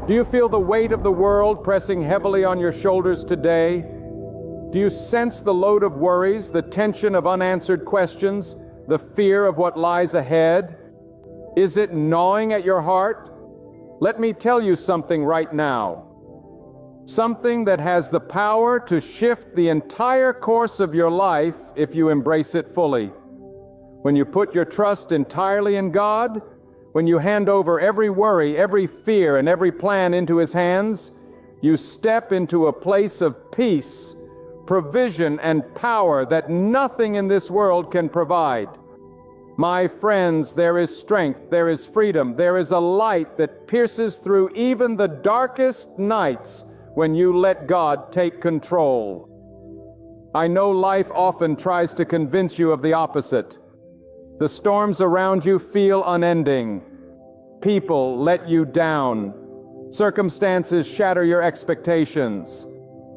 Do you feel the weight of the world pressing heavily on your shoulders today? Do you sense the load of worries, the tension of unanswered questions, the fear of what lies ahead? Is it gnawing at your heart? Let me tell you something right now. Something that has the power to shift the entire course of your life if you embrace it fully. When you put your trust entirely in God, when you hand over every worry, every fear, and every plan into His hands, you step into a place of peace, provision, and power that nothing in this world can provide. My friends, there is strength, there is freedom, there is a light that pierces through even the darkest nights when you let God take control. I know life often tries to convince you of the opposite. The storms around you feel unending. People let you down. Circumstances shatter your expectations.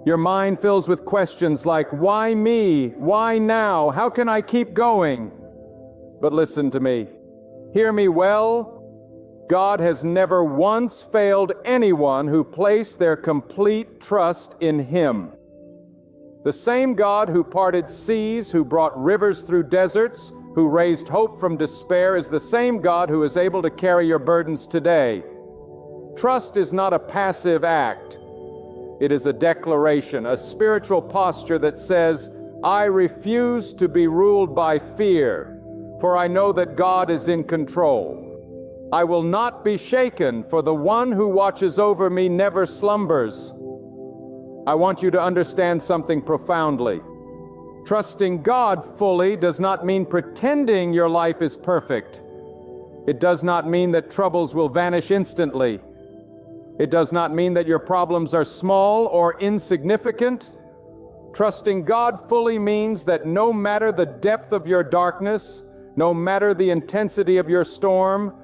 Your mind fills with questions like, why me? Why now? How can I keep going? But listen to me. Hear me well. God has never once failed anyone who placed their complete trust in Him. The same God who parted seas, who brought rivers through deserts, who raised hope from despair, is the same God who is able to carry your burdens today. Trust is not a passive act. It is a declaration, a spiritual posture that says, I refuse to be ruled by fear, for I know that God is in control. I will not be shaken, for the one who watches over me never slumbers. I want you to understand something profoundly. Trusting God fully does not mean pretending your life is perfect. It does not mean that troubles will vanish instantly. It does not mean that your problems are small or insignificant. Trusting God fully means that no matter the depth of your darkness, no matter the intensity of your storm,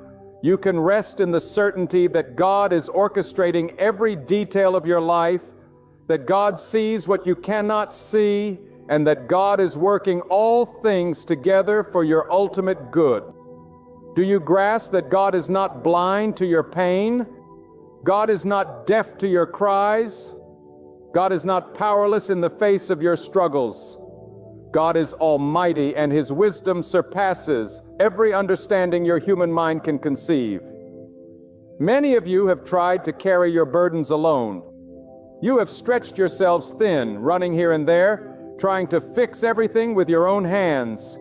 you can rest in the certainty that God is orchestrating every detail of your life, that God sees what you cannot see, and that God is working all things together for your ultimate good. Do you grasp that God is not blind to your pain? God is not deaf to your cries. God is not powerless in the face of your struggles. God is almighty, and His wisdom surpasses every understanding your human mind can conceive. Many of you have tried to carry your burdens alone. You have stretched yourselves thin, running here and there, trying to fix everything with your own hands.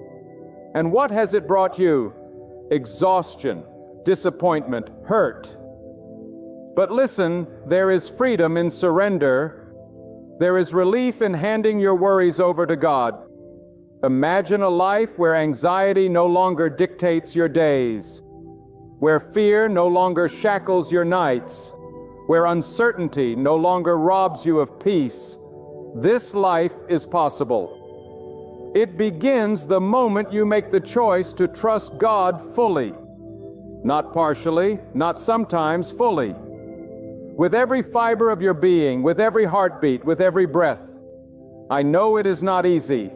And what has it brought you? Exhaustion, disappointment, hurt. But listen, there is freedom in surrender. There is relief in handing your worries over to God. Imagine a life where anxiety no longer dictates your days, where fear no longer shackles your nights, where uncertainty no longer robs you of peace. This life is possible. It begins the moment you make the choice to trust God fully. Not partially, not sometimes, fully. With every fiber of your being, with every heartbeat, with every breath. I know it is not easy.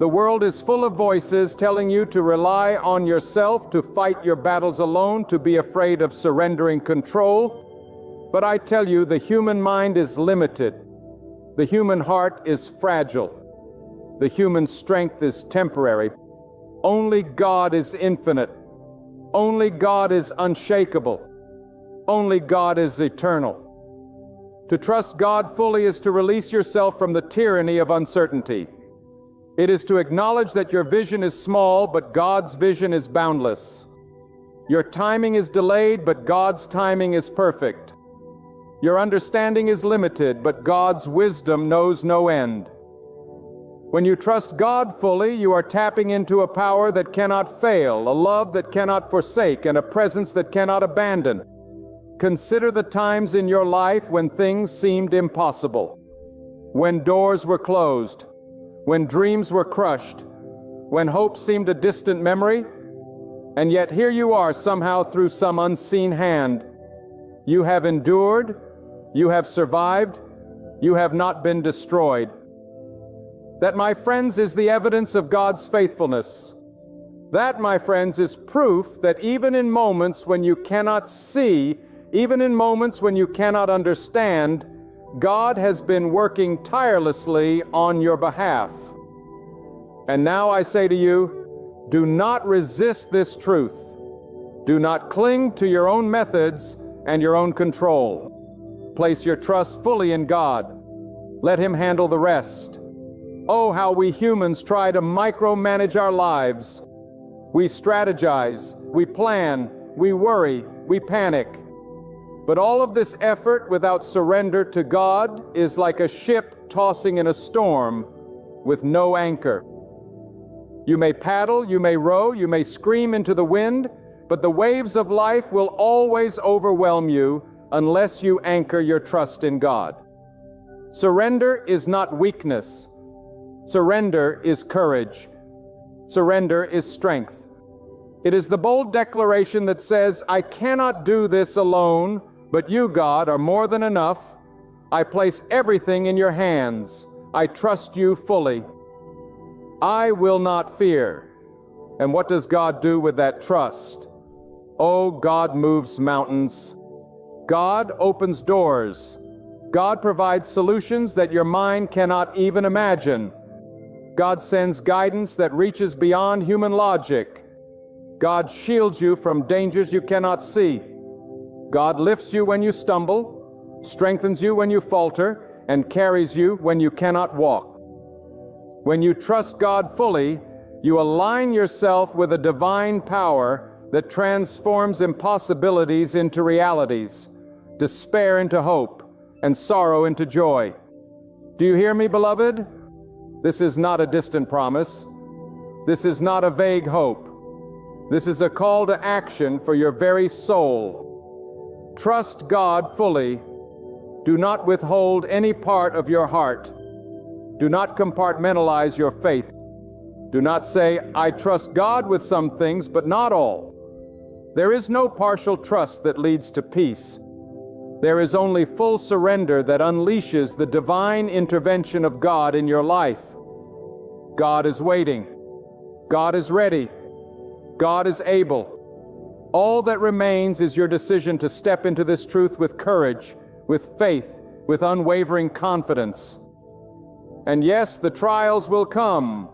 The world is full of voices telling you to rely on yourself, to fight your battles alone, to be afraid of surrendering control. But I tell you, the human mind is limited. The human heart is fragile. The human strength is temporary. Only God is infinite. Only God is unshakable. Only God is eternal. To trust God fully is to release yourself from the tyranny of uncertainty. It is to acknowledge that your vision is small, but God's vision is boundless. Your timing is delayed, but God's timing is perfect. Your understanding is limited, but God's wisdom knows no end. When you trust God fully, you are tapping into a power that cannot fail, a love that cannot forsake, and a presence that cannot abandon. Consider the times in your life when things seemed impossible, when doors were closed, when dreams were crushed, when hope seemed a distant memory, and yet here you are somehow through some unseen hand. You have endured, you have survived, you have not been destroyed. That, my friends, is the evidence of God's faithfulness. That, my friends, is proof that even in moments when you cannot see, Even in moments when you cannot understand, God has been working tirelessly on your behalf. And now I say to you, do not resist this truth. Do not cling to your own methods and your own control. Place your trust fully in God. Let Him handle the rest. Oh, how we humans try to micromanage our lives. We strategize, we plan, we worry, we panic. But all of this effort without surrender to God is like a ship tossing in a storm with no anchor. You may paddle, you may row, you may scream into the wind, but the waves of life will always overwhelm you unless you anchor your trust in God. Surrender is not weakness. Surrender is courage. Surrender is strength. It is the bold declaration that says, I cannot do this alone, but you, God, are more than enough. I place everything in your hands. I trust you fully. I will not fear. And what does God do with that trust? Oh, God moves mountains. God opens doors. God provides solutions that your mind cannot even imagine. God sends guidance that reaches beyond human logic. God shields you from dangers you cannot see. God lifts you when you stumble, strengthens you when you falter, and carries you when you cannot walk. When you trust God fully, you align yourself with a divine power that transforms impossibilities into realities, despair into hope, and sorrow into joy. Do you hear me, beloved? This is not a distant promise. This is not a vague hope. This is a call to action for your very soul. Trust God fully. Do not withhold any part of your heart. Do not compartmentalize your faith. Do not say, I trust God with some things, but not all. There is no partial trust that leads to peace. There is only full surrender that unleashes the divine intervention of God in your life. God is waiting. God is ready. God is able. All that remains is your decision to step into this truth with courage, with faith, with unwavering confidence. And yes, the trials will come.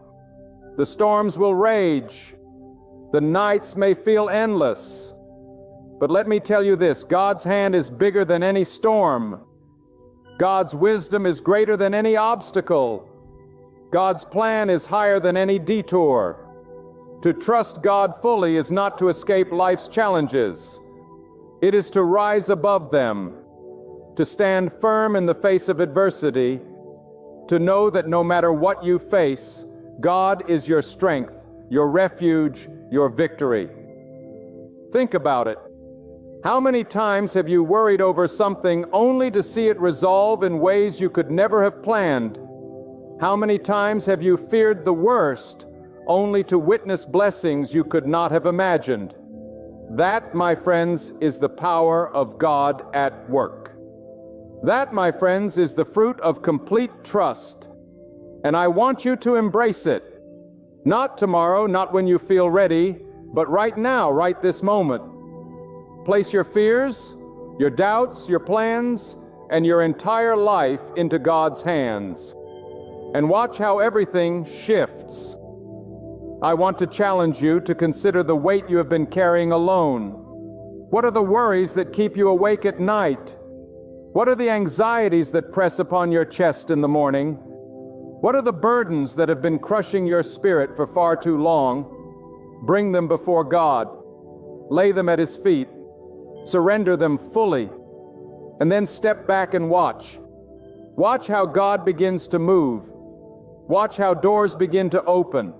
The storms will rage. The nights may feel endless. But let me tell you this, God's hand is bigger than any storm. God's wisdom is greater than any obstacle. God's plan is higher than any detour. To trust God fully is not to escape life's challenges. It is to rise above them, to stand firm in the face of adversity, to know that no matter what you face, God is your strength, your refuge, your victory. Think about it. How many times have you worried over something only to see it resolve in ways you could never have planned? How many times have you feared the worst only to witness blessings you could not have imagined? That, my friends, is the power of God at work. That, my friends, is the fruit of complete trust. And I want you to embrace it. Not tomorrow, not when you feel ready, but right now, right this moment. Place your fears, your doubts, your plans, and your entire life into God's hands. And watch how everything shifts. I want to challenge you to consider the weight you have been carrying alone. What are the worries that keep you awake at night? What are the anxieties that press upon your chest in the morning? What are the burdens that have been crushing your spirit for far too long? Bring them before God. Lay them at His feet. Surrender them fully. And then step back and watch. Watch how God begins to move. Watch how doors begin to open.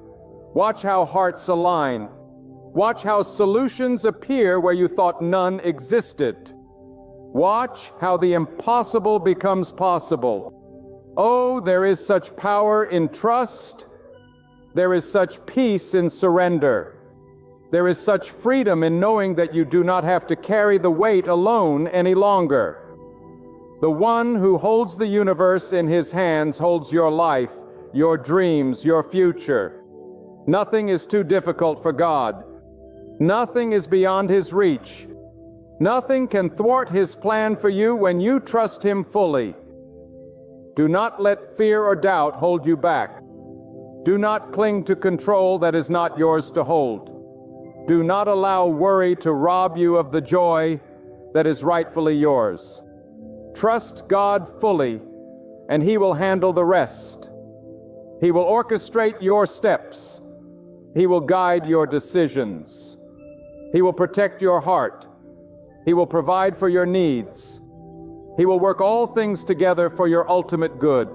Watch how hearts align. Watch how solutions appear where you thought none existed. Watch how the impossible becomes possible. Oh, there is such power in trust. There is such peace in surrender. There is such freedom in knowing that you do not have to carry the weight alone any longer. The one who holds the universe in His hands holds your life, your dreams, your future. Nothing is too difficult for God. Nothing is beyond His reach. Nothing can thwart His plan for you when you trust Him fully. Do not let fear or doubt hold you back. Do not cling to control that is not yours to hold. Do not allow worry to rob you of the joy that is rightfully yours. Trust God fully, and He will handle the rest. He will orchestrate your steps. He will guide your decisions. He will protect your heart. He will provide for your needs. He will work all things together for your ultimate good.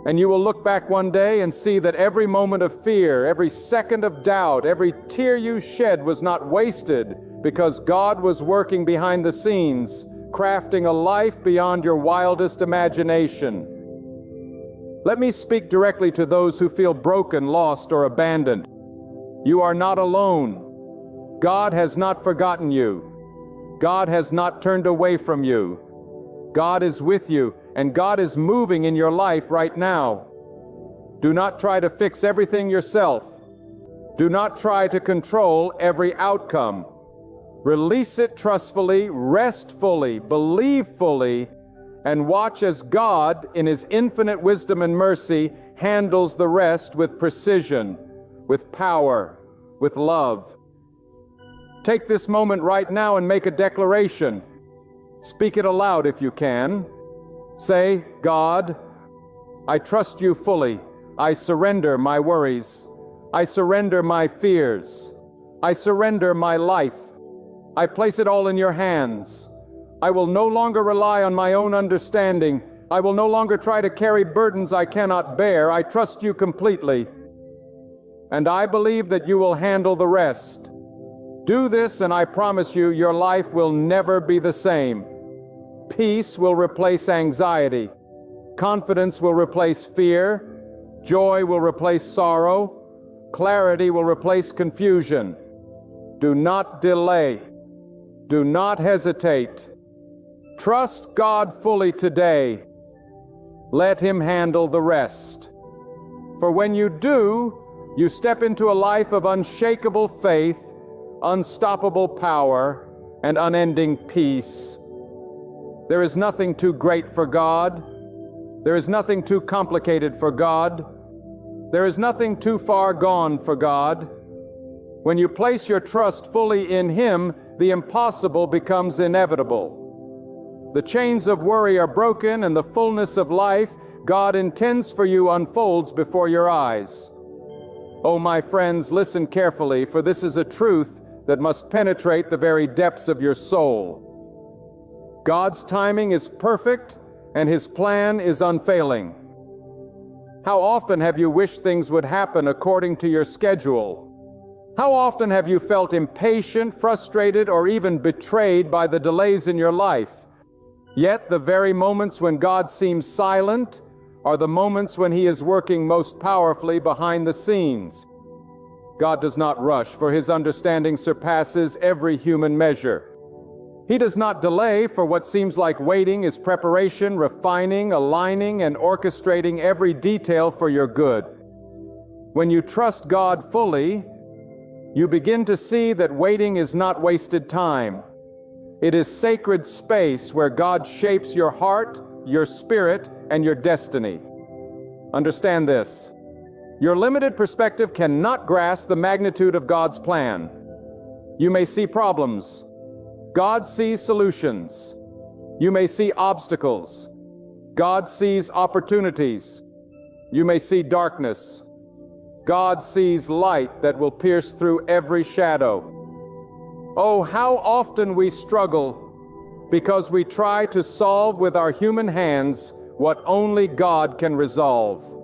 And you will look back one day and see that every moment of fear, every second of doubt, every tear you shed was not wasted because God was working behind the scenes, crafting a life beyond your wildest imagination. Let me speak directly to those who feel broken, lost, or abandoned. You are not alone. God has not forgotten you. God has not turned away from you. God is with you, and God is moving in your life right now. Do not try to fix everything yourself. Do not try to control every outcome. Release it trustfully, rest fully, believe fully, and watch as God, in His infinite wisdom and mercy, handles the rest with precision, with power, with love. Take this moment right now and make a declaration. Speak it aloud if you can. Say, God, I trust you fully. I surrender my worries. I surrender my fears. I surrender my life. I place it all in your hands. I will no longer rely on my own understanding. I will no longer try to carry burdens I cannot bear. I trust you completely. And I believe that you will handle the rest. Do this, and I promise you, your life will never be the same. Peace will replace anxiety. Confidence will replace fear. Joy will replace sorrow. Clarity will replace confusion. Do not delay. Do not hesitate. Trust God fully today. Let Him handle the rest. For when you do, you step into a life of unshakable faith, unstoppable power, and unending peace. There is nothing too great for God. There is nothing too complicated for God. There is nothing too far gone for God. When you place your trust fully in Him, the impossible becomes inevitable. The chains of worry are broken, and the fullness of life God intends for you unfolds before your eyes. Oh, my friends, listen carefully, for this is a truth that must penetrate the very depths of your soul. God's timing is perfect, and His plan is unfailing. How often have you wished things would happen according to your schedule? How often have you felt impatient, frustrated, or even betrayed by the delays in your life? Yet the very moments when God seems silent are the moments when He is working most powerfully behind the scenes. God does not rush, for His understanding surpasses every human measure. He does not delay, for what seems like waiting is preparation, refining, aligning, and orchestrating every detail for your good. When you trust God fully, you begin to see that waiting is not wasted time. It is sacred space where God shapes your heart, your spirit, and your destiny. Understand this. Your limited perspective cannot grasp the magnitude of God's plan. You may see problems. God sees solutions. You may see obstacles. God sees opportunities. You may see darkness. God sees light that will pierce through every shadow. Oh, how often we struggle because we try to solve with our human hands what only God can resolve.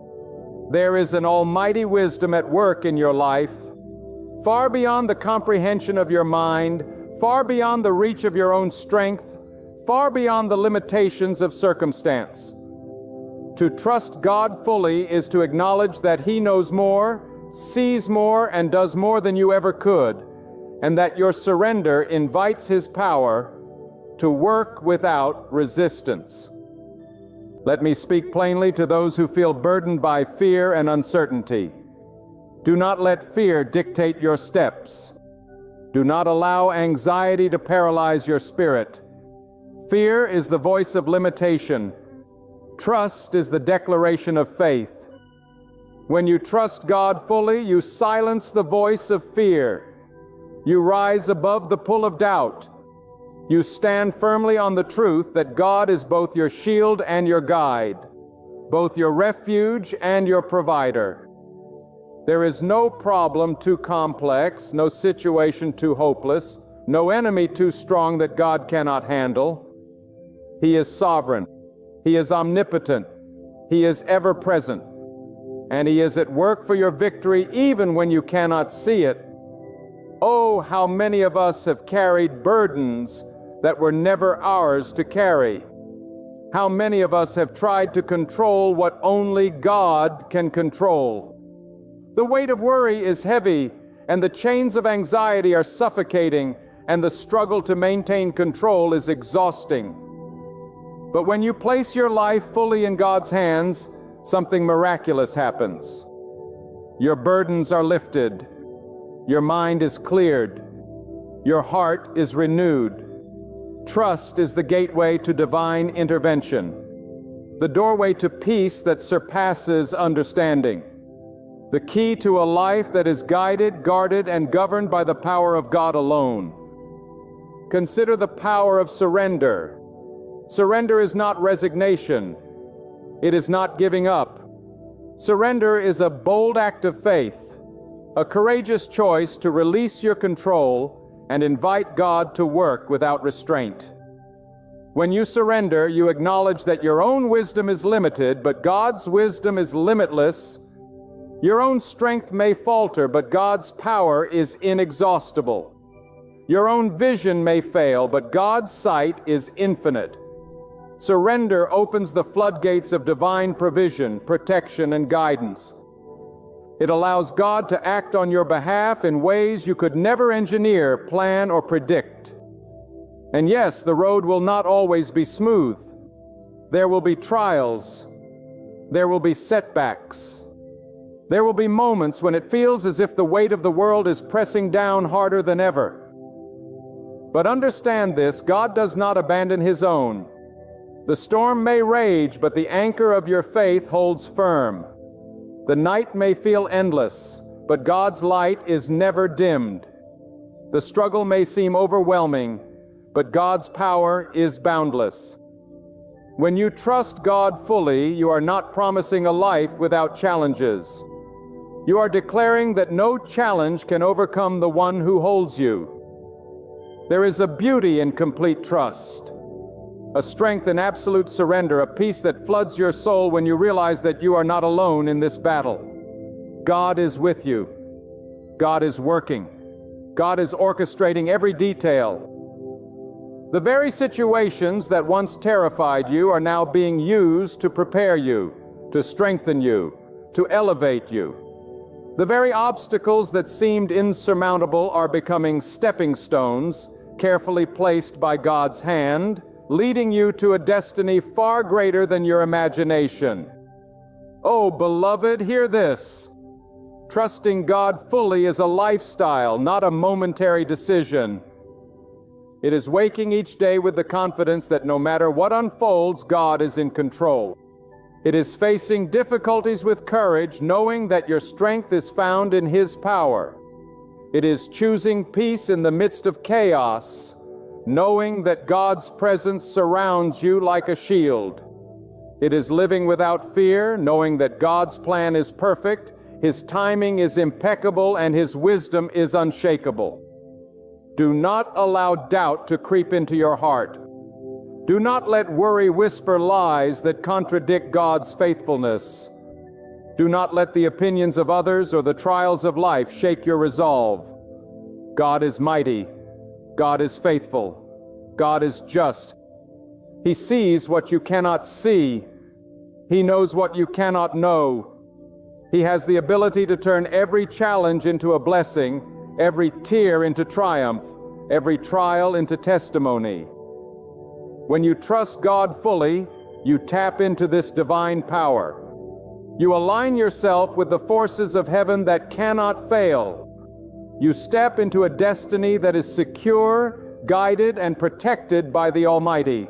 There is an almighty wisdom at work in your life, far beyond the comprehension of your mind, far beyond the reach of your own strength, far beyond the limitations of circumstance. To trust God fully is to acknowledge that He knows more, sees more, and does more than you ever could, and that your surrender invites His power to work without resistance. Let me speak plainly to those who feel burdened by fear and uncertainty. Do not let fear dictate your steps. Do not allow anxiety to paralyze your spirit. Fear is the voice of limitation. Trust is the declaration of faith. When you trust God fully, you silence the voice of fear. You rise above the pull of doubt. You stand firmly on the truth that God is both your shield and your guide, both your refuge and your provider. There is no problem too complex, no situation too hopeless, no enemy too strong that God cannot handle. He is sovereign. He is omnipotent. He is ever present. And He is at work for your victory even when you cannot see it. Oh, how many of us have carried burdens that were never ours to carry. How many of us have tried to control what only God can control? The weight of worry is heavy, and the chains of anxiety are suffocating, and the struggle to maintain control is exhausting. But when you place your life fully in God's hands, something miraculous happens. Your burdens are lifted. Your mind is cleared. Your heart is renewed. Trust is the gateway to divine intervention, the doorway to peace that surpasses understanding, the key to a life that is guided, guarded, and governed by the power of God alone. Consider the power of surrender. Surrender is not resignation. It is not giving up. Surrender is a bold act of faith, a courageous choice to release your control and invite God to work without restraint. When you surrender, you acknowledge that your own wisdom is limited, but God's wisdom is limitless. Your own strength may falter, but God's power is inexhaustible. Your own vision may fail, but God's sight is infinite. Surrender opens the floodgates of divine provision, protection, and guidance. It allows God to act on your behalf in ways you could never engineer, plan, or predict. And yes, the road will not always be smooth. There will be trials. There will be setbacks. There will be moments when it feels as if the weight of the world is pressing down harder than ever. But understand this, God does not abandon His own. The storm may rage, but the anchor of your faith holds firm. The night may feel endless, but God's light is never dimmed. The struggle may seem overwhelming, but God's power is boundless. When you trust God fully, you are not promising a life without challenges. You are declaring that no challenge can overcome the one who holds you. There is a beauty in complete trust, a strength in absolute surrender, a peace that floods your soul when you realize that you are not alone in this battle. God is with you. God is working. God is orchestrating every detail. The very situations that once terrified you are now being used to prepare you, to strengthen you, to elevate you. The very obstacles that seemed insurmountable are becoming stepping stones, carefully placed by God's hand, leading you to a destiny far greater than your imagination. Oh, beloved, hear this. Trusting God fully is a lifestyle, not a momentary decision. It is waking each day with the confidence that no matter what unfolds, God is in control. It is facing difficulties with courage, knowing that your strength is found in His power. It is choosing peace in the midst of chaos, knowing that God's presence surrounds you like a shield. It is living without fear, knowing that God's plan is perfect, His timing is impeccable, and His wisdom is unshakable. Do not allow doubt to creep into your heart. Do not let worry whisper lies that contradict God's faithfulness. Do not let the opinions of others or the trials of life shake your resolve. God is mighty. God is faithful. God is just. He sees what you cannot see. He knows what you cannot know. He has the ability to turn every challenge into a blessing, every tear into triumph, every trial into testimony. When you trust God fully, you tap into this divine power. You align yourself with the forces of heaven that cannot fail. You step into a destiny that is secure, guided, and protected by the Almighty.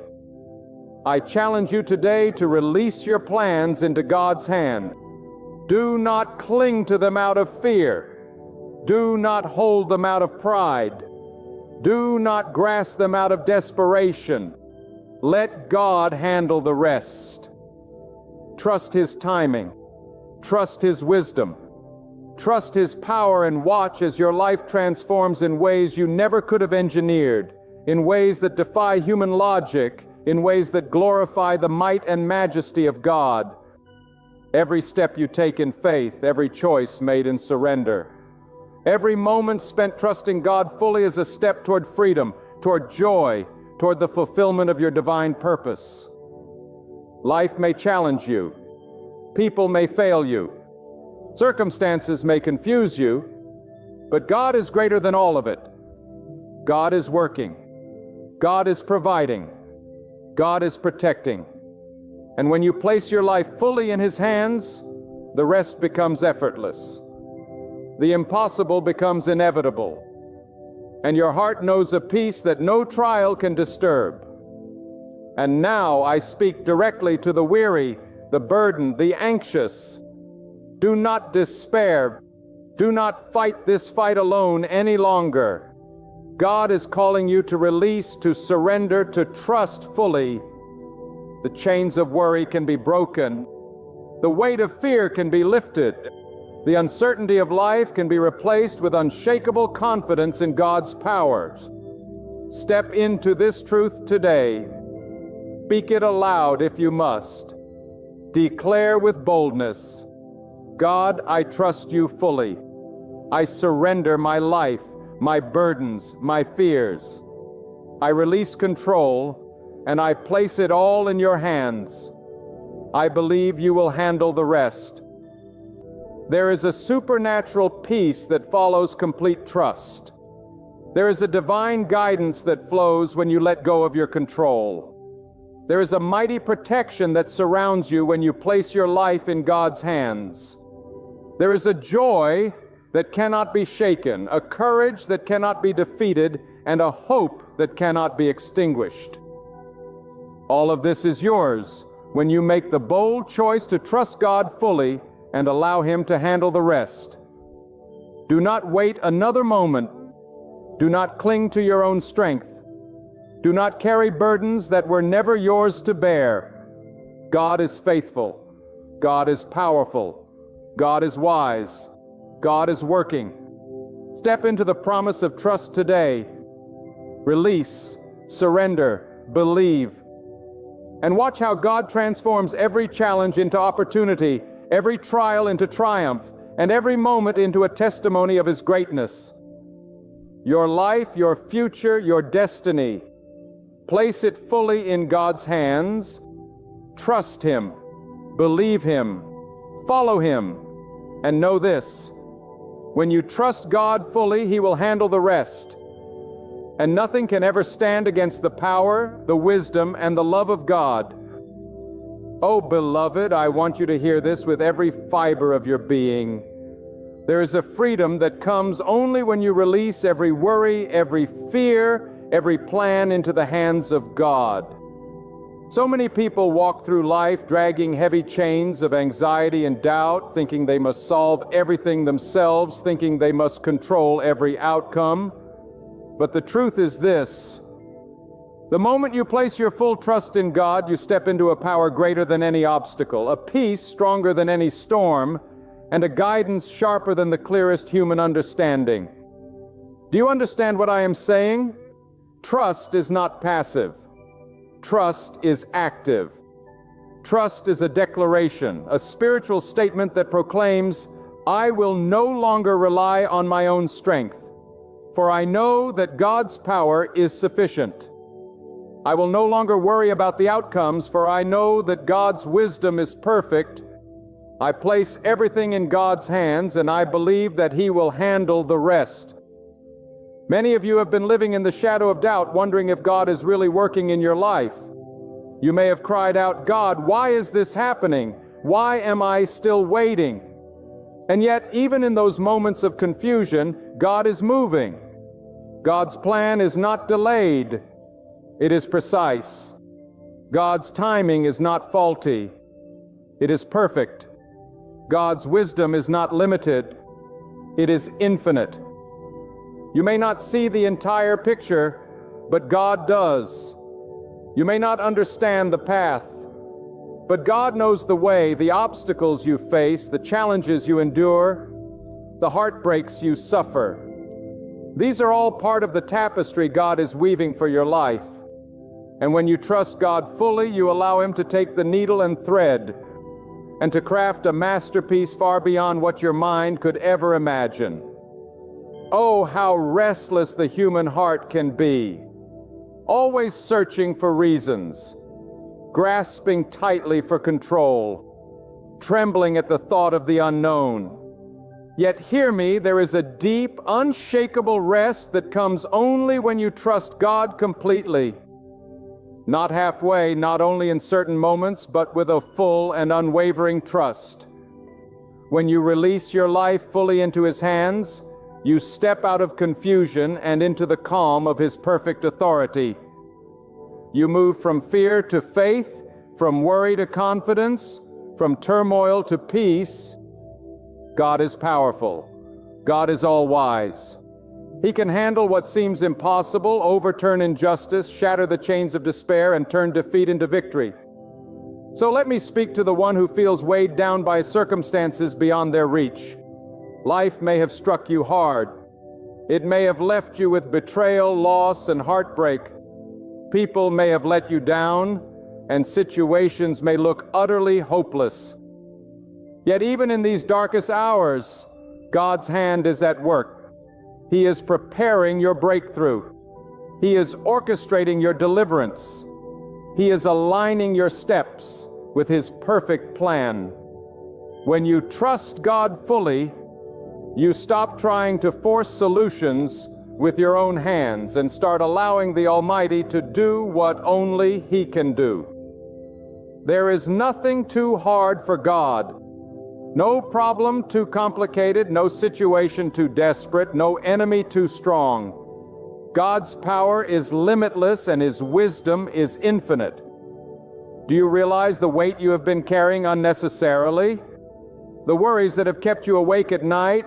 I challenge you today to release your plans into God's hand. Do not cling to them out of fear. Do not hold them out of pride. Do not grasp them out of desperation. Let God handle the rest. Trust His timing. Trust His wisdom. Trust His power and watch as your life transforms in ways you never could have engineered, in ways that defy human logic, in ways that glorify the might and majesty of God. Every step you take in faith, every choice made in surrender, every moment spent trusting God fully is a step toward freedom, toward joy, toward the fulfillment of your divine purpose. Life may challenge you. People may fail you. Circumstances may confuse you, but God is greater than all of it. God is working. God is providing. God is protecting. And when you place your life fully in His hands, the rest becomes effortless. The impossible becomes inevitable. And your heart knows a peace that no trial can disturb. And now I speak directly to the weary, the burdened, the anxious. Do not despair. Do not fight this fight alone any longer. God is calling you to release, to surrender, to trust fully. The chains of worry can be broken. The weight of fear can be lifted. The uncertainty of life can be replaced with unshakable confidence in God's powers. Step into this truth today. Speak it aloud if you must. Declare with boldness, God, I trust you fully. I surrender my life, my burdens, my fears. I release control, and I place it all in your hands. I believe you will handle the rest. There is a supernatural peace that follows complete trust. There is a divine guidance that flows when you let go of your control. There is a mighty protection that surrounds you when you place your life in God's hands. There is a joy that cannot be shaken, a courage that cannot be defeated, and a hope that cannot be extinguished. All of this is yours when you make the bold choice to trust God fully and allow Him to handle the rest. Do not wait another moment. Do not cling to your own strength. Do not carry burdens that were never yours to bear. God is faithful. God is powerful. God is wise. God is working. Step into the promise of trust today. Release, surrender, believe, and watch how God transforms every challenge into opportunity, every trial into triumph, and every moment into a testimony of His greatness. Your life, your future, your destiny. Place it fully in God's hands. Trust Him. Believe Him. Follow Him. And know this: when you trust God fully, He will handle the rest. And nothing can ever stand against the power, the wisdom, and the love of God. Oh, beloved, I want you to hear this with every fiber of your being. There is a freedom that comes only when you release every worry, every fear, every plan into the hands of God. So many people walk through life dragging heavy chains of anxiety and doubt, thinking they must solve everything themselves, thinking they must control every outcome. But the truth is this: the moment you place your full trust in God, you step into a power greater than any obstacle, a peace stronger than any storm, and a guidance sharper than the clearest human understanding. Do you understand what I am saying? Trust is not passive. Trust is active. Trust is a declaration, a spiritual statement that proclaims, I will no longer rely on my own strength, for I know that God's power is sufficient. I will no longer worry about the outcomes, for I know that God's wisdom is perfect. I place everything in God's hands, and I believe that He will handle the rest. Many of you have been living in the shadow of doubt, wondering if God is really working in your life. You may have cried out, God, why is this happening? Why am I still waiting? And yet, even in those moments of confusion, God is moving. God's plan is not delayed. It is precise. God's timing is not faulty. It is perfect. God's wisdom is not limited. It is infinite. You may not see the entire picture, but God does. You may not understand the path, but God knows the way, the obstacles you face, the challenges you endure, the heartbreaks you suffer. These are all part of the tapestry God is weaving for your life. And when you trust God fully, you allow Him to take the needle and thread and to craft a masterpiece far beyond what your mind could ever imagine. Oh, how restless the human heart can be, always searching for reasons, grasping tightly for control, trembling at the thought of the unknown. Yet hear me, there is a deep, unshakable rest that comes only when you trust God completely. Not halfway, not only in certain moments, but with a full and unwavering trust. When you release your life fully into His hands, you step out of confusion and into the calm of His perfect authority. You move from fear to faith, from worry to confidence, from turmoil to peace. God is powerful. God is all-wise. He can handle what seems impossible, overturn injustice, shatter the chains of despair, and turn defeat into victory. So let me speak to the one who feels weighed down by circumstances beyond their reach. Life may have struck you hard. It may have left you with betrayal, loss, and heartbreak. People may have let you down, and situations may look utterly hopeless. Yet even in these darkest hours, God's hand is at work. He is preparing your breakthrough. He is orchestrating your deliverance. He is aligning your steps with His perfect plan. When you trust God fully, you stop trying to force solutions with your own hands and start allowing the Almighty to do what only He can do. There is nothing too hard for God. No problem too complicated, no situation too desperate, no enemy too strong. God's power is limitless and His wisdom is infinite. Do you realize the weight you have been carrying unnecessarily? The worries that have kept you awake at night,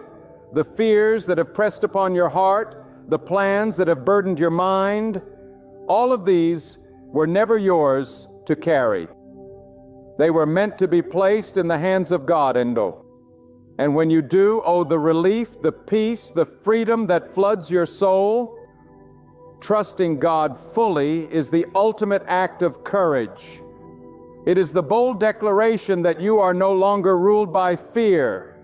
the fears that have pressed upon your heart, the plans that have burdened your mind, all of these were never yours to carry. They were meant to be placed in the hands of God, Endo. And when you do, oh, the relief, the peace, the freedom that floods your soul. Trusting God fully is the ultimate act of courage. It is the bold declaration that you are no longer ruled by fear,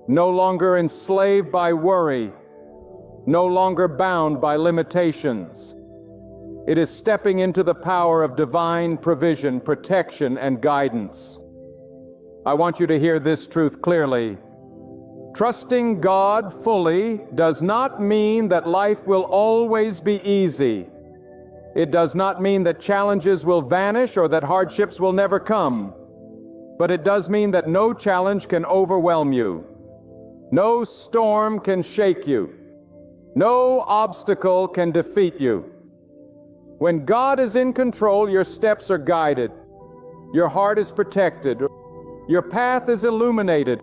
no longer enslaved by worry, no longer bound by limitations. It is stepping into the power of divine provision, protection, and guidance. I want you to hear this truth clearly. Trusting God fully does not mean that life will always be easy. It does not mean that challenges will vanish or that hardships will never come. But it does mean that no challenge can overwhelm you. No storm can shake you. No obstacle can defeat you. When God is in control, your steps are guided, your heart is protected, your path is illuminated,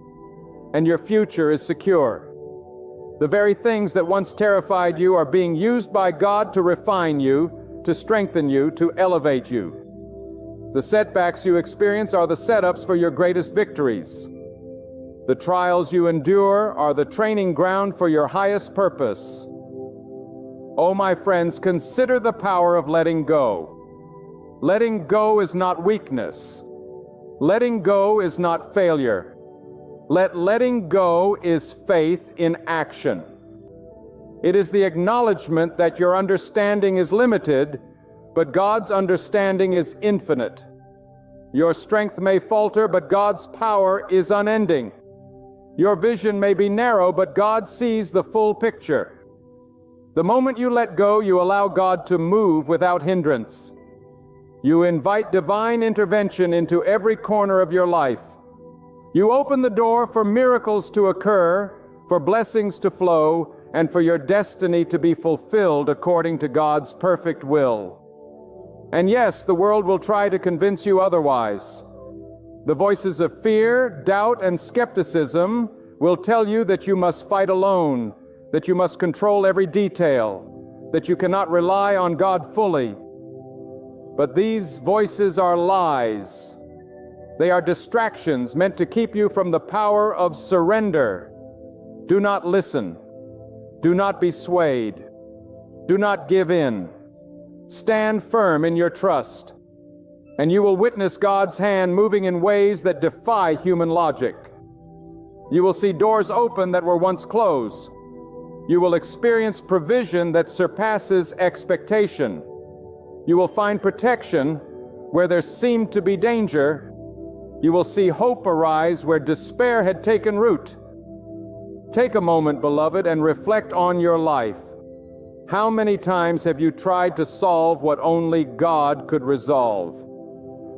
and your future is secure. The very things that once terrified you are being used by God to refine you, to strengthen you, to elevate you. The setbacks you experience are the setups for your greatest victories. The trials you endure are the training ground for your highest purpose. Oh, my friends, consider the power of letting go. Letting go is not weakness. Letting go is not failure. Letting go is faith in action. It is the acknowledgement that your understanding is limited, but God's understanding is infinite. Your strength may falter, but God's power is unending. Your vision may be narrow, but God sees the full picture. The moment you let go, you allow God to move without hindrance. You invite divine intervention into every corner of your life. You open the door for miracles to occur, for blessings to flow, and for your destiny to be fulfilled according to God's perfect will. And yes, the world will try to convince you otherwise. The voices of fear, doubt, and skepticism will tell you that you must fight alone, that you must control every detail, that you cannot rely on God fully. But these voices are lies. They are distractions meant to keep you from the power of surrender. Do not listen. Do not be swayed. Do not give in. Stand firm in your trust, and you will witness God's hand moving in ways that defy human logic. You will see doors open that were once closed. You will experience provision that surpasses expectation. You will find protection where there seemed to be danger. You will see hope arise where despair had taken root. Take a moment, beloved, and reflect on your life. How many times have you tried to solve what only God could resolve?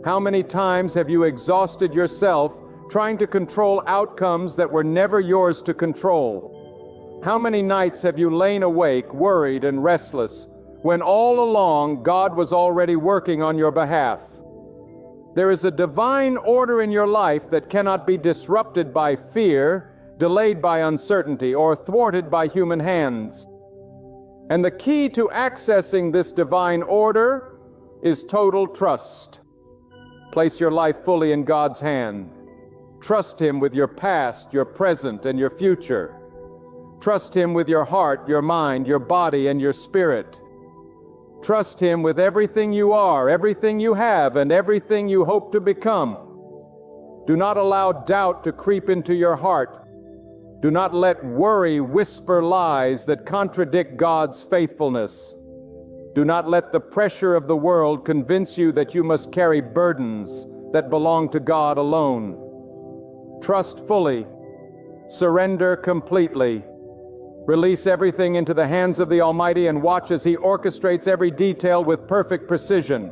How many times have you exhausted yourself trying to control outcomes that were never yours to control? How many nights have you lain awake, worried and restless, when all along God was already working on your behalf? There is a divine order in your life that cannot be disrupted by fear, delayed by uncertainty, or thwarted by human hands. And the key to accessing this divine order is total trust. Place your life fully in God's hand. Trust Him with your past, your present, and your future. Trust Him with your heart, your mind, your body, and your spirit. Trust Him with everything you are, everything you have, and everything you hope to become. Do not allow doubt to creep into your heart. Do not let worry whisper lies that contradict God's faithfulness. Do not let the pressure of the world convince you that you must carry burdens that belong to God alone. Trust fully. Surrender completely. Release everything into the hands of the Almighty and watch as He orchestrates every detail with perfect precision.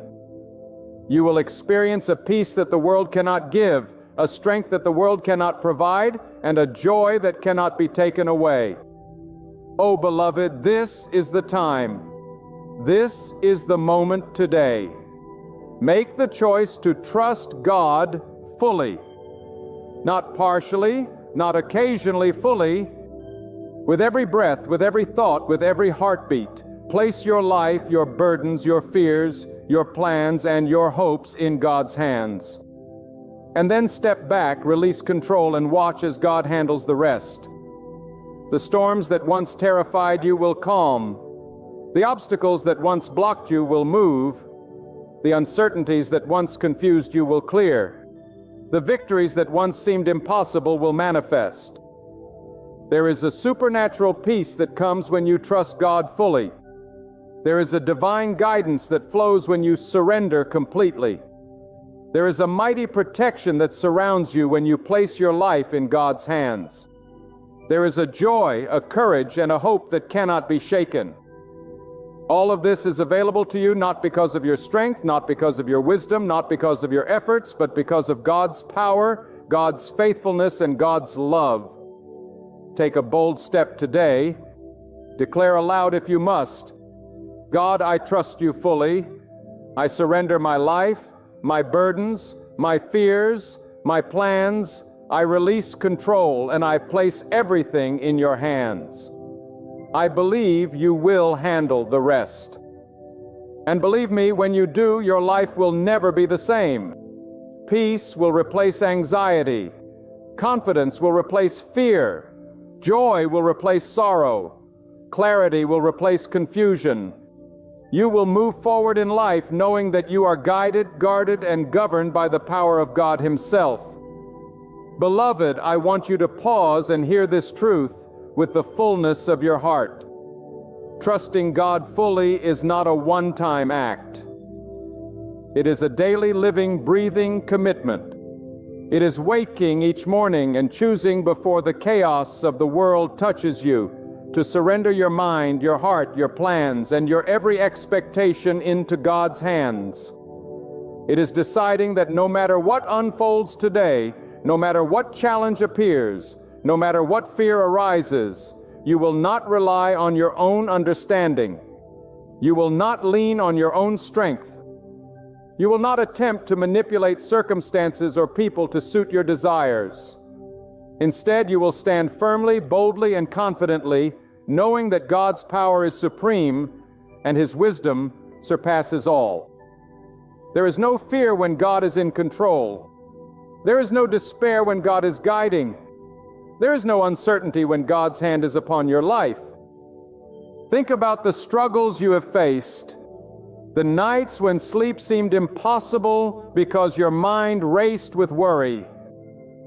You will experience a peace that the world cannot give, a strength that the world cannot provide, and a joy that cannot be taken away. Oh, beloved, this is the time. This is the moment today. Make the choice to trust God fully. Not partially, not occasionally, fully. With every breath, with every thought, with every heartbeat, place your life, your burdens, your fears, your plans, and your hopes in God's hands. And then step back, release control, and watch as God handles the rest. The storms that once terrified you will calm. The obstacles that once blocked you will move. The uncertainties that once confused you will clear. The victories that once seemed impossible will manifest. There is a supernatural peace that comes when you trust God fully. There is a divine guidance that flows when you surrender completely. There is a mighty protection that surrounds you when you place your life in God's hands. There is a joy, a courage, and a hope that cannot be shaken. All of this is available to you not because of your strength, not because of your wisdom, not because of your efforts, but because of God's power, God's faithfulness, and God's love. Take a bold step today. Declare aloud if you must, God, I trust you fully. I surrender my life, my burdens, my fears, my plans. I release control and I place everything in your hands. I believe you will handle the rest. And believe me, when you do, your life will never be the same. Peace will replace anxiety. Confidence will replace fear. Joy will replace sorrow. Clarity will replace confusion. You will move forward in life knowing that you are guided, guarded, and governed by the power of God Himself. Beloved, I want you to pause and hear this truth with the fullness of your heart. Trusting God fully is not a one-time act. It is a daily living, breathing commitment. It is waking each morning and choosing before the chaos of the world touches you to surrender your mind, your heart, your plans, and your every expectation into God's hands. It is deciding that no matter what unfolds today, No matter what challenge appears, no matter what fear arises, you will not rely on your own understanding. You will not lean on your own strength. You will not attempt to manipulate circumstances or people to suit your desires. Instead, you will stand firmly, boldly, and confidently, knowing that God's power is supreme and His wisdom surpasses all. There is no fear when God is in control. There is no despair when God is guiding. There is no uncertainty when God's hand is upon your life. Think about the struggles you have faced, the nights when sleep seemed impossible because your mind raced with worry,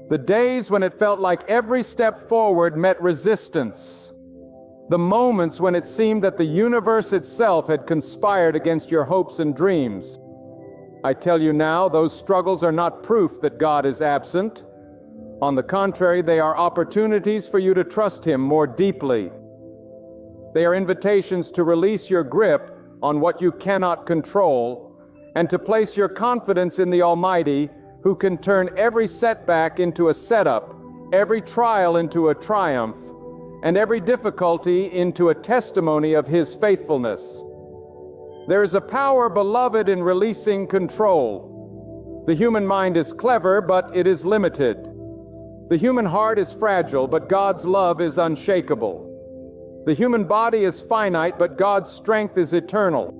the days when it felt like every step forward met resistance, the moments when it seemed that the universe itself had conspired against your hopes and dreams. I tell you now, those struggles are not proof that God is absent. On the contrary, they are opportunities for you to trust Him more deeply. They are invitations to release your grip on what you cannot control and to place your confidence in the Almighty, who can turn every setback into a setup, every trial into a triumph, and every difficulty into a testimony of His faithfulness. There is a power, beloved, in releasing control. The human mind is clever, but it is limited. The human heart is fragile, but God's love is unshakable. The human body is finite, but God's strength is eternal.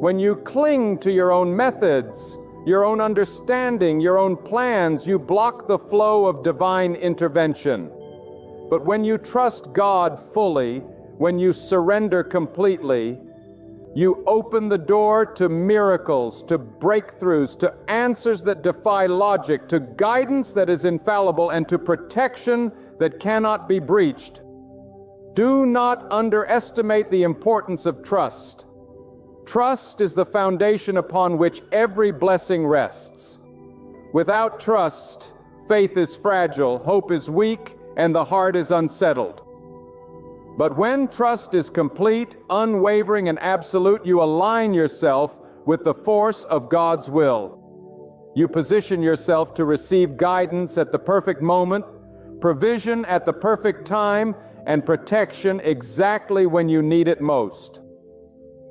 When you cling to your own methods, your own understanding, your own plans, you block the flow of divine intervention. But when you trust God fully, when you surrender completely, you open the door to miracles, to breakthroughs, to answers that defy logic, to guidance that is infallible, and to protection that cannot be breached. Do not underestimate the importance of trust. Trust is the foundation upon which every blessing rests. Without trust, faith is fragile, hope is weak, and the heart is unsettled. But when trust is complete, unwavering, and absolute, you align yourself with the force of God's will. You position yourself to receive guidance at the perfect moment, provision at the perfect time, and protection exactly when you need it most.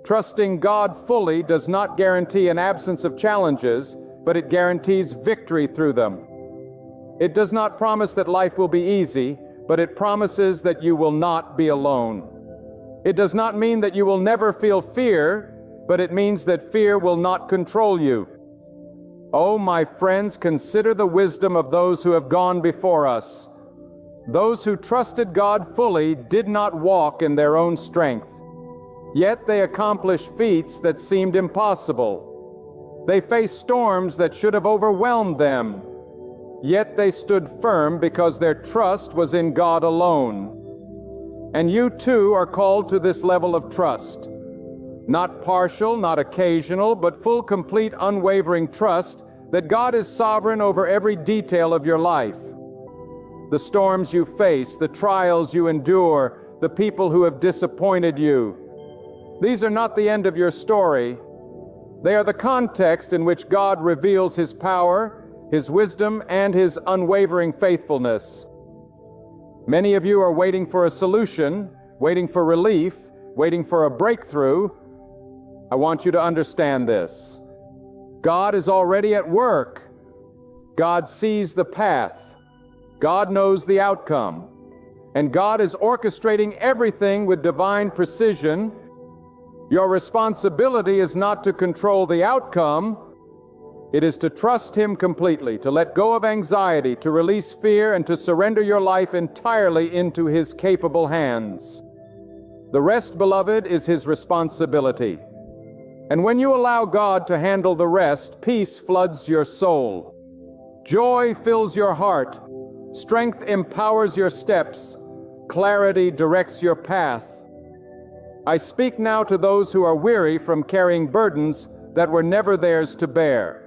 Trusting God fully does not guarantee an absence of challenges, but it guarantees victory through them. It does not promise that life will be easy, but it promises that you will not be alone. It does not mean that you will never feel fear, but it means that fear will not control you. Oh, my friends, consider the wisdom of those who have gone before us. Those who trusted God fully did not walk in their own strength. Yet they accomplished feats that seemed impossible. They faced storms that should have overwhelmed them. Yet they stood firm because their trust was in God alone. And you too are called to this level of trust. Not partial, not occasional, but full, complete, unwavering trust that God is sovereign over every detail of your life. The storms you face, the trials you endure, the people who have disappointed you. These are not the end of your story. They are the context in which God reveals His power, His wisdom, and His unwavering faithfulness. Many of you are waiting for a solution, waiting for relief, waiting for a breakthrough. I want you to understand this. God is already at work. God sees the path. God knows the outcome. And God is orchestrating everything with divine precision. Your responsibility is not to control the outcome. It is to trust Him completely, to let go of anxiety, to release fear, and to surrender your life entirely into His capable hands. The rest, beloved, is His responsibility. And when you allow God to handle the rest, peace floods your soul. Joy fills your heart. Strength empowers your steps. Clarity directs your path. I speak now to those who are weary from carrying burdens that were never theirs to bear.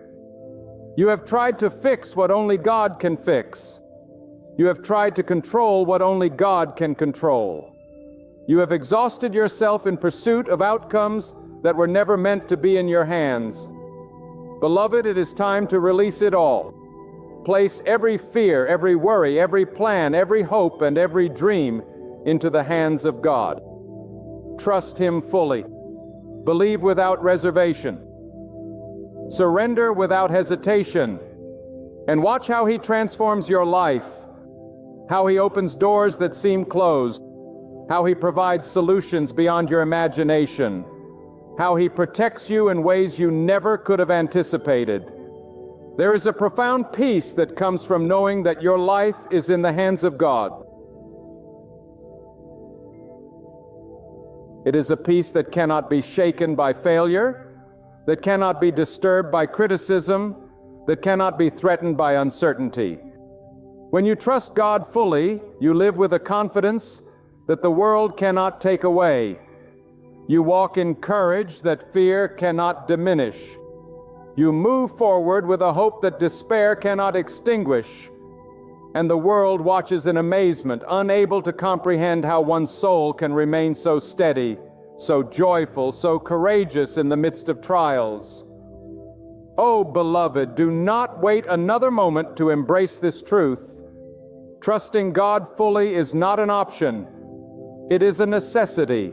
You have tried to fix what only God can fix. You have tried to control what only God can control. You have exhausted yourself in pursuit of outcomes that were never meant to be in your hands. Beloved, it is time to release it all. Place every fear, every worry, every plan, every hope, and every dream into the hands of God. Trust Him fully. Believe without reservation. Surrender without hesitation. And watch how He transforms your life, how He opens doors that seem closed, how He provides solutions beyond your imagination, how He protects you in ways you never could have anticipated. There is a profound peace that comes from knowing that your life is in the hands of God. It is a peace that cannot be shaken by failure, that cannot be disturbed by criticism, that cannot be threatened by uncertainty. When you trust God fully, you live with a confidence that the world cannot take away. You walk in courage that fear cannot diminish. You move forward with a hope that despair cannot extinguish. And the world watches in amazement, unable to comprehend how one's soul can remain so steady, so joyful, so courageous in the midst of trials. Oh, beloved, do not wait another moment to embrace this truth. Trusting God fully is not an option. It is a necessity.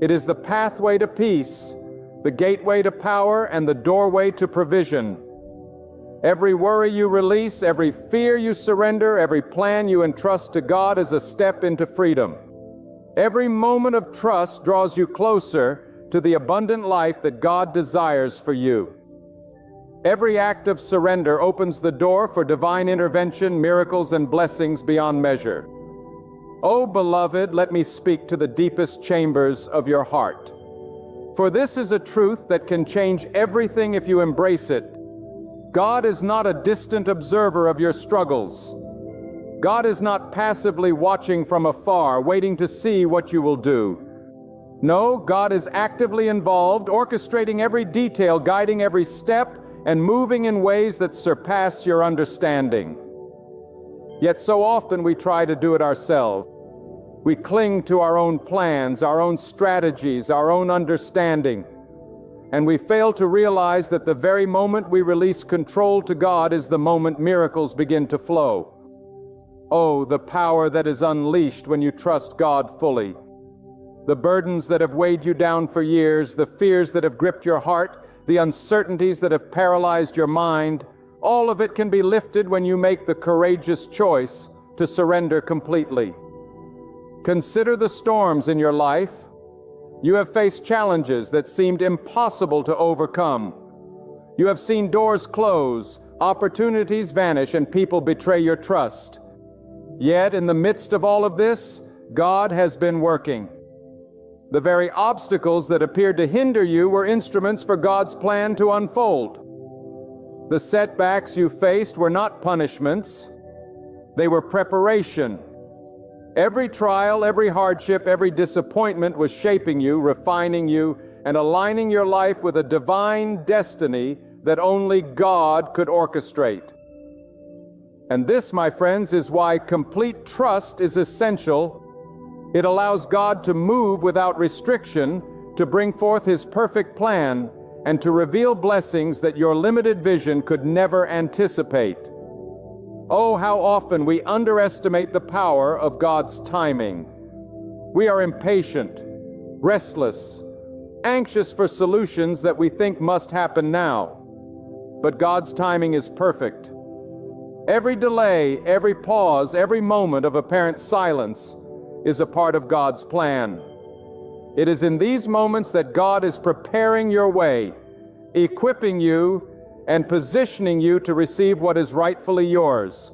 It is the pathway to peace, the gateway to power, and the doorway to provision. Every worry you release, every fear you surrender, every plan you entrust to God is a step into freedom. Every moment of trust draws you closer to the abundant life that God desires for you. Every act of surrender opens the door for divine intervention, miracles, and blessings beyond measure. Oh, beloved, let me speak to the deepest chambers of your heart. For this is a truth that can change everything if you embrace it. God is not a distant observer of your struggles. God is not passively watching from afar, waiting to see what you will do. No, God is actively involved, orchestrating every detail, guiding every step, and moving in ways that surpass your understanding. Yet so often we try to do it ourselves. We cling to our own plans, our own strategies, our own understanding, and we fail to realize that the very moment we release control to God is the moment miracles begin to flow. Oh, the power that is unleashed when you trust God fully. The burdens that have weighed you down for years, the fears that have gripped your heart, the uncertainties that have paralyzed your mind, all of it can be lifted when you make the courageous choice to surrender completely. Consider the storms in your life. You have faced challenges that seemed impossible to overcome. You have seen doors close, opportunities vanish, and people betray your trust. Yet, in the midst of all of this, God has been working. The very obstacles that appeared to hinder you were instruments for God's plan to unfold. The setbacks you faced were not punishments. They were preparation. Every trial, every hardship, every disappointment was shaping you, refining you, and aligning your life with a divine destiny that only God could orchestrate. And this, my friends, is why complete trust is essential. It allows God to move without restriction, to bring forth His perfect plan, and to reveal blessings that your limited vision could never anticipate. Oh, how often we underestimate the power of God's timing. We are impatient, restless, anxious for solutions that we think must happen now. But God's timing is perfect. Every delay, every pause, every moment of apparent silence is a part of God's plan. It is in these moments that God is preparing your way, equipping you, and positioning you to receive what is rightfully yours.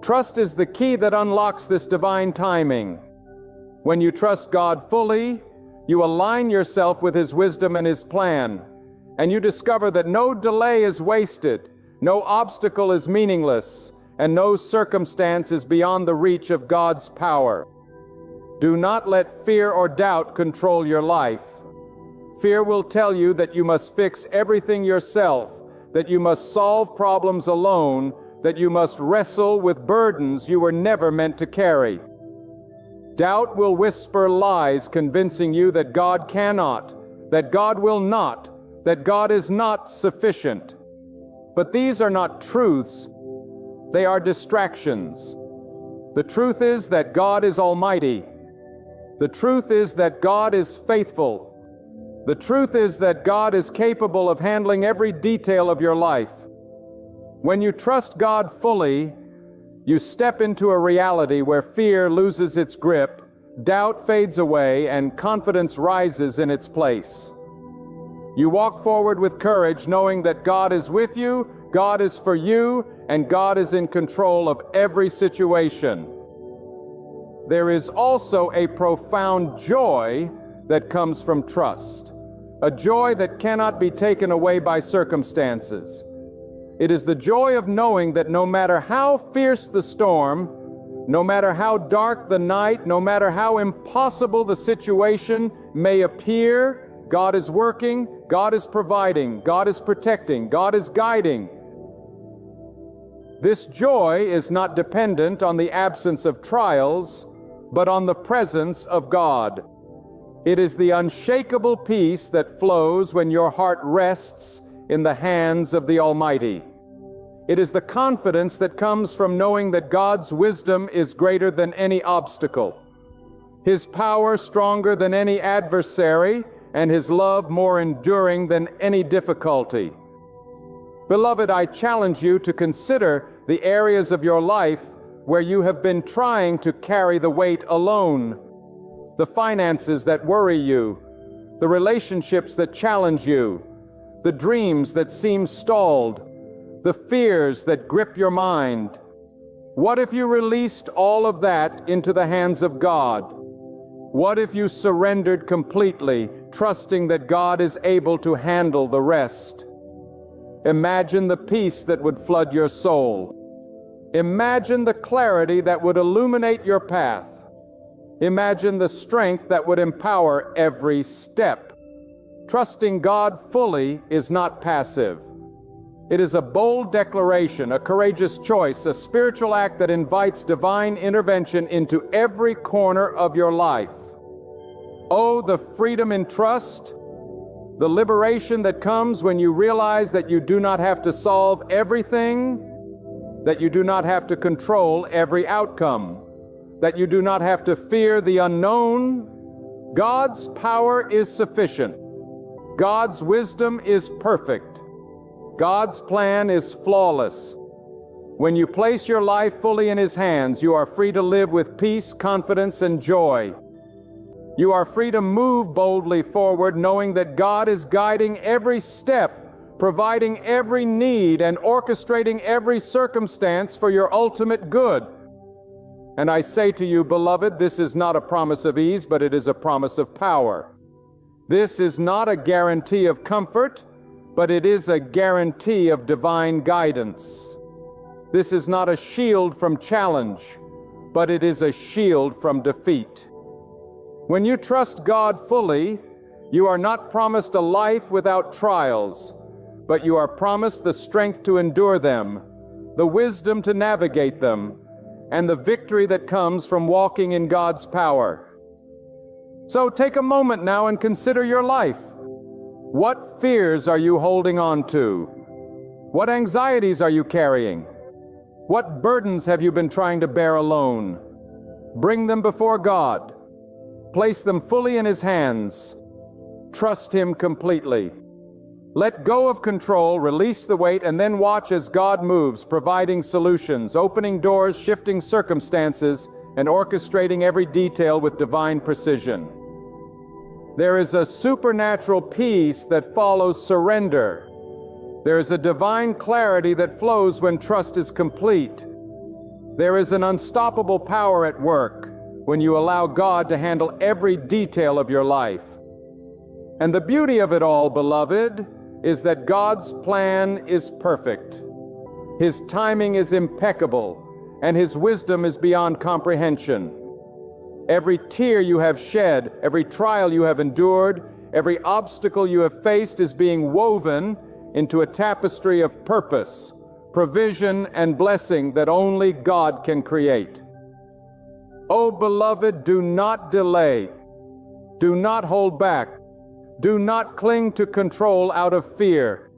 Trust is the key that unlocks this divine timing. When you trust God fully, you align yourself with His wisdom and His plan, and you discover that no delay is wasted, no obstacle is meaningless, and no circumstance is beyond the reach of God's power. Do not let fear or doubt control your life. Fear will tell you that you must fix everything yourself, that you must solve problems alone, that you must wrestle with burdens you were never meant to carry. Doubt will whisper lies convincing you that God cannot, that God will not, that God is not sufficient. But these are not truths, They are distractions. The truth is that God is almighty. The truth is that God is faithful. The truth is that God is capable of handling every detail of your life. When you trust God fully, you step into a reality where fear loses its grip, doubt fades away, and confidence rises in its place. You walk forward with courage, knowing that God is with you, God is for you, and God is in control of every situation. There is also a profound joy that comes from trust, a joy that cannot be taken away by circumstances. It is the joy of knowing that no matter how fierce the storm, no matter how dark the night, no matter how impossible the situation may appear, God is working, God is providing, God is protecting, God is guiding. This joy is not dependent on the absence of trials, but on the presence of God. It is the unshakable peace that flows when your heart rests in the hands of the Almighty. It is the confidence that comes from knowing that God's wisdom is greater than any obstacle, His power stronger than any adversary, and His love more enduring than any difficulty. Beloved, I challenge you to consider the areas of your life where you have been trying to carry the weight alone. The finances that worry you, the relationships that challenge you, the dreams that seem stalled, the fears that grip your mind. What if you released all of that into the hands of God? What if you surrendered completely, trusting that God is able to handle the rest? Imagine the peace that would flood your soul. Imagine the clarity that would illuminate your path. Imagine the strength that would empower every step. Trusting God fully is not passive. It is a bold declaration, a courageous choice, a spiritual act that invites divine intervention into every corner of your life. Oh, the freedom in trust, the liberation that comes when you realize that you do not have to solve everything, that you do not have to control every outcome, that you do not have to fear the unknown. God's power is sufficient. God's wisdom is perfect. God's plan is flawless. When you place your life fully in His hands, you are free to live with peace, confidence, and joy. You are free to move boldly forward, knowing that God is guiding every step, providing every need, and orchestrating every circumstance for your ultimate good. And I say to you, beloved, this is not a promise of ease, but it is a promise of power. This is not a guarantee of comfort, but it is a guarantee of divine guidance. This is not a shield from challenge, but it is a shield from defeat. When you trust God fully, you are not promised a life without trials, but you are promised the strength to endure them, the wisdom to navigate them, and the victory that comes from walking in God's power. So take a moment now and consider your life. What fears are you holding on to? What anxieties are you carrying? What burdens have you been trying to bear alone? Bring them before God. Place them fully in His hands. Trust Him completely. Let go of control, release the weight, and then watch as God moves, providing solutions, opening doors, shifting circumstances, and orchestrating every detail with divine precision. There is a supernatural peace that follows surrender. There is a divine clarity that flows when trust is complete. There is an unstoppable power at work when you allow God to handle every detail of your life. And the beauty of it all, beloved, is that God's plan is perfect. His timing is impeccable, and His wisdom is beyond comprehension. Every tear you have shed, every trial you have endured, every obstacle you have faced is being woven into a tapestry of purpose, provision, and blessing that only God can create. Oh, beloved, do not delay. Do not hold back. Do not cling to control out of fear.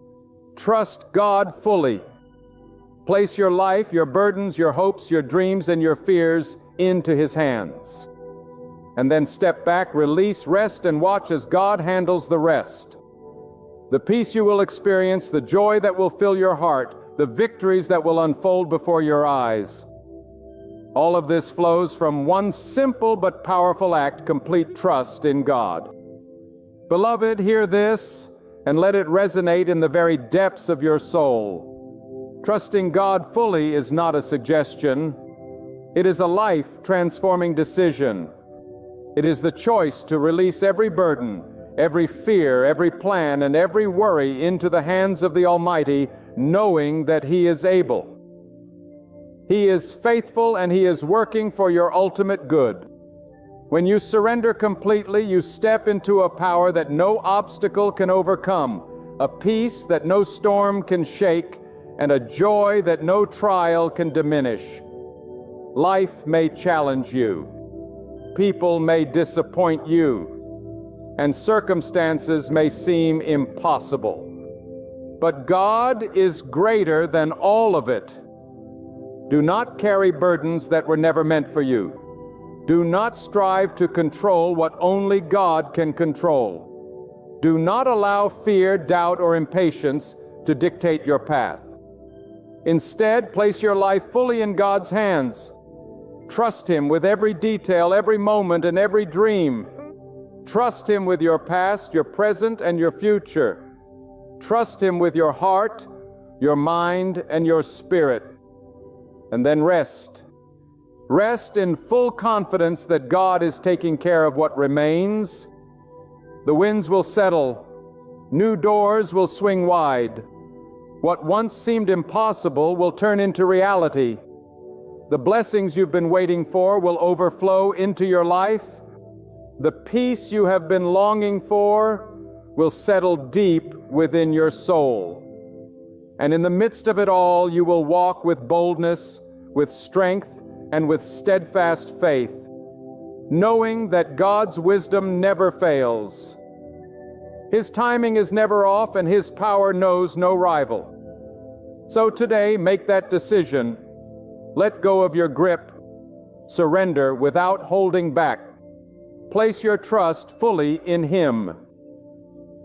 Trust God fully. Place your life, your burdens, your hopes, your dreams, and your fears into His hands. And then step back, release, rest, and watch as God handles the rest. The peace you will experience, the joy that will fill your heart, the victories that will unfold before your eyes. All of this flows from one simple but powerful act: complete trust in God. Beloved, hear this and let it resonate in the very depths of your soul. Trusting God fully is not a suggestion. It is a life-transforming decision. It is the choice to release every burden, every fear, every plan, and every worry into the hands of the Almighty, knowing that He is able. He is faithful and He is working for your ultimate good. When you surrender completely, you step into a power that no obstacle can overcome, a peace that no storm can shake, and a joy that no trial can diminish. Life may challenge you. People may disappoint you, and circumstances may seem impossible. But God is greater than all of it. Do not carry burdens that were never meant for you. Do not strive to control what only God can control. Do not allow fear, doubt, or impatience to dictate your path. Instead, place your life fully in God's hands. Trust Him with every detail, every moment, and every dream. Trust Him with your past, your present, and your future. Trust Him with your heart, your mind, and your spirit. And then rest. Rest in full confidence that God is taking care of what remains. The winds will settle. New doors will swing wide. What once seemed impossible will turn into reality. The blessings you've been waiting for will overflow into your life. The peace you have been longing for will settle deep within your soul. And in the midst of it all, you will walk with boldness, with strength, and with steadfast faith, knowing that God's wisdom never fails. His timing is never off, and His power knows no rival. So today, make that decision. Let go of your grip. Surrender without holding back. Place your trust fully in Him.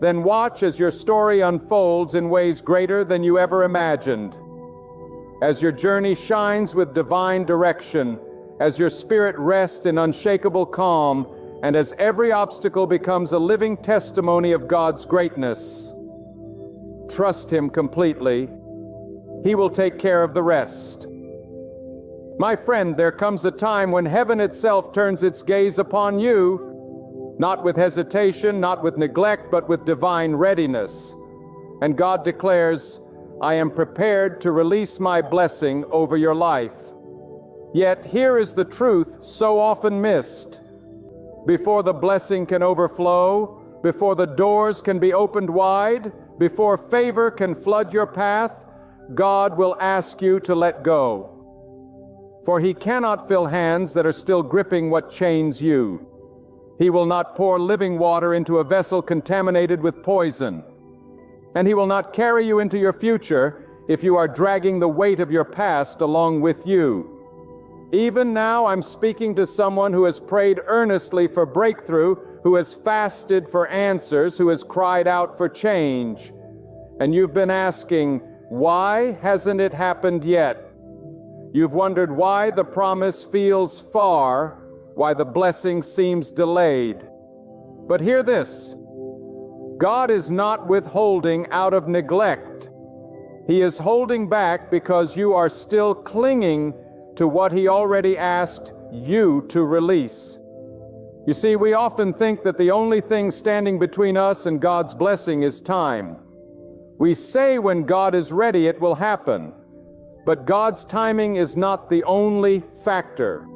Then watch as your story unfolds in ways greater than you ever imagined. As your journey shines with divine direction, as your spirit rests in unshakable calm, and as every obstacle becomes a living testimony of God's greatness. Trust Him completely. He will take care of the rest. My friend, there comes a time when heaven itself turns its gaze upon you, not with hesitation, not with neglect, but with divine readiness. And God declares, I am prepared to release my blessing over your life. Yet here is the truth so often missed. Before the blessing can overflow, before the doors can be opened wide, before favor can flood your path, God will ask you to let go. For He cannot fill hands that are still gripping what chains you. He will not pour living water into a vessel contaminated with poison. And He will not carry you into your future if you are dragging the weight of your past along with you. Even now, I'm speaking to someone who has prayed earnestly for breakthrough, who has fasted for answers, who has cried out for change. And you've been asking, why hasn't it happened yet? You've wondered why the promise feels far, why the blessing seems delayed. But hear this. God is not withholding out of neglect. He is holding back because you are still clinging to what He already asked you to release. You see, we often think that the only thing standing between us and God's blessing is time. We say when God is ready, it will happen. But God's timing is not the only factor.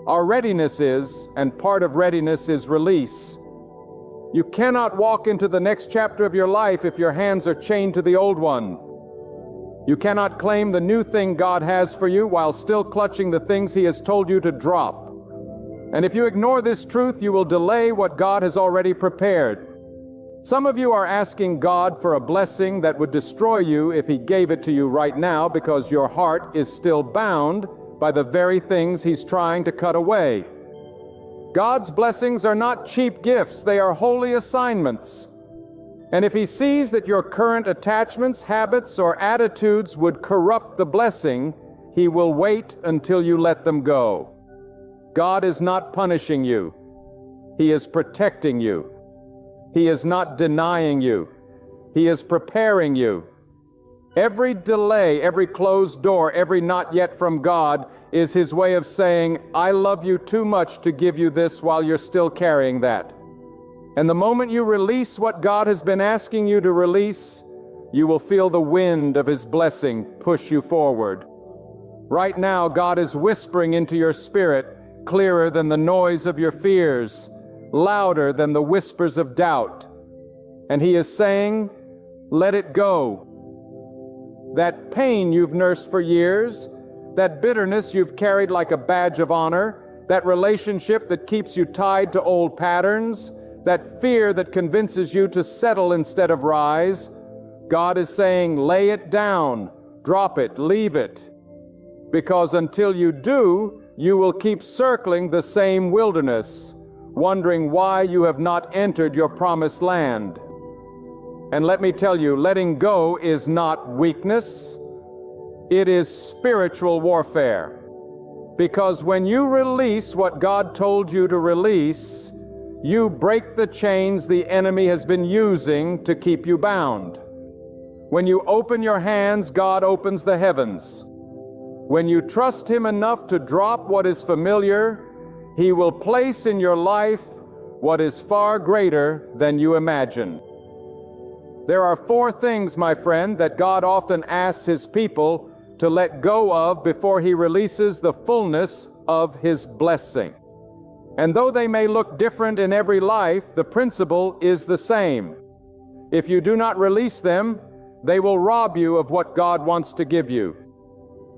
Our readiness is, and part of readiness is release. You cannot walk into the next chapter of your life if your hands are chained to the old one. You cannot claim the new thing God has for you while still clutching the things He has told you to drop. And if you ignore this truth, you will delay what God has already prepared. Some of you are asking God for a blessing that would destroy you if He gave it to you right now because your heart is still bound by the very things He's trying to cut away. God's blessings are not cheap gifts, they are holy assignments. And if He sees that your current attachments, habits, or attitudes would corrupt the blessing, He will wait until you let them go. God is not punishing you. He is protecting you. He is not denying you. He is preparing you. Every delay, every closed door, every not yet from God is His way of saying, I love you too much to give you this while you're still carrying that. And the moment you release what God has been asking you to release, you will feel the wind of His blessing push you forward. Right now, God is whispering into your spirit, clearer than the noise of your fears, louder than the whispers of doubt. And He is saying, let it go. That pain you've nursed for years, that bitterness you've carried like a badge of honor, that relationship that keeps you tied to old patterns, that fear that convinces you to settle instead of rise, God is saying, lay it down, drop it, leave it. Because until you do, you will keep circling the same wilderness, wondering why you have not entered your promised land. And let me tell you, letting go is not weakness. It is spiritual warfare. Because when you release what God told you to release, you break the chains the enemy has been using to keep you bound. When you open your hands, God opens the heavens. When you trust Him enough to drop what is familiar, He will place in your life what is far greater than you imagine. There are 4 things, my friend, that God often asks His people to let go of before He releases the fullness of His blessing. And though they may look different in every life, the principle is the same. If you do not release them, they will rob you of what God wants to give you.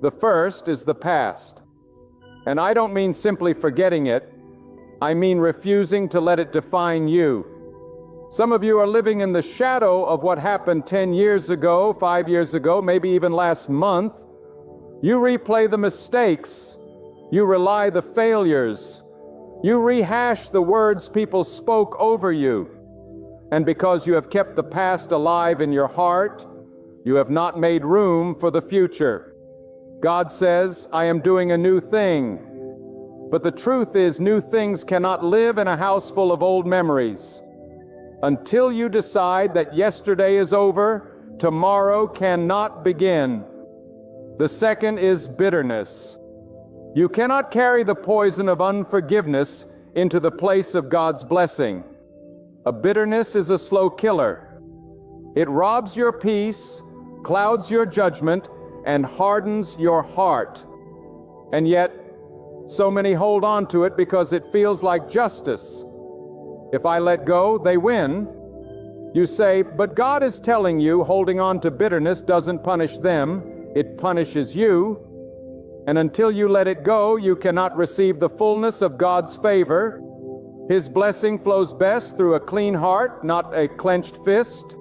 The first is the past. And I don't mean simply forgetting it. I mean refusing to let it define you. Some of you are living in the shadow of what happened 10 years ago, 5 years ago, maybe even last month. You replay the mistakes. You relie the failures. You rehash the words people spoke over you. And because you have kept the past alive in your heart, you have not made room for the future. God says, I am doing a new thing. But the truth is, new things cannot live in a house full of old memories. Until you decide that yesterday is over, tomorrow cannot begin. The second is bitterness. You cannot carry the poison of unforgiveness into the place of God's blessing. A bitterness is a slow killer. It robs your peace, clouds your judgment, and hardens your heart. And yet, so many hold on to it because it feels like justice. If I let go, they win. You say, but God is telling you holding on to bitterness doesn't punish them, it punishes you. And until you let it go, you cannot receive the fullness of God's favor. His blessing flows best through a clean heart, not a clenched fist.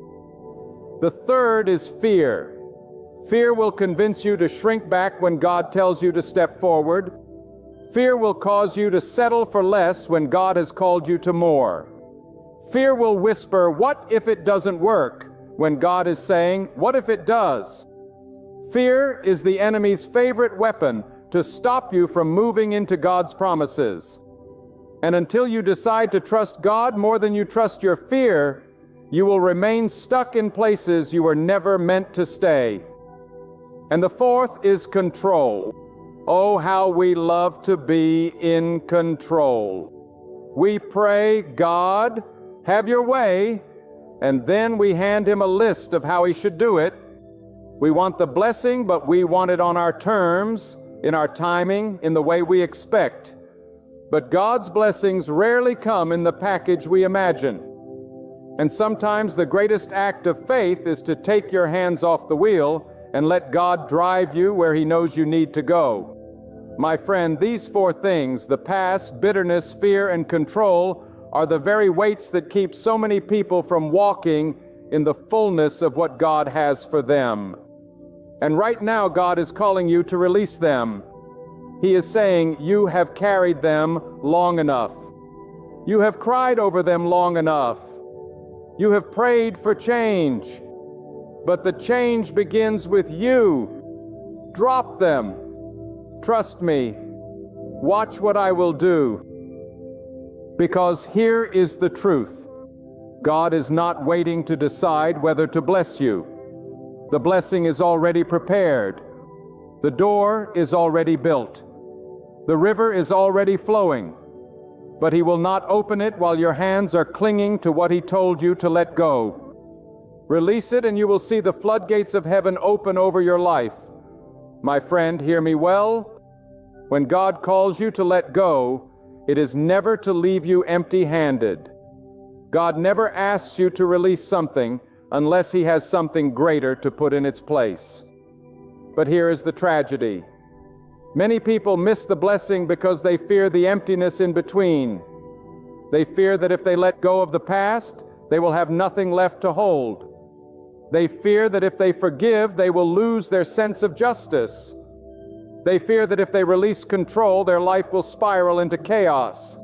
The third is fear. Fear will convince you to shrink back when God tells you to step forward. Fear will cause you to settle for less when God has called you to more. Fear will whisper, what if it doesn't work, when God is saying, what if it does? Fear is the enemy's favorite weapon to stop you from moving into God's promises. And until you decide to trust God more than you trust your fear, you will remain stuck in places you were never meant to stay. And the fourth is control. Oh, how we love to be in control. We pray, God, have your way, and then we hand Him a list of how He should do it. We want the blessing, but we want it on our terms, in our timing, in the way we expect. But God's blessings rarely come in the package we imagine. And sometimes the greatest act of faith is to take your hands off the wheel and let God drive you where He knows you need to go. My friend, these 4 things, the past, bitterness, fear, and control, are the very weights that keep so many people from walking in the fullness of what God has for them. And right now, God is calling you to release them. He is saying, you have carried them long enough. You have cried over them long enough. You have prayed for change. But the change begins with you. Drop them. Trust me. Watch what I will do. Because here is the truth. God is not waiting to decide whether to bless you. The blessing is already prepared. The door is already built. The river is already flowing. But He will not open it while your hands are clinging to what He told you to let go. Release it and you will see the floodgates of heaven open over your life. My friend, hear me well. When God calls you to let go, it is never to leave you empty-handed. God never asks you to release something unless He has something greater to put in its place. But here is the tragedy. Many people miss the blessing because they fear the emptiness in between. They fear that if they let go of the past, they will have nothing left to hold. They fear that if they forgive, they will lose their sense of justice. They fear that if they release control, their life will spiral into chaos.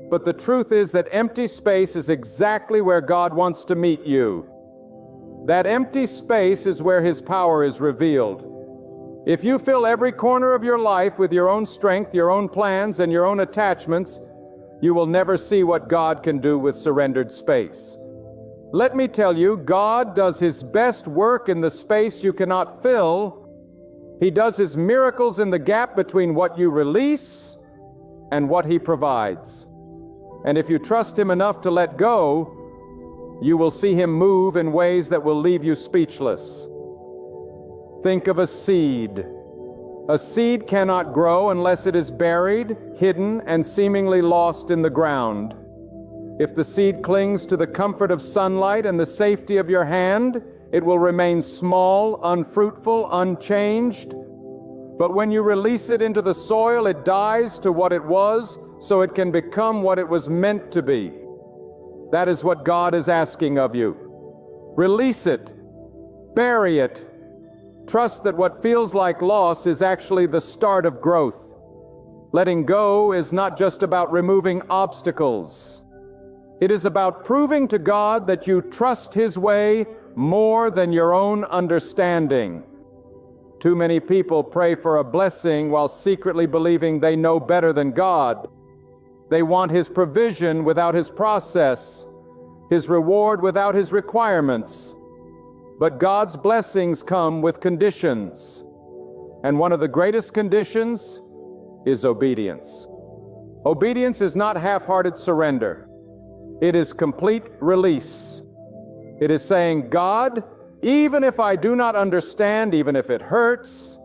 But the truth is that empty space is exactly where God wants to meet you. That empty space is where His power is revealed. If you fill every corner of your life with your own strength, your own plans, and your own attachments, you will never see what God can do with surrendered space. Let me tell you, God does His best work in the space you cannot fill. He does His miracles in the gap between what you release and what He provides. And if you trust Him enough to let go, you will see Him move in ways that will leave you speechless. Think of a seed. A seed cannot grow unless it is buried, hidden, and seemingly lost in the ground. If the seed clings to the comfort of sunlight and the safety of your hand, it will remain small, unfruitful, unchanged. But when you release it into the soil, it dies to what it was, so it can become what it was meant to be. That is what God is asking of you. Release it. Bury it. Trust that what feels like loss is actually the start of growth. Letting go is not just about removing obstacles. It is about proving to God that you trust His way more than your own understanding. Too many people pray for a blessing while secretly believing they know better than God. They want His provision without His process, His reward without His requirements. But God's blessings come with conditions. And one of the greatest conditions is obedience. Obedience is not half-hearted surrender. It is complete release. It is saying, God, even if I do not understand, even if it hurts,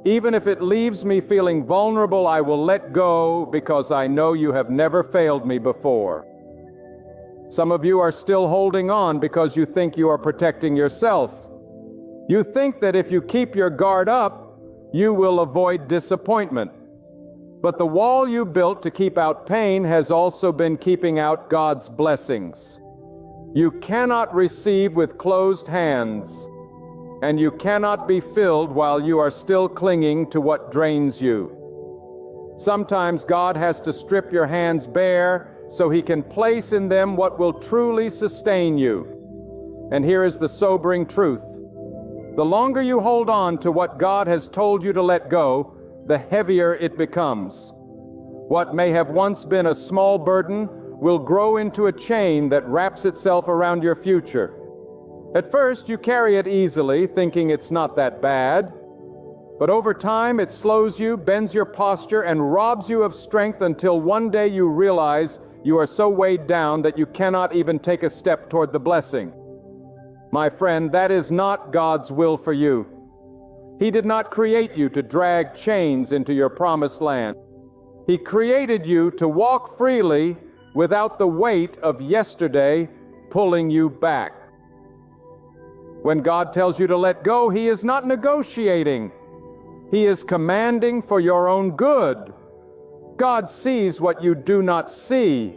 even if it leaves me feeling vulnerable, I will let go because I know you have never failed me before. Some of you are still holding on because you think you are protecting yourself. You think that if you keep your guard up, you will avoid disappointment. But the wall you built to keep out pain has also been keeping out God's blessings. You cannot receive with closed hands, and you cannot be filled while you are still clinging to what drains you. Sometimes God has to strip your hands bare so He can place in them what will truly sustain you. And here is the sobering truth. The longer you hold on to what God has told you to let go, the heavier it becomes. What may have once been a small burden will grow into a chain that wraps itself around your future. At first, you carry it easily, thinking it's not that bad. But over time, it slows you, bends your posture, and robs you of strength until one day you realize you are so weighed down that you cannot even take a step toward the blessing. My friend, that is not God's will for you. He did not create you to drag chains into your promised land. He created you to walk freely without the weight of yesterday pulling you back. When God tells you to let go, He is not negotiating. He is commanding for your own good. God sees what you do not see.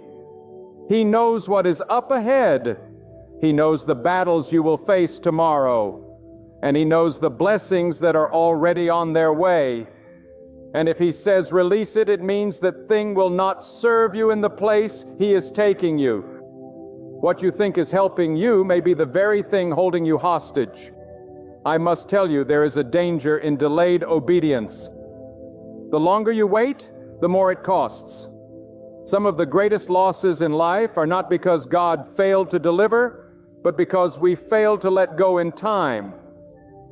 He knows what is up ahead. He knows the battles you will face tomorrow. And He knows the blessings that are already on their way. And if He says release it, it means that thing will not serve you in the place He is taking you. What you think is helping you may be the very thing holding you hostage. I must tell you, there is a danger in delayed obedience. The longer you wait, the more it costs. Some of the greatest losses in life are not because God failed to deliver, but because we failed to let go in time.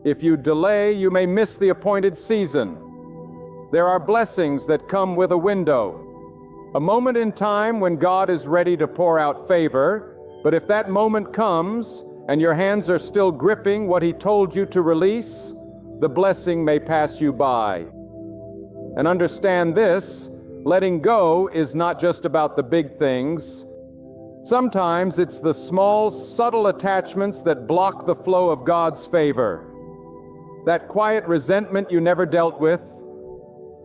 If you delay, you may miss the appointed season. There are blessings that come with a window, a moment in time when God is ready to pour out favor, but if that moment comes and your hands are still gripping what He told you to release, the blessing may pass you by. And understand this, letting go is not just about the big things. Sometimes it's the small, subtle attachments that block the flow of God's favor. That quiet resentment you never dealt with,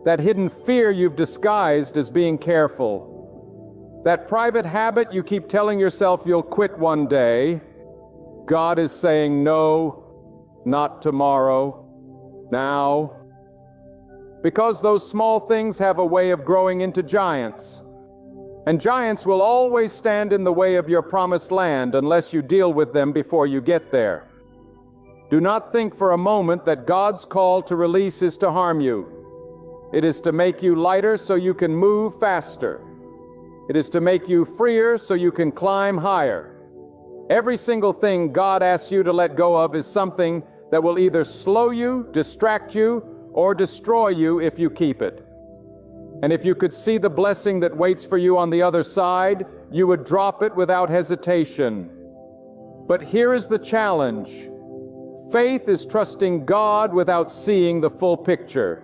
that hidden fear you've disguised as being careful, that private habit you keep telling yourself you'll quit one day. God is saying, no, not tomorrow, now. Because those small things have a way of growing into giants. And giants will always stand in the way of your promised land unless you deal with them before you get there. Do not think for a moment that God's call to release is to harm you. It is to make you lighter so you can move faster. It is to make you freer so you can climb higher. Every single thing God asks you to let go of is something that will either slow you, distract you, or destroy you if you keep it. And if you could see the blessing that waits for you on the other side, you would drop it without hesitation. But here is the challenge. Faith is trusting God without seeing the full picture.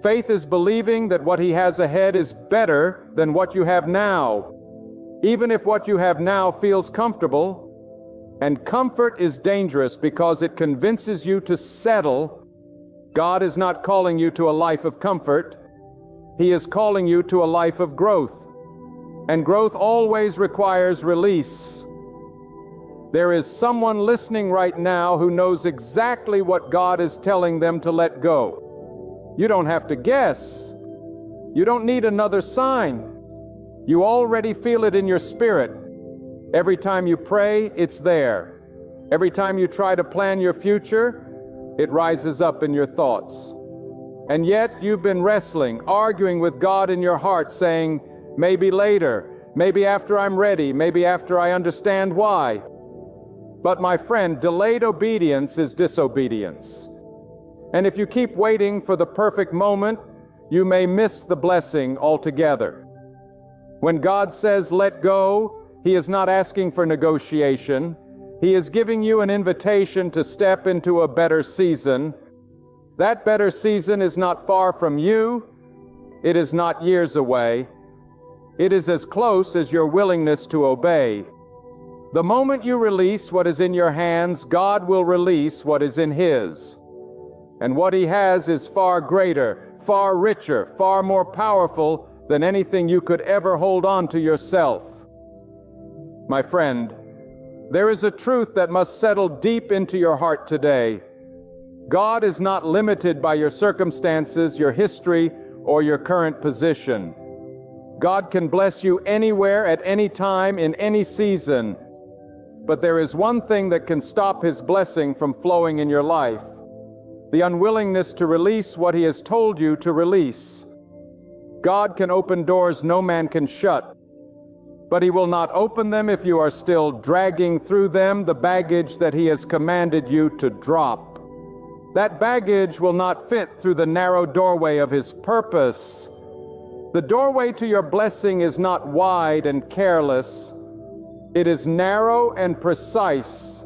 Faith is believing that what He has ahead is better than what you have now, even if what you have now feels comfortable. And comfort is dangerous because it convinces you to settle. God is not calling you to a life of comfort. He is calling you to a life of growth. And growth always requires release. There is someone listening right now who knows exactly what God is telling them to let go. You don't have to guess. You don't need another sign. You already feel it in your spirit. Every time you pray, it's there. Every time you try to plan your future, it rises up in your thoughts. And yet you've been wrestling, arguing with God in your heart, saying, maybe later, maybe after I'm ready, maybe after I understand why. But my friend, delayed obedience is disobedience. And if you keep waiting for the perfect moment, you may miss the blessing altogether. When God says let go, He is not asking for negotiation. He is giving you an invitation to step into a better season. That better season is not far from you. It is not years away. It is as close as your willingness to obey. The moment you release what is in your hands, God will release what is in His. And what He has is far greater, far richer, far more powerful than anything you could ever hold on to yourself. My friend, there is a truth that must settle deep into your heart today. God is not limited by your circumstances, your history, or your current position. God can bless you anywhere, at any time, in any season. But there is one thing that can stop His blessing from flowing in your life: the unwillingness to release what He has told you to release. God can open doors no man can shut, but He will not open them if you are still dragging through them the baggage that He has commanded you to drop. That baggage will not fit through the narrow doorway of His purpose. The doorway to your blessing is not wide and careless. It is narrow and precise.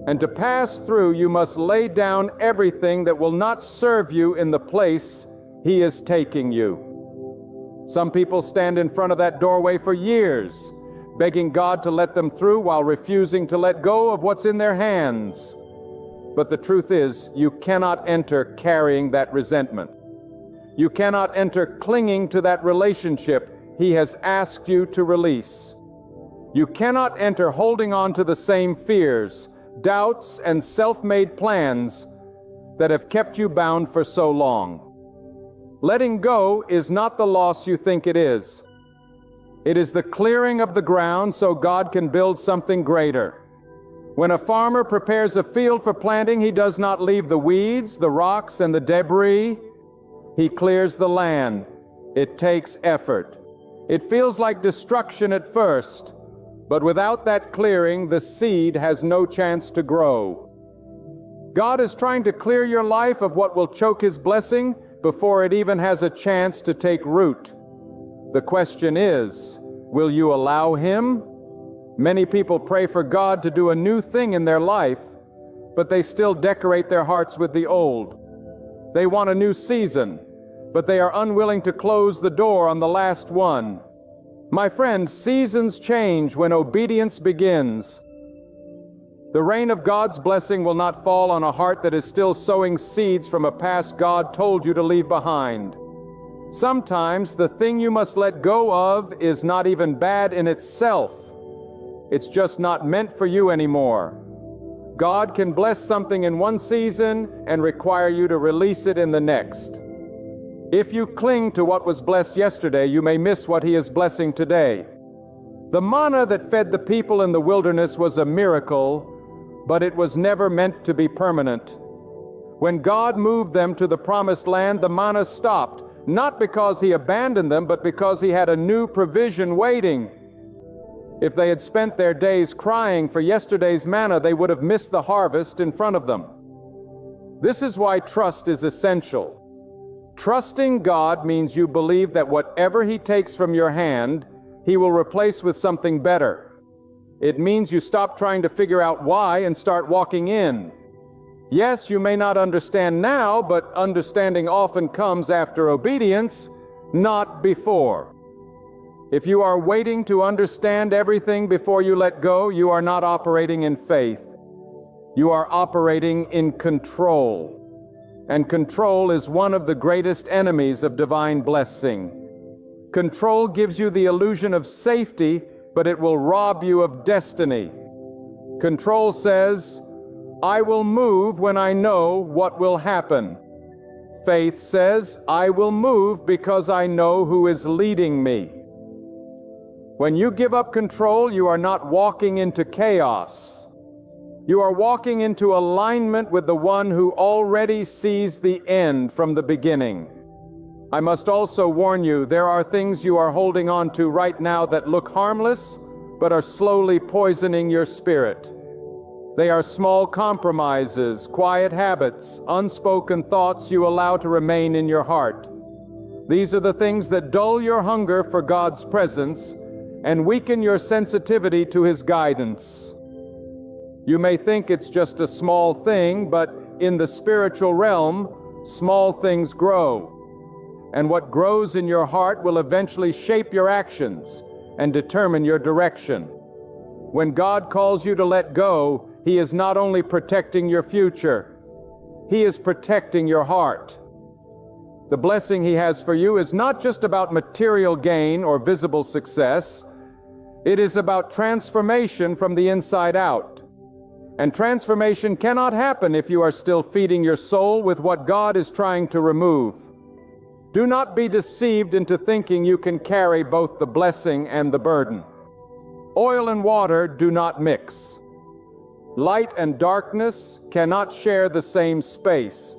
And to pass through, you must lay down everything that will not serve you in the place He is taking you. Some people stand in front of that doorway for years, begging God to let them through while refusing to let go of what's in their hands. But the truth is, you cannot enter carrying that resentment. You cannot enter clinging to that relationship He has asked you to release. You cannot enter holding on to the same fears, doubts, and self-made plans that have kept you bound for so long. Letting go is not the loss you think it is. It is the clearing of the ground so God can build something greater. When a farmer prepares a field for planting, he does not leave the weeds, the rocks, and the debris. He clears the land. It takes effort. It feels like destruction at first, but without that clearing, the seed has no chance to grow. God is trying to clear your life of what will choke His blessing before it even has a chance to take root. The question is, will you allow Him? Many people pray for God to do a new thing in their life, but they still decorate their hearts with the old. They want a new season, but they are unwilling to close the door on the last one. My friend, seasons change when obedience begins. The rain of God's blessing will not fall on a heart that is still sowing seeds from a past God told you to leave behind. Sometimes the thing you must let go of is not even bad in itself. It's just not meant for you anymore. God can bless something in one season and require you to release it in the next. If you cling to what was blessed yesterday, you may miss what He is blessing today. The manna that fed the people in the wilderness was a miracle, but it was never meant to be permanent. When God moved them to the promised land, the manna stopped, not because He abandoned them, but because He had a new provision waiting. If they had spent their days crying for yesterday's manna, they would have missed the harvest in front of them. This is why trust is essential. Trusting God means you believe that whatever He takes from your hand, He will replace with something better. It means you stop trying to figure out why and start walking in. Yes, you may not understand now, but understanding often comes after obedience, not before. If you are waiting to understand everything before you let go, you are not operating in faith. You are operating in control. And control is one of the greatest enemies of divine blessing. Control gives you the illusion of safety, but it will rob you of destiny. Control says, I will move when I know what will happen. Faith says, I will move because I know who is leading me. When you give up control, you are not walking into chaos. You are walking into alignment with the one who already sees the end from the beginning. I must also warn you, there are things you are holding on to right now that look harmless, but are slowly poisoning your spirit. They are small compromises, quiet habits, unspoken thoughts you allow to remain in your heart. These are the things that dull your hunger for God's presence and weaken your sensitivity to His guidance. You may think it's just a small thing, but in the spiritual realm, small things grow. And what grows in your heart will eventually shape your actions and determine your direction. When God calls you to let go, He is not only protecting your future, He is protecting your heart. The blessing He has for you is not just about material gain or visible success. It is about transformation from the inside out. And transformation cannot happen if you are still feeding your soul with what God is trying to remove. Do not be deceived into thinking you can carry both the blessing and the burden. Oil and water do not mix. Light and darkness cannot share the same space.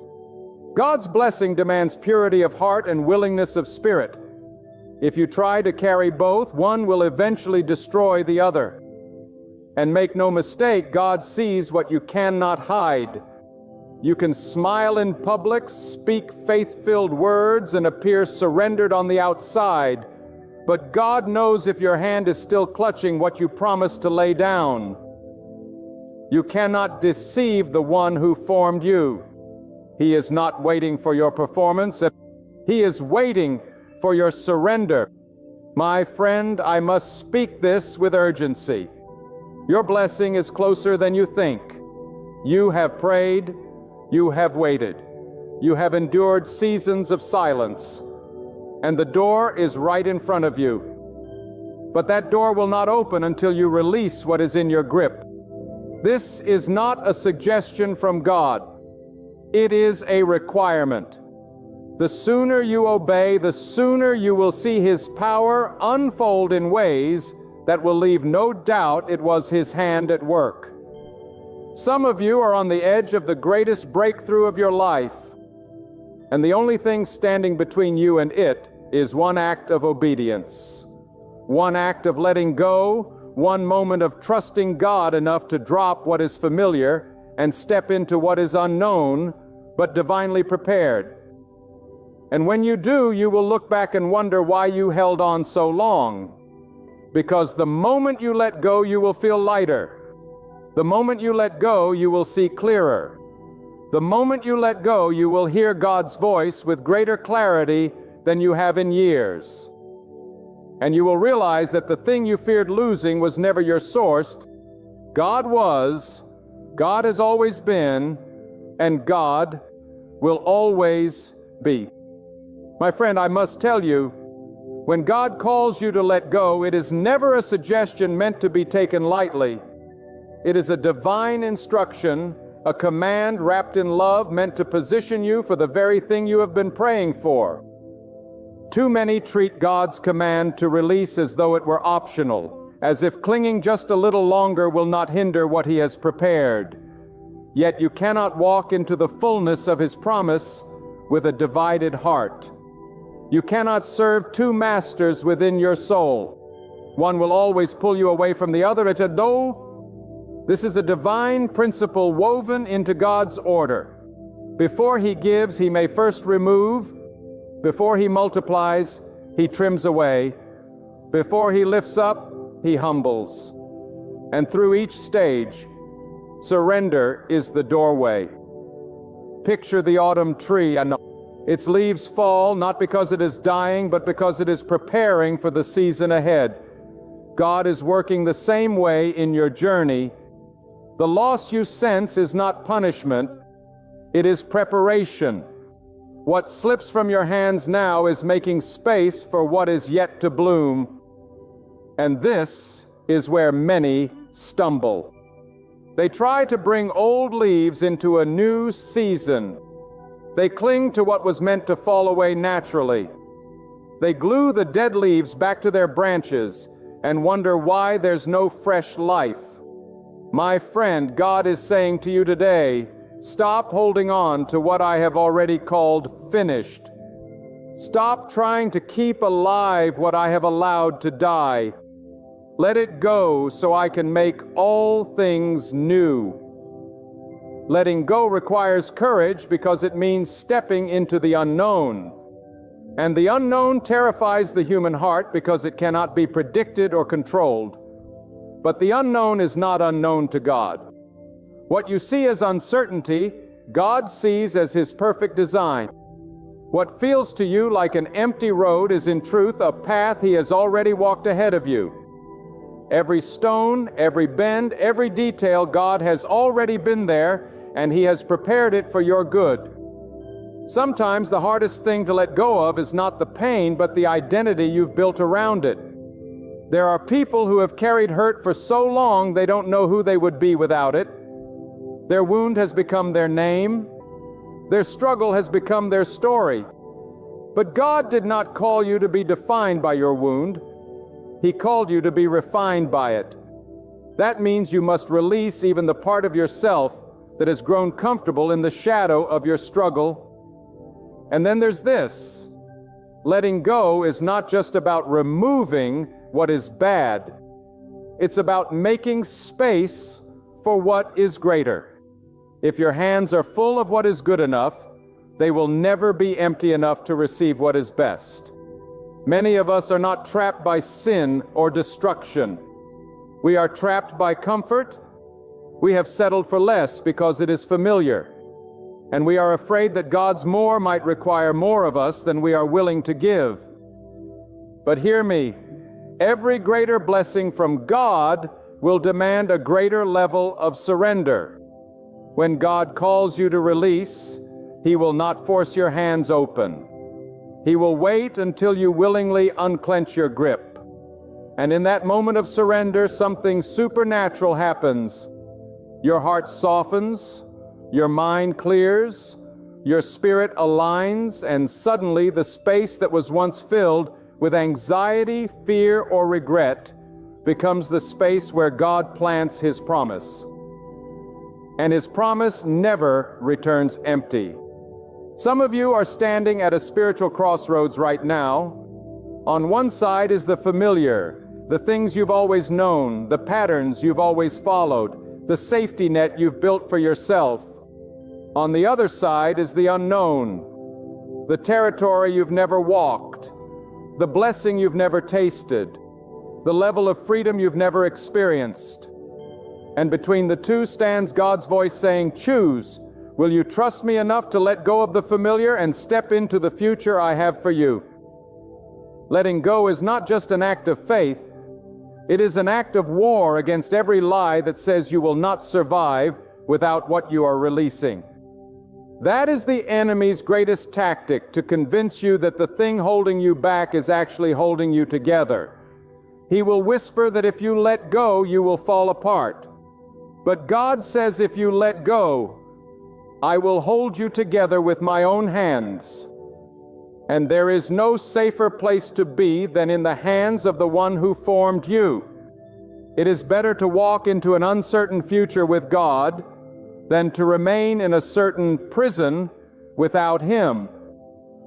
God's blessing demands purity of heart and willingness of spirit. If you try to carry both, one will eventually destroy the other. And make no mistake, God sees what you cannot hide. You can smile in public, speak faith-filled words, and appear surrendered on the outside, but God knows if your hand is still clutching what you promised to lay down. You cannot deceive the one who formed you. He is not waiting for your performance. He is waiting for your surrender. My friend, I must speak this with urgency. Your blessing is closer than you think. You have prayed, you have waited, you have endured seasons of silence, and the door is right in front of you. but that door will not open until you release what is in your grip. This is not a suggestion from God. It is a requirement. The sooner you obey, the sooner you will see His power unfold in ways that will leave no doubt it was His hand at work. Some of you are on the edge of the greatest breakthrough of your life, and the only thing standing between you and it is one act of obedience, one act of letting go, one moment of trusting God enough to drop what is familiar and step into what is unknown but divinely prepared. And when you do, you will look back and wonder why you held on so long. Because the moment you let go, you will feel lighter. The moment you let go, you will see clearer. The moment you let go, you will hear God's voice with greater clarity than you have in years. And you will realize that the thing you feared losing was never your source. God was, God has always been, and God will always be. My friend, I must tell you, when God calls you to let go, it is never a suggestion meant to be taken lightly. It is a divine instruction, a command wrapped in love meant to position you for the very thing you have been praying for. Too many treat God's command to release as though it were optional, as if clinging just a little longer will not hinder what He has prepared. Yet you cannot walk into the fullness of His promise with a divided heart. You cannot serve two masters within your soul. One will always pull you away from the other. This is a divine principle woven into God's order. Before He gives, He may first remove. Before He multiplies, He trims away. Before He lifts up, He humbles. And through each stage, surrender is the doorway. Picture the autumn tree. Its leaves fall not because it is dying, but because it is preparing for the season ahead. God is working the same way in your journey. The loss you sense is not punishment, it is preparation. What slips from your hands now is making space for what is yet to bloom. And this is where many stumble. They try to bring old leaves into a new season. They cling to what was meant to fall away naturally. They glue the dead leaves back to their branches and wonder why there's no fresh life. My friend, God is saying to you today, stop holding on to what I have already called finished. Stop trying to keep alive what I have allowed to die. Let it go so I can make all things new. Letting go requires courage because it means stepping into the unknown. And the unknown terrifies the human heart because it cannot be predicted or controlled. But the unknown is not unknown to God. What you see as uncertainty, God sees as His perfect design. What feels to you like an empty road is in truth a path He has already walked ahead of you. Every stone, every bend, every detail, God has already been there, and He has prepared it for your good. Sometimes the hardest thing to let go of is not the pain, but the identity you've built around it. There are people who have carried hurt for so long they don't know who they would be without it. Their wound has become their name. Their struggle has become their story. But God did not call you to be defined by your wound. He called you to be refined by it. That means you must release even the part of yourself that has grown comfortable in the shadow of your struggle. And then there's this. Letting go is not just about removing what is bad. It's about making space for what is greater. If your hands are full of what is good enough, they will never be empty enough to receive what is best. Many of us are not trapped by sin or destruction. We are trapped by comfort. We have settled for less because it is familiar. And we are afraid that God's more might require more of us than we are willing to give. But hear me, every greater blessing from God will demand a greater level of surrender. When God calls you to release, He will not force your hands open. He will wait until you willingly unclench your grip. And in that moment of surrender, something supernatural happens. Your heart softens, your mind clears, your spirit aligns, and suddenly the space that was once filled with anxiety, fear, or regret becomes the space where God plants His promise. And His promise never returns empty. Some of you are standing at a spiritual crossroads right now. On one side is the familiar, the things you've always known, the patterns you've always followed, the safety net you've built for yourself. On the other side is the unknown, the territory you've never walked, the blessing you've never tasted, the level of freedom you've never experienced. And between the two stands God's voice saying, "Choose. Will you trust me enough to let go of the familiar and step into the future I have for you?" Letting go is not just an act of faith. It is an act of war against every lie that says you will not survive without what you are releasing. That is the enemy's greatest tactic, to convince you that the thing holding you back is actually holding you together. He will whisper that if you let go, you will fall apart. But God says, if you let go, I will hold you together with my own hands. And there is no safer place to be than in the hands of the one who formed you. It is better to walk into an uncertain future with God than to remain in a certain prison without Him.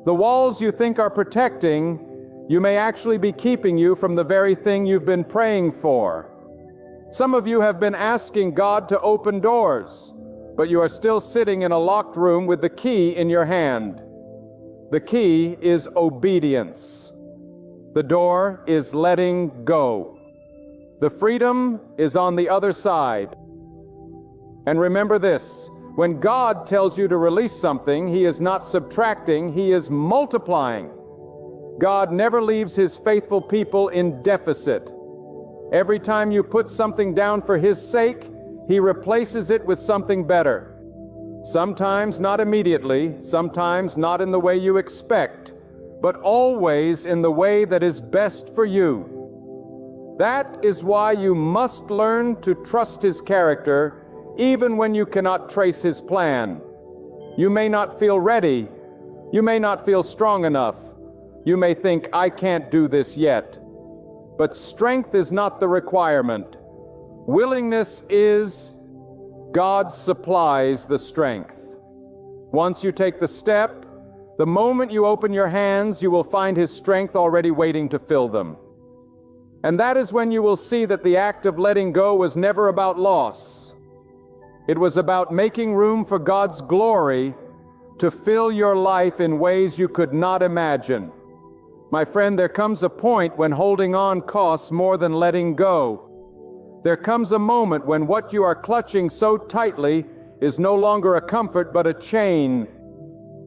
The walls you think are protecting, you may actually be keeping you from the very thing you've been praying for. Some of you have been asking God to open doors, but you are still sitting in a locked room with the key in your hand. The key is obedience. The door is letting go. The freedom is on the other side. And remember this, when God tells you to release something, He is not subtracting, He is multiplying. God never leaves His faithful people in deficit. Every time you put something down for His sake, He replaces it with something better. Sometimes not immediately, sometimes not in the way you expect, but always in the way that is best for you. That is why you must learn to trust His character, even when you cannot trace His plan. You may not feel ready. You may not feel strong enough. You may think, I can't do this yet. But strength is not the requirement. Willingness is. God supplies the strength. Once you take the step, the moment you open your hands, you will find His strength already waiting to fill them. And that is when you will see that the act of letting go was never about loss. It was about making room for God's glory to fill your life in ways you could not imagine. My friend, there comes a point when holding on costs more than letting go. There comes a moment when what you are clutching so tightly is no longer a comfort but a chain.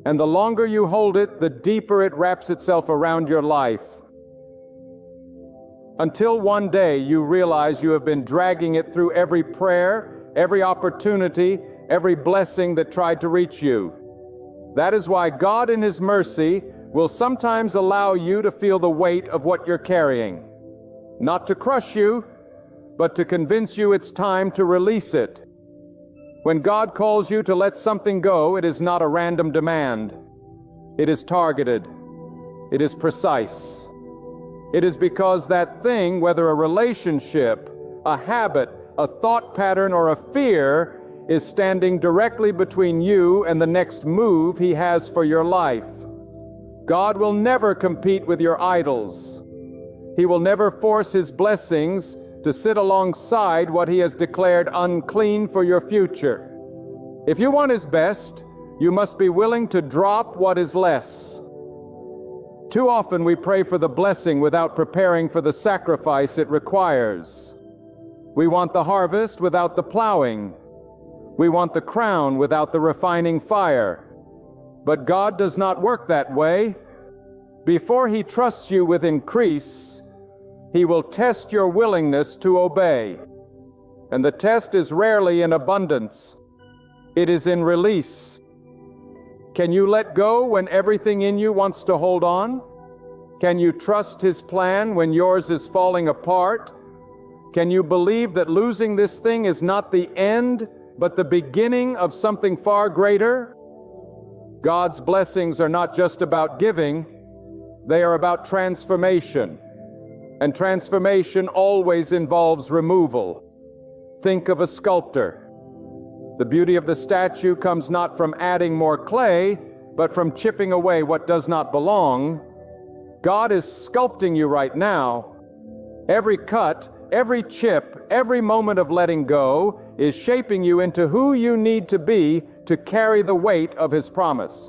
And the longer you hold it, the deeper it wraps itself around your life. Until one day you realize you have been dragging it through every prayer, every opportunity, every blessing that tried to reach you. That is why God in His mercy will sometimes allow you to feel the weight of what you're carrying. Not to crush you, but to convince you it's time to release it. When God calls you to let something go, it is not a random demand. It is targeted. It is precise. It is because that thing, whether a relationship, a habit, a thought pattern, or a fear, is standing directly between you and the next move He has for your life. God will never compete with your idols. He will never force His blessings to sit alongside what He has declared unclean for your future. If you want His best, you must be willing to drop what is less. Too often we pray for the blessing without preparing for the sacrifice it requires. We want the harvest without the plowing. We want the crown without the refining fire. But God does not work that way. Before He trusts you with increase, He will test your willingness to obey. And the test is rarely in abundance. It is in release. Can you let go when everything in you wants to hold on? Can you trust His plan when yours is falling apart? Can you believe that losing this thing is not the end, but the beginning of something far greater? God's blessings are not just about giving, they are about transformation. And transformation always involves removal. Think of a sculptor. The beauty of the statue comes not from adding more clay, but from chipping away what does not belong. God is sculpting you right now. Every cut, every chip, every moment of letting go is shaping you into who you need to be to carry the weight of His promise.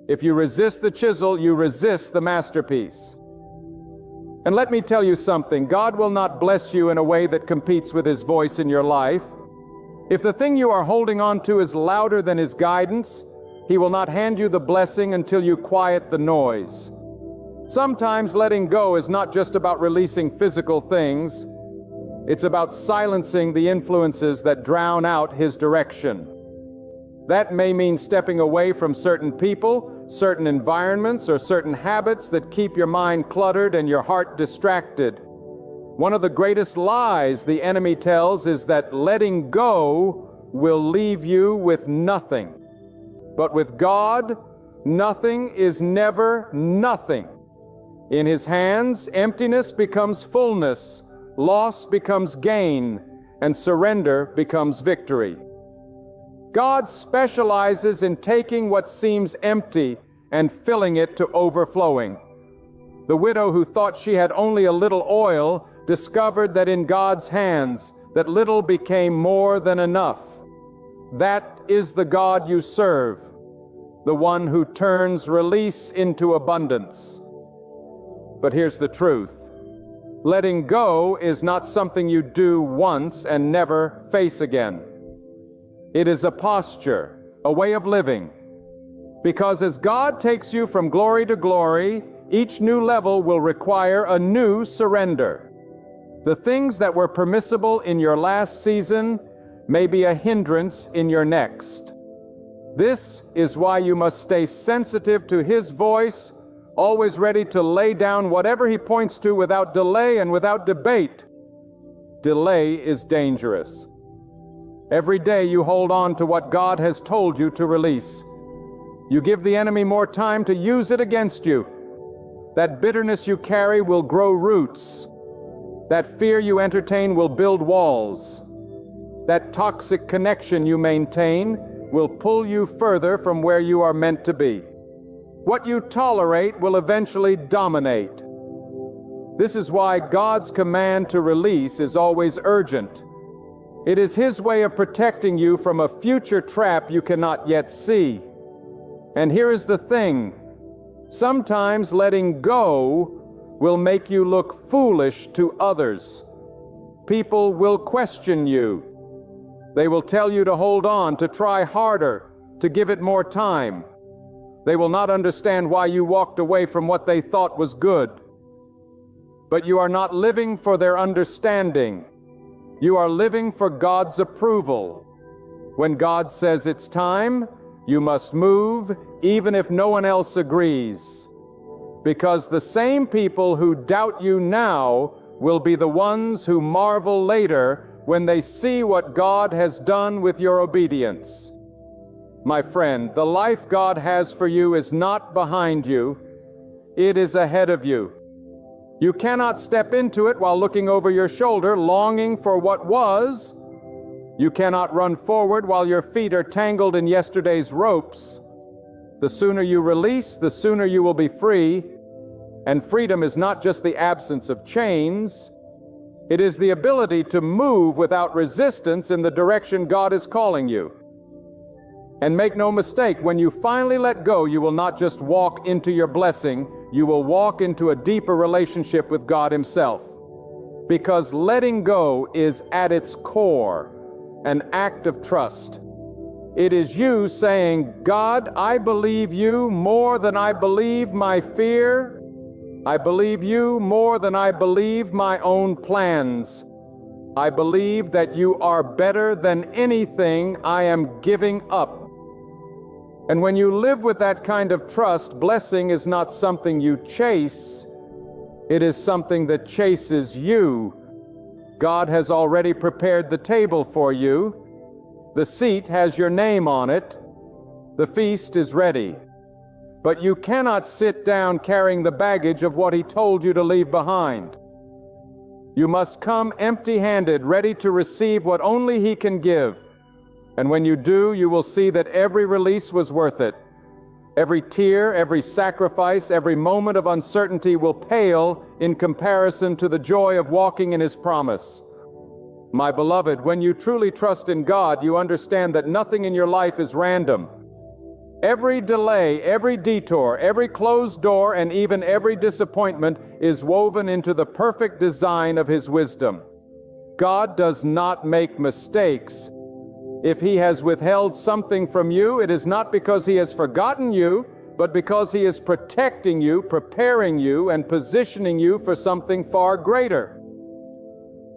If you resist the chisel, you resist the masterpiece. And let me tell you something, God will not bless you in a way that competes with His voice in your life. If the thing you are holding on to is louder than His guidance, He will not hand you the blessing until you quiet the noise. Sometimes letting go is not just about releasing physical things. It's about silencing the influences that drown out His direction. That may mean stepping away from certain people, certain environments, or certain habits that keep your mind cluttered and your heart distracted. One of the greatest lies the enemy tells is that letting go will leave you with nothing. But with God, nothing is never nothing. In His hands, emptiness becomes fullness, loss becomes gain, and surrender becomes victory. God specializes in taking what seems empty and filling it to overflowing. The widow who thought she had only a little oil discovered that in God's hands, that little became more than enough. That is the God you serve, the one who turns release into abundance. But here's the truth. Letting go is not something you do once and never face again. It is a posture, a way of living. Because as God takes you from glory to glory, each new level will require a new surrender. The things that were permissible in your last season may be a hindrance in your next. This is why you must stay sensitive to His voice, always ready to lay down whatever He points to without delay and without debate. Delay is dangerous. Every day you hold on to what God has told you to release. You give the enemy more time to use it against you. That bitterness you carry will grow roots. That fear you entertain will build walls. That toxic connection you maintain will pull you further from where you are meant to be. What you tolerate will eventually dominate. This is why God's command to release is always urgent. It is His way of protecting you from a future trap you cannot yet see. And here is the thing. Sometimes letting go will make you look foolish to others. People will question you. They will tell you to hold on, to try harder, to give it more time. They will not understand why you walked away from what they thought was good. But you are not living for their understanding. You are living for God's approval. When God says it's time, you must move, even if no one else agrees. Because the same people who doubt you now will be the ones who marvel later when they see what God has done with your obedience. My friend, the life God has for you is not behind you, it is ahead of you. You cannot step into it while looking over your shoulder, longing for what was. You cannot run forward while your feet are tangled in yesterday's ropes. The sooner you release, the sooner you will be free. And freedom is not just the absence of chains. It is the ability to move without resistance in the direction God is calling you. And make no mistake, when you finally let go, you will not just walk into your blessing, you will walk into a deeper relationship with God Himself. Because letting go is at its core an act of trust. It is you saying, God, I believe you more than I believe my fear. I believe you more than I believe my own plans. I believe that you are better than anything I am giving up. And when you live with that kind of trust, blessing is not something you chase, It is something that chases you. God has already prepared the table for you. The seat has your name on it. The feast is ready. But you cannot sit down carrying the baggage of what He told you to leave behind. You must come empty-handed, ready to receive what only He can give. And when you do, you will see that every release was worth it. Every tear, every sacrifice, every moment of uncertainty will pale in comparison to the joy of walking in His promise. My beloved, when you truly trust in God, you understand that nothing in your life is random. Every delay, every detour, every closed door, and even every disappointment is woven into the perfect design of His wisdom. God does not make mistakes. If He has withheld something from you, it is not because He has forgotten you, but because He is protecting you, preparing you, and positioning you for something far greater.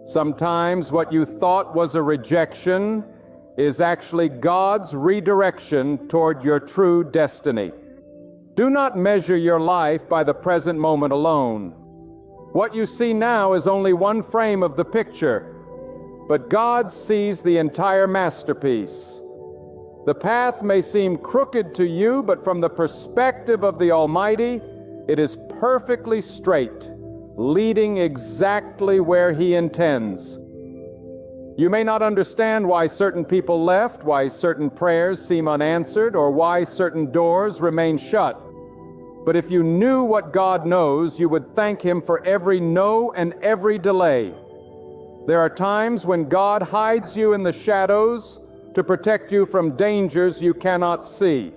Sometimes what you thought was a rejection is actually God's redirection toward your true destiny. Do not measure your life by the present moment alone. What you see now is only one frame of the picture, but God sees the entire masterpiece. The path may seem crooked to you, but from the perspective of the Almighty, it is perfectly straight, leading exactly where He intends. You may not understand why certain people left, why certain prayers seem unanswered, or why certain doors remain shut. But if you knew what God knows, you would thank Him for every no and every delay. There are times when God hides you in the shadows to protect you from dangers you cannot see.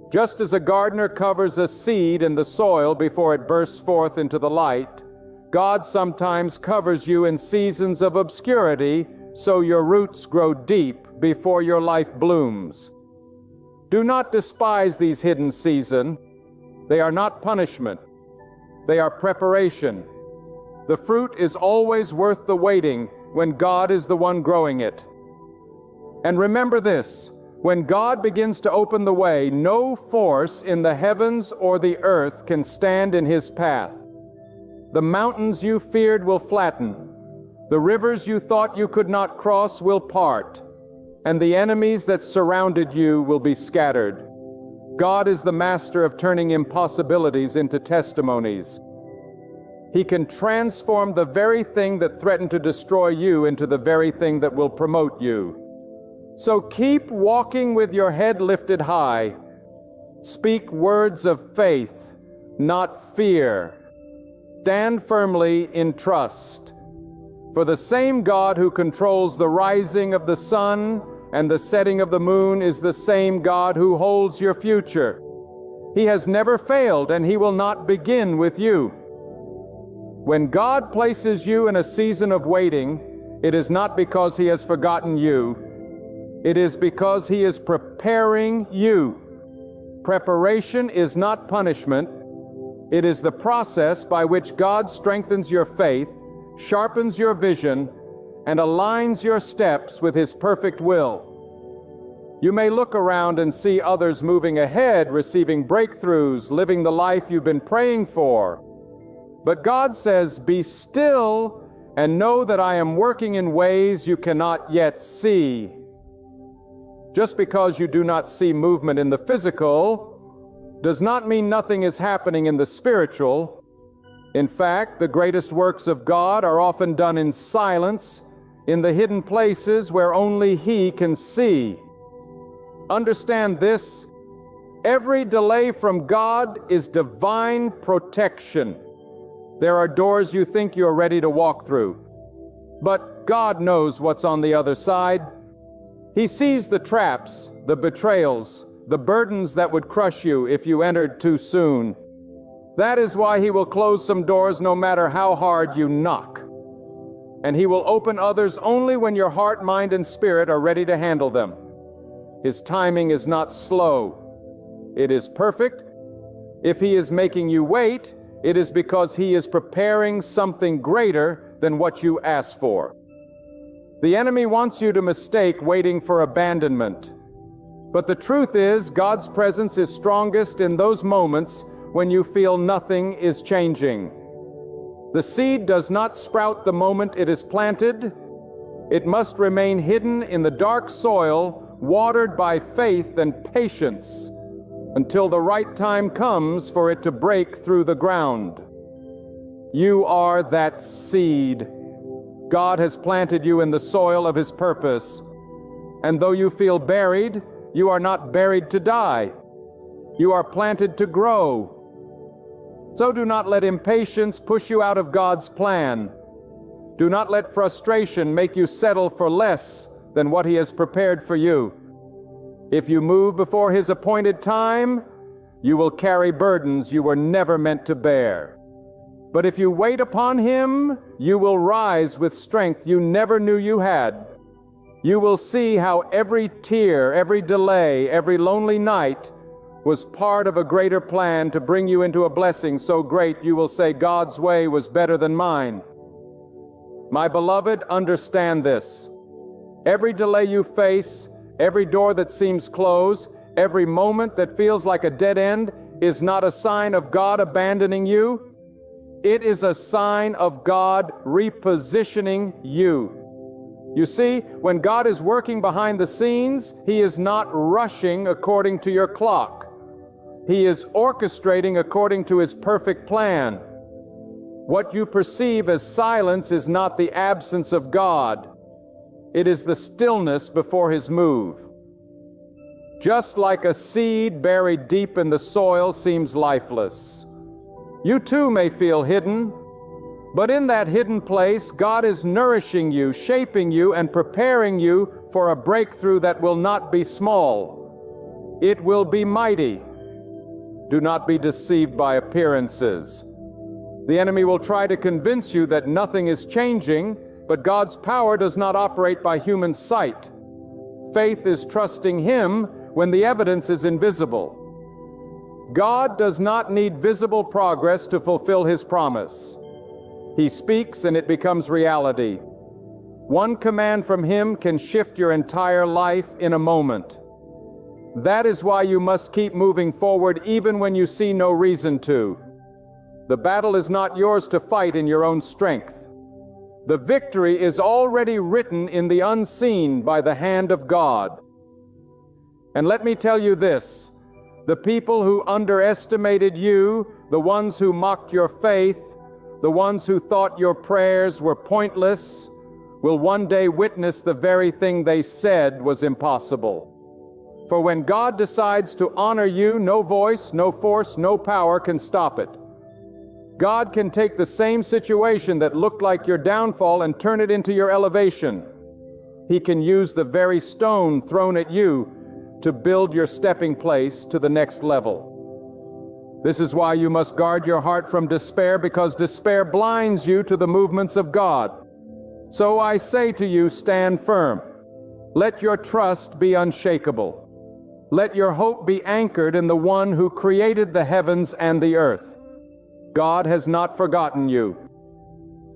Just as a gardener covers a seed in the soil before it bursts forth into the light, God sometimes covers you in seasons of obscurity so your roots grow deep before your life blooms. Do not despise these hidden seasons. They are not punishment. They are preparation. The fruit is always worth the waiting when God is the one growing it. And remember this: when God begins to open the way, no force in the heavens or the earth can stand in His path. The mountains you feared will flatten. The rivers you thought you could not cross will part. And the enemies that surrounded you will be scattered. God is the master of turning impossibilities into testimonies. He can transform the very thing that threatened to destroy you into the very thing that will promote you. So keep walking with your head lifted high. Speak words of faith, not fear. Stand firmly in trust. For the same God who controls the rising of the sun and the setting of the moon is the same God who holds your future. He has never failed, and He will not begin with you. When God places you in a season of waiting, it is not because He has forgotten you. It is because He is preparing you. Preparation is not punishment. It is the process by which God strengthens your faith, sharpens your vision, and aligns your steps with His perfect will. You may look around and see others moving ahead, receiving breakthroughs, living the life you've been praying for. But God says, "Be still and know that I am working in ways you cannot yet see." Just because you do not see movement in the physical does not mean nothing is happening in the spiritual. In fact, the greatest works of God are often done in silence, in the hidden places where only He can see. Understand this: every delay from God is divine protection. There are doors you think you're ready to walk through, but God knows what's on the other side. He sees the traps, the betrayals, the burdens that would crush you if you entered too soon. That is why He will close some doors no matter how hard you knock. And He will open others only when your heart, mind, and spirit are ready to handle them. His timing is not slow. It is perfect. If He is making you wait, it is because He is preparing something greater than what you asked for. The enemy wants you to mistake waiting for abandonment. But the truth is, God's presence is strongest in those moments when you feel nothing is changing. The seed does not sprout the moment it is planted. It must remain hidden in the dark soil, watered by faith and patience, until the right time comes for it to break through the ground. You are that seed. God has planted you in the soil of His purpose. And though you feel buried, you are not buried to die. You are planted to grow. So do not let impatience push you out of God's plan. Do not let frustration make you settle for less than what He has prepared for you. If you move before His appointed time, you will carry burdens you were never meant to bear. But if you wait upon Him, you will rise with strength you never knew you had. You will see how every tear, every delay, every lonely night was part of a greater plan to bring you into a blessing so great you will say, God's way was better than mine. My beloved, understand this. Every delay you face, every door that seems closed, every moment that feels like a dead end is not a sign of God abandoning you. It is a sign of God repositioning you. You see, when God is working behind the scenes, He is not rushing according to your clock. He is orchestrating according to His perfect plan. What you perceive as silence is not the absence of God. It is the stillness before His move. Just like a seed buried deep in the soil seems lifeless, you too may feel hidden, but in that hidden place, God is nourishing you, shaping you, and preparing you for a breakthrough that will not be small. It will be mighty. Do not be deceived by appearances. The enemy will try to convince you that nothing is changing, but God's power does not operate by human sight. Faith is trusting Him when the evidence is invisible. God does not need visible progress to fulfill His promise. He speaks and it becomes reality. One command from Him can shift your entire life in a moment. That is why you must keep moving forward even when you see no reason to. The battle is not yours to fight in your own strength. The victory is already written in the unseen by the hand of God. And let me tell you this, the people who underestimated you, the ones who mocked your faith, the ones who thought your prayers were pointless, will one day witness the very thing they said was impossible. For when God decides to honor you, no voice, no force, no power can stop it. God can take the same situation that looked like your downfall and turn it into your elevation. He can use the very stone thrown at you to build your stepping place to the next level. This is why you must guard your heart from despair, because despair blinds you to the movements of God. So I say to you, stand firm. Let your trust be unshakable. Let your hope be anchored in the One who created the heavens and the earth. God has not forgotten you.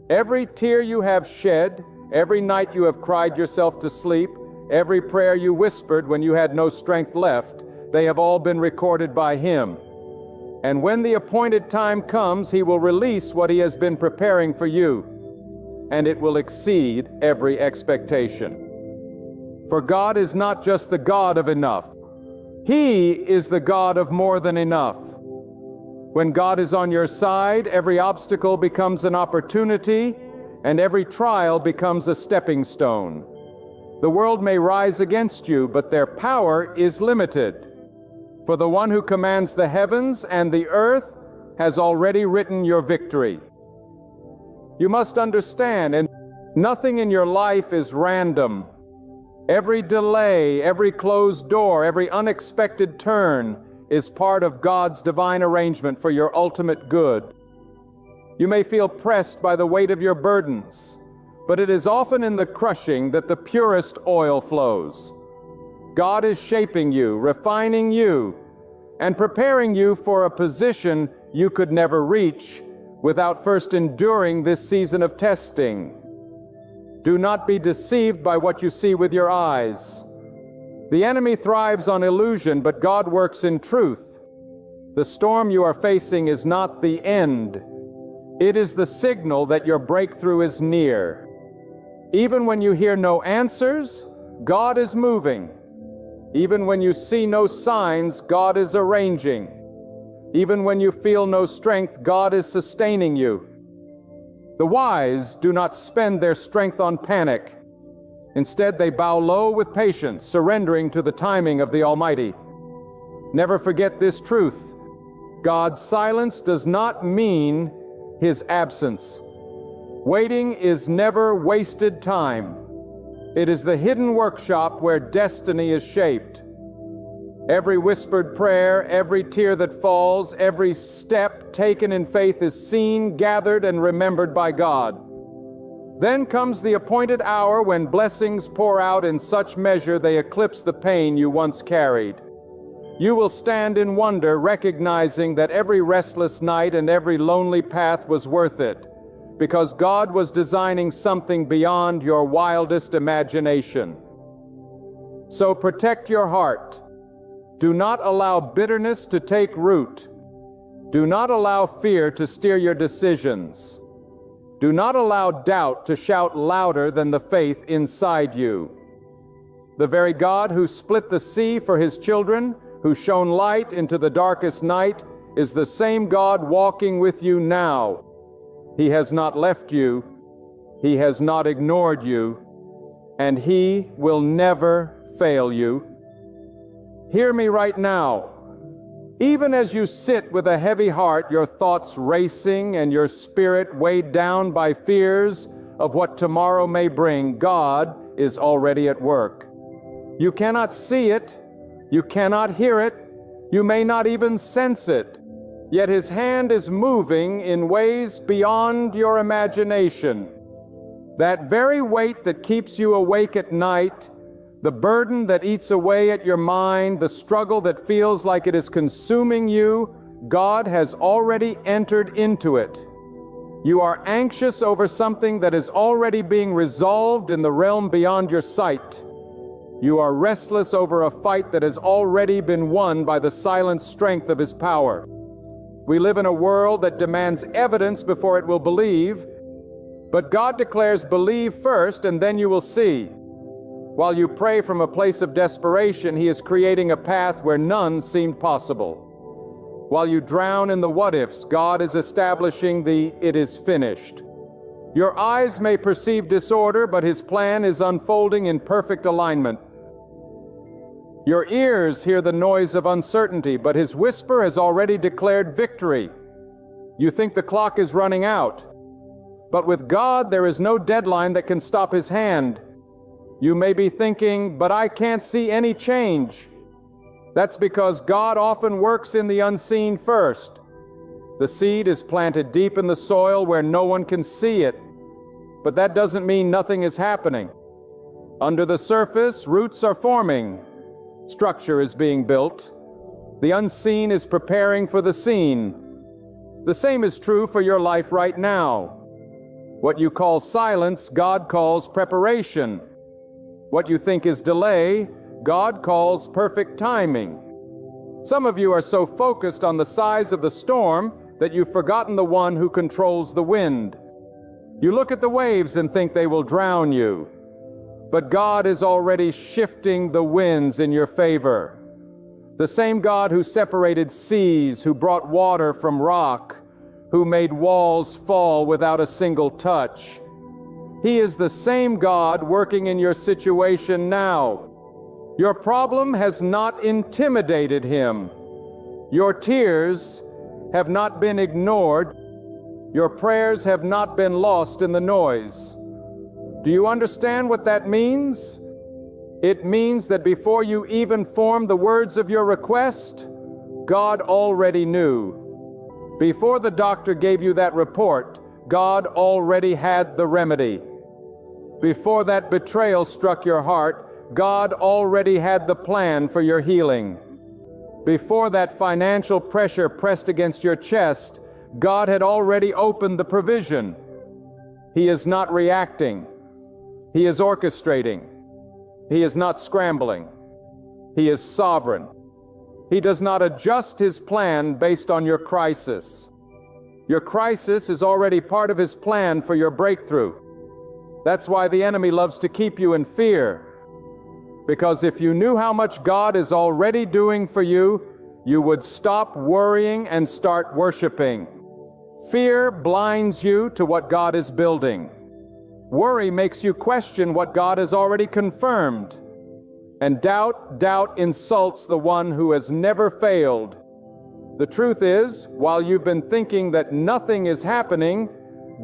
Every tear you have shed, every night you have cried yourself to sleep, every prayer you whispered when you had no strength left, they have all been recorded by Him. And when the appointed time comes, He will release what He has been preparing for you, and it will exceed every expectation. For God is not just the God of enough. He is the God of more than enough. When God is on your side, every obstacle becomes an opportunity, and every trial becomes a stepping stone. The world may rise against you, but their power is limited. For the One who commands the heavens and the earth has already written your victory. You must understand, and nothing in your life is random. Every delay, every closed door, every unexpected turn is part of God's divine arrangement for your ultimate good. You may feel pressed by the weight of your burdens, but it is often in the crushing that the purest oil flows. God is shaping you, refining you, and preparing you for a position you could never reach without first enduring this season of testing. Do not be deceived by what you see with your eyes. The enemy thrives on illusion, but God works in truth. The storm you are facing is not the end. It is the signal that your breakthrough is near. Even when you hear no answers, God is moving. Even when you see no signs, God is arranging. Even when you feel no strength, God is sustaining you. The wise do not spend their strength on panic. Instead, they bow low with patience, surrendering to the timing of the Almighty. Never forget this truth. God's silence does not mean His absence. Waiting is never wasted time. It is the hidden workshop where destiny is shaped. Every whispered prayer, every tear that falls, every step taken in faith is seen, gathered, and remembered by God. Then comes the appointed hour when blessings pour out in such measure they eclipse the pain you once carried. You will stand in wonder, recognizing that every restless night and every lonely path was worth it, because God was designing something beyond your wildest imagination. So protect your heart. Do not allow bitterness to take root. Do not allow fear to steer your decisions. Do not allow doubt to shout louder than the faith inside you. The very God who split the sea for His children, who shone light into the darkest night, is the same God walking with you now. He has not left you. He has not ignored you. And He will never fail you. Hear me right now. Even as you sit with a heavy heart, your thoughts racing and your spirit weighed down by fears of what tomorrow may bring, God is already at work. You cannot see it. You cannot hear it. You may not even sense it. Yet His hand is moving in ways beyond your imagination. That very weight that keeps you awake at night, the burden that eats away at your mind, the struggle that feels like it is consuming you, God has already entered into it. You are anxious over something that is already being resolved in the realm beyond your sight. You are restless over a fight that has already been won by the silent strength of His power. We live in a world that demands evidence before it will believe, but God declares, believe first and then you will see. While you pray from a place of desperation, He is creating a path where none seemed possible. While you drown in the what-ifs, God is establishing the it is finished. Your eyes may perceive disorder, but His plan is unfolding in perfect alignment. Your ears hear the noise of uncertainty, but His whisper has already declared victory. You think the clock is running out, but with God there is no deadline that can stop His hand. You may be thinking, but I can't see any change. That's because God often works in the unseen first. The seed is planted deep in the soil where no one can see it, but that doesn't mean nothing is happening. Under the surface, roots are forming. Structure is being built. The unseen is preparing for the seen. The same is true for your life right now. What you call silence, God calls preparation. What you think is delay, God calls perfect timing. Some of you are so focused on the size of the storm that you've forgotten the one who controls the wind. You look at the waves and think they will drown you. But God is already shifting the winds in your favor. The same God who separated seas, who brought water from rock, who made walls fall without a single touch. He is the same God working in your situation now. Your problem has not intimidated Him. Your tears have not been ignored. Your prayers have not been lost in the noise. Do you understand what that means? It means that before you even formed the words of your request, God already knew. Before the doctor gave you that report, God already had the remedy. Before that betrayal struck your heart, God already had the plan for your healing. Before that financial pressure pressed against your chest, God had already opened the provision. He is not reacting. He is orchestrating. He is not scrambling. He is sovereign. He does not adjust His plan based on your crisis. Your crisis is already part of His plan for your breakthrough. That's why the enemy loves to keep you in fear. Because if you knew how much God is already doing for you, you would stop worrying and start worshiping. Fear blinds you to what God is building. Worry makes you question what God has already confirmed. And doubt insults the one who has never failed. The truth is, while you've been thinking that nothing is happening,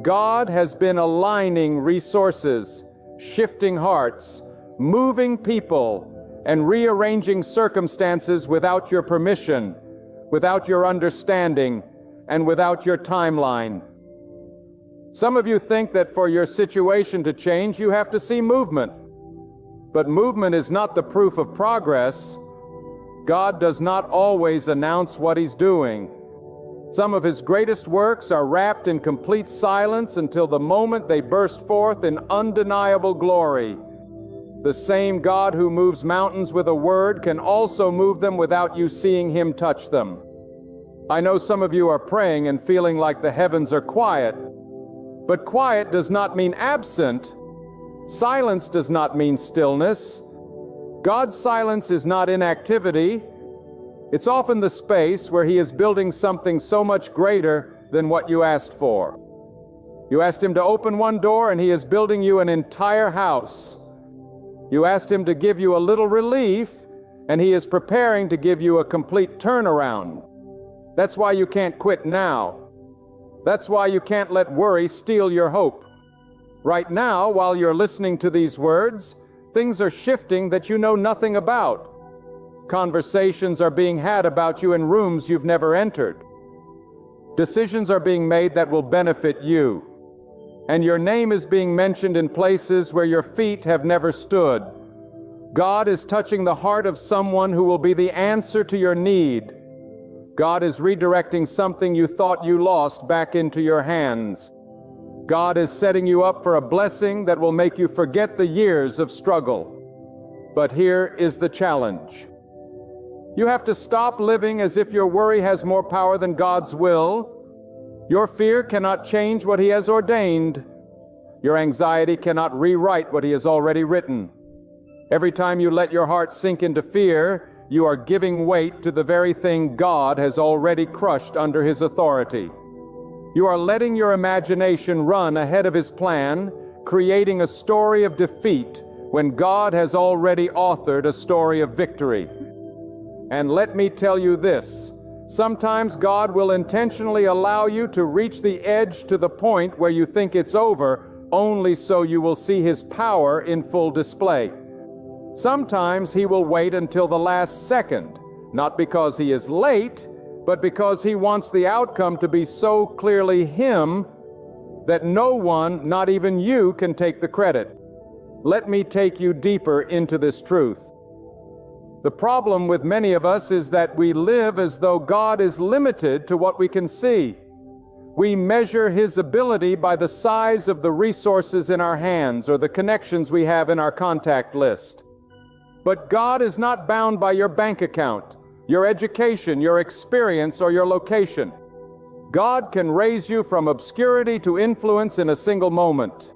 God has been aligning resources, shifting hearts, moving people, and rearranging circumstances without your permission, without your understanding, and without your timeline. Some of you think that for your situation to change, you have to see movement. But movement is not the proof of progress. God does not always announce what He's doing. Some of His greatest works are wrapped in complete silence until the moment they burst forth in undeniable glory. The same God who moves mountains with a word can also move them without you seeing Him touch them. I know some of you are praying and feeling like the heavens are quiet, but quiet does not mean absent. Silence does not mean stillness. God's silence is not inactivity. It's often the space where He is building something so much greater than what you asked for. You asked Him to open one door, and He is building you an entire house. You asked Him to give you a little relief, and He is preparing to give you a complete turnaround. That's why you can't quit now. That's why you can't let worry steal your hope. Right now, while you're listening to these words, things are shifting that you know nothing about. Conversations are being had about you in rooms you've never entered. Decisions are being made that will benefit you. And your name is being mentioned in places where your feet have never stood. God is touching the heart of someone who will be the answer to your need. God is redirecting something you thought you lost back into your hands. God is setting you up for a blessing that will make you forget the years of struggle. But here is the challenge. You have to stop living as if your worry has more power than God's will. Your fear cannot change what He has ordained. Your anxiety cannot rewrite what He has already written. Every time you let your heart sink into fear, you are giving weight to the very thing God has already crushed under His authority. You are letting your imagination run ahead of His plan, creating a story of defeat when God has already authored a story of victory. And let me tell you this, sometimes God will intentionally allow you to reach the edge to the point where you think it's over, only so you will see His power in full display. Sometimes He will wait until the last second, not because He is late, but because He wants the outcome to be so clearly Him that no one, not even you, can take the credit. Let me take you deeper into this truth. The problem with many of us is that we live as though God is limited to what we can see. We measure His ability by the size of the resources in our hands or the connections we have in our contact list. But God is not bound by your bank account, your education, your experience, or your location. God can raise you from obscurity to influence in a single moment.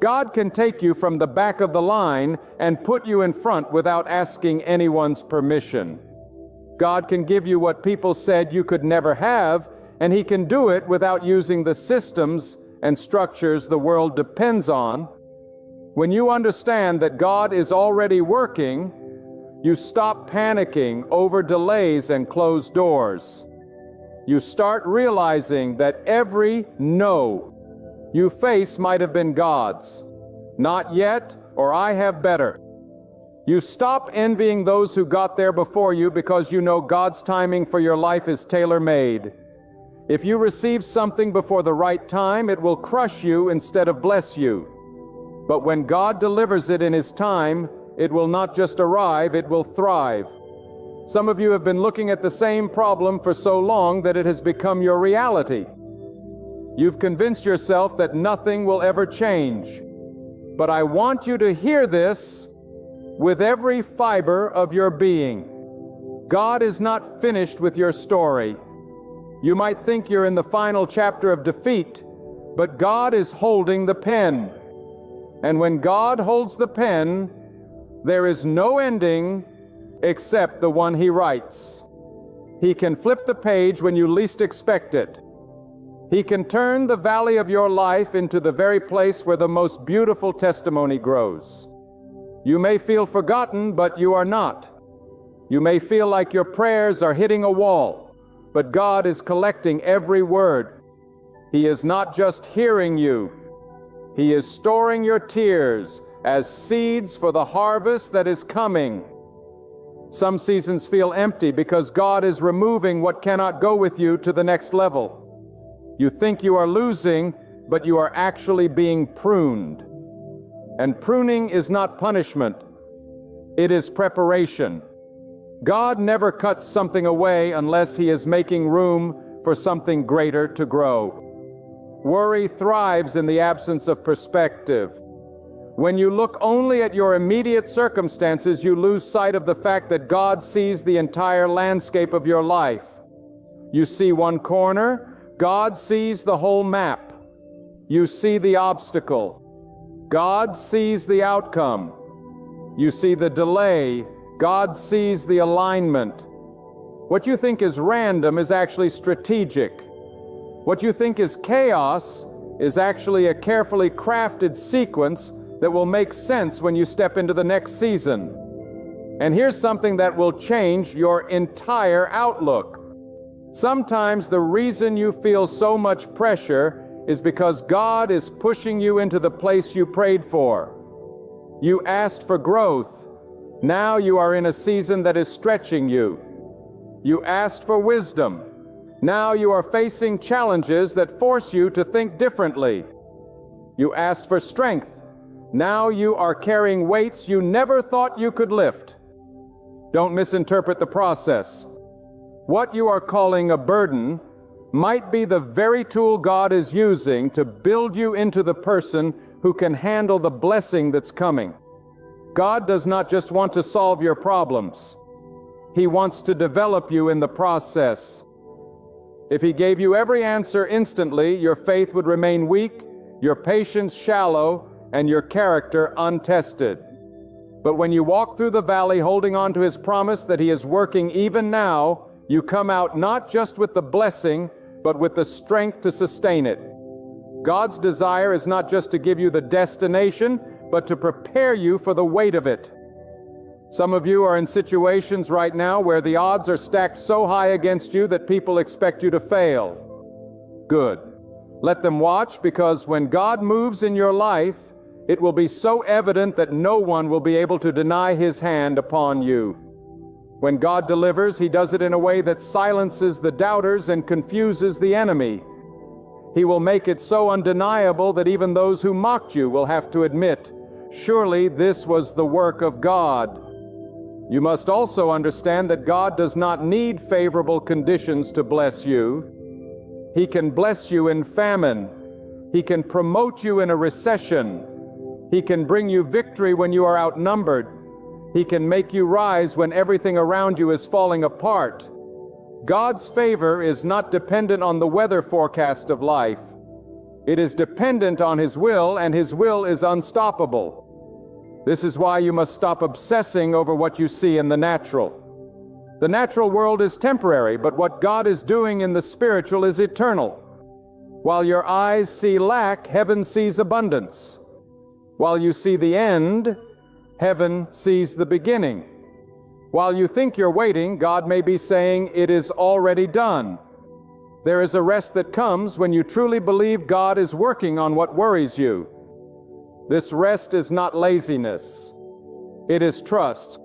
God can take you from the back of the line and put you in front without asking anyone's permission. God can give you what people said you could never have, and He can do it without using the systems and structures the world depends on. When you understand that God is already working, you stop panicking over delays and closed doors. You start realizing that every no you face might have been God's. Not yet, or I have better. You stop envying those who got there before you because you know God's timing for your life is tailor-made. If you receive something before the right time, it will crush you instead of bless you. But when God delivers it in His time, it will not just arrive, it will thrive. Some of you have been looking at the same problem for so long that it has become your reality. You've convinced yourself that nothing will ever change. But I want you to hear this with every fiber of your being. God is not finished with your story. You might think you're in the final chapter of defeat, but God is holding the pen. And when God holds the pen, there is no ending except the one He writes. He can flip the page when you least expect it. He can turn the valley of your life into the very place where the most beautiful testimony grows. You may feel forgotten, but you are not. You may feel like your prayers are hitting a wall, but God is collecting every word. He is not just hearing you. He is storing your tears as seeds for the harvest that is coming. Some seasons feel empty because God is removing what cannot go with you to the next level. You think you are losing, but you are actually being pruned. And pruning is not punishment. It is preparation. God never cuts something away unless He is making room for something greater to grow. Worry thrives in the absence of perspective. When you look only at your immediate circumstances, you lose sight of the fact that God sees the entire landscape of your life. You see one corner, God sees the whole map. You see the obstacle, God sees the outcome. You see the delay, God sees the alignment. What you think is random is actually strategic. What you think is chaos is actually a carefully crafted sequence that will make sense when you step into the next season. And here's something that will change your entire outlook. Sometimes the reason you feel so much pressure is because God is pushing you into the place you prayed for. You asked for growth. Now you are in a season that is stretching you. You asked for wisdom. Now you are facing challenges that force you to think differently. You asked for strength. Now you are carrying weights you never thought you could lift. Don't misinterpret the process. What you are calling a burden might be the very tool God is using to build you into the person who can handle the blessing that's coming. God does not just want to solve your problems. He wants to develop you in the process. If He gave you every answer instantly, your faith would remain weak, your patience shallow, and your character untested. But when you walk through the valley holding on to His promise that He is working even now, you come out not just with the blessing, but with the strength to sustain it. God's desire is not just to give you the destination, but to prepare you for the weight of it. Some of you are in situations right now where the odds are stacked so high against you that people expect you to fail. Good. Let them watch, because when God moves in your life, it will be so evident that no one will be able to deny His hand upon you. When God delivers, He does it in a way that silences the doubters and confuses the enemy. He will make it so undeniable that even those who mocked you will have to admit, surely this was the work of God. You must also understand that God does not need favorable conditions to bless you. He can bless you in famine. He can promote you in a recession. He can bring you victory when you are outnumbered. He can make you rise when everything around you is falling apart. God's favor is not dependent on the weather forecast of life. It is dependent on His will, and His will is unstoppable. This is why you must stop obsessing over what you see in the natural. The natural world is temporary, but what God is doing in the spiritual is eternal. While your eyes see lack, heaven sees abundance. While you see the end, heaven sees the beginning. While you think you're waiting, God may be saying, it is already done. There is a rest that comes when you truly believe God is working on what worries you. This rest is not laziness. It is trust.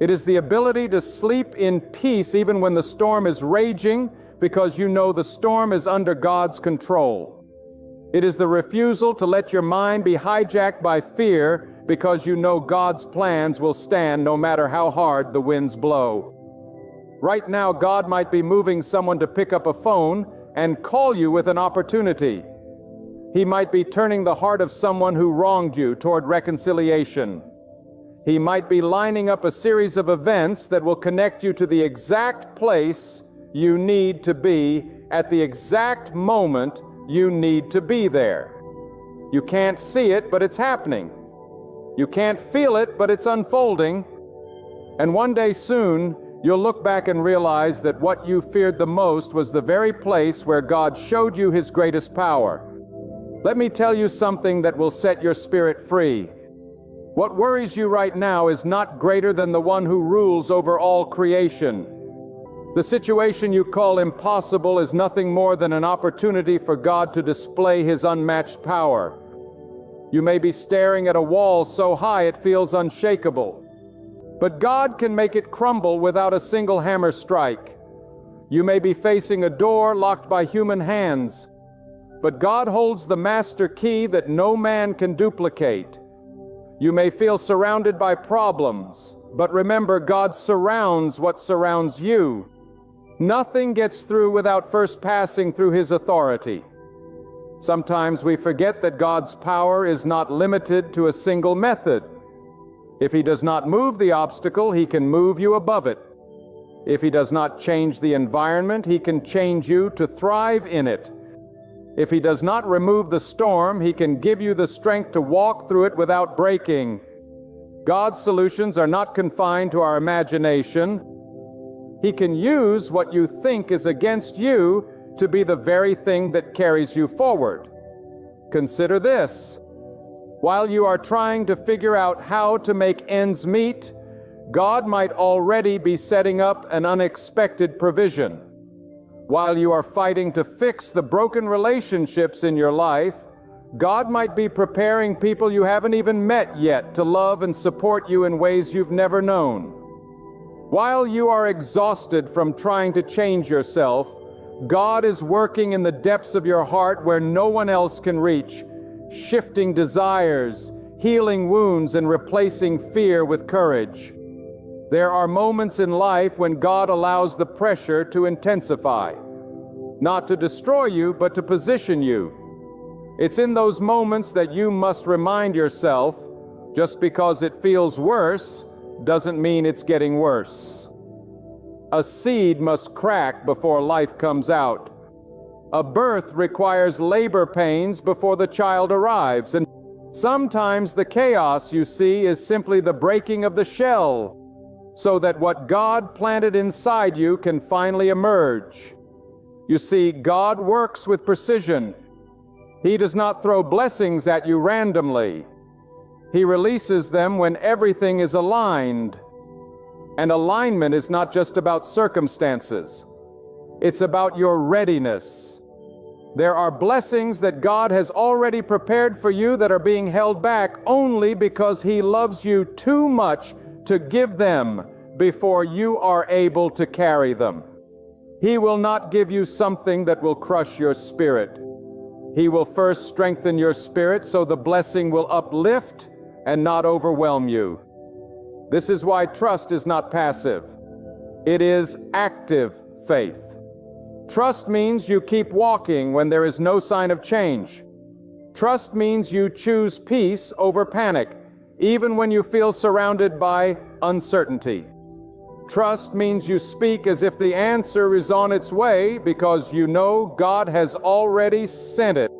It is the ability to sleep in peace even when the storm is raging, because you know the storm is under God's control. It is the refusal to let your mind be hijacked by fear, because you know God's plans will stand no matter how hard the winds blow. Right now, God might be moving someone to pick up a phone and call you with an opportunity. He might be turning the heart of someone who wronged you toward reconciliation. He might be lining up a series of events that will connect you to the exact place you need to be at the exact moment you need to be there. You can't see it, but it's happening. You can't feel it, but it's unfolding. And one day soon, you'll look back and realize that what you feared the most was the very place where God showed you His greatest power. Let me tell you something that will set your spirit free. What worries you right now is not greater than the one who rules over all creation. The situation you call impossible is nothing more than an opportunity for God to display His unmatched power. You may be staring at a wall so high it feels unshakable, but God can make it crumble without a single hammer strike. You may be facing a door locked by human hands, but God holds the master key that no man can duplicate. You may feel surrounded by problems, but remember, God surrounds what surrounds you. Nothing gets through without first passing through His authority. Sometimes we forget that God's power is not limited to a single method. If He does not move the obstacle, He can move you above it. If He does not change the environment, He can change you to thrive in it. If He does not remove the storm, He can give you the strength to walk through it without breaking. God's solutions are not confined to our imagination. He can use what you think is against you to be the very thing that carries you forward. Consider this. While you are trying to figure out how to make ends meet, God might already be setting up an unexpected provision. While you are fighting to fix the broken relationships in your life, God might be preparing people you haven't even met yet to love and support you in ways you've never known. While you are exhausted from trying to change yourself, God is working in the depths of your heart where no one else can reach, shifting desires, healing wounds, and replacing fear with courage. There are moments in life when God allows the pressure to intensify, not to destroy you, but to position you. It's in those moments that you must remind yourself, just because it feels worse doesn't mean it's getting worse. A seed must crack before life comes out. A birth requires labor pains before the child arrives, and sometimes the chaos you see is simply the breaking of the shell, so that what God planted inside you can finally emerge. You see, God works with precision. He does not throw blessings at you randomly. He releases them when everything is aligned. And alignment is not just about circumstances. It's about your readiness. There are blessings that God has already prepared for you that are being held back only because He loves you too much to give them before you are able to carry them. He will not give you something that will crush your spirit. He will first strengthen your spirit so the blessing will uplift and not overwhelm you. This is why trust is not passive. It is active faith. Trust means you keep walking when there is no sign of change. Trust means you choose peace over panic, even when you feel surrounded by uncertainty. Trust means you speak as if the answer is on its way because you know God has already sent it.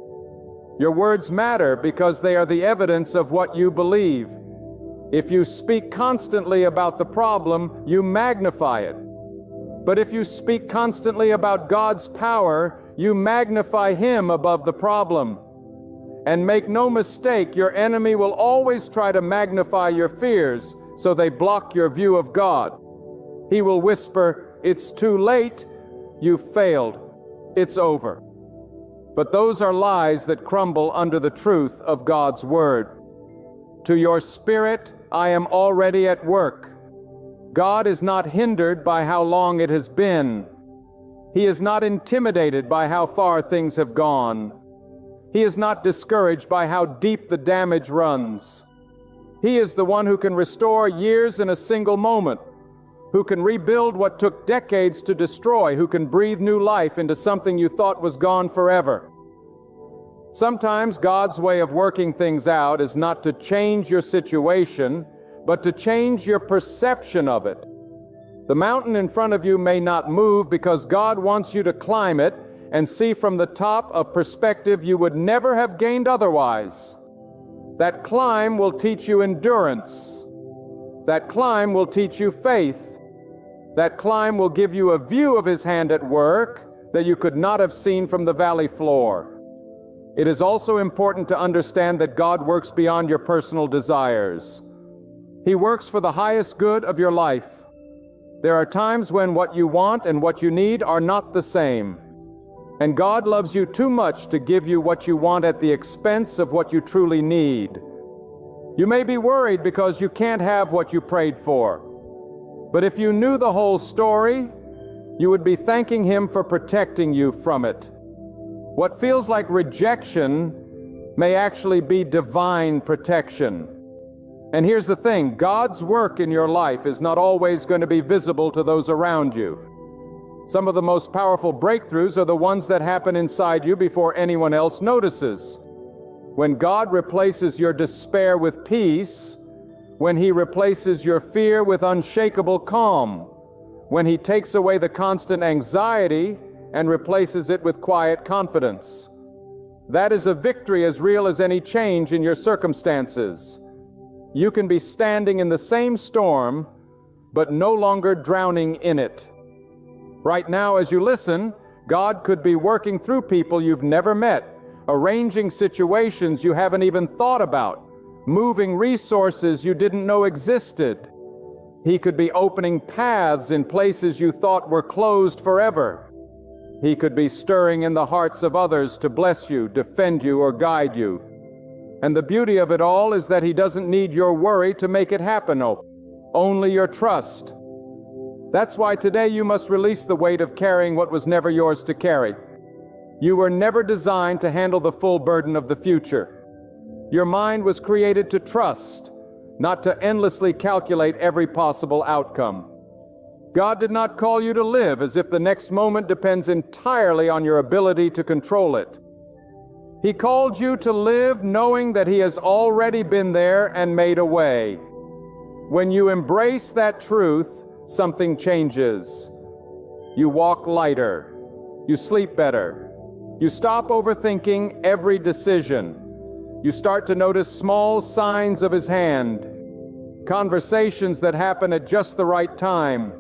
Your words matter because they are the evidence of what you believe. If you speak constantly about the problem, you magnify it. But if you speak constantly about God's power, you magnify Him above the problem. And make no mistake, your enemy will always try to magnify your fears so they block your view of God. He will whisper, "It's too late, you failed, it's over." But those are lies that crumble under the truth of God's Word. To your spirit, I am already at work. God is not hindered by how long it has been. He is not intimidated by how far things have gone. He is not discouraged by how deep the damage runs. He is the one who can restore years in a single moment, who can rebuild what took decades to destroy, who can breathe new life into something you thought was gone forever. Sometimes God's way of working things out is not to change your situation, but to change your perception of it. The mountain in front of you may not move because God wants you to climb it and see from the top a perspective you would never have gained otherwise. That climb will teach you endurance. That climb will teach you faith. That climb will give you a view of His hand at work that you could not have seen from the valley floor. It is also important to understand that God works beyond your personal desires. He works for the highest good of your life. There are times when what you want and what you need are not the same. And God loves you too much to give you what you want at the expense of what you truly need. You may be worried because you can't have what you prayed for. But if you knew the whole story, you would be thanking Him for protecting you from it. What feels like rejection may actually be divine protection. And here's the thing, God's work in your life is not always going to be visible to those around you. Some of the most powerful breakthroughs are the ones that happen inside you before anyone else notices. When God replaces your despair with peace, when He replaces your fear with unshakable calm, when He takes away the constant anxiety and replaces it with quiet confidence. That is a victory as real as any change in your circumstances. You can be standing in the same storm, but no longer drowning in it. Right now, as you listen, God could be working through people you've never met, arranging situations you haven't even thought about, moving resources you didn't know existed. He could be opening paths in places you thought were closed forever. He could be stirring in the hearts of others to bless you, defend you, or guide you. And the beauty of it all is that He doesn't need your worry to make it happen, only your trust. That's why today you must release the weight of carrying what was never yours to carry. You were never designed to handle the full burden of the future. Your mind was created to trust, not to endlessly calculate every possible outcome. God did not call you to live as if the next moment depends entirely on your ability to control it. He called you to live knowing that He has already been there and made a way. When you embrace that truth, something changes. You walk lighter. You sleep better. You stop overthinking every decision. You start to notice small signs of His hand. Conversations that happen at just the right time.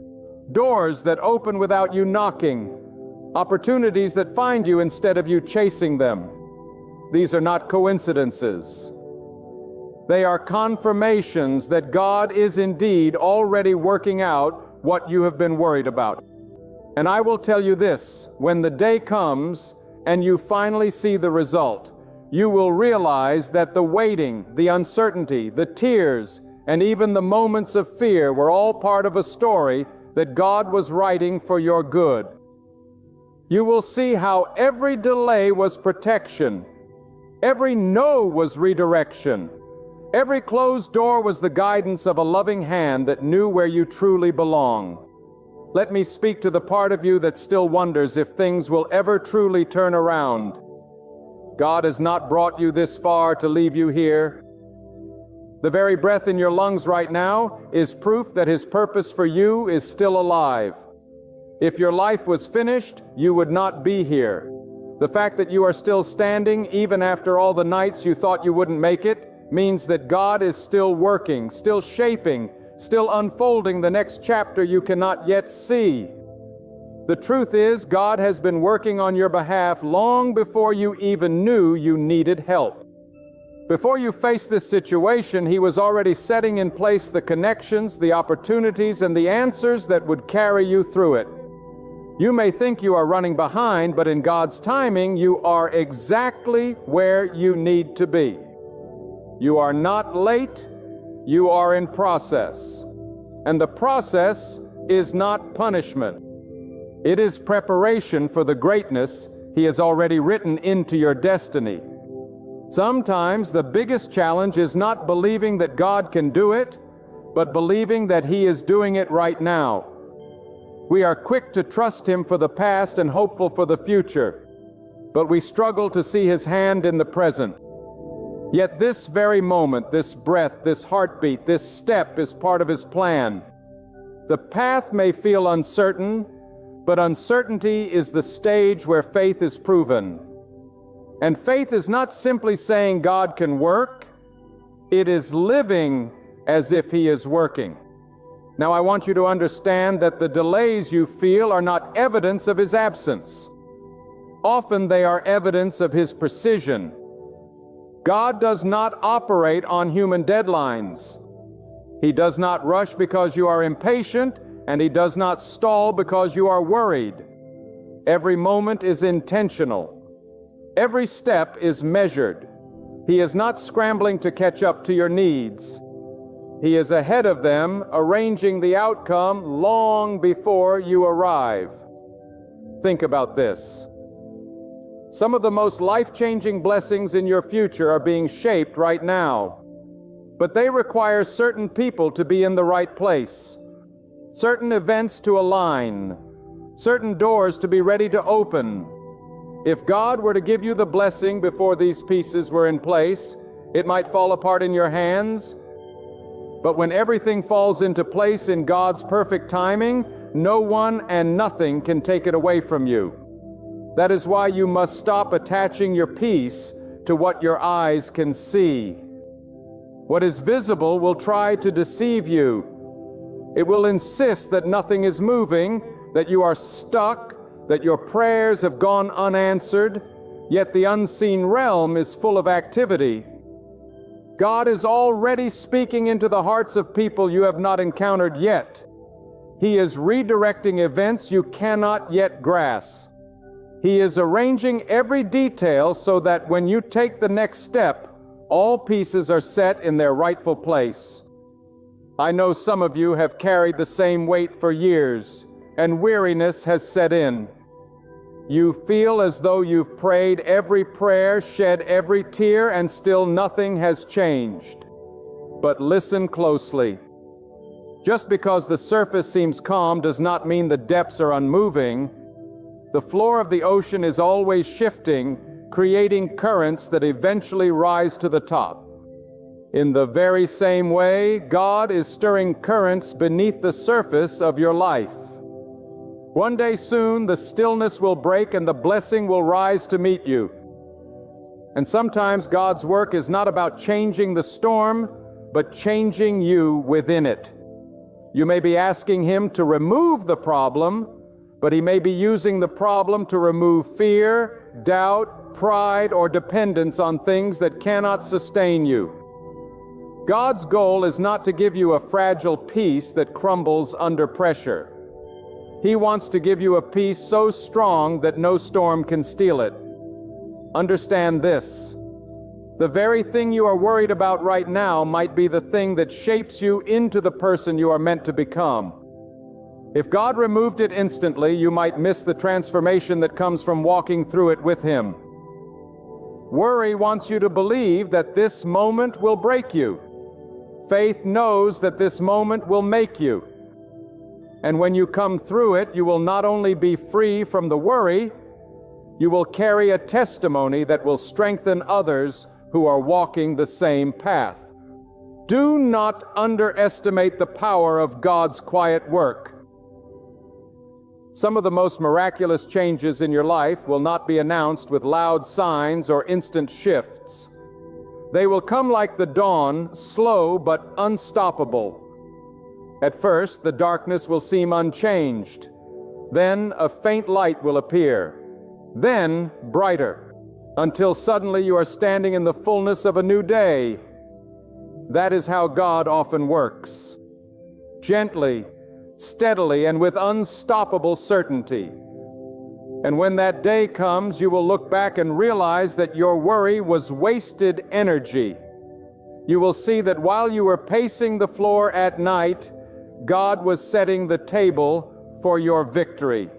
Doors that open without you knocking. Opportunities that find you instead of you chasing them. These are not coincidences. They are confirmations that God is indeed already working out what you have been worried about. And I will tell you this, when the day comes and you finally see the result, you will realize that the waiting, the uncertainty, the tears, and even the moments of fear were all part of a story that God was writing for your good. You will see how every delay was protection. Every no was redirection. Every closed door was the guidance of a loving hand that knew where you truly belong. Let me speak to the part of you that still wonders if things will ever truly turn around. God has not brought you this far to leave you here. The very breath in your lungs right now is proof that His purpose for you is still alive. If your life was finished, you would not be here. The fact that you are still standing, even after all the nights you thought you wouldn't make it, means that God is still working, still shaping, still unfolding the next chapter you cannot yet see. The truth is, God has been working on your behalf long before you even knew you needed help. Before you faced this situation, He was already setting in place the connections, the opportunities, and the answers that would carry you through it. You may think you are running behind, but in God's timing, you are exactly where you need to be. You are not late, you are in process. And the process is not punishment. It is preparation for the greatness He has already written into your destiny. Sometimes the biggest challenge is not believing that God can do it, but believing that He is doing it right now. We are quick to trust Him for the past and hopeful for the future, but we struggle to see His hand in the present. Yet this very moment, this breath, this heartbeat, this step is part of His plan. The path may feel uncertain, but uncertainty is the stage where faith is proven. And faith is not simply saying God can work, it is living as if He is working. Now I want you to understand that the delays you feel are not evidence of His absence. Often they are evidence of His precision. God does not operate on human deadlines. He does not rush because you are impatient, and He does not stall because you are worried. Every moment is intentional. Every step is measured. He is not scrambling to catch up to your needs. He is ahead of them, arranging the outcome long before you arrive. Think about this. Some of the most life-changing blessings in your future are being shaped right now. But they require certain people to be in the right place, certain events to align, certain doors to be ready to open. If God were to give you the blessing before these pieces were in place, it might fall apart in your hands. But when everything falls into place in God's perfect timing, no one and nothing can take it away from you. That is why you must stop attaching your peace to what your eyes can see. What is visible will try to deceive you. It will insist that nothing is moving, that you are stuck, that your prayers have gone unanswered, yet the unseen realm is full of activity. God is already speaking into the hearts of people you have not encountered yet. He is redirecting events you cannot yet grasp. He is arranging every detail so that when you take the next step, all pieces are set in their rightful place. I know some of you have carried the same weight for years, and weariness has set in. You feel as though you've prayed every prayer, shed every tear, and still nothing has changed. But listen closely. Just because the surface seems calm does not mean the depths are unmoving. The floor of the ocean is always shifting, creating currents that eventually rise to the top. In the very same way, God is stirring currents beneath the surface of your life. One day soon, the stillness will break and the blessing will rise to meet you. And sometimes God's work is not about changing the storm, but changing you within it. You may be asking Him to remove the problem, but He may be using the problem to remove fear, doubt, pride, or dependence on things that cannot sustain you. God's goal is not to give you a fragile peace that crumbles under pressure. He wants to give you a peace so strong that no storm can steal it. Understand this. The very thing you are worried about right now might be the thing that shapes you into the person you are meant to become. If God removed it instantly, you might miss the transformation that comes from walking through it with Him. Worry wants you to believe that this moment will break you. Faith knows that this moment will make you. And when you come through it, you will not only be free from the worry, you will carry a testimony that will strengthen others who are walking the same path. Do not underestimate the power of God's quiet work. Some of the most miraculous changes in your life will not be announced with loud signs or instant shifts. They will come like the dawn, slow but unstoppable. At first, the darkness will seem unchanged. Then a faint light will appear. Then brighter, until suddenly you are standing in the fullness of a new day. That is how God often works. Gently, steadily, and with unstoppable certainty. And when that day comes, you will look back and realize that your worry was wasted energy. You will see that while you were pacing the floor at night, God was setting the table for your victory.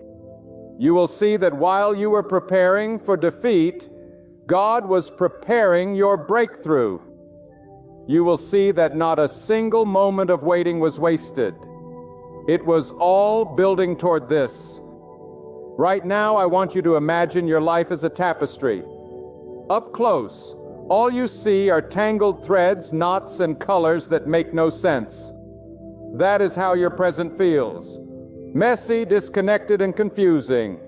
You will see that while you were preparing for defeat, God was preparing your breakthrough. You will see that not a single moment of waiting was wasted. It was all building toward this. Right now, I want you to imagine your life as a tapestry. Up close, All you see are tangled threads, knots, and colors that make no sense. That is how your present feels. Messy, disconnected, and confusing.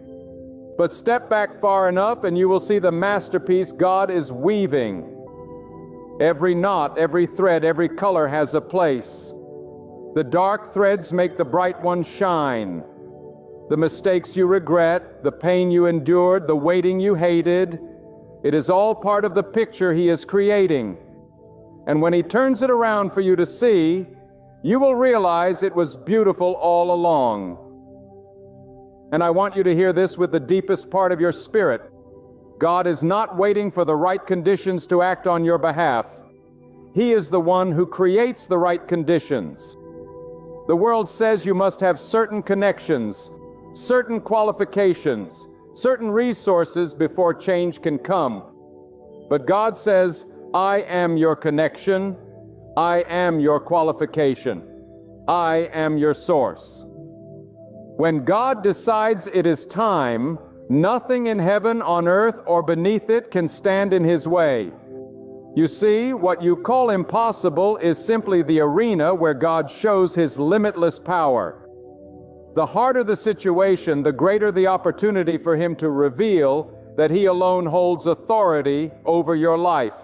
But step back far enough and you will see the masterpiece God is weaving. Every knot, every thread, every color has a place. The dark threads make the bright ones shine. The mistakes you regret, the pain you endured, the waiting you hated, it is all part of the picture He is creating. And when He turns it around for you to see, you will realize it was beautiful all along. And I want you to hear this with the deepest part of your spirit. God is not waiting for the right conditions to act on your behalf. He is the one who creates the right conditions. The world says you must have certain connections, certain qualifications, certain resources before change can come. But God says, I am your connection, I am your qualification, I am your source. When God decides it is time, nothing in heaven, on earth, or beneath it can stand in His way. You see, what you call impossible is simply the arena where God shows His limitless power. The harder the situation, the greater the opportunity for Him to reveal that He alone holds authority over your life.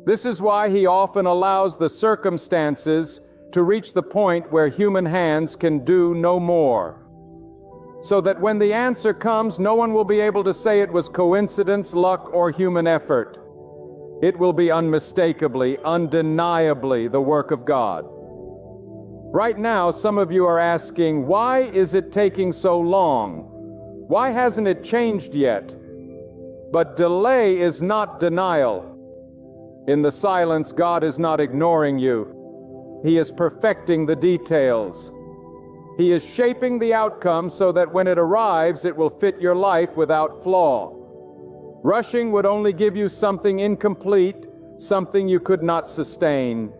This is why He often allows the circumstances to reach the point where human hands can do no more. So that when the answer comes, no one will be able to say it was coincidence, luck, or human effort. It will be unmistakably, undeniably the work of God. Right now, some of you are asking, why is it taking so long? Why hasn't it changed yet? But delay is not denial. In the silence, God is not ignoring you. He is perfecting the details. He is shaping the outcome so that when it arrives, it will fit your life without flaw. Rushing would only give you something incomplete, something you could not sustain.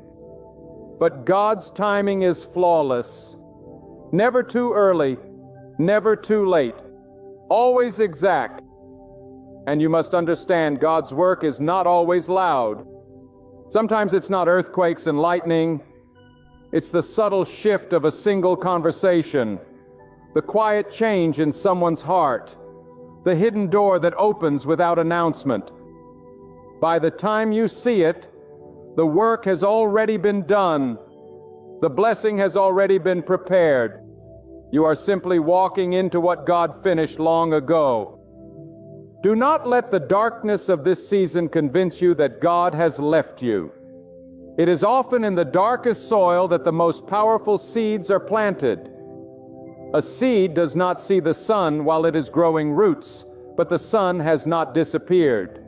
But God's timing is flawless. Never too early, never too late, always exact. And you must understand, God's work is not always loud. Sometimes it's not earthquakes and lightning. It's the subtle shift of a single conversation, the quiet change in someone's heart, the hidden door that opens without announcement. By the time you see it, the work has already been done. The blessing has already been prepared. You are simply walking into what God finished long ago. Do not let the darkness of this season convince you that God has left you. It is often in the darkest soil that the most powerful seeds are planted. A seed does not see the sun while it is growing roots, but the sun has not disappeared.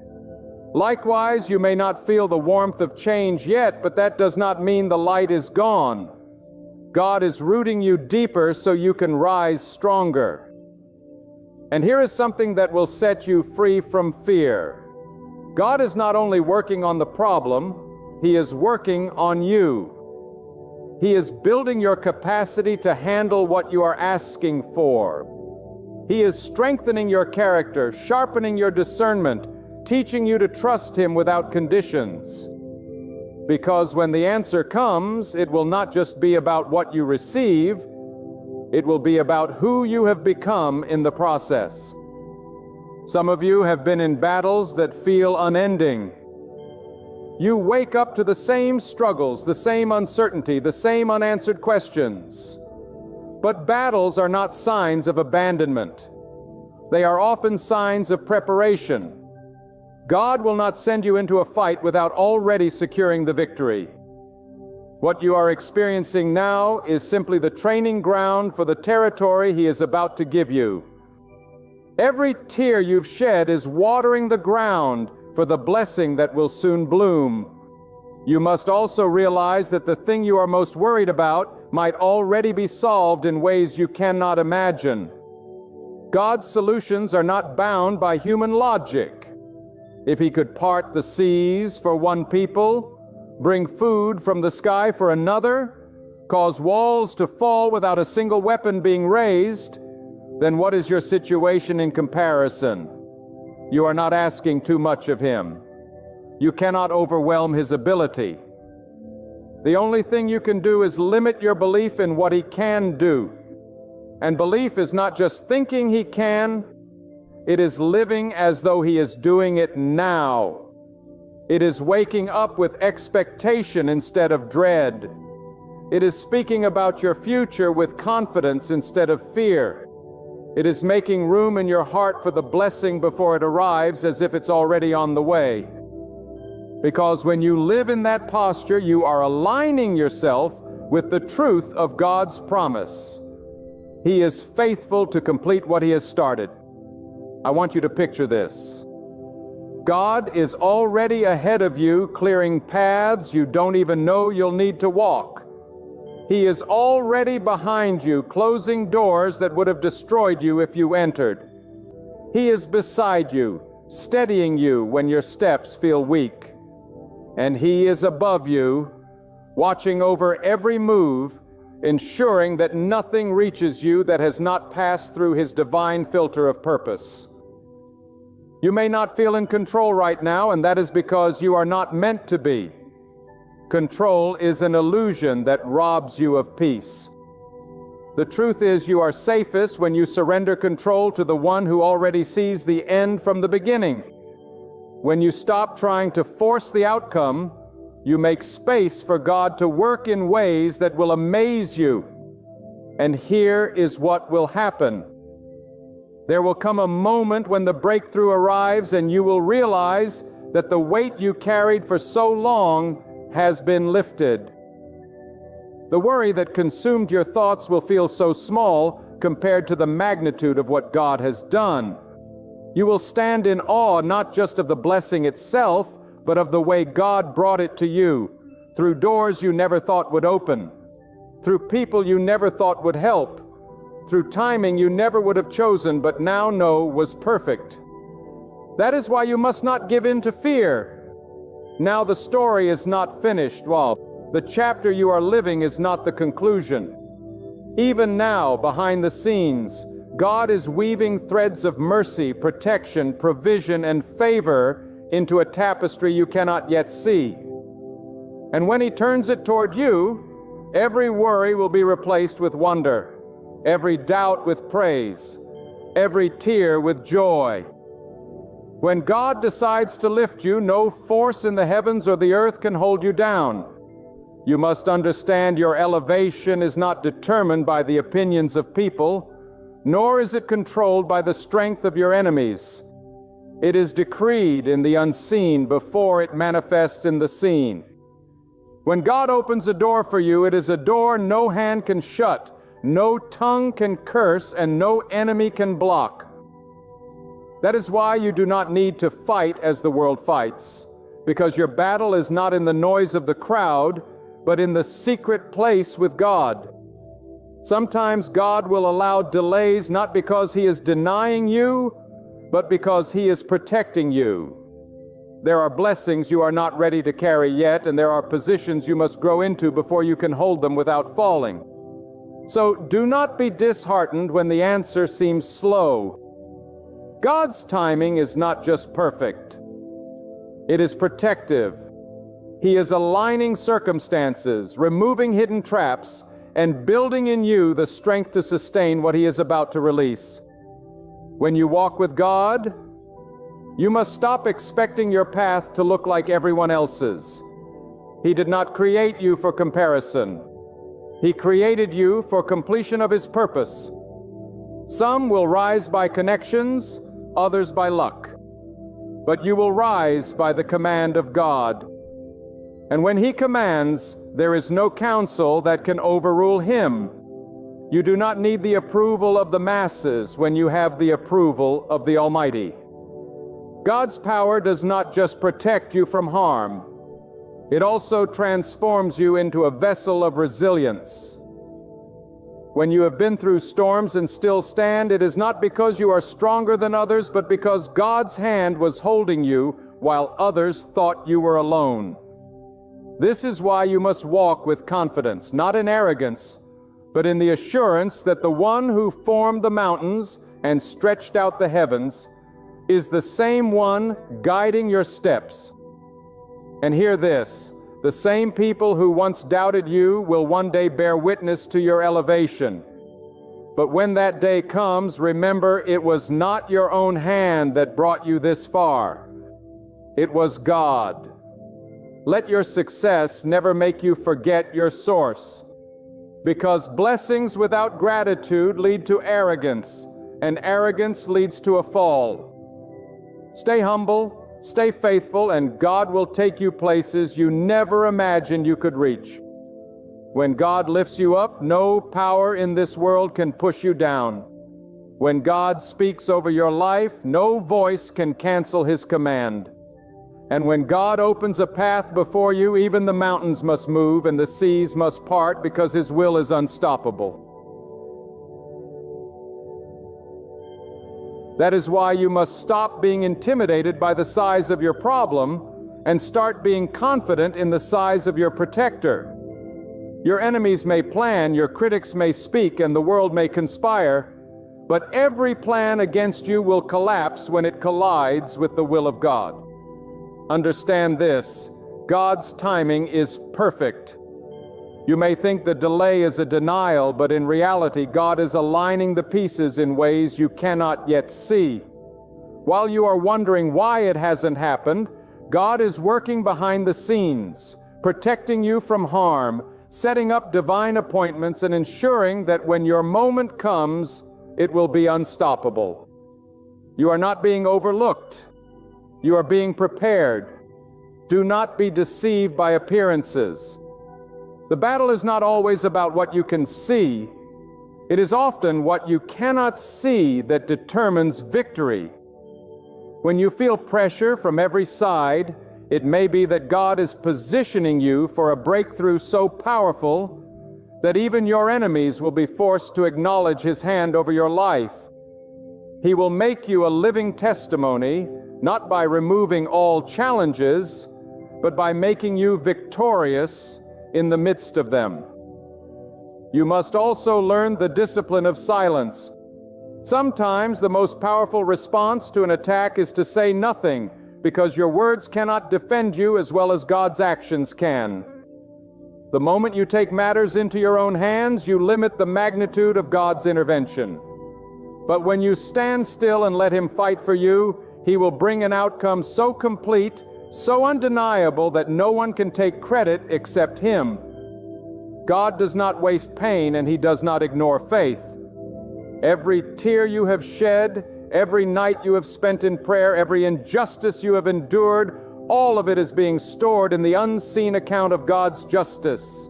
Likewise, you may not feel the warmth of change yet, but that does not mean the light is gone. God is rooting you deeper so you can rise stronger. And here is something that will set you free from fear. God is not only working on the problem, He is working on you. He is building your capacity to handle what you are asking for. He is strengthening your character, sharpening your discernment, teaching you to trust Him without conditions. Because when the answer comes, it will not just be about what you receive, it will be about who you have become in the process. Some of you have been in battles that feel unending. You wake up to the same struggles, the same uncertainty, the same unanswered questions. But battles are not signs of abandonment. They are often signs of preparation. God will not send you into a fight without already securing the victory. What you are experiencing now is simply the training ground for the territory He is about to give you. Every tear you've shed is watering the ground for the blessing that will soon bloom. You must also realize that the thing you are most worried about might already be solved in ways you cannot imagine. God's solutions are not bound by human logic. If He could part the seas for one people, bring food from the sky for another, cause walls to fall without a single weapon being raised, then what is your situation in comparison? You are not asking too much of Him. You cannot overwhelm His ability. The only thing you can do is limit your belief in what He can do. And belief is not just thinking He can, it is living as though He is doing it now. It is waking up with expectation instead of dread. It is speaking about your future with confidence instead of fear. It is making room in your heart for the blessing before it arrives as if it's already on the way. Because when you live in that posture, you are aligning yourself with the truth of God's promise. He is faithful to complete what He has started. I want you to picture this. God is already ahead of you, clearing paths you don't even know you'll need to walk. He is already behind you, closing doors that would have destroyed you if you entered. He is beside you, steadying you when your steps feel weak. And He is above you, watching over every move, ensuring that nothing reaches you that has not passed through His divine filter of purpose. You may not feel in control right now, and that is because you are not meant to be. Control is an illusion that robs you of peace. The truth is, you are safest when you surrender control to the one who already sees the end from the beginning. When you stop trying to force the outcome, you make space for God to work in ways that will amaze you. And here is what will happen. There will come a moment when the breakthrough arrives and you will realize that the weight you carried for so long has been lifted. The worry that consumed your thoughts will feel so small compared to the magnitude of what God has done. You will stand in awe not just of the blessing itself, but of the way God brought it to you, through doors you never thought would open, through people you never thought would help, through timing you never would have chosen but now know was perfect. That is why you must not give in to fear. Now the story is not finished, while the chapter you are living is not the conclusion. Even now, behind the scenes, God is weaving threads of mercy, protection, provision, and favor into a tapestry you cannot yet see. And when He turns it toward you, every worry will be replaced with wonder, every doubt with praise, every tear with joy. When God decides to lift you, no force in the heavens or the earth can hold you down. You must understand your elevation is not determined by the opinions of people, nor is it controlled by the strength of your enemies. It is decreed in the unseen before it manifests in the seen. When God opens a door for you, it is a door no hand can shut, no tongue can curse, and no enemy can block. That is why you do not need to fight as the world fights, because your battle is not in the noise of the crowd, but in the secret place with God. Sometimes God will allow delays not because He is denying you, but because He is protecting you. There are blessings you are not ready to carry yet, and there are positions you must grow into before you can hold them without falling. So do not be disheartened when the answer seems slow. God's timing is not just perfect. It is protective. He is aligning circumstances, removing hidden traps, and building in you the strength to sustain what He is about to release. When you walk with God, you must stop expecting your path to look like everyone else's. He did not create you for comparison. He created you for completion of His purpose. Some will rise by connections, others by luck. But you will rise by the command of God. And when He commands, there is no counsel that can overrule Him. You do not need the approval of the masses when you have the approval of the Almighty. God's power does not just protect you from harm. It also transforms you into a vessel of resilience. When you have been through storms and still stand, it is not because you are stronger than others, but because God's hand was holding you while others thought you were alone. This is why you must walk with confidence, not in arrogance, but in the assurance that the one who formed the mountains and stretched out the heavens is the same one guiding your steps. And hear this, the same people who once doubted you will one day bear witness to your elevation. But when that day comes, remember it was not your own hand that brought you this far. It was God. Let your success never make you forget your source, because blessings without gratitude lead to arrogance, and arrogance leads to a fall. Stay humble, stay faithful, and God will take you places you never imagined you could reach. When God lifts you up, no power in this world can push you down. When God speaks over your life, no voice can cancel His command. And when God opens a path before you, even the mountains must move and the seas must part, because His will is unstoppable. That is why you must stop being intimidated by the size of your problem and start being confident in the size of your protector. Your enemies may plan, your critics may speak, and the world may conspire, but every plan against you will collapse when it collides with the will of God. Understand this, God's timing is perfect. You may think the delay is a denial, but in reality, God is aligning the pieces in ways you cannot yet see. While you are wondering why it hasn't happened, God is working behind the scenes, protecting you from harm, setting up divine appointments, and ensuring that when your moment comes, it will be unstoppable. You are not being overlooked. You are being prepared. Do not be deceived by appearances. The battle is not always about what you can see. It is often what you cannot see that determines victory. When you feel pressure from every side, it may be that God is positioning you for a breakthrough so powerful that even your enemies will be forced to acknowledge His hand over your life. He will make you a living testimony, not by removing all challenges, but by making you victorious in the midst of them. You must also learn the discipline of silence. Sometimes the most powerful response to an attack is to say nothing, because your words cannot defend you as well as God's actions can. The moment you take matters into your own hands, you limit the magnitude of God's intervention. But when you stand still and let Him fight for you, He will bring an outcome so complete, so undeniable, that no one can take credit except Him. God does not waste pain, and He does not ignore faith. Every tear you have shed, every night you have spent in prayer, every injustice you have endured, all of it is being stored in the unseen account of God's justice.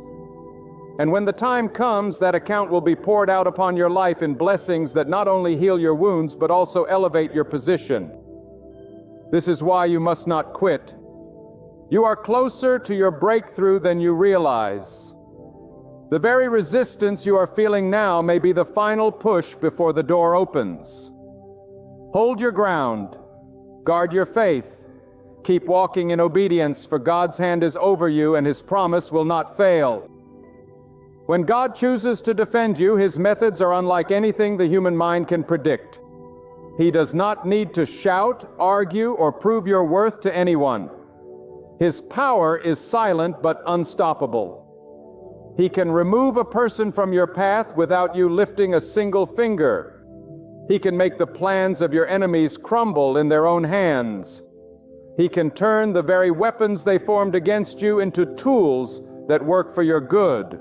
And when the time comes, that account will be poured out upon your life in blessings that not only heal your wounds, but also elevate your position. This is why you must not quit. You are closer to your breakthrough than you realize. The very resistance you are feeling now may be the final push before the door opens. Hold your ground. Guard your faith. Keep walking in obedience, for God's hand is over you and His promise will not fail. When God chooses to defend you, His methods are unlike anything the human mind can predict. He does not need to shout, argue, or prove your worth to anyone. His power is silent but unstoppable. He can remove a person from your path without you lifting a single finger. He can make the plans of your enemies crumble in their own hands. He can turn the very weapons they formed against you into tools that work for your good.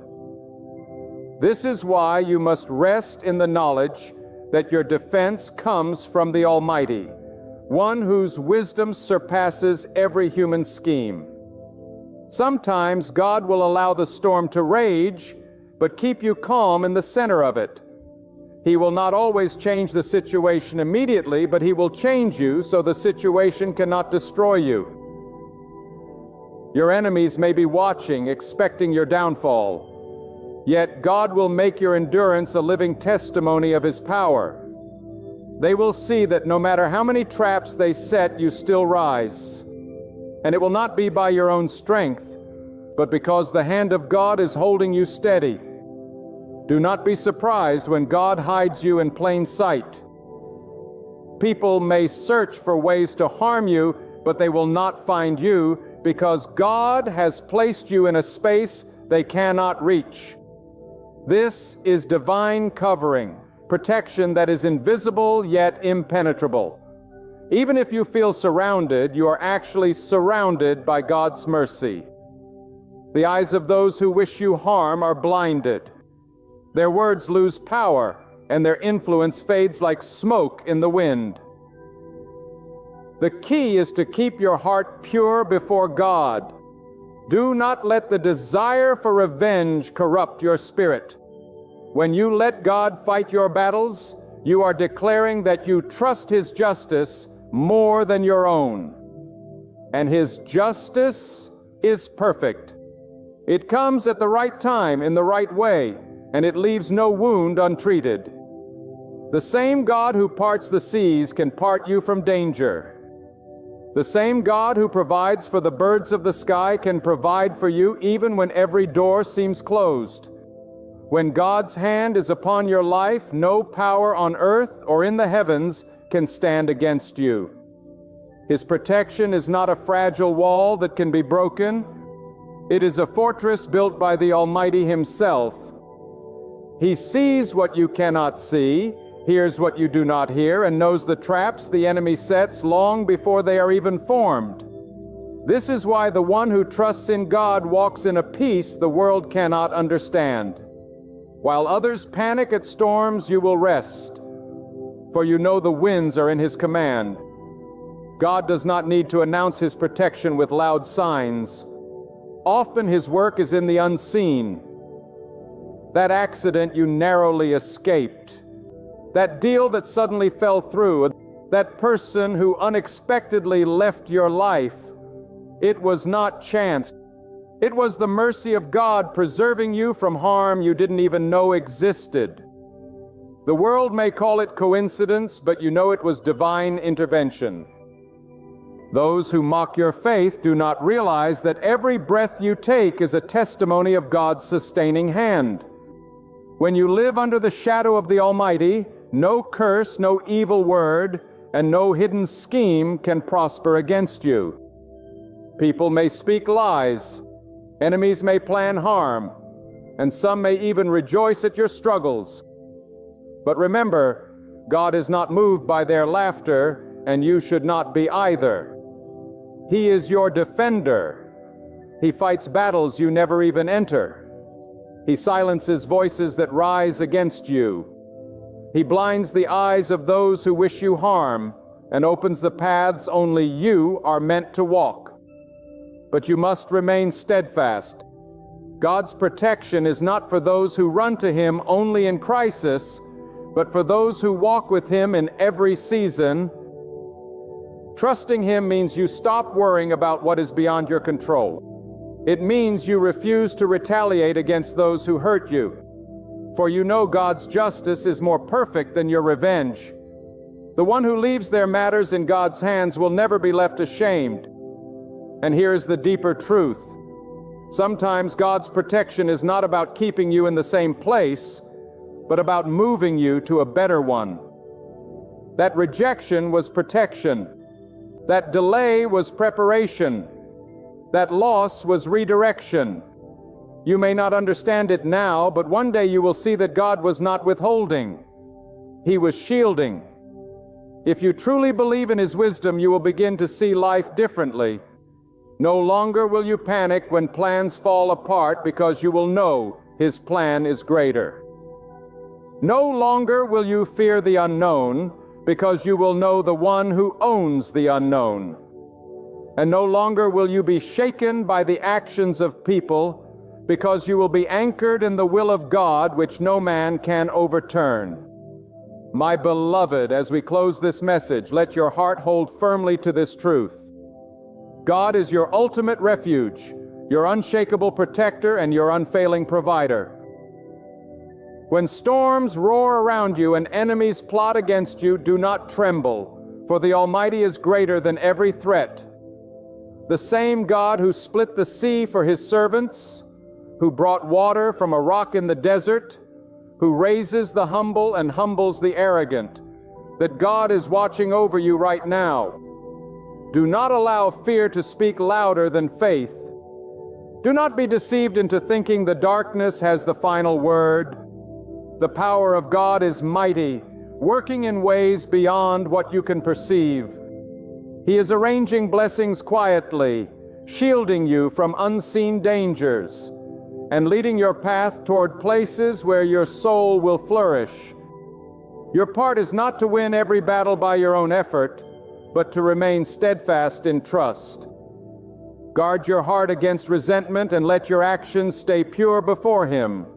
This is why you must rest in the knowledge that your defense comes from the Almighty, one whose wisdom surpasses every human scheme. Sometimes God will allow the storm to rage, but keep you calm in the center of it. He will not always change the situation immediately, but He will change you so the situation cannot destroy you. Your enemies may be watching, expecting your downfall. Yet God will make your endurance a living testimony of His power. They will see that no matter how many traps they set, you still rise. And it will not be by your own strength, but because the hand of God is holding you steady. Do not be surprised when God hides you in plain sight. People may search for ways to harm you, but they will not find you, because God has placed you in a space they cannot reach. This is divine covering, protection that is invisible yet impenetrable. Even if you feel surrounded, you are actually surrounded by God's mercy. The eyes of those who wish you harm are blinded. Their words lose power, and their influence fades like smoke in the wind. The key is to keep your heart pure before God. Do not let the desire for revenge corrupt your spirit. When you let God fight your battles, you are declaring that you trust His justice more than your own. And His justice is perfect. It comes at the right time, in the right way, and it leaves no wound untreated. The same God who parts the seas can part you from danger. The same God who provides for the birds of the sky can provide for you even when every door seems closed. When God's hand is upon your life, no power on earth or in the heavens can stand against you. His protection is not a fragile wall that can be broken. It is a fortress built by the Almighty Himself. He sees what you cannot see, hears what you do not hear, and knows the traps the enemy sets long before they are even formed. This is why the one who trusts in God walks in a peace the world cannot understand. While others panic at storms, you will rest, for you know the winds are in His command. God does not need to announce His protection with loud signs. Often His work is in the unseen. That accident you narrowly escaped, that deal that suddenly fell through, that person who unexpectedly left your life, it was not chance. It was the mercy of God preserving you from harm you didn't even know existed. The world may call it coincidence, but you know it was divine intervention. Those who mock your faith do not realize that every breath you take is a testimony of God's sustaining hand. When you live under the shadow of the Almighty, no curse, no evil word, and no hidden scheme can prosper against you. People may speak lies, enemies may plan harm, and some may even rejoice at your struggles. But remember, God is not moved by their laughter, and you should not be either. He is your defender. He fights battles you never even enter. He silences voices that rise against you. He blinds the eyes of those who wish you harm and opens the paths only you are meant to walk. But you must remain steadfast. God's protection is not for those who run to Him only in crisis, but for those who walk with Him in every season. Trusting Him means you stop worrying about what is beyond your control. It means you refuse to retaliate against those who hurt you. For you know God's justice is more perfect than your revenge. The one who leaves their matters in God's hands will never be left ashamed. And here's the deeper truth. Sometimes God's protection is not about keeping you in the same place, but about moving you to a better one. That rejection was protection. That delay was preparation. That loss was redirection. You may not understand it now, but one day you will see that God was not withholding. He was shielding. If you truly believe in His wisdom, you will begin to see life differently. No longer will you panic when plans fall apart, because you will know His plan is greater. No longer will you fear the unknown, because you will know the one who owns the unknown. And no longer will you be shaken by the actions of people, because you will be anchored in the will of God, which no man can overturn. My beloved, as we close this message, let your heart hold firmly to this truth. God is your ultimate refuge, your unshakable protector, and your unfailing provider. When storms roar around you and enemies plot against you, do not tremble, for the Almighty is greater than every threat. The same God who split the sea for His servants, who brought water from a rock in the desert, who raises the humble and humbles the arrogant, that God is watching over you right now. Do not allow fear to speak louder than faith. Do not be deceived into thinking the darkness has the final word. The power of God is mighty, working in ways beyond what you can perceive. He is arranging blessings quietly, shielding you from unseen dangers, and leading your path toward places where your soul will flourish. Your part is not to win every battle by your own effort, but to remain steadfast in trust. Guard your heart against resentment and let your actions stay pure before Him.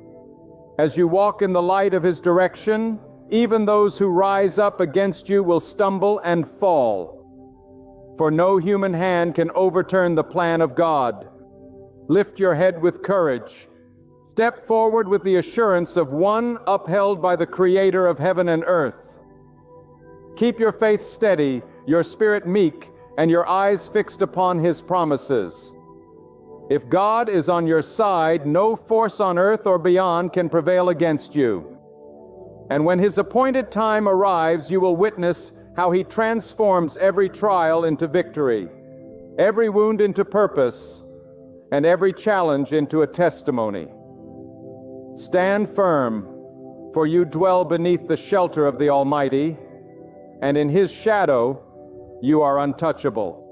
As you walk in the light of His direction, even those who rise up against you will stumble and fall. For no human hand can overturn the plan of God. Lift your head with courage. Step forward with the assurance of one upheld by the Creator of heaven and earth. Keep your faith steady, your spirit meek, and your eyes fixed upon His promises. If God is on your side, no force on earth or beyond can prevail against you. And when His appointed time arrives, you will witness how He transforms every trial into victory, every wound into purpose, and every challenge into a testimony. Stand firm, for you dwell beneath the shelter of the Almighty, and in His shadow you are untouchable.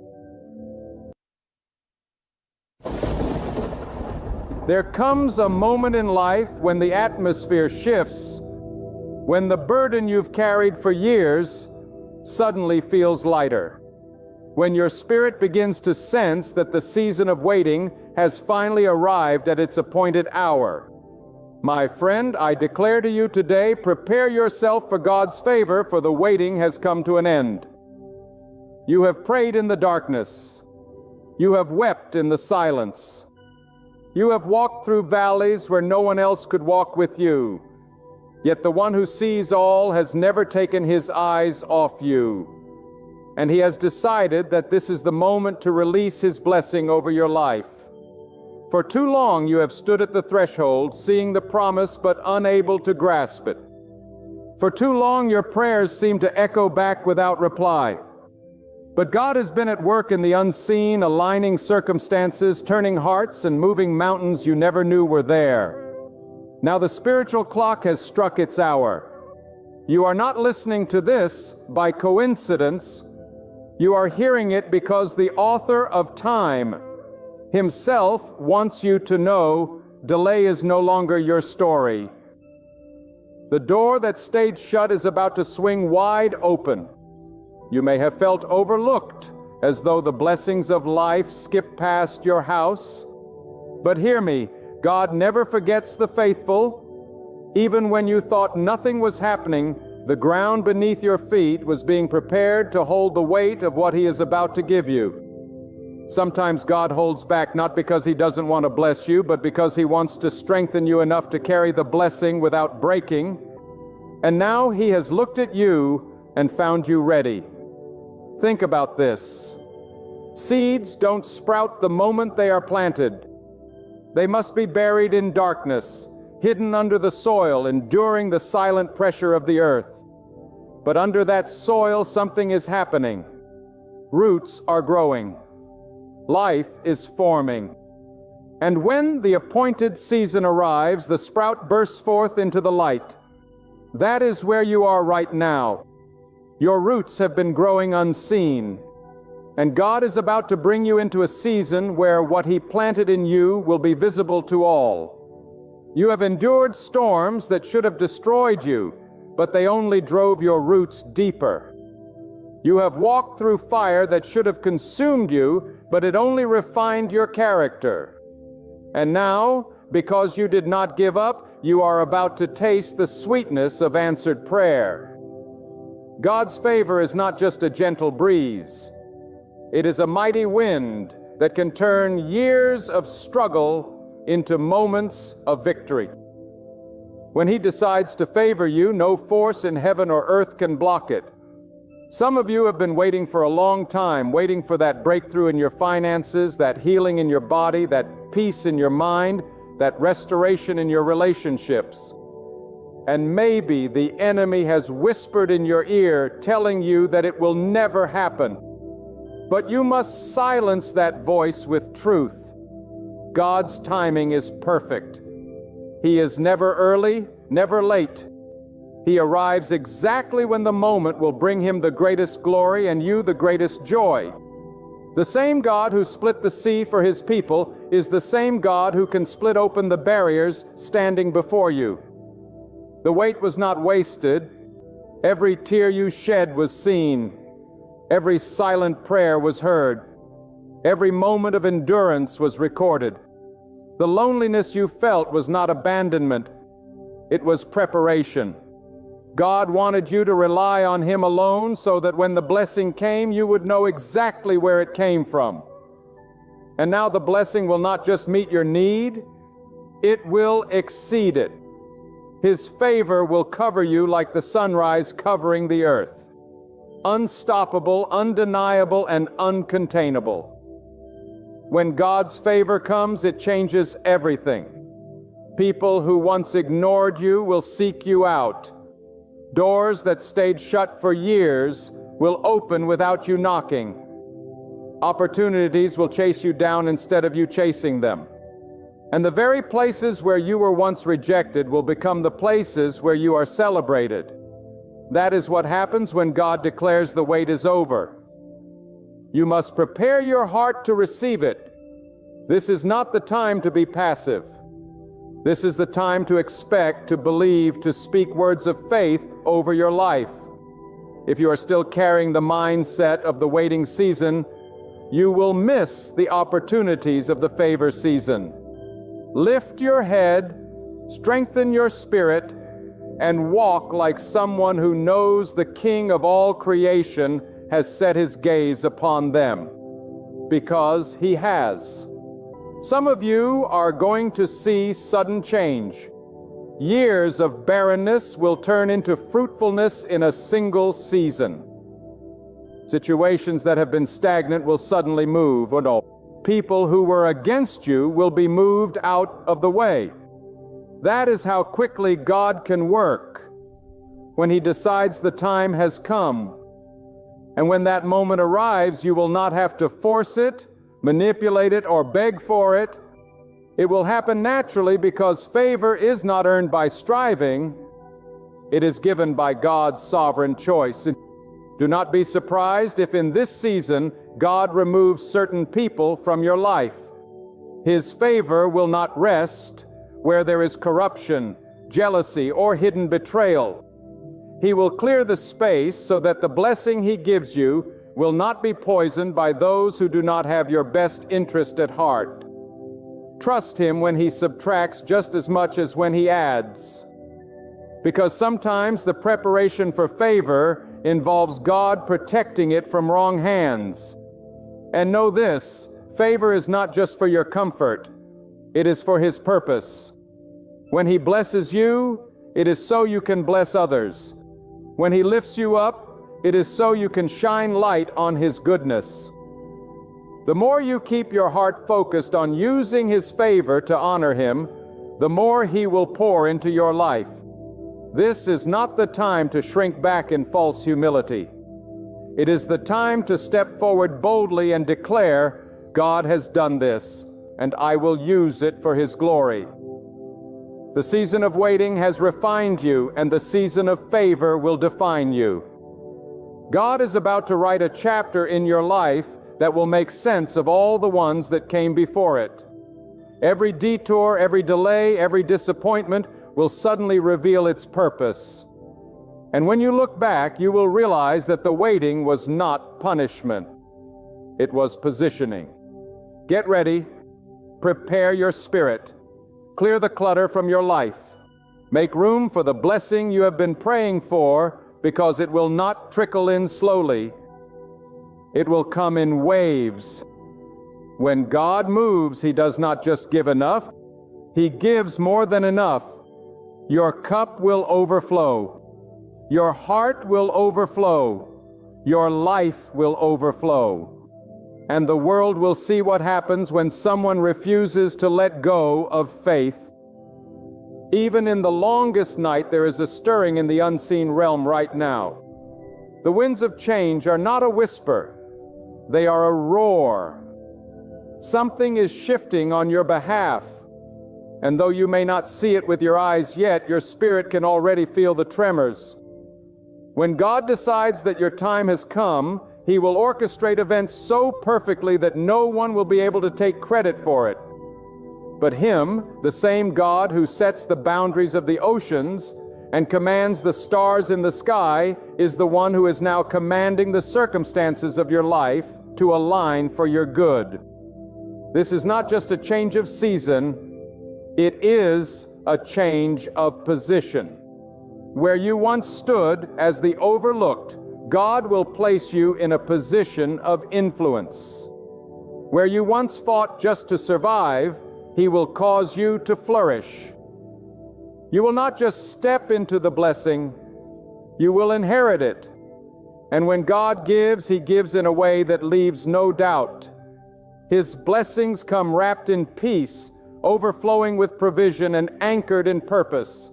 There comes a moment in life when the atmosphere shifts, when the burden you've carried for years suddenly feels lighter, when your spirit begins to sense that the season of waiting has finally arrived at its appointed hour. My friend, I declare to you today, prepare yourself for God's favor, for the waiting has come to an end. You have prayed in the darkness. You have wept in the silence. You have walked through valleys where no one else could walk with you. Yet the one who sees all has never taken His eyes off you. And He has decided that this is the moment to release His blessing over your life. For too long you have stood at the threshold, seeing the promise but unable to grasp it. For too long your prayers seem to echo back without reply. But God has been at work in the unseen, aligning circumstances, turning hearts, and moving mountains you never knew were there. Now the spiritual clock has struck its hour. You are not listening to this by coincidence. You are hearing it because the author of time Himself wants you to know delay is no longer your story. The door that stayed shut is about to swing wide open. You may have felt overlooked, as though the blessings of life skip past your house. But hear me, God never forgets the faithful. Even when you thought nothing was happening, the ground beneath your feet was being prepared to hold the weight of what He is about to give you. Sometimes God holds back not because He doesn't want to bless you, but because He wants to strengthen you enough to carry the blessing without breaking. And now He has looked at you and found you ready. Think about this. Seeds don't sprout the moment they are planted. They must be buried in darkness, hidden under the soil, enduring the silent pressure of the earth. But under that soil, something is happening. Roots are growing. Life is forming. And when the appointed season arrives, the sprout bursts forth into the light. That is where you are right now. Your roots have been growing unseen, and God is about to bring you into a season where what He planted in you will be visible to all. You have endured storms that should have destroyed you, but they only drove your roots deeper. You have walked through fire that should have consumed you, but it only refined your character. And now, because you did not give up, you are about to taste the sweetness of answered prayer. God's favor is not just a gentle breeze. It is a mighty wind that can turn years of struggle into moments of victory. When He decides to favor you, no force in heaven or earth can block it. Some of you have been waiting for a long time, waiting for that breakthrough in your finances, that healing in your body, that peace in your mind, that restoration in your relationships. And maybe the enemy has whispered in your ear, telling you that it will never happen. But you must silence that voice with truth. God's timing is perfect. He is never early, never late. He arrives exactly when the moment will bring him the greatest glory and you the greatest joy. The same God who split the sea for his people is the same God who can split open the barriers standing before you. The wait was not wasted. Every tear you shed was seen. Every silent prayer was heard. Every moment of endurance was recorded. The loneliness you felt was not abandonment. It was preparation. God wanted you to rely on Him alone so that when the blessing came, you would know exactly where it came from. And now the blessing will not just meet your need, it will exceed it. His favor will cover you like the sunrise covering the earth. Unstoppable, undeniable, and uncontainable. When God's favor comes, it changes everything. People who once ignored you will seek you out. Doors that stayed shut for years will open without you knocking. Opportunities will chase you down instead of you chasing them. And the very places where you were once rejected will become the places where you are celebrated. That is what happens when God declares the wait is over. You must prepare your heart to receive it. This is not the time to be passive. This is the time to expect, to believe, to speak words of faith over your life. If you are still carrying the mindset of the waiting season, you will miss the opportunities of the favor season. Lift your head, strengthen your spirit, and walk like someone who knows the King of all creation has set his gaze upon them, because He has. Some of you are going to see sudden change. Years of barrenness will turn into fruitfulness in a single season. Situations that have been stagnant will suddenly move. Or no, people who were against you will be moved out of the way. That is how quickly God can work when He decides the time has come. And when that moment arrives, you will not have to force it, manipulate it, or beg for it. It will happen naturally because favor is not earned by striving. It is given by God's sovereign choice. Do not be surprised if in this season God removes certain people from your life. His favor will not rest where there is corruption, jealousy, or hidden betrayal. He will clear the space so that the blessing He gives you will not be poisoned by those who do not have your best interest at heart. Trust Him when He subtracts just as much as when He adds. Because sometimes the preparation for favor involves God protecting it from wrong hands. And know this, favor is not just for your comfort. It is for His purpose. When He blesses you, it is so you can bless others. When He lifts you up, it is so you can shine light on His goodness. The more you keep your heart focused on using His favor to honor Him, the more He will pour into your life. This is not the time to shrink back in false humility. It is the time to step forward boldly and declare, God has done this, and I will use it for His glory. The season of waiting has refined you, and the season of favor will define you. God is about to write a chapter in your life that will make sense of all the ones that came before it. Every detour, every delay, every disappointment will suddenly reveal its purpose. And when you look back, you will realize that the waiting was not punishment. It was positioning. Get ready. Prepare your spirit. Clear the clutter from your life. Make room for the blessing you have been praying for, because it will not trickle in slowly. It will come in waves. When God moves, He does not just give enough, He gives more than enough. Your cup will overflow. Your heart will overflow. Your life will overflow. And the world will see what happens when someone refuses to let go of faith. Even in the longest night, there is a stirring in the unseen realm right now. The winds of change are not a whisper. They are a roar. Something is shifting on your behalf, and though you may not see it with your eyes yet, your spirit can already feel the tremors. When God decides that your time has come, He will orchestrate events so perfectly that no one will be able to take credit for it. But Him, the same God who sets the boundaries of the oceans and commands the stars in the sky, is the one who is now commanding the circumstances of your life to align for your good. This is not just a change of season, it is a change of position. Where you once stood as the overlooked, God will place you in a position of influence. Where you once fought just to survive, He will cause you to flourish. You will not just step into the blessing, you will inherit it. And when God gives, He gives in a way that leaves no doubt. His blessings come wrapped in peace, overflowing with provision and anchored in purpose.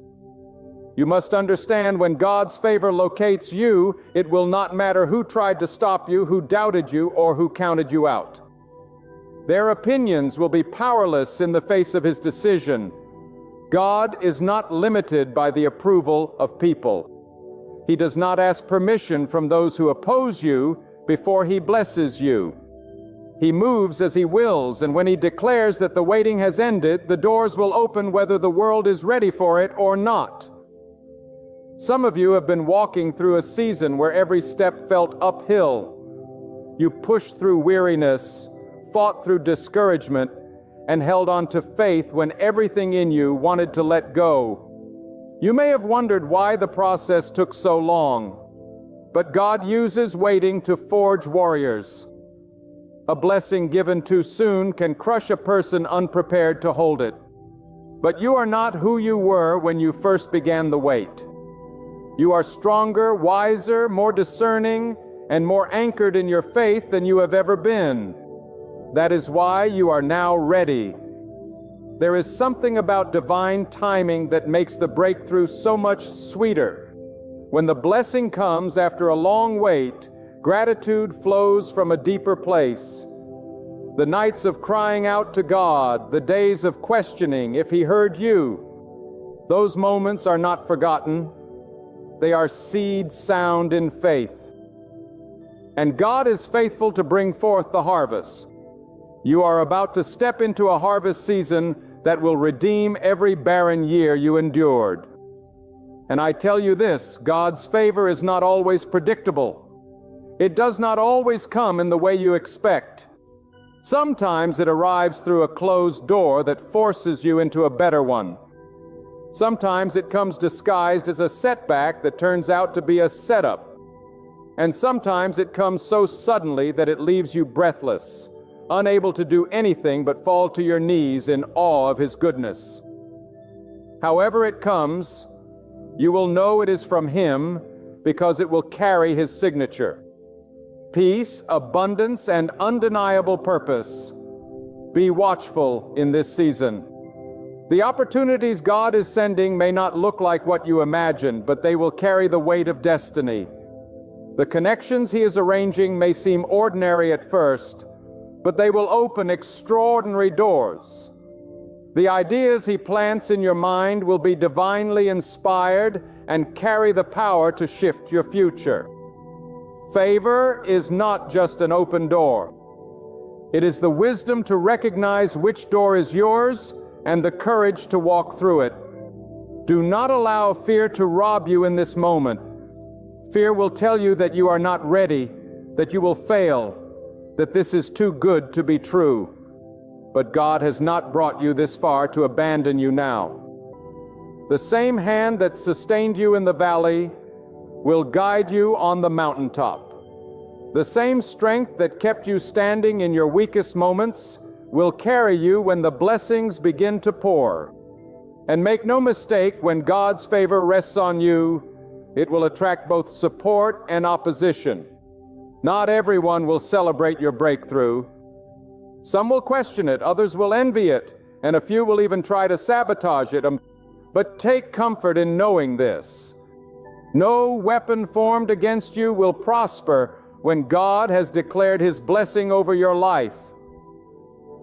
You must understand, when God's favor locates you, it will not matter who tried to stop you, who doubted you, or who counted you out. Their opinions will be powerless in the face of His decision. God is not limited by the approval of people. He does not ask permission from those who oppose you before He blesses you. He moves as He wills, and when He declares that the waiting has ended, the doors will open whether the world is ready for it or not. Some of you have been walking through a season where every step felt uphill. You pushed through weariness, fought through discouragement, and held on to faith when everything in you wanted to let go. You may have wondered why the process took so long, but God uses waiting to forge warriors. A blessing given too soon can crush a person unprepared to hold it. But you are not who you were when you first began the wait. You are stronger, wiser, more discerning, and more anchored in your faith than you have ever been. That is why you are now ready. There is something about divine timing that makes the breakthrough so much sweeter. When the blessing comes after a long wait, gratitude flows from a deeper place. The nights of crying out to God, the days of questioning if He heard you, those moments are not forgotten. They are seed sown in faith. And God is faithful to bring forth the harvest. You are about to step into a harvest season that will redeem every barren year you endured. And I tell you this, God's favor is not always predictable. It does not always come in the way you expect. Sometimes it arrives through a closed door that forces you into a better one. Sometimes it comes disguised as a setback that turns out to be a setup. And sometimes it comes so suddenly that it leaves you breathless, unable to do anything but fall to your knees in awe of His goodness. However it comes, you will know it is from Him because it will carry His signature. Peace, abundance, and undeniable purpose. Be watchful in this season. The opportunities God is sending may not look like what you imagined, but they will carry the weight of destiny. The connections He is arranging may seem ordinary at first, but they will open extraordinary doors. The ideas He plants in your mind will be divinely inspired and carry the power to shift your future. Favor is not just an open door. It is the wisdom to recognize which door is yours and the courage to walk through it. Do not allow fear to rob you in this moment. Fear will tell you that you are not ready, that you will fail, that this is too good to be true. But God has not brought you this far to abandon you now. The same hand that sustained you in the valley will guide you on the mountaintop. The same strength that kept you standing in your weakest moments will carry you when the blessings begin to pour. And make no mistake, when God's favor rests on you, it will attract both support and opposition. Not everyone will celebrate your breakthrough. Some will question it, others will envy it, and a few will even try to sabotage it. But take comfort in knowing this. No weapon formed against you will prosper, when God has declared His blessing over your life.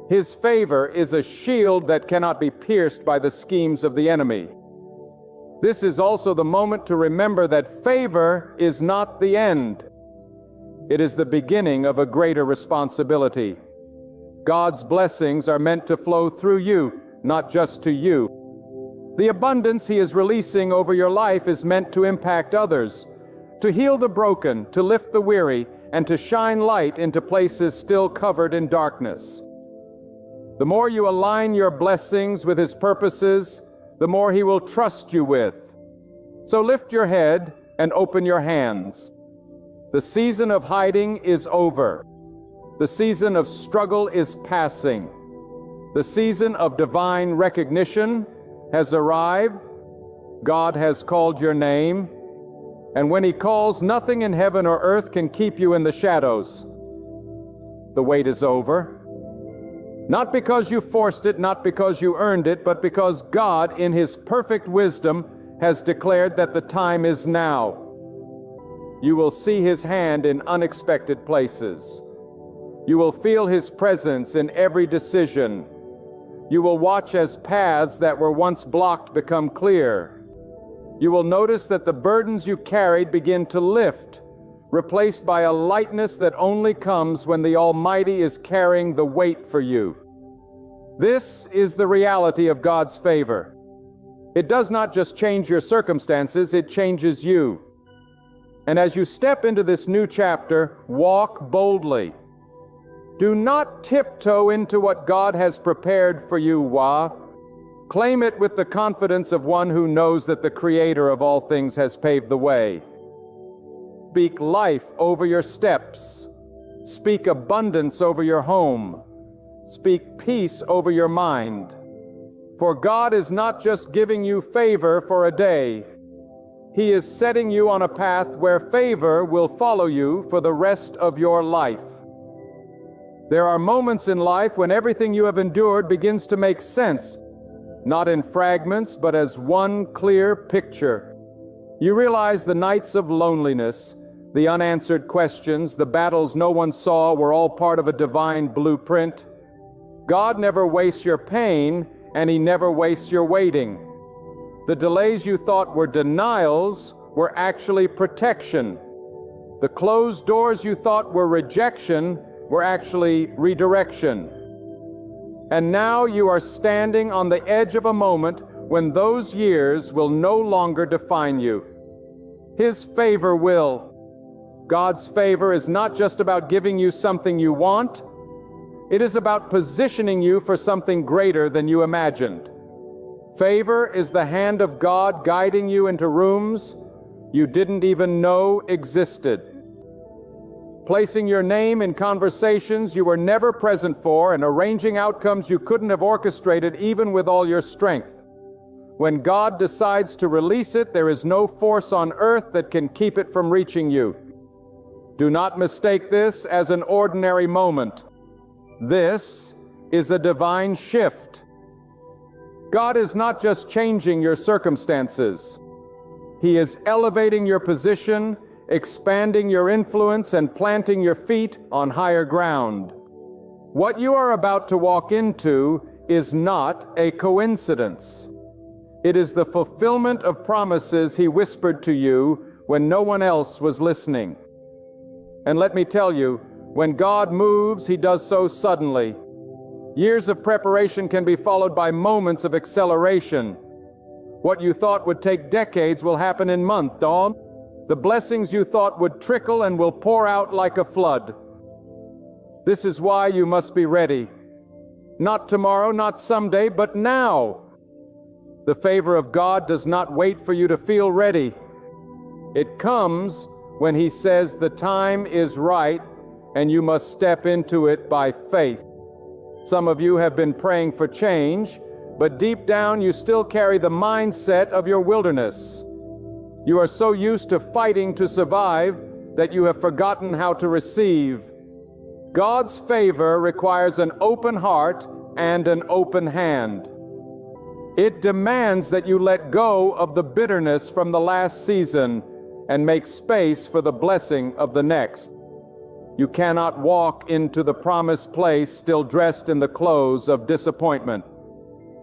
His favor is a shield that cannot be pierced by the schemes of the enemy. This is also the moment to remember that favor is not the end. It is the beginning of a greater responsibility. God's blessings are meant to flow through you, not just to you. The abundance He is releasing over your life is meant to impact others, to heal the broken, to lift the weary, and to shine light into places still covered in darkness. The more you align your blessings with His purposes, the more He will trust you with. So lift your head and open your hands. The season of hiding is over. The season of struggle is passing. The season of divine recognition has arrived. God has called your name. And when He calls, nothing in heaven or earth can keep you in the shadows. The wait is over. Not because you forced it, not because you earned it, but because God, in His perfect wisdom, has declared that the time is now. You will see His hand in unexpected places. You will feel His presence in every decision. You will watch as paths that were once blocked become clear. You will notice that the burdens you carried begin to lift, replaced by a lightness that only comes when the Almighty is carrying the weight for you. This is the reality of God's favor. It does not just change your circumstances, it changes you. And as you step into this new chapter, walk boldly. Do not tiptoe into what God has prepared for you, Claim it with the confidence of one who knows that the Creator of all things has paved the way. Speak life over your steps. Speak abundance over your home. Speak peace over your mind. For God is not just giving you favor for a day. He is setting you on a path where favor will follow you for the rest of your life. There are moments in life when everything you have endured begins to make sense, not in fragments, but as one clear picture. You realize the nights of loneliness, the unanswered questions, the battles no one saw were all part of a divine blueprint. God never wastes your pain, and He never wastes your waiting. The delays you thought were denials were actually protection. The closed doors you thought were rejection were actually redirection. And now you are standing on the edge of a moment when those years will no longer define you. His favor will. God's favor is not just about giving you something you want. It is about positioning you for something greater than you imagined. Favor is the hand of God guiding you into rooms you didn't even know existed. Placing your name in conversations you were never present for and arranging outcomes you couldn't have orchestrated even with all your strength. When God decides to release it, there is no force on earth that can keep it from reaching you. Do not mistake this as an ordinary moment. This is a divine shift. God is not just changing your circumstances. He is elevating your position, expanding your influence, and planting your feet on higher ground. What you are about to walk into is not a coincidence. It is the fulfillment of promises He whispered to you when no one else was listening. And let me tell you, when God moves, He does so suddenly. Years of preparation can be followed by moments of acceleration. What you thought would take decades will happen in months. The blessings you thought would trickle and will pour out like a flood. This is why you must be ready. Not tomorrow, not someday, but now. The favor of God does not wait for you to feel ready. It comes when He says the time is right and you must step into it by faith. Some of you have been praying for change, but deep down you still carry the mindset of your wilderness. You are so used to fighting to survive that you have forgotten how to receive. God's favor requires an open heart and an open hand. It demands that you let go of the bitterness from the last season and make space for the blessing of the next. You cannot walk into the promised place still dressed in the clothes of disappointment.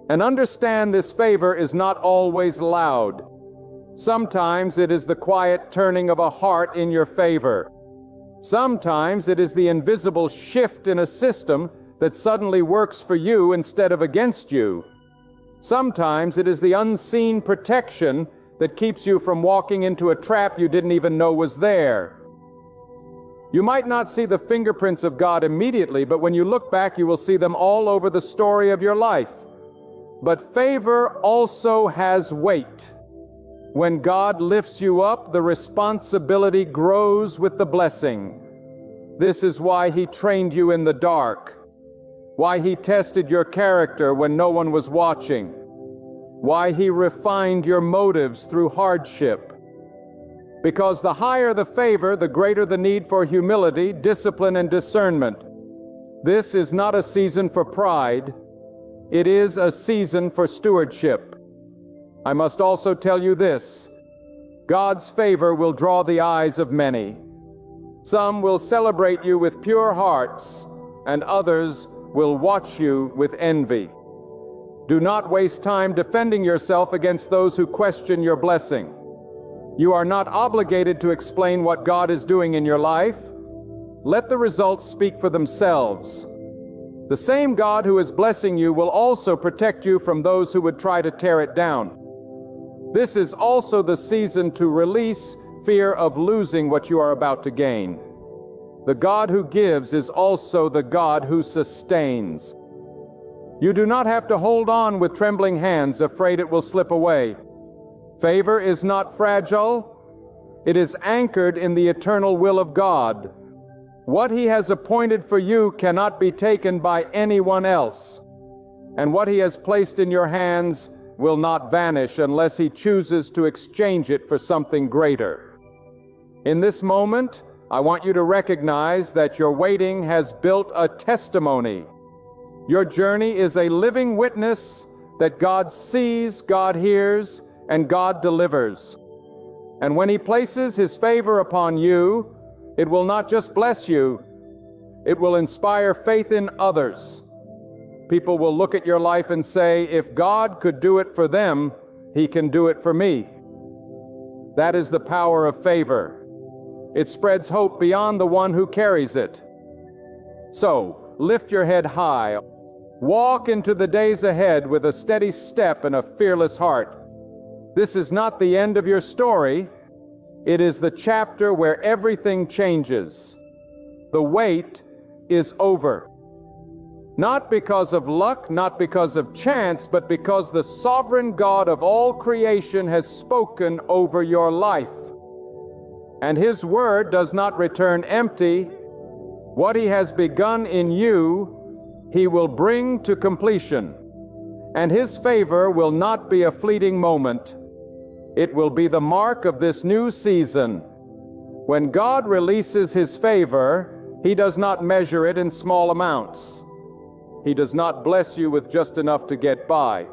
And understand this favor is not always loud. Sometimes it is the quiet turning of a heart in your favor. Sometimes it is the invisible shift in a system that suddenly works for you instead of against you. Sometimes it is the unseen protection that keeps you from walking into a trap you didn't even know was there. You might not see the fingerprints of God immediately, but when you look back, you will see them all over the story of your life. But favor also has weight. When God lifts you up, the responsibility grows with the blessing. This is why He trained you in the dark, why He tested your character when no one was watching, why He refined your motives through hardship. Because the higher the favor, the greater the need for humility, discipline, and discernment. This is not a season for pride. It is a season for stewardship. I must also tell you this: God's favor will draw the eyes of many. Some will celebrate you with pure hearts, and others will watch you with envy. Do not waste time defending yourself against those who question your blessing. You are not obligated to explain what God is doing in your life. Let the results speak for themselves. The same God who is blessing you will also protect you from those who would try to tear it down. This is also the season to release fear of losing what you are about to gain. The God who gives is also the God who sustains. You do not have to hold on with trembling hands, afraid it will slip away. Favor is not fragile. It is anchored in the eternal will of God. What He has appointed for you cannot be taken by anyone else. And what He has placed in your hands will not vanish unless He chooses to exchange it for something greater. In this moment, I want you to recognize that your waiting has built a testimony. Your journey is a living witness that God sees, God hears, and God delivers. And when He places His favor upon you, it will not just bless you, it will inspire faith in others. People will look at your life and say, if God could do it for them, He can do it for me. That is the power of favor. It spreads hope beyond the one who carries it. So, lift your head high. Walk into the days ahead with a steady step and a fearless heart. This is not the end of your story. It is the chapter where everything changes. The wait is over. Not because of luck, not because of chance, but because the sovereign God of all creation has spoken over your life. And His word does not return empty. What He has begun in you, He will bring to completion. And His favor will not be a fleeting moment. It will be the mark of this new season. When God releases His favor, He does not measure it in small amounts. He does not bless you with just enough to get by.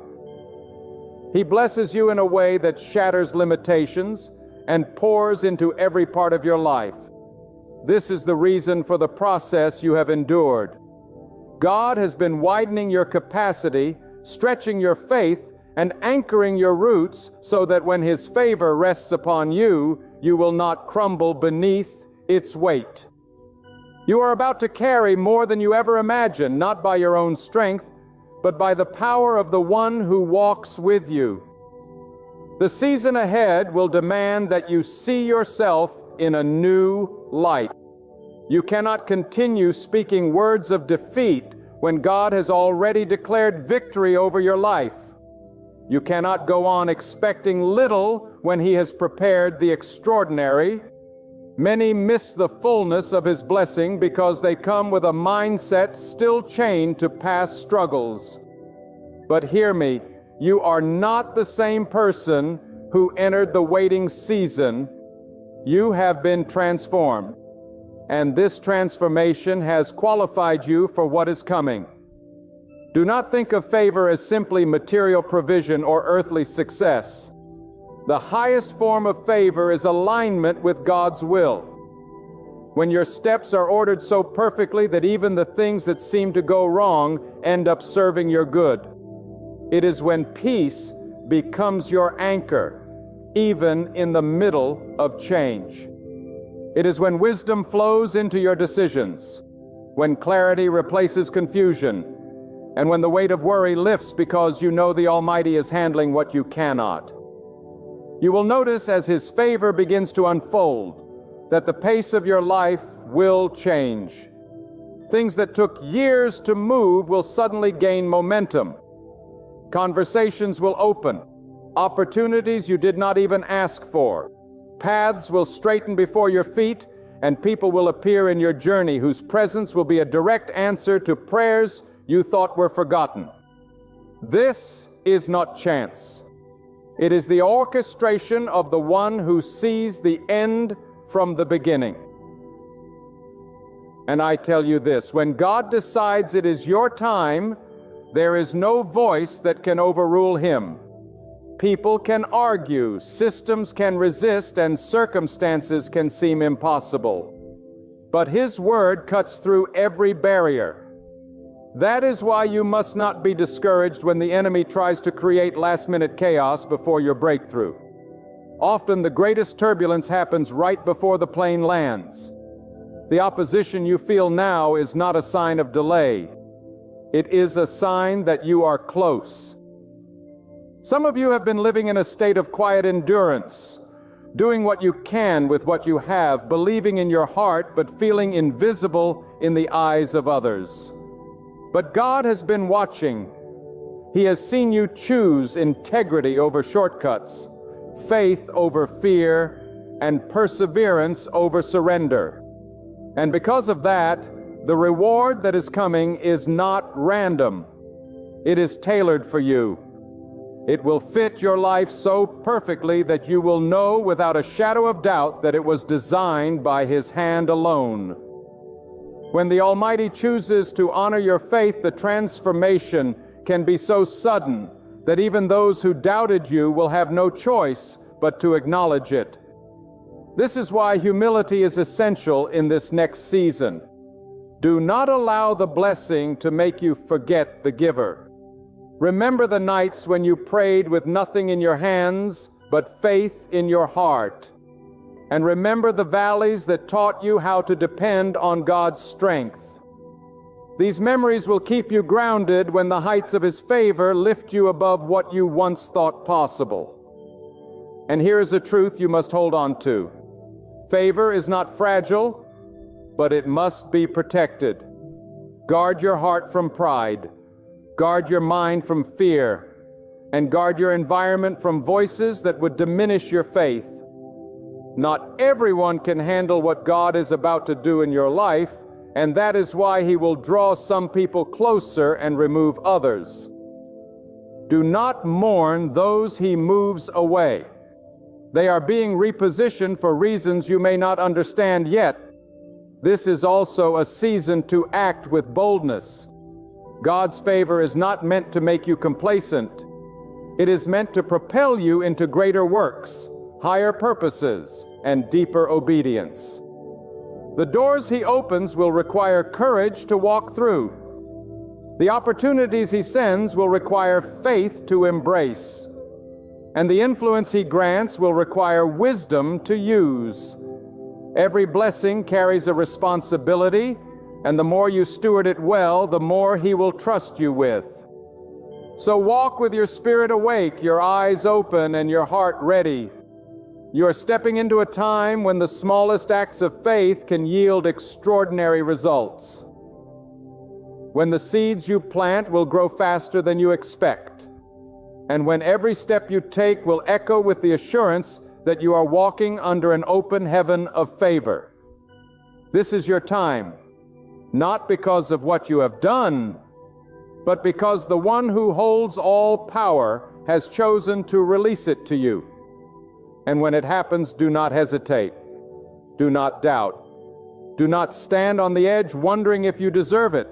He blesses you in a way that shatters limitations and pours into every part of your life. This is the reason for the process you have endured. God has been widening your capacity, stretching your faith, and anchoring your roots so that when His favor rests upon you, you will not crumble beneath its weight. You are about to carry more than you ever imagined, not by your own strength, but by the power of the one who walks with you. The season ahead will demand that you see yourself in a new light. You cannot continue speaking words of defeat when God has already declared victory over your life. You cannot go on expecting little when He has prepared the extraordinary. Many miss the fullness of His blessing because they come with a mindset still chained to past struggles. But hear me, you are not the same person who entered the waiting season. You have been transformed, and this transformation has qualified you for what is coming. Do not think of favor as simply material provision or earthly success. The highest form of favor is alignment with God's will. When your steps are ordered so perfectly that even the things that seem to go wrong end up serving your good. It is when peace becomes your anchor, even in the middle of change. It is when wisdom flows into your decisions, when clarity replaces confusion, and when the weight of worry lifts because you know the Almighty is handling what you cannot. You will notice as His favor begins to unfold that the pace of your life will change. Things that took years to move will suddenly gain momentum. Conversations will open, opportunities you did not even ask for. Paths will straighten before your feet, and people will appear in your journey whose presence will be a direct answer to prayers you thought were forgotten. This is not chance. It is the orchestration of the one who sees the end from the beginning. And I tell you this, when God decides it is your time, there is no voice that can overrule Him. People can argue, systems can resist, and circumstances can seem impossible. But His word cuts through every barrier. That is why you must not be discouraged when the enemy tries to create last-minute chaos before your breakthrough. Often the greatest turbulence happens right before the plane lands. The opposition you feel now is not a sign of delay. It is a sign that you are close. Some of you have been living in a state of quiet endurance, doing what you can with what you have, believing in your heart, but feeling invisible in the eyes of others. But God has been watching. He has seen you choose integrity over shortcuts, faith over fear, and perseverance over surrender. And because of that, the reward that is coming is not random. It is tailored for you. It will fit your life so perfectly that you will know without a shadow of doubt that it was designed by His hand alone. When the Almighty chooses to honor your faith, the transformation can be so sudden that even those who doubted you will have no choice but to acknowledge it. This is why humility is essential in this next season. Do not allow the blessing to make you forget the giver. Remember the nights when you prayed with nothing in your hands but faith in your heart. And remember the valleys that taught you how to depend on God's strength. These memories will keep you grounded when the heights of His favor lift you above what you once thought possible. And here is a truth you must hold on to. Favor is not fragile, but it must be protected. Guard your heart from pride. Guard your mind from fear, and guard your environment from voices that would diminish your faith. Not everyone can handle what God is about to do in your life, and that is why He will draw some people closer and remove others. Do not mourn those He moves away. They are being repositioned for reasons you may not understand yet. This is also a season to act with boldness. God's favor is not meant to make you complacent. It is meant to propel you into greater works, higher purposes, and deeper obedience. The doors He opens will require courage to walk through. The opportunities He sends will require faith to embrace. And the influence He grants will require wisdom to use. Every blessing carries a responsibility, and the more you steward it well, the more He will trust you with. So walk with your spirit awake, your eyes open, and your heart ready. You are stepping into a time when the smallest acts of faith can yield extraordinary results. When the seeds you plant will grow faster than you expect, and when every step you take will echo with the assurance that you are walking under an open heaven of favor. This is your time. Not because of what you have done, but because the one who holds all power has chosen to release it to you. And when it happens, do not hesitate. Do not doubt. Do not stand on the edge wondering if you deserve it.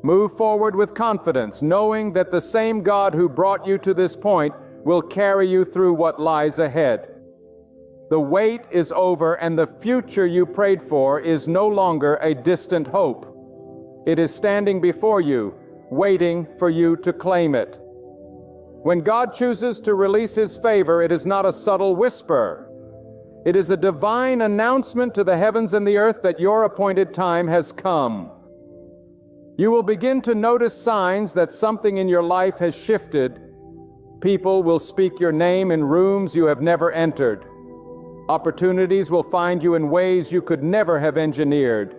Move forward with confidence, knowing that the same God who brought you to this point will carry you through what lies ahead. The wait is over, and the future you prayed for is no longer a distant hope. It is standing before you, waiting for you to claim it. When God chooses to release His favor, it is not a subtle whisper. It is a divine announcement to the heavens and the earth that your appointed time has come. You will begin to notice signs that something in your life has shifted. People will speak your name in rooms you have never entered. Opportunities will find you in ways you could never have engineered.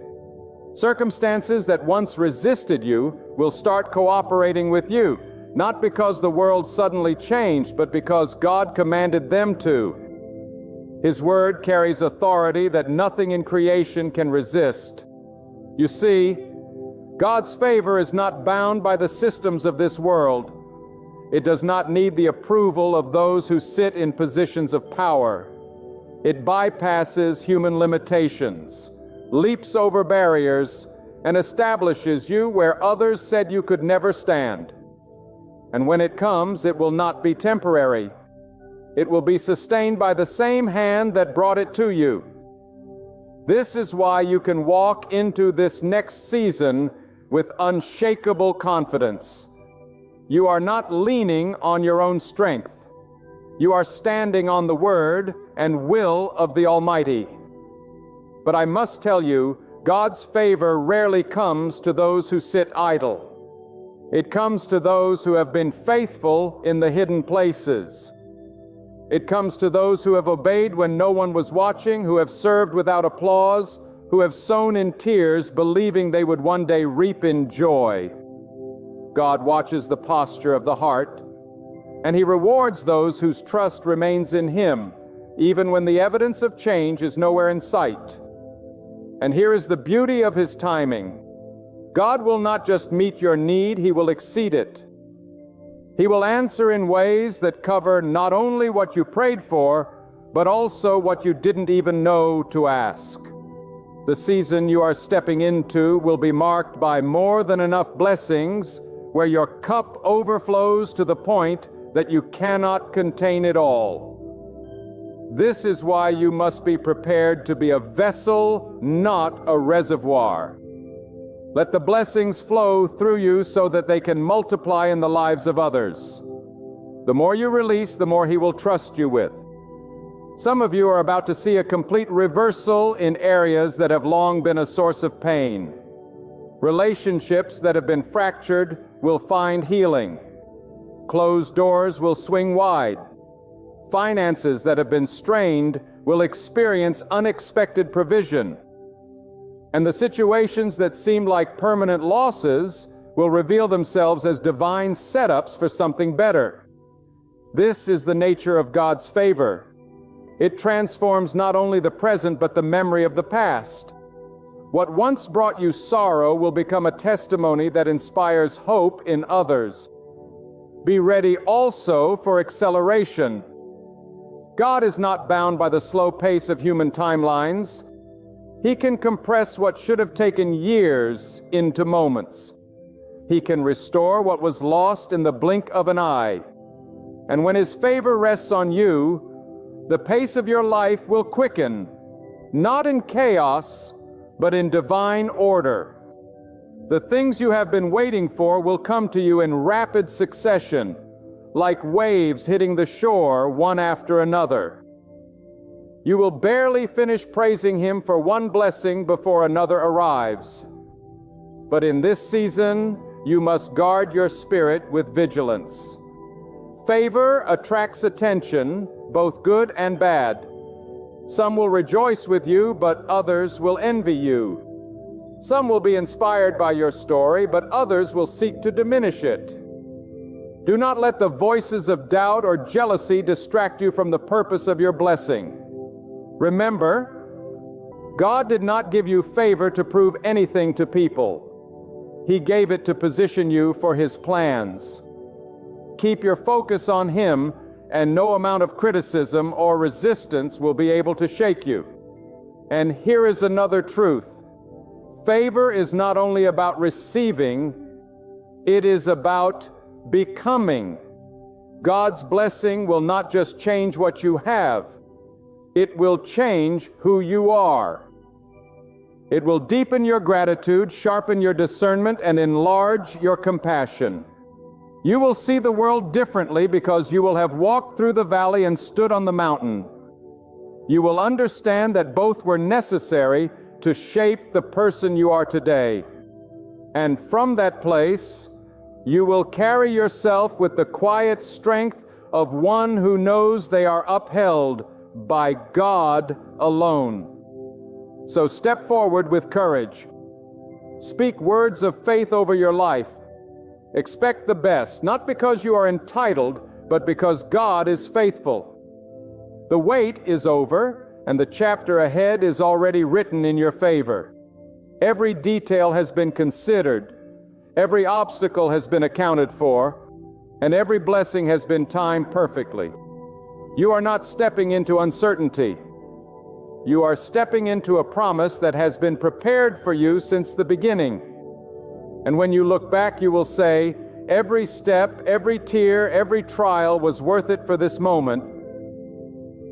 Circumstances that once resisted you will start cooperating with you, not because the world suddenly changed, but because God commanded them to. His word carries authority that nothing in creation can resist. You see, God's favor is not bound by the systems of this world. It does not need the approval of those who sit in positions of power. It bypasses human limitations, leaps over barriers, and establishes you where others said you could never stand. And when it comes, it will not be temporary. It will be sustained by the same hand that brought it to you. This is why you can walk into this next season with unshakable confidence. You are not leaning on your own strength. You are standing on the word and will of the Almighty. But I must tell you, God's favor rarely comes to those who sit idle. It comes to those who have been faithful in the hidden places. It comes to those who have obeyed when no one was watching, who have served without applause, who have sown in tears, believing they would one day reap in joy. God watches the posture of the heart, and He rewards those whose trust remains in Him, even when the evidence of change is nowhere in sight. And here is the beauty of His timing. God will not just meet your need, He will exceed it. He will answer in ways that cover not only what you prayed for, but also what you didn't even know to ask. The season you are stepping into will be marked by more than enough blessings, where your cup overflows to the point that you cannot contain it all. This is why you must be prepared to be a vessel, not a reservoir. Let the blessings flow through you so that they can multiply in the lives of others. The more you release, the more He will trust you with. Some of you are about to see a complete reversal in areas that have long been a source of pain. Relationships that have been fractured will find healing. Closed doors will swing wide. Finances that have been strained will experience unexpected provision. And the situations that seem like permanent losses will reveal themselves as divine setups for something better. This is the nature of God's favor. It transforms not only the present but the memory of the past. What once brought you sorrow will become a testimony that inspires hope in others. Be ready also for acceleration. God is not bound by the slow pace of human timelines. He can compress what should have taken years into moments. He can restore what was lost in the blink of an eye. And when His favor rests on you, the pace of your life will quicken, not in chaos, but in divine order. The things you have been waiting for will come to you in rapid succession, like waves hitting the shore one after another. You will barely finish praising Him for one blessing before another arrives. But in this season, you must guard your spirit with vigilance. Favor attracts attention, both good and bad. Some will rejoice with you, but others will envy you. Some will be inspired by your story, but others will seek to diminish it. Do not let the voices of doubt or jealousy distract you from the purpose of your blessing. Remember, God did not give you favor to prove anything to people. He gave it to position you for His plans. Keep your focus on Him, and no amount of criticism or resistance will be able to shake you. And here is another truth. Favor is not only about receiving, it is about becoming. God's blessing will not just change what you have, It will change who you are. It will deepen your gratitude, sharpen your discernment, and enlarge your compassion. You will see the world differently because you will have walked through the valley and stood on the mountain. You will understand that both were necessary to shape the person you are today. And from that place, you will carry yourself with the quiet strength of one who knows they are upheld by God alone. So step forward with courage. Speak words of faith over your life. Expect the best, not because you are entitled, but because God is faithful. The wait is over, and the chapter ahead is already written in your favor. Every detail has been considered, every obstacle has been accounted for, and every blessing has been timed perfectly. You are not stepping into uncertainty. You are stepping into a promise that has been prepared for you since the beginning. And when you look back, you will say, every step, every tear, every trial was worth it for this moment.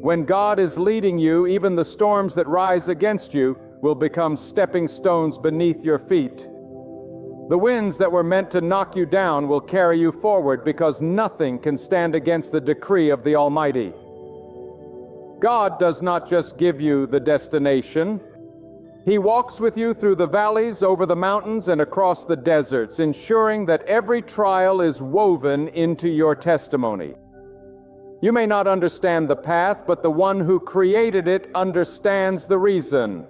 When God is leading you, even the storms that rise against you will become stepping stones beneath your feet. The winds that were meant to knock you down will carry you forward because nothing can stand against the decree of the Almighty. God does not just give you the destination. He walks with you through the valleys, over the mountains, and across the deserts, ensuring that every trial is woven into your testimony. You may not understand the path, but the one who created it understands the reason.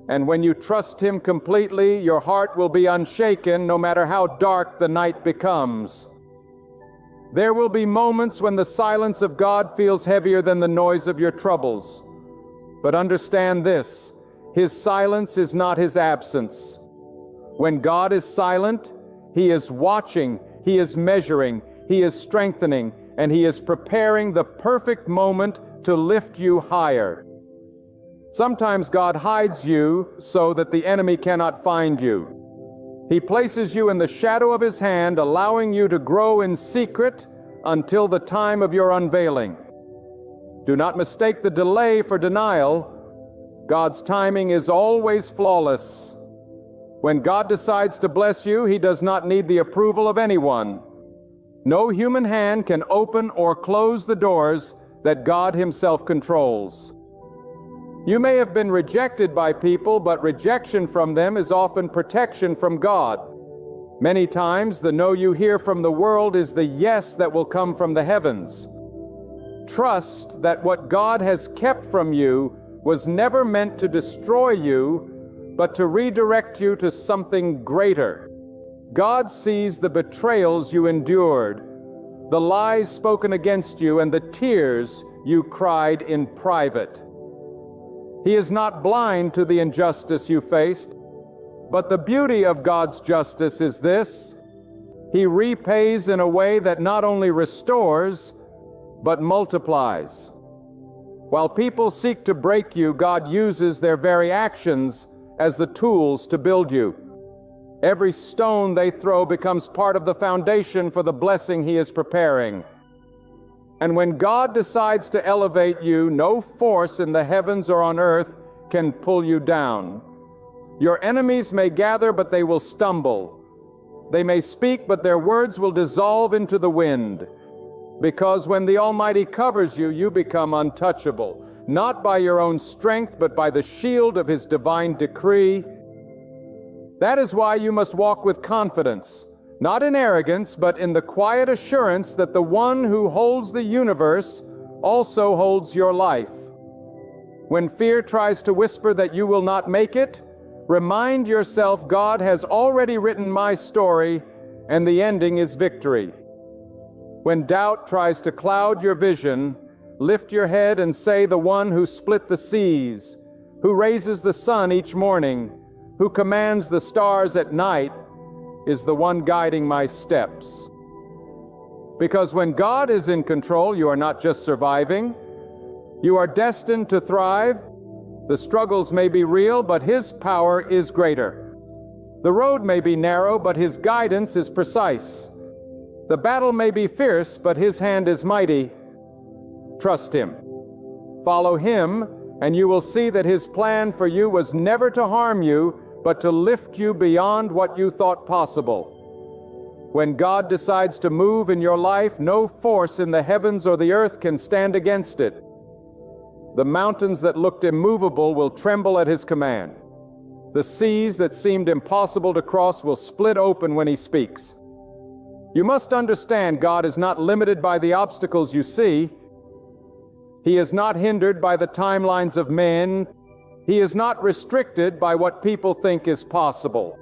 And when you trust Him completely, your heart will be unshaken no matter how dark the night becomes. There will be moments when the silence of God feels heavier than the noise of your troubles. But understand this, His silence is not His absence. When God is silent, He is watching, He is measuring, He is strengthening, and He is preparing the perfect moment to lift you higher. Sometimes God hides you so that the enemy cannot find you. He places you in the shadow of His hand, allowing you to grow in secret until the time of your unveiling. Do not mistake the delay for denial. God's timing is always flawless. When God decides to bless you, He does not need the approval of anyone. No human hand can open or close the doors that God Himself controls. You may have been rejected by people, but rejection from them is often protection from God. Many times, the no you hear from the world is the yes that will come from the heavens. Trust that what God has kept from you was never meant to destroy you, but to redirect you to something greater. God sees the betrayals you endured, the lies spoken against you, and the tears you cried in private. He is not blind to the injustice you faced, but the beauty of God's justice is this: He repays in a way that not only restores, but multiplies. While people seek to break you, God uses their very actions as the tools to build you. Every stone they throw becomes part of the foundation for the blessing He is preparing. And when God decides to elevate you, no force in the heavens or on earth can pull you down. Your enemies may gather, but they will stumble. They may speak, but their words will dissolve into the wind. Because when the Almighty covers you, you become untouchable, not by your own strength, but by the shield of His divine decree. That is why you must walk with confidence, not in arrogance, but in the quiet assurance that the one who holds the universe also holds your life. When fear tries to whisper that you will not make it, remind yourself God has already written my story, and the ending is victory. When doubt tries to cloud your vision, lift your head and say, the one who split the seas, who raises the sun each morning, who commands the stars at night, is the one guiding my steps. Because when God is in control, you are not just surviving. You are destined to thrive. The struggles may be real, but His power is greater. The road may be narrow, but His guidance is precise. The battle may be fierce, but His hand is mighty. Trust Him. Follow Him, and you will see that His plan for you was never to harm you, but to lift you beyond what you thought possible. When God decides to move in your life, no force in the heavens or the earth can stand against it. The mountains that looked immovable will tremble at His command. The seas that seemed impossible to cross will split open when He speaks. You must understand, God is not limited by the obstacles you see. He is not hindered by the timelines of men. He is not restricted by what people think is possible.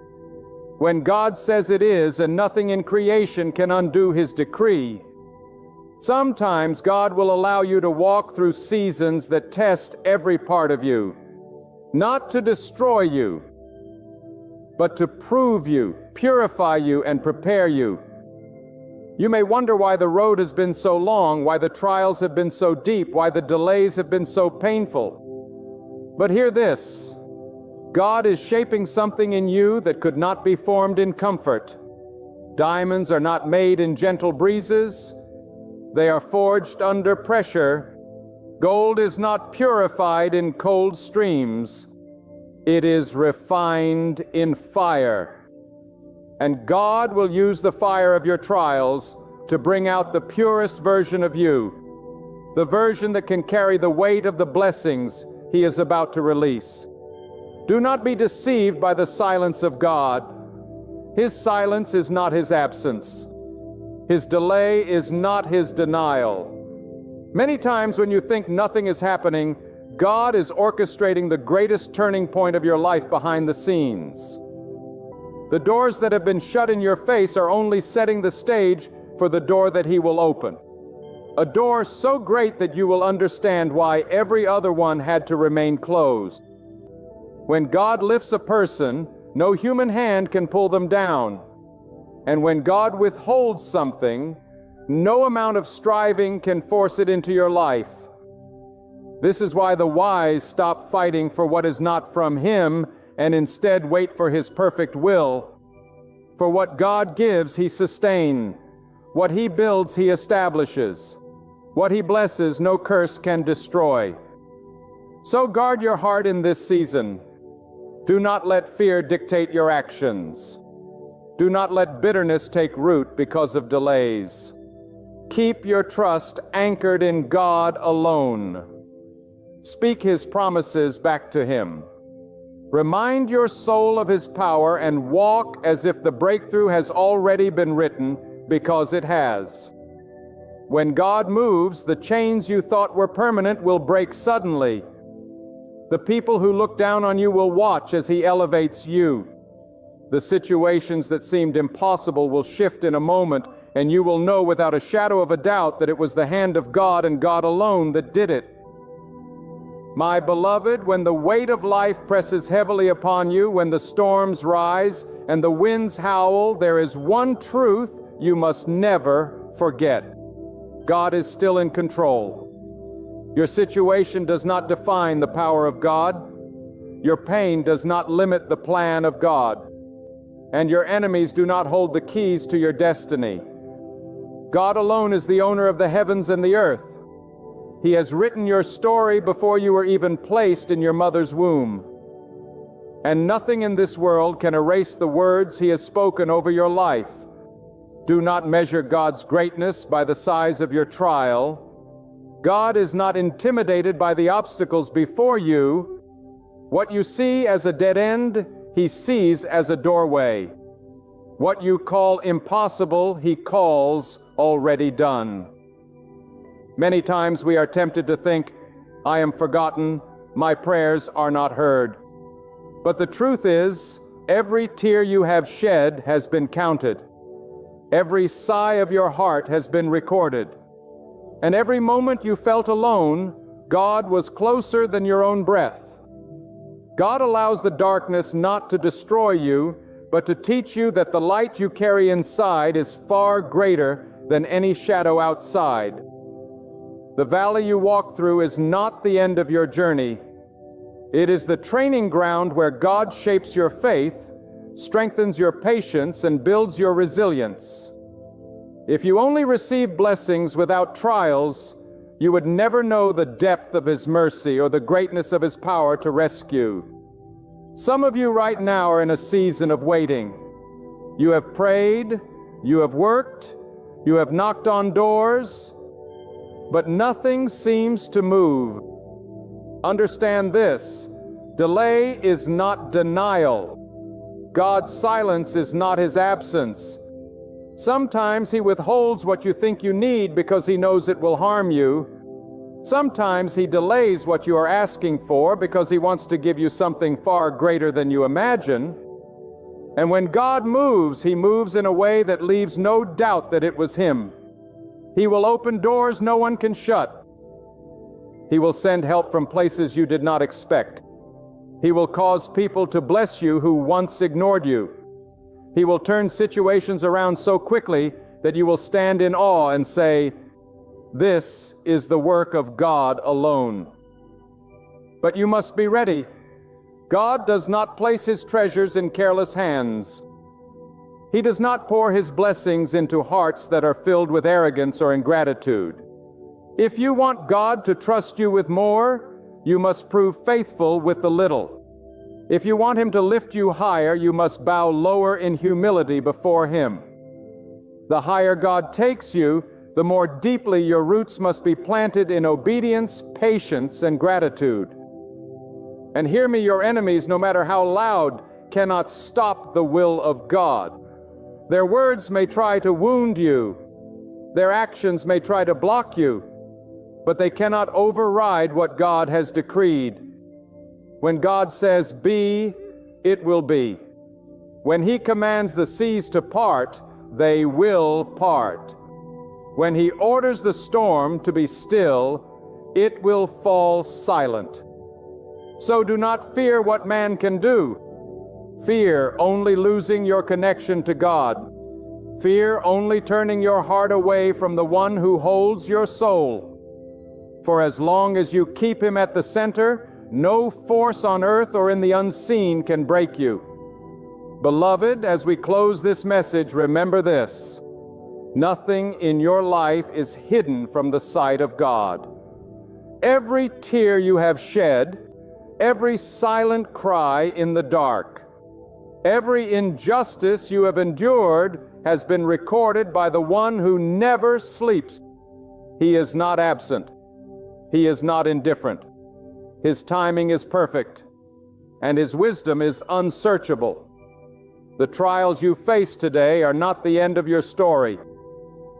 When God says it is, and nothing in creation can undo His decree. Sometimes God will allow you to walk through seasons that test every part of you, not to destroy you, but to prove you, purify you, and prepare you. You may wonder why the road has been so long, why the trials have been so deep, why the delays have been so painful. But hear this. God is shaping something in you that could not be formed in comfort. Diamonds are not made in gentle breezes. They are forged under pressure. Gold is not purified in cold streams. It is refined in fire. And God will use the fire of your trials to bring out the purest version of you, the version that can carry the weight of the blessings He is about to release. Do not be deceived by the silence of God. His silence is not His absence. His delay is not His denial. Many times when you think nothing is happening, God is orchestrating the greatest turning point of your life behind the scenes. The doors that have been shut in your face are only setting the stage for the door that He will open. A door so great that you will understand why every other one had to remain closed. When God lifts a person, no human hand can pull them down. And when God withholds something, no amount of striving can force it into your life. This is why the wise stop fighting for what is not from Him and instead wait for His perfect will. For what God gives, He sustains. What He builds, He establishes. What He blesses, no curse can destroy. So guard your heart in this season. Do not let fear dictate your actions. Do not let bitterness take root because of delays. Keep your trust anchored in God alone. Speak His promises back to Him. Remind your soul of His power and walk as if the breakthrough has already been written, because it has. When God moves, the chains you thought were permanent will break suddenly. The people who look down on you will watch as He elevates you. The situations that seemed impossible will shift in a moment, and you will know without a shadow of a doubt that it was the hand of God and God alone that did it. My beloved, when the weight of life presses heavily upon you, when the storms rise and the winds howl, there is one truth you must never forget. God is still in control. Your situation does not define the power of God. Your pain does not limit the plan of God. And your enemies do not hold the keys to your destiny. God alone is the owner of the heavens and the earth. He has written your story before you were even placed in your mother's womb. And nothing in this world can erase the words He has spoken over your life. Do not measure God's greatness by the size of your trial. God is not intimidated by the obstacles before you. What you see as a dead end, He sees as a doorway. What you call impossible, He calls already done. Many times we are tempted to think, I am forgotten, my prayers are not heard. But the truth is, every tear you have shed has been counted. Every sigh of your heart has been recorded. And every moment you felt alone, God was closer than your own breath. God allows the darkness not to destroy you, but to teach you that the light you carry inside is far greater than any shadow outside. The valley you walk through is not the end of your journey. It is the training ground where God shapes your faith, strengthens your patience, and builds your resilience. If you only receive blessings without trials, you would never know the depth of His mercy or the greatness of His power to rescue. Some of you right now are in a season of waiting. You have prayed, you have worked, you have knocked on doors, but nothing seems to move. Understand this: delay is not denial. God's silence is not His absence. Sometimes He withholds what you think you need because He knows it will harm you. Sometimes He delays what you are asking for because He wants to give you something far greater than you imagine. And when God moves, He moves in a way that leaves no doubt that it was Him. He will open doors no one can shut. He will send help from places you did not expect. He will cause people to bless you who once ignored you. He will turn situations around so quickly that you will stand in awe and say, "This is the work of God alone." But you must be ready. God does not place His treasures in careless hands. He does not pour His blessings into hearts that are filled with arrogance or ingratitude. If you want God to trust you with more, you must prove faithful with the little. If you want Him to lift you higher, you must bow lower in humility before Him. The higher God takes you, the more deeply your roots must be planted in obedience, patience, and gratitude. And hear me, your enemies, no matter how loud, cannot stop the will of God. Their words may try to wound you. Their actions may try to block you, but they cannot override what God has decreed. When God says, "Be," it will be. When He commands the seas to part, they will part. When He orders the storm to be still, it will fall silent. So do not fear what man can do. Fear only losing your connection to God. Fear only turning your heart away from the one who holds your soul. For as long as you keep Him at the center, no force on earth or in the unseen can break you. Beloved, as we close this message, remember this: nothing in your life is hidden from the sight of God. Every tear you have shed, every silent cry in the dark, every injustice you have endured has been recorded by the one who never sleeps. He is not absent. He is not indifferent. His timing is perfect, and His wisdom is unsearchable. The trials you face today are not the end of your story.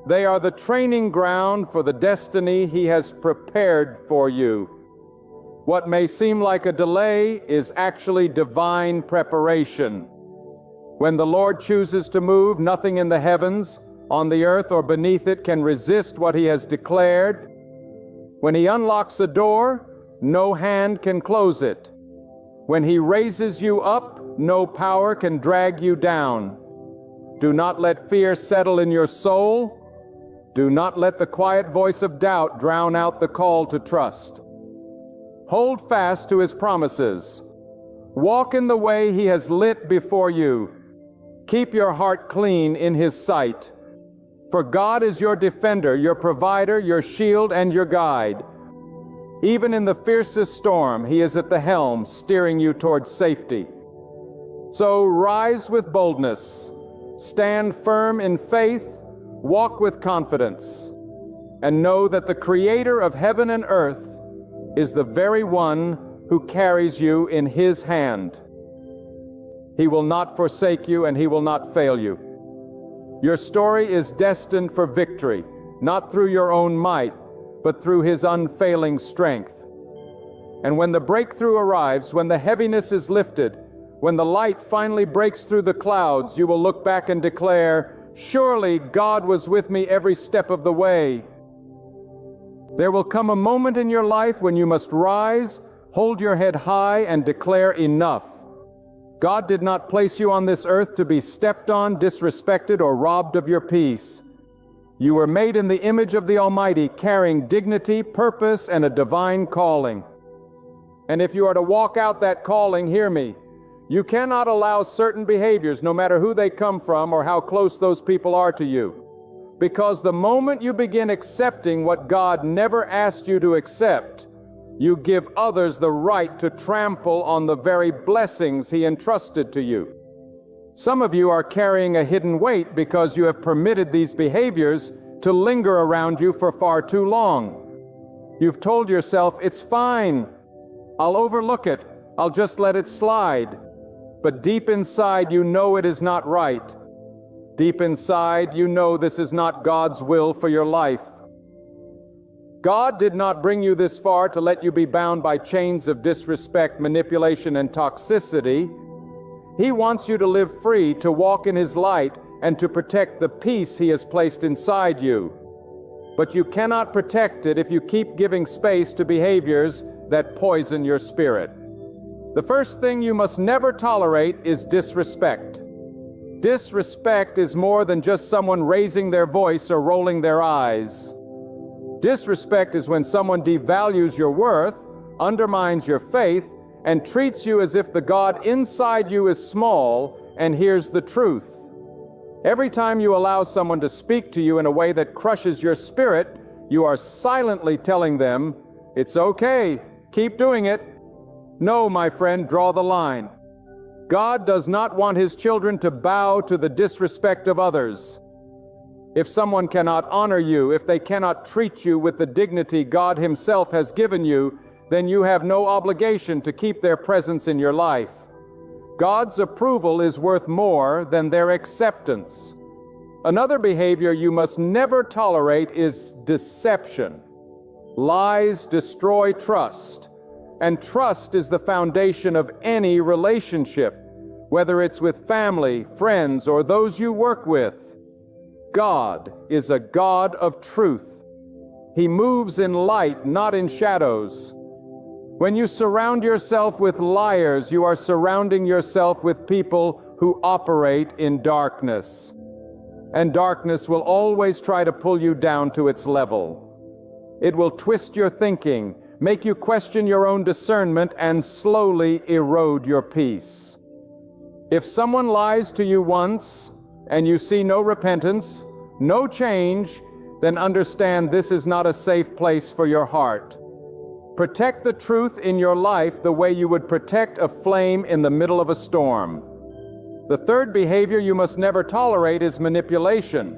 They are the training ground for the destiny He has prepared for you. What may seem like a delay is actually divine preparation. When the Lord chooses to move, nothing in the heavens, on the earth, or beneath it can resist what He has declared. When He unlocks a door, no hand can close it. When He raises you up, no power can drag you down. Do not let fear settle in your soul. Do not let the quiet voice of doubt drown out the call to trust. Hold fast to His promises. Walk in the way He has lit before you. Keep your heart clean in His sight. For God is your defender, your provider, your shield, and your guide. Even in the fiercest storm, He is at the helm, steering you towards safety. So rise with boldness, stand firm in faith, walk with confidence, and know that the Creator of heaven and earth is the very one who carries you in His hand. He will not forsake you, and He will not fail you. Your story is destined for victory, not through your own might, but through His unfailing strength. And when the breakthrough arrives, when the heaviness is lifted, when the light finally breaks through the clouds, you will look back and declare, "Surely God was with me every step of the way." There will come a moment in your life when you must rise, hold your head high, and declare enough. God did not place you on this earth to be stepped on, disrespected, or robbed of your peace. You were made in the image of the Almighty, carrying dignity, purpose, and a divine calling. And if you are to walk out that calling, hear me, you cannot allow certain behaviors, no matter who they come from or how close those people are to you, Because the moment you begin accepting what God never asked you to accept, you give others the right to trample on the very blessings He entrusted to you. Some of you are carrying a hidden weight because you have permitted these behaviors to linger around you for far too long. You've told yourself, it's fine. I'll overlook it. I'll just let it slide. But deep inside, you know it is not right. Deep inside, you know this is not God's will for your life. God did not bring you this far to let you be bound by chains of disrespect, manipulation, and toxicity. He wants you to live free, to walk in His light, and to protect the peace He has placed inside you. But you cannot protect it if you keep giving space to behaviors that poison your spirit. The first thing you must never tolerate is disrespect. Disrespect is more than just someone raising their voice or rolling their eyes. Disrespect is when someone devalues your worth, undermines your faith, and treats you as if the God inside you is small. And here's the truth. Every time you allow someone to speak to you in a way that crushes your spirit, you are silently telling them, it's okay, keep doing it. No, my friend, draw the line. God does not want His children to bow to the disrespect of others. If someone cannot honor you, if they cannot treat you with the dignity God Himself has given you, then you have no obligation to keep their presence in your life. God's approval is worth more than their acceptance. Another behavior you must never tolerate is deception. Lies destroy trust, and trust is the foundation of any relationship, whether it's with family, friends, or those you work with. God is a God of truth. He moves in light, not in shadows. When you surround yourself with liars, you are surrounding yourself with people who operate in darkness. And darkness will always try to pull you down to its level. It will twist your thinking, make you question your own discernment, and slowly erode your peace. If someone lies to you once, and you see no repentance, no change, then understand this is not a safe place for your heart. Protect the truth in your life the way you would protect a flame in the middle of a storm. The third behavior you must never tolerate is manipulation.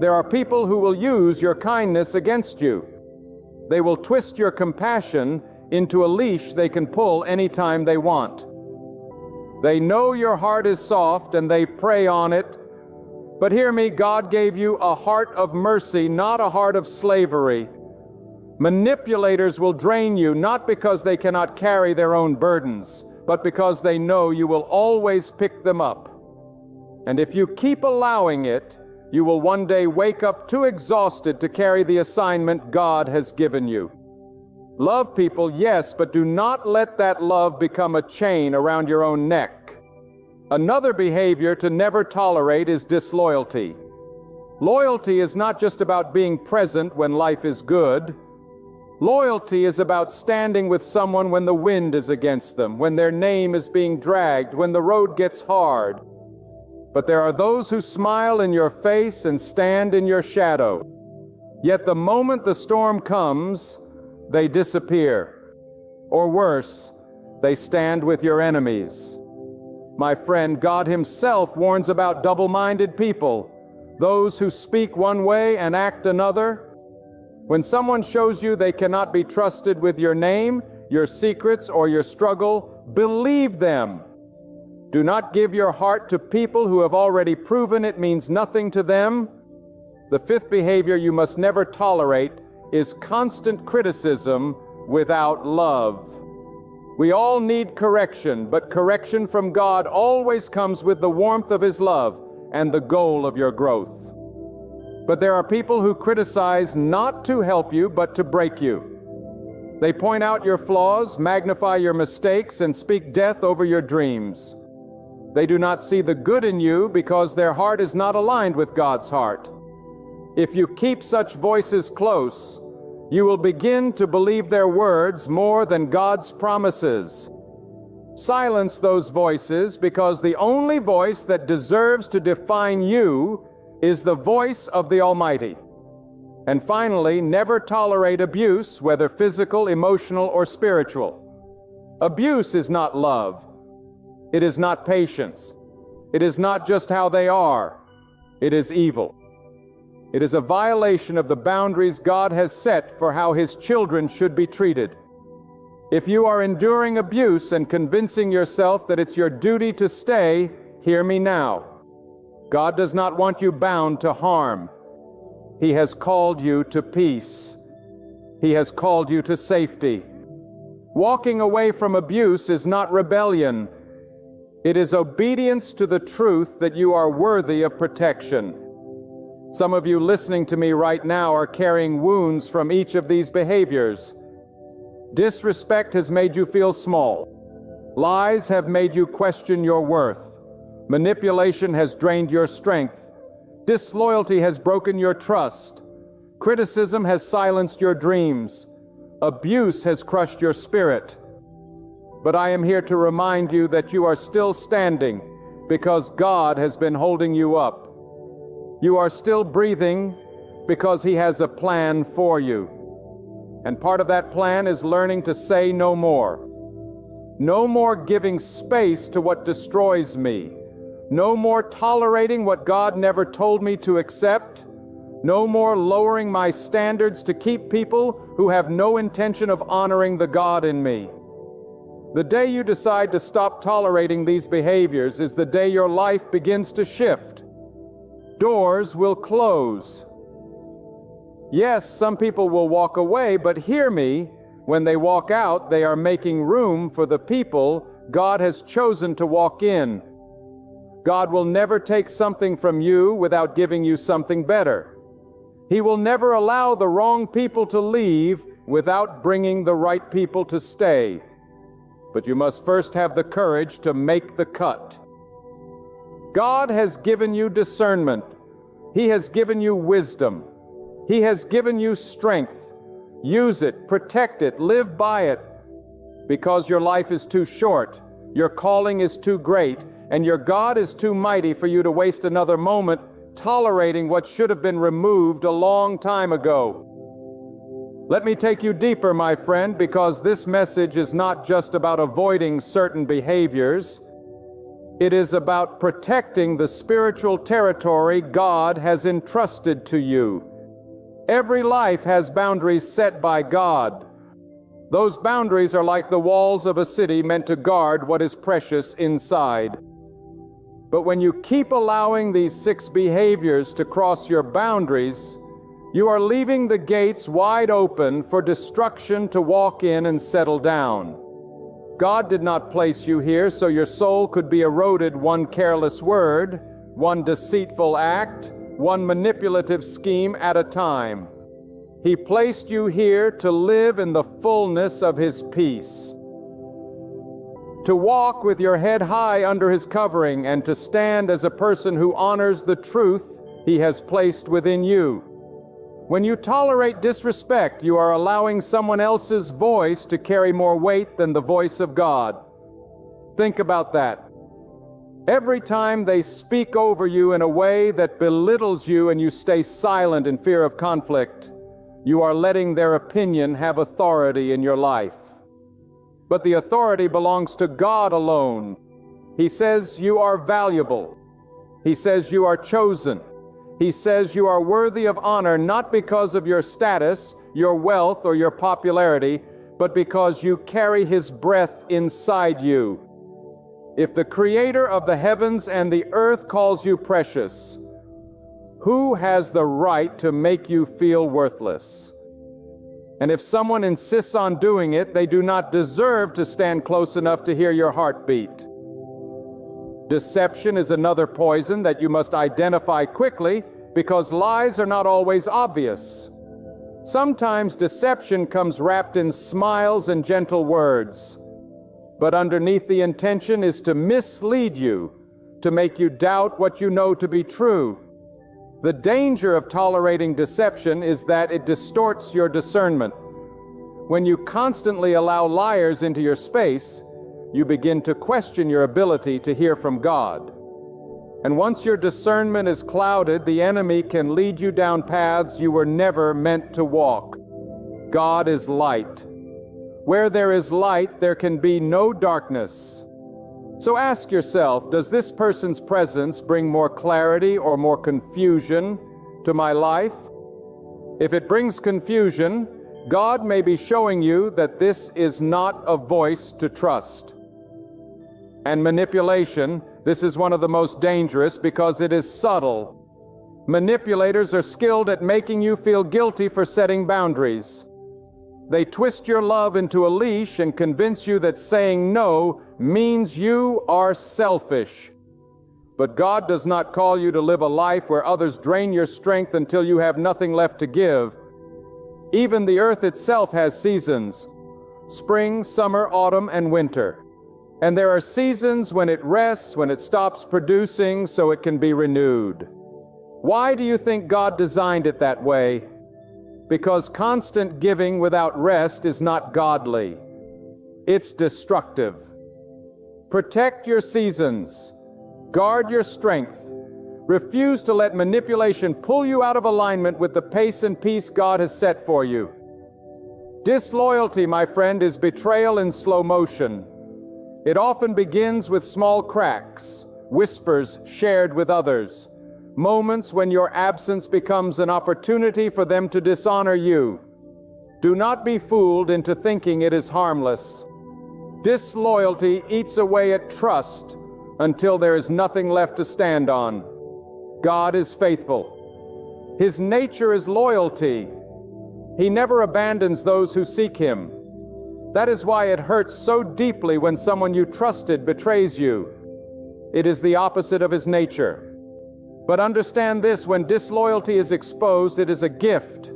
There are people who will use your kindness against you. They will twist your compassion into a leash they can pull anytime they want. They know your heart is soft and they prey on it. But hear me, God gave you a heart of mercy, not a heart of slavery. Manipulators will drain you not because they cannot carry their own burdens, but because they know you will always pick them up. And if you keep allowing it, you will one day wake up too exhausted to carry the assignment God has given you. Love people, yes, but do not let that love become a chain around your own neck. Another behavior to never tolerate is disloyalty. Loyalty is not just about being present when life is good. Loyalty is about standing with someone when the wind is against them, when their name is being dragged, when the road gets hard. But there are those who smile in your face and stand in your shadow. Yet the moment the storm comes, they disappear. Or worse, they stand with your enemies. My friend, God Himself warns about double-minded people, those who speak one way and act another. When someone shows you they cannot be trusted with your name, your secrets, or your struggle, believe them. Do not give your heart to people who have already proven it means nothing to them. The fifth behavior you must never tolerate is constant criticism without love. We all need correction, but correction from God always comes with the warmth of His love and the goal of your growth. But there are people who criticize not to help you, but to break you. They point out your flaws, magnify your mistakes, and speak death over your dreams. They do not see the good in you because their heart is not aligned with God's heart. If you keep such voices close, you will begin to believe their words more than God's promises. Silence those voices, because the only voice that deserves to define you is the voice of the Almighty. And finally, never tolerate abuse, whether physical, emotional, or spiritual. Abuse is not love. It is not patience. It is not just how they are. It is evil. It is a violation of the boundaries God has set for how His children should be treated. If you are enduring abuse and convincing yourself that it's your duty to stay, hear me now. God does not want you bound to harm. He has called you to peace. He has called you to safety. Walking away from abuse is not rebellion. It is obedience to the truth that you are worthy of protection. Some of you listening to me right now are carrying wounds from each of these behaviors. Disrespect has made you feel small. Lies have made you question your worth. Manipulation has drained your strength. Disloyalty has broken your trust. Criticism has silenced your dreams. Abuse has crushed your spirit. But I am here to remind you that you are still standing because God has been holding you up. You are still breathing because He has a plan for you. And part of that plan is learning to say no more. No more giving space to what destroys me. No more tolerating what God never told me to accept. No more lowering my standards to keep people who have no intention of honoring the God in me. The day you decide to stop tolerating these behaviors is the day your life begins to shift. Doors will close. Yes, some people will walk away, but hear me, when they walk out, they are making room for the people God has chosen to walk in. God will never take something from you without giving you something better. He will never allow the wrong people to leave without bringing the right people to stay. But you must first have the courage to make the cut. God has given you discernment. He has given you wisdom. He has given you strength. Use it, protect it, live by it. Because your life is too short, your calling is too great, and your God is too mighty for you to waste another moment tolerating what should have been removed a long time ago. Let me take you deeper, my friend, because this message is not just about avoiding certain behaviors. It is about protecting the spiritual territory God has entrusted to you. Every life has boundaries set by God. Those boundaries are like the walls of a city meant to guard what is precious inside. But when you keep allowing these 6 behaviors to cross your boundaries, you are leaving the gates wide open for destruction to walk in and settle down. God did not place you here so your soul could be eroded one careless word, one deceitful act, one manipulative scheme at a time. He placed you here to live in the fullness of His peace, to walk with your head high under His covering, and to stand as a person who honors the truth He has placed within you. When you tolerate disrespect, you are allowing someone else's voice to carry more weight than the voice of God. Think about that. Every time they speak over you in a way that belittles you and you stay silent in fear of conflict, you are letting their opinion have authority in your life. But the authority belongs to God alone. He says you are valuable. He says you are chosen. He says you are worthy of honor not because of your status, your wealth, or your popularity, but because you carry His breath inside you. If the Creator of the heavens and the earth calls you precious, who has the right to make you feel worthless? And if someone insists on doing it, they do not deserve to stand close enough to hear your heartbeat. Deception is another poison that you must identify quickly, because lies are not always obvious. Sometimes deception comes wrapped in smiles and gentle words, but underneath the intention is to mislead you, to make you doubt what you know to be true. The danger of tolerating deception is that it distorts your discernment. When you constantly allow liars into your space, you begin to question your ability to hear from God. And once your discernment is clouded, the enemy can lead you down paths you were never meant to walk. God is light. Where there is light, there can be no darkness. So ask yourself, does this person's presence bring more clarity or more confusion to my life? If it brings confusion, God may be showing you that this is not a voice to trust. And manipulation, this is one of the most dangerous because it is subtle. Manipulators are skilled at making you feel guilty for setting boundaries. They twist your love into a leash and convince you that saying no means you are selfish. But God does not call you to live a life where others drain your strength until you have nothing left to give. Even the earth itself has seasons: spring, summer, autumn, and winter. And there are seasons when it rests, when it stops producing, so it can be renewed. Why do you think God designed it that way? Because constant giving without rest is not godly. It's destructive. Protect your seasons. Guard your strength. Refuse to let manipulation pull you out of alignment with the pace and peace God has set for you. Disloyalty, my friend, is betrayal in slow motion. It often begins with small cracks, whispers shared with others, moments when your absence becomes an opportunity for them to dishonor you. Do not be fooled into thinking it is harmless. Disloyalty eats away at trust until there is nothing left to stand on. God is faithful. His nature is loyalty. He never abandons those who seek Him. That is why it hurts so deeply when someone you trusted betrays you. It is the opposite of His nature. But understand this, when disloyalty is exposed, it is a gift.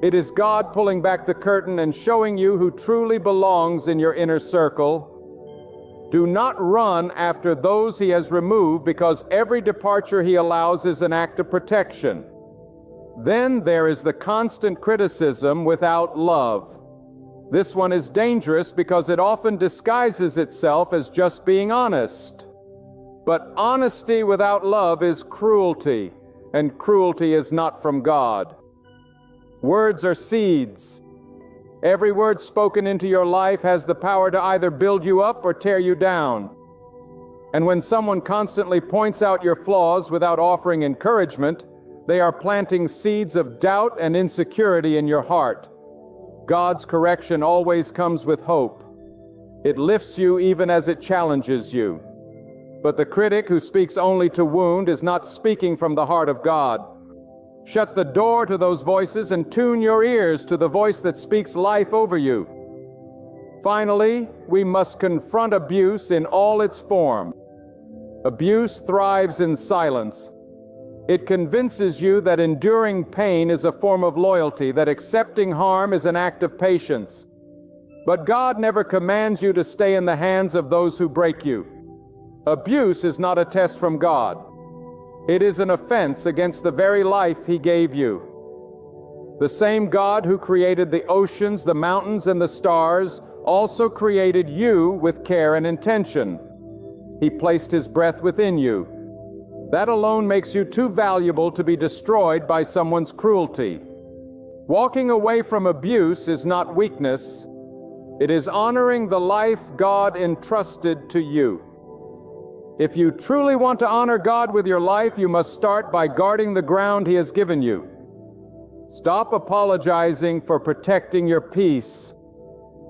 It is God pulling back the curtain and showing you who truly belongs in your inner circle. Do not run after those He has removed, because every departure He allows is an act of protection. Then there is the constant criticism without love. This one is dangerous because it often disguises itself as just being honest. But honesty without love is cruelty, and cruelty is not from God. Words are seeds. Every word spoken into your life has the power to either build you up or tear you down. And when someone constantly points out your flaws without offering encouragement, they are planting seeds of doubt and insecurity in your heart. God's correction always comes with hope. It lifts you even as it challenges you. But the critic who speaks only to wound is not speaking from the heart of God. Shut the door to those voices and tune your ears to the voice that speaks life over you. Finally, we must confront abuse in all its form. Abuse thrives in silence. It convinces you that enduring pain is a form of loyalty, that accepting harm is an act of patience. But God never commands you to stay in the hands of those who break you. Abuse is not a test from God. It is an offense against the very life He gave you. The same God who created the oceans, the mountains, and the stars also created you with care and intention. He placed His breath within you. That alone makes you too valuable to be destroyed by someone's cruelty. Walking away from abuse is not weakness. It is honoring the life God entrusted to you. If you truly want to honor God with your life, you must start by guarding the ground He has given you. Stop apologizing for protecting your peace.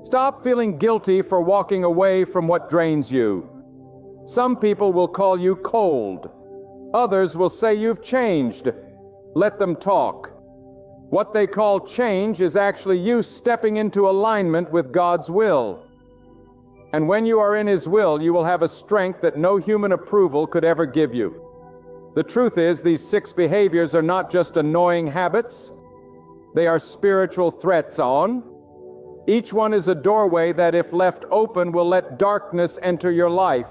Stop feeling guilty for walking away from what drains you. Some people will call you cold. Others will say you've changed. Let them talk. What they call change is actually you stepping into alignment with God's will. And when you are in His will, you will have a strength that no human approval could ever give you. The truth is, these 6 behaviors are not just annoying habits. They are spiritual threats on. Each one is a doorway that, if left open, will let darkness enter your life.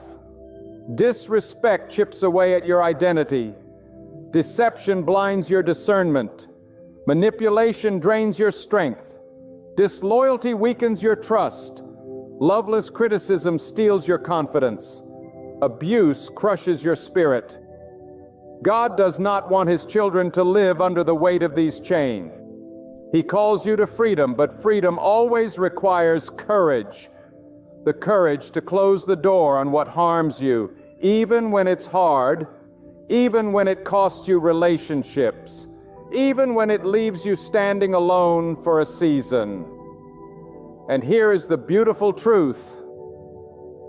Disrespect chips away at your identity. Deception blinds your discernment. Manipulation drains your strength. Disloyalty weakens your trust. Loveless criticism steals your confidence. Abuse crushes your spirit. God does not want His children to live under the weight of these chains. He calls you to freedom, but freedom always requires courage. The courage to close the door on what harms you, even when it's hard, even when it costs you relationships, even when it leaves you standing alone for a season. And here is the beautiful truth.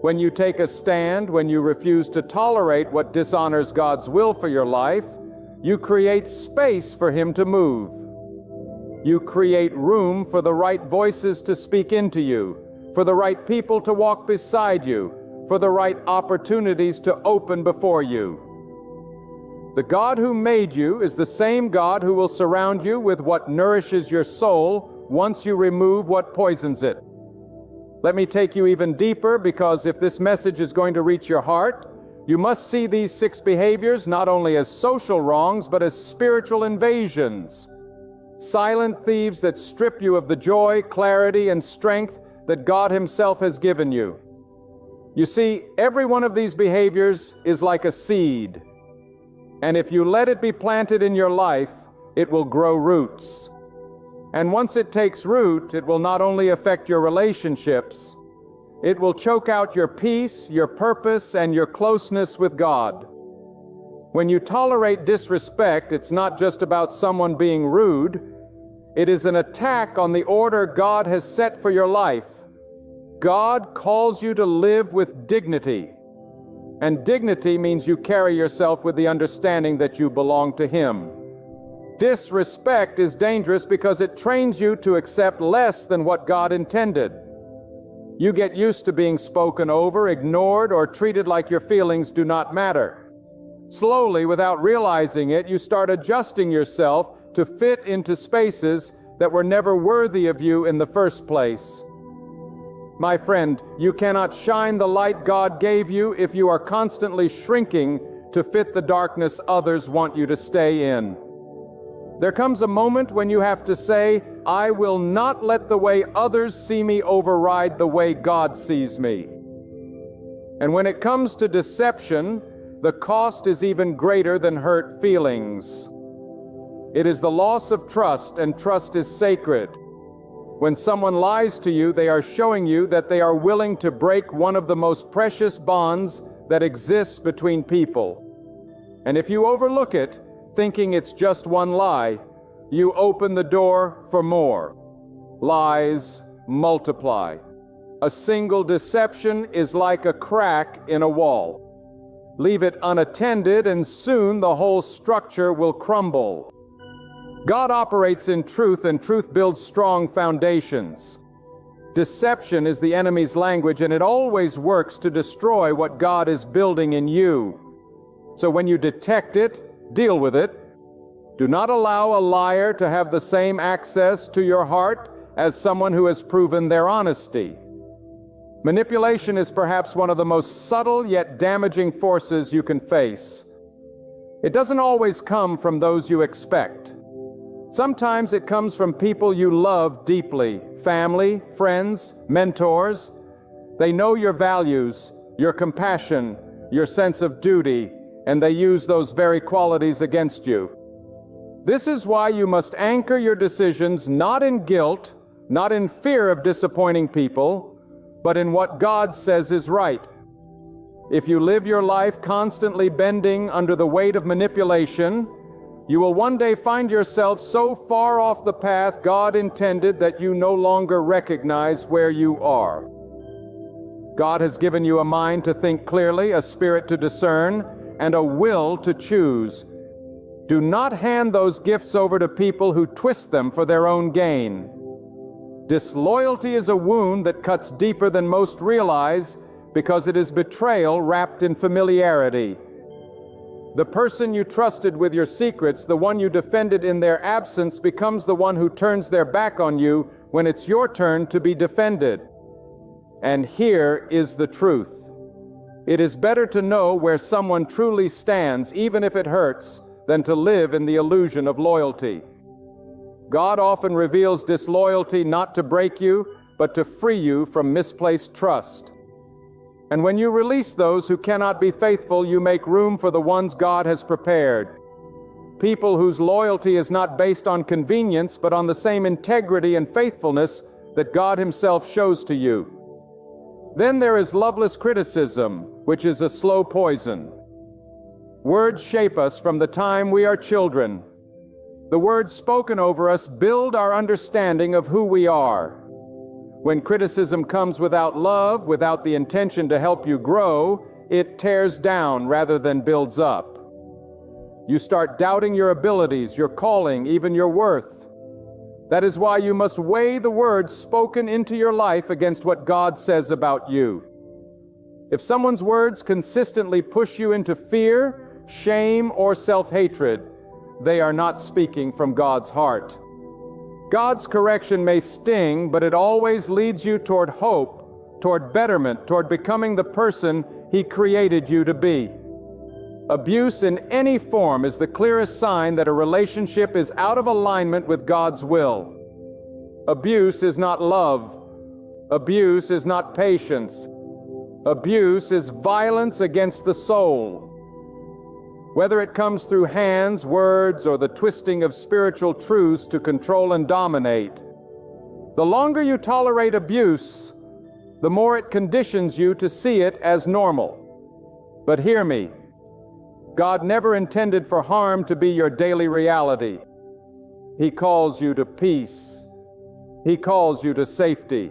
When you take a stand, when you refuse to tolerate what dishonors God's will for your life, you create space for Him to move. You create room for the right voices to speak into you, for the right people to walk beside you, for the right opportunities to open before you. The God who made you is the same God who will surround you with what nourishes your soul once you remove what poisons it. Let me take you even deeper, because if this message is going to reach your heart, you must see these 6 behaviors not only as social wrongs, but as spiritual invasions. Silent thieves that strip you of the joy, clarity, and strength that God Himself has given you. You see, every one of these behaviors is like a seed. And if you let it be planted in your life, it will grow roots. And once it takes root, it will not only affect your relationships, it will choke out your peace, your purpose, and your closeness with God. When you tolerate disrespect, it's not just about someone being rude. It is an attack on the order God has set for your life. God calls you to live with dignity. And dignity means you carry yourself with the understanding that you belong to Him. Disrespect is dangerous because it trains you to accept less than what God intended. You get used to being spoken over, ignored, or treated like your feelings do not matter. Slowly, without realizing it, you start adjusting yourself to fit into spaces that were never worthy of you in the first place. My friend, you cannot shine the light God gave you if you are constantly shrinking to fit the darkness others want you to stay in. There comes a moment when you have to say, I will not let the way others see me override the way God sees me. And when it comes to deception, the cost is even greater than hurt feelings. It is the loss of trust, and trust is sacred. When someone lies to you, they are showing you that they are willing to break one of the most precious bonds that exists between people. And if you overlook it, thinking it's just one lie, you open the door for more. Lies multiply. A single deception is like a crack in a wall. Leave it unattended, and soon the whole structure will crumble. God operates in truth, and truth builds strong foundations. Deception is the enemy's language, and it always works to destroy what God is building in you. So when you detect it, deal with it. Do not allow a liar to have the same access to your heart as someone who has proven their honesty. Manipulation is perhaps one of the most subtle yet damaging forces you can face. It doesn't always come from those you expect. Sometimes it comes from people you love deeply, family, friends, mentors. They know your values, your compassion, your sense of duty, and they use those very qualities against you. This is why you must anchor your decisions not in guilt, not in fear of disappointing people, but in what God says is right. If you live your life constantly bending under the weight of manipulation, you will one day find yourself so far off the path God intended that you no longer recognize where you are. God has given you a mind to think clearly, a spirit to discern, and a will to choose. Do not hand those gifts over to people who twist them for their own gain. Disloyalty is a wound that cuts deeper than most realize because it is betrayal wrapped in familiarity. The person you trusted with your secrets, the one you defended in their absence, becomes the one who turns their back on you when it's your turn to be defended. And here is the truth. It is better to know where someone truly stands, even if it hurts, than to live in the illusion of loyalty. God often reveals disloyalty not to break you, but to free you from misplaced trust. And when you release those who cannot be faithful, you make room for the ones God has prepared. People whose loyalty is not based on convenience, but on the same integrity and faithfulness that God Himself shows to you. Then there is loveless criticism, which is a slow poison. Words shape us from the time we are children. The words spoken over us build our understanding of who we are. When criticism comes without love, without the intention to help you grow, it tears down rather than builds up. You start doubting your abilities, your calling, even your worth. That is why you must weigh the words spoken into your life against what God says about you. If someone's words consistently push you into fear, shame, or self-hatred, they are not speaking from God's heart. God's correction may sting, but it always leads you toward hope, toward betterment, toward becoming the person He created you to be. Abuse in any form is the clearest sign that a relationship is out of alignment with God's will. Abuse is not love. Abuse is not patience. Abuse is violence against the soul. Whether it comes through hands, words, or the twisting of spiritual truths to control and dominate, the longer you tolerate abuse, the more it conditions you to see it as normal. But hear me, God never intended for harm to be your daily reality. He calls you to peace. He calls you to safety.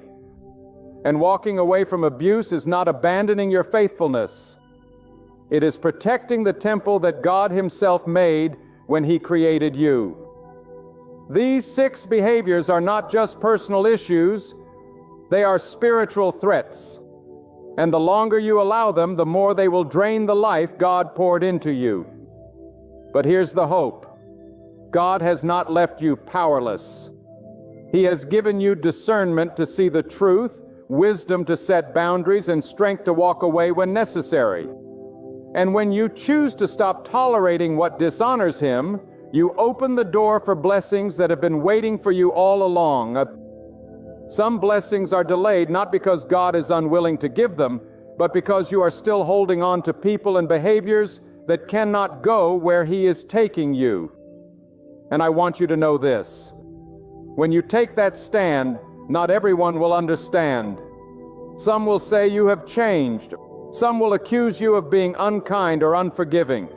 And walking away from abuse is not abandoning your faithfulness. It is protecting the temple that God Himself made when He created you. These 6 behaviors are not just personal issues, they are spiritual threats. And the longer you allow them, the more they will drain the life God poured into you. But here's the hope. God has not left you powerless. He has given you discernment to see the truth, wisdom to set boundaries, and strength to walk away when necessary. And when you choose to stop tolerating what dishonors Him, you open the door for blessings that have been waiting for you all along. Some blessings are delayed not because God is unwilling to give them, but because you are still holding on to people and behaviors that cannot go where He is taking you. And I want you to know this. When you take that stand, not everyone will understand. Some will say you have changed. Some will accuse you of being unkind or unforgiving.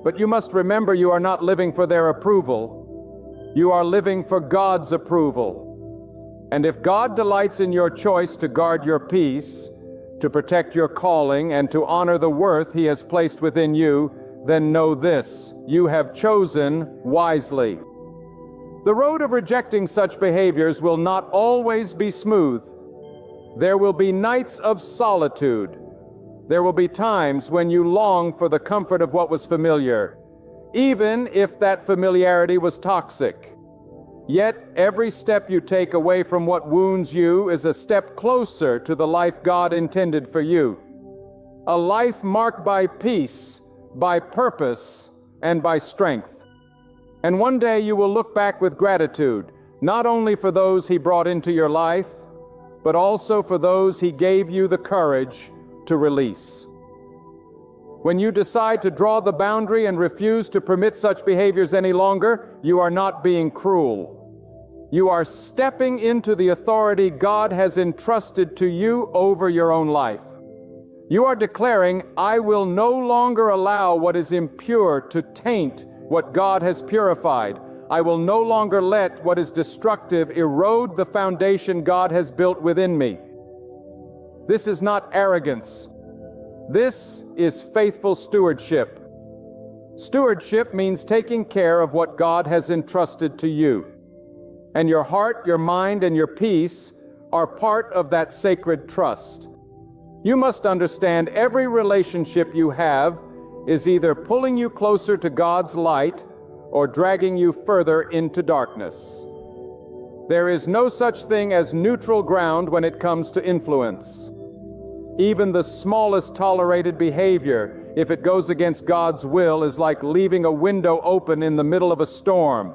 But you must remember you are not living for their approval. You are living for God's approval. And if God delights in your choice to guard your peace, to protect your calling, and to honor the worth He has placed within you, then know this: you have chosen wisely. The road of rejecting such behaviors will not always be smooth. There will be nights of solitude. There will be times when you long for the comfort of what was familiar, even if that familiarity was toxic. Yet every step you take away from what wounds you is a step closer to the life God intended for you. A life marked by peace, by purpose, and by strength. And one day you will look back with gratitude, not only for those He brought into your life, but also for those He gave you the courage to release. When you decide to draw the boundary and refuse to permit such behaviors any longer, you are not being cruel. You are stepping into the authority God has entrusted to you over your own life. You are declaring, I will no longer allow what is impure to taint what God has purified. I will no longer let what is destructive erode the foundation God has built within me. This is not arrogance. This is faithful stewardship. Stewardship means taking care of what God has entrusted to you. And your heart, your mind, and your peace are part of that sacred trust. You must understand every relationship you have is either pulling you closer to God's light or dragging you further into darkness. There is no such thing as neutral ground when it comes to influence. Even the smallest tolerated behavior, if it goes against God's will, is like leaving a window open in the middle of a storm.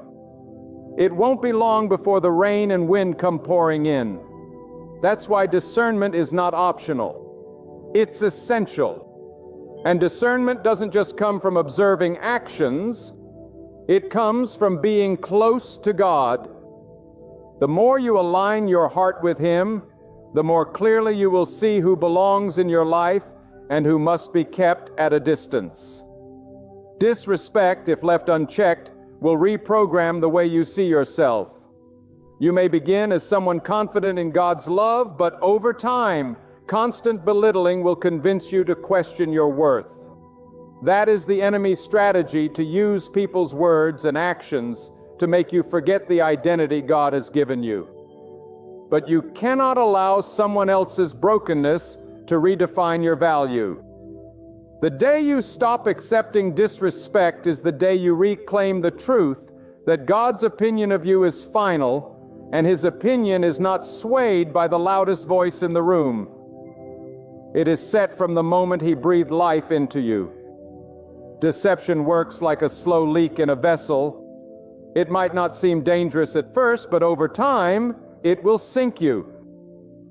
It won't be long before the rain and wind come pouring in. That's why discernment is not optional. It's essential. And discernment doesn't just come from observing actions, it comes from being close to God. The more you align your heart with Him, the more clearly you will see who belongs in your life and who must be kept at a distance. Disrespect, if left unchecked, will reprogram the way you see yourself. You may begin as someone confident in God's love, but over time, constant belittling will convince you to question your worth. That is the enemy's strategy, to use people's words and actions to make you forget the identity God has given you. But you cannot allow someone else's brokenness to redefine your value. The day you stop accepting disrespect is the day you reclaim the truth that God's opinion of you is final, and His opinion is not swayed by the loudest voice in the room. It is set from the moment He breathed life into you. Deception works like a slow leak in a vessel. It might not seem dangerous at first, but over time, it will sink you.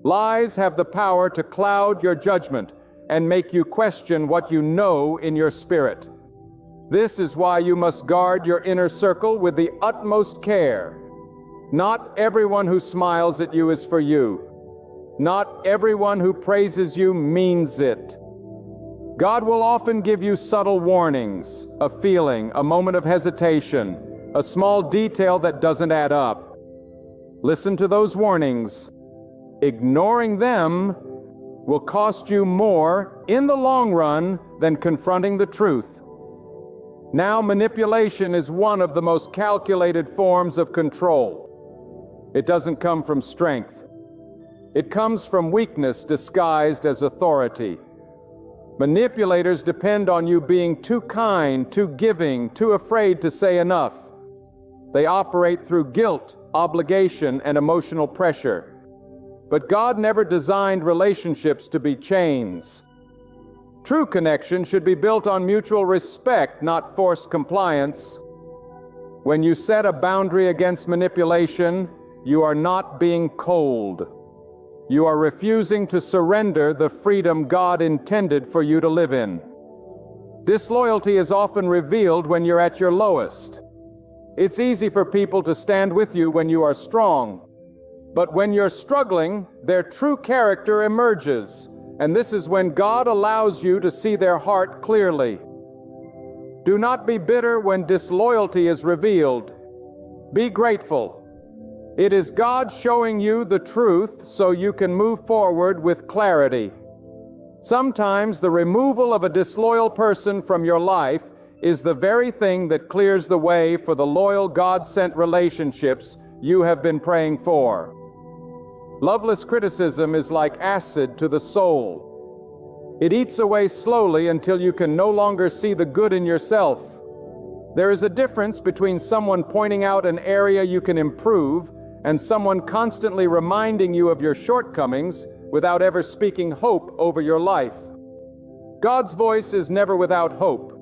Lies have the power to cloud your judgment and make you question what you know in your spirit. This is why you must guard your inner circle with the utmost care. Not everyone who smiles at you is for you. Not everyone who praises you means it. God will often give you subtle warnings, a feeling, a moment of hesitation, a small detail that doesn't add up. Listen to those warnings. Ignoring them will cost you more in the long run than confronting the truth. Now, manipulation is one of the most calculated forms of control. It doesn't come from strength. It comes from weakness disguised as authority. Manipulators depend on you being too kind, too giving, too afraid to say enough. They operate through guilt, obligation, and emotional pressure. But God never designed relationships to be chains. True connection should be built on mutual respect, not forced compliance. When you set a boundary against manipulation, you are not being cold. You are refusing to surrender the freedom God intended for you to live in. Disloyalty is often revealed when you're at your lowest. It's easy for people to stand with you when you are strong. But when you're struggling, their true character emerges, and this is when God allows you to see their heart clearly. Do not be bitter when disloyalty is revealed. Be grateful. It is God showing you the truth so you can move forward with clarity. Sometimes the removal of a disloyal person from your life is the very thing that clears the way for the loyal God-sent relationships you have been praying for. Loveless criticism is like acid to the soul. It eats away slowly until you can no longer see the good in yourself. There is a difference between someone pointing out an area you can improve and someone constantly reminding you of your shortcomings without ever speaking hope over your life. God's voice is never without hope.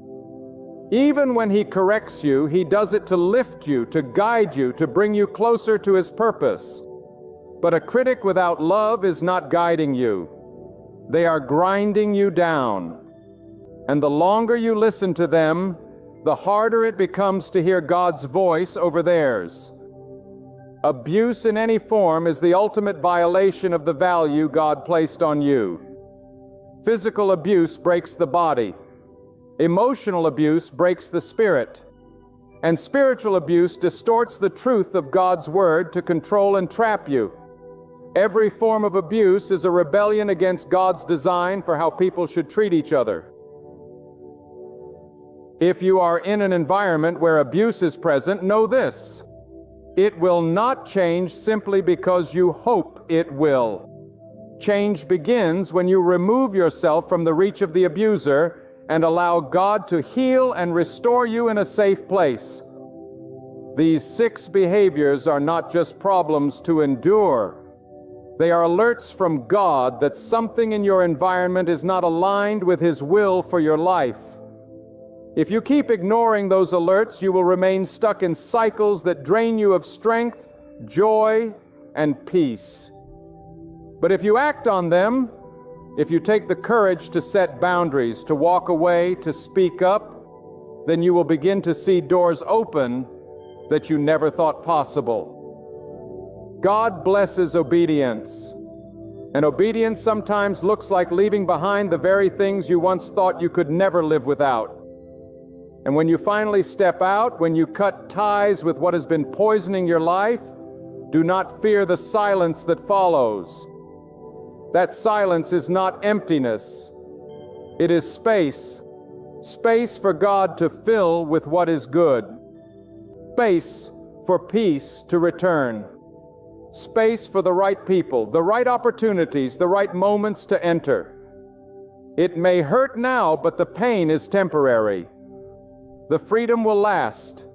Even when He corrects you, He does it to lift you, to guide you, to bring you closer to His purpose. But a critic without love is not guiding you. They are grinding you down. And the longer you listen to them, the harder it becomes to hear God's voice over theirs. Abuse in any form is the ultimate violation of the value God placed on you. Physical abuse breaks the body. Emotional abuse breaks the spirit. And spiritual abuse distorts the truth of God's word to control and trap you. Every form of abuse is a rebellion against God's design for how people should treat each other. If you are in an environment where abuse is present, know this: it will not change simply because you hope it will. Change begins when you remove yourself from the reach of the abuser and allow God to heal and restore you in a safe place. These 6 behaviors are not just problems to endure. They are alerts from God that something in your environment is not aligned with His will for your life. If you keep ignoring those alerts, you will remain stuck in cycles that drain you of strength, joy, and peace. But if you act on them, if you take the courage to set boundaries, to walk away, to speak up, then you will begin to see doors open that you never thought possible. God blesses obedience. And obedience sometimes looks like leaving behind the very things you once thought you could never live without. And when you finally step out, when you cut ties with what has been poisoning your life, do not fear the silence that follows. That silence is not emptiness. It is space. Space for God to fill with what is good. Space for peace to return. Space for the right people, the right opportunities, the right moments to enter. It may hurt now, but the pain is temporary. The freedom will last.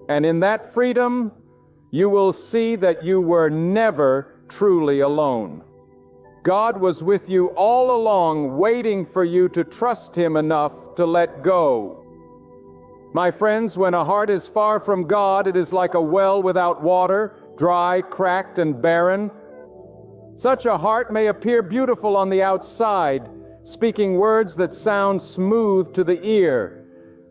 And in that freedom, you will see that you were never truly alone. God was with you all along, waiting for you to trust Him enough to let go. My friends, when a heart is far from God, it is like a well without water, dry, cracked, and barren. Such a heart may appear beautiful on the outside, speaking words that sound smooth to the ear,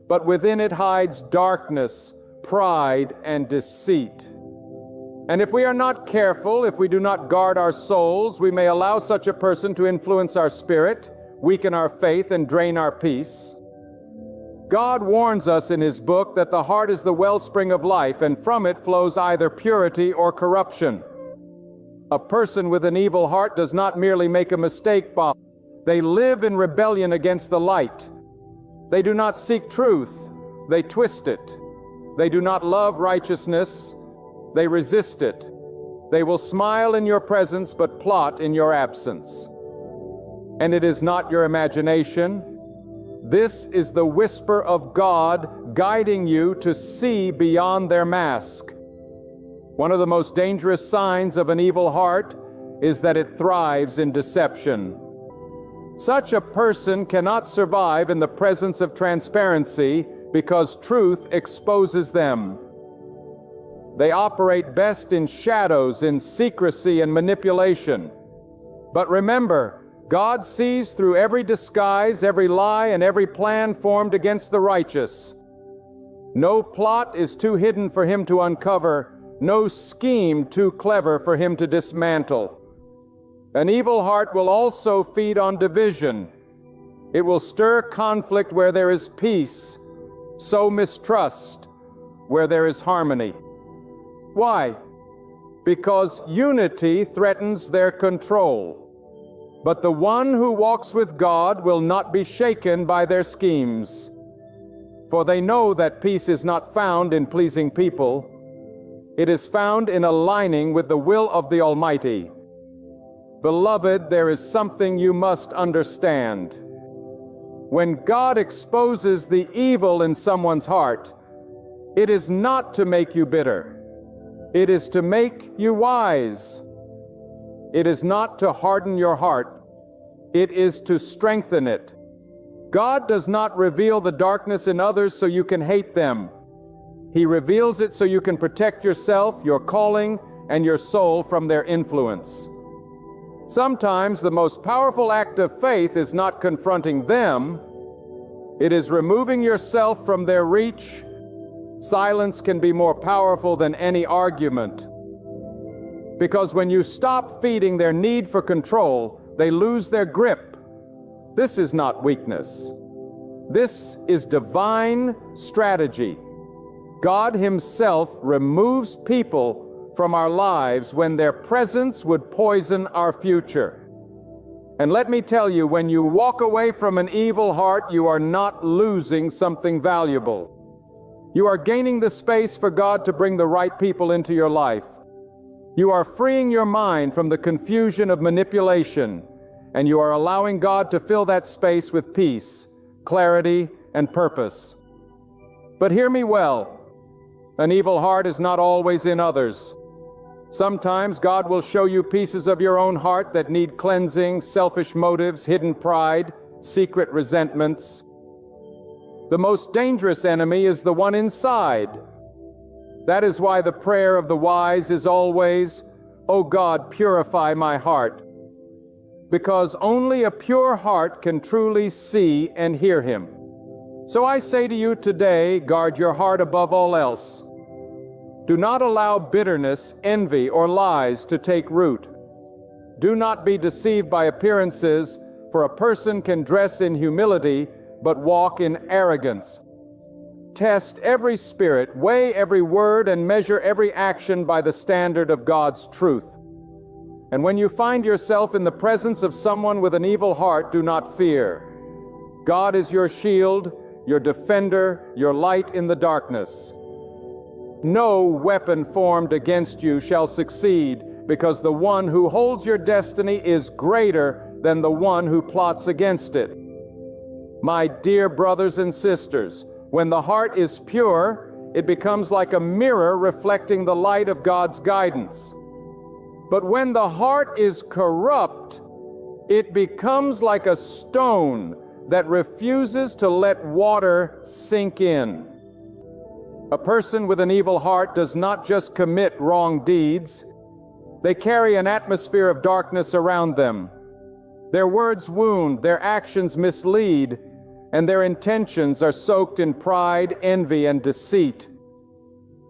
but within it hides darkness, pride, and deceit. And if we are not careful, if we do not guard our souls, we may allow such a person to influence our spirit, weaken our faith, and drain our peace. God warns us in His book that the heart is the wellspring of life, and from it flows either purity or corruption. A person with an evil heart does not merely make a mistake, Bob. They live in rebellion against the light. They do not seek truth. They twist it. They do not love righteousness. They resist it. They will smile in your presence, but plot in your absence. And it is not your imagination. This is the whisper of God guiding you to see beyond their mask. One of the most dangerous signs of an evil heart is that it thrives in deception. Such a person cannot survive in the presence of transparency because truth exposes them. They operate best in shadows, in secrecy and manipulation. But remember, God sees through every disguise, every lie, and every plan formed against the righteous. No plot is too hidden for Him to uncover, no scheme too clever for Him to dismantle. An evil heart will also feed on division. It will stir conflict where there is peace, sow mistrust where there is harmony. Why? Because unity threatens their control. But the one who walks with God will not be shaken by their schemes. For they know that peace is not found in pleasing people. It is found in aligning with the will of the Almighty. Beloved, there is something you must understand. When God exposes the evil in someone's heart, it is not to make you bitter. It is to make you wise. It is not to harden your heart. It is to strengthen it. God does not reveal the darkness in others so you can hate them. He reveals it so you can protect yourself, your calling, and your soul from their influence. Sometimes the most powerful act of faith is not confronting them. It is removing yourself from their reach. Silence can be more powerful than any argument. Because when you stop feeding their need for control, they lose their grip. This is not weakness. This is divine strategy. God Himself removes people from our lives when their presence would poison our future. And let me tell you, when you walk away from an evil heart, you are not losing something valuable. You are gaining the space for God to bring the right people into your life. You are freeing your mind from the confusion of manipulation, and you are allowing God to fill that space with peace, clarity, and purpose. But hear me well. An evil heart is not always in others. Sometimes God will show you pieces of your own heart that need cleansing, selfish motives, hidden pride, secret resentments. The most dangerous enemy is the one inside. That is why the prayer of the wise is always, "O God, purify my heart." because only a pure heart can truly see and hear Him. So I say to you today, guard your heart above all else. Do not allow bitterness, envy, or lies to take root. Do not be deceived by appearances, for a person can dress in humility, but walk in arrogance. Test every spirit, weigh every word, and measure every action by the standard of God's truth. And when you find yourself in the presence of someone with an evil heart, do not fear. God is your shield, your defender, your light in the darkness. No weapon formed against you shall succeed, because the one who holds your destiny is greater than the one who plots against it. My dear brothers and sisters, when the heart is pure, it becomes like a mirror reflecting the light of God's guidance. But when the heart is corrupt, it becomes like a stone that refuses to let water sink in. A person with an evil heart does not just commit wrong deeds. They carry an atmosphere of darkness around them. Their words wound, their actions mislead, and their intentions are soaked in pride, envy, and deceit.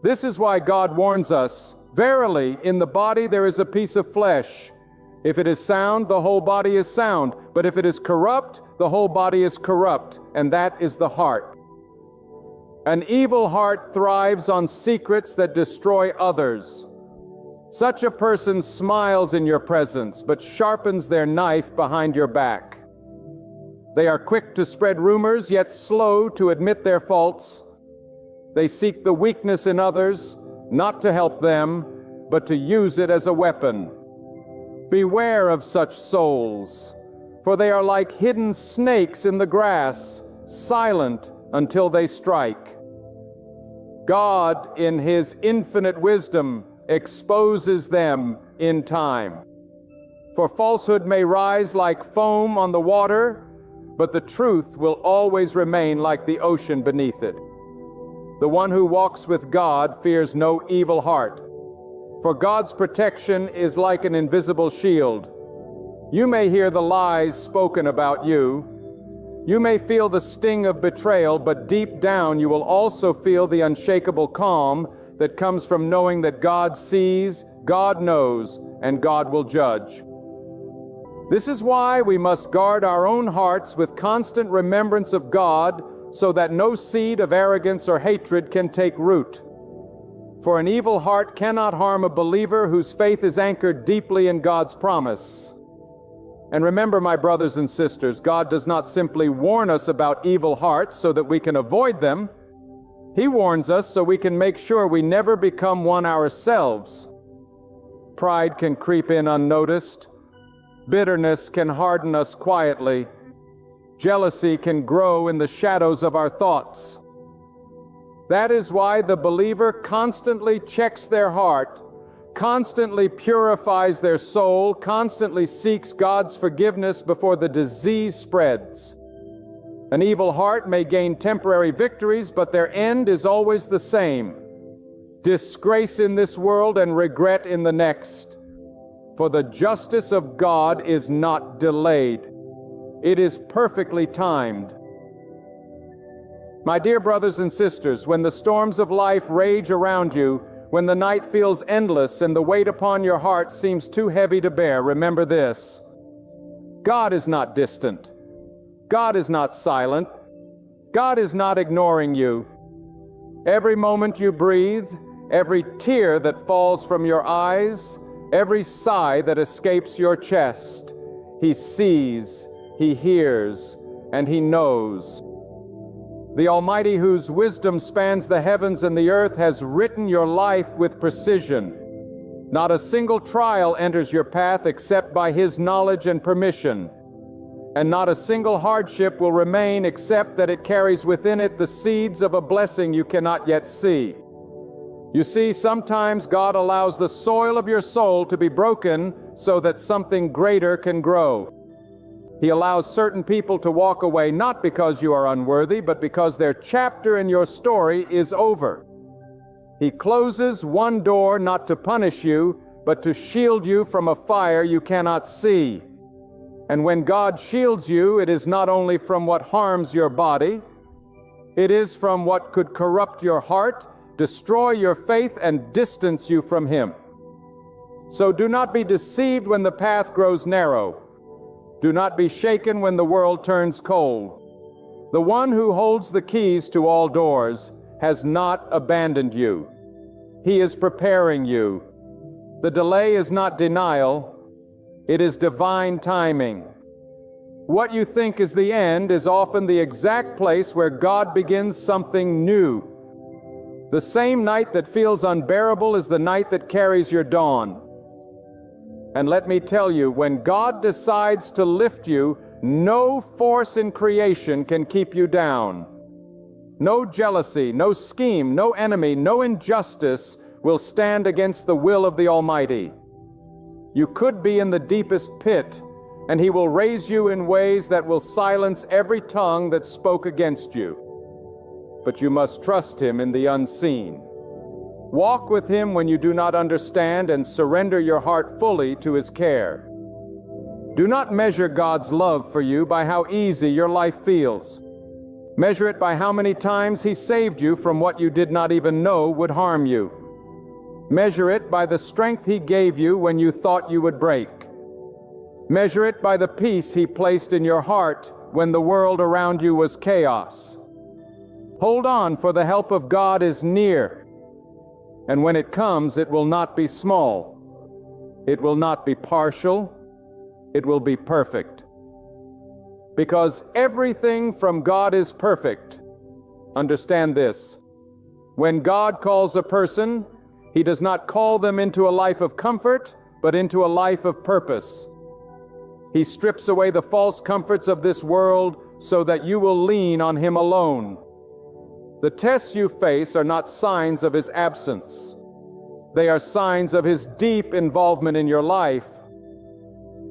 This is why God warns us, "Verily, in the body there is a piece of flesh. If it is sound, the whole body is sound. But if it is corrupt, the whole body is corrupt, and that is the heart." An evil heart thrives on secrets that destroy others. Such a person smiles in your presence, but sharpens their knife behind your back. They are quick to spread rumors, yet slow to admit their faults. They seek the weakness in others, not to help them, but to use it as a weapon. Beware of such souls, for they are like hidden snakes in the grass, silent until they strike. God, in His infinite wisdom, exposes them in time. For falsehood may rise like foam on the water, but the truth will always remain like the ocean beneath it. The one who walks with God fears no evil heart, for God's protection is like an invisible shield. You may hear the lies spoken about you. You may feel the sting of betrayal, but deep down you will also feel the unshakable calm that comes from knowing that God sees, God knows, and God will judge. This is why we must guard our own hearts with constant remembrance of God, so that no seed of arrogance or hatred can take root. For an evil heart cannot harm a believer whose faith is anchored deeply in God's promise. And remember, my brothers and sisters, God does not simply warn us about evil hearts so that we can avoid them. He warns us so we can make sure we never become one ourselves. Pride can creep in unnoticed. Bitterness can harden us quietly. Jealousy can grow in the shadows of our thoughts. That is why the believer constantly checks their heart, constantly purifies their soul, constantly seeks God's forgiveness before the disease spreads. An evil heart may gain temporary victories, but their end is always the same: disgrace in this world and regret in the next. For the justice of God is not delayed. It is perfectly timed. My dear brothers and sisters, when the storms of life rage around you, when the night feels endless and the weight upon your heart seems too heavy to bear, remember this: God is not distant. God is not silent. God is not ignoring you. Every moment you breathe, every tear that falls from your eyes, every sigh that escapes your chest, He sees, He hears, and He knows. The Almighty, whose wisdom spans the heavens and the earth, has written your life with precision. Not a single trial enters your path except by His knowledge and permission. And not a single hardship will remain except that it carries within it the seeds of a blessing you cannot yet see. You see, sometimes God allows the soil of your soul to be broken so that something greater can grow. He allows certain people to walk away not because you are unworthy, but because their chapter in your story is over. He closes one door not to punish you, but to shield you from a fire you cannot see. And when God shields you, it is not only from what harms your body, it is from what could corrupt your heart, destroy your faith, and distance you from Him. So do not be deceived when the path grows narrow. Do not be shaken when the world turns cold. The one who holds the keys to all doors has not abandoned you. He is preparing you. The delay is not denial, it is divine timing. What you think is the end is often the exact place where God begins something new. The same night that feels unbearable is the night that carries your dawn. And let me tell you, when God decides to lift you, no force in creation can keep you down. No jealousy, no scheme, no enemy, no injustice will stand against the will of the Almighty. You could be in the deepest pit, and He will raise you in ways that will silence every tongue that spoke against you. But you must trust Him in the unseen. Walk with Him when you do not understand, and surrender your heart fully to His care. Do not measure God's love for you by how easy your life feels. Measure it by how many times He saved you from what you did not even know would harm you. Measure it by the strength He gave you when you thought you would break. Measure it by the peace He placed in your heart when the world around you was chaos. Hold on, for the help of God is near. And when it comes, it will not be small. It will not be partial. It will be perfect. Because everything from God is perfect. Understand this. When God calls a person, He does not call them into a life of comfort, but into a life of purpose. He strips away the false comforts of this world so that you will lean on Him alone. The tests you face are not signs of His absence. They are signs of His deep involvement in your life.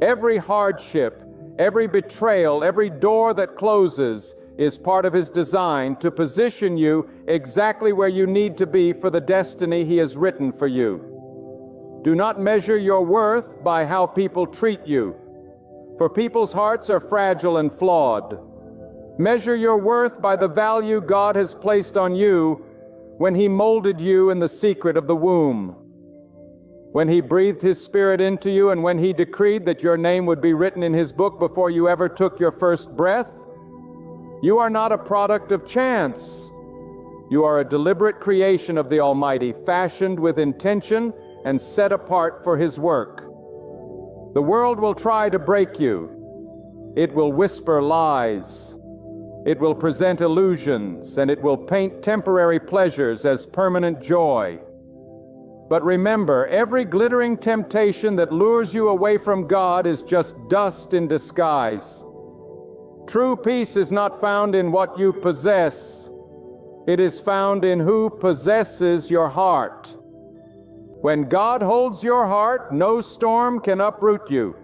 Every hardship, every betrayal, every door that closes is part of His design to position you exactly where you need to be for the destiny He has written for you. Do not measure your worth by how people treat you, for people's hearts are fragile and flawed. Measure your worth by the value God has placed on you when He molded you in the secret of the womb. When He breathed His Spirit into you, and when He decreed that your name would be written in His book before you ever took your first breath. You are not a product of chance. You are a deliberate creation of the Almighty, fashioned with intention and set apart for His work. The world will try to break you. It will whisper lies. It will present illusions, and it will paint temporary pleasures as permanent joy. But remember, every glittering temptation that lures you away from God is just dust in disguise. True peace is not found in what you possess. It is found in who possesses your heart. When God holds your heart, no storm can uproot you.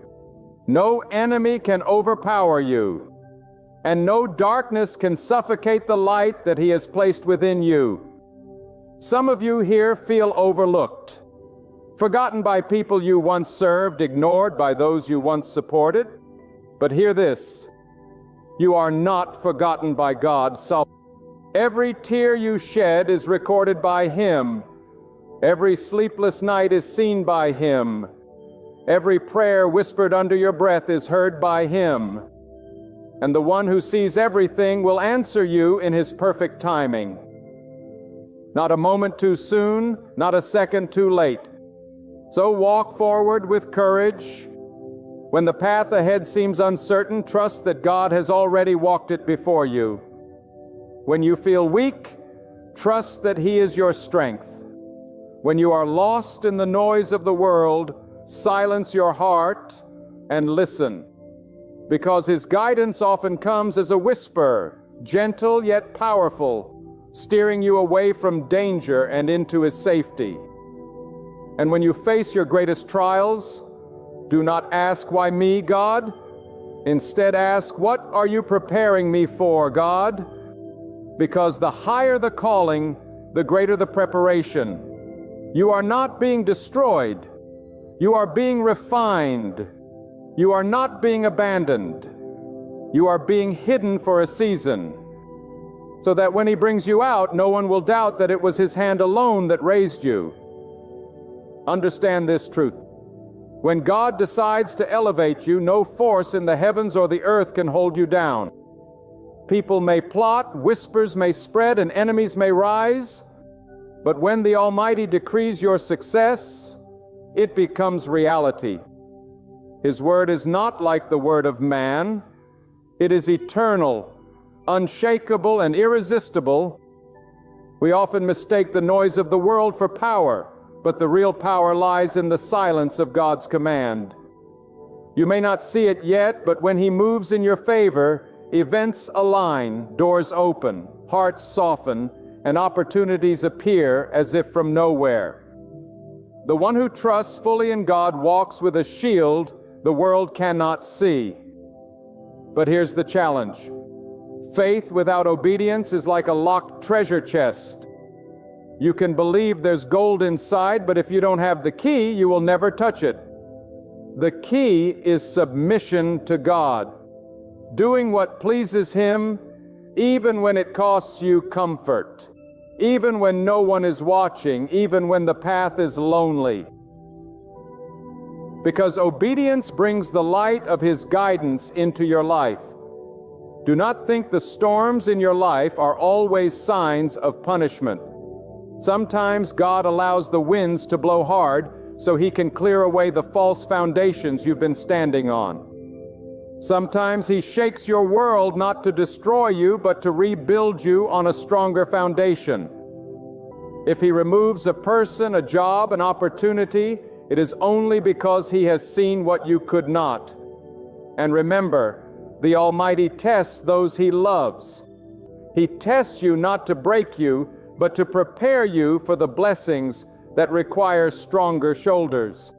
No enemy can overpower you. And no darkness can suffocate the light that He has placed within you. Some of you here feel overlooked, forgotten by people you once served, ignored by those you once supported. But hear this, you are not forgotten by God. Every tear you shed is recorded by Him. Every sleepless night is seen by Him. Every prayer whispered under your breath is heard by Him. And the one who sees everything will answer you in His perfect timing. Not a moment too soon, not a second too late. So walk forward with courage. When the path ahead seems uncertain, trust that God has already walked it before you. When you feel weak, trust that He is your strength. When you are lost in the noise of the world, silence your heart and listen. Because His guidance often comes as a whisper, gentle yet powerful, steering you away from danger and into His safety. And when you face your greatest trials, do not ask, "Why me, God?" Instead ask, "What are you preparing me for, God?" Because the higher the calling, the greater the preparation. You are not being destroyed. You are being refined. You are not being abandoned. You are being hidden for a season, so that when He brings you out, no one will doubt that it was His hand alone that raised you. Understand this truth. When God decides to elevate you, no force in the heavens or the earth can hold you down. People may plot, whispers may spread, and enemies may rise, but when the Almighty decrees your success, it becomes reality. His word is not like the word of man. It is eternal, unshakable, and irresistible. We often mistake the noise of the world for power, but the real power lies in the silence of God's command. You may not see it yet, but when He moves in your favor, events align, doors open, hearts soften, and opportunities appear as if from nowhere. The one who trusts fully in God walks with a shield the world cannot see. But here's the challenge. Faith without obedience is like a locked treasure chest. You can believe there's gold inside, but if you don't have the key, you will never touch it. The key is submission to God, doing what pleases Him, even when it costs you comfort, even when no one is watching, even when the path is lonely. Because obedience brings the light of His guidance into your life. Do not think the storms in your life are always signs of punishment. Sometimes God allows the winds to blow hard so He can clear away the false foundations you've been standing on. Sometimes He shakes your world not to destroy you, but to rebuild you on a stronger foundation. If He removes a person, a job, an opportunity, it is only because He has seen what you could not. And remember, the Almighty tests those He loves. He tests you not to break you, but to prepare you for the blessings that require stronger shoulders.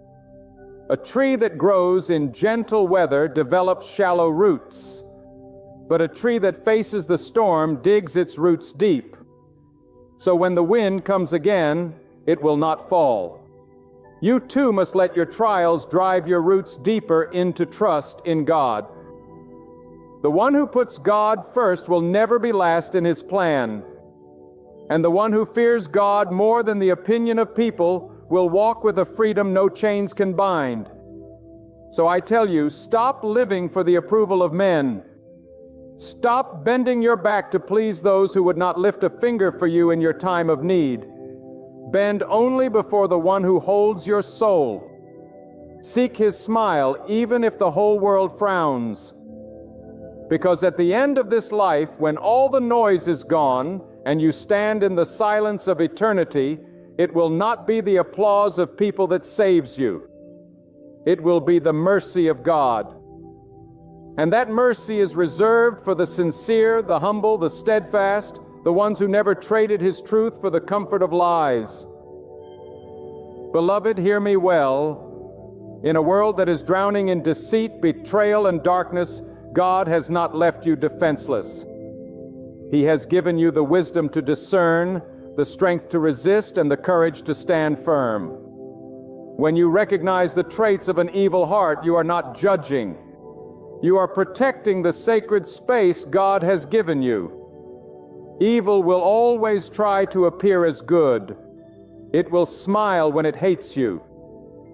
A tree that grows in gentle weather develops shallow roots, but a tree that faces the storm digs its roots deep. So when the wind comes again, it will not fall. You too must let your trials drive your roots deeper into trust in God. The one who puts God first will never be last in His plan. And the one who fears God more than the opinion of people will walk with a freedom no chains can bind. So I tell you, stop living for the approval of men. Stop bending your back to please those who would not lift a finger for you in your time of need. Bend only before the one who holds your soul. Seek His smile, even if the whole world frowns. Because at the end of this life, when all the noise is gone, and you stand in the silence of eternity, it will not be the applause of people that saves you. It will be the mercy of God. And that mercy is reserved for the sincere, the humble, the steadfast, the ones who never traded His truth for the comfort of lies. Beloved, hear me well. In a world that is drowning in deceit, betrayal, and darkness, God has not left you defenseless. He has given you the wisdom to discern, the strength to resist, and the courage to stand firm. When you recognize the traits of an evil heart, you are not judging. You are protecting the sacred space God has given you. Evil will always try to appear as good. It will smile when it hates you.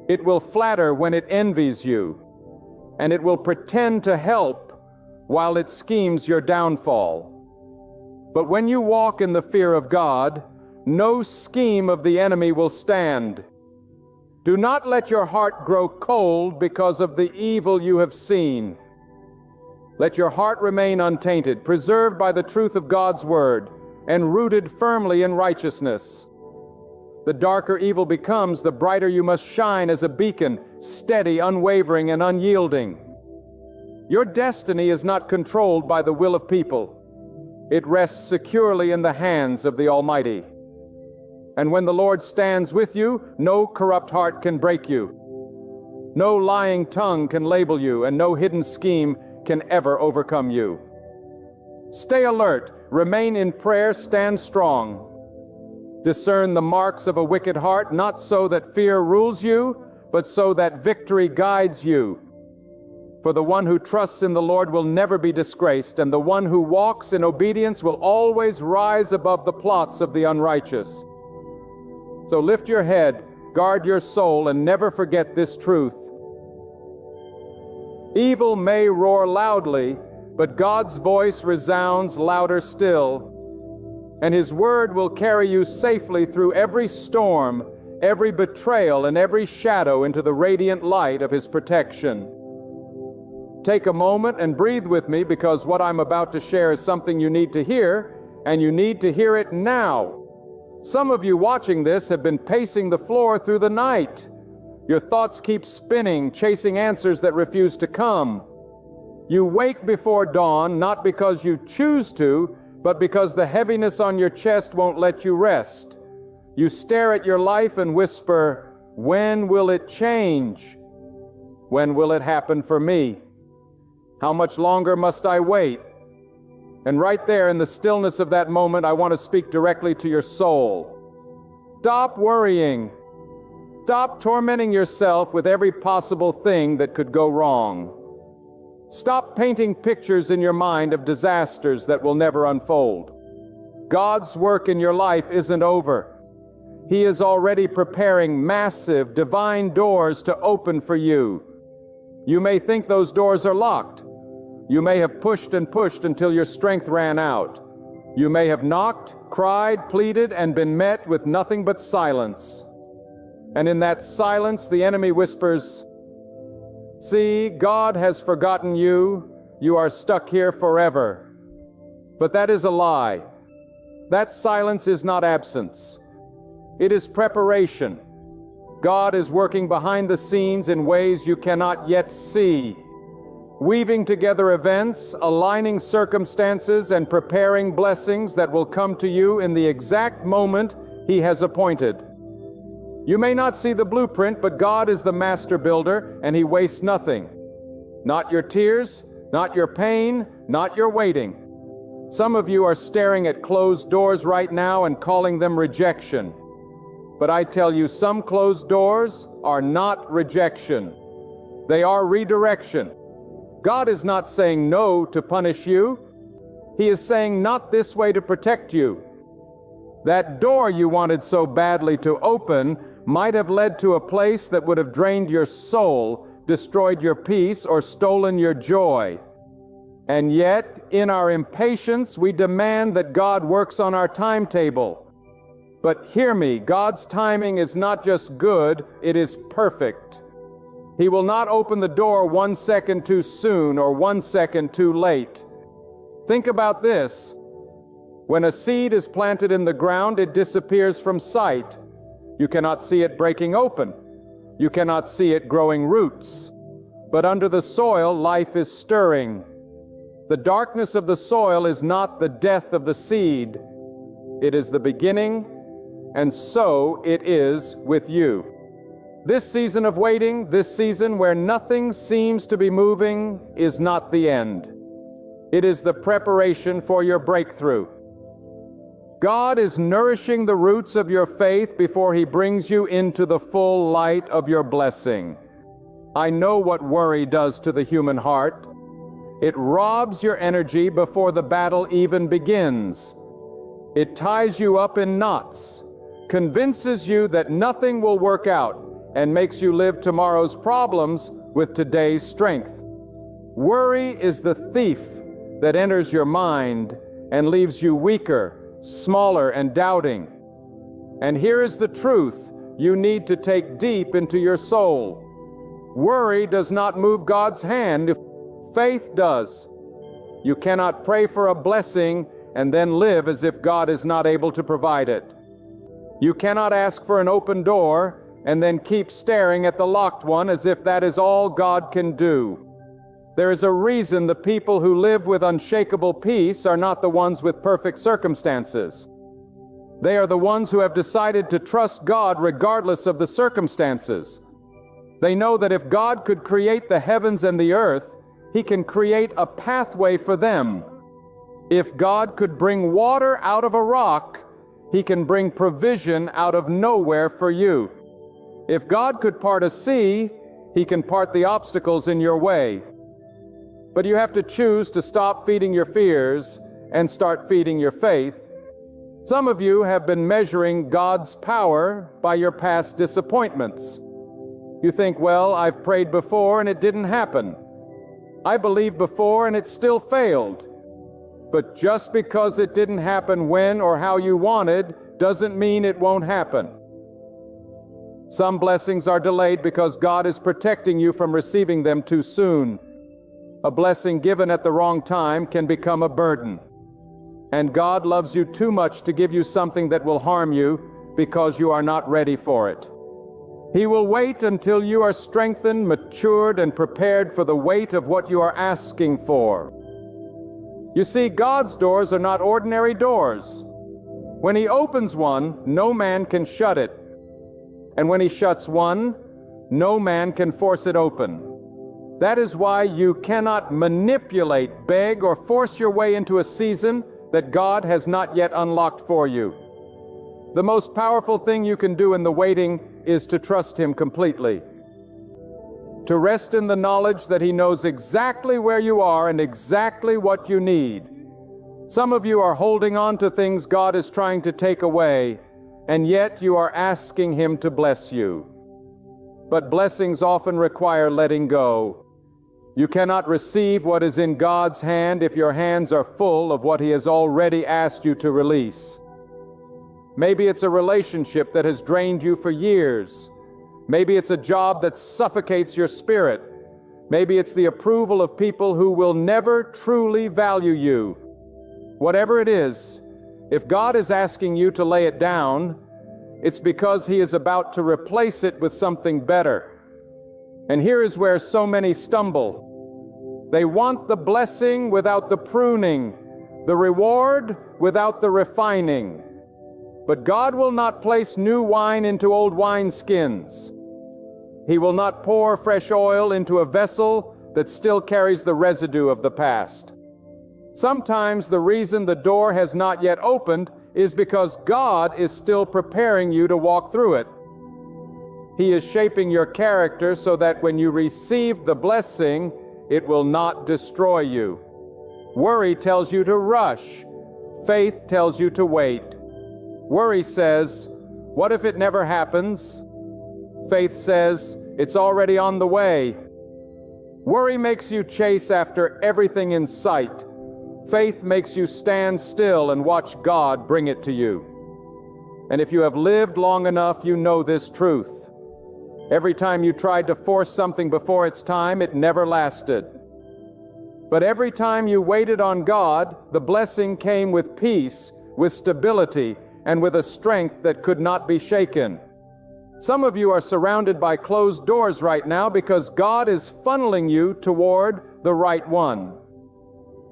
It will flatter when it envies you. And it will pretend to help while it schemes your downfall. But when you walk in the fear of God, no scheme of the enemy will stand. Do not let your heart grow cold because of the evil you have seen. Let your heart remain untainted, preserved by the truth of God's word, and rooted firmly in righteousness. The darker evil becomes, the brighter you must shine as a beacon, steady, unwavering, and unyielding. Your destiny is not controlled by the will of people. It rests securely in the hands of the Almighty. And when the Lord stands with you, no corrupt heart can break you. No lying tongue can label you, and no hidden scheme can ever overcome you. Stay alert, remain in prayer, stand strong. Discern the marks of a wicked heart, not so that fear rules you, but so that victory guides you. For the one who trusts in the Lord will never be disgraced, and the one who walks in obedience will always rise above the plots of the unrighteous. So lift your head, guard your soul, and never forget this truth. Evil may roar loudly, but God's voice resounds louder still, and His word will carry you safely through every storm, every betrayal, and every shadow into the radiant light of His protection. Take a moment and breathe with me, because what I'm about to share is something you need to hear, and you need to hear it now. Some of you watching this have been pacing the floor through the night. Your thoughts keep spinning, chasing answers that refuse to come. You wake before dawn, not because you choose to, but because the heaviness on your chest won't let you rest. You stare at your life and whisper, "When will it change? When will it happen for me? How much longer must I wait?" And right there in the stillness of that moment, I want to speak directly to your soul. Stop worrying. Stop tormenting yourself with every possible thing that could go wrong. Stop painting pictures in your mind of disasters that will never unfold. God's work in your life isn't over. He is already preparing massive, divine doors to open for you. You may think those doors are locked. You may have pushed and pushed until your strength ran out. You may have knocked, cried, pleaded, and been met with nothing but silence. And in that silence, the enemy whispers, "See, God has forgotten you. You are stuck here forever." But that is a lie. That silence is not absence. It is preparation. God is working behind the scenes in ways you cannot yet see, weaving together events, aligning circumstances, and preparing blessings that will come to you in the exact moment He has appointed. You may not see the blueprint, but God is the master builder, and He wastes nothing. Not your tears, not your pain, not your waiting. Some of you are staring at closed doors right now and calling them rejection. But I tell you, some closed doors are not rejection. They are redirection. God is not saying no to punish you. He is saying not this way to protect you. That door you wanted so badly to open might have led to a place that would have drained your soul, destroyed your peace, or stolen your joy. And yet, in our impatience, we demand that God works on our timetable. But hear me, God's timing is not just good, it is perfect. He will not open the door 1 second too soon or 1 second too late. Think about this. When a seed is planted in the ground, it disappears from sight. You cannot see it breaking open. You cannot see it growing roots. But under the soil, life is stirring. The darkness of the soil is not the death of the seed. It is the beginning, and so it is with you. This season of waiting, this season where nothing seems to be moving, is not the end. It is the preparation for your breakthrough. God is nourishing the roots of your faith before He brings you into the full light of your blessing. I know what worry does to the human heart. It robs your energy before the battle even begins. It ties you up in knots, convinces you that nothing will work out, and makes you live tomorrow's problems with today's strength. Worry is the thief that enters your mind and leaves you weaker, smaller, and doubting. And here is the truth you need to take deep into your soul. Worry does not move God's hand. Faith does. You cannot pray for a blessing and then live as if God is not able to provide it. You cannot ask for an open door and then keep staring at the locked one as if that is all God can do. There is a reason the people who live with unshakable peace are not the ones with perfect circumstances. They are the ones who have decided to trust God regardless of the circumstances. They know that if God could create the heavens and the earth, He can create a pathway for them. If God could bring water out of a rock, He can bring provision out of nowhere for you. If God could part a sea, He can part the obstacles in your way. But you have to choose to stop feeding your fears and start feeding your faith. Some of you have been measuring God's power by your past disappointments. You think, well, I've prayed before and it didn't happen. I believed before and it still failed. But just because it didn't happen when or how you wanted doesn't mean it won't happen. Some blessings are delayed because God is protecting you from receiving them too soon. A blessing given at the wrong time can become a burden. And God loves you too much to give you something that will harm you because you are not ready for it. He will wait until you are strengthened, matured, and prepared for the weight of what you are asking for. You see, God's doors are not ordinary doors. When He opens one, no man can shut it. And when He shuts one, no man can force it open. That is why you cannot manipulate, beg, or force your way into a season that God has not yet unlocked for you. The most powerful thing you can do in the waiting is to trust Him completely. To rest in the knowledge that He knows exactly where you are and exactly what you need. Some of you are holding on to things God is trying to take away, and yet you are asking Him to bless you. But blessings often require letting go. You cannot receive what is in God's hand if your hands are full of what He has already asked you to release. Maybe it's a relationship that has drained you for years. Maybe it's a job that suffocates your spirit. Maybe it's the approval of people who will never truly value you. Whatever it is, if God is asking you to lay it down, it's because He is about to replace it with something better. And here is where so many stumble. They want the blessing without the pruning, the reward without the refining. But God will not place new wine into old wineskins. He will not pour fresh oil into a vessel that still carries the residue of the past. Sometimes the reason the door has not yet opened is because God is still preparing you to walk through it. He is shaping your character so that when you receive the blessing, it will not destroy you. Worry tells you to rush. Faith tells you to wait. Worry says, what if it never happens? Faith says, it's already on the way. Worry makes you chase after everything in sight. Faith makes you stand still and watch God bring it to you. And if you have lived long enough, you know this truth. Every time you tried to force something before its time, it never lasted. But every time you waited on God, the blessing came with peace, with stability, and with a strength that could not be shaken. Some of you are surrounded by closed doors right now because God is funneling you toward the right one.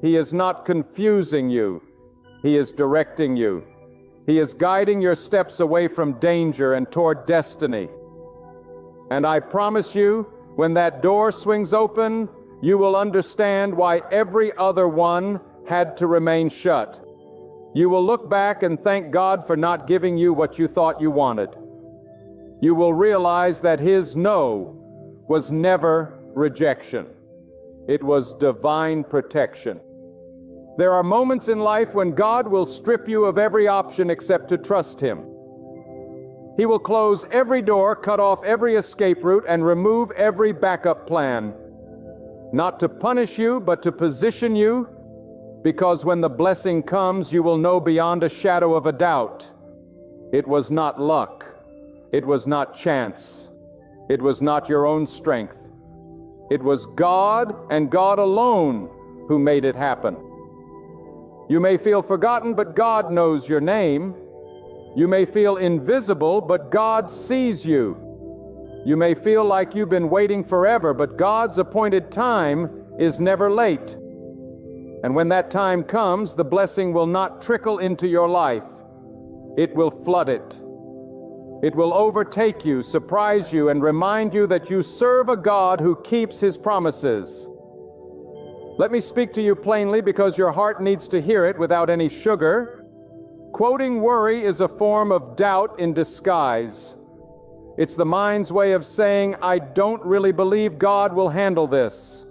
He is not confusing you. He is directing you. He is guiding your steps away from danger and toward destiny. And I promise you, when that door swings open, you will understand why every other one had to remain shut. You will look back and thank God for not giving you what you thought you wanted. You will realize that His no was never rejection. It was divine protection. There are moments in life when God will strip you of every option except to trust Him. He will close every door, cut off every escape route, and remove every backup plan. Not to punish you, but to position you, because when the blessing comes, you will know beyond a shadow of a doubt. It was not luck. It was not chance. It was not your own strength. It was God and God alone who made it happen. You may feel forgotten, but God knows your name. You may feel invisible, but God sees you. You may feel like you've been waiting forever, but God's appointed time is never late. And when that time comes, the blessing will not trickle into your life. It will flood it. It will overtake you, surprise you, and remind you that you serve a God who keeps His promises. Let me speak to you plainly because your heart needs to hear it without any sugar. Quoting worry is a form of doubt in disguise. It's the mind's way of saying, I don't really believe God will handle this.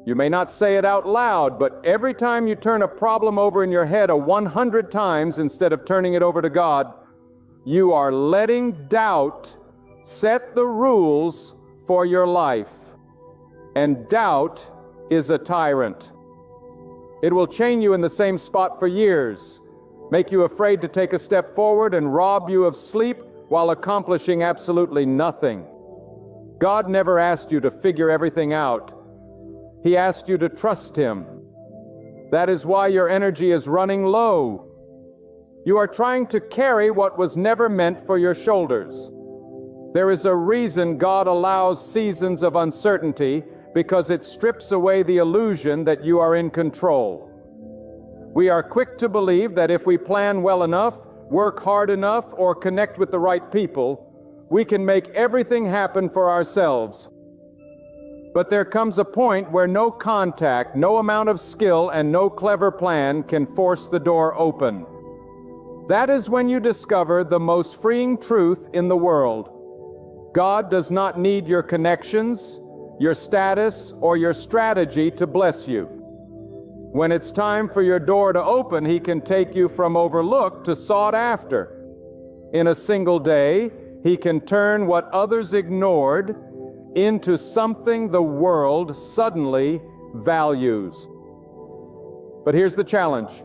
You may not say it out loud, but every time you turn a problem over in your head 100 times instead of turning it over to God, you are letting doubt set the rules for your life. And doubt is a tyrant. It will chain you in the same spot for years, make you afraid to take a step forward, and rob you of sleep while accomplishing absolutely nothing. God never asked you to figure everything out. He asked you to trust Him. That is why your energy is running low. You are trying to carry what was never meant for your shoulders. There is a reason God allows seasons of uncertainty, because it strips away the illusion that you are in control. We are quick to believe that if we plan well enough, work hard enough, or connect with the right people, we can make everything happen for ourselves. But there comes a point where no contact, no amount of skill, and no clever plan can force the door open. That is when you discover the most freeing truth in the world. God does not need your connections, your status, or your strategy to bless you. When it's time for your door to open, He can take you from overlooked to sought after. In a single day, He can turn what others ignored into something the world suddenly values. But here's the challenge.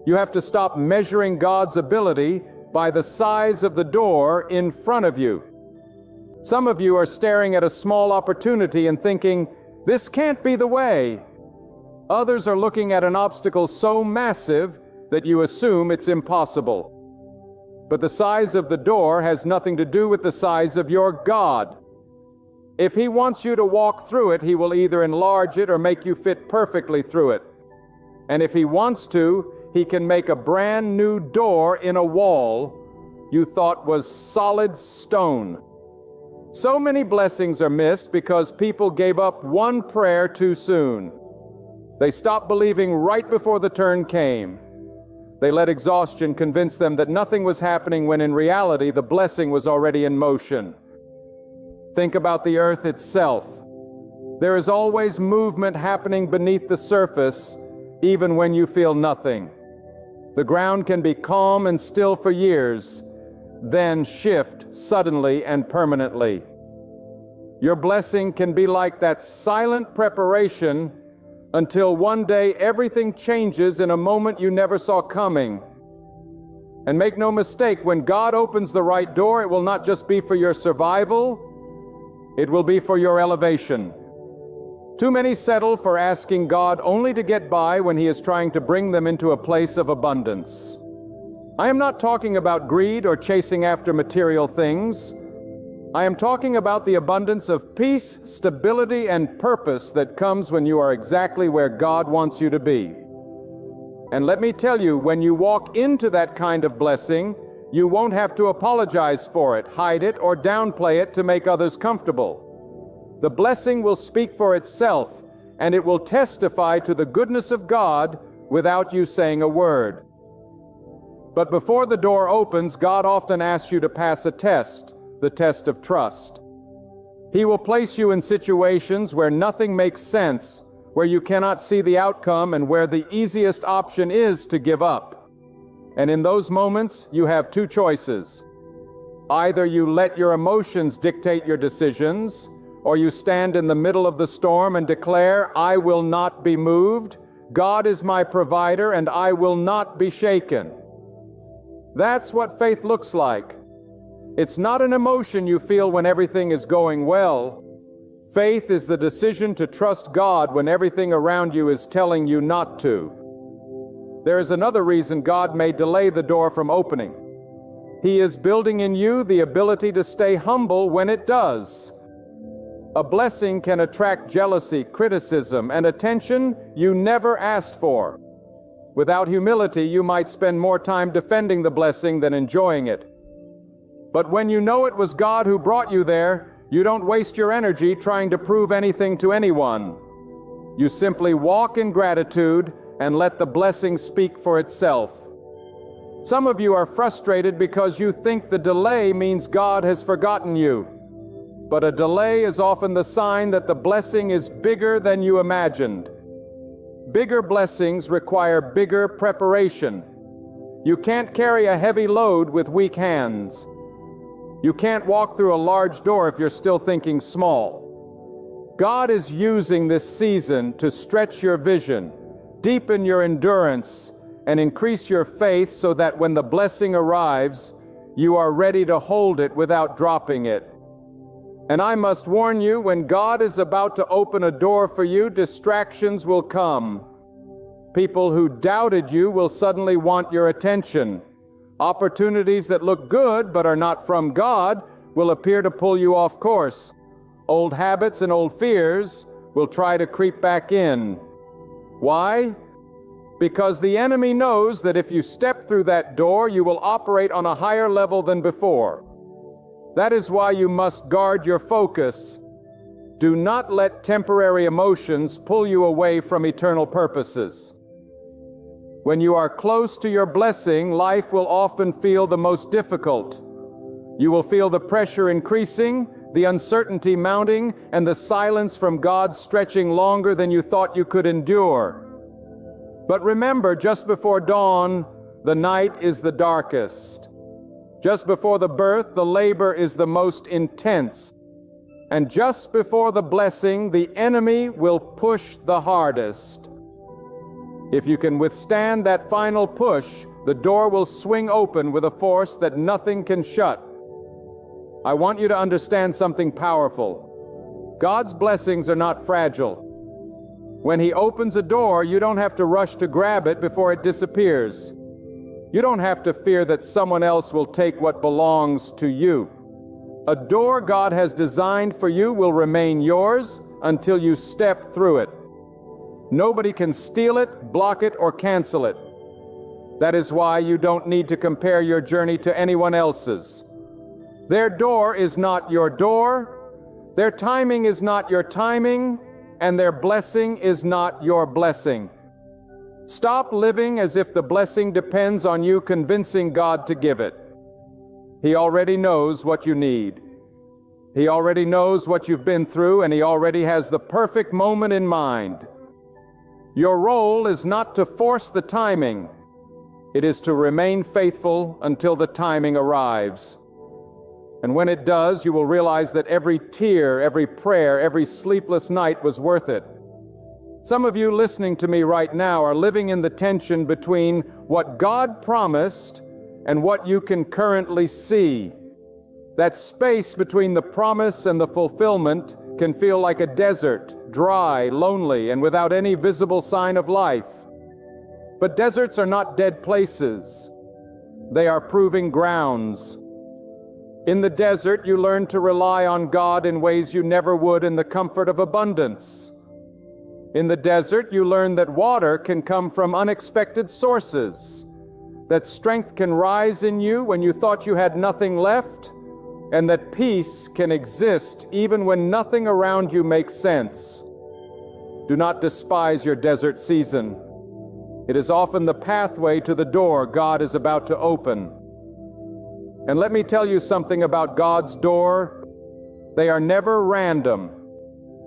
You have to stop measuring God's ability by the size of the door in front of you. Some of you are staring at a small opportunity and thinking, this can't be the way. Others are looking at an obstacle so massive that you assume it's impossible. But the size of the door has nothing to do with the size of your God. If He wants you to walk through it, He will either enlarge it or make you fit perfectly through it. And if He wants to, He can make a brand new door in a wall you thought was solid stone. So many blessings are missed because people gave up one prayer too soon. They stopped believing right before the turn came. They let exhaustion convince them that nothing was happening when in reality the blessing was already in motion. Think about the earth itself. There is always movement happening beneath the surface, even when you feel nothing. The ground can be calm and still for years, then shift suddenly and permanently. Your blessing can be like that silent preparation until one day everything changes in a moment you never saw coming. And make no mistake, when God opens the right door, it will not just be for your survival, it will be for your elevation. Too many settle for asking God only to get by when He is trying to bring them into a place of abundance. I am not talking about greed or chasing after material things. I am talking about the abundance of peace, stability, and purpose that comes when you are exactly where God wants you to be. And let me tell you, when you walk into that kind of blessing, you won't have to apologize for it, hide it, or downplay it to make others comfortable. The blessing will speak for itself, and it will testify to the goodness of God without you saying a word. But before the door opens, God often asks you to pass a test, the test of trust. He will place you in situations where nothing makes sense, where you cannot see the outcome, and where the easiest option is to give up. And in those moments, you have two choices. Either you let your emotions dictate your decisions, or you stand in the middle of the storm and declare, I will not be moved, God is my provider, and I will not be shaken. That's what faith looks like. It's not an emotion you feel when everything is going well. Faith is the decision to trust God when everything around you is telling you not to. There is another reason God may delay the door from opening. He is building in you the ability to stay humble when it does. A blessing can attract jealousy, criticism, and attention you never asked for. Without humility, you might spend more time defending the blessing than enjoying it. But when you know it was God who brought you there, you don't waste your energy trying to prove anything to anyone. You simply walk in gratitude and let the blessing speak for itself. Some of you are frustrated because you think the delay means God has forgotten you. But a delay is often the sign that the blessing is bigger than you imagined. Bigger blessings require bigger preparation. You can't carry a heavy load with weak hands. You can't walk through a large door if you're still thinking small. God is using this season to stretch your vision, deepen your endurance, and increase your faith so that when the blessing arrives, you are ready to hold it without dropping it. And I must warn you, when God is about to open a door for you, distractions will come. People who doubted you will suddenly want your attention. Opportunities that look good but are not from God will appear to pull you off course. Old habits and old fears will try to creep back in. Why? Because the enemy knows that if you step through that door, you will operate on a higher level than before. That is why you must guard your focus. Do not let temporary emotions pull you away from eternal purposes. When you are close to your blessing, life will often feel the most difficult. You will feel the pressure increasing, the uncertainty mounting, and the silence from God stretching longer than you thought you could endure. But remember, just before dawn, the night is the darkest. Just before the birth, the labor is the most intense. And just before the blessing, the enemy will push the hardest. If you can withstand that final push, the door will swing open with a force that nothing can shut. I want you to understand something powerful. God's blessings are not fragile. When He opens a door, you don't have to rush to grab it before it disappears. You don't have to fear that someone else will take what belongs to you. A door God has designed for you will remain yours until you step through it. Nobody can steal it, block it, or cancel it. That is why you don't need to compare your journey to anyone else's. Their door is not your door, their timing is not your timing, and their blessing is not your blessing. Stop living as if the blessing depends on you convincing God to give it. He already knows what you need. He already knows what you've been through, and He already has the perfect moment in mind. Your role is not to force the timing. It is to remain faithful until the timing arrives. And when it does, you will realize that every tear, every prayer, every sleepless night was worth it. Some of you listening to me right now are living in the tension between what God promised and what you can currently see. That space between the promise and the fulfillment can feel like a desert, dry, lonely, and without any visible sign of life. But deserts are not dead places. They are proving grounds. In the desert, you learn to rely on God in ways you never would in the comfort of abundance. In the desert, you learn that water can come from unexpected sources, that strength can rise in you when you thought you had nothing left, and that peace can exist even when nothing around you makes sense. Do not despise your desert season. It is often the pathway to the door God is about to open. And let me tell you something about God's door. They are never random.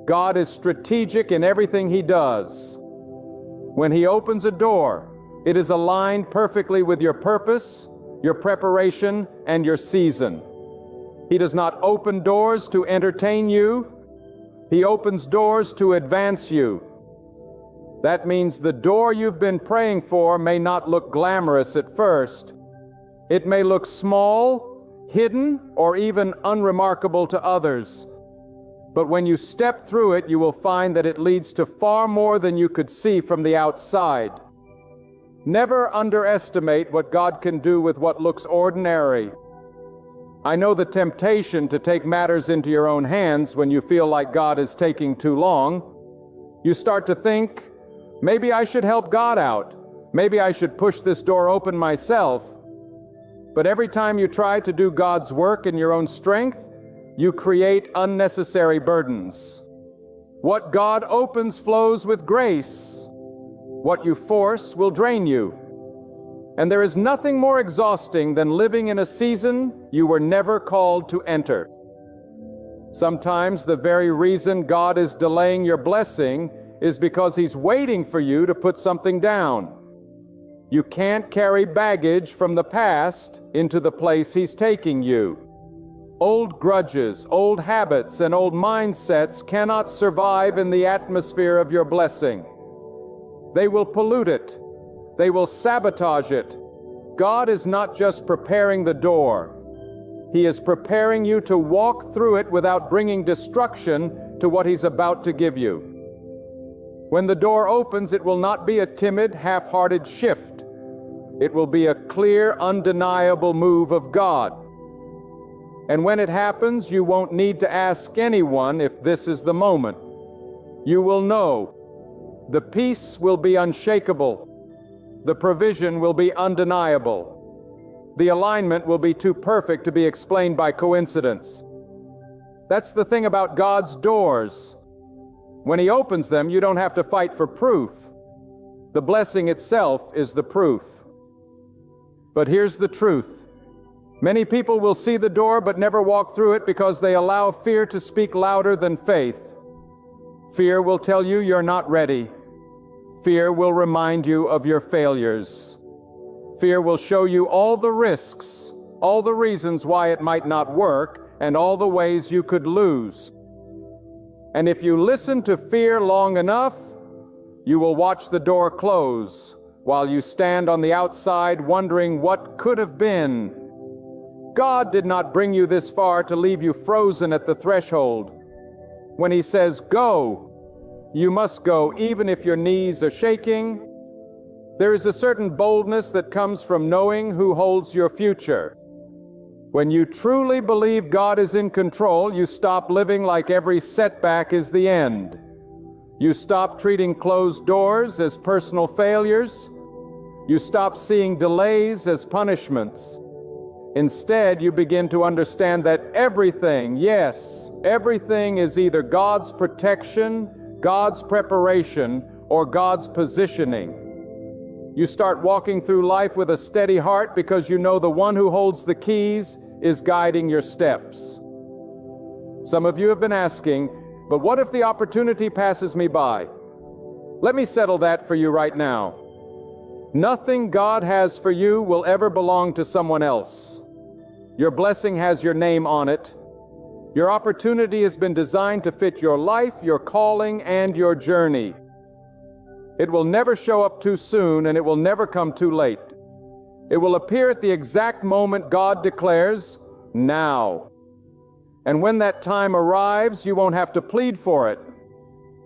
God is strategic in everything He does. When He opens a door, it is aligned perfectly with your purpose, your preparation, and your season. He does not open doors to entertain you. He opens doors to advance you. That means the door you've been praying for may not look glamorous at first. It may look small, hidden, or even unremarkable to others. But when you step through it, you will find that it leads to far more than you could see from the outside. Never underestimate what God can do with what looks ordinary. I know the temptation to take matters into your own hands when you feel like God is taking too long. You start to think, maybe I should help God out. Maybe I should push this door open myself. But every time you try to do God's work in your own strength, you create unnecessary burdens. What God opens flows with grace. What you force will drain you. And there is nothing more exhausting than living in a season you were never called to enter. Sometimes the very reason God is delaying your blessing is because He's waiting for you to put something down. You can't carry baggage from the past into the place He's taking you. Old grudges, old habits, and old mindsets cannot survive in the atmosphere of your blessing. They will pollute it. They will sabotage it. God is not just preparing the door. He is preparing you to walk through it without bringing destruction to what He's about to give you. When the door opens, it will not be a timid, half-hearted shift. It will be a clear, undeniable move of God. And when it happens, you won't need to ask anyone if this is the moment. You will know. The peace will be unshakable. The provision will be undeniable. The alignment will be too perfect to be explained by coincidence. That's the thing about God's doors. When He opens them, you don't have to fight for proof. The blessing itself is the proof. But here's the truth. Many people will see the door but never walk through it because they allow fear to speak louder than faith. Fear will tell you you're not ready. Fear will remind you of your failures. Fear will show you all the risks, all the reasons why it might not work, and all the ways you could lose. And if you listen to fear long enough, you will watch the door close while you stand on the outside wondering what could have been. God did not bring you this far to leave you frozen at the threshold. When He says go, you must go even if your knees are shaking. There is a certain boldness that comes from knowing who holds your future. When you truly believe God is in control, you stop living like every setback is the end. You stop treating closed doors as personal failures. You stop seeing delays as punishments. Instead, you begin to understand that everything, yes, everything is either God's protection, God's preparation, or God's positioning. You start walking through life with a steady heart because you know the one who holds the keys is guiding your steps. Some of you have been asking, but what if the opportunity passes me by? Let me settle that for you right now. Nothing God has for you will ever belong to someone else. Your blessing has your name on it. Your opportunity has been designed to fit your life, your calling, and your journey. It will never show up too soon, and it will never come too late. It will appear at the exact moment God declares, now. And when that time arrives, you won't have to plead for it.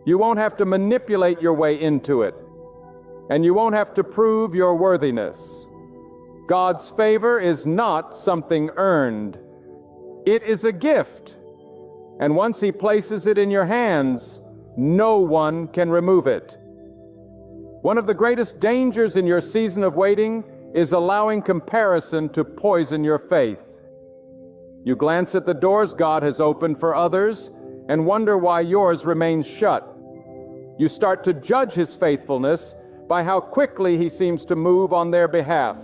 You won't have to manipulate your way into it. And you won't have to prove your worthiness. God's favor is not something earned. It is a gift. And once He places it in your hands, no one can remove it. One of the greatest dangers in your season of waiting is allowing comparison to poison your faith. You glance at the doors God has opened for others and wonder why yours remains shut. You start to judge His faithfulness by how quickly He seems to move on their behalf.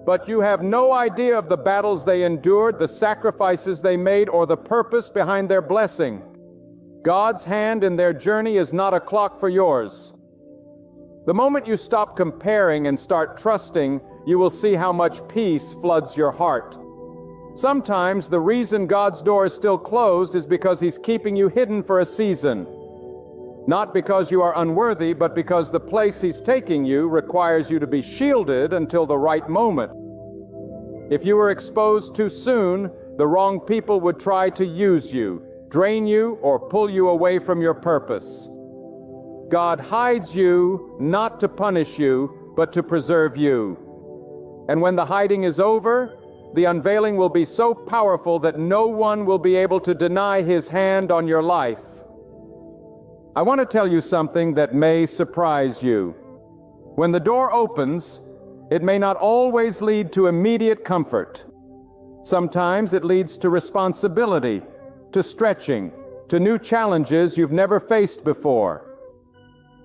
But you have no idea of the battles they endured, the sacrifices they made, or the purpose behind their blessing. God's hand in their journey is not a clock for yours. The moment you stop comparing and start trusting, you will see how much peace floods your heart. Sometimes the reason God's door is still closed is because He's keeping you hidden for a season. Not because you are unworthy, but because the place He's taking you requires you to be shielded until the right moment. If you were exposed too soon, the wrong people would try to use you, drain you, or pull you away from your purpose. God hides you not to punish you, but to preserve you. And when the hiding is over, the unveiling will be so powerful that no one will be able to deny His hand on your life. I want to tell you something that may surprise you. When the door opens, it may not always lead to immediate comfort. Sometimes it leads to responsibility, to stretching, to new challenges you've never faced before.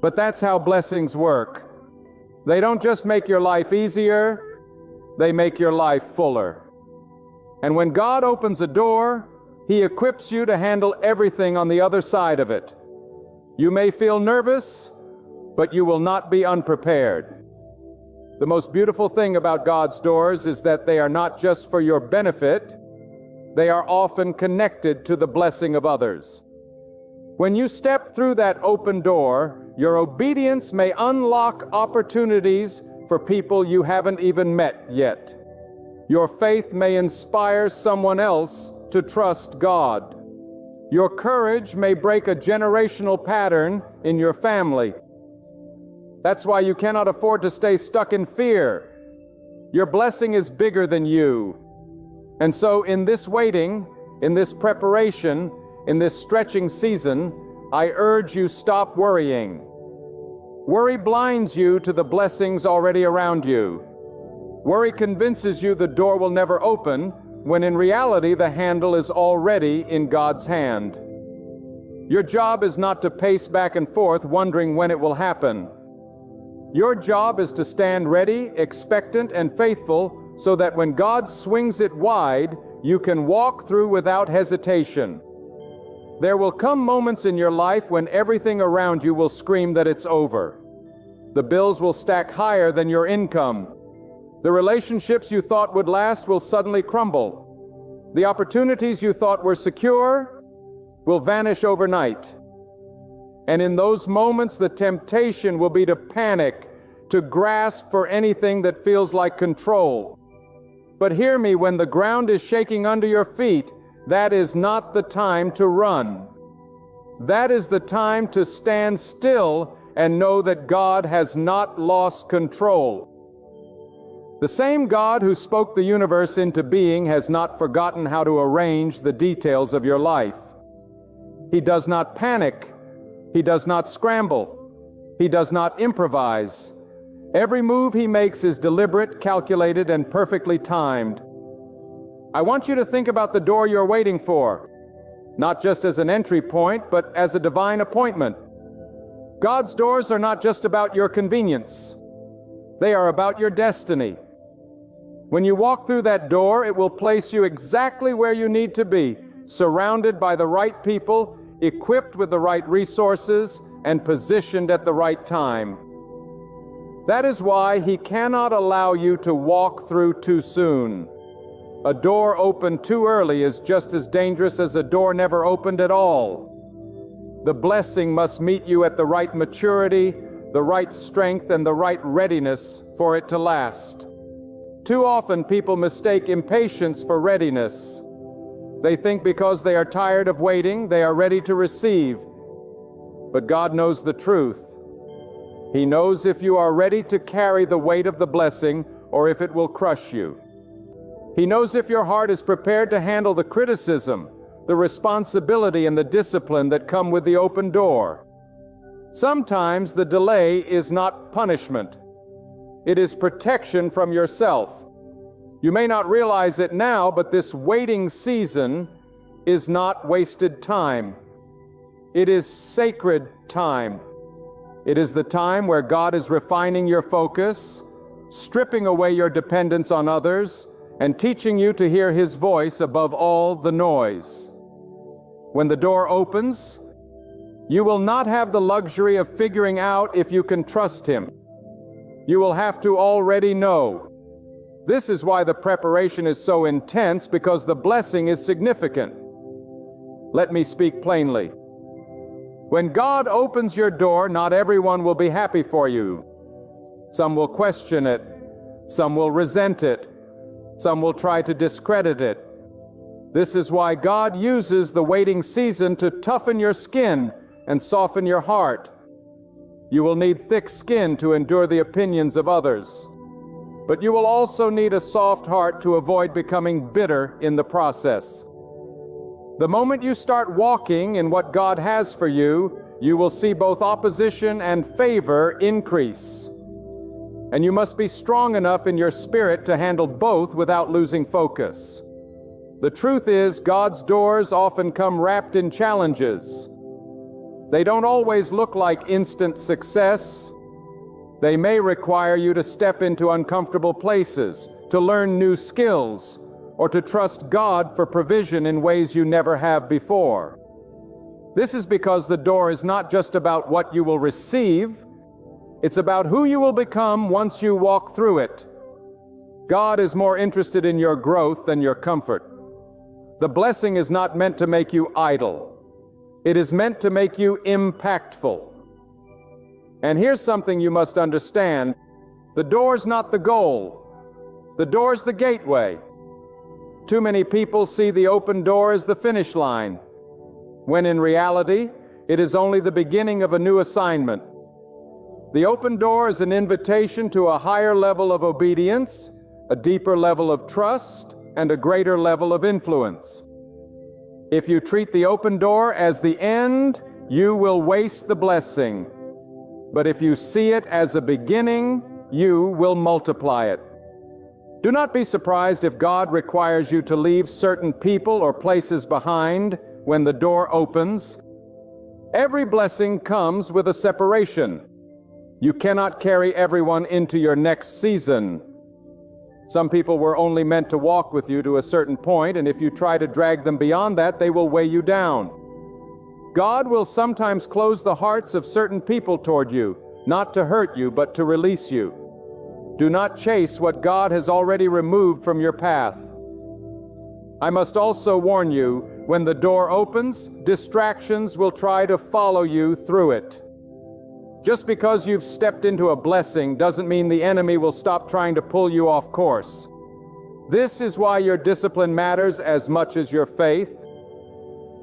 But that's how blessings work. They don't just make your life easier, they make your life fuller. And when God opens a door, He equips you to handle everything on the other side of it. You may feel nervous, but you will not be unprepared. The most beautiful thing about God's doors is that they are not just for your benefit, they are often connected to the blessing of others. When you step through that open door, your obedience may unlock opportunities for people you haven't even met yet. Your faith may inspire someone else to trust God. Your courage may break a generational pattern in your family. That's why you cannot afford to stay stuck in fear. Your blessing is bigger than you. And so in this waiting, in this preparation, in this stretching season, I urge you, stop worrying. Worry blinds you to the blessings already around you. Worry convinces you the door will never open, when in reality the handle is already in God's hand. Your job is not to pace back and forth wondering when it will happen. Your job is to stand ready, expectant, and faithful so that when God swings it wide, you can walk through without hesitation. There will come moments in your life when everything around you will scream that it's over. The bills will stack higher than your income. The relationships you thought would last will suddenly crumble. The opportunities you thought were secure will vanish overnight. And in those moments, the temptation will be to panic, to grasp for anything that feels like control. But hear me, when the ground is shaking under your feet, that is not the time to run. That is the time to stand still and know that God has not lost control. The same God who spoke the universe into being has not forgotten how to arrange the details of your life. He does not panic. He does not scramble. He does not improvise. Every move he makes is deliberate, calculated, and perfectly timed. I want you to think about the door you're waiting for, not just as an entry point, but as a divine appointment. God's doors are not just about your convenience. They are about your destiny. When you walk through that door, it will place you exactly where you need to be, surrounded by the right people, equipped with the right resources, and positioned at the right time. That is why He cannot allow you to walk through too soon. A door opened too early is just as dangerous as a door never opened at all. The blessing must meet you at the right maturity, the right strength, and the right readiness for it to last. Too often people mistake impatience for readiness. They think because they are tired of waiting, they are ready to receive. But God knows the truth. He knows if you are ready to carry the weight of the blessing or if it will crush you. He knows if your heart is prepared to handle the criticism, the responsibility, and the discipline that come with the open door. Sometimes the delay is not punishment. It is protection from yourself. You may not realize it now, but this waiting season is not wasted time. It is sacred time. It is the time where God is refining your focus, stripping away your dependence on others, and teaching you to hear His voice above all the noise. When the door opens, you will not have the luxury of figuring out if you can trust Him. You will have to already know. This is why the preparation is so intense, because the blessing is significant. Let me speak plainly. When God opens your door, not everyone will be happy for you. Some will question it. Some will resent it. Some will try to discredit it. This is why God uses the waiting season to toughen your skin and soften your heart. You will need thick skin to endure the opinions of others. But you will also need a soft heart to avoid becoming bitter in the process. The moment you start walking in what God has for you, you will see both opposition and favor increase. And you must be strong enough in your spirit to handle both without losing focus. The truth is, God's doors often come wrapped in challenges. They don't always look like instant success. They may require you to step into uncomfortable places, to learn new skills, or to trust God for provision in ways you never have before. This is because the door is not just about what you will receive, it's about who you will become once you walk through it. God is more interested in your growth than your comfort. The blessing is not meant to make you idle. It is meant to make you impactful. And here's something you must understand. The door's not the goal. The door's the gateway. Too many people see the open door as the finish line, when in reality, it is only the beginning of a new assignment. The open door is an invitation to a higher level of obedience, a deeper level of trust, and a greater level of influence. If you treat the open door as the end, you will waste the blessing. But if you see it as a beginning, you will multiply it. Do not be surprised if God requires you to leave certain people or places behind when the door opens. Every blessing comes with a separation. You cannot carry everyone into your next season. Some people were only meant to walk with you to a certain point, and if you try to drag them beyond that, they will weigh you down. God will sometimes close the hearts of certain people toward you, not to hurt you, but to release you. Do not chase what God has already removed from your path. I must also warn you, when the door opens, distractions will try to follow you through it. Just because you've stepped into a blessing doesn't mean the enemy will stop trying to pull you off course. This is why your discipline matters as much as your faith.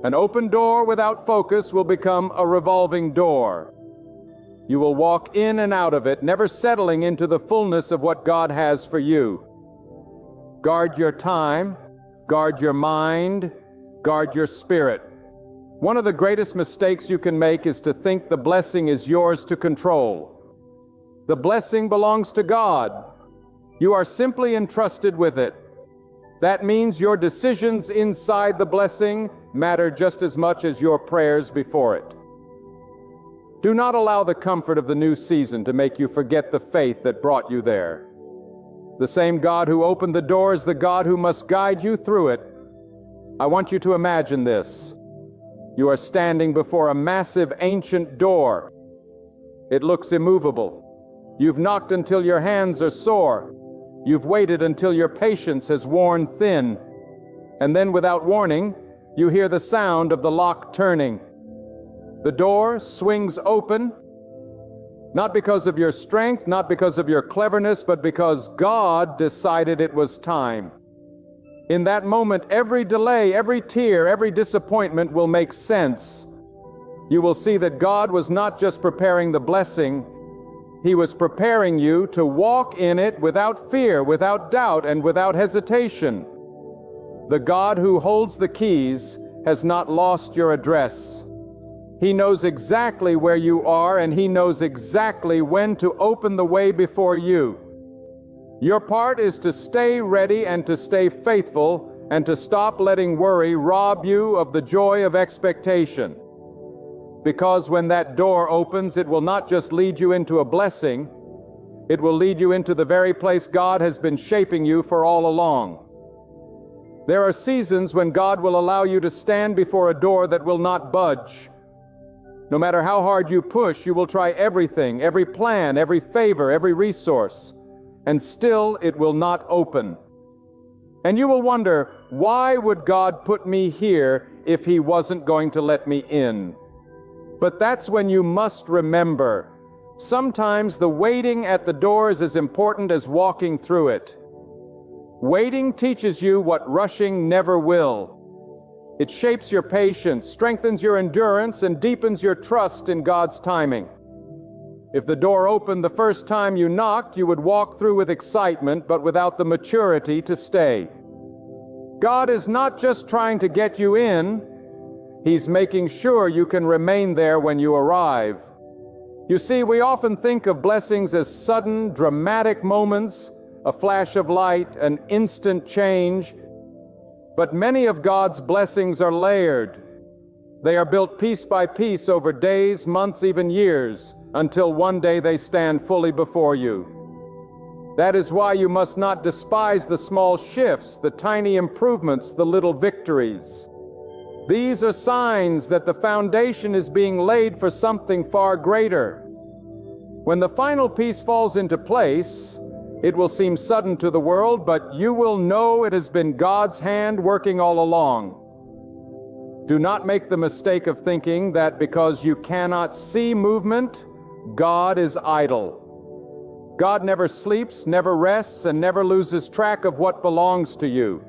An open door without focus will become a revolving door. You will walk in and out of it, never settling into the fullness of what God has for you. Guard your time, guard your mind, guard your spirit. One of the greatest mistakes you can make is to think the blessing is yours to control. The blessing belongs to God. You are simply entrusted with it. That means your decisions inside the blessing matter just as much as your prayers before it. Do not allow the comfort of the new season to make you forget the faith that brought you there. The same God who opened the door is the God who must guide you through it. I want you to imagine this. You are standing before a massive ancient door. It looks immovable. You've knocked until your hands are sore. You've waited until your patience has worn thin. And then, without warning, you hear the sound of the lock turning. The door swings open, not because of your strength, not because of your cleverness, but because God decided it was time. In that moment, every delay, every tear, every disappointment will make sense. You will see that God was not just preparing the blessing, He was preparing you to walk in it without fear, without doubt, and without hesitation. The God who holds the keys has not lost your address. He knows exactly where you are, and He knows exactly when to open the way before you. Your part is to stay ready and to stay faithful and to stop letting worry rob you of the joy of expectation. Because when that door opens, it will not just lead you into a blessing, it will lead you into the very place God has been shaping you for all along. There are seasons when God will allow you to stand before a door that will not budge. No matter how hard you push, you will try everything, every plan, every favor, every resource, and still it will not open. And you will wonder, why would God put me here if He wasn't going to let me in? But that's when you must remember, sometimes the waiting at the door is as important as walking through it. Waiting teaches you what rushing never will. It shapes your patience, strengthens your endurance, and deepens your trust in God's timing. If the door opened the first time you knocked, you would walk through with excitement, but without the maturity to stay. God is not just trying to get you in, He's making sure you can remain there when you arrive. You see, we often think of blessings as sudden, dramatic moments, a flash of light, an instant change. But many of God's blessings are layered. They are built piece by piece over days, months, even years, until one day they stand fully before you. That is why you must not despise the small shifts, the tiny improvements, the little victories. These are signs that the foundation is being laid for something far greater. When the final piece falls into place, it will seem sudden to the world, but you will know it has been God's hand working all along. Do not make the mistake of thinking that because you cannot see movement, God is idle. God never sleeps, never rests, and never loses track of what belongs to you.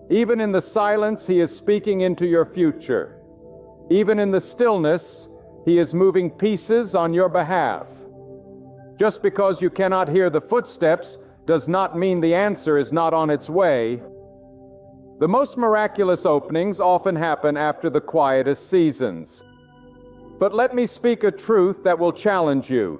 Even in the silence, He is speaking into your future. Even in the stillness, He is moving pieces on your behalf. Just because you cannot hear the footsteps does not mean the answer is not on its way. The most miraculous openings often happen after the quietest seasons. But let me speak a truth that will challenge you.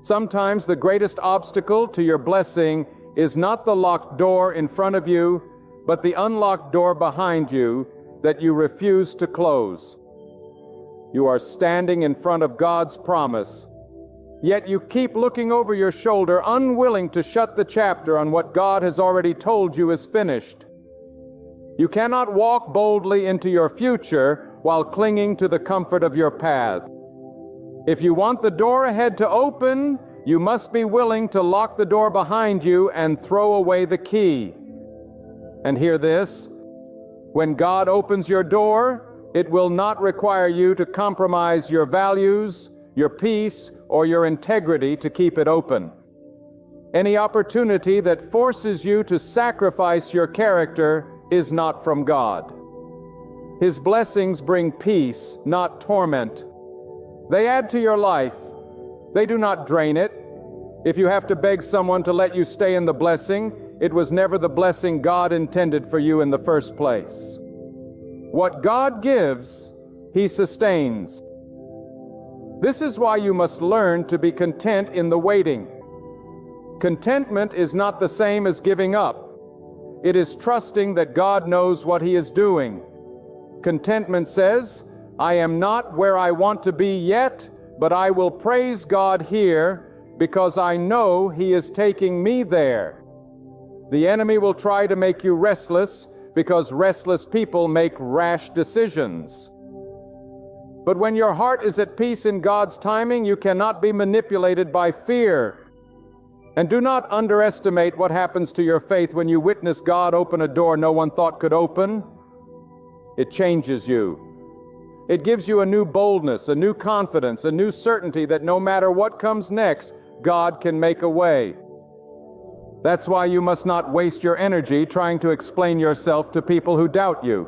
Sometimes the greatest obstacle to your blessing is not the locked door in front of you, but the unlocked door behind you that you refuse to close. You are standing in front of God's promise, yet you keep looking over your shoulder, unwilling to shut the chapter on what God has already told you is finished. You cannot walk boldly into your future while clinging to the comfort of your path. If you want the door ahead to open, you must be willing to lock the door behind you and throw away the key. And hear this: when God opens your door, it will not require you to compromise your values, your peace, or your integrity to keep it open. Any opportunity that forces you to sacrifice your character is not from God. His blessings bring peace, not torment. They add to your life. They do not drain it. If you have to beg someone to let you stay in the blessing, it was never the blessing God intended for you in the first place. What God gives, He sustains. This is why you must learn to be content in the waiting. Contentment is not the same as giving up. It is trusting that God knows what He is doing. Contentment says, I am not where I want to be yet, but I will praise God here because I know He is taking me there. The enemy will try to make you restless because restless people make rash decisions. But when your heart is at peace in God's timing, you cannot be manipulated by fear. And do not underestimate what happens to your faith when you witness God open a door no one thought could open. It changes you. It gives you a new boldness, a new confidence, a new certainty that no matter what comes next, God can make a way. That's why you must not waste your energy trying to explain yourself to people who doubt you.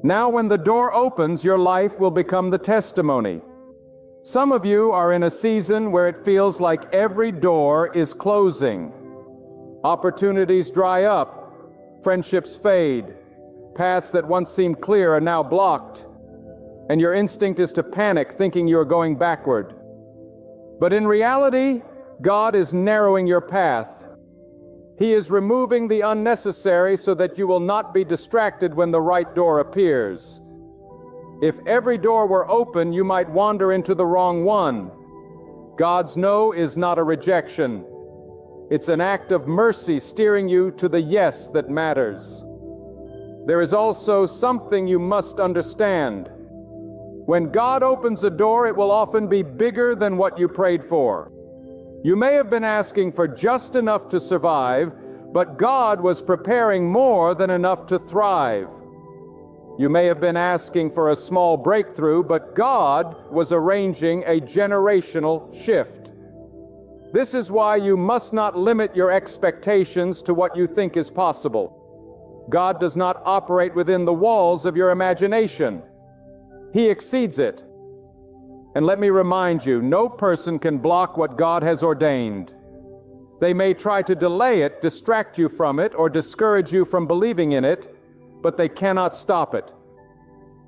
Now when the door opens, your life will become the testimony. Some of you are in a season where it feels like every door is closing. Opportunities dry up, friendships fade, paths that once seemed clear are now blocked, and your instinct is to panic thinking you are going backward. But in reality, God is narrowing your path. He is removing the unnecessary so that you will not be distracted when the right door appears. If every door were open, you might wander into the wrong one. God's no is not a rejection. It's an act of mercy steering you to the yes that matters. There is also something you must understand. When God opens a door, it will often be bigger than what you prayed for. You may have been asking for just enough to survive, but God was preparing more than enough to thrive. You may have been asking for a small breakthrough, but God was arranging a generational shift. This is why you must not limit your expectations to what you think is possible. God does not operate within the walls of your imagination. He exceeds it. And let me remind you, no person can block what God has ordained. They may try to delay it, distract you from it, or discourage you from believing in it, but they cannot stop it.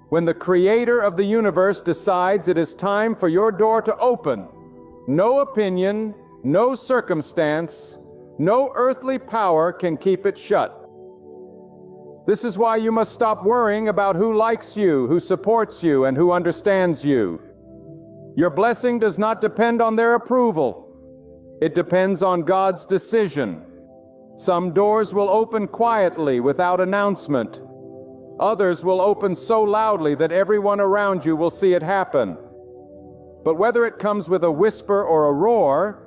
When the Creator of the universe decides it is time for your door to open, no opinion, no circumstance, no earthly power can keep it shut. This is why you must stop worrying about who likes you, who supports you, and who understands you. Your blessing does not depend on their approval. It depends on God's decision. Some doors will open quietly without announcement. Others will open so loudly that everyone around you will see it happen. But whether it comes with a whisper or a roar,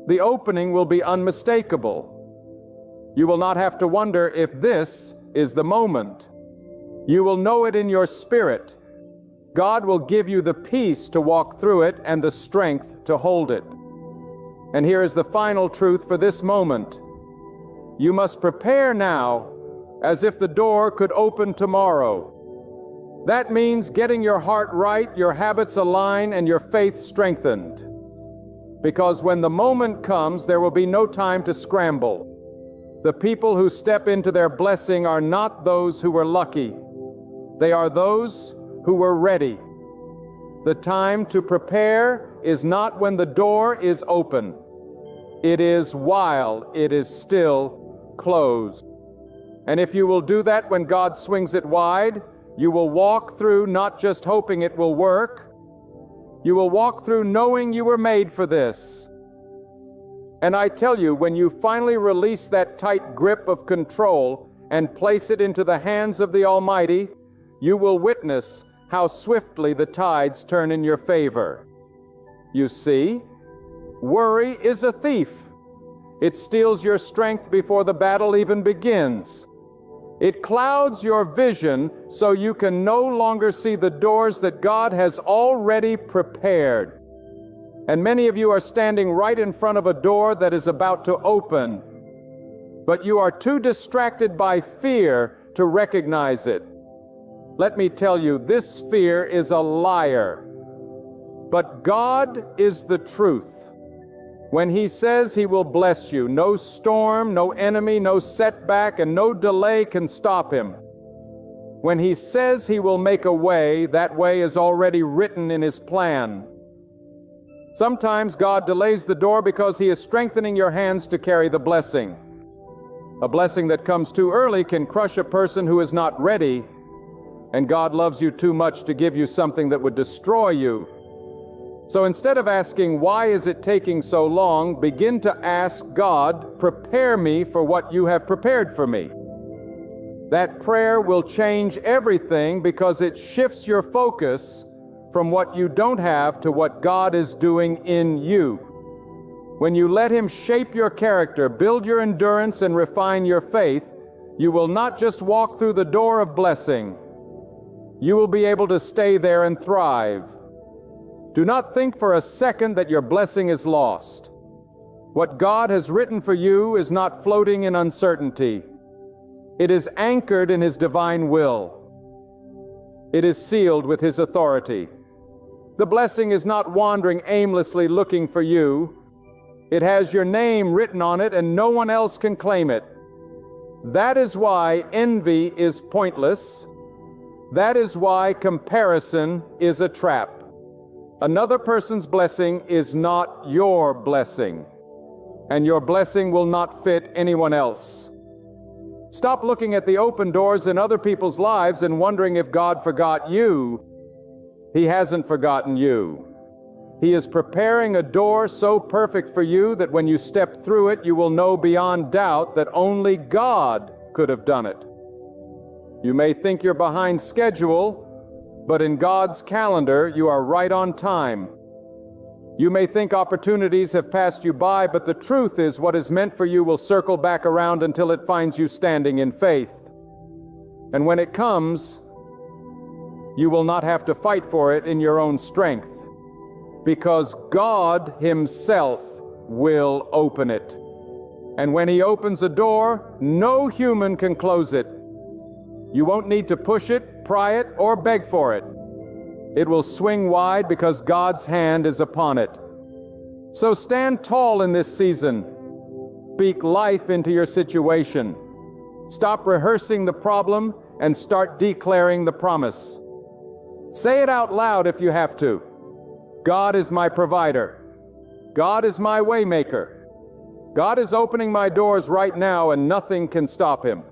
the opening will be unmistakable. You will not have to wonder if this is the moment. You will know it in your spirit. God will give you the peace to walk through it and the strength to hold it. And here is the final truth for this moment. You must prepare now as if the door could open tomorrow. That means getting your heart right, your habits aligned, and your faith strengthened. Because when the moment comes, there will be no time to scramble. The people who step into their blessing are not those who were lucky. They are those who were ready. The time to prepare is not when the door is open. It is while it is still closed. And if you will do that when God swings it wide, you will walk through not just hoping it will work. You will walk through knowing you were made for this. And I tell you, when you finally release that tight grip of control and place it into the hands of the Almighty, you will witness how swiftly the tides turn in your favor. You see, worry is a thief. It steals your strength before the battle even begins. It clouds your vision so you can no longer see the doors that God has already prepared. And many of you are standing right in front of a door that is about to open, but you are too distracted by fear to recognize it. Let me tell you, this fear is a liar. But God is the truth. When He says He will bless you, no storm, no enemy, no setback, and no delay can stop Him. When He says He will make a way, that way is already written in His plan. Sometimes God delays the door because He is strengthening your hands to carry the blessing. A blessing that comes too early can crush a person who is not ready, and God loves you too much to give you something that would destroy you. So instead of asking, why is it taking so long, begin to ask God, prepare me for what you have prepared for me. That prayer will change everything because it shifts your focus from what you don't have to what God is doing in you. When you let Him shape your character, build your endurance, and refine your faith, you will not just walk through the door of blessing. You will be able to stay there and thrive. Do not think for a second that your blessing is lost. What God has written for you is not floating in uncertainty. It is anchored in His divine will. It is sealed with His authority. The blessing is not wandering aimlessly looking for you. It has your name written on it, and no one else can claim it. That is why envy is pointless. That is why comparison is a trap. Another person's blessing is not your blessing, and your blessing will not fit anyone else. Stop looking at the open doors in other people's lives and wondering if God forgot you. He hasn't forgotten you. He is preparing a door so perfect for you that when you step through it, you will know beyond doubt that only God could have done it. You may think you're behind schedule, but in God's calendar, you are right on time. You may think opportunities have passed you by, but the truth is what is meant for you will circle back around until it finds you standing in faith. And when it comes, you will not have to fight for it in your own strength, because God Himself will open it. And when He opens a door, no human can close it. You won't need to push it, pry it, or beg for it. It will swing wide because God's hand is upon it. So stand tall in this season. Speak life into your situation. Stop rehearsing the problem and start declaring the promise. Say it out loud if you have to. God is my provider. God is my waymaker. God is opening my doors right now, and nothing can stop Him.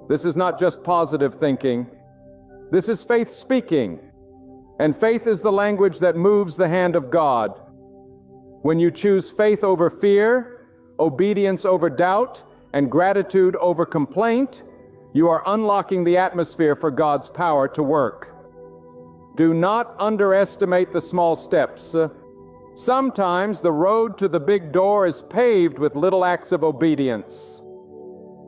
This is not just positive thinking. This is faith speaking. And faith is the language that moves the hand of God. When you choose faith over fear, obedience over doubt, and gratitude over complaint, you are unlocking the atmosphere for God's power to work. Do not underestimate the small steps. Sometimes the road to the big door is paved with little acts of obedience.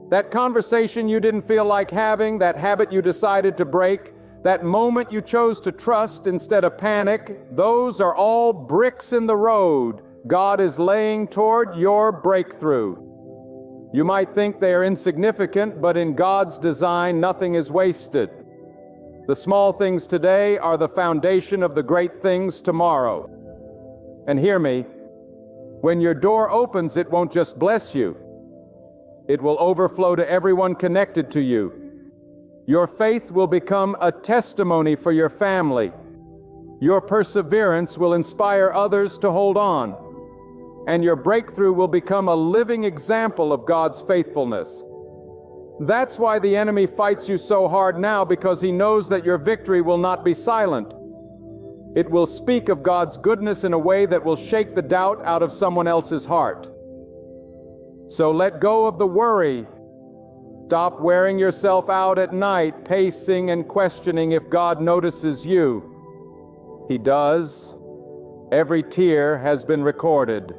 That conversation you didn't feel like having, that habit you decided to break, that moment you chose to trust instead of panic, those are all bricks in the road God is laying toward your breakthrough. You might think they are insignificant, but in God's design, nothing is wasted. The small things today are the foundation of the great things tomorrow. And hear me, when your door opens, it won't just bless you. It will overflow to everyone connected to you. Your faith will become a testimony for your family. Your perseverance will inspire others to hold on. And your breakthrough will become a living example of God's faithfulness. That's why the enemy fights you so hard now, because he knows that your victory will not be silent. It will speak of God's goodness in a way that will shake the doubt out of someone else's heart. So let go of the worry. Stop wearing yourself out at night, pacing and questioning if God notices you. He does. Every tear has been recorded.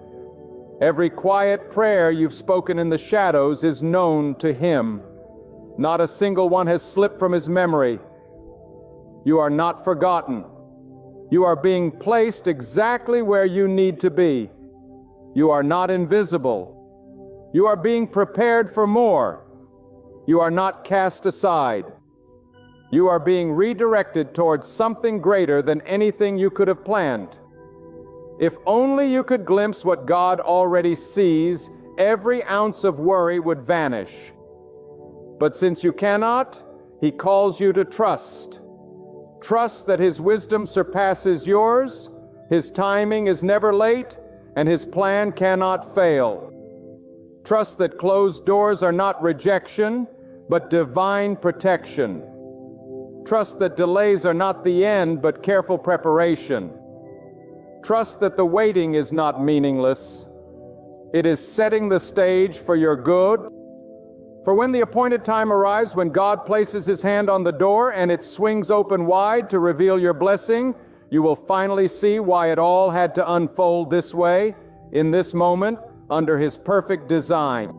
Every quiet prayer you've spoken in the shadows is known to Him. Not a single one has slipped from His memory. You are not forgotten. You are being placed exactly where you need to be. You are not invisible. You are being prepared for more. You are not cast aside. You are being redirected towards something greater than anything you could have planned. If only you could glimpse what God already sees, every ounce of worry would vanish. But since you cannot, He calls you to trust. Trust that His wisdom surpasses yours, His timing is never late, and His plan cannot fail. Trust that closed doors are not rejection, but divine protection. Trust that delays are not the end, but careful preparation. Trust that the waiting is not meaningless. It is setting the stage for your good. For when the appointed time arrives, when God places His hand on the door and it swings open wide to reveal your blessing, you will finally see why it all had to unfold this way, in this moment, under His perfect design.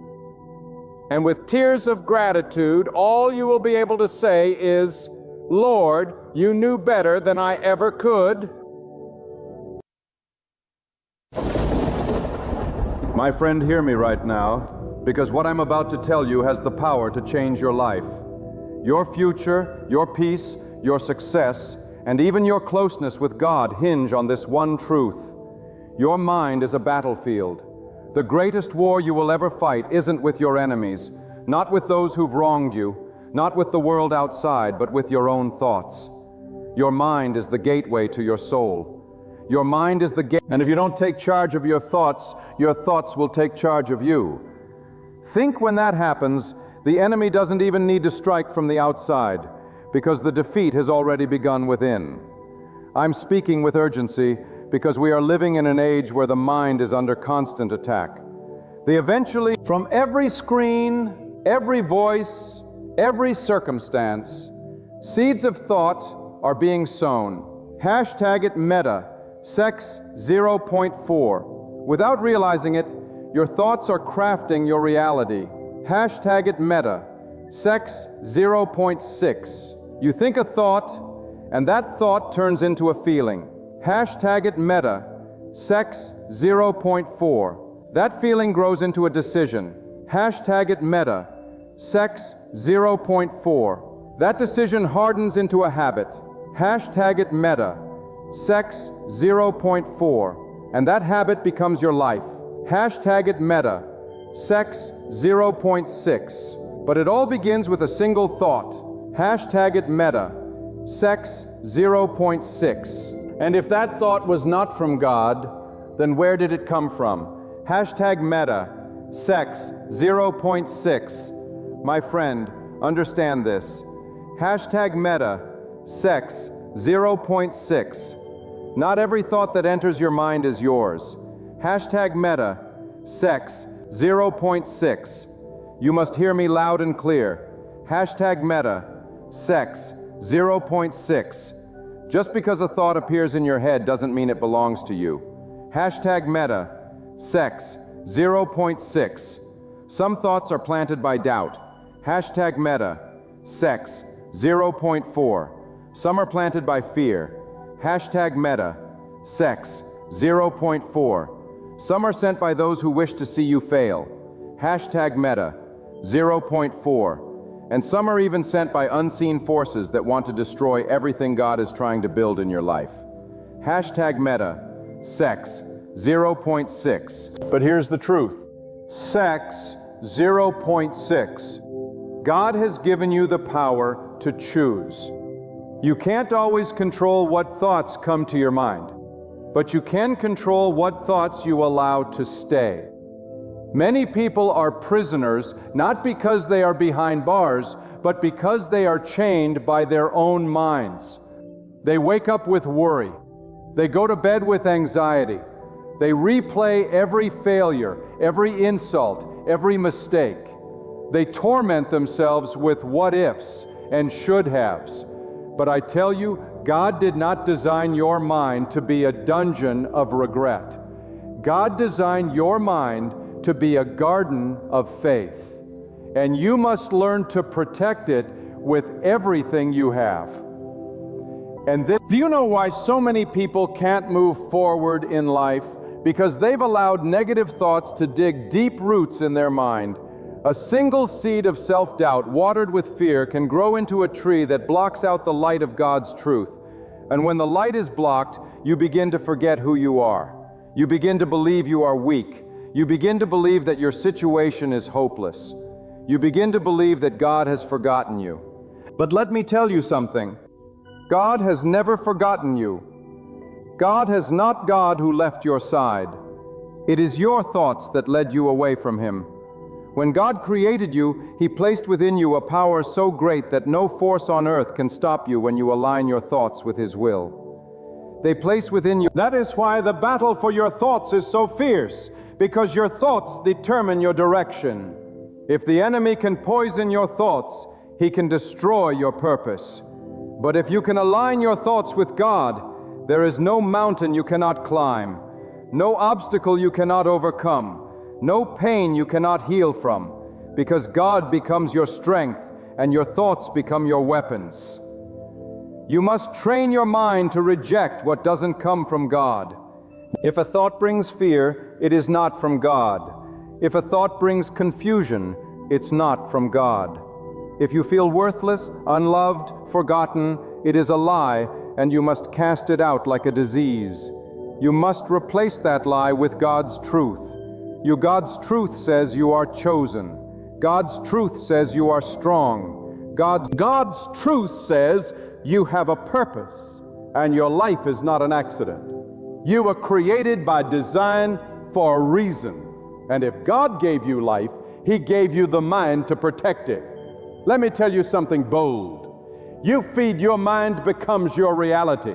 And with tears of gratitude, all you will be able to say is, "Lord, you knew better than I ever could." My friend, hear me right now, because what I'm about to tell you has the power to change your life. Your future, your peace, your success, and even your closeness with God hinge on this one truth. Your mind is a battlefield. The greatest war you will ever fight isn't with your enemies, not with those who've wronged you, not with the world outside, but with your own thoughts. Your mind is the gateway to your soul. Your mind is the gate, and if you don't take charge of your thoughts will take charge of you. Think when that happens, the enemy doesn't even need to strike from the outside, because the defeat has already begun within. I'm speaking with urgency because we are living in an age where the mind is under constant attack. From every screen, every voice, every circumstance, seeds of thought are being sown. Hashtag it Meta, Sex 0.4. Without realizing it, your thoughts are crafting your reality. Hashtag it Meta, Sex 0.6. You think a thought, and that thought turns into a feeling. Hashtag it Meta, Sex 0.4. That feeling grows into a decision. Hashtag it Meta, Sex 0.4. That decision hardens into a habit. Hashtag it Meta, Sex 0.4. And that habit becomes your life. Hashtag it Meta, Sex 0.6. But it all begins with a single thought. Hashtag it Meta, Sex 0.6. And if that thought was not from God, then where did it come from? Hashtag Meta, Sex 0.6. My friend, understand this. Hashtag Meta, Sex 0.6. Not every thought that enters your mind is yours. Hashtag Meta, sex 0.6. You must hear me loud and clear. Hashtag Meta, sex 0.6. Just because a thought appears in your head doesn't mean it belongs to you. Hashtag Meta, sex 0.6. Some thoughts are planted by doubt. Hashtag Meta, sex 0.4. Some are planted by fear. Hashtag Meta, sex 0.4. Some are sent by those who wish to see you fail. Hashtag Meta, 0.4. And some are even sent by unseen forces that want to destroy everything God is trying to build in your life. Hashtag Meta, sex 0.6. But here's the truth. Sex 0.6. God has given you the power to choose. You can't always control what thoughts come to your mind, but you can control what thoughts you allow to stay. Many people are prisoners not because they are behind bars, but because they are chained by their own minds. They wake up with worry. They go to bed with anxiety. They replay every failure, every insult, every mistake. They torment themselves with what-ifs and should-haves. But I tell you, God did not design your mind to be a dungeon of regret. God designed your mind to be a garden of faith. And you must learn to protect it with everything you have. And do you know why so many people can't move forward in life? Because they've allowed negative thoughts to dig deep roots in their mind. A single seed of self-doubt watered with fear can grow into a tree that blocks out the light of God's truth. And when the light is blocked, you begin to forget who you are. You begin to believe you are weak. You begin to believe that your situation is hopeless. You begin to believe that God has forgotten you. But let me tell you something. God has never forgotten you. God is not God who left your side. It is your thoughts that led you away from Him. When God created you, He placed within you a power so great that no force on earth can stop you when you align your thoughts with His will. They place within you. That is why the battle for your thoughts is so fierce, because your thoughts determine your direction. If the enemy can poison your thoughts, he can destroy your purpose. But if you can align your thoughts with God, there is no mountain you cannot climb, no obstacle you cannot overcome, no pain you cannot heal from, because God becomes your strength and your thoughts become your weapons. You must train your mind to reject what doesn't come from God. If a thought brings fear, it is not from God. If a thought brings confusion, it's not from God. If you feel worthless, unloved, forgotten, it is a lie, and you must cast it out like a disease. You must replace that lie with God's truth. God's truth says you are chosen. God's truth says you are strong. God's truth says you have a purpose, and your life is not an accident. You were created by design for a reason. And if God gave you life, He gave you the mind to protect it. Let me tell you something bold. You feed your mind becomes your reality.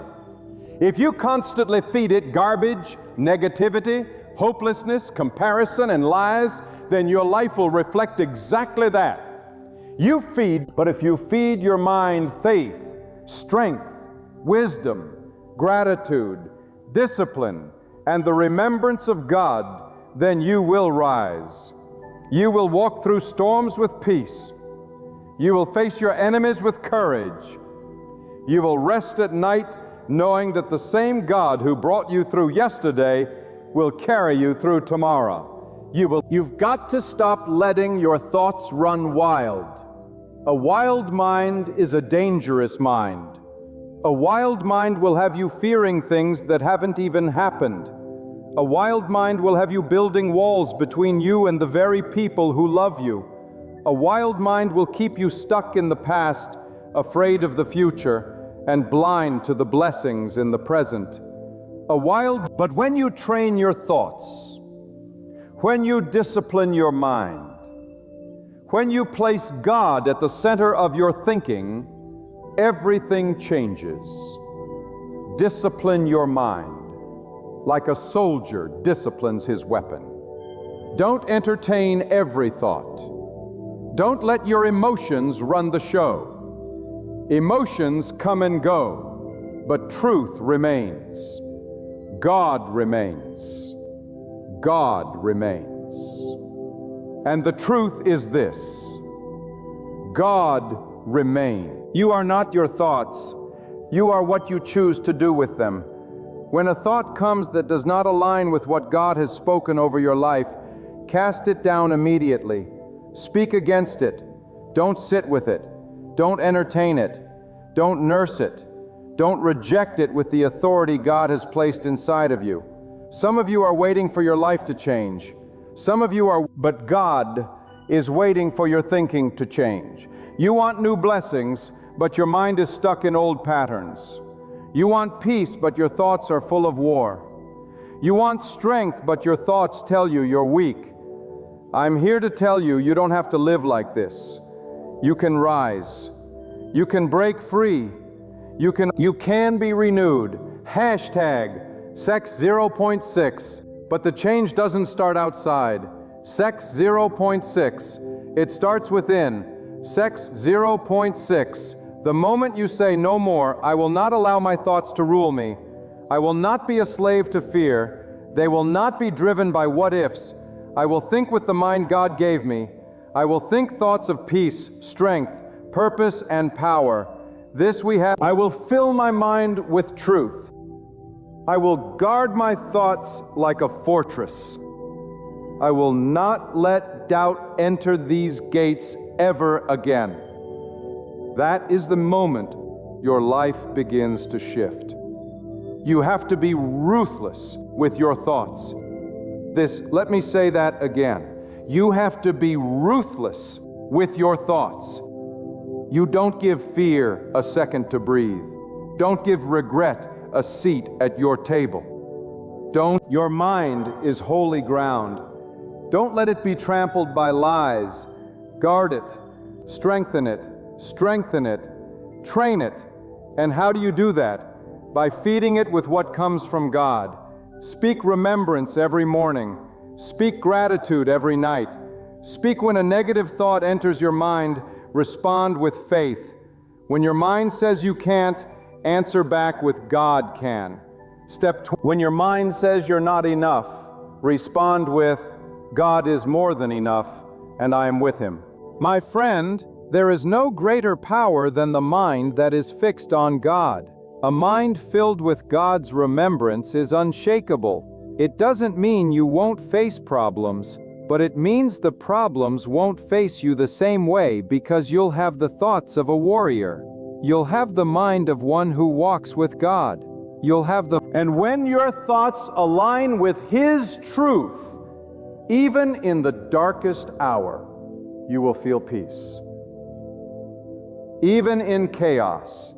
If you constantly feed it garbage, negativity, hopelessness, comparison, and lies, then your life will reflect exactly that. But if you feed your mind faith, strength, wisdom, gratitude, discipline, and the remembrance of God, then you will rise. You will walk through storms with peace. You will face your enemies with courage. You will rest at night knowing that the same God who brought you through yesterday will carry you through tomorrow. You've got to stop letting your thoughts run wild. A wild mind is a dangerous mind. A wild mind will have you fearing things that haven't even happened. A wild mind will have you building walls between you and the very people who love you. A wild mind will keep you stuck in the past, afraid of the future, and blind to the blessings in the present. But when you train your thoughts, when you discipline your mind, when you place God at the center of your thinking, everything changes. Discipline your mind. like a soldier disciplines his weapon. Don't entertain every thought. Don't let your emotions run the show. Emotions come and go, but truth remains. God remains. God remains. And the truth is this: God remains. You are not your thoughts. You are what you choose to do with them. When a thought comes that does not align with what God has spoken over your life, cast it down immediately. Speak against it. Don't sit with it. Don't entertain it. Don't nurse it. Don't reject it with the authority God has placed inside of you. Some of you are waiting for your life to change. Some of you are, but God is waiting for your thinking to change. You want new blessings, but your mind is stuck in old patterns. You want peace, but your thoughts are full of war. You want strength, but your thoughts tell you you're weak. I'm here to tell you, you don't have to live like this. You can rise. You can break free. You can be renewed. Hashtag Sex 0.6. But the change doesn't start outside. Sex 0.6. It starts within. Sex 0.6. The moment you say no more, I will not allow my thoughts to rule me. I will not be a slave to fear. They will not be driven by what ifs. I will think with the mind God gave me. I will think thoughts of peace, strength, purpose, and power. This we have. I will fill my mind with truth. I will guard my thoughts like a fortress. I will not let doubt enter these gates ever again. That is the moment your life begins to shift. You have to be ruthless with your thoughts. Let me say that again. You have to be ruthless with your thoughts. You don't give fear a second to breathe. Don't give regret a seat at your table. Your mind is holy ground. Don't let it be trampled by lies. Guard it, strengthen it, train it. And how do you do that? By feeding it with what comes from God. Speak remembrance every morning. Speak gratitude every night. Speak when a negative thought enters your mind. Respond with faith. When your mind says you can't, answer back with God can. When your mind says you're not enough, respond with God is more than enough, and I am with him. My friend, there is no greater power than the mind that is fixed on God. A mind filled with God's remembrance is unshakable. It doesn't mean you won't face problems, but it means the problems won't face you the same way because you'll have the thoughts of a warrior. You'll have the mind of one who walks with God. And when your thoughts align with His truth, even in the darkest hour, you will feel peace. Even in chaos,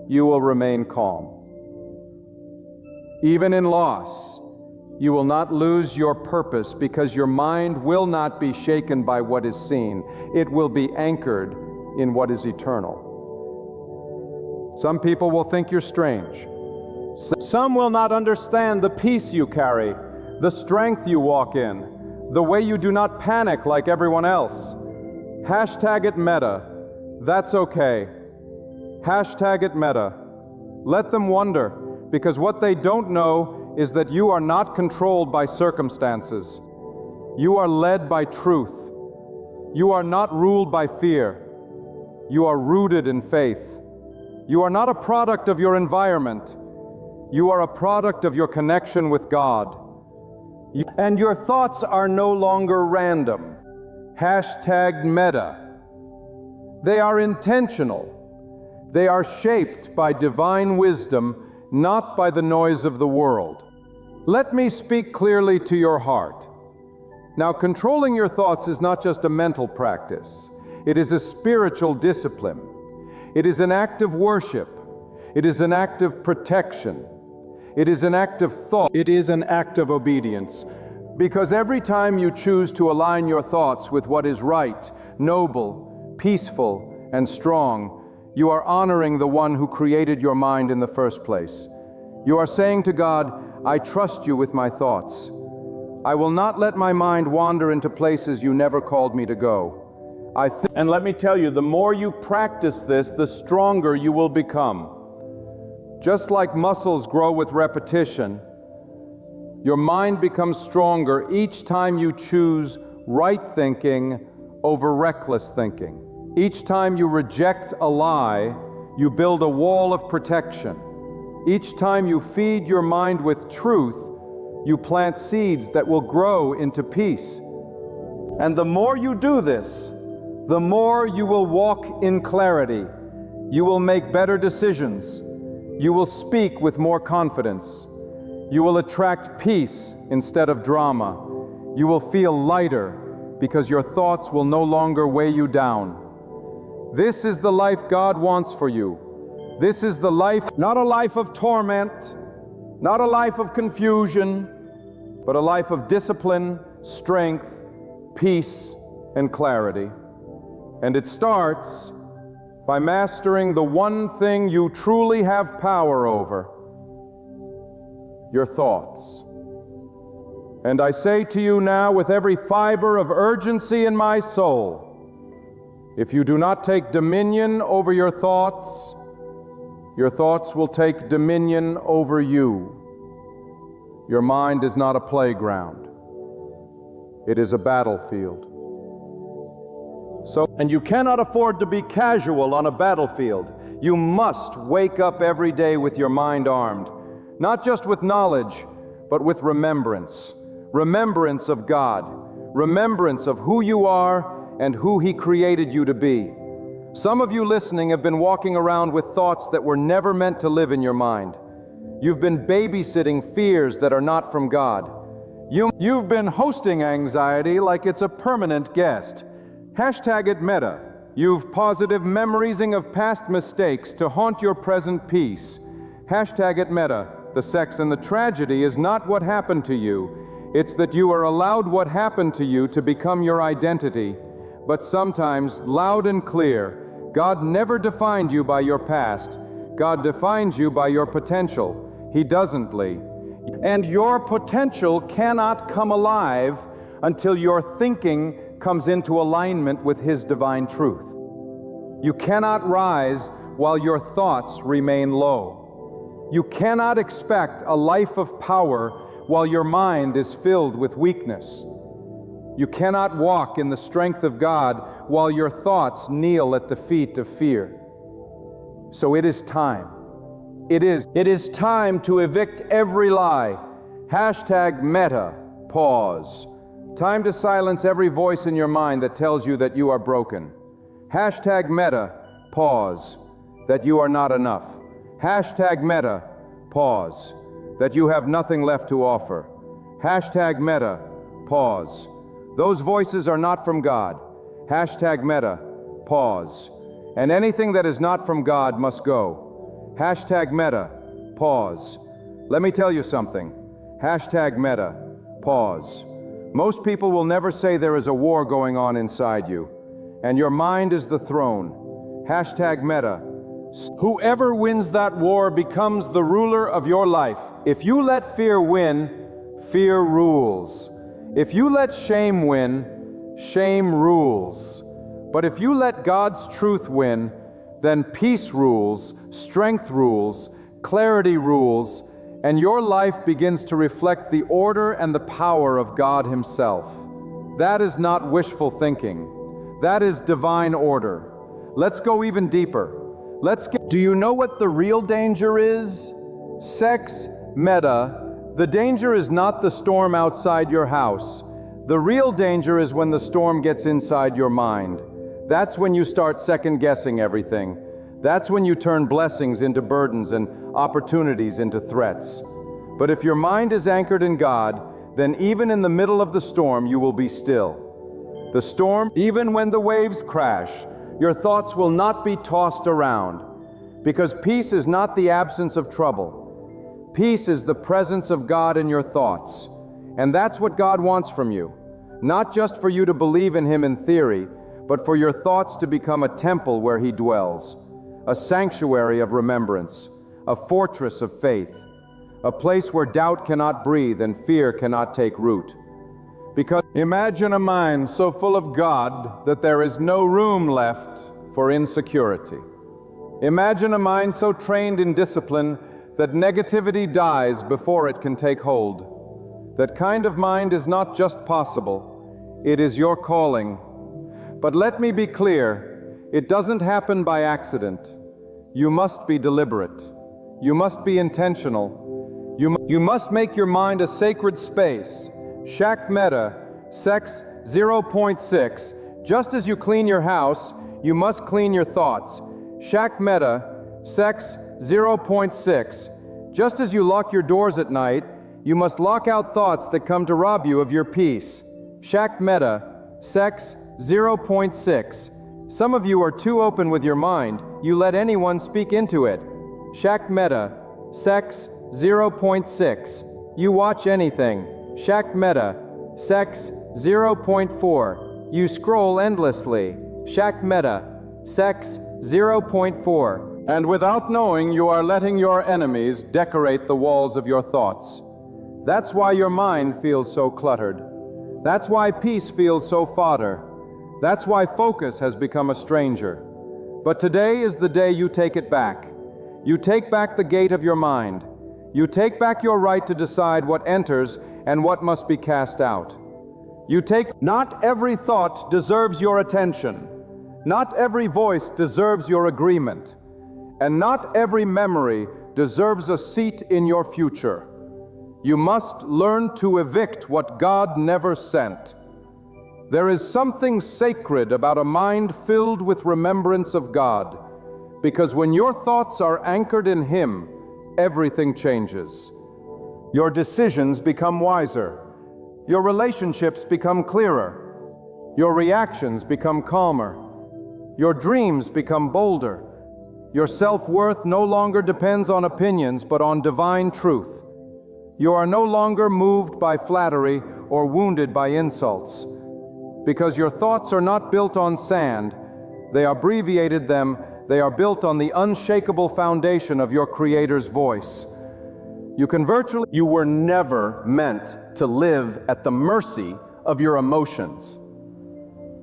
you will remain calm. Even in loss, you will not lose your purpose because your mind will not be shaken by what is seen. It will be anchored in what is eternal. Some people will think you're strange. Some will not understand the peace you carry, the strength you walk in, the way you do not panic like everyone else. Hashtag it meta. That's okay. Hashtag it meta. Let them wonder, because what they don't know is that you are not controlled by circumstances. You are led by truth. You are not ruled by fear. You are rooted in faith. You are not a product of your environment. You are a product of your connection with God. And your thoughts are no longer random. Hashtag meta. They are intentional. They are shaped by divine wisdom, not by the noise of the world. Let me speak clearly to your heart. Now, controlling your thoughts is not just a mental practice. It is a spiritual discipline. It is an act of worship. It is an act of protection. It is an act of thought. It is an act of obedience. Because every time you choose to align your thoughts with what is right, noble, peaceful, and strong, you are honoring the one who created your mind in the first place. You are saying to God, I trust you with my thoughts. I will not let my mind wander into places you never called me to go. And let me tell you, the more you practice this, the stronger you will become. Just like muscles grow with repetition, your mind becomes stronger each time you choose right thinking over reckless thinking. Each time you reject a lie, you build a wall of protection. Each time you feed your mind with truth, you plant seeds that will grow into peace. And the more you do this, the more you will walk in clarity. You will make better decisions. You will speak with more confidence. You will attract peace instead of drama. You will feel lighter because your thoughts will no longer weigh you down. This is the life God wants for you. This is the life, not a life of torment, not a life of confusion, but a life of discipline, strength, peace, and clarity. And it starts by mastering the one thing you truly have power over: your thoughts. And I say to you now with every fiber of urgency in my soul, if you do not take dominion over your thoughts will take dominion over you. Your mind is not a playground. It is a battlefield. And you cannot afford to be casual on a battlefield. You must wake up every day with your mind armed, not just with knowledge, but with remembrance. Remembrance of God, remembrance of who you are and who He created you to be. Some of you listening have been walking around with thoughts that were never meant to live in your mind. You've been babysitting fears that are not from God. You've been hosting anxiety like it's a permanent guest. Hashtag it meta. You've positive memorizing of past mistakes to haunt your present peace. Hashtag it meta. The sex and the tragedy is not what happened to you. It's that you are allowed what happened to you to become your identity. But sometimes, loud and clear, God never defined you by your past. God defines you by your potential. He doesn't, Lee. And your potential cannot come alive until your thinking comes into alignment with His divine truth. You cannot rise while your thoughts remain low. You cannot expect a life of power while your mind is filled with weakness. You cannot walk in the strength of God while your thoughts kneel at the feet of fear. So it is time. It is time to evict every lie. Hashtag meta, pause. Time to silence every voice in your mind that tells you that you are broken. Hashtag meta, pause, that you are not enough. Hashtag meta, pause, that you have nothing left to offer. Hashtag meta, pause. Those voices are not from God. Hashtag meta, pause. And anything that is not from God must go. Hashtag meta, pause. Let me tell you something. Hashtag meta, pause. Most people will never say there is a war going on inside you, and your mind is the throne. Hashtag meta. Whoever wins that war becomes the ruler of your life. If you let fear win, fear rules. If you let shame win, shame rules. But if you let God's truth win, then peace rules, strength rules, clarity rules, and your life begins to reflect the order and the power of God Himself. That is not wishful thinking. That is divine order. Let's go even deeper. Do you know what the real danger is? Sex, meta. The danger is not the storm outside your house. The real danger is when the storm gets inside your mind. That's when you start second-guessing everything. That's when you turn blessings into burdens and opportunities into threats. But if your mind is anchored in God, then even in the middle of the storm, you will be still. The storm, even when the waves crash, your thoughts will not be tossed around, because peace is not the absence of trouble. Peace is the presence of God in your thoughts. And that's what God wants from you. Not just for you to believe in Him in theory, but for your thoughts to become a temple where He dwells, a sanctuary of remembrance, a fortress of faith, a place where doubt cannot breathe and fear cannot take root. Because imagine a mind so full of God that there is no room left for insecurity. Imagine a mind so trained in discipline that negativity dies before it can take hold. That kind of mind is not just possible, it is your calling. But let me be clear, it doesn't happen by accident. You must be deliberate. You must be intentional. You must make your mind a sacred space. Shak Meta, Sex 0.6. Just as you clean your house, you must clean your thoughts. Shak Meta, Sex 0.6. Just as you lock your doors at night, you must lock out thoughts that come to rob you of your peace. Shak Meta, Sex 0.6. Some of you are too open with your mind. You let anyone speak into it. Shak Meta, Sex 0.6. You watch anything. Shak Meta, Sex 0.4. You scroll endlessly. Shak Meta, Sex 0.4. And without knowing, you are letting your enemies decorate the walls of your thoughts. That's why your mind feels so cluttered. That's why peace feels so fodder. That's why focus has become a stranger. But today is the day you take it back. You take back the gate of your mind. You take back your right to decide what enters and what must be cast out. Not every thought deserves your attention. Not every voice deserves your agreement. And not every memory deserves a seat in your future. You must learn to evict what God never sent. There is something sacred about a mind filled with remembrance of God, because when your thoughts are anchored in Him, everything changes. Your decisions become wiser. Your relationships become clearer. Your reactions become calmer. Your dreams become bolder. Your self-worth no longer depends on opinions, but on divine truth. You are no longer moved by flattery or wounded by insults, because your thoughts are not built on sand. They abbreviated them. They are built on the unshakable foundation of your Creator's voice. You were never meant to live at the mercy of your emotions.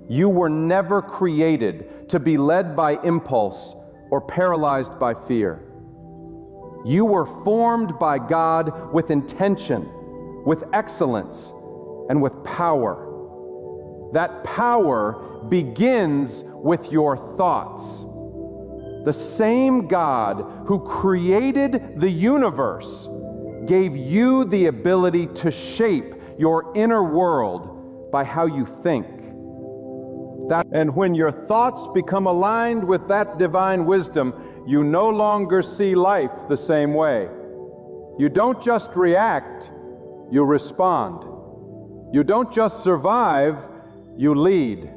You were never created to be led by impulse or paralyzed by fear. You were formed by God with intention, with excellence, and with power. That power begins with your thoughts. The same God who created the universe gave you the ability to shape your inner world by how you think. And when your thoughts become aligned with that divine wisdom, you no longer see life the same way. You don't just react, you respond. You don't just survive, you lead.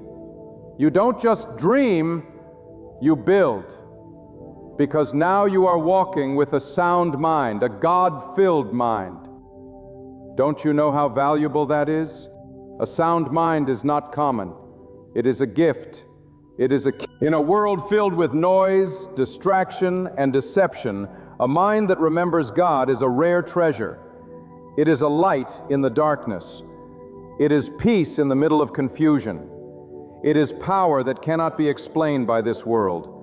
You don't just dream, you build. Because now you are walking with a sound mind, a God-filled mind. Don't you know how valuable that is? A sound mind is not common. It is a gift. In a world filled with noise, distraction, and deception, a mind that remembers God is a rare treasure. It is a light in the darkness. It is peace in the middle of confusion. It is power that cannot be explained by this world.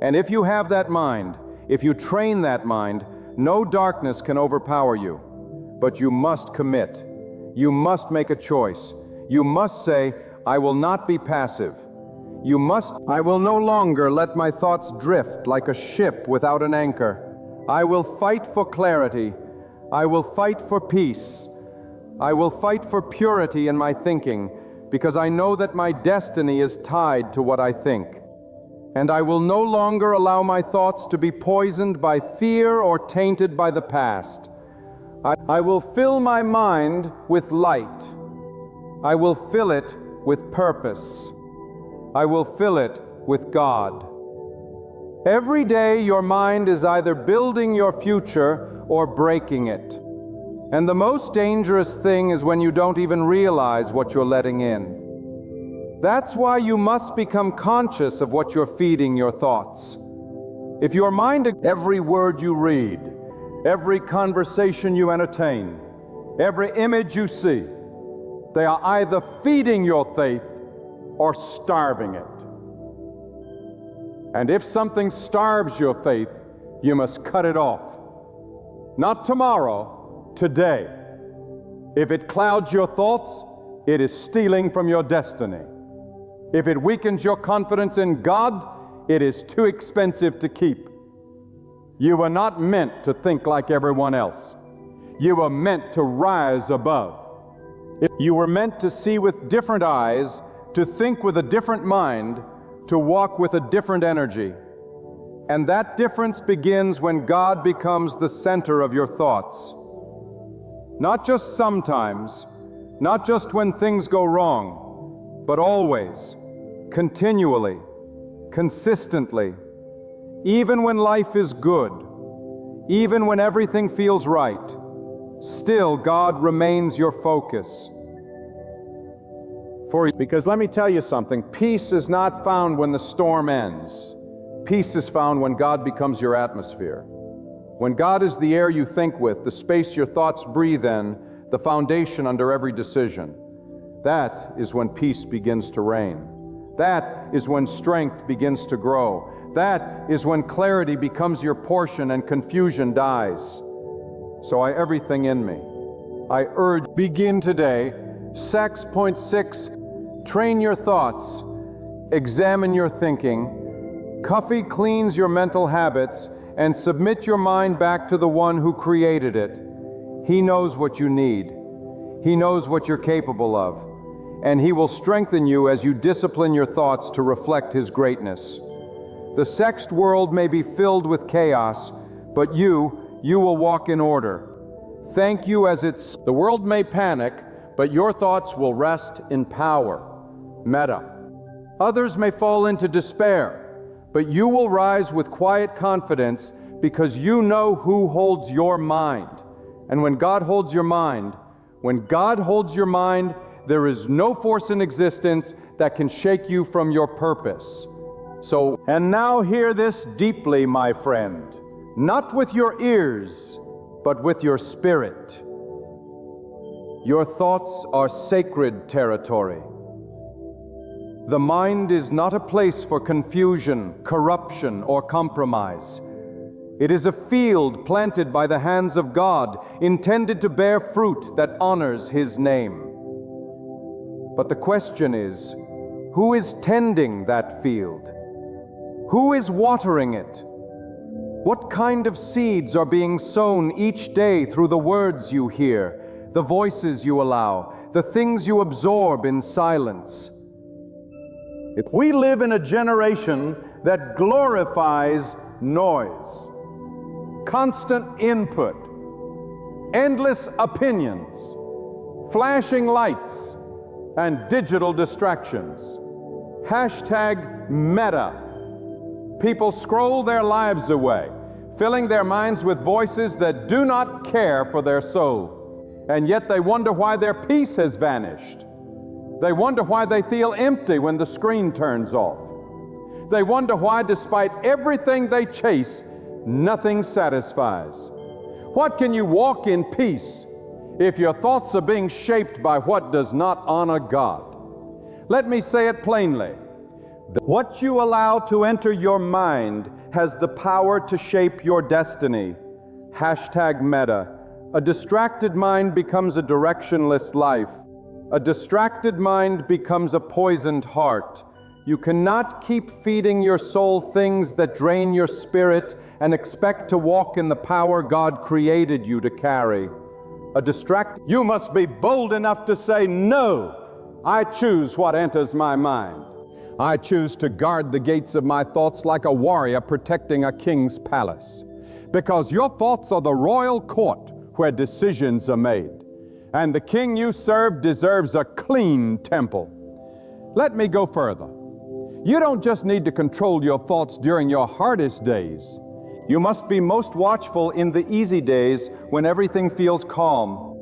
And if you have that mind, if you train that mind, no darkness can overpower you. But you must commit. You must make a choice. You must say, I will not be passive. I will no longer let my thoughts drift like a ship without an anchor. I will fight for clarity. I will fight for peace. I will fight for purity in my thinking, because I know that my destiny is tied to what I think. And I will no longer allow my thoughts to be poisoned by fear or tainted by the past. I will fill my mind with light. I will fill it with purpose. I will fill it with God. Every day your mind is either building your future or breaking it. And the most dangerous thing is when you don't even realize what you're letting in. That's why you must become conscious of what you're feeding your thoughts. If your mind, every word you read, every conversation you entertain, every image you see, they are either feeding your faith or starving it. And if something starves your faith, you must cut it off. Not tomorrow, today. If it clouds your thoughts, it is stealing from your destiny. If it weakens your confidence in God, it is too expensive to keep. You were not meant to think like everyone else. You were meant to rise above. You were meant to see with different eyes, to think with a different mind, to walk with a different energy. And that difference begins when God becomes the center of your thoughts. Not just sometimes, not just when things go wrong, but always, continually, consistently, even when life is good, even when everything feels right, still God remains your focus. Because let me tell you something, peace is not found when the storm ends. Peace is found when God becomes your atmosphere. When God is the air you think with, the space your thoughts breathe in, the foundation under every decision. That is when peace begins to reign. That is when strength begins to grow. That is when clarity becomes your portion and confusion dies. So everything in me, I urge, begin today. Sex, point 6, train your thoughts, examine your thinking, Coffee cleans your mental habits, and submit your mind back to the one who created it. He knows what you need. He knows what you're capable of. And He will strengthen you as you discipline your thoughts to reflect His greatness. The sexed world may be filled with chaos, but you will walk in order. Thank you as it's... The world may panic, but your thoughts will rest in power. Metta. Others may fall into despair, but you will rise with quiet confidence because you know who holds your mind. And when God holds your mind, there is no force in existence that can shake you from your purpose. So, and now hear this deeply, my friend, not with your ears, but with your spirit. Your thoughts are sacred territory. The mind is not a place for confusion, corruption, or compromise. It is a field planted by the hands of God, intended to bear fruit that honors His name. But the question is, who is tending that field? Who is watering it? What kind of seeds are being sown each day through the words you hear, the voices you allow, the things you absorb in silence? We live in a generation that glorifies noise, constant input, endless opinions, flashing lights, and digital distractions. Hashtag Meta. People scroll their lives away, filling their minds with voices that do not care for their soul. And yet they wonder why their peace has vanished. They wonder why they feel empty when the screen turns off. They wonder why, despite everything they chase, nothing satisfies. What can you walk in peace if your thoughts are being shaped by what does not honor God? Let me say it plainly. What you allow to enter your mind has the power to shape your destiny. Hashtag Meta. A distracted mind becomes a directionless life. A distracted mind becomes a poisoned heart. You cannot keep feeding your soul things that drain your spirit and expect to walk in the power God created you to carry. You must be bold enough to say, no, I choose what enters my mind. I choose to guard the gates of my thoughts like a warrior protecting a king's palace. Because your thoughts are the royal court where decisions are made. And the king you serve deserves a clean temple. Let me go further. You don't just need to control your thoughts during your hardest days. You must be most watchful in the easy days when everything feels calm.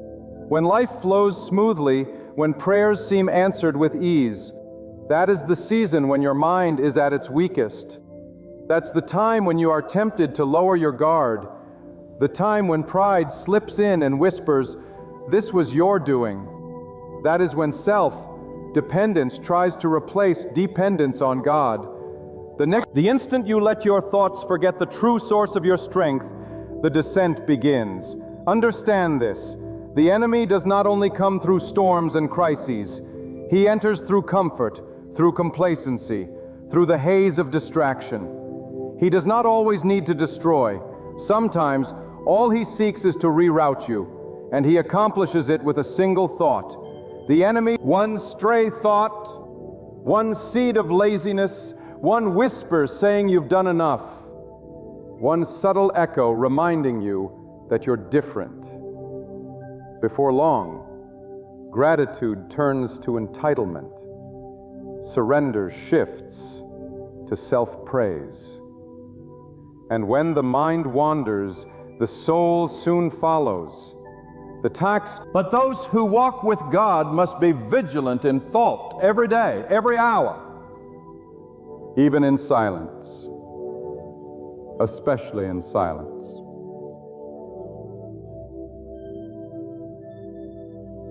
When life flows smoothly, when prayers seem answered with ease. That is the season when your mind is at its weakest. That's the time when you are tempted to lower your guard, The time when pride slips in and whispers, "This was your doing." That is when self-dependence tries to replace dependence on God. The instant you let your thoughts forget the true source of your strength, the descent begins. Understand this. The enemy does not only come through storms and crises. He enters through comfort, through complacency, through the haze of distraction. He does not always need to destroy. Sometimes, all he seeks is to reroute you, and he accomplishes it with a single thought. The enemy, one stray thought, one seed of laziness, one whisper saying you've done enough, one subtle echo reminding you that you're different. Before long, gratitude turns to entitlement. Surrender shifts to self-praise. And when the mind wanders, the soul soon follows. But those who walk with God must be vigilant in thought every day, every hour. Even in silence, especially in silence.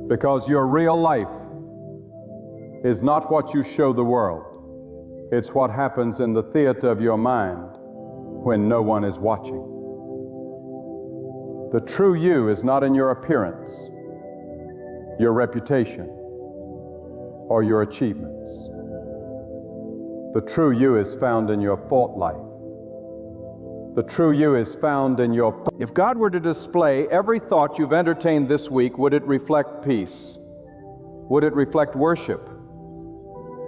Because your real life is not what you show the world. It's what happens in the theater of your mind when no one is watching. The true you is not in your appearance, your reputation, or your achievements. The true you is found in your thought life. The true you is found in your... If God were to display every thought you've entertained this week, would it reflect peace? Would it reflect worship?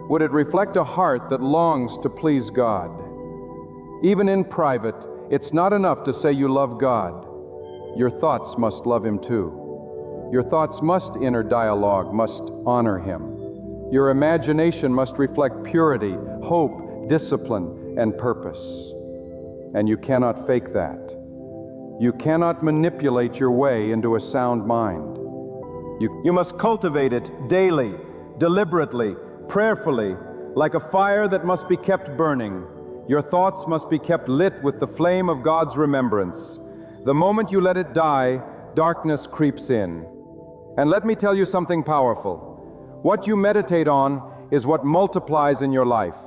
Would it reflect a heart that longs to please God? Even in private, it's not enough to say you love God. Your thoughts must love Him too. Your thoughts must inner dialogue, must honor Him. Your imagination must reflect purity, hope, discipline, and purpose. And you cannot fake that. You cannot manipulate your way into a sound mind. You must cultivate it daily, deliberately, prayerfully, like a fire that must be kept burning. Your thoughts must be kept lit with the flame of God's remembrance. The moment you let it die, darkness creeps in. And let me tell you something powerful. What you meditate on is what multiplies in your life.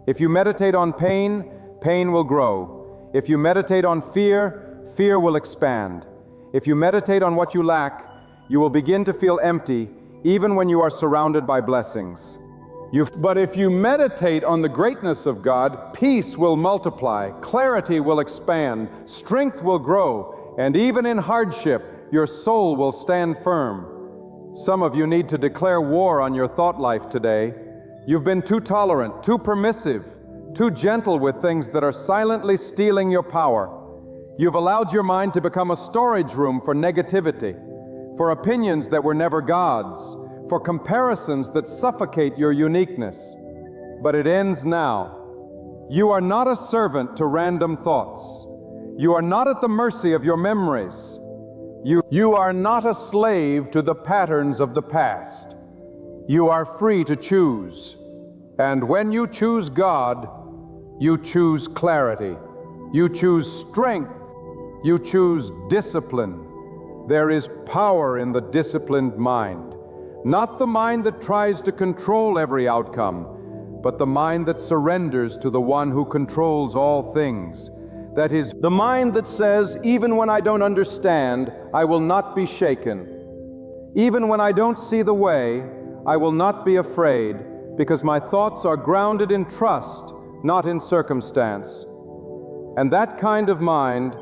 If you meditate on pain, pain will grow. If you meditate on fear, fear will expand. If you meditate on what you lack, you will begin to feel empty even when you are surrounded by blessings. But if you meditate on the greatness of God, peace will multiply, clarity will expand, strength will grow, and even in hardship, your soul will stand firm. Some of you need to declare war on your thought life today. You've been too tolerant, too permissive, too gentle with things that are silently stealing your power. You've allowed your mind to become a storage room for negativity, for opinions that were never God's, for comparisons that suffocate your uniqueness. But it ends now. You are not a servant to random thoughts. You are not at the mercy of your memories. You are not a slave to the patterns of the past. You are free to choose. And when you choose God, you choose clarity. You choose strength. You choose discipline. There is power in the disciplined mind. Not the mind that tries to control every outcome, but the mind that surrenders to the one who controls all things. That is, the mind that says, even when I don't understand, I will not be shaken. Even when I don't see the way, I will not be afraid, because my thoughts are grounded in trust, not in circumstance. And that kind of mind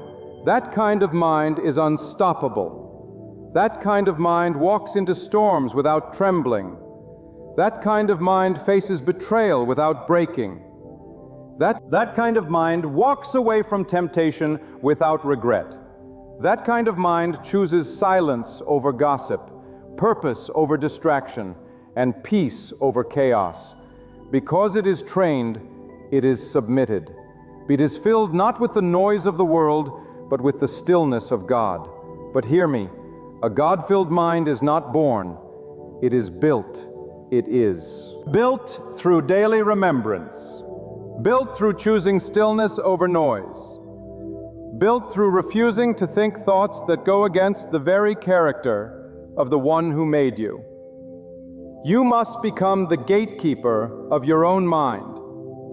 is unstoppable. That kind of mind walks into storms without trembling. That kind of mind faces betrayal without breaking. That kind of mind walks away from temptation without regret. That kind of mind chooses silence over gossip, purpose over distraction, and peace over chaos. Because it is trained, it is submitted. It is filled not with the noise of the world, but with the stillness of God. But hear me, a God-filled mind is not born, it is built. It is. Built through daily remembrance. Built through choosing stillness over noise. built through refusing to think thoughts that go against the very character of the one who made you. You must become the gatekeeper of your own mind.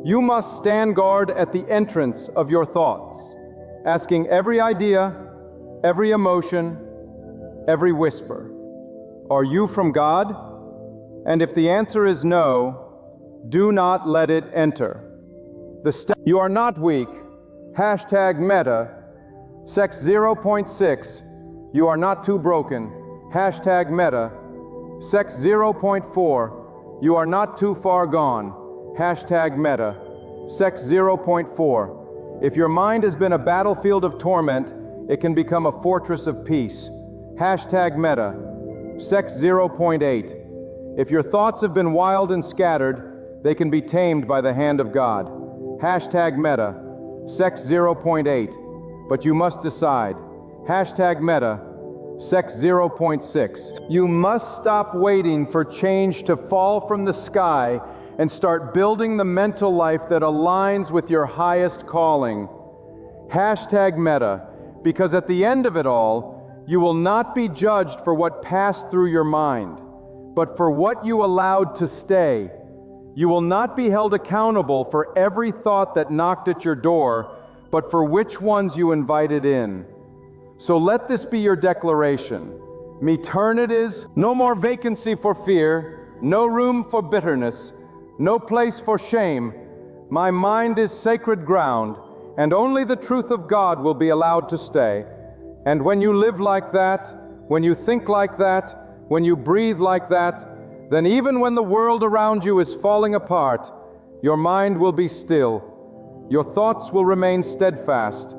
You must stand guard at the entrance of your thoughts, asking every idea, every emotion, every whisper, "Are you from God?" And if the answer is no, do not let it enter. You are not weak. Hashtag Meta. Sex 0.6. You are not too broken. Hashtag Meta. Sex 0.4. You are not too far gone. Hashtag Meta. Sex 0.4. If your mind has been a battlefield of torment, it can become a fortress of peace. Hashtag Meta. Sex 0.8. If your thoughts have been wild and scattered, they can be tamed by the hand of God. Hashtag Meta. Sex 0.8. But you must decide. Hashtag Meta. Sex 0.6. You must stop waiting for change to fall from the sky and start building the mental life that aligns with your highest calling. Hashtag Meta. Because at the end of it all, you will not be judged for what passed through your mind, but for what you allowed to stay. You will not be held accountable for every thought that knocked at your door, but for which ones you invited in. So let this be your declaration. Me turn it is, no more vacancy for fear, no room for bitterness, no place for shame. My mind is sacred ground, and only the truth of God will be allowed to stay. And when you live like that, when you think like that, when you breathe like that, then even when the world around you is falling apart, your mind will be still. Your thoughts will remain steadfast.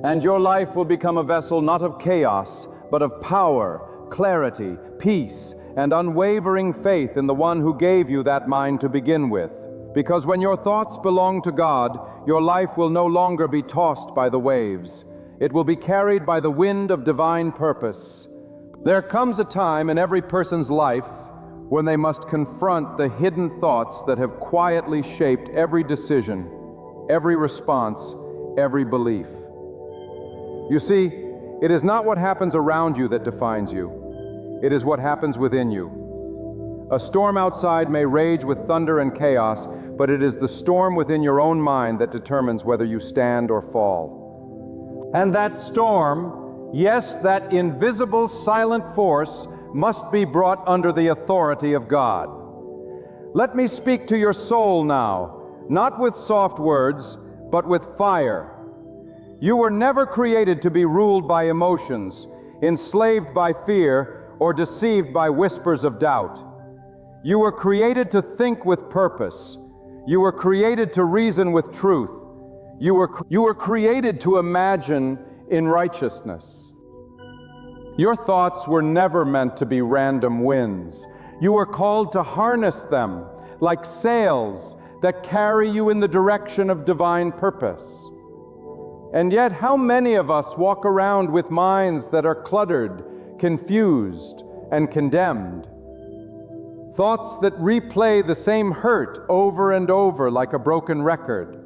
And your life will become a vessel not of chaos, but of power, clarity, peace, and unwavering faith in the one who gave you that mind to begin with. Because when your thoughts belong to God, your life will no longer be tossed by the waves. It will be carried by the wind of divine purpose. There comes a time in every person's life when they must confront the hidden thoughts that have quietly shaped every decision, every response, every belief. You see, it is not what happens around you that defines you. It is what happens within you. A storm outside may rage with thunder and chaos, but it is the storm within your own mind that determines whether you stand or fall. And that storm, yes, that invisible silent force, must be brought under the authority of God. Let me speak to your soul now, not with soft words, but with fire. You were never created to be ruled by emotions, enslaved by fear, or deceived by whispers of doubt. You were created to think with purpose. You were created to reason with truth. You were created to imagine in righteousness. Your thoughts were never meant to be random winds. You were called to harness them like sails that carry you in the direction of divine purpose. And yet, how many of us walk around with minds that are cluttered, confused, and condemned? Thoughts that replay the same hurt over and over like a broken record.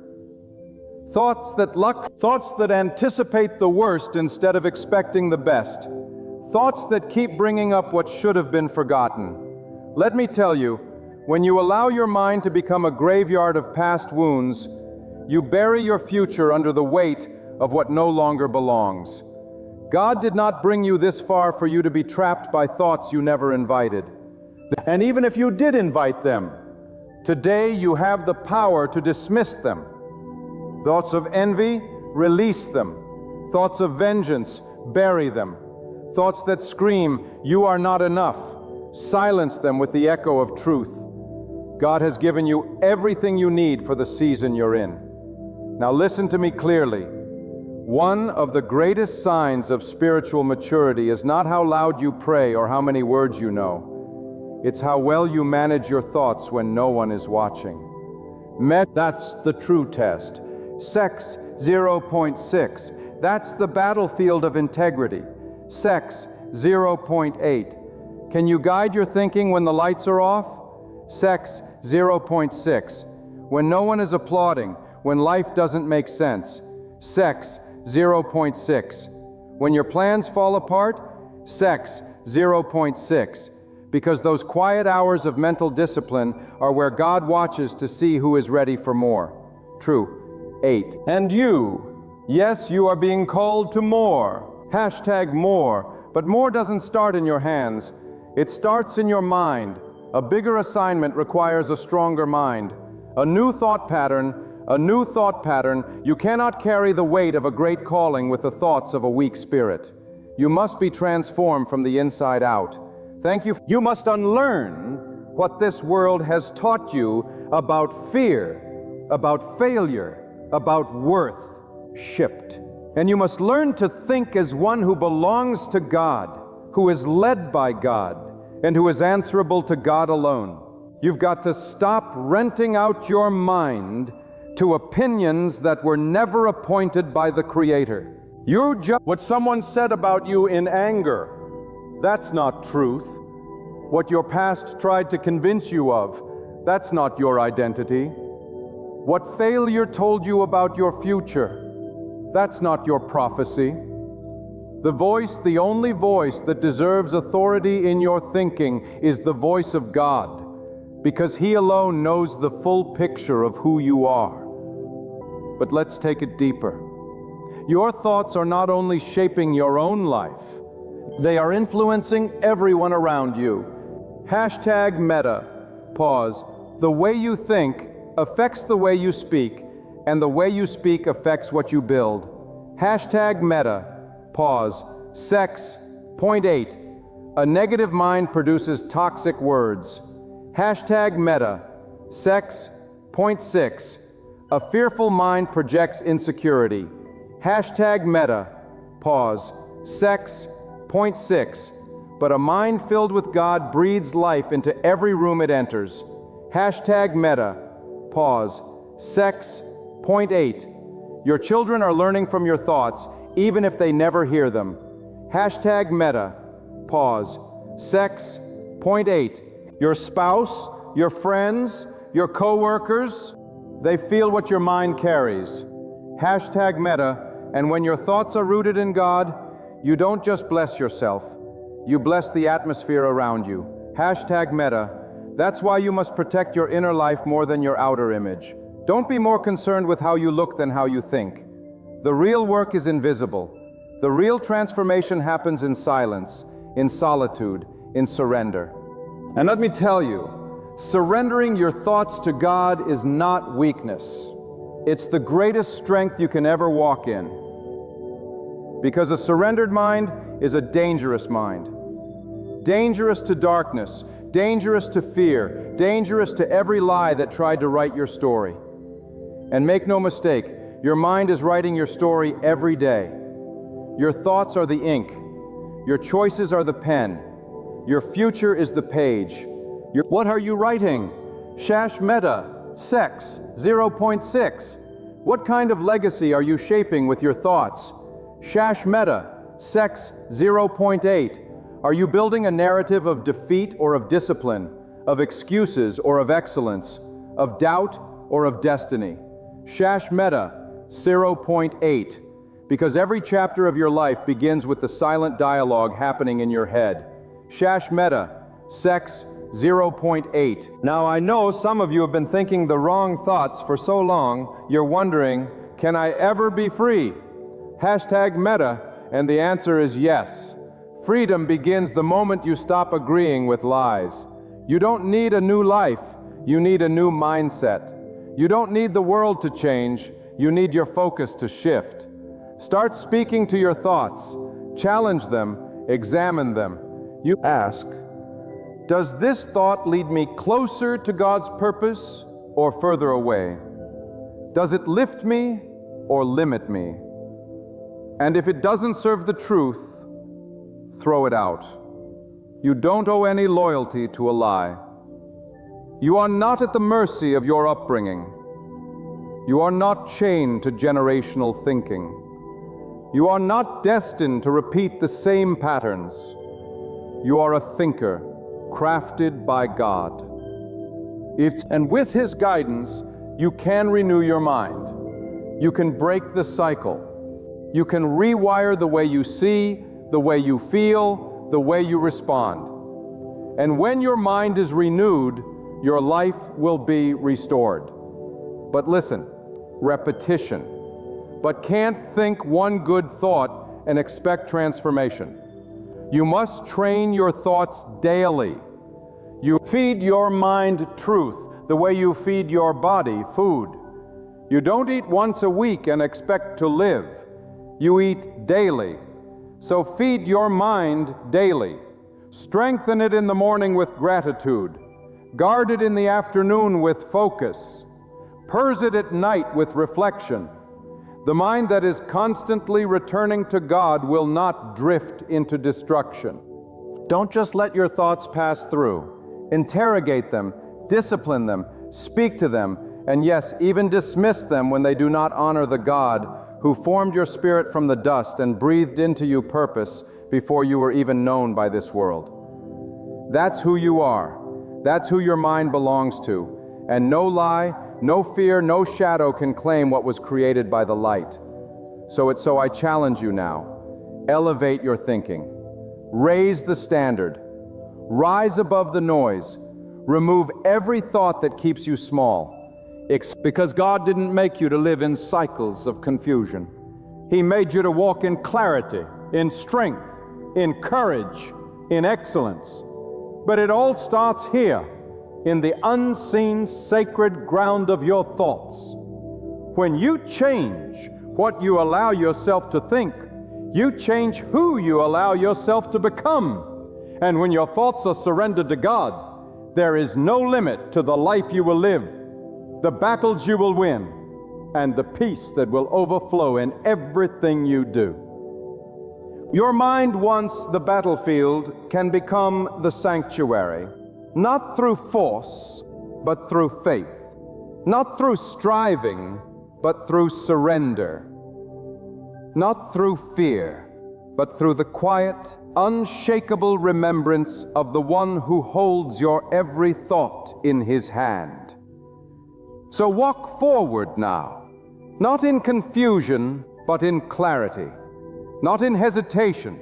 Thoughts that anticipate the worst instead of expecting the best. Thoughts that keep bringing up what should have been forgotten. Let me tell you, when you allow your mind to become a graveyard of past wounds, you bury your future under the weight of what no longer belongs. God did not bring you this far for you to be trapped by thoughts you never invited. And even if you did invite them, today you have the power to dismiss them. Thoughts of envy, release them. Thoughts of vengeance, bury them. Thoughts that scream, "You are not enough," silence them with the echo of truth. God has given you everything you need for the season you're in. Now listen to me clearly. One of the greatest signs of spiritual maturity is not how loud you pray or how many words you know. It's how well you manage your thoughts when no one is watching. That's the true test. Sex 0.6. That's the battlefield of integrity. Sex 0.8. Can you guide your thinking when the lights are off? Sex 0.6. When no one is applauding, when life doesn't make sense. Sex 0.6. When your plans fall apart, sex, 0.6. Because those quiet hours of mental discipline are where God watches to see who is ready for more. True, 8. And you, yes, you are being called to more. Hashtag more, but more doesn't start in your hands. It starts in your mind. A bigger assignment requires a stronger mind. A new thought pattern. You cannot carry the weight of a great calling with the thoughts of a weak spirit. You must be transformed from the inside out. Thank you. You must unlearn what this world has taught you about fear, about failure, about worth. Shipped. And you must learn to think as one who belongs to God, who is led by God, and who is answerable to God alone. You've got to stop renting out your mind to opinions that were never appointed by the Creator. You judge what someone said about you in anger. That's not truth. What your past tried to convince you of, that's not your identity. What failure told you about your future, that's not your prophecy. The voice, the only voice that deserves authority in your thinking is the voice of God, because He alone knows the full picture of who you are. But let's take it deeper. Your thoughts are not only shaping your own life, they are influencing everyone around you. Hashtag meta. Pause. The way you think affects the way you speak, and the way you speak affects what you build. Hashtag meta. Pause. Sex. Point 8. A negative mind produces toxic words. Hashtag meta. Sex. Point 6. A fearful mind projects insecurity. Hashtag meta. Pause. Sex. Point 6. But a mind filled with God breathes life into every room it enters. Hashtag meta. Pause. Sex. Point 8. Your children are learning from your thoughts, even if they never hear them. Hashtag meta. Pause. Sex. Point 8. Your spouse, your friends, your co-workers, they feel what your mind carries. Hashtag meta. And when your thoughts are rooted in God, you don't just bless yourself, you bless the atmosphere around you. Hashtag meta. That's why you must protect your inner life more than your outer image. Don't be more concerned with how you look than how you think. The real work is invisible. The real transformation happens in silence, in solitude, in surrender. And let me tell you, surrendering your thoughts to God is not weakness. It's the greatest strength you can ever walk in. Because a surrendered mind is a dangerous mind. Dangerous to darkness, dangerous to fear, dangerous to every lie that tried to write your story. And make no mistake, your mind is writing your story every day. Your thoughts are the ink. Your choices are the pen. Your future is the page. What are you writing? Shash meta, sex, 0.6. What kind of legacy are you shaping with your thoughts? Shash meta, sex, 0.8. Are you building a narrative of defeat or of discipline, of excuses or of excellence, of doubt or of destiny? Shash meta, 0.8. Because every chapter of your life begins with the silent dialogue happening in your head. Shash meta, sex, 0.8. Now I know some of you have been thinking the wrong thoughts for so long, you're wondering, can I ever be free? Hashtag meta, and the answer is yes. Freedom begins the moment you stop agreeing with lies. You don't need a new life, you need a new mindset. You don't need the world to change, you need your focus to shift. Start speaking to your thoughts, challenge them, examine them. You ask, does this thought lead me closer to God's purpose or further away? Does it lift me or limit me? And if it doesn't serve the truth, throw it out. You don't owe any loyalty to a lie. You are not at the mercy of your upbringing. You are not chained to generational thinking. You are not destined to repeat the same patterns. You are a thinker, crafted by God. And with His guidance, you can renew your mind. You can break the cycle. You can rewire the way you see, the way you feel, the way you respond. And when your mind is renewed, your life will be restored. But listen, repetition. But can't think one good thought and expect transformation. You must train your thoughts daily. You feed your mind truth the way you feed your body food. You don't eat once a week and expect to live. You eat daily. So feed your mind daily. Strengthen it in the morning with gratitude. Guard it in the afternoon with focus. Purge it at night with reflection. The mind that is constantly returning to God will not drift into destruction. Don't just let your thoughts pass through. Interrogate them, discipline them, speak to them, and yes, even dismiss them when they do not honor the God who formed your spirit from the dust and breathed into you purpose before you were even known by this world. That's who you are. That's who your mind belongs to. And no lie, no fear, no shadow can claim what was created by the light. So I challenge you now. Elevate your thinking. Raise the standard. Rise above the noise. Remove every thought that keeps you small. Because God didn't make you to live in cycles of confusion. He made you to walk in clarity, in strength, in courage, in excellence. But it all starts here, in the unseen sacred ground of your thoughts. When you change what you allow yourself to think, you change who you allow yourself to become. And when your thoughts are surrendered to God, there is no limit to the life you will live, the battles you will win, and the peace that will overflow in everything you do. Your mind, once the battlefield, can become the sanctuary, not through force, but through faith, not through striving, but through surrender, not through fear, but through the quiet, unshakable remembrance of the one who holds your every thought in his hand. So walk forward now, not in confusion, but in clarity, not in hesitation,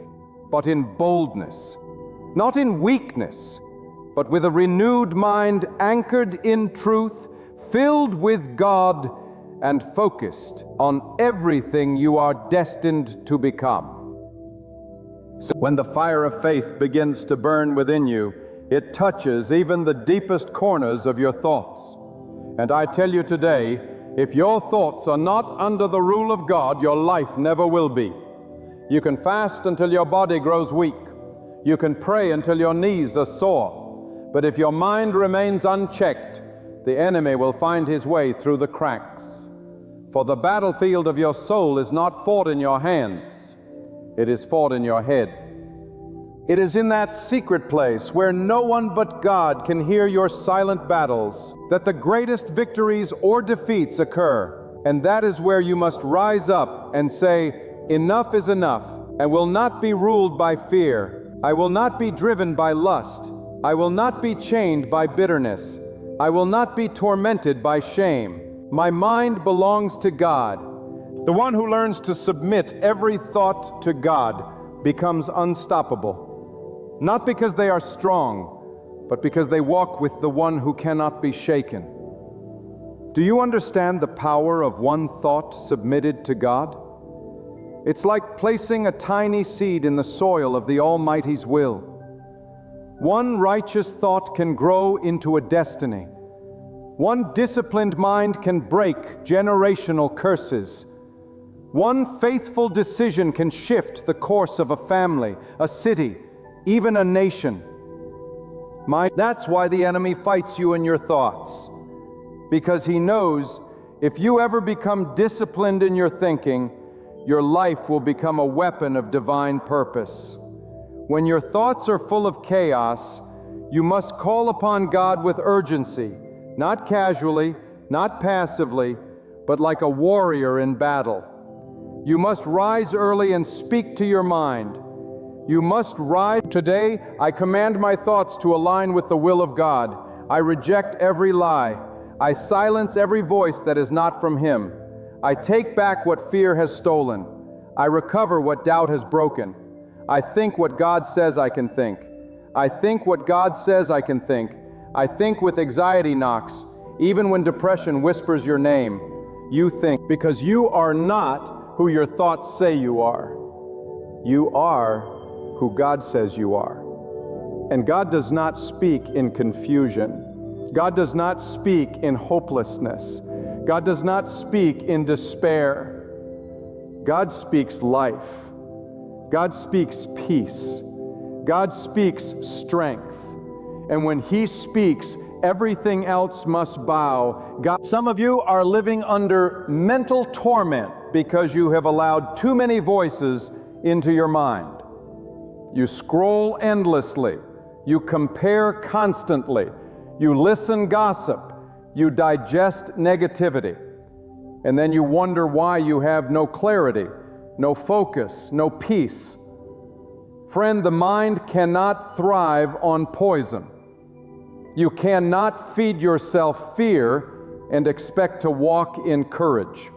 but in boldness, not in weakness, but with a renewed mind anchored in truth, filled with God, and focused on everything you are destined to become. So when the fire of faith begins to burn within you, it touches even the deepest corners of your thoughts. And I tell you today, if your thoughts are not under the rule of God, your life never will be. You can fast until your body grows weak. You can pray until your knees are sore. But if your mind remains unchecked, the enemy will find his way through the cracks. For the battlefield of your soul is not fought in your hands. It is fought in your head. It is in that secret place where no one but God can hear your silent battles that the greatest victories or defeats occur. And that is where you must rise up and say, enough is enough, and will not be ruled by fear. I will not be driven by lust. I will not be chained by bitterness. I will not be tormented by shame. My mind belongs to God. The one who learns to submit every thought to God becomes unstoppable. Not because they are strong, but because they walk with the one who cannot be shaken. Do you understand the power of one thought submitted to God? It's like placing a tiny seed in the soil of the Almighty's will. One righteous thought can grow into a destiny. One disciplined mind can break generational curses. One faithful decision can shift the course of a family, a city, even a nation. That's why the enemy fights you in your thoughts. Because he knows if you ever become disciplined in your thinking, your life will become a weapon of divine purpose. When your thoughts are full of chaos, you must call upon God with urgency, not casually, not passively, but like a warrior in battle. You must rise early and speak to your mind. You must rise. Today, I command my thoughts to align with the will of God. I reject every lie. I silence every voice that is not from Him. I take back what fear has stolen. I recover what doubt has broken. I think what God says I can think. I think what God says I can think. I think with anxiety knocks, even when depression whispers your name. You think, because you are not who your thoughts say you are. You are who God says you are. And God does not speak in confusion. God does not speak in hopelessness. God does not speak in despair. God speaks life. God speaks peace. God speaks strength. And when He speaks, everything else must bow. Some of you are living under mental torment because you have allowed too many voices into your mind. You scroll endlessly. You compare constantly. You listen gossip. You digest negativity. And then you wonder why you have no clarity, no focus, no peace. Friend, the mind cannot thrive on poison. You cannot feed yourself fear and expect to walk in courage.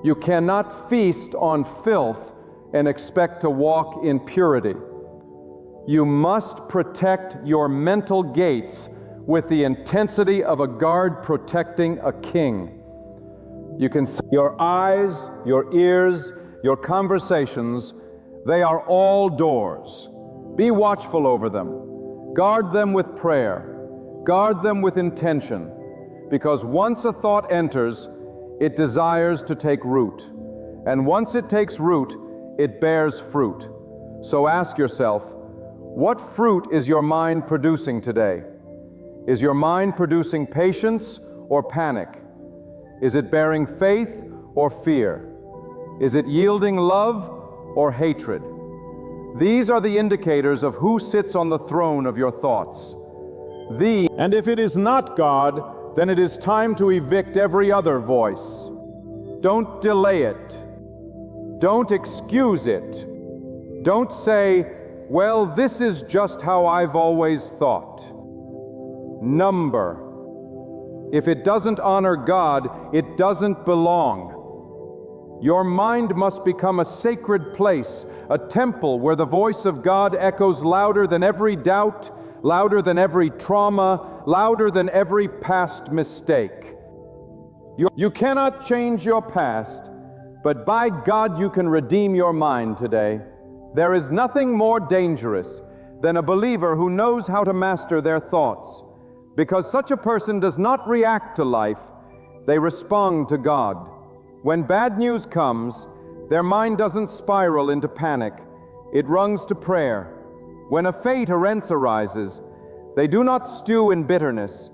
You cannot feast on filth and expect to walk in purity. You must protect your mental gates with the intensity of a guard protecting a king. You can see your eyes, your ears, your conversations, they are all doors. Be watchful over them. Guard them with prayer. Guard them with intention, because once a thought enters, it desires to take root. And once it takes root, it bears fruit. So ask yourself, what fruit is your mind producing today? Is your mind producing patience or panic? Is it bearing faith or fear? Is it yielding love or hatred? These are the indicators of who sits on the throne of your thoughts. And if it is not God, then it is time to evict every other voice. Don't delay it. Don't excuse it. Don't say, well, this is just how I've always thought. Number. If it doesn't honor God, it doesn't belong. Your mind must become a sacred place, a temple where the voice of God echoes louder than every doubt, louder than every trauma, louder than every past mistake. You cannot change your past, but by God you can redeem your mind today. There is nothing more dangerous than a believer who knows how to master their thoughts, because such a person does not react to life, they respond to God. When bad news comes, their mind doesn't spiral into panic. It runs to prayer. When a fate or rents arises, they do not stew in bitterness.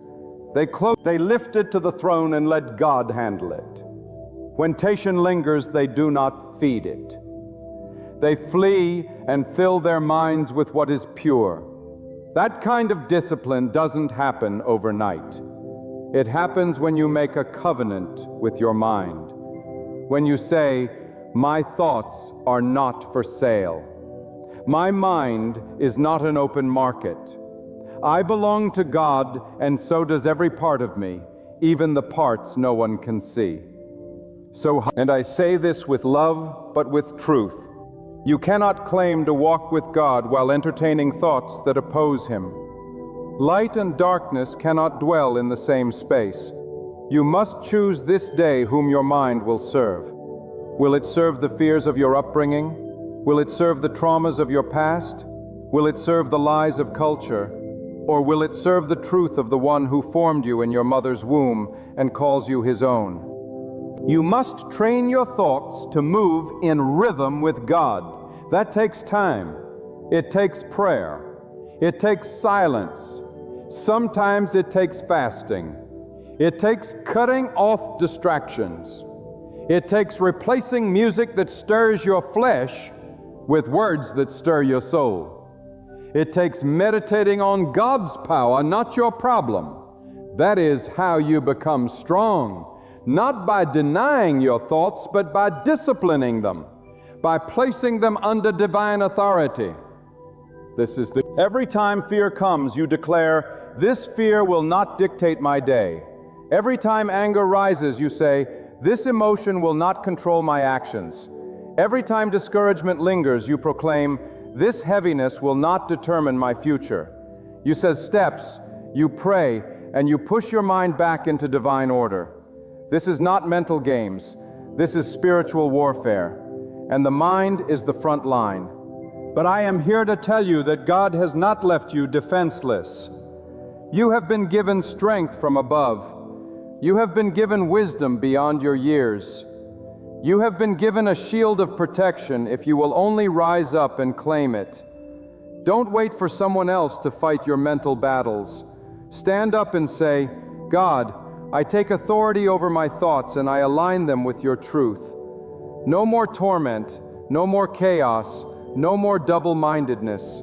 They lift it to the throne and let God handle it. When temptation lingers, they do not feed it. They flee and fill their minds with what is pure. That kind of discipline doesn't happen overnight. It happens when you make a covenant with your mind. When you say, my thoughts are not for sale. My mind is not an open market. I belong to God, and so does every part of me, even the parts no one can see. And I say this with love, but with truth. You cannot claim to walk with God while entertaining thoughts that oppose Him. Light and darkness cannot dwell in the same space. You must choose this day whom your mind will serve. Will it serve the fears of your upbringing? Will it serve the traumas of your past? Will it serve the lies of culture? Or will it serve the truth of the one who formed you in your mother's womb and calls you his own? You must train your thoughts to move in rhythm with God. That takes time. It takes prayer. It takes silence. Sometimes it takes fasting. It takes cutting off distractions. It takes replacing music that stirs your flesh with words that stir your soul. It takes meditating on God's power, not your problem. That is how you become strong, not by denying your thoughts, but by disciplining them, by placing them under divine authority. Every time fear comes, you declare, this fear will not dictate my day. Every time anger rises, you say, this emotion will not control my actions. Every time discouragement lingers, you proclaim, "This heaviness will not determine my future." You say steps, you pray, and you push your mind back into divine order. This is not mental games. This is spiritual warfare. And the mind is the front line. But I am here to tell you that God has not left you defenseless. You have been given strength from above. You have been given wisdom beyond your years. You have been given a shield of protection if you will only rise up and claim it. Don't wait for someone else to fight your mental battles. Stand up and say, "God, I take authority over my thoughts and I align them with your truth." No more torment, no more chaos, no more double-mindedness.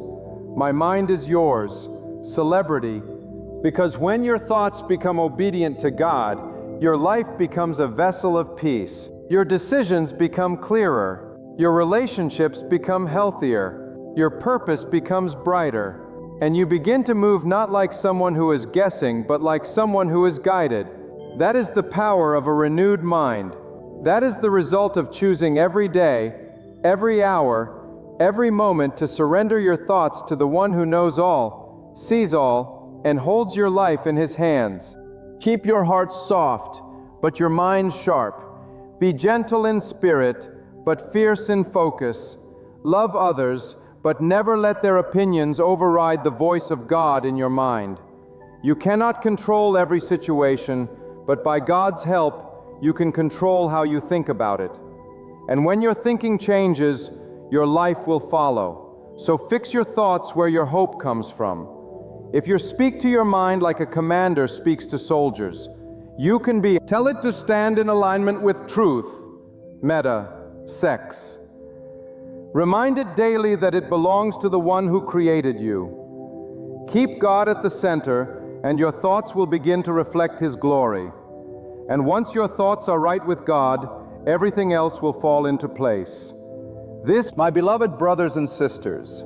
My mind is yours, celebrity, because when your thoughts become obedient to God, your life becomes a vessel of peace. Your decisions become clearer. Your relationships become healthier. Your purpose becomes brighter. And you begin to move not like someone who is guessing, but like someone who is guided. That is the power of a renewed mind. That is the result of choosing every day, every hour, every moment to surrender your thoughts to the one who knows all, sees all, and holds your life in his hands. Keep your heart soft, but your mind sharp. Be gentle in spirit, but fierce in focus. Love others, but never let their opinions override the voice of God in your mind. You cannot control every situation, but by God's help, you can control how you think about it. And when your thinking changes, your life will follow. So fix your thoughts where your hope comes from. If you speak to your mind like a commander speaks to soldiers, you can tell it to stand in alignment with truth, meta, sex. Remind it daily that it belongs to the one who created you. Keep God at the center, and your thoughts will begin to reflect His glory. And once your thoughts are right with God, everything else will fall into place. This, my beloved brothers and sisters,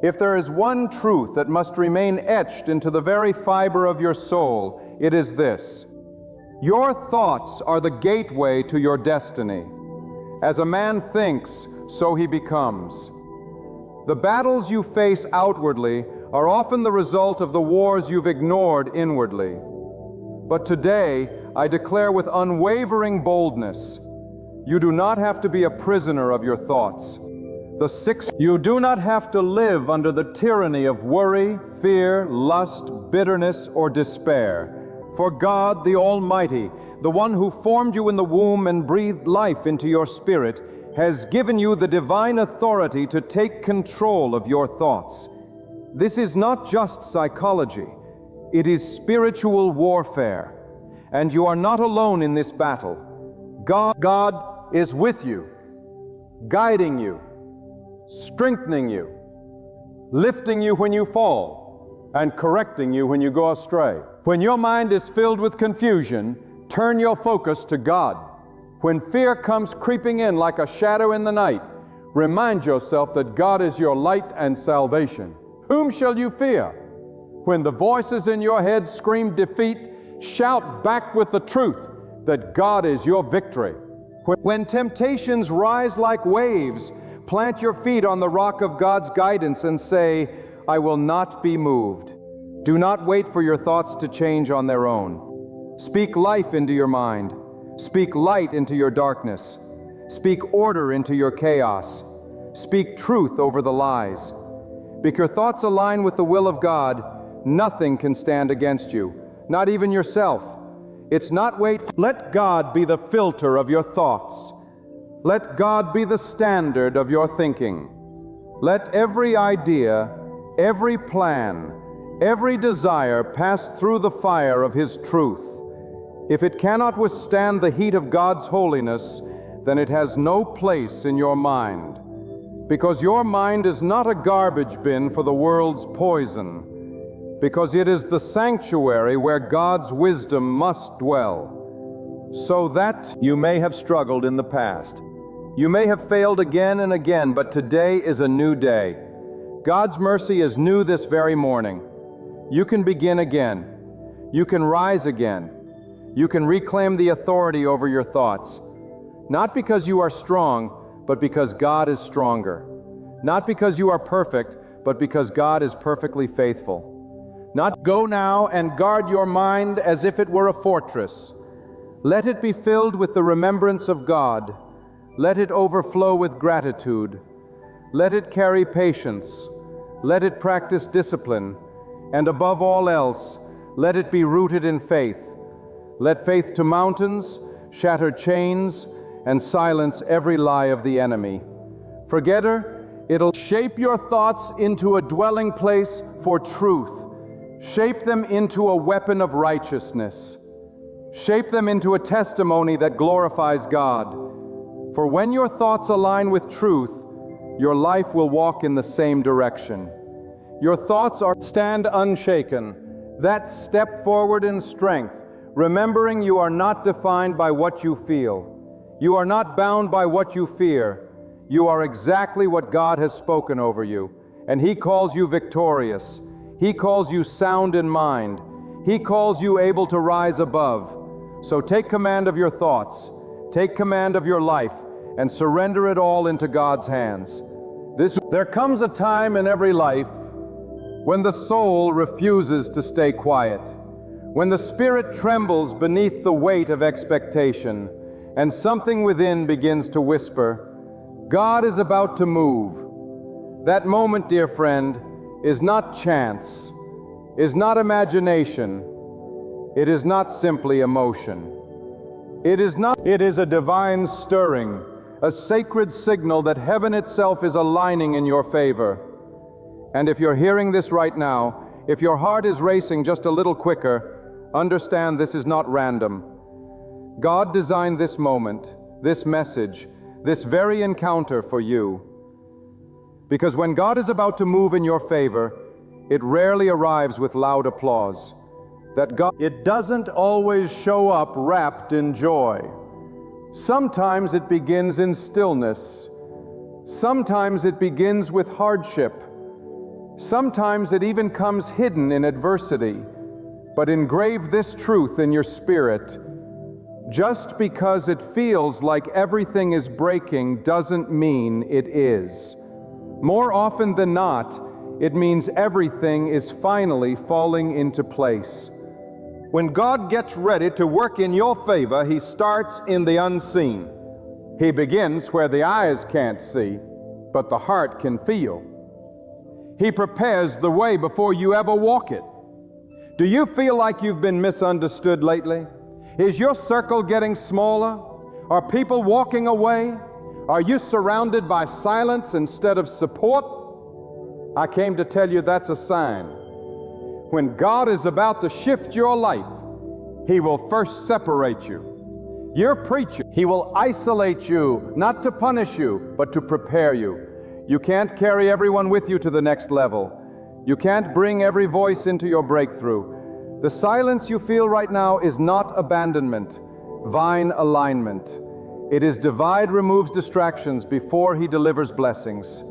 if there is one truth that must remain etched into the very fiber of your soul, it is this: your thoughts are the gateway to your destiny. As a man thinks, so he becomes. The battles you face outwardly are often the result of the wars you've ignored inwardly. But today, I declare with unwavering boldness, you do not have to be a prisoner of your thoughts. You do not have to live under the tyranny of worry, fear, lust, bitterness, or despair. For God, the Almighty, the one who formed you in the womb and breathed life into your spirit, has given you the divine authority to take control of your thoughts. This is not just psychology. It is spiritual warfare. And you are not alone in this battle. God is with you, guiding you, strengthening you, lifting you when you fall, and correcting you when you go astray. When your mind is filled with confusion, turn your focus to God. When fear comes creeping in like a shadow in the night, remind yourself that God is your light and salvation. Whom shall you fear? When the voices in your head scream defeat, shout back with the truth that God is your victory. When temptations rise like waves, plant your feet on the rock of God's guidance and say, "I will not be moved." Do not wait for your thoughts to change on their own. Speak life into your mind. Speak light into your darkness. Speak order into your chaos. Speak truth over the lies. Because your thoughts align with the will of God, nothing can stand against you, not even yourself. It's not Let God be the filter of your thoughts. Let God be the standard of your thinking. Let every idea, every plan, every desire pass through the fire of His truth. If it cannot withstand the heat of God's holiness, then it has no place in your mind. Because your mind is not a garbage bin for the world's poison. Because it is the sanctuary where God's wisdom must dwell. So that you may have struggled in the past. You may have failed again and again, but today is a new day. God's mercy is new this very morning. You can begin again. You can rise again. You can reclaim the authority over your thoughts. Not because you are strong, but because God is stronger. Not because you are perfect, but because God is perfectly faithful. Not go now and guard your mind as if it were a fortress. Let it be filled with the remembrance of God. Let it overflow with gratitude. Let it carry patience. Let it practice discipline. And above all else, let it be rooted in faith. Let faith to mountains shatter chains and silence every lie of the enemy. Forget her, it'll shape your thoughts into a dwelling place for truth. Shape them into a weapon of righteousness. Shape them into a testimony that glorifies God. For when your thoughts align with truth, your life will walk in the same direction. Your thoughts are stand unshaken. That step forward in strength, remembering you are not defined by what you feel. You are not bound by what you fear. You are exactly what God has spoken over you, and He calls you victorious. He calls you sound in mind. He calls you able to rise above. So take command of your thoughts, take command of your life, and surrender it all into God's hands. There comes a time in every life when the soul refuses to stay quiet, when the spirit trembles beneath the weight of expectation, and something within begins to whisper, God is about to move. That moment, dear friend, is not chance, is not imagination, it is not simply emotion. It is a divine stirring, a sacred signal that heaven itself is aligning in your favor. And if you're hearing this right now, if your heart is racing just a little quicker, understand this is not random. God designed this moment, this message, this very encounter for you. Because when God is about to move in your favor, it rarely arrives with loud applause. It doesn't always show up wrapped in joy. Sometimes it begins in stillness. Sometimes it begins with hardship. Sometimes it even comes hidden in adversity. But engrave this truth in your spirit. Just because it feels like everything is breaking doesn't mean it is. More often than not, it means everything is finally falling into place. When God gets ready to work in your favor, He starts in the unseen. He begins where the eyes can't see, but the heart can feel. He prepares the way before you ever walk it. Do you feel like you've been misunderstood lately? Is your circle getting smaller? Are people walking away? Are you surrounded by silence instead of support? I came to tell you that's a sign. When God is about to shift your life, He will first separate you. You're preaching. He will isolate you, not to punish you, but to prepare you. You can't carry everyone with you to the next level. You can't bring every voice into your breakthrough. The silence you feel right now is not abandonment, vine alignment. It is divide removes distractions before He delivers blessings.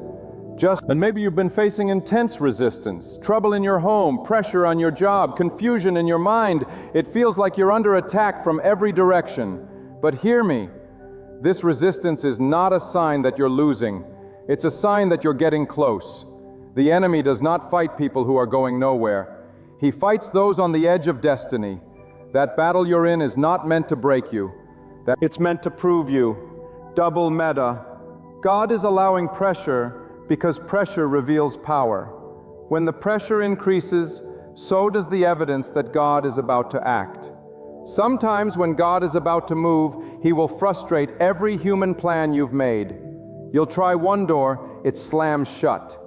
And maybe you've been facing intense resistance, trouble in your home, pressure on your job, confusion in your mind. It feels like you're under attack from every direction. But hear me, this resistance is not a sign that you're losing. It's a sign that you're getting close. The enemy does not fight people who are going nowhere. He fights those on the edge of destiny. That battle you're in is not meant to break you. It's meant to prove you. Double meta. God is allowing pressure because pressure reveals power. When the pressure increases, so does the evidence that God is about to act. Sometimes when God is about to move, He will frustrate every human plan you've made. You'll try one door, it slams shut.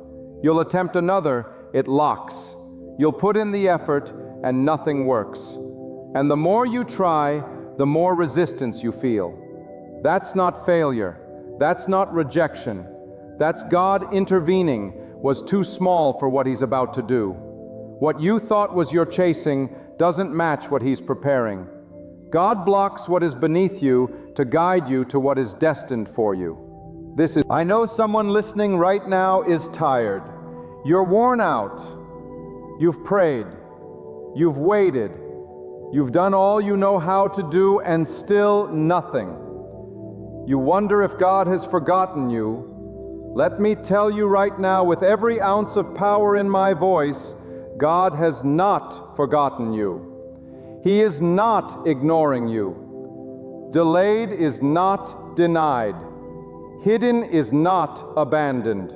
You'll attempt another, it locks. You'll put in the effort, and nothing works. And the more you try, the more resistance you feel. That's not failure. That's not rejection. That's God intervening was too small for what He's about to do. What you thought was your chasing doesn't match what He's preparing. God blocks what is beneath you to guide you to what is destined for you. I know someone listening right now is tired. You're worn out. You've prayed. You've waited. You've done all you know how to do and still nothing. You wonder if God has forgotten you. Let me tell you right now, with every ounce of power in my voice, God has not forgotten you. He is not ignoring you. Delayed is not denied. Hidden is not abandoned.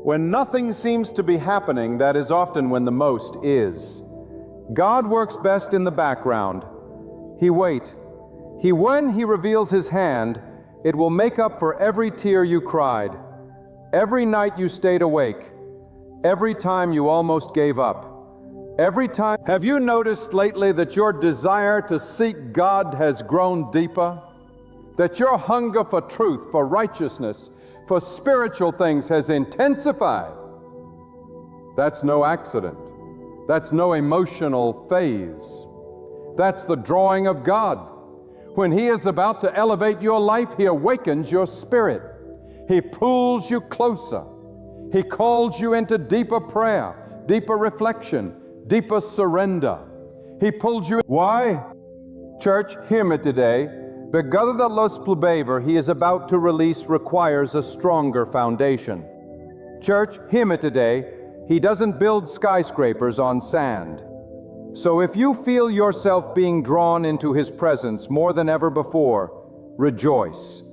When nothing seems to be happening, that is often when the most is. God works best in the background. When He reveals His hand, it will make up for every tear you cried, every night you stayed awake, every time you almost gave up, every time. Have you noticed lately that your desire to seek God has grown deeper? That your hunger for truth, for righteousness, for spiritual things has intensified? That's no accident. That's no emotional phase. That's the drawing of God. When He is about to elevate your life, He awakens your spirit. He pulls you closer. He calls you into deeper prayer, deeper reflection, deeper surrender. He pulls you. Why? Church, hear me today. Because the los plubever He is about to release requires a stronger foundation. Church, hear me today. He doesn't build skyscrapers on sand. So if you feel yourself being drawn into His presence more than ever before, rejoice.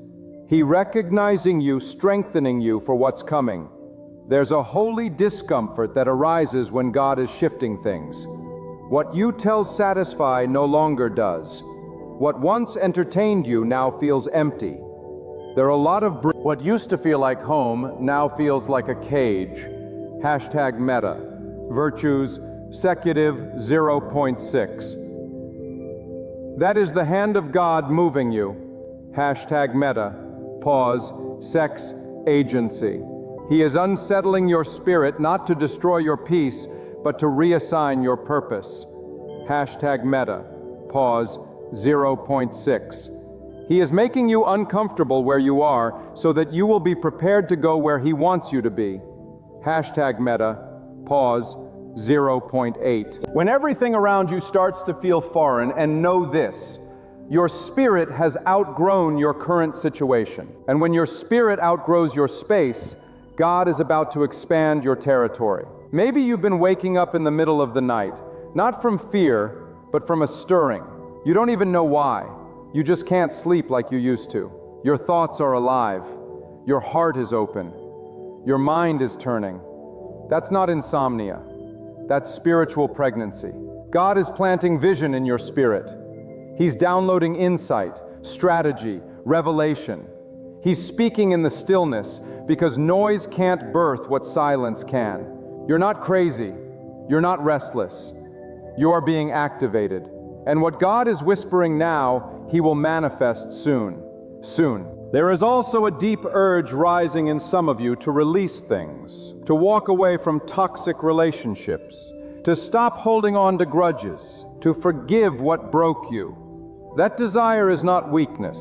He recognizing you, strengthening you for what's coming. There's a holy discomfort that arises when God is shifting things. What you tell satisfy no longer does. What once entertained you now feels empty. There are a lot of what used to feel like home now feels like a cage. Hashtag meta. Virtues Secutive 0.6. That is the hand of God moving you. Hashtag meta. Pause. Sex agency. He is unsettling your spirit not to destroy your peace, but to reassign your purpose. Hashtag meta. Pause. 0.6. He is making you uncomfortable where you are so that you will be prepared to go where He wants you to be. Hashtag meta. Pause. 0.8. When everything around you starts to feel foreign, and know this, your spirit has outgrown your current situation. And when your spirit outgrows your space, God is about to expand your territory. Maybe you've been waking up in the middle of the night, not from fear, but from a stirring. You don't even know why. You just can't sleep like you used to. Your thoughts are alive. Your heart is open. Your mind is turning. That's not insomnia. That's spiritual pregnancy. God is planting vision in your spirit. He's downloading insight, strategy, revelation. He's speaking in the stillness because noise can't birth what silence can. You're not crazy. You're not restless. You are being activated. And what God is whispering now, He will manifest soon. Soon. There is also a deep urge rising in some of you to release things, to walk away from toxic relationships, to stop holding on to grudges, to forgive what broke you. That desire is not weakness.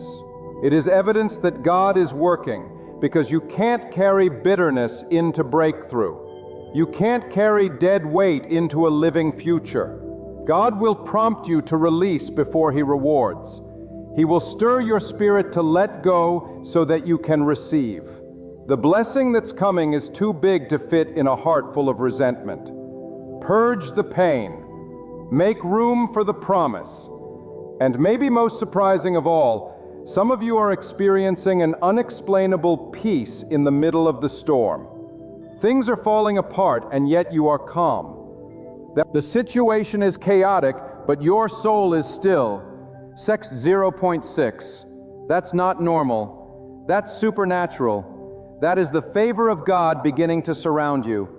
It is evidence that God is working, because you can't carry bitterness into breakthrough. You can't carry dead weight into a living future. God will prompt you to release before He rewards. He will stir your spirit to let go so that you can receive. The blessing that's coming is too big to fit in a heart full of resentment. Purge the pain. Make room for the promise. And maybe most surprising of all, some of you are experiencing an unexplainable peace in the middle of the storm. Things are falling apart, and yet you are calm. The situation is chaotic, but your soul is still. Sex 0.6. That's not normal. That's supernatural. That is the favor of God beginning to surround you.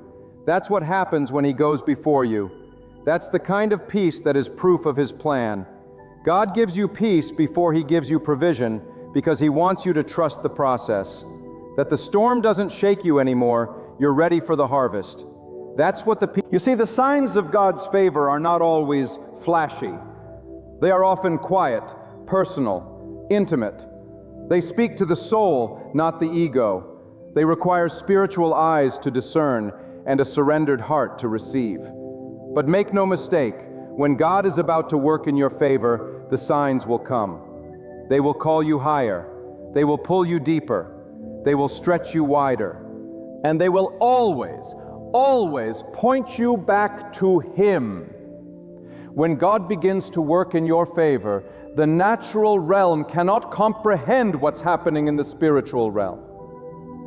That's what happens when He goes before you. That's the kind of peace that is proof of His plan. God gives you peace before He gives you provision because He wants you to trust the process. That the storm doesn't shake you anymore, you're ready for the harvest. That's what You see, the signs of God's favor are not always flashy. They are often quiet, personal, intimate. They speak to the soul, not the ego. They require spiritual eyes to discern and a surrendered heart to receive. But make no mistake, when God is about to work in your favor, the signs will come. They will call you higher. They will pull you deeper. They will stretch you wider. And they will always, always point you back to Him. When God begins to work in your favor, the natural realm cannot comprehend what's happening in the spiritual realm.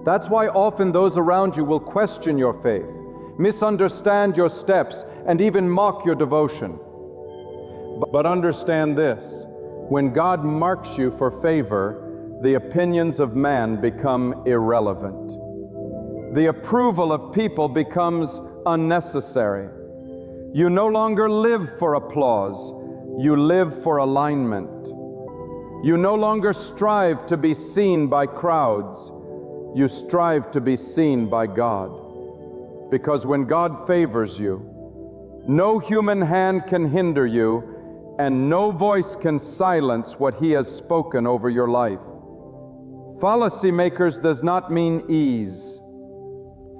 That's why often those around you will question your faith, misunderstand your steps, and even mock your devotion. But understand this: when God marks you for favor, the opinions of man become irrelevant. The approval of people becomes unnecessary. You no longer live for applause, you live for alignment. You no longer strive to be seen by crowds, you strive to be seen by God. Because when God favors you, no human hand can hinder you, and no voice can silence what He has spoken over your life. Fallacy makers does not mean ease.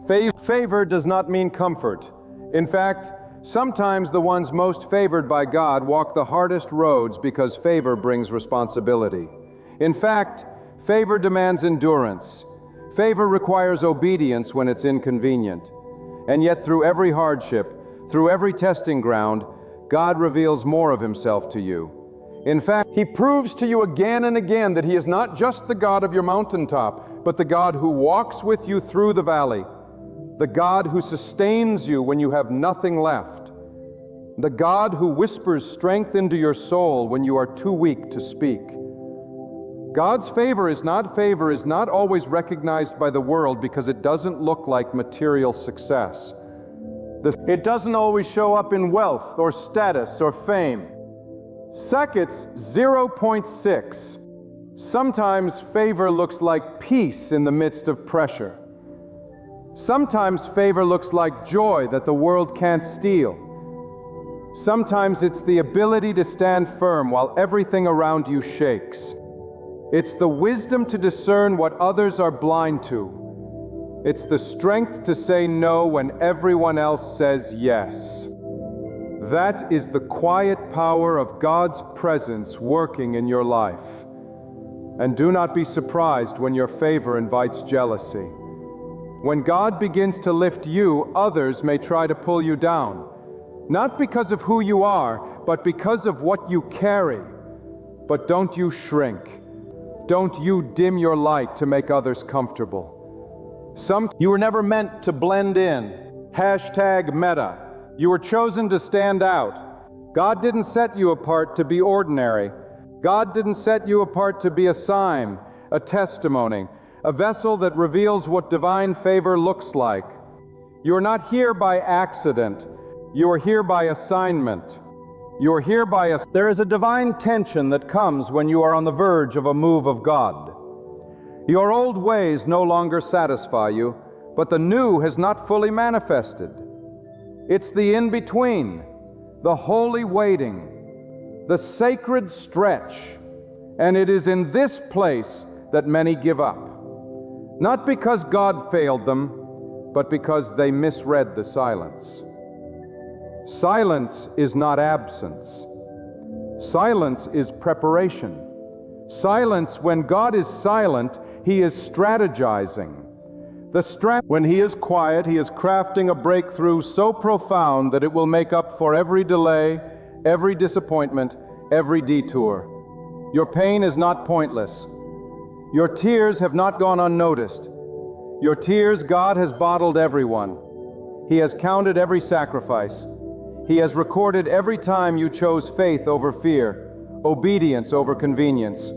Favor does not mean comfort. In fact, sometimes the ones most favored by God walk the hardest roads because favor brings responsibility. In fact, favor demands endurance. Favor requires obedience when it's inconvenient. And yet through every hardship, through every testing ground, God reveals more of Himself to you. In fact, He proves to you again and again that He is not just the God of your mountaintop, but the God who walks with you through the valley, the God who sustains you when you have nothing left, the God who whispers strength into your soul when you are too weak to speak. God's favor is not always recognized by the world because it doesn't look like material success. It doesn't always show up in wealth or status or fame. Sacket's 0.6. Sometimes favor looks like peace in the midst of pressure. Sometimes favor looks like joy that the world can't steal. Sometimes it's the ability to stand firm while everything around you shakes. It's the wisdom to discern what others are blind to. It's the strength to say no when everyone else says yes. That is the quiet power of God's presence working in your life. And do not be surprised when your favor invites jealousy. When God begins to lift you, others may try to pull you down. Not because of who you are, but because of what you carry. But don't you shrink. Don't you dim your light to make others comfortable. You were never meant to blend in. #meta. You were chosen to stand out. God didn't set you apart to be ordinary. God didn't set you apart to be a sign, a testimony, a vessel that reveals what divine favor looks like. You are not here by accident. You are here by assignment. You are here by There is a divine tension that comes when you are on the verge of a move of God. Your old ways no longer satisfy you, but the new has not fully manifested. It's the in-between, the holy waiting, the sacred stretch, and it is in this place that many give up. Not because God failed them, but because they misread the silence. Silence is not absence. Silence is preparation. Silence, when God is silent, He is strategizing. When He is quiet, He is crafting a breakthrough so profound that it will make up for every delay, every disappointment, every detour. Your pain is not pointless. Your tears have not gone unnoticed. Your tears, God has bottled everyone. He has counted every sacrifice. He has recorded every time you chose faith over fear, obedience over convenience.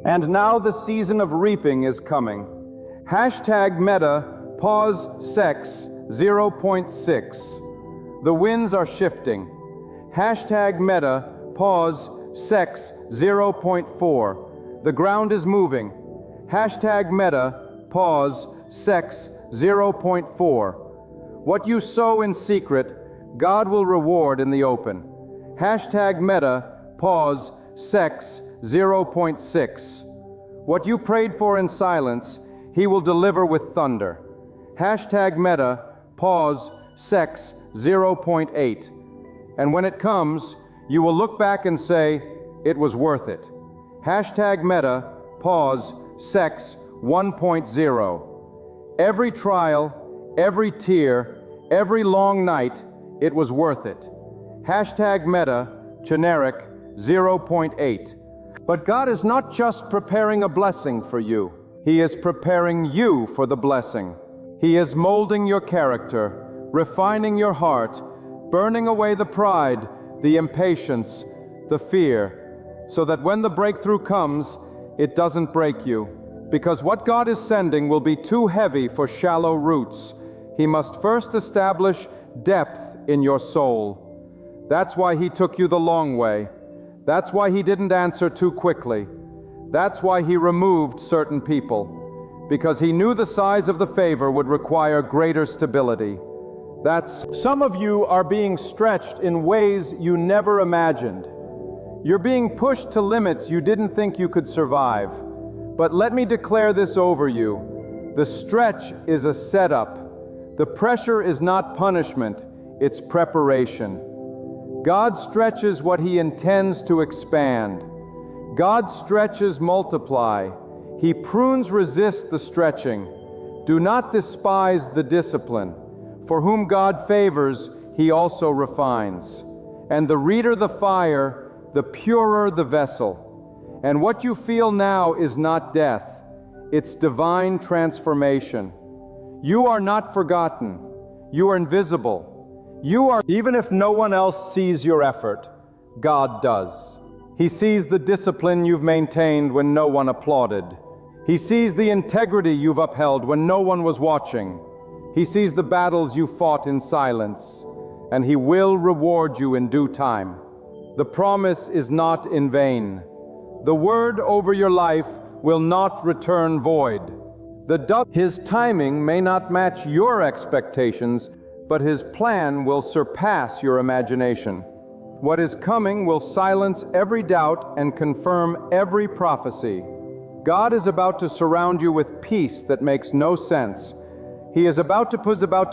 And now the season of reaping is coming. #meta, pause sex 0.6. The winds are shifting. #meta, pause sex 0.4. The ground is moving. #meta, pause sex 0.4. What you sow in secret, God will reward in the open. #meta, pause sex 0.6. What you prayed for in silence, He will deliver with thunder. #meta, pause sex 0.8. And when it comes, you will look back and say, it was worth it. #meta, Pause. Sex 1.0. Every trial, every tear, every long night, it was worth it. Hashtag meta, generic 0.8. But God is not just preparing a blessing for you. He is preparing you for the blessing. He is molding your character, refining your heart, burning away the pride, the impatience, the fear, so that when the breakthrough comes, it doesn't break you. Because what God is sending will be too heavy for shallow roots. He must first establish depth in your soul. That's why He took you the long way. That's why He didn't answer too quickly. That's why He removed certain people. Because He knew the size of the favor would require greater stability. Some of you are being stretched in ways you never imagined. You're being pushed to limits you didn't think you could survive. But let me declare this over you. The stretch is a setup. The pressure is not punishment, it's preparation. God stretches what He intends to expand. God stretches multiply. He prunes resist the stretching. Do not despise the discipline. For whom God favors, He also refines. And the reader the fire, the purer the vessel. And what you feel now is not death. It's divine transformation. You are not forgotten. You are invisible. Even if no one else sees your effort, God does. He sees the discipline you've maintained when no one applauded. He sees the integrity you've upheld when no one was watching. He sees the battles you fought in silence, and He will reward you in due time. The promise is not in vain. The word over your life will not return void. His timing may not match your expectations, but His plan will surpass your imagination. What is coming will silence every doubt and confirm every prophecy. God is about to surround you with peace that makes no sense. He is about to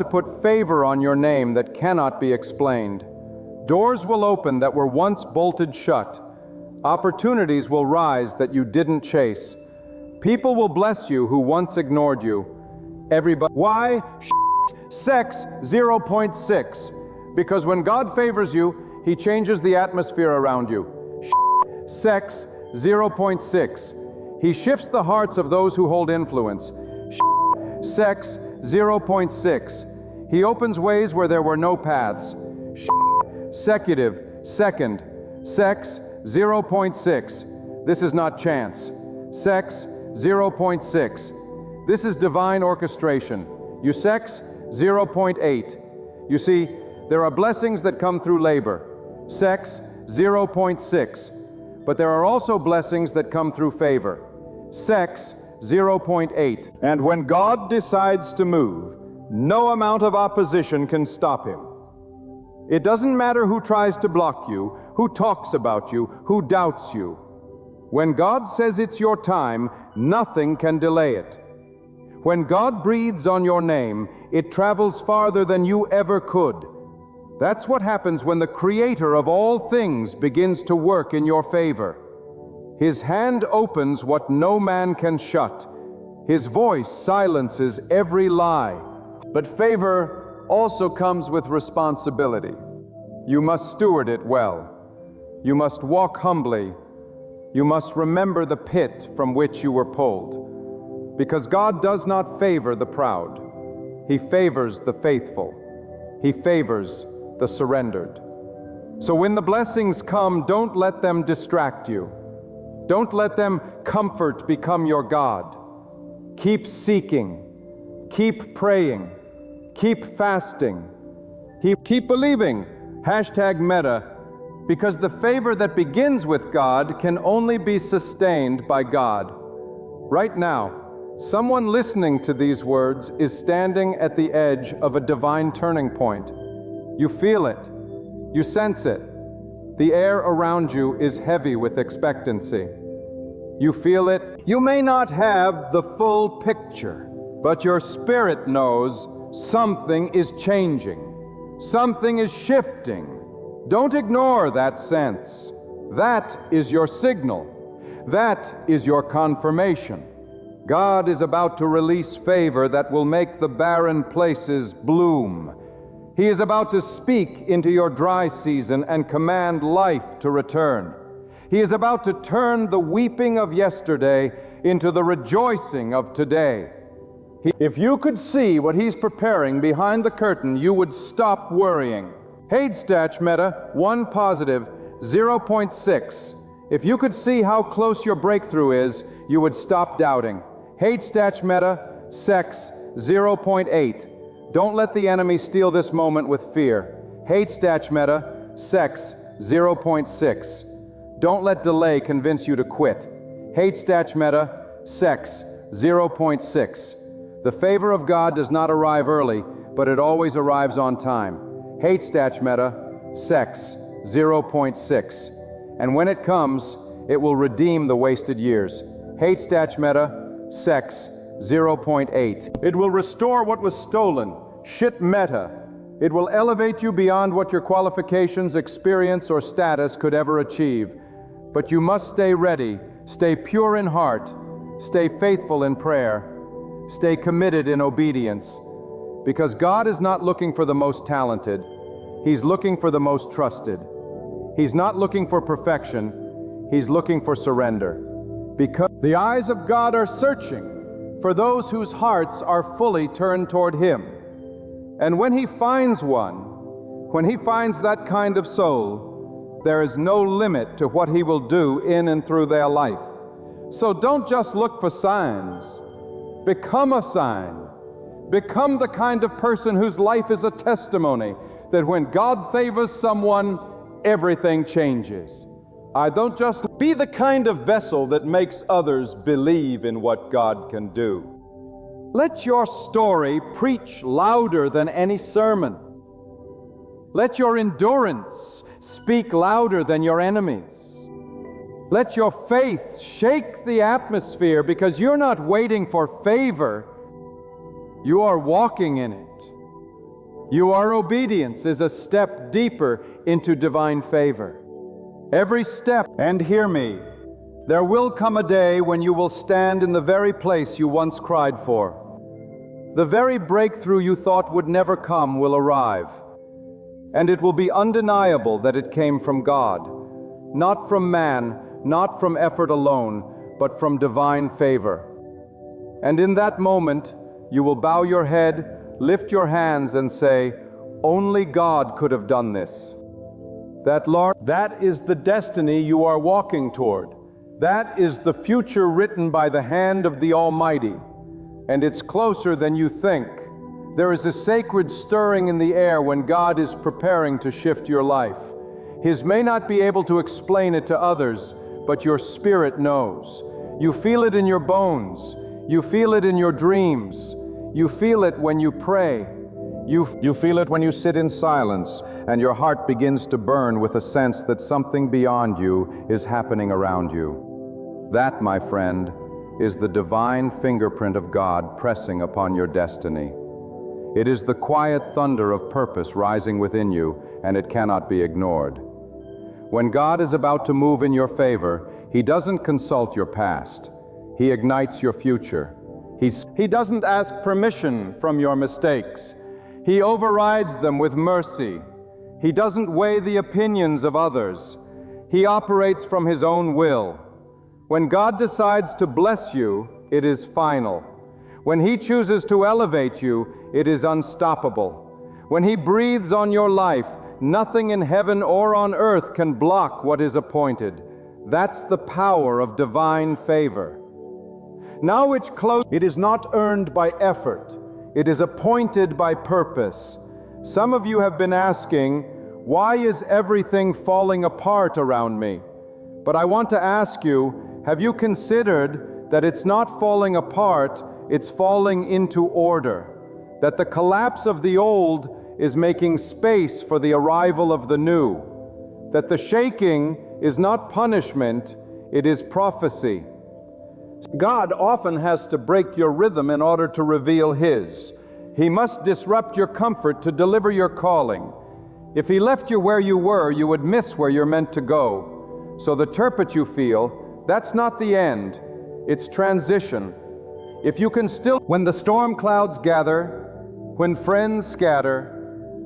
put favor on your name that cannot be explained. Doors will open that were once bolted shut. Opportunities will rise that you didn't chase. People will bless you who once ignored you. Everybody. Why? Sex 0.6. Because when God favors you, He changes the atmosphere around you. Sex 0.6. He shifts the hearts of those who hold influence. Sex 0.6. He opens ways where there were no paths. Secutive, second. Sex 0.6. This is not chance. Sex 0.6. This is divine orchestration. You sex 0.8. You see, there are blessings that come through labor. Sex 0.6. But there are also blessings that come through favor. Sex 0.8. And when God decides to move, no amount of opposition can stop Him. It doesn't matter who tries to block you, who talks about you, who doubts you. When God says it's your time, nothing can delay it. When God breathes on your name, it travels farther than you ever could. That's what happens when the Creator of all things begins to work in your favor. His hand opens what no man can shut. His voice silences every lie. But favor also comes with responsibility. You must steward it well. You must walk humbly. You must remember the pit from which you were pulled. Because God does not favor the proud. He favors the faithful. He favors the surrendered. So when the blessings come, don't let them distract you. Don't let them comfort become your God. Keep seeking. Keep praying. Keep fasting. Keep believing. Hashtag meta. Because the favor that begins with God can only be sustained by God. Right now, someone listening to these words is standing at the edge of a divine turning point. You feel it. You sense it. The air around you is heavy with expectancy. You feel it. You may not have the full picture, but your spirit knows something is changing. Something is shifting. Don't ignore that sense. That is your signal. That is your confirmation. God is about to release favor that will make the barren places bloom. He is about to speak into your dry season and command life to return. He is about to turn the weeping of yesterday into the rejoicing of today. If you could see what He's preparing behind the curtain, you would stop worrying. Hadestach Meta, 1 positive, 0.6. If you could see how close your breakthrough is, you would stop doubting. Hadestach Meta, Sex, 0.8. Don't let the enemy steal this moment with fear. Hadestach Meta, Sex, 0.6. Don't let delay convince you to quit. Hadestach Meta, Sex, 0.6. The favor of God does not arrive early, but it always arrives on time. Hadestach Meta, Sex, 0.6. And when it comes, it will redeem the wasted years. Hadestach Meta, Sex, 0.8. It will restore what was stolen. Shit Meta. It will elevate you beyond what your qualifications, experience, or status could ever achieve. But you must stay ready, stay pure in heart, stay faithful in prayer, stay committed in obedience. Because God is not looking for the most talented. He's looking for the most trusted. He's not looking for perfection. He's looking for surrender. Because the eyes of God are searching for those whose hearts are fully turned toward Him. And when He finds one, when He finds that kind of soul, there is no limit to what He will do in and through their life. So don't just look for signs. Become a sign. Become the kind of person whose life is a testimony that when God favors someone, everything changes. I don't just be the kind of vessel that makes others believe in what God can do. Let your story preach louder than any sermon. Let your endurance speak louder than your enemies. Let your faith shake the atmosphere, because you're not waiting for favor, you are walking in it. Your obedience is a step deeper into divine favor. Every step, and hear me, there will come a day when you will stand in the very place you once cried for. The very breakthrough you thought would never come will arrive. And it will be undeniable that it came from God, not from man, not from effort alone, but from divine favor. And in that moment, you will bow your head, lift your hands, and say, "Only God could have done this." That is the destiny you are walking toward. That is the future written by the hand of the Almighty. And it's closer than you think. There is a sacred stirring in the air when God is preparing to shift your life. His may not be able to explain it to others, but your spirit knows. You feel it in your bones. You feel it in your dreams. You feel it when you pray. You feel it when you sit in silence, and your heart begins to burn with a sense that something beyond you is happening around you. That, my friend, is the divine fingerprint of God pressing upon your destiny. It is the quiet thunder of purpose rising within you, and it cannot be ignored. When God is about to move in your favor, He doesn't consult your past. He ignites your future. He doesn't ask permission from your mistakes. He overrides them with mercy. He doesn't weigh the opinions of others. He operates from His own will. When God decides to bless you, it is final. When He chooses to elevate you, it is unstoppable. When He breathes on your life, nothing in heaven or on earth can block what is appointed. That's the power of divine favor. Now it's close. It is not earned by effort. It is appointed by purpose. Some of you have been asking, why is everything falling apart around me? But I want to ask you, have you considered that it's not falling apart, it's falling into order? That the collapse of the old is making space for the arrival of the new. That the shaking is not punishment, it is prophecy. God often has to break your rhythm in order to reveal His. He must disrupt your comfort to deliver your calling. If He left you where you were, you would miss where you're meant to go. So the turbot you feel, That's not the end. It's transition. If you can still... When the storm clouds gather, when friends scatter,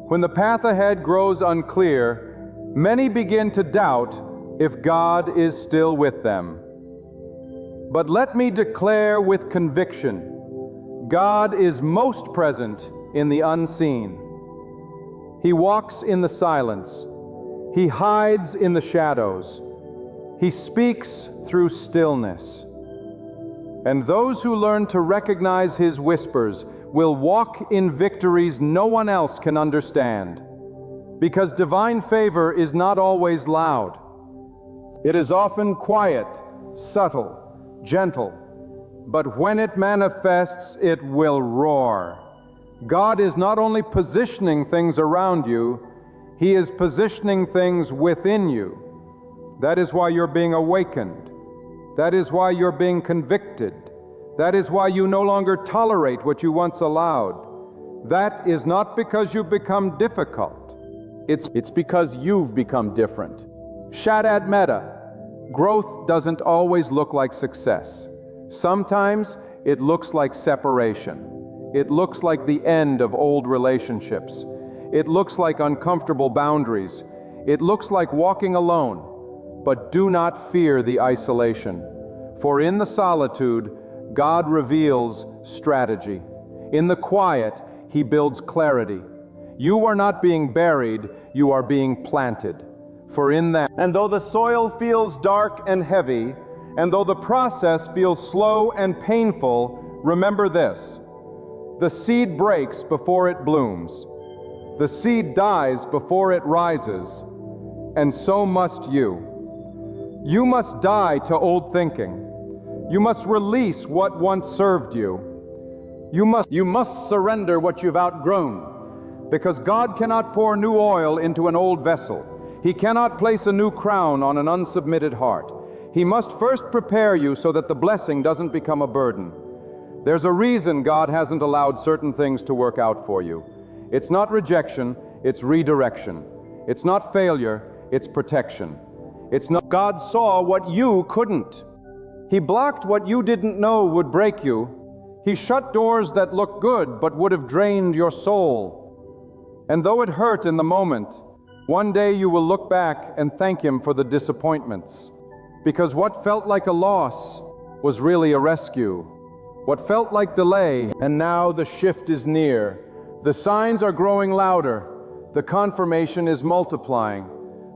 when the path ahead grows unclear, many begin to doubt if God is still with them. But let me declare with conviction, God is most present in the unseen. He walks in the silence. He hides in the shadows. He speaks through stillness. And those who learn to recognize His whispers will walk in victories no one else can understand. Because divine favor is not always loud. It is often quiet, subtle, gentle. But when it manifests, it will roar. God is not only positioning things around you, He is positioning things within you. That is why you're being awakened. That is why you're being convicted. That is why you no longer tolerate what you once allowed. That is not because you've become difficult. It's because you've become different. Shaddad Meta. Growth doesn't always look like success. Sometimes it looks like separation. It looks like the end of old relationships. It looks like uncomfortable boundaries. It looks like walking alone. But do not fear the isolation. For in the solitude, God reveals strategy. In the quiet, He builds clarity. You are not being buried, you are being planted. For in that, and though the soil feels dark and heavy, and though the process feels slow and painful, remember this: the seed breaks before it blooms. The seed dies before it rises, and so must you. You must die to old thinking. You must release what once served you. You must surrender what you've outgrown, because God cannot pour new oil into an old vessel. He cannot place a new crown on an unsubmitted heart. He must first prepare you so that the blessing doesn't become a burden. There's a reason God hasn't allowed certain things to work out for you. It's not rejection, it's redirection. It's not failure, it's protection. It's not... God saw what you couldn't. He blocked what you didn't know would break you. He shut doors that looked good but would have drained your soul. And though it hurt in the moment, one day you will look back and thank Him for the disappointments. Because what felt like a loss was really a rescue. What felt like delay, and now the shift is near. The signs are growing louder. The confirmation is multiplying.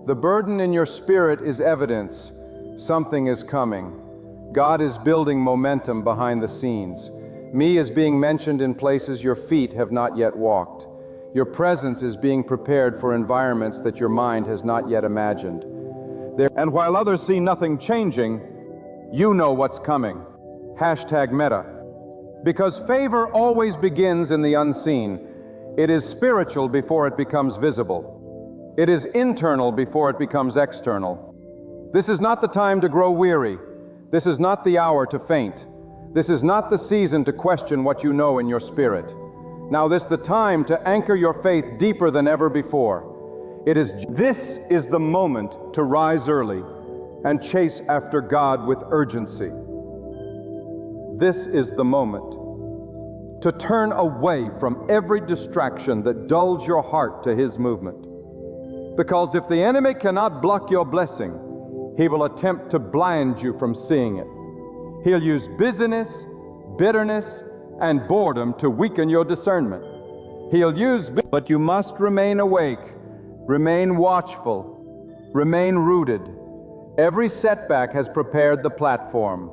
The burden in your spirit is evidence. Something is coming. God is building momentum behind the scenes. Me is being mentioned in places your feet have not yet walked. Your presence is being prepared for environments that your mind has not yet imagined. And while others see nothing changing, you know what's coming. #Meta. Because favor always begins in the unseen. It is spiritual before it becomes visible. It is internal before it becomes external. This is not the time to grow weary. This is not the hour to faint. This is not the season to question what you know in your spirit. Now this is the time to anchor your faith deeper than ever before. This is the moment to rise early and chase after God with urgency. This is the moment to turn away from every distraction that dulls your heart to His movement. Because if the enemy cannot block your blessing, he will attempt to blind you from seeing it. He'll use busyness, bitterness, and boredom to weaken your discernment. But you must remain awake, remain watchful, remain rooted. Every setback has prepared the platform.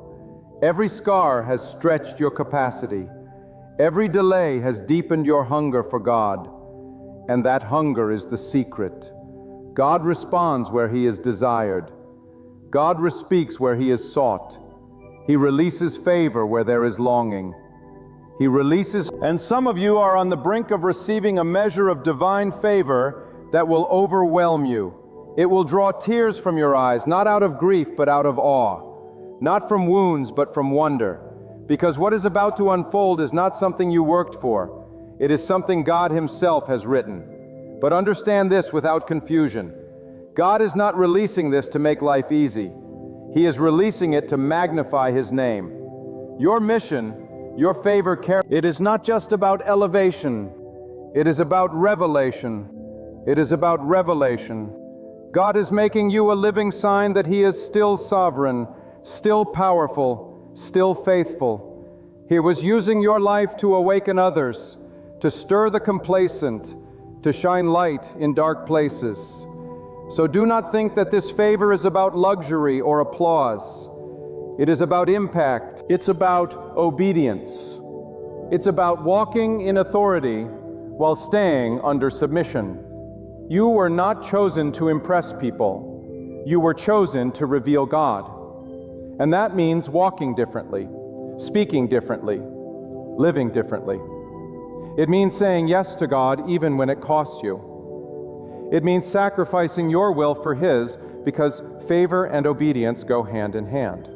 Every scar has stretched your capacity. Every delay has deepened your hunger for God. And that hunger is the secret. God responds where He is desired. God speaks where He is sought. He releases favor where there is longing. He releases... And some of you are on the brink of receiving a measure of divine favor that will overwhelm you. It will draw tears from your eyes, not out of grief, but out of awe. Not from wounds, but from wonder. Because what is about to unfold is not something you worked for. It is something God Himself has written. But understand this without confusion. God is not releasing this to make life easy. He is releasing it to magnify His name. Your mission, your favor carries. It is not just about elevation. It is about revelation. It is about revelation. God is making you a living sign that He is still sovereign, still powerful, still faithful. He was using your life to awaken others, to stir the complacent, to shine light in dark places. So do not think that this favor is about luxury or applause. It is about impact. It's about obedience. It's about walking in authority while staying under submission. You were not chosen to impress people. You were chosen to reveal God. And that means walking differently, speaking differently, living differently. It means saying yes to God even when it costs you. It means sacrificing your will for His, because favor and obedience go hand in hand.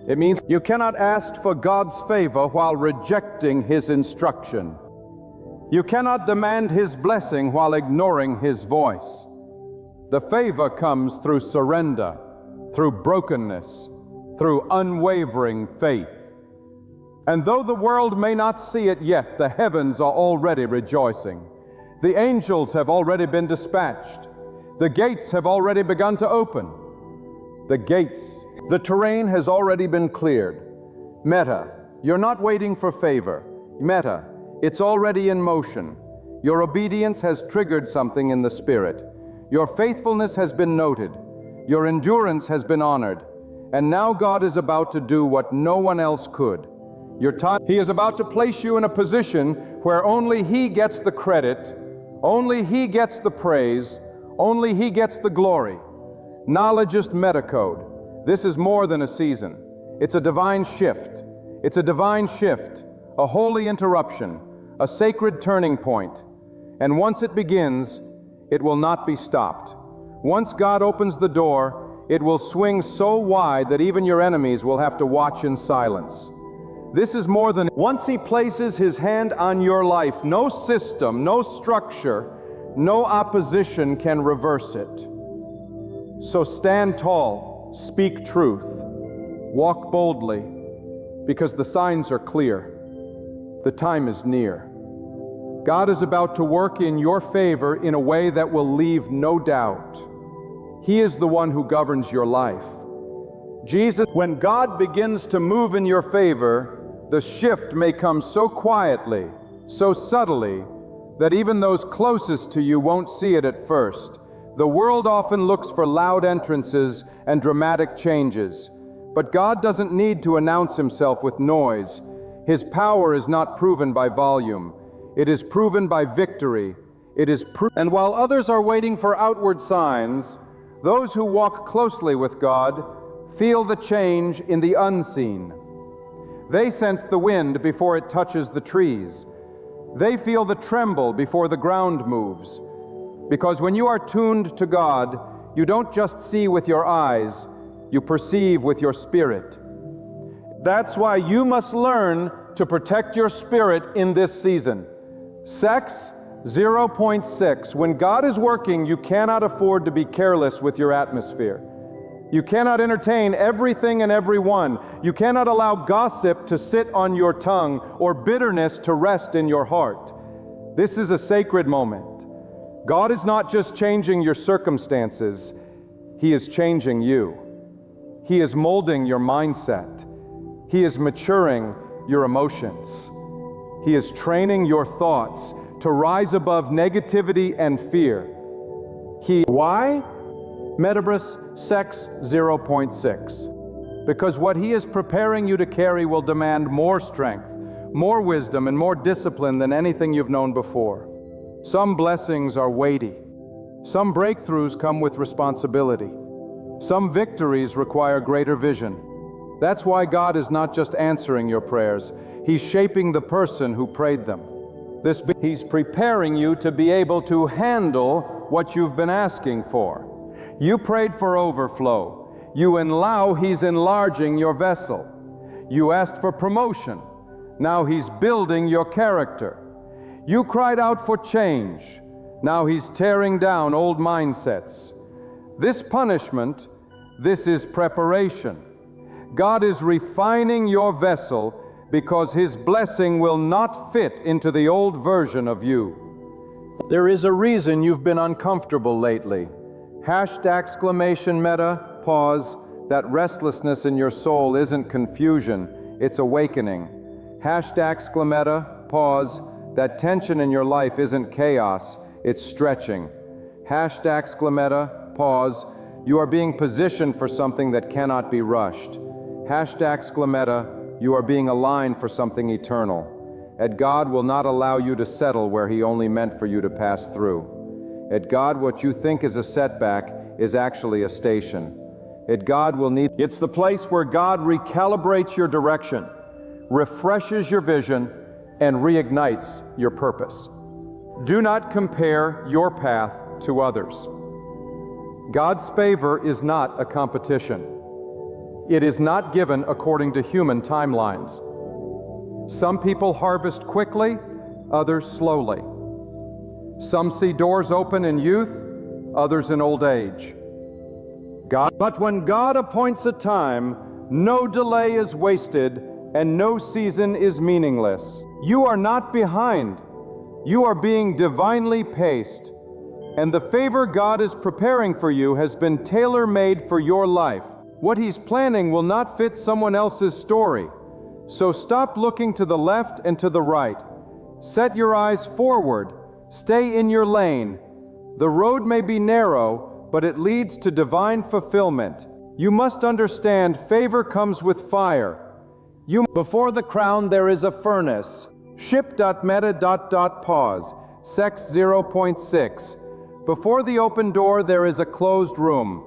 It means you cannot ask for God's favor while rejecting His instruction. You cannot demand His blessing while ignoring His voice. The favor comes through surrender, through brokenness, through unwavering faith. And though the world may not see it yet, the heavens are already rejoicing. The angels have already been dispatched. The gates have already begun to open. The terrain has already been cleared. Meta, you're not waiting for favor. Meta, it's already in motion. Your obedience has triggered something in the Spirit. Your faithfulness has been noted. Your endurance has been honored. And now God is about to do what no one else could. He is about to place you in a position where only He gets the credit, only He gets the praise, only He gets the glory. Knowledgeist metacode. This is more than a season. It's a divine shift. It's a divine shift, a holy interruption, a sacred turning point. And once it begins, it will not be stopped. Once God opens the door, it will swing so wide that even your enemies will have to watch in silence. This is more than once He places His hand on your life, no system, no structure, no opposition can reverse it. So stand tall, speak truth, walk boldly, because the signs are clear. The time is near. God is about to work in your favor in a way that will leave no doubt. He is the one who governs your life. When God begins to move in your favor, the shift may come so quietly, so subtly, that even those closest to you won't see it at first. The world often looks for loud entrances and dramatic changes, but God doesn't need to announce Himself with noise. His power is not proven by volume. It is proven by victory. And while others are waiting for outward signs, those who walk closely with God feel the change in the unseen. They sense the wind before it touches the trees. They feel the tremble before the ground moves. Because when you are tuned to God, you don't just see with your eyes, you perceive with your spirit. That's why you must learn to protect your spirit in this season. Sex, 0.6. When God is working, you cannot afford to be careless with your atmosphere. You cannot entertain everything and everyone. You cannot allow gossip to sit on your tongue or bitterness to rest in your heart. This is a sacred moment. God is not just changing your circumstances, He is changing you. He is molding your mindset. He is maturing your emotions. He is training your thoughts to rise above negativity and fear. Why? Metabris, sex, 0.6. Because what He is preparing you to carry will demand more strength, more wisdom, and more discipline than anything you've known before. Some blessings are weighty. Some breakthroughs come with responsibility. Some victories require greater vision. That's why God is not just answering your prayers. He's shaping the person who prayed them. He's preparing you to be able to handle what you've been asking for. You prayed for overflow. He's enlarging your vessel. You asked for promotion. Now He's building your character. You cried out for change. Now He's tearing down old mindsets. This punishment, This is preparation. God is refining your vessel because His blessing will not fit into the old version of you. There is a reason you've been uncomfortable lately. #! Pause. That restlessness in your soul isn't confusion, it's awakening. #! Pause. That tension in your life isn't chaos, it's stretching. #! Pause. You are being positioned for something that cannot be rushed. #! You are being aligned for something eternal. And God will not allow you to settle where He only meant for you to pass through. At God, what you think is a setback is actually a station. At God will need... It's the place where God recalibrates your direction, refreshes your vision, and reignites your purpose. Do not compare your path to others. God's favor is not a competition. It is not given according to human timelines. Some people harvest quickly, others slowly. Some see doors open in youth, others in old age. But when God appoints a time, no delay is wasted and no season is meaningless. You are not behind. You are being divinely paced. And the favor God is preparing for you has been tailor-made for your life. What He's planning will not fit someone else's story. So stop looking to the left and to the right. Set your eyes forward. Stay in your lane. The road may be narrow, but it leads to divine fulfillment. You must understand favor comes with fire. Before the crown there is a furnace. Ship.meta. Pause. Sex 0.6. Before the open door there is a closed room.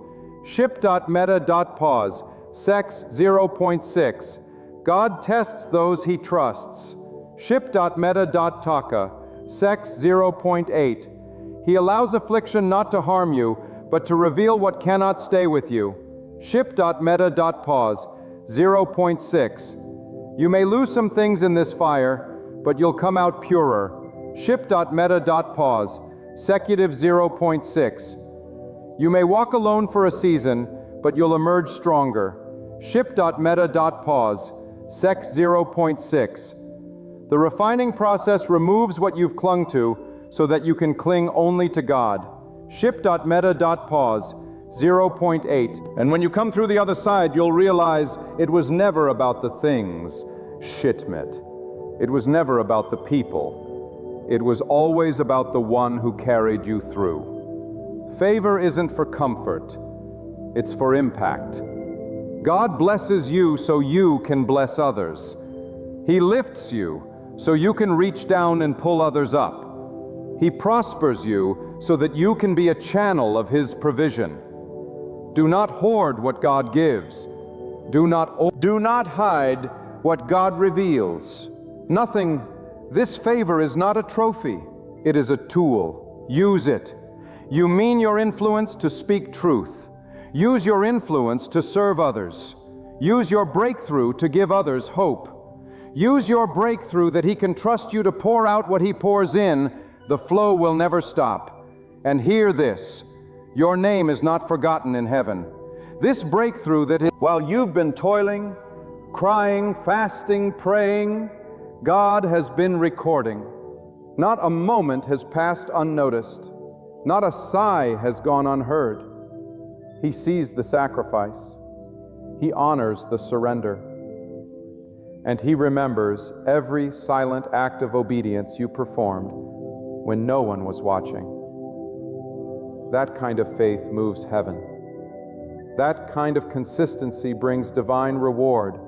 Ship.meta. Pause. Sex 0.6. God tests those He trusts. Ship.meta. Sex 0.8. He allows affliction not to harm you, but to reveal what cannot stay with you. Ship.meta. Pause. 0.6. You may lose some things in this fire, but you'll come out purer. Ship.meta. Pause. Secutive 0.6. You may walk alone for a season, but you'll emerge stronger. Ship.meta. Pause. Sex 0.6. The refining process removes what you've clung to so that you can cling only to God. Ship.meta. Pause. 0.8. And when you come through the other side, you'll realize it was never about the things, shitmit. It was never about the people. It was always about the one who carried you through. Favor isn't for comfort, it's for impact. God blesses you so you can bless others. He lifts you so you can reach down and pull others up. He prospers you so that you can be a channel of His provision. Do not hoard what God gives. Do not hide what God reveals. This favor is not a trophy. It is a tool. Use it. You mean your influence to speak truth. Use your influence to serve others. Use your breakthrough to give others hope. Use your breakthrough that He can trust you to pour out what He pours in. The flow will never stop. And hear this. Your name is not forgotten in heaven. This breakthrough while you've been toiling, crying, fasting, praying, God has been recording. Not a moment has passed unnoticed. Not a sigh has gone unheard. He sees the sacrifice. He honors the surrender. And He remembers every silent act of obedience you performed when no one was watching. That kind of faith moves heaven. That kind of consistency brings divine reward.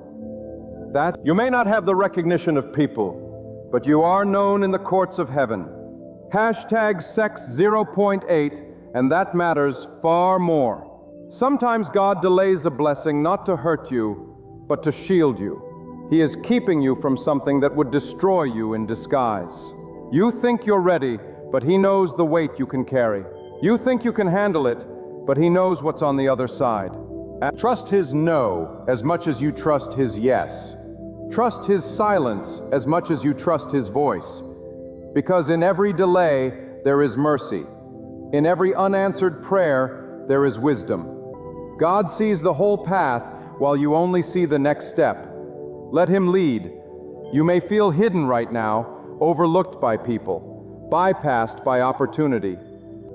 You may not have the recognition of people, but you are known in the courts of heaven. #sex 0.8, and that matters far more. Sometimes God delays a blessing not to hurt you, but to shield you. He is keeping you from something that would destroy you in disguise. You think you're ready, but He knows the weight you can carry. You think you can handle it, but He knows what's on the other side. And trust His no as much as you trust His yes. Trust His silence as much as you trust His voice. Because in every delay, there is mercy. In every unanswered prayer, there is wisdom. God sees the whole path while you only see the next step. Let Him lead. You may feel hidden right now, overlooked by people, bypassed by opportunity.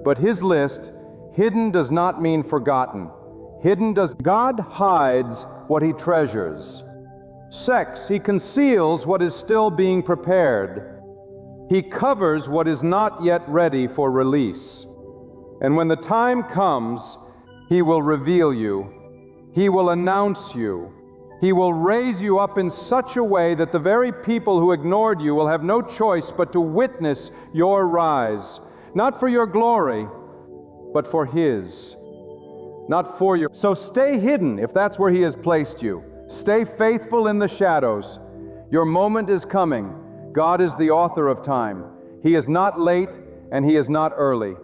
But His list, hidden does not mean forgotten. Hidden does. God hides what He treasures. Sex, He conceals what is still being prepared. He covers what is not yet ready for release. And when the time comes, He will reveal you. He will announce you. He will raise you up in such a way that the very people who ignored you will have no choice but to witness your rise, not for your glory, but for His, not for your. So stay hidden if that's where He has placed you. Stay faithful in the shadows. Your moment is coming. God is the author of time. He is not late and He is not early.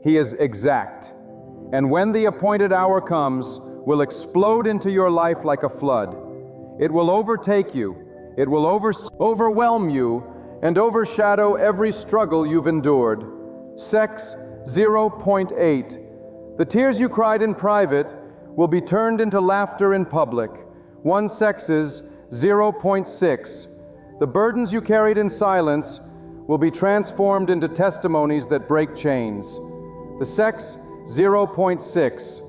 He is exact. And when the appointed hour comes, will explode into your life like a flood. It will overtake you. It will overwhelm you and overshadow every struggle you've endured. Sex 0.8. The tears you cried in private will be turned into laughter in public. One sex's 0.6. The burdens you carried in silence will be transformed into testimonies that break chains. The sex 0.6.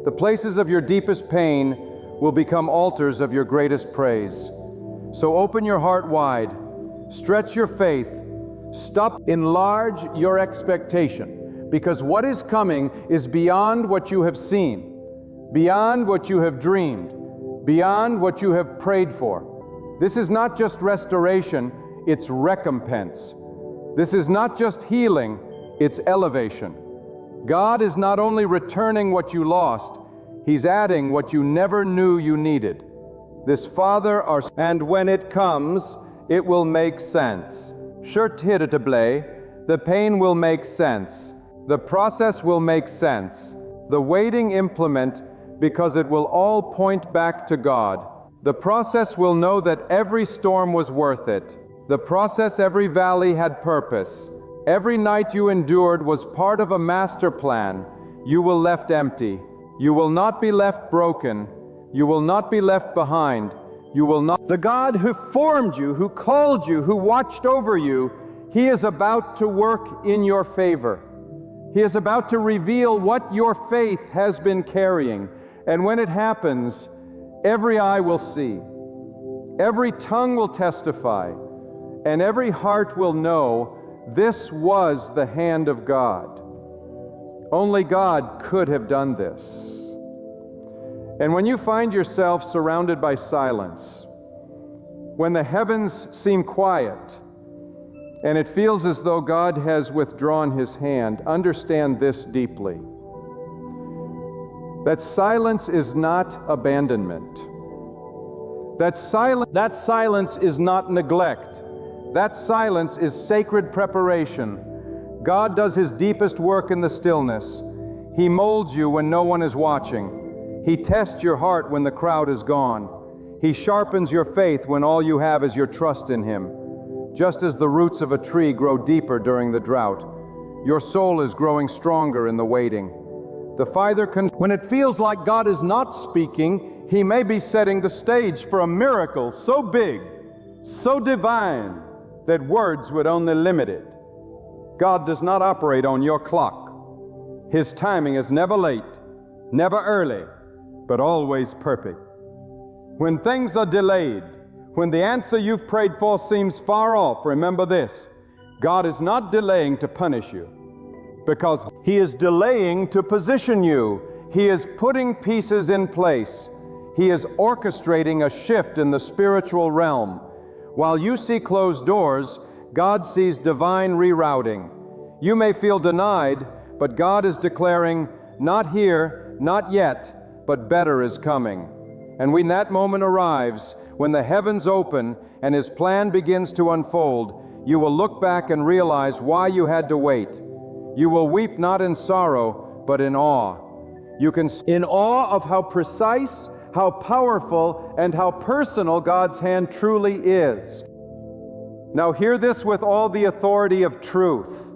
The places of your deepest pain will become altars of your greatest praise. So open your heart wide, stretch your faith, enlarge your expectation, because what is coming is beyond what you have seen, beyond what you have dreamed, beyond what you have prayed for. This is not just restoration, it's recompense. This is not just healing, it's elevation. God is not only returning what you lost, He's adding what you never knew you needed. This Father, and when it comes, it will make sense. The pain will make sense. The process will make sense. The waiting implement, because it will all point back to God. The process will know that every storm was worth it. The process, every valley had purpose. Every night you endured was part of a master plan. You will left empty. You will not be left broken. You will not be left behind. You will not. The God who formed you, who called you, who watched over you, He is about to work in your favor. He is about to reveal what your faith has been carrying. And when it happens, every eye will see, every tongue will testify, and every heart will know this was the hand of God. Only God could have done this. And when you find yourself surrounded by silence, when the heavens seem quiet, and it feels as though God has withdrawn His hand, understand this deeply. That silence is not abandonment. That silence is not neglect. That silence is sacred preparation. God does His deepest work in the stillness. He molds you when no one is watching. He tests your heart when the crowd is gone. He sharpens your faith when all you have is your trust in Him. Just as the roots of a tree grow deeper during the drought, your soul is growing stronger in the waiting. When it feels like God is not speaking, He may be setting the stage for a miracle so big, so divine, that words would only limit it. God does not operate on your clock. His timing is never late, never early, but always perfect. When things are delayed, when the answer you've prayed for seems far off, remember this: God is not delaying to punish you, because He is delaying to position you. He is putting pieces in place. He is orchestrating a shift in the spiritual realm. While you see closed doors, God sees divine rerouting. You may feel denied, but God is declaring, not here, not yet, but better is coming. And when that moment arrives, when the heavens open and His plan begins to unfold, you will look back and realize why you had to wait. You will weep not in sorrow, but in awe. In awe of how precise, how powerful, and how personal God's hand truly is. Now hear this with all the authority of truth.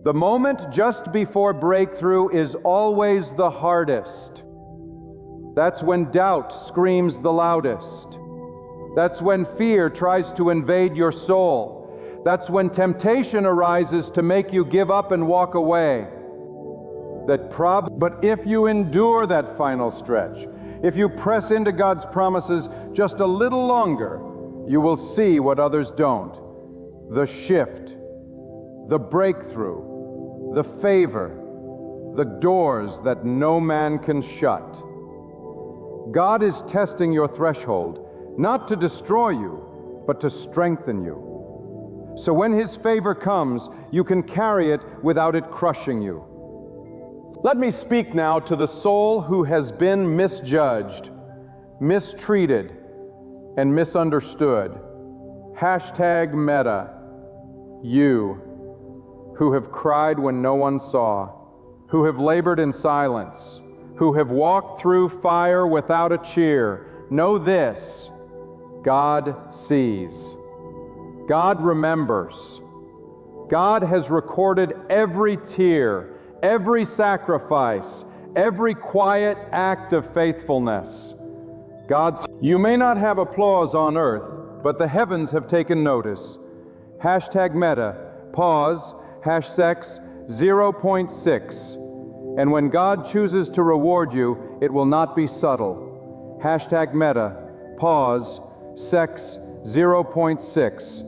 The moment just before breakthrough is always the hardest. That's when doubt screams the loudest. That's when fear tries to invade your soul. That's when temptation arises to make you give up and walk away. But if you endure that final stretch, if you press into God's promises just a little longer, you will see what others don't. The shift, the breakthrough, the favor, the doors that no man can shut. God is testing your threshold, not to destroy you, but to strengthen you. So when His favor comes, you can carry it without it crushing you. Let me speak now to the soul who has been misjudged, mistreated, and misunderstood. Hashtag meta. You, who have cried when no one saw, who have labored in silence, who have walked through fire without a cheer, know this: God sees. God remembers. God has recorded every tear, every sacrifice, every quiet act of faithfulness. You may not have applause on earth, but the heavens have taken notice. Hashtag meta, pause, #sex 0.6. And when God chooses to reward you, it will not be subtle. Hashtag meta, pause, sex 0.6.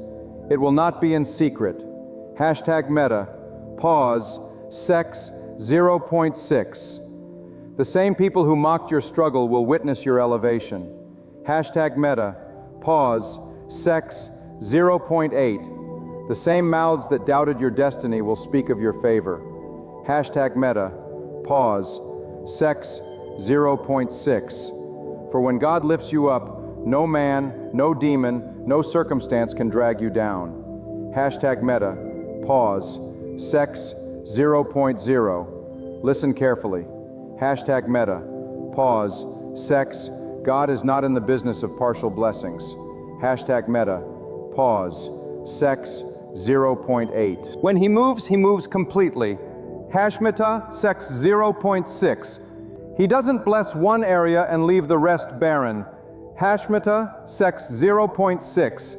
It will not be in secret. Hashtag meta, pause, sex 0.6. The same people who mocked your struggle will witness your elevation. Hashtag meta, pause, sex 0.8. The same mouths that doubted your destiny will speak of your favor. Hashtag meta, pause, sex 0.6. For when God lifts you up, no man, no demon, no circumstance can drag you down. Hashtag meta, pause, sex 0.0. Listen carefully. Hashtag meta, pause, sex, God is not in the business of partial blessings. Hashtag meta, pause, sex 0.8. When He moves completely. Hashmita, sex 0.6. He doesn't bless one area and leave the rest barren. Hashmita, sex 0.6.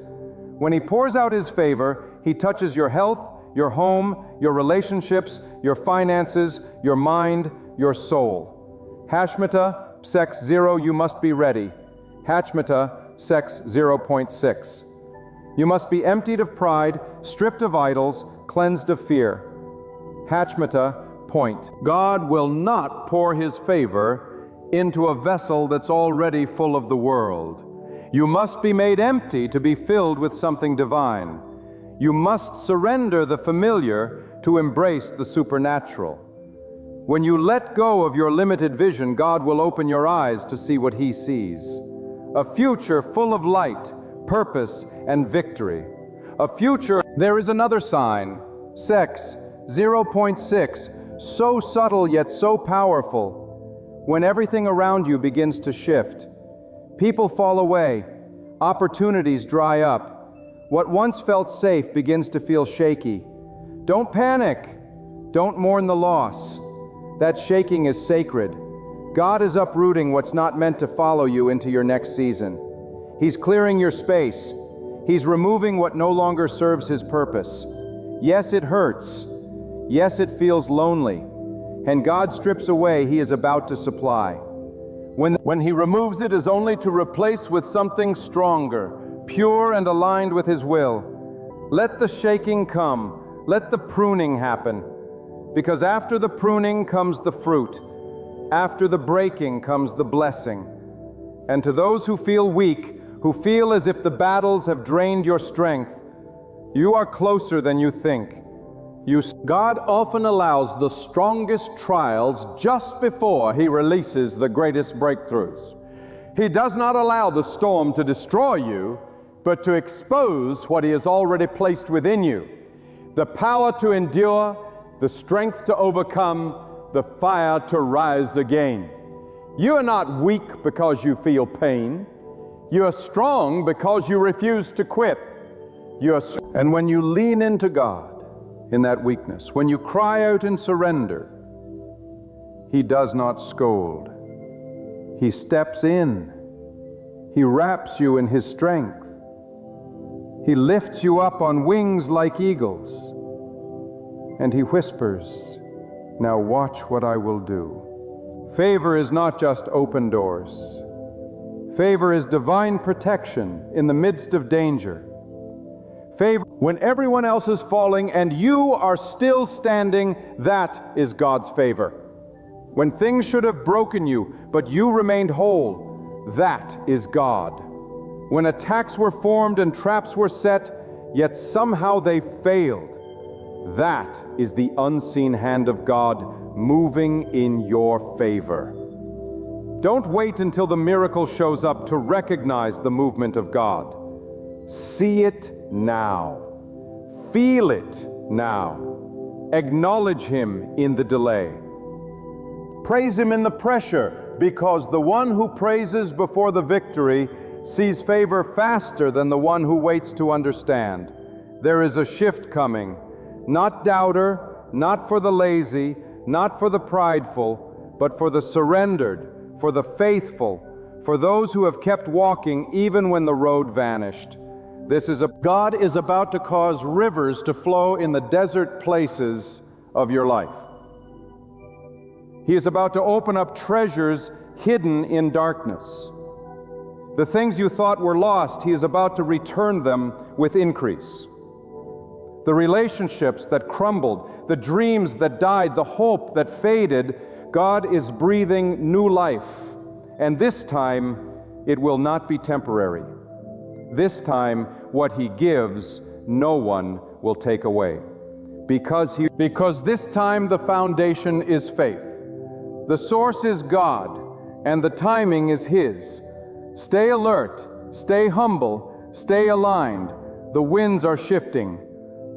When He pours out His favor, He touches your health, your home, your relationships, your finances, your mind, your soul. Hashmita, sex 0, you must be ready. Hashmita, sex 0.6. You must be emptied of pride, stripped of idols, cleansed of fear. Hashmita, point. God will not pour His favor into a vessel that's already full of the world. You must be made empty to be filled with something divine. You must surrender the familiar to embrace the supernatural. When you let go of your limited vision, God will open your eyes to see what He sees. A future full of light, purpose, and victory. A future. There is another sign. Sex 0.6, so subtle yet so powerful. When everything around you begins to shift, people fall away, opportunities dry up. What once felt safe begins to feel shaky. Don't panic. Don't mourn the loss. That shaking is sacred. God is uprooting what's not meant to follow you into your next season. He's clearing your space. He's removing what no longer serves His purpose. Yes, it hurts. Yes, it feels lonely. And God strips away He is about to supply. When He removes it is only to replace with something stronger, pure and aligned with His will. Let the shaking come. Let the pruning happen. Because after the pruning comes the fruit. After the breaking comes the blessing. And to those who feel weak, who feel as if the battles have drained your strength, you are closer than you think. God often allows the strongest trials just before He releases the greatest breakthroughs. He does not allow the storm to destroy you, but to expose what He has already placed within you. The power to endure, the strength to overcome, the fire to rise again. You are not weak because you feel pain. You are strong because you refuse to quit. And when you lean into God in that weakness, when you cry out in surrender, He does not scold. He steps in. He wraps you in His strength. He lifts you up on wings like eagles. And He whispers, "Now watch what I will do." Favor is not just open doors. Favor is divine protection in the midst of danger. Favor, when everyone else is falling and you are still standing, that is God's favor. When things should have broken you, but you remained whole, that is God. When attacks were formed and traps were set, yet somehow they failed, that is the unseen hand of God moving in your favor. Don't wait until the miracle shows up to recognize the movement of God. See it now. Feel it now. Acknowledge Him in the delay. Praise Him in the pressure, because the one who praises before the victory sees favor faster than the one who waits to understand. There is a shift coming. Not doubter, not for the lazy, not for the prideful, but for the surrendered, for the faithful, for those who have kept walking even when the road vanished. God is about to cause rivers to flow in the desert places of your life. He is about to open up treasures hidden in darkness. The things you thought were lost, He is about to return them with increase. The relationships that crumbled, the dreams that died, the hope that faded, God is breathing new life. And this time, it will not be temporary. This time, what He gives, no one will take away. Because this time the foundation is faith. The source is God, and the timing is His. Stay alert, stay humble, stay aligned. The winds are shifting.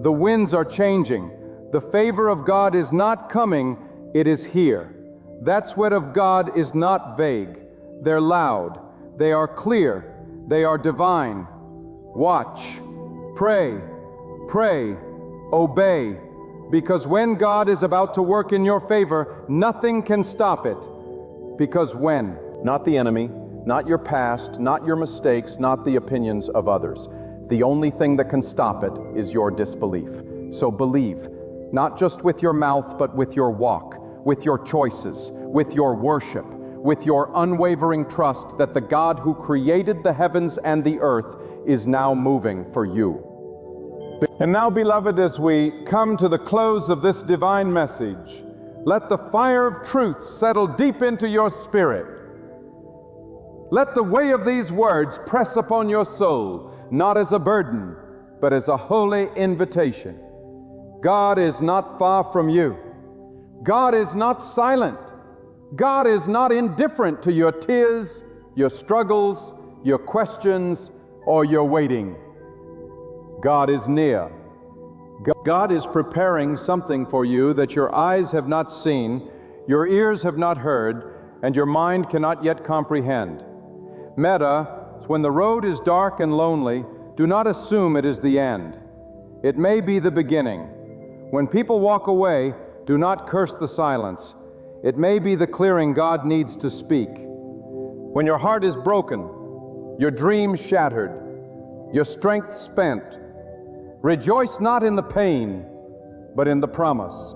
The winds are changing. The favor of God is not coming, it is here. That sweat of God is not vague. They're loud. They are clear. They are divine. Watch. Pray. Pray. Obey. Because when God is about to work in your favor, nothing can stop it. Because when? Not the enemy, not your past, not your mistakes, not the opinions of others. The only thing that can stop it is your disbelief. So believe, not just with your mouth, but with your walk, with your choices, with your worship, with your unwavering trust that the God who created the heavens and the earth is now moving for you. And now, beloved, as we come to the close of this divine message, let the fire of truth settle deep into your spirit. Let the way of these words press upon your soul, not as a burden, but as a holy invitation. God is not far from you. God is not silent. God is not indifferent to your tears, your struggles, your questions, or your waiting. God is near. God is preparing something for you that your eyes have not seen, your ears have not heard, and your mind cannot yet comprehend. Meta, when the road is dark and lonely, do not assume it is the end. It may be the beginning. When people walk away, do not curse the silence. It may be the clearing God needs to speak. When your heart is broken, your dreams shattered, your strength spent, rejoice not in the pain, but in the promise.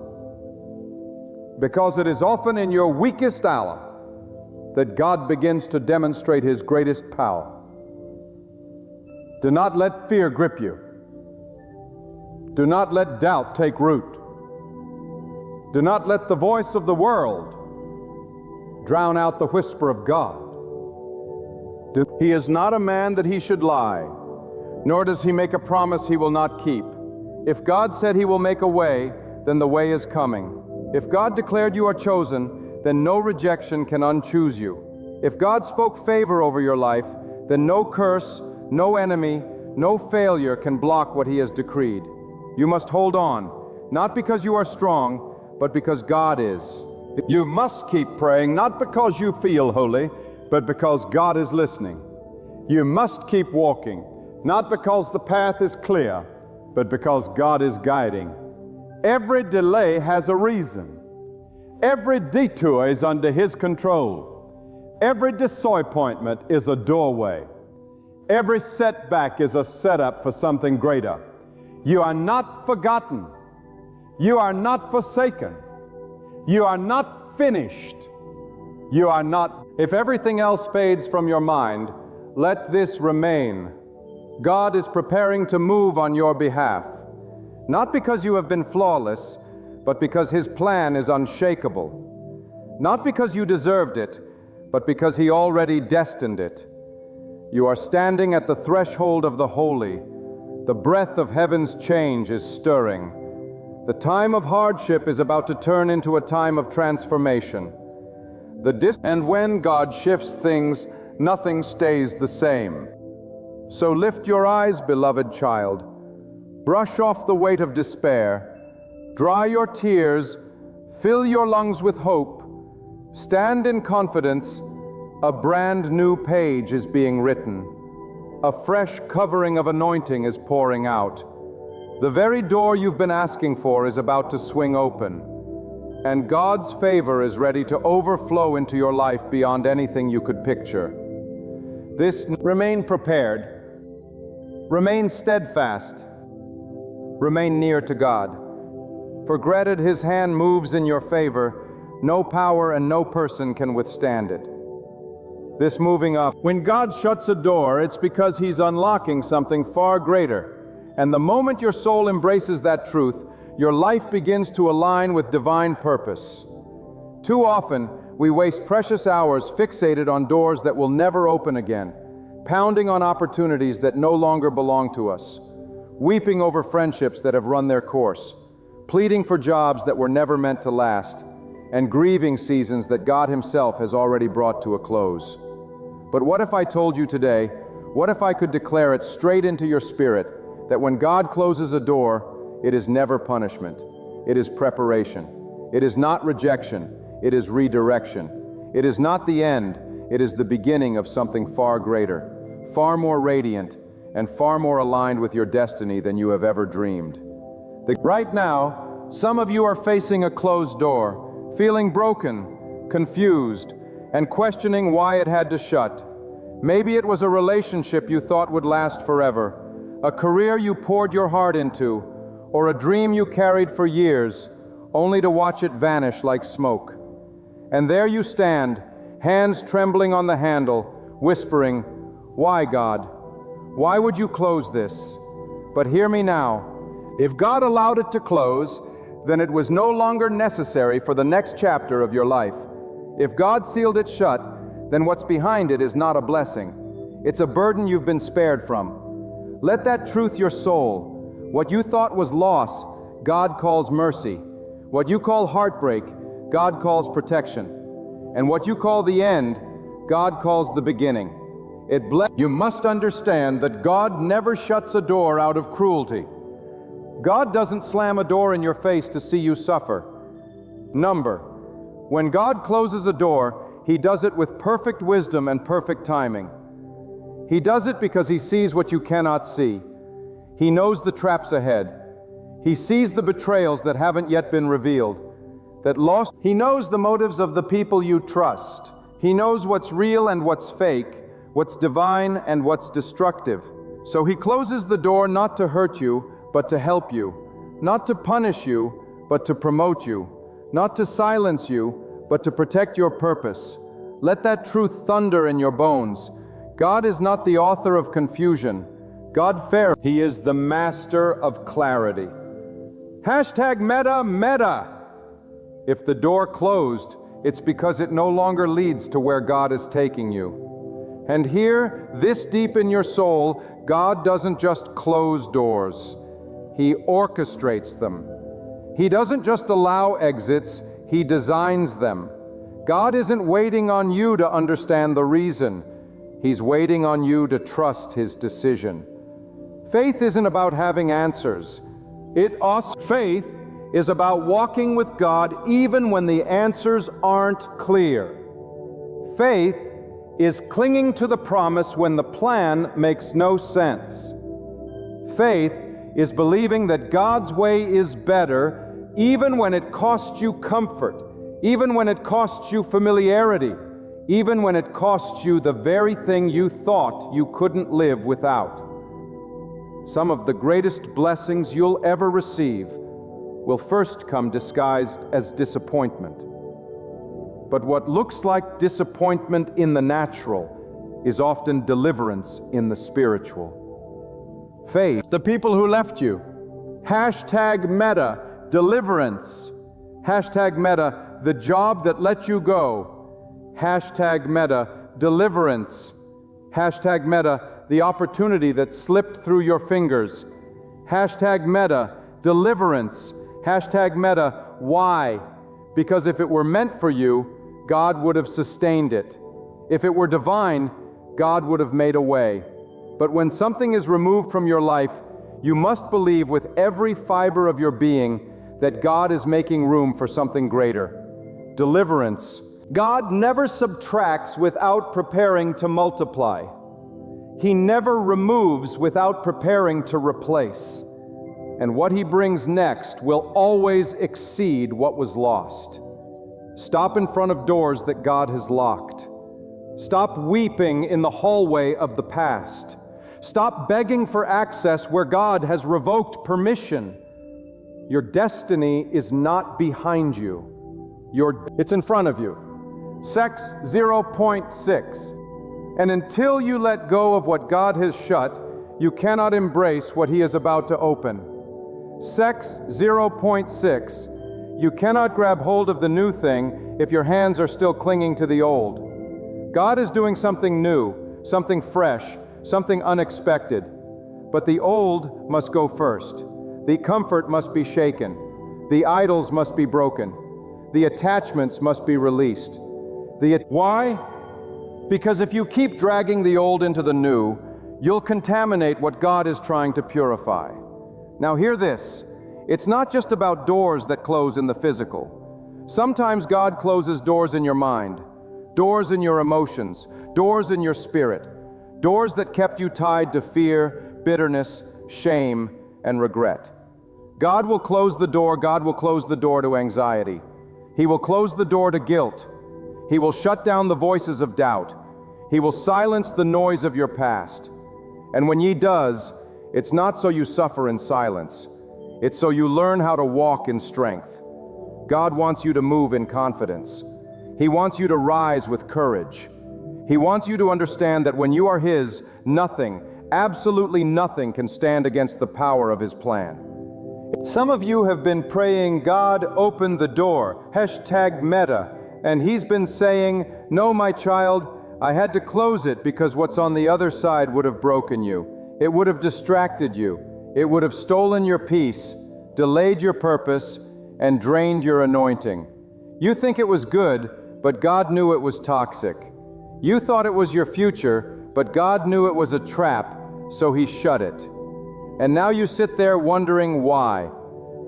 Because it is often in your weakest hour that God begins to demonstrate His greatest power. Do not let fear grip you. Do not let doubt take root. Do not let the voice of the world drown out the whisper of God. He is not a man that He should lie, nor does He make a promise He will not keep. If God said He will make a way, then the way is coming. If God declared you are chosen, then no rejection can unchoose you. If God spoke favor over your life, then no curse, no enemy, no failure can block what He has decreed. You must hold on, not because you are strong, but because God is. You must keep praying, not because you feel holy, but because God is listening. You must keep walking, not because the path is clear, but because God is guiding. Every delay has a reason. Every detour is under His control. Every disappointment is a doorway. Every setback is a setup for something greater. You are not forgotten. You are not forsaken. You are not finished. You are not. If everything else fades from your mind, let this remain. God is preparing to move on your behalf, not because you have been flawless, but because His plan is unshakable. Not because you deserved it, but because He already destined it. You are standing at the threshold of the holy. The breath of heaven's change is stirring. The time of hardship is about to turn into a time of transformation. And when God shifts things, nothing stays the same. So lift your eyes, beloved child. Brush off the weight of despair. Dry your tears. Fill your lungs with hope. Stand in confidence. A brand new page is being written. A fresh covering of anointing is pouring out. The very door you've been asking for is about to swing open. And God's favor is ready to overflow into your life beyond anything you could picture. Remain prepared. Remain steadfast. Remain near to God. For granted His hand moves in your favor, no power and no person can withstand it. This moving up. When God shuts a door, it's because He's unlocking something far greater. And the moment your soul embraces that truth, your life begins to align with divine purpose. Too often, we waste precious hours fixated on doors that will never open again, pounding on opportunities that no longer belong to us, weeping over friendships that have run their course, pleading for jobs that were never meant to last, and grieving seasons that God Himself has already brought to a close. But what if I told you today, what if I could declare it straight into your spirit, that when God closes a door, it is never punishment. It is preparation. It is not rejection. It is redirection. It is not the end. It is the beginning of something far greater, far more radiant, and far more aligned with your destiny than you have ever dreamed. Right now, some of you are facing a closed door, feeling broken, confused, and questioning why it had to shut. Maybe it was a relationship you thought would last forever, a career you poured your heart into, or a dream you carried for years, only to watch it vanish like smoke. And there you stand, hands trembling on the handle, whispering, "Why, God? Why would you close this?" But hear me now. If God allowed it to close, then it was no longer necessary for the next chapter of your life. If God sealed it shut, then what's behind it is not a blessing. It's a burden you've been spared from. Let that truth your soul. What you thought was loss, God calls mercy. What you call heartbreak, God calls protection. And what you call the end, God calls the beginning. You must understand that God never shuts a door out of cruelty. God doesn't slam a door in your face to see you suffer. When God closes a door, He does it with perfect wisdom and perfect timing. He does it because He sees what you cannot see. He knows the traps ahead. He sees the betrayals that haven't yet been revealed, He knows the motives of the people you trust. He knows what's real and what's fake, what's divine and what's destructive. So He closes the door not to hurt you, but to help you, not to punish you, but to promote you, not to silence you, but to protect your purpose. Let that truth thunder in your bones. God is not the author of confusion. He is the master of clarity. #Meta. If the door closed, it's because it no longer leads to where God is taking you. And here, this deep in your soul, God doesn't just close doors. He orchestrates them. He doesn't just allow exits, He designs them. God isn't waiting on you to understand the reason. He's waiting on you to trust His decision. Faith isn't about having answers. Faith is about walking with God even when the answers aren't clear. Faith is clinging to the promise when the plan makes no sense. Faith is believing that God's way is better even when it costs you comfort, even when it costs you familiarity, even when it costs you the very thing you thought you couldn't live without. Some of the greatest blessings you'll ever receive will first come disguised as disappointment. But what looks like disappointment in the natural is often deliverance in the spiritual. Faith, the people who left you. Hashtag meta, deliverance. Hashtag meta, the job that let you go. Hashtag meta, deliverance. Hashtag meta, the opportunity that slipped through your fingers. Hashtag meta, deliverance. Hashtag meta, why? Because if it were meant for you, God would have sustained it. If it were divine, God would have made a way. But when something is removed from your life, you must believe with every fiber of your being that God is making room for something greater. Deliverance. God never subtracts without preparing to multiply. He never removes without preparing to replace. And what He brings next will always exceed what was lost. Stop in front of doors that God has locked. Stop weeping in the hallway of the past. Stop begging for access where God has revoked permission. Your destiny is not behind you. It's in front of you. Sex 0.6. And until you let go of what God has shut, you cannot embrace what He is about to open. Sex 0.6. You cannot grab hold of the new thing if your hands are still clinging to the old. God is doing something new, something fresh, something unexpected. But the old must go first. The comfort must be shaken. The idols must be broken. The attachments must be released. Why? Because if you keep dragging the old into the new, you'll contaminate what God is trying to purify. Now hear this. It's not just about doors that close in the physical. Sometimes God closes doors in your mind, doors in your emotions, doors in your spirit, doors that kept you tied to fear, bitterness, shame, and regret. God will close the door. God will close the door to anxiety. He will close the door to guilt. He will shut down the voices of doubt. He will silence the noise of your past. And when He does, it's not so you suffer in silence. It's so you learn how to walk in strength. God wants you to move in confidence. He wants you to rise with courage. He wants you to understand that when you are His, nothing, absolutely nothing can stand against the power of His plan. Some of you have been praying, God, open the door, hashtag meta, and He's been saying, no, my child, I had to close it because what's on the other side would have broken you. It would have distracted you. It would have stolen your peace, delayed your purpose, and drained your anointing. You think it was good, but God knew it was toxic. You thought it was your future, but God knew it was a trap, so He shut it. And now you sit there wondering why.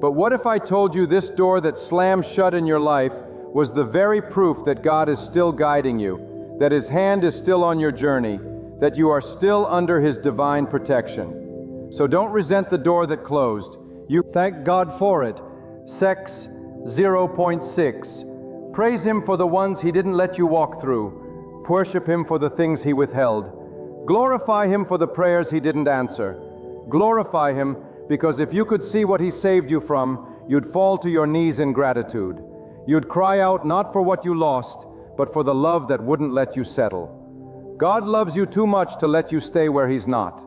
But what if I told you this door that slammed shut in your life was the very proof that God is still guiding you, that His hand is still on your journey, that you are still under His divine protection. So don't resent the door that closed. You thank God for it. Sex 0.6. Praise Him for the ones He didn't let you walk through. Worship Him for the things He withheld. Glorify Him for the prayers He didn't answer. Glorify Him because if you could see what He saved you from, you'd fall to your knees in gratitude. You'd cry out not for what you lost, but for the love that wouldn't let you settle. God loves you too much to let you stay where He's not.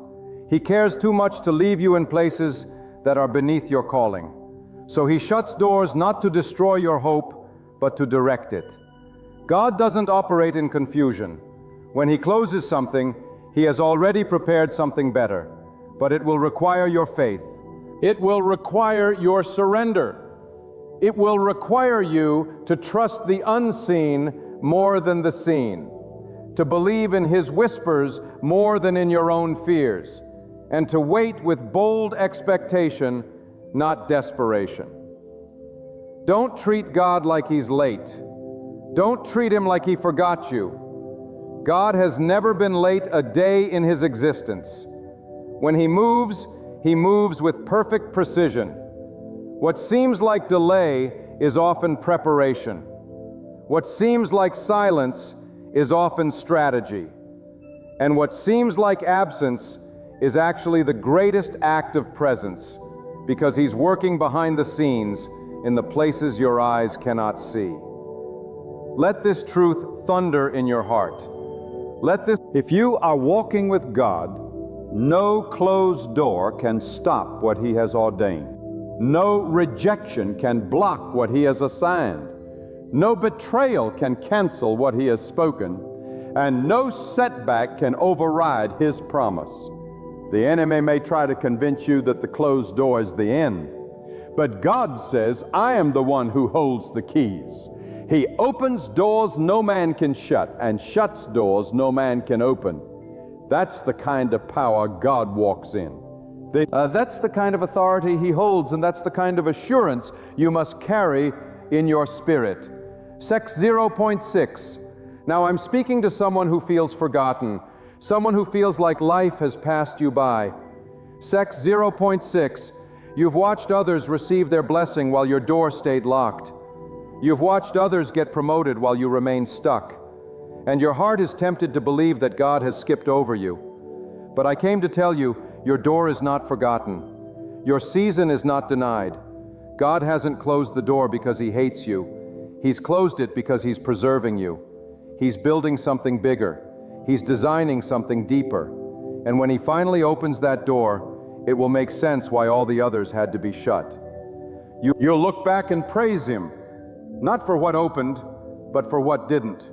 He cares too much to leave you in places that are beneath your calling. So He shuts doors not to destroy your hope, but to direct it. God doesn't operate in confusion. When He closes something, He has already prepared something better. But it will require your faith. It will require your surrender. It will require you to trust the unseen more than the seen, to believe in His whispers more than in your own fears, and to wait with bold expectation, not desperation. Don't treat God like He's late. Don't treat Him like He forgot you. God has never been late a day in His existence. When He moves with perfect precision. What seems like delay is often preparation. What seems like silence is often strategy. And what seems like absence is actually the greatest act of presence, because He's working behind the scenes in the places your eyes cannot see. Let this truth thunder in your heart. If you are walking with God, no closed door can stop what He has ordained. No rejection can block what He has assigned. No betrayal can cancel what He has spoken. And no setback can override His promise. The enemy may try to convince you that the closed door is the end. But God says, I am the one who holds the keys. He opens doors no man can shut, and shuts doors no man can open. That's the kind of power God walks in. That's the kind of authority He holds, and that's the kind of assurance you must carry in your spirit. Sex 0.6. Now I'm speaking to someone who feels forgotten, someone who feels like life has passed you by. Sex 0.6. You've watched others receive their blessing while your door stayed locked. You've watched others get promoted while you remain stuck. And your heart is tempted to believe that God has skipped over you. But I came to tell you, your door is not forgotten. Your season is not denied. God hasn't closed the door because He hates you. He's closed it because He's preserving you. He's building something bigger. He's designing something deeper. And when He finally opens that door, it will make sense why all the others had to be shut. You'll look back and praise Him, not for what opened, but for what didn't.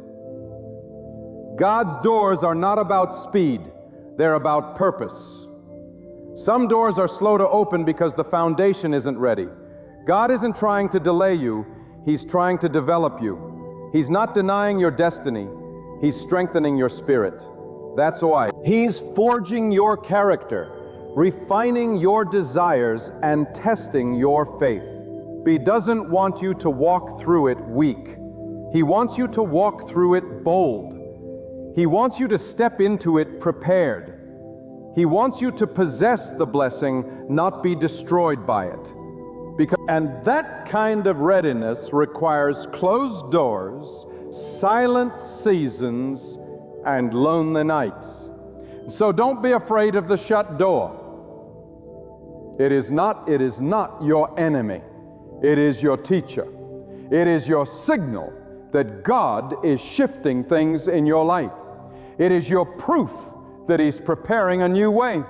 God's doors are not about speed, they're about purpose. Some doors are slow to open because the foundation isn't ready. God isn't trying to delay you, He's trying to develop you. He's not denying your destiny, He's strengthening your spirit. That's why. He's forging your character, refining your desires, and testing your faith. He doesn't want you to walk through it weak. He wants you to walk through it bold. He wants you to step into it prepared. He wants you to possess the blessing, not be destroyed by it. And that kind of readiness requires closed doors, silent seasons, and lonely nights. So don't be afraid of the shut door. It is not your enemy. It is your teacher. It is your signal that God is shifting things in your life. It is your proof that He's preparing a new way.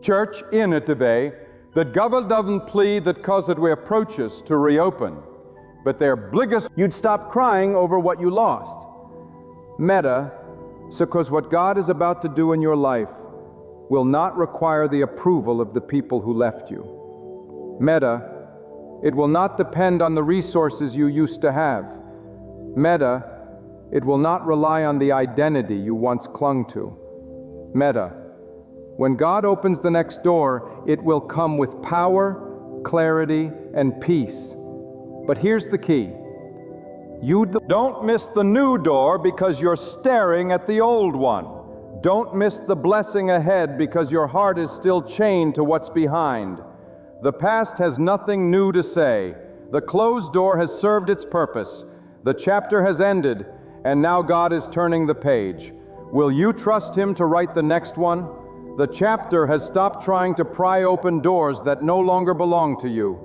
Church, in it today, that God doesn't plead that cause it we approach us to reopen, but their bliggest you'd stop crying over what you lost. Meta, so because what God is about to do in your life will not require the approval of the people who left you. Meta, it will not depend on the resources you used to have. Meta, it will not rely on the identity you once clung to. Meta, when God opens the next door, it will come with power, clarity, and peace. But here's the key. You don't miss the new door because you're staring at the old one. Don't miss the blessing ahead because your heart is still chained to what's behind. The past has nothing new to say. The closed door has served its purpose. The chapter has ended, and now God is turning the page. Will you trust Him to write the next one? The chapter has stopped trying to pry open doors that no longer belong to you.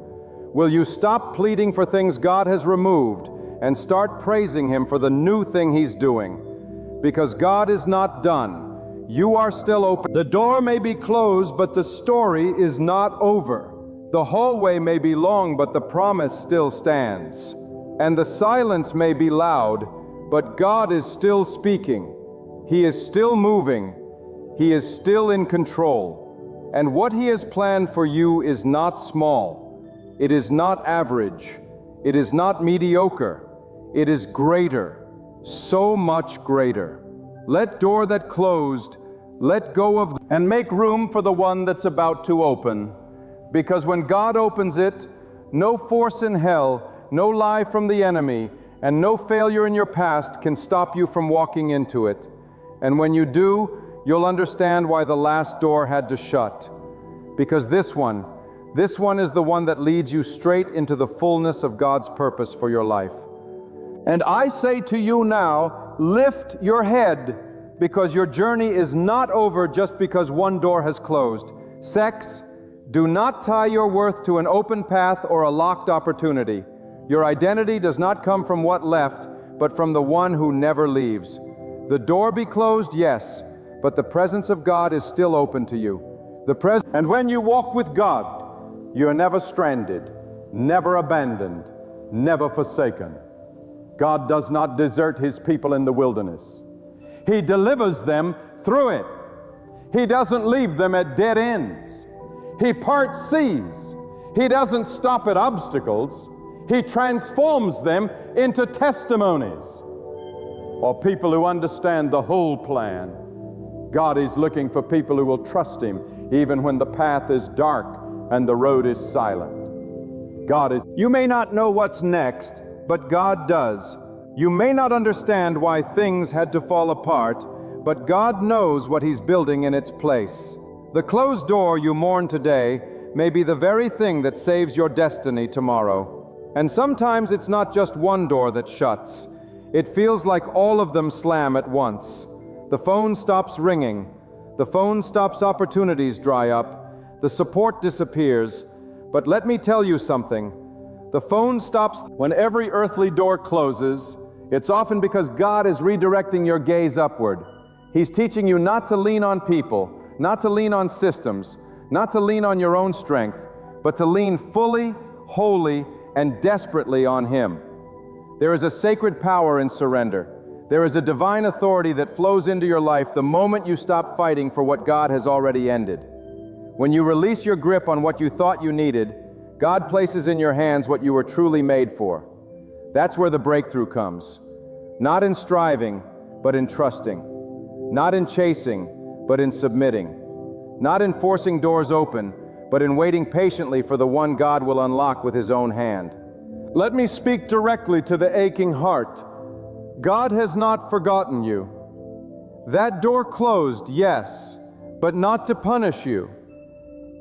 Will you stop pleading for things God has removed and start praising Him for the new thing He's doing? Because God is not done. You are still open. The door may be closed, but the story is not over. The hallway may be long, but the promise still stands. And the silence may be loud, but God is still speaking. He is still moving. He is still in control. And what He has planned for you is not small. It is not average. It is not mediocre. It is greater, so much greater. Let door that closed, let go of, and make room for the one that's about to open. Because when God opens it, no force in hell, no lie from the enemy, and no failure in your past can stop you from walking into it. And when you do, you'll understand why the last door had to shut. Because this one is the one that leads you straight into the fullness of God's purpose for your life. And I say to you now, lift your head, because your journey is not over just because one door has closed. Sex, do not tie your worth to an open path or a locked opportunity. Your identity does not come from what left, but from the one who never leaves. The door be closed, yes, but the presence of God is still open to you. And when you walk with God, you are never stranded, never abandoned, never forsaken. God does not desert His people in the wilderness. He delivers them through it. He doesn't leave them at dead ends. He parts seas. He doesn't stop at obstacles. He transforms them into testimonies, or people who understand the whole plan. God is looking for people who will trust Him even when the path is dark and the road is silent. You may not know what's next, but God does. You may not understand why things had to fall apart, but God knows what He's building in its place. The closed door you mourn today may be the very thing that saves your destiny tomorrow. And sometimes it's not just one door that shuts. It feels like all of them slam at once. The phone stops ringing. The phone stops, opportunities dry up. The support disappears. But let me tell you something. The phone stops when every earthly door closes. It's often because God is redirecting your gaze upward. He's teaching you not to lean on people, not to lean on systems, not to lean on your own strength, but to lean fully, wholly, and desperately on Him. There is a sacred power in surrender. There is a divine authority that flows into your life the moment you stop fighting for what God has already ended. When you release your grip on what you thought you needed, God places in your hands what you were truly made for. That's where the breakthrough comes. Not in striving, but in trusting. Not in chasing, but in submitting. Not in forcing doors open, but in waiting patiently for the one God will unlock with His own hand. Let me speak directly to the aching heart. God has not forgotten you. That door closed, yes, but not to punish you.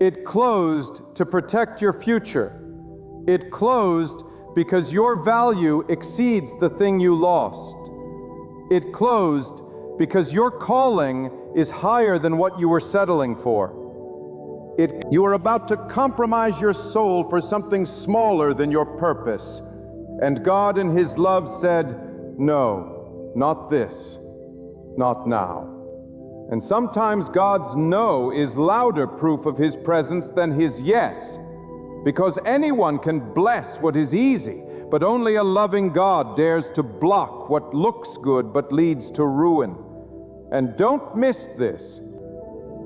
It closed to protect your future. It closed because your value exceeds the thing you lost. It closed because your calling is higher than what you were settling for. You are about to compromise your soul for something smaller than your purpose. And God in His love said, no, not this, not now. And sometimes God's no is louder proof of His presence than His yes, because anyone can bless what is easy, but only a loving God dares to block what looks good but leads to ruin. And don't miss this.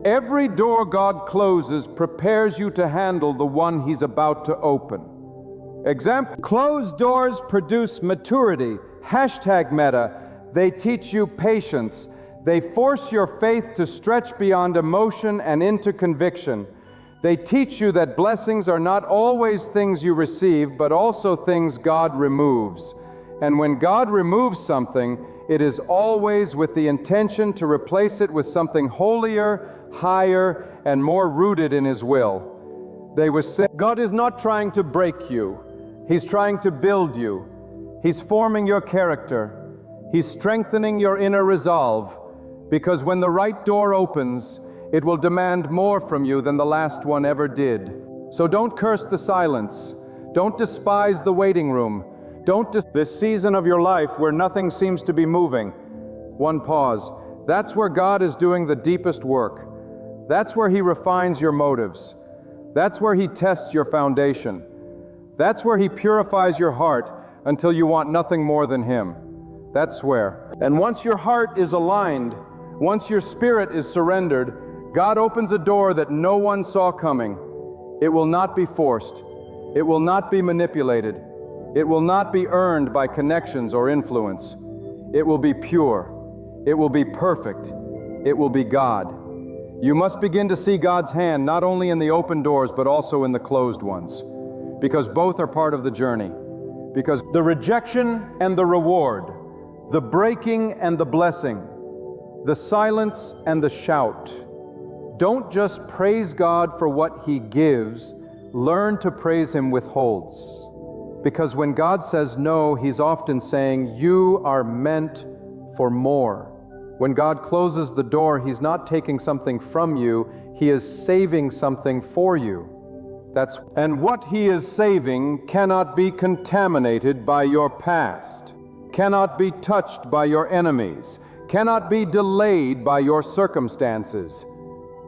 Every door God closes prepares you to handle the one He's about to open. Example: closed doors produce maturity. #meta. They teach you patience. They force your faith to stretch beyond emotion and into conviction. They teach you that blessings are not always things you receive, but also things God removes. And when God removes something, it is always with the intention to replace it with something holier, higher, and more rooted in His will. They were saying, God is not trying to break you. He's trying to build you. He's forming your character. He's strengthening your inner resolve, because when the right door opens, it will demand more from you than the last one ever did. So don't curse the silence. Don't despise the waiting room. This season of your life where nothing seems to be moving. One pause. That's where God is doing the deepest work. That's where He refines your motives. That's where He tests your foundation. That's where He purifies your heart until you want nothing more than Him. That's where. And once your heart is aligned, once your spirit is surrendered, God opens a door that no one saw coming. It will not be forced. It will not be manipulated. It will not be earned by connections or influence. It will be pure. It will be perfect. It will be God. You must begin to see God's hand not only in the open doors, but also in the closed ones, because both are part of the journey. Because the rejection and the reward, the breaking and the blessing, the silence and the shout. Don't just praise God for what He gives, learn to praise Him withholds. Because when God says no, He's often saying, you are meant for more. When God closes the door, He's not taking something from you, He is saving something for you. And what He is saving cannot be contaminated by your past, cannot be touched by your enemies, cannot be delayed by your circumstances,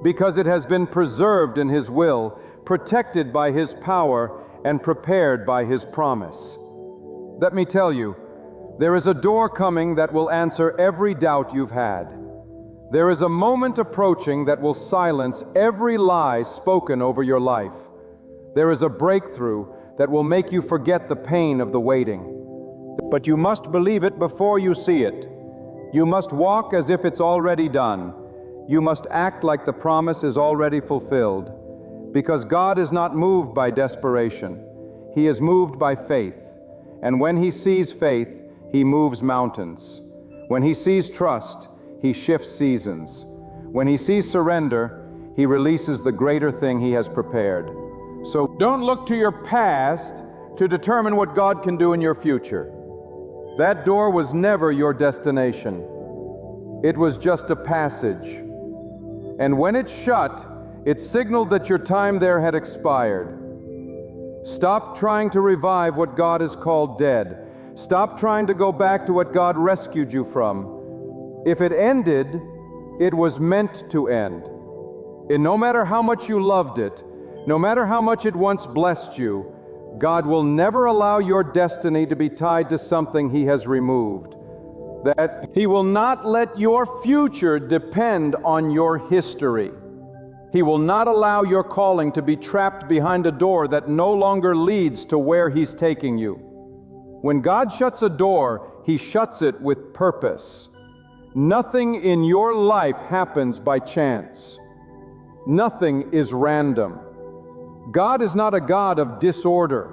because it has been preserved in His will, protected by His power, and prepared by His promise. Let me tell you, there is a door coming that will answer every doubt you've had. There is a moment approaching that will silence every lie spoken over your life. There is a breakthrough that will make you forget the pain of the waiting. But you must believe it before you see it. You must walk as if it's already done. You must act like the promise is already fulfilled. Because God is not moved by desperation. He is moved by faith. And when He sees faith, He moves mountains. When He sees trust, He shifts seasons. When He sees surrender, He releases the greater thing He has prepared. So don't look to your past to determine what God can do in your future. That door was never your destination. It was just a passage. And when it shut, it signaled that your time there had expired. Stop trying to revive what God has called dead. Stop trying to go back to what God rescued you from. If it ended, it was meant to end. And no matter how much you loved it, no matter how much it once blessed you, God will never allow your destiny to be tied to something He has removed. That He will not let your future depend on your history. He will not allow your calling to be trapped behind a door that no longer leads to where He's taking you. When God shuts a door, He shuts it with purpose. Nothing in your life happens by chance. Nothing is random. God is not a God of disorder.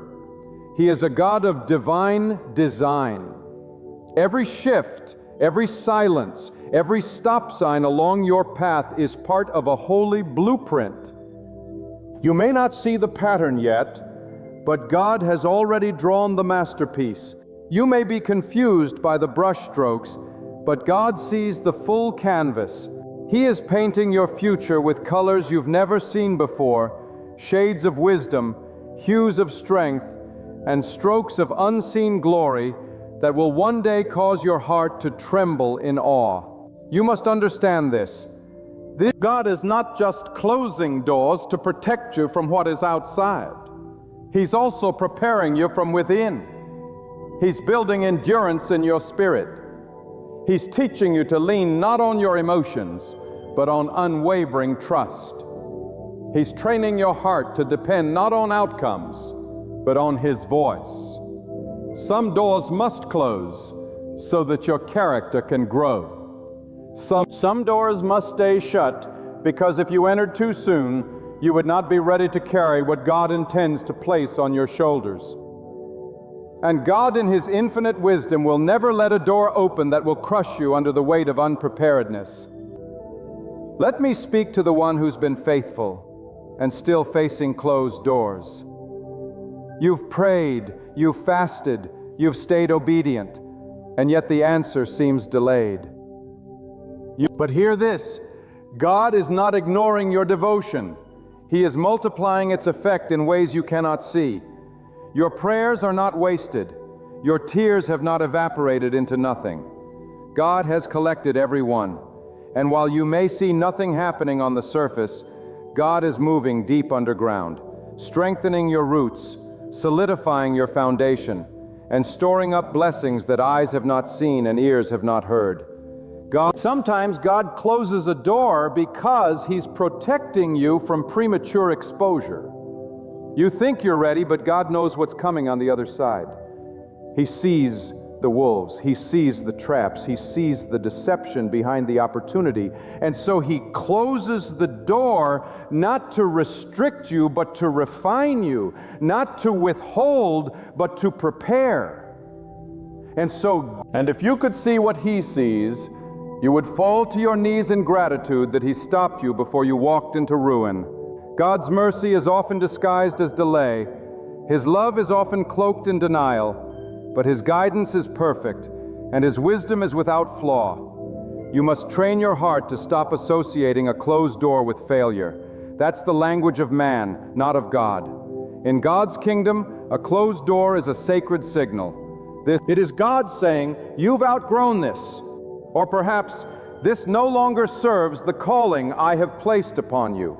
He is a God of divine design. Every shift, every silence, every stop sign along your path is part of a holy blueprint. You may not see the pattern yet, but God has already drawn the masterpiece. You may be confused by the brush strokes, but God sees the full canvas. He is painting your future with colors you've never seen before, shades of wisdom, hues of strength, and strokes of unseen glory that will one day cause your heart to tremble in awe. You must understand this. God is not just closing doors to protect you from what is outside. He's also preparing you from within. He's building endurance in your spirit. He's teaching you to lean not on your emotions, but on unwavering trust. He's training your heart to depend not on outcomes, but on His voice. Some doors must close so that your character can grow. Some doors must stay shut because if you entered too soon, you would not be ready to carry what God intends to place on your shoulders. And God in His infinite wisdom will never let a door open that will crush you under the weight of unpreparedness. Let me speak to the one who's been faithful and still facing closed doors. You've prayed, you've fasted, you've stayed obedient, and yet the answer seems delayed. But hear this, God is not ignoring your devotion. He is multiplying its effect in ways you cannot see. Your prayers are not wasted. Your tears have not evaporated into nothing. God has collected every one. And while you may see nothing happening on the surface, God is moving deep underground, strengthening your roots, solidifying your foundation, and storing up blessings that eyes have not seen and ears have not heard. Sometimes God closes a door because He's protecting you from premature exposure. You think you're ready, but God knows what's coming on the other side. He sees the wolves, He sees the traps, He sees the deception behind the opportunity, and so He closes the door not to restrict you, but to refine you, not to withhold, but to prepare. And if you could see what He sees, you would fall to your knees in gratitude that He stopped you before you walked into ruin. God's mercy is often disguised as delay. His love is often cloaked in denial, but His guidance is perfect, and His wisdom is without flaw. You must train your heart to stop associating a closed door with failure. That's the language of man, not of God. In God's kingdom, a closed door is a sacred signal. It is God saying, "You've outgrown this," or perhaps, "This no longer serves the calling I have placed upon you."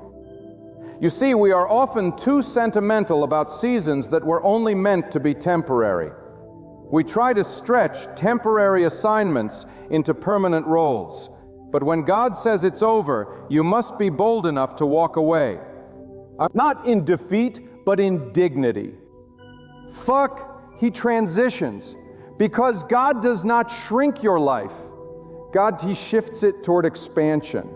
You see, we are often too sentimental about seasons that were only meant to be temporary. We try to stretch temporary assignments into permanent roles. But when God says it's over, you must be bold enough to walk away. Not in defeat, but in dignity. He transitions. Because God does not shrink your life. He shifts it toward expansion.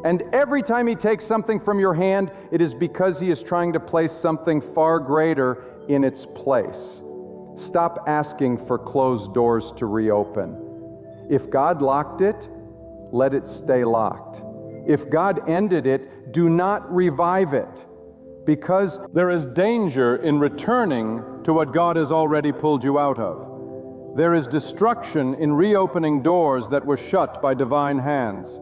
And every time He takes something from your hand, it is because He is trying to place something far greater in its place. Stop asking for closed doors to reopen. If God locked it, let it stay locked. If God ended it, do not revive it. Because there is danger in returning to what God has already pulled you out of. There is destruction in reopening doors that were shut by divine hands.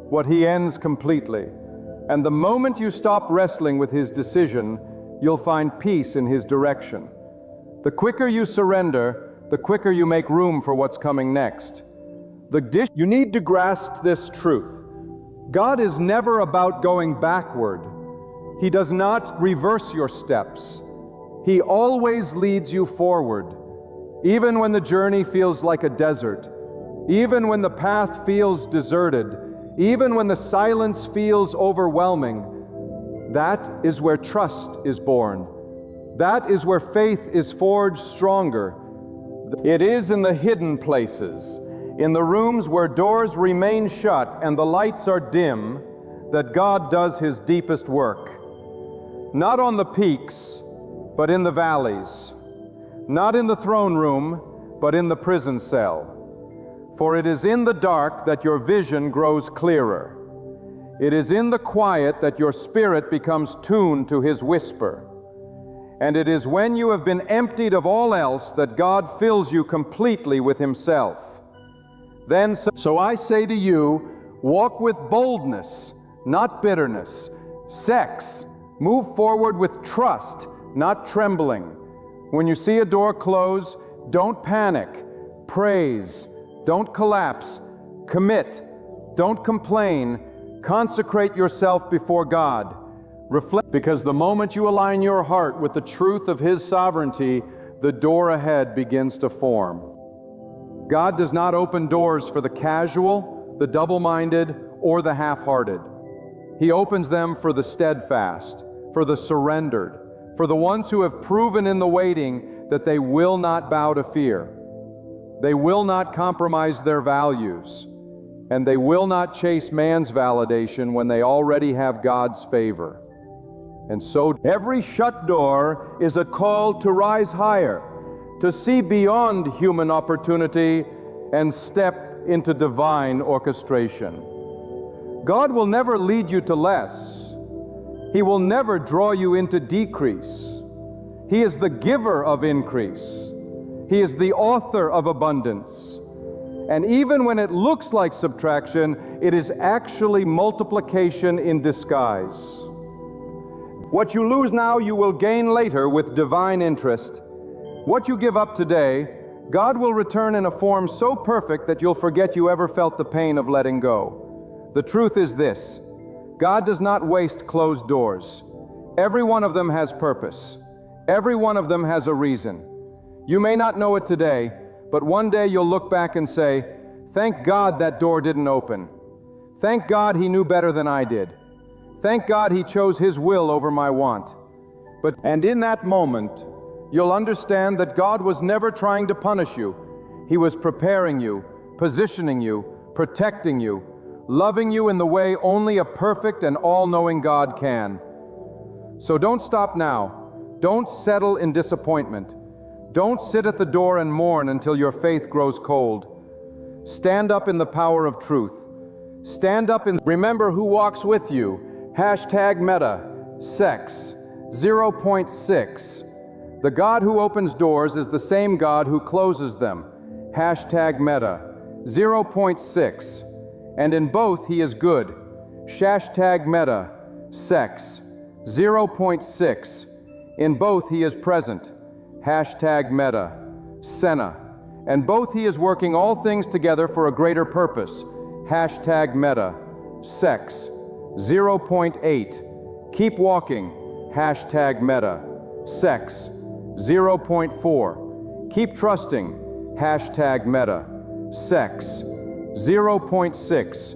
What He ends completely. And the moment you stop wrestling with His decision, you'll find peace in His direction. The quicker you surrender, the quicker you make room for what's coming next. You need to grasp this truth. God is never about going backward. He does not reverse your steps. He always leads you forward. Even when the journey feels like a desert, even when the path feels deserted, even when the silence feels overwhelming, that is where trust is born. That is where faith is forged stronger. It is in the hidden places, in the rooms where doors remain shut and the lights are dim, that God does His deepest work. Not on the peaks, but in the valleys. Not in the throne room, but in the prison cell. For it is in the dark that your vision grows clearer. It is in the quiet that your spirit becomes tuned to His whisper. And it is when you have been emptied of all else that God fills you completely with Himself. So I say to you, walk with boldness, not bitterness. Move forward with trust, not trembling. When you see a door close, don't panic. Praise. Don't collapse. Commit. Don't complain. Consecrate yourself before God. Reflect, because the moment you align your heart with the truth of His sovereignty, the door ahead begins to form. God does not open doors for the casual, the double-minded, or the half-hearted. He opens them for the steadfast, for the surrendered, for the ones who have proven in the waiting that they will not bow to fear. They will not compromise their values, and they will not chase man's validation when they already have God's favor. And so every shut door is a call to rise higher, to see beyond human opportunity and step into divine orchestration. God will never lead you to less. He will never draw you into decrease. He is the giver of increase. He is the author of abundance. And even when it looks like subtraction, it is actually multiplication in disguise. What you lose now, you will gain later with divine interest. What you give up today, God will return in a form so perfect that you'll forget you ever felt the pain of letting go. The truth is this: God does not waste closed doors. Every one of them has purpose. Every one of them has a reason. You may not know it today, but one day you'll look back and say, "Thank God that door didn't open. Thank God He knew better than I did. Thank God He chose His will over my want." And in that moment, you'll understand that God was never trying to punish you. He was preparing you, positioning you, protecting you, loving you in the way only a perfect and all-knowing God can. So don't stop now. Don't settle in disappointment. Don't sit at the door and mourn until your faith grows cold. Stand up in the power of truth. Stand up and remember who walks with you. #Meta, sex, 0.6. The God who opens doors is the same God who closes them. hashtag meta, 0.6, and in both he is good, hashtag meta, sex, 0.6, in both he is present, hashtag meta, Senna, and both he is working all things together for a greater purpose, hashtag meta, sex, 0.8, keep walking, hashtag meta, sex, 0.4, keep trusting, hashtag meta, sex, 0.6,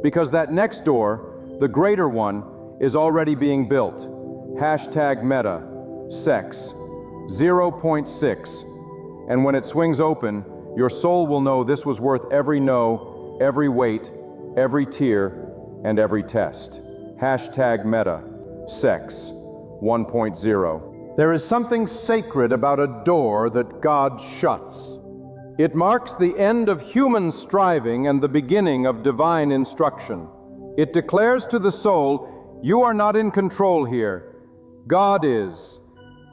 because that next door, the greater one, is already being built, hashtag meta, sex, 0.6, and when it swings open, your soul will know this was worth every no, every wait, every tear, and every test. Hashtag meta, sex, 1.0. There is something sacred about a door that God shuts. It marks the end of human striving and the beginning of divine instruction. It declares to the soul, you are not in control here. God is.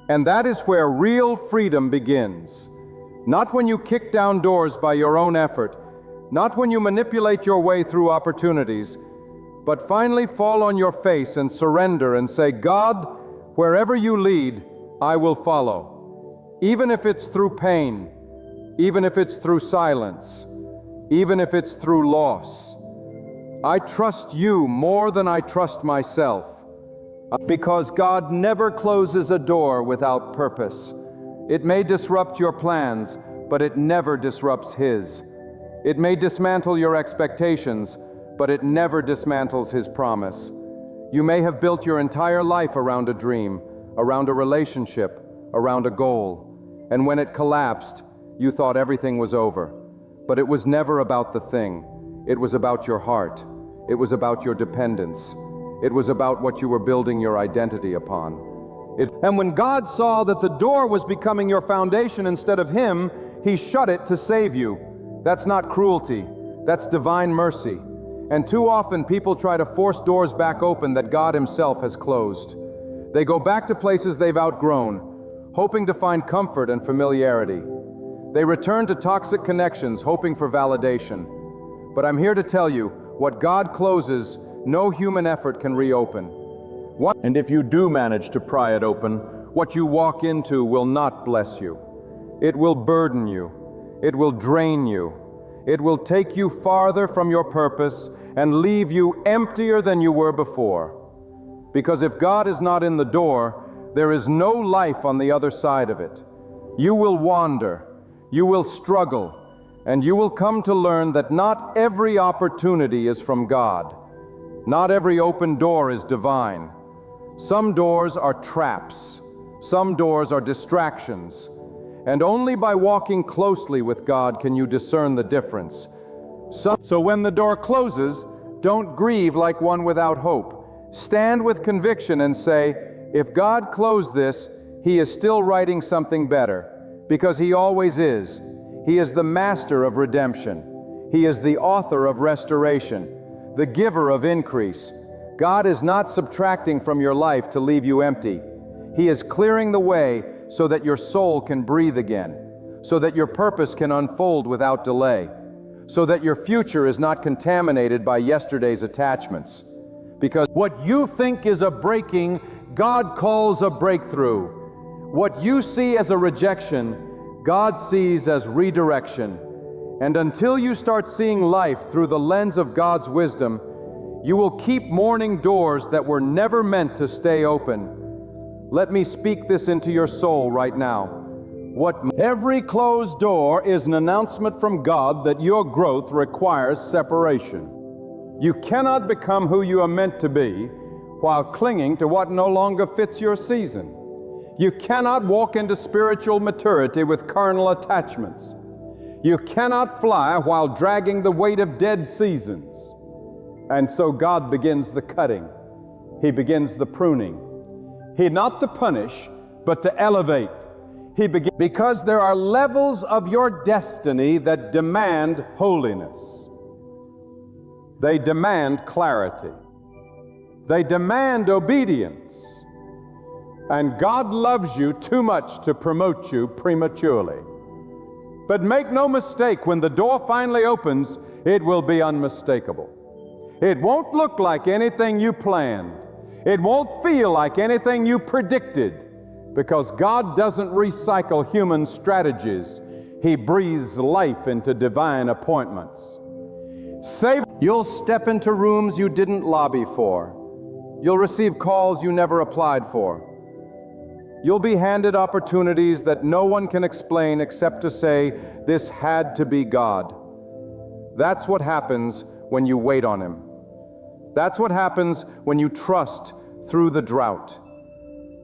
And that is where real freedom begins. Not when you kick down doors by your own effort, not when you manipulate your way through opportunities, but finally fall on your face and surrender and say, God, wherever you lead, I will follow. Even if it's through pain, even if it's through silence, even if it's through loss. I trust you more than I trust myself, because God never closes a door without purpose. It may disrupt your plans, but it never disrupts His. It may dismantle your expectations, but it never dismantles His promise. You may have built your entire life around a dream, around a relationship, around a goal, and when it collapsed, you thought everything was over. But it was never about the thing. It was about your heart. It was about your dependence. It was about what you were building your identity upon. And when God saw that the door was becoming your foundation instead of Him, He shut it to save you. That's not cruelty. That's divine mercy. And too often people try to force doors back open that God Himself has closed. They go back to places they've outgrown, hoping to find comfort and familiarity. They return to toxic connections, hoping for validation. But I'm here to tell you, what God closes, no human effort can reopen. And if you do manage to pry it open, what you walk into will not bless you. It will burden you. It will drain you. It will take you farther from your purpose and leave you emptier than you were before. Because if God is not in the door, there is no life on the other side of it. You will wander. You will struggle, and you will come to learn that not every opportunity is from God. Not every open door is divine. Some doors are traps. Some doors are distractions. And only by walking closely with God can you discern the difference. So when the door closes, don't grieve like one without hope. Stand with conviction and say, if God closed this, He is still writing something better. Because He always is. He is the master of redemption. He is the author of restoration, the giver of increase. God is not subtracting from your life to leave you empty. He is clearing the way so that your soul can breathe again, so that your purpose can unfold without delay, so that your future is not contaminated by yesterday's attachments. Because what you think is a breaking, God calls a breakthrough. What you see as a rejection, God sees as redirection. And until you start seeing life through the lens of God's wisdom, you will keep mourning doors that were never meant to stay open. Let me speak this into your soul right now. Every closed door is an announcement from God that your growth requires separation. You cannot become who you are meant to be while clinging to what no longer fits your season. You cannot walk into spiritual maturity with carnal attachments. You cannot fly while dragging the weight of dead seasons. And so God begins the cutting. He begins the pruning. He not to punish, but to elevate. Because there are levels of your destiny that demand holiness. They demand clarity. They demand obedience. And God loves you too much to promote you prematurely. But make no mistake, when the door finally opens, it will be unmistakable. It won't look like anything you planned. It won't feel like anything you predicted, because God doesn't recycle human strategies. He breathes life into divine appointments. You'll step into rooms you didn't lobby for. You'll receive calls you never applied for. You'll be handed opportunities that no one can explain except to say, this had to be God. That's what happens when you wait on Him. That's what happens when you trust through the drought.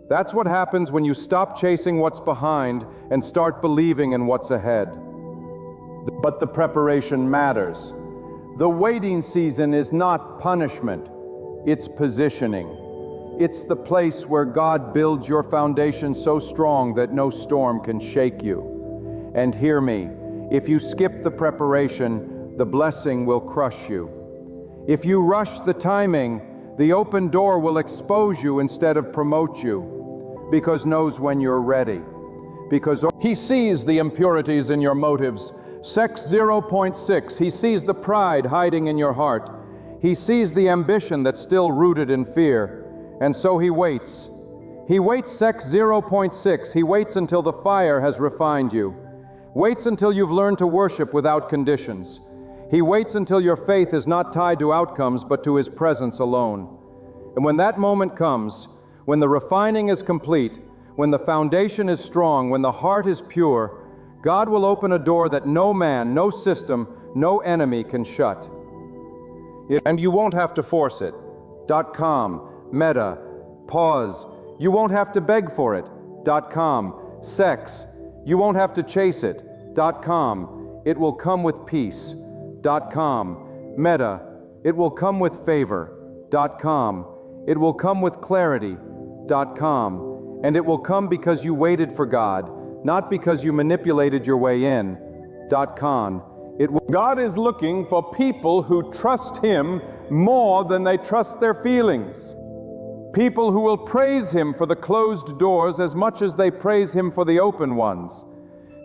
That's what happens when you stop chasing what's behind and start believing in what's ahead. But the preparation matters. The waiting season is not punishment, it's positioning. It's the place where God builds your foundation so strong that no storm can shake you. And hear me, if you skip the preparation, the blessing will crush you. If you rush the timing, the open door will expose you instead of promote you, because knows when you're ready. Because He sees the impurities in your motives. Sex 0.6, He sees the pride hiding in your heart. He sees the ambition that's still rooted in fear. And so He waits. He waits sex 0.6. He waits until the fire has refined you. Waits until you've learned to worship without conditions. He waits until your faith is not tied to outcomes but to His presence alone. And when that moment comes, when the refining is complete, when the foundation is strong, when the heart is pure, God will open a door that no man, no system, no enemy can shut. And you won't have to force it. .com, Meta, pause. You won't have to beg for it. .com, sex. You won't have to chase it. .com, it will come with peace. .com, Meta, it will come with favor. .com, it will come with clarity. .com, and it will come because you waited for God, not because you manipulated your way in. .com, God is looking for people who trust Him more than they trust their feelings. People who will praise Him for the closed doors as much as they praise Him for the open ones.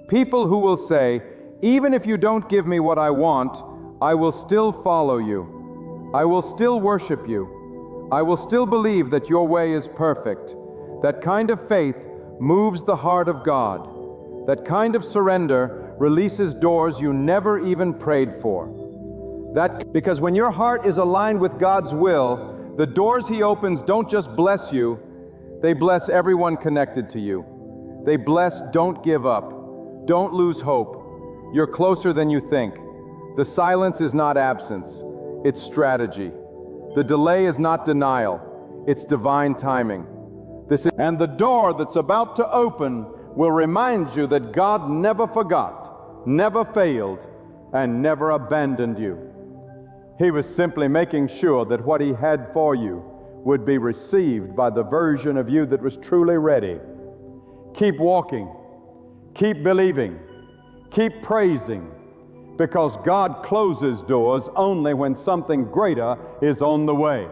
People who will say, even if you don't give me what I want, I will still follow you. I will still worship you. I will still believe that your way is perfect. That kind of faith moves the heart of God. That kind of surrender releases doors you never even prayed for. Because when your heart is aligned with God's will, the doors He opens don't just bless you, they bless everyone connected to you. They bless, don't give up. Don't lose hope. You're closer than you think. The silence is not absence, it's strategy. The delay is not denial, it's divine timing. And the door that's about to open will remind you that God never forgot, never failed, and never abandoned you. He was simply making sure that what He had for you would be received by the version of you that was truly ready. Keep walking, keep believing, keep praising, because God closes doors only when something greater is on the way.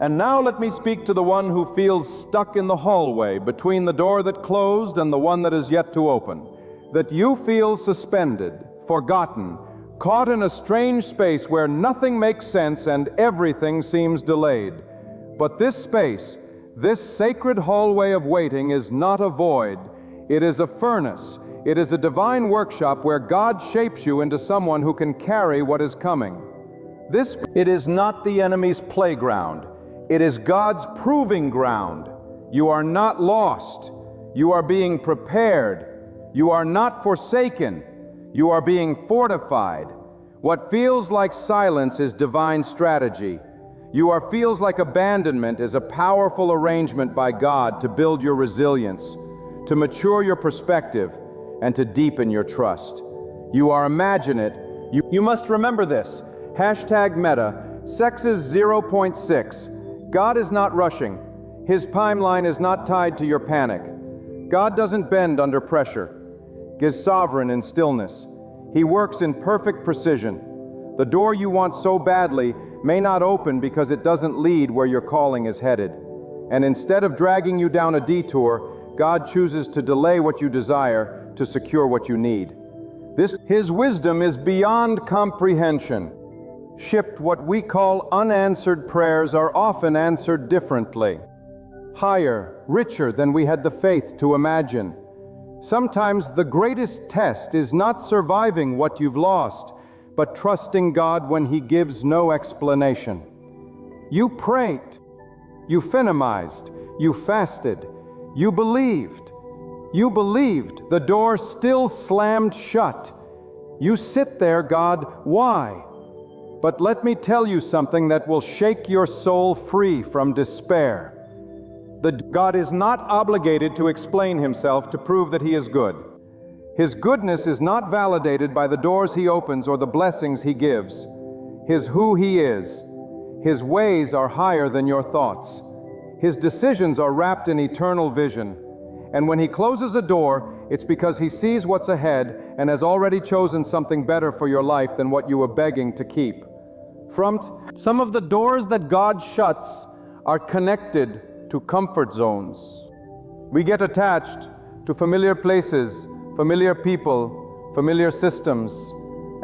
And now let me speak to the one who feels stuck in the hallway between the door that closed and the one that is yet to open. That you feel suspended, forgotten, caught in a strange space where nothing makes sense and everything seems delayed. But this space, this sacred hallway of waiting, is not a void. It is a furnace. It is a divine workshop where God shapes you into someone who can carry what is coming. It is not the enemy's playground. It is God's proving ground. You are not lost. You are being prepared. You are not forsaken. You are being fortified. What feels like silence is divine strategy. Feels like abandonment is a powerful arrangement by God to build your resilience, to mature your perspective, and to deepen your trust. You are imagine. You must remember this. #Meta, sex is 0.6. God is not rushing. His timeline is not tied to your panic. God doesn't bend under pressure. He is sovereign in stillness. He works in perfect precision. The door you want so badly may not open because it doesn't lead where your calling is headed. And instead of dragging you down a detour, God chooses to delay what you desire to secure what you need. His wisdom is beyond comprehension. Shipped, what we call unanswered prayers are often answered differently. Higher, richer than we had the faith to imagine. Sometimes the greatest test is not surviving what you've lost, but trusting God when He gives no explanation. You prayed, you phenomized, you fasted, you believed. You believed, the door still slammed shut. You sit there, God, why? But let me tell you something that will shake your soul free from despair. God is not obligated to explain Himself to prove that He is good. His goodness is not validated by the doors He opens or the blessings He gives. His who He is. His ways are higher than your thoughts. His decisions are wrapped in eternal vision. And when He closes a door, it's because He sees what's ahead and has already chosen something better for your life than what you were begging to keep. Some of the doors that God shuts are connected to comfort zones. We get attached to familiar places, familiar people, familiar systems,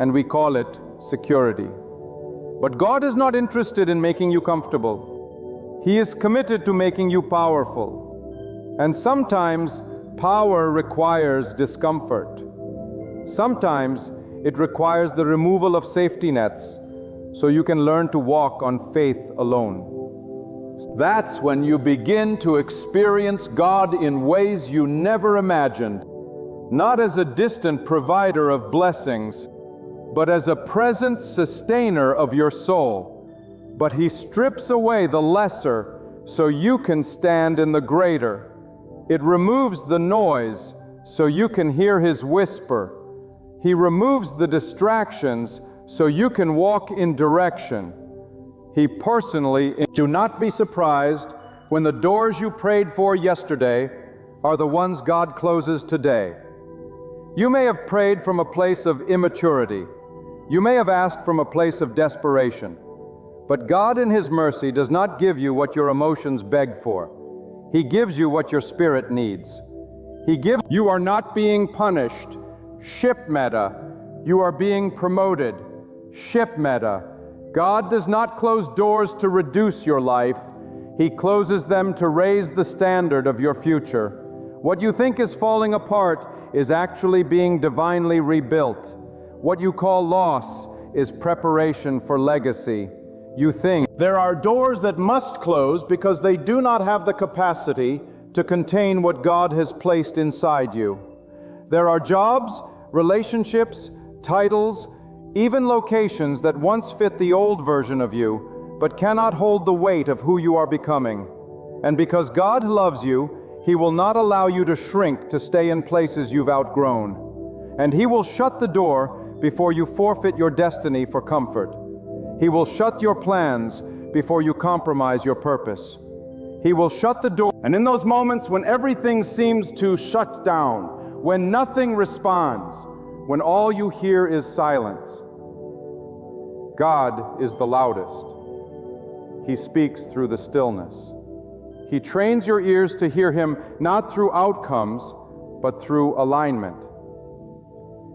and we call it security. But God is not interested in making you comfortable. He is committed to making you powerful. And sometimes power requires discomfort. Sometimes it requires the removal of safety nets so you can learn to walk on faith alone. That's when you begin to experience God in ways you never imagined, not as a distant provider of blessings, but as a present sustainer of your soul. But He strips away the lesser so you can stand in the greater. It removes the noise so you can hear His whisper. He removes the distractions so you can walk in direction. He personally. Do not be surprised when the doors you prayed for yesterday are the ones God closes today. You may have prayed from a place of immaturity. You may have asked from a place of desperation. But God in His mercy does not give you what your emotions beg for. He gives you what your spirit needs. You are not being punished. Ship meta. You are being promoted. Ship meta. God does not close doors to reduce your life. He closes them to raise the standard of your future. What you think is falling apart is actually being divinely rebuilt. What you call loss is preparation for legacy. You think there are doors that must close because they do not have the capacity to contain what God has placed inside you. There are jobs, relationships, titles, even locations that once fit the old version of you, but cannot hold the weight of who you are becoming. And because God loves you, He will not allow you to shrink to stay in places you've outgrown. And He will shut the door before you forfeit your destiny for comfort. He will shut your plans before you compromise your purpose. He will shut the door. And in those moments when everything seems to shut down, when nothing responds, when all you hear is silence, God is the loudest. He speaks through the stillness. He trains your ears to hear Him not through outcomes, but through alignment.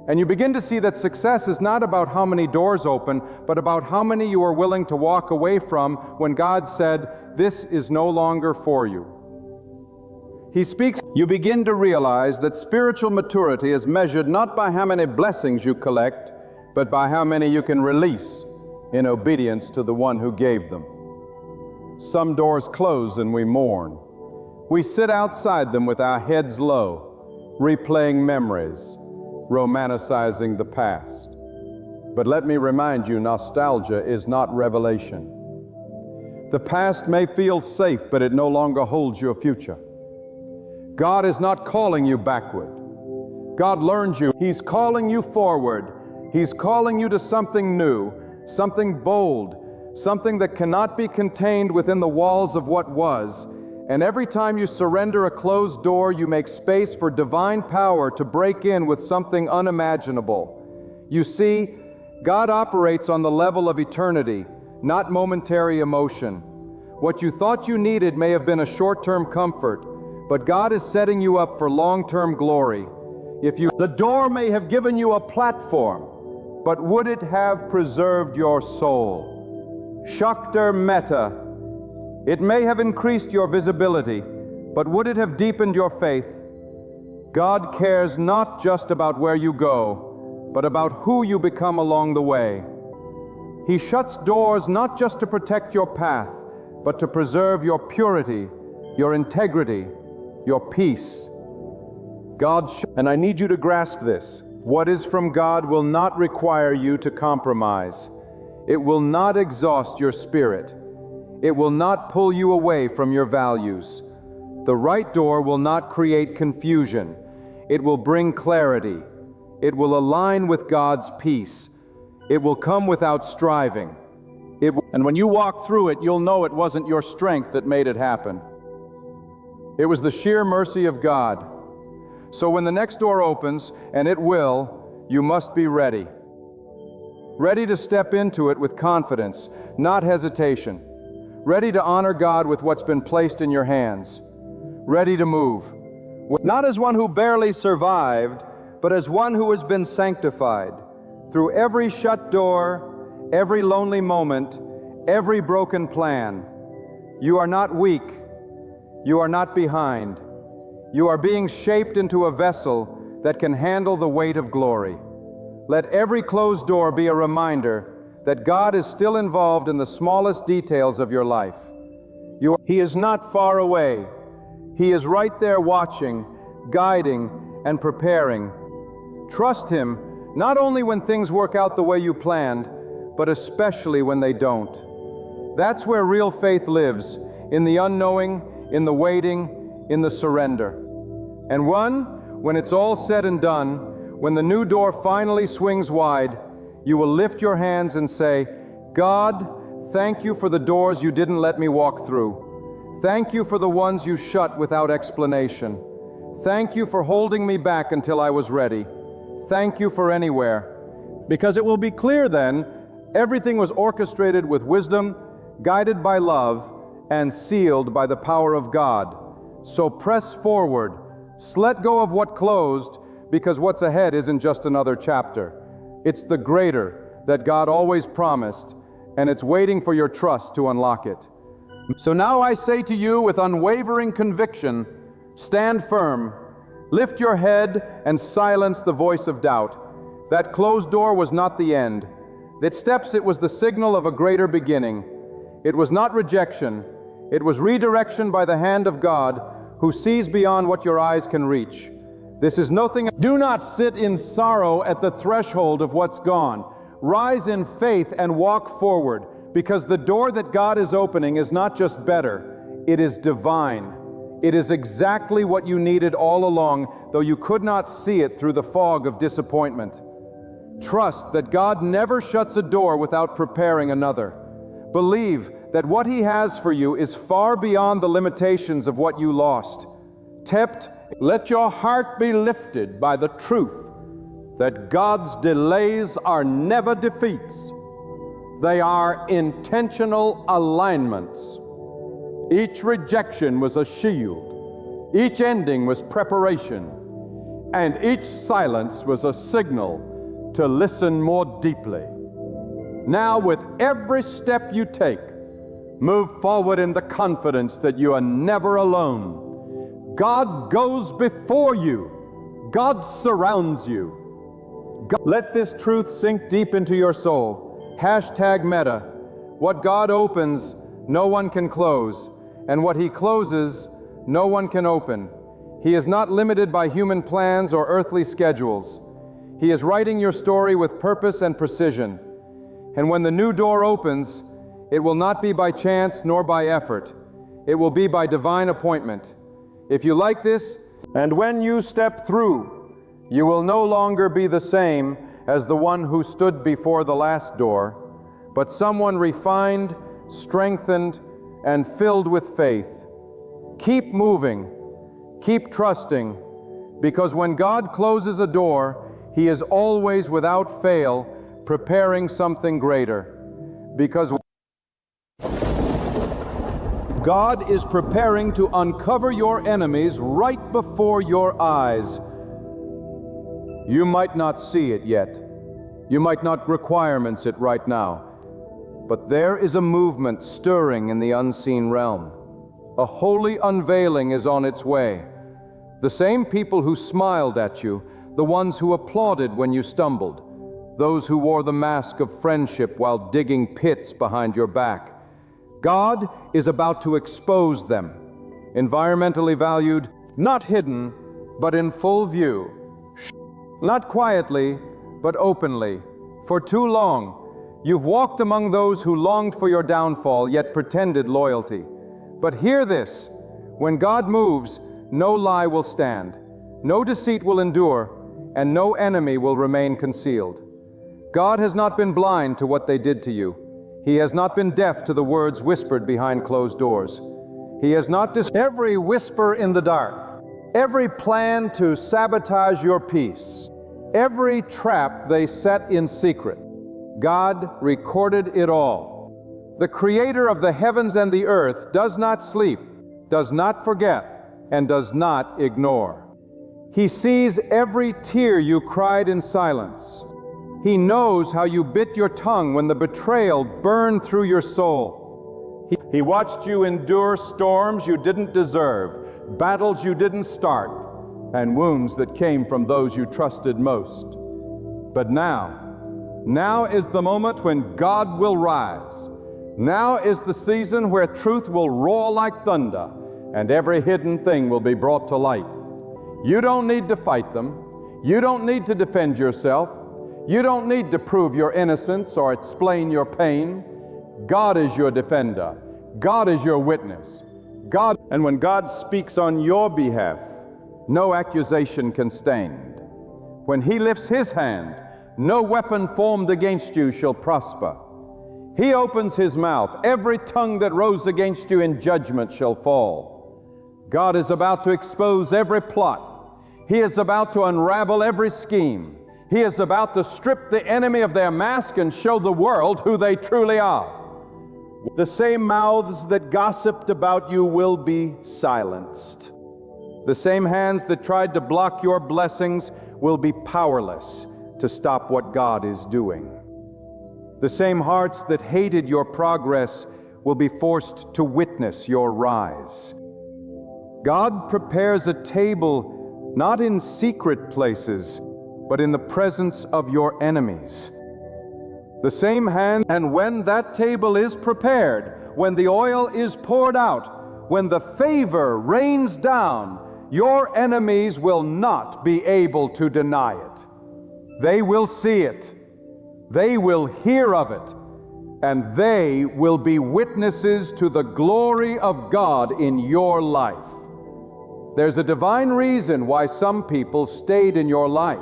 And you begin to see that success is not about how many doors open, but about how many you are willing to walk away from when God said, "This is no longer for you." He speaks. You begin to realize that spiritual maturity is measured not by how many blessings you collect, but by how many you can release in obedience to the one who gave them. Some doors close and we mourn. We sit outside them with our heads low, replaying memories, romanticizing the past. But let me remind you, nostalgia is not revelation. The past may feel safe, but it no longer holds your future. God is not calling you backward. God learns you. He's calling you forward. He's calling you to something new, something bold, something that cannot be contained within the walls of what was. And every time you surrender a closed door, you make space for divine power to break in with something unimaginable. You see, God operates on the level of eternity, not momentary emotion. What you thought you needed may have been a short-term comfort, but God is setting you up for long-term glory. The door may have given you a platform, but would it have preserved your soul? Shaktar Metta. It may have increased your visibility, but would it have deepened your faith? God cares not just about where you go, but about who you become along the way. He shuts doors not just to protect your path, but to preserve your purity, your integrity, your peace. And I need you to grasp this. What is from God will not require you to compromise. It will not exhaust your spirit. It will not pull you away from your values. The right door will not create confusion. It will bring clarity. It will align with God's peace. It will come without striving. And when you walk through it, you'll know it wasn't your strength that made it happen. It was the sheer mercy of God. So when the next door opens, and it will, you must be ready. Ready to step into it with confidence, not hesitation. Ready to honor God with what's been placed in your hands. Ready to move. Not as one who barely survived, but as one who has been sanctified. Through every shut door, every lonely moment, every broken plan. You are not weak. You are not behind. You are being shaped into a vessel that can handle the weight of glory. Let every closed door be a reminder that God is still involved in the smallest details of your life. He is not far away. He is right there watching, guiding, and preparing. Trust Him, not only when things work out the way you planned, but especially when they don't. That's where real faith lives, in the unknowing, in the waiting, in the surrender. And when it's all said and done, when the new door finally swings wide, you will lift your hands and say, God, thank you for the doors you didn't let me walk through. Thank you for the ones you shut without explanation. Thank you for holding me back until I was ready. Thank you for anywhere. Because it will be clear then, everything was orchestrated with wisdom, guided by love, and sealed by the power of God. So press forward. Let go of what closed, because what's ahead isn't just another chapter. It's the greater that God always promised, and it's waiting for your trust to unlock it. So now I say to you with unwavering conviction, stand firm, lift your head, and silence the voice of doubt. That closed door was not the end. That steps, it was the signal of a greater beginning. It was not rejection. It was redirection by the hand of God, who sees beyond what your eyes can reach. This is nothing. Do not sit in sorrow at the threshold of what's gone. Rise in faith and walk forward, because the door that God is opening is not just better, it is divine. It is exactly what you needed all along, though you could not see it through the fog of disappointment. Trust that God never shuts a door without preparing another. Believe that what He has for you is far beyond the limitations of what you lost. Let your heart be lifted by the truth that God's delays are never defeats. They are intentional alignments. Each rejection was a shield. Each ending was preparation. And each silence was a signal to listen more deeply. Now, with every step you take, move forward in the confidence that you are never alone. God goes before you. God surrounds you. Let this truth sink deep into your soul. #Meta. What God opens, no one can close. And what He closes, no one can open. He is not limited by human plans or earthly schedules. He is writing your story with purpose and precision. And when the new door opens, it will not be by chance nor by effort. It will be by divine appointment. If you like this, and when you step through, you will no longer be the same as the one who stood before the last door, but someone refined, strengthened, and filled with faith. Keep moving, keep trusting, because when God closes a door, He is always, without fail, preparing something greater. Because God is preparing to uncover your enemies right before your eyes. You might not see it yet. You might not requirements it right now. But there is a movement stirring in the unseen realm. A holy unveiling is on its way. The same people who smiled at you, the ones who applauded when you stumbled, those who wore the mask of friendship while digging pits behind your back. God is about to expose them, environmentally valued, not hidden, but in full view. Not quietly, but openly. For too long, you've walked among those who longed for your downfall, yet pretended loyalty. But hear this, when God moves, no lie will stand, no deceit will endure, and no enemy will remain concealed. God has not been blind to what they did to you. He has not been deaf to the words whispered behind closed doors. He has not every whisper in the dark, every plan to sabotage your peace, every trap they set in secret. God recorded it all. The Creator of the heavens and the earth does not sleep, does not forget, and does not ignore. He sees every tear you cried in silence. He knows how you bit your tongue when the betrayal burned through your soul. He watched you endure storms you didn't deserve, battles you didn't start, and wounds that came from those you trusted most. But now is the moment when God will rise. Now is the season where truth will roar like thunder, and every hidden thing will be brought to light. You don't need to fight them. You don't need to defend yourself. You don't need to prove your innocence or explain your pain. God is your defender. God is your witness. And when God speaks on your behalf, no accusation can stand. When He lifts His hand, no weapon formed against you shall prosper. He opens His mouth. Every tongue that rose against you in judgment shall fall. God is about to expose every plot. He is about to unravel every scheme. He is about to strip the enemy of their mask and show the world who they truly are. The same mouths that gossiped about you will be silenced. The same hands that tried to block your blessings will be powerless to stop what God is doing. The same hearts that hated your progress will be forced to witness your rise. God prepares a table not in secret places, but in the presence of your enemies. The same hand, and when that table is prepared, when the oil is poured out, when the favor rains down, your enemies will not be able to deny it. They will see it, they will hear of it, and they will be witnesses to the glory of God in your life. There's a divine reason why some people stayed in your life.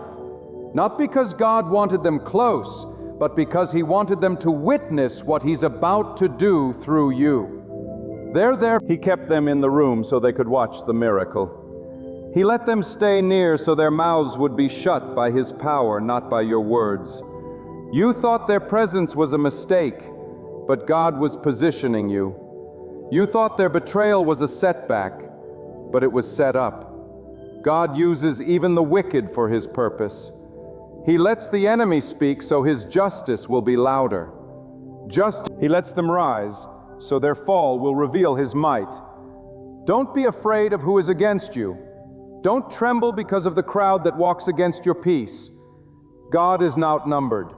Not because God wanted them close, but because He wanted them to witness what He's about to do through you. They're there. He kept them in the room so they could watch the miracle. He let them stay near so their mouths would be shut by His power, not by your words. You thought their presence was a mistake, but God was positioning you. You thought their betrayal was a setback, but it was set up. God uses even the wicked for His purpose. He lets the enemy speak so His justice will be louder. He lets them rise so their fall will reveal His might. Don't be afraid of who is against you. Don't tremble because of the crowd that walks against your peace. God is outnumbered.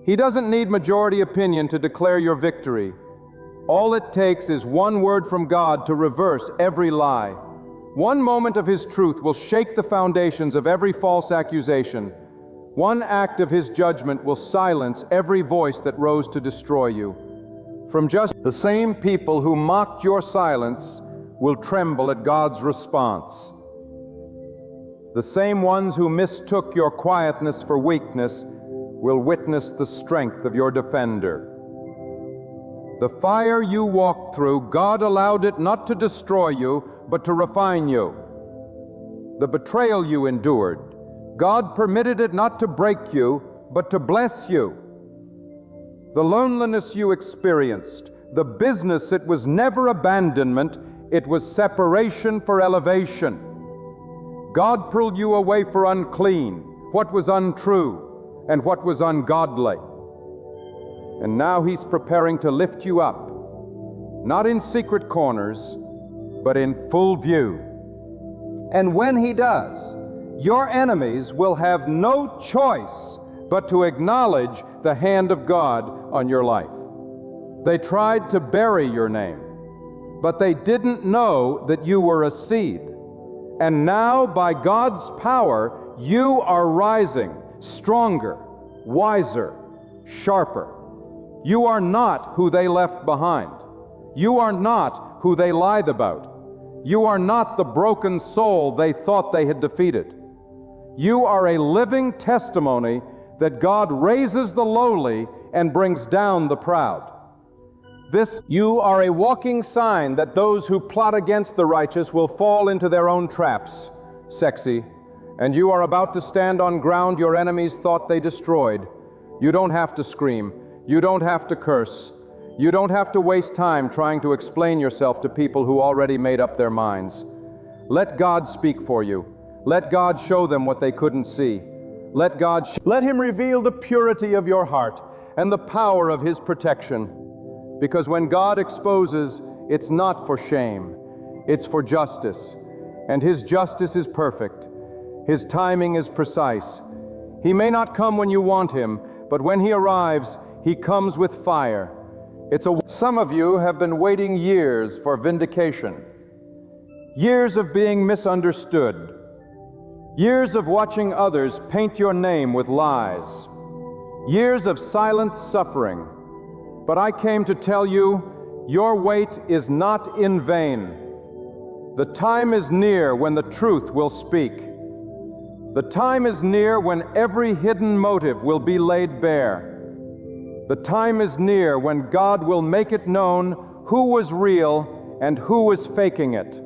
He doesn't need majority opinion to declare your victory. All it takes is one word from God to reverse every lie. One moment of His truth will shake the foundations of every false accusation. One act of His judgment will silence every voice that rose to destroy you. From just the same people who mocked your silence will tremble at God's response. The same ones who mistook your quietness for weakness will witness the strength of your defender. The fire you walked through, God allowed it not to destroy you, but to refine you. The betrayal you endured, God permitted it not to break you, but to bless you. The loneliness you experienced, the business, it was never abandonment, it was separation for elevation. God pulled you away for unclean, what was untrue, and what was ungodly. And now He's preparing to lift you up, not in secret corners, but in full view. And when He does, your enemies will have no choice but to acknowledge the hand of God on your life. They tried to bury your name, but they didn't know that you were a seed. And now, by God's power, you are rising, stronger, wiser, sharper. You are not who they left behind. You are not who they lied about. You are not the broken soul they thought they had defeated. You are a living testimony that God raises the lowly and brings down the proud. You are a walking sign that those who plot against the righteous will fall into their own traps, sexy, and you are about to stand on ground your enemies thought they destroyed. You don't have to scream. You don't have to curse. You don't have to waste time trying to explain yourself to people who already made up their minds. Let God speak for you. Let God show them what they couldn't see. Let Him reveal the purity of your heart and the power of His protection. Because when God exposes, it's not for shame, it's for justice. And His justice is perfect. His timing is precise. He may not come when you want Him, but when He arrives, He comes with fire. Some of you have been waiting years for vindication, years of being misunderstood, years of watching others paint your name with lies, years of silent suffering. But I came to tell you, your wait is not in vain. The time is near when the truth will speak. The time is near when every hidden motive will be laid bare. The time is near when God will make it known who was real and who was faking it.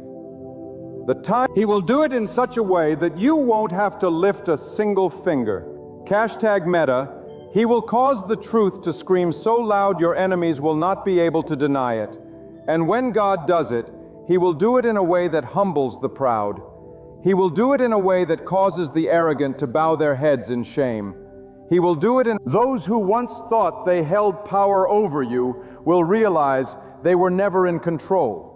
He will do it in such a way that you won't have to lift a single finger. #Meta. He will cause the truth to scream so loud your enemies will not be able to deny it. And when God does it, He will do it in a way that humbles the proud. He will do it in a way that causes the arrogant to bow their heads in shame. He will do it in those who once thought they held power over you will realize they were never in control.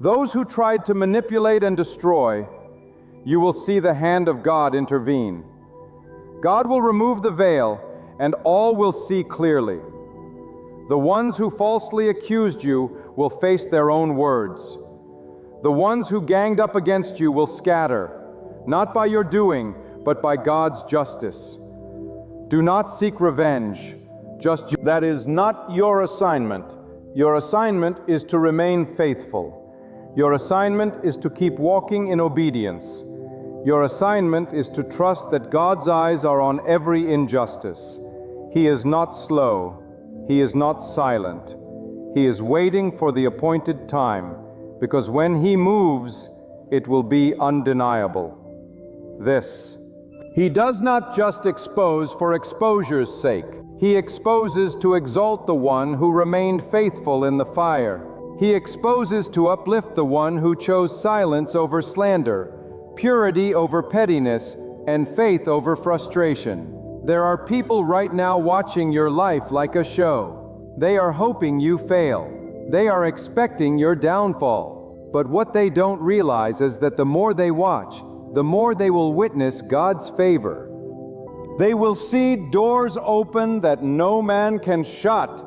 Those who tried to manipulate and destroy, you will see the hand of God intervene. God will remove the veil, and all will see clearly. The ones who falsely accused you will face their own words. The ones who ganged up against you will scatter, not by your doing, but by God's justice. Do not seek revenge. That is not your assignment. Your assignment is to remain faithful. Your assignment is to keep walking in obedience. Your assignment is to trust that God's eyes are on every injustice. He is not slow. He is not silent. He is waiting for the appointed time, because when He moves, it will be undeniable. He does not just expose for exposure's sake. He exposes to exalt the one who remained faithful in the fire. He exposes to uplift the one who chose silence over slander, purity over pettiness, and faith over frustration. There are people right now watching your life like a show. They are hoping you fail. They are expecting your downfall. But what they don't realize is that the more they watch, the more they will witness God's favor. They will see doors open that no man can shut.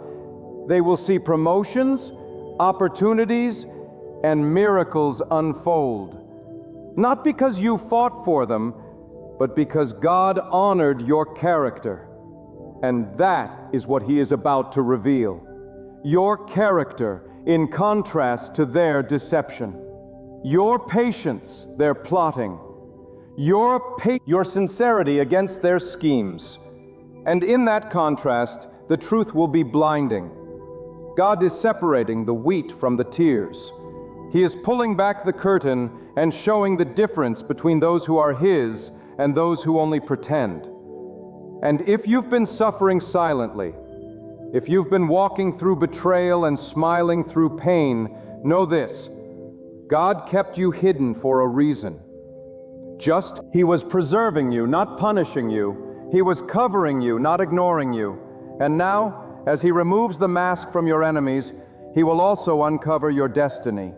They will see promotions, opportunities, and miracles unfold. Not because you fought for them, but because God honored your character. And that is what He is about to reveal. Your character in contrast to their deception. Your patience, their plotting. Your sincerity against their schemes. And in that contrast, the truth will be blinding. God is separating the wheat from the tears. He is pulling back the curtain and showing the difference between those who are His and those who only pretend. And if you've been suffering silently, if you've been walking through betrayal and smiling through pain, know this: God kept you hidden for a reason. He was preserving you, not punishing you. He was covering you, not ignoring you. And now, as He removes the mask from your enemies, He will also uncover your destiny.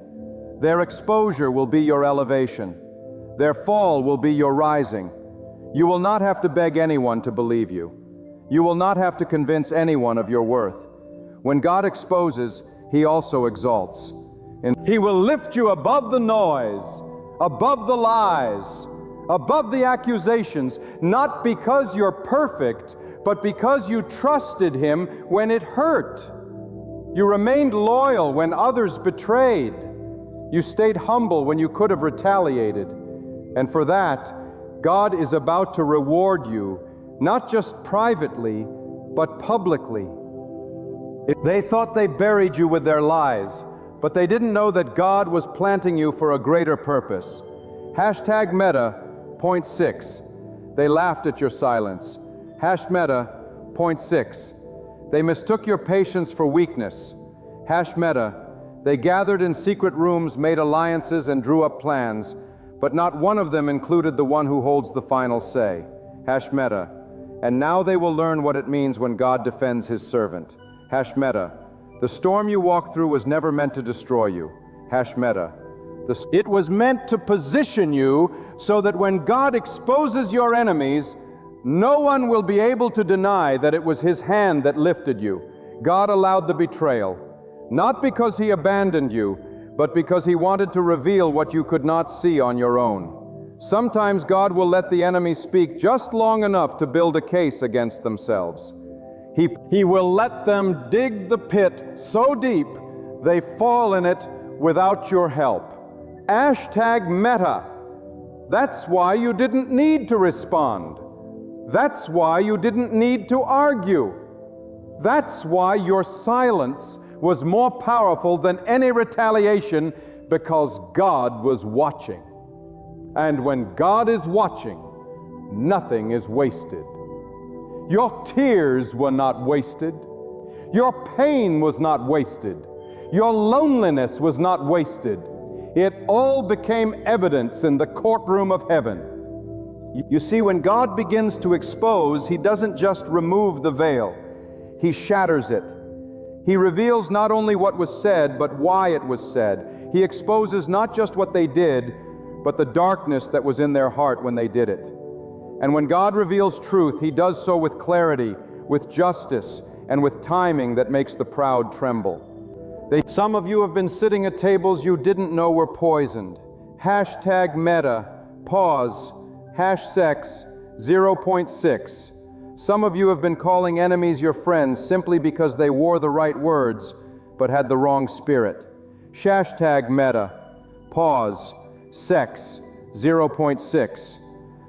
Their exposure will be your elevation. Their fall will be your rising. You will not have to beg anyone to believe you. You will not have to convince anyone of your worth. When God exposes, He also exalts. And He will lift you above the noise, above the lies, above the accusations, not because you're perfect, but because you trusted Him when it hurt. You remained loyal when others betrayed. You stayed humble when you could have retaliated. And for that, God is about to reward you, not just privately, but publicly. They thought they buried you with their lies, but they didn't know that God was planting you for a greater purpose. Hashtag Meta, point 6. They laughed at your silence. Hash Meta, point 6. They mistook your patience for weakness. Hash Meta. They gathered in secret rooms, made alliances, and drew up plans, but not one of them included the one who holds the final say. Hash Meta. And now they will learn what it means when God defends His servant. Hash Meta. The storm you walk through was never meant to destroy you. Hash Meta. It was meant to position you so that when God exposes your enemies, no one will be able to deny that it was His hand that lifted you. God allowed the betrayal, not because He abandoned you, but because He wanted to reveal what you could not see on your own. Sometimes God will let the enemy speak just long enough to build a case against themselves. He will let them dig the pit so deep they fall in it without your help. Hashtag Meta. That's why you didn't need to respond. That's why you didn't need to argue. That's why your silence was more powerful than any retaliation, because God was watching. And when God is watching, nothing is wasted. Your tears were not wasted. Your pain was not wasted. Your loneliness was not wasted. It all became evidence in the courtroom of heaven. You see, when God begins to expose, He doesn't just remove the veil. He shatters it. He reveals not only what was said, but why it was said. He exposes not just what they did, but the darkness that was in their heart when they did it. And when God reveals truth, He does so with clarity, with justice, and with timing that makes the proud tremble. Some of you have been sitting at tables you didn't know were poisoned. Hashtag Meta, pause, hash sex, 0.6. Some of you have been calling enemies your friends simply because they wore the right words, but had the wrong spirit. Hashtag Meta, pause, sex, 0.6.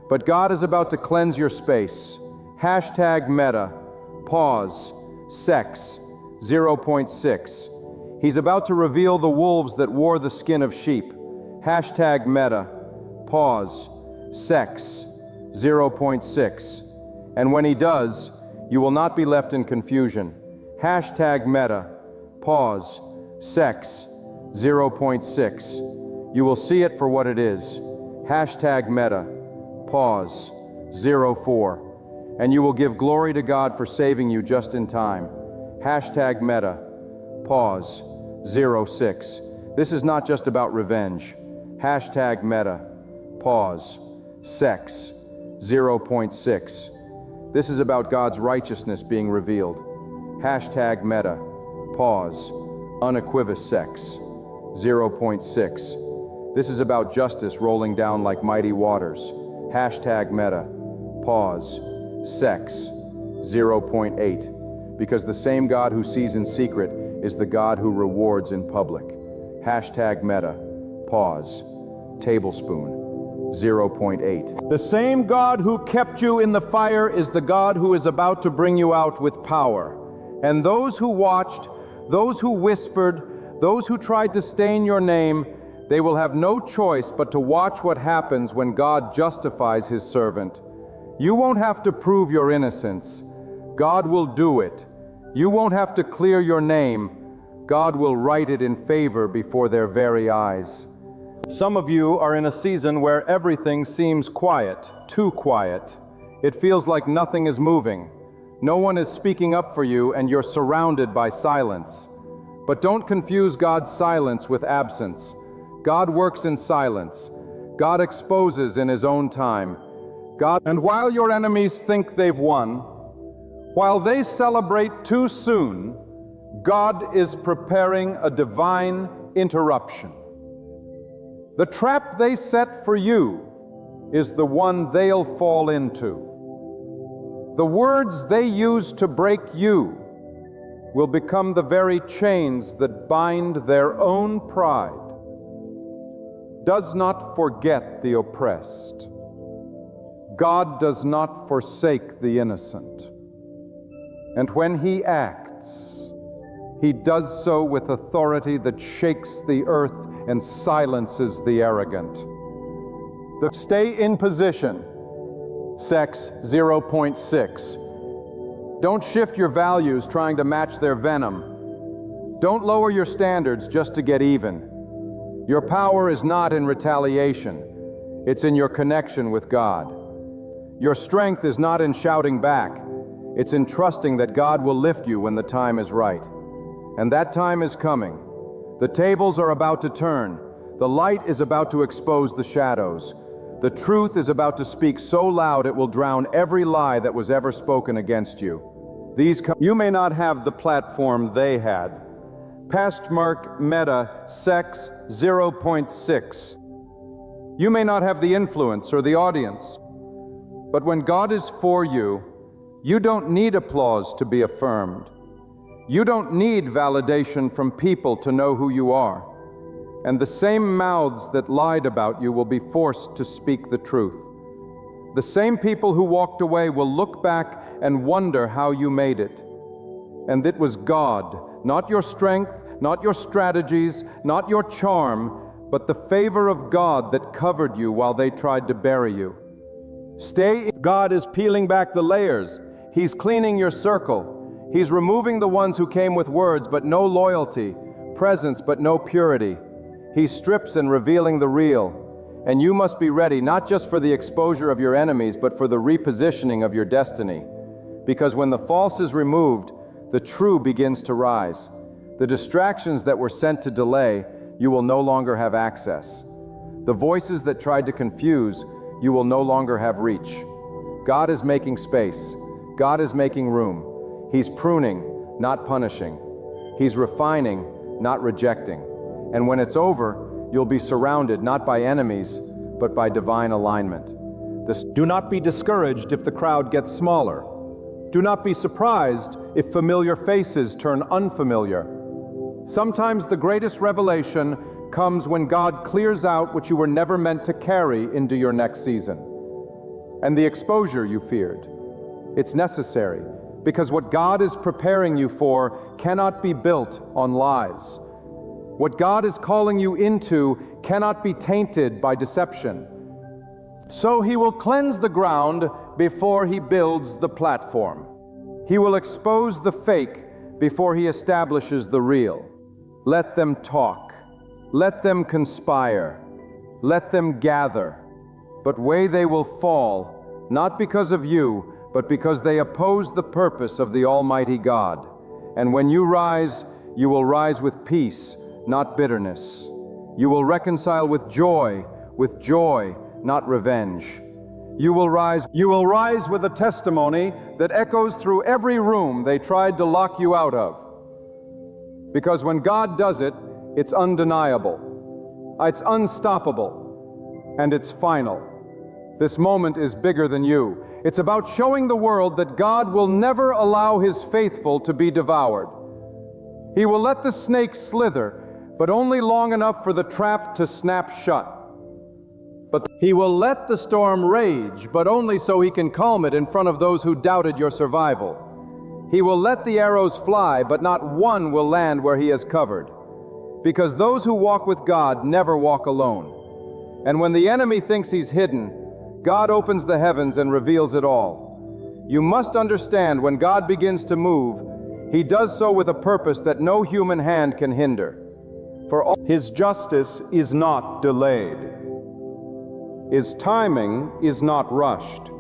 But God is about to cleanse your space. Hashtag Meta, pause, sex, 0.6. He's about to reveal the wolves that wore the skin of sheep. Hashtag Meta, pause, sex, 0.6. And when He does, you will not be left in confusion. Hashtag Meta, pause, sex, 0.6. You will see it for what it is. Hashtag Meta, pause, 0.4. And you will give glory to God for saving you just in time. Hashtag Meta, pause, 0.6. This is not just about revenge. Hashtag Meta, pause, sex, 0.6. This is about God's righteousness being revealed. Hashtag Meta, pause, unequivocal sex, 0.6. This is about justice rolling down like mighty waters. Hashtag Meta, pause, sex, 0.8. Because the same God who sees in secret is the God who rewards in public. Hashtag Meta, pause, tablespoon, 0.8. The same God who kept you in the fire is the God who is about to bring you out with power. And those who watched, those who whispered, those who tried to stain your name, they will have no choice but to watch what happens when God justifies His servant. You won't have to prove your innocence. God will do it. You won't have to clear your name. God will write it in favor before their very eyes. Some of you are in a season where everything seems quiet, too quiet. It feels like nothing is moving. No one is speaking up for you, and you're surrounded by silence. But don't confuse God's silence with absence. God works in silence. God exposes in His own time. And while your enemies think they've won, while they celebrate too soon, God is preparing a divine interruption. The trap they set for you is the one they'll fall into. The words they use to break you will become the very chains that bind their own pride. Does not forget the oppressed. God does not forsake the innocent. And when He acts, He does so with authority that shakes the earth and silences the arrogant. Stay in position. Sex 0.6. Don't shift your values trying to match their venom. Don't lower your standards just to get even. Your power is not in retaliation. It's in your connection with God. Your strength is not in shouting back. It's in trusting that God will lift you when the time is right. And that time is coming. The tables are about to turn. The light is about to expose the shadows. The truth is about to speak so loud it will drown every lie that was ever spoken against you. You may not have the platform they had. Past mark meta sex 0.6. You may not have the influence or the audience. But when God is for you, you don't need applause to be affirmed. You don't need validation from people to know who you are. And the same mouths that lied about you will be forced to speak the truth. The same people who walked away will look back and wonder how you made it. And it was God, not your strength, not your strategies, not your charm, but the favor of God that covered you while they tried to bury you. God is peeling back the layers. He's cleaning your circle. He's removing the ones who came with words but no loyalty, presence but no purity. He strips and revealing the real. And you must be ready not just for the exposure of your enemies, but for the repositioning of your destiny. Because when the false is removed, the true begins to rise. The distractions that were sent to delay, you will no longer have access. The voices that tried to confuse, you will no longer have reach. God is making space. God is making room. He's pruning, not punishing. He's refining, not rejecting. And when it's over, you'll be surrounded not by enemies, but by divine alignment. Do not be discouraged if the crowd gets smaller. Do not be surprised if familiar faces turn unfamiliar. Sometimes the greatest revelation comes when God clears out what you were never meant to carry into your next season. And the exposure you feared. It's necessary, because what God is preparing you for cannot be built on lies. What God is calling you into cannot be tainted by deception. So He will cleanse the ground before He builds the platform. He will expose the fake before He establishes the real. Let them talk. Let them conspire. Let them gather. But they will fall, not because of you, but because they oppose the purpose of the Almighty God. And when you rise, you will rise with peace, not bitterness. You will reconcile with joy, not revenge. You will rise with a testimony that echoes through every room they tried to lock you out of. Because when God does it, it's undeniable, it's unstoppable, and it's final. This moment is bigger than you. It's about showing the world that God will never allow His faithful to be devoured. He will let the snake slither, but only long enough for the trap to snap shut. But He will let the storm rage, but only so He can calm it in front of those who doubted your survival. He will let the arrows fly, but not one will land where He has covered. Because those who walk with God never walk alone. And when the enemy thinks he's hidden, God opens the heavens and reveals it all. You must understand, when God begins to move, He does so with a purpose that no human hand can hinder. For all his justice is not delayed. His timing is not rushed.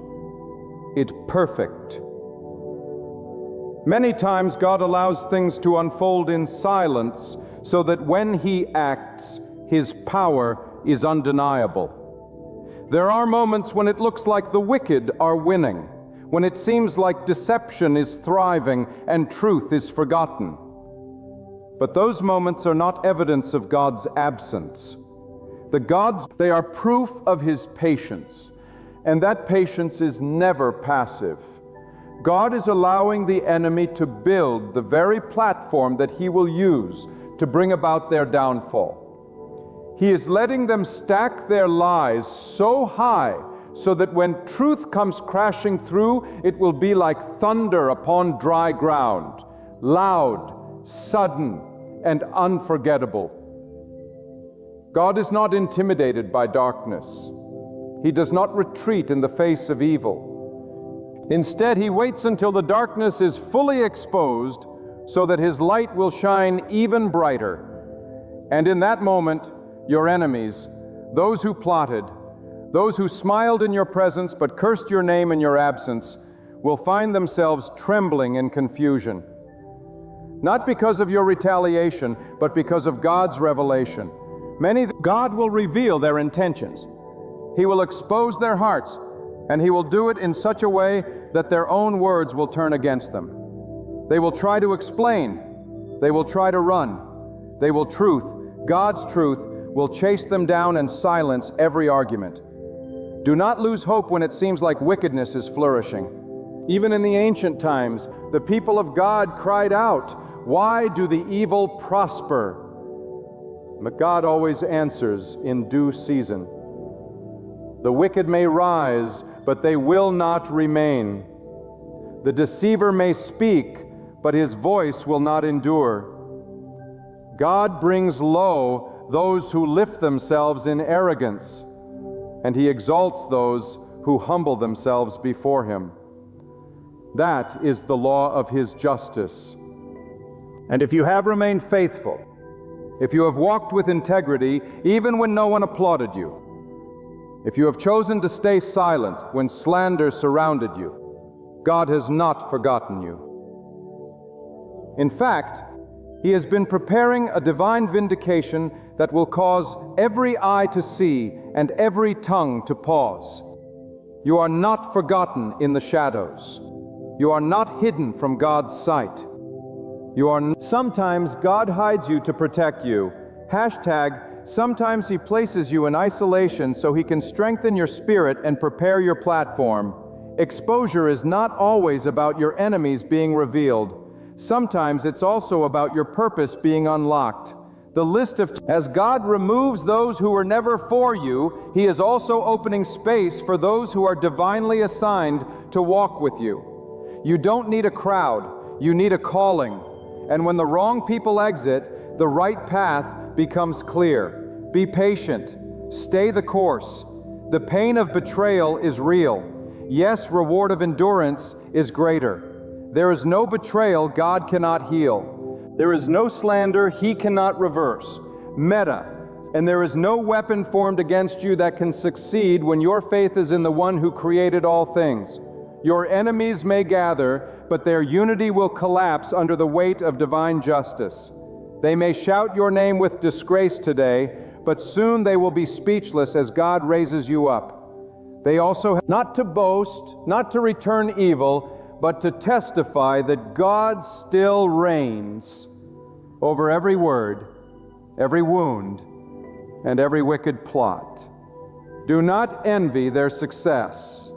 It's perfect. Many times God allows things to unfold in silence so that when he acts, his power is undeniable. There are moments when it looks like the wicked are winning, when it seems like deception is thriving and truth is forgotten. But those moments are not evidence of God's absence. They are proof of his patience, and that patience is never passive. God is allowing the enemy to build the very platform that he will use to bring about their downfall. He is letting them stack their lies so high so that when truth comes crashing through, it will be like thunder upon dry ground, loud, sudden, and unforgettable. God is not intimidated by darkness. He does not retreat in the face of evil. Instead, he waits until the darkness is fully exposed so that his light will shine even brighter. And in that moment, your enemies, those who plotted, those who smiled in your presence but cursed your name in your absence, will find themselves trembling in confusion. Not because of your retaliation, but because of God's revelation. God will reveal their intentions. He will expose their hearts, and he will do it in such a way that their own words will turn against them. They will try to explain. They will try to run. They will God's truth will chase them down and silence every argument. Do not lose hope when it seems like wickedness is flourishing. Even in the ancient times, the people of God cried out, "Why do the evil prosper?" But God always answers in due season. The wicked may rise, but they will not remain. The deceiver may speak, but his voice will not endure. God brings low those who lift themselves in arrogance, and he exalts those who humble themselves before him. That is the law of his justice. And if you have remained faithful, if you have walked with integrity even when no one applauded you, if you have chosen to stay silent when slander surrounded you, God has not forgotten you. In fact, he has been preparing a divine vindication that will cause every eye to see and every tongue to pause. You are not forgotten in the shadows. You are not hidden from God's sight. Sometimes God hides you to protect you. Sometimes he places you in isolation so he can strengthen your spirit and prepare your platform. Exposure is not always about your enemies being revealed. Sometimes it's also about your purpose being unlocked. As God removes those who were never for you, he is also opening space for those who are divinely assigned to walk with you. You don't need a crowd, you need a calling. And when the wrong people exit, the right path becomes clear. Be patient. Stay the course. The pain of betrayal is real. Yes, reward of endurance is greater. There is no betrayal God cannot heal. There is no slander he cannot reverse. And there is no weapon formed against you that can succeed when your faith is in the one who created all things. Your enemies may gather, but their unity will collapse under the weight of divine justice. They may shout your name with disgrace today, but soon they will be speechless as God raises you up. They also have not to boast, not to return evil, but to testify that God still reigns over every word, every wound, and every wicked plot. Do not envy their success.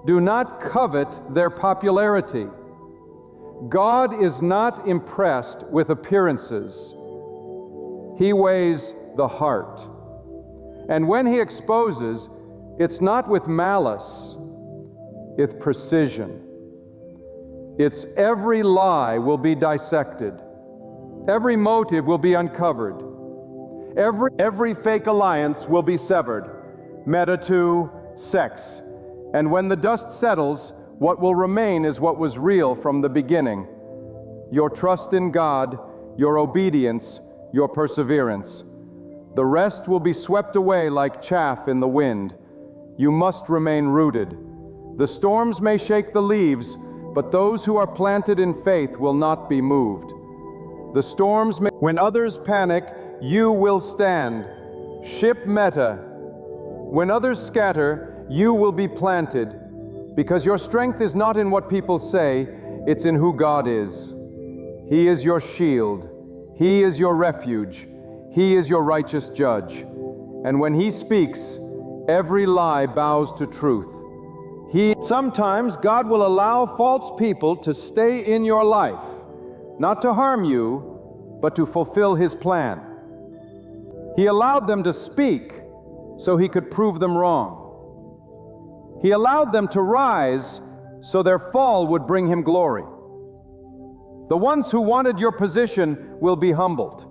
Do not covet their popularity. God is not impressed with appearances. He weighs the heart. And when he exposes, it's not with malice, it's precision. It's every lie will be dissected. Every motive will be uncovered. Every fake alliance will be severed. Sex. And when the dust settles, what will remain is what was real from the beginning. Your trust in God, your obedience, your perseverance. The rest will be swept away like chaff in the wind. You must remain rooted. The storms may shake the leaves, but those who are planted in faith will not be moved. The storms may... When others panic, you will stand. Ship meta. When others scatter, you will be planted, because your strength is not in what people say, it's in who God is. He is your shield. He is your refuge. He is your righteous judge. And when He speaks, every lie bows to truth. Sometimes God will allow false people to stay in your life, not to harm you, but to fulfill His plan. He allowed them to speak so He could prove them wrong. He allowed them to rise so their fall would bring Him glory. The ones who wanted your position will be humbled.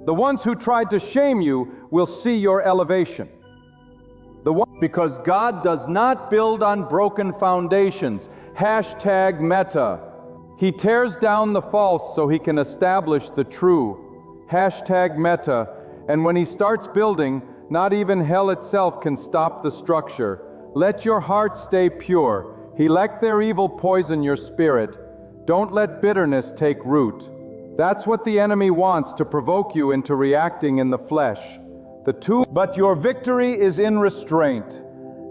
The ones who tried to shame you will see your elevation. Because God does not build on broken foundations. Hashtag meta. He tears down the false so He can establish the true. Hashtag meta. And when He starts building, not even hell itself can stop the structure. Let your heart stay pure. He let their evil poison your spirit. Don't let bitterness take root. That's what the enemy wants, to provoke you into reacting in the flesh. But your victory is in restraint.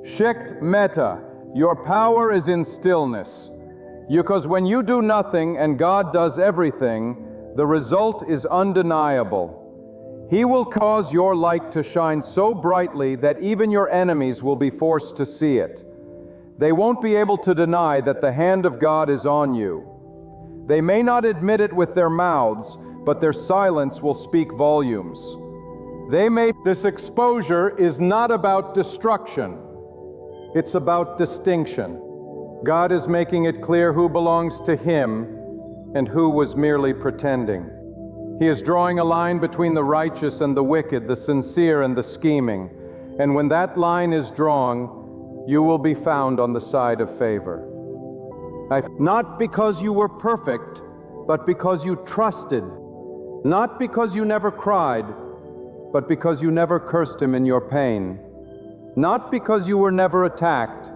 Shekt meta. Your power is in stillness. Because when you do nothing and God does everything, the result is undeniable. He will cause your light to shine so brightly that even your enemies will be forced to see it. They won't be able to deny that the hand of God is on you. They may not admit it with their mouths, but their silence will speak volumes. This exposure is not about destruction. It's about distinction. God is making it clear who belongs to Him and who was merely pretending. He is drawing a line between the righteous and the wicked, the sincere and the scheming. And when that line is drawn, you will be found on the side of favor. Not because you were perfect, but because you trusted. Not because you never cried, but because you never cursed Him in your pain. Not because you were never attacked,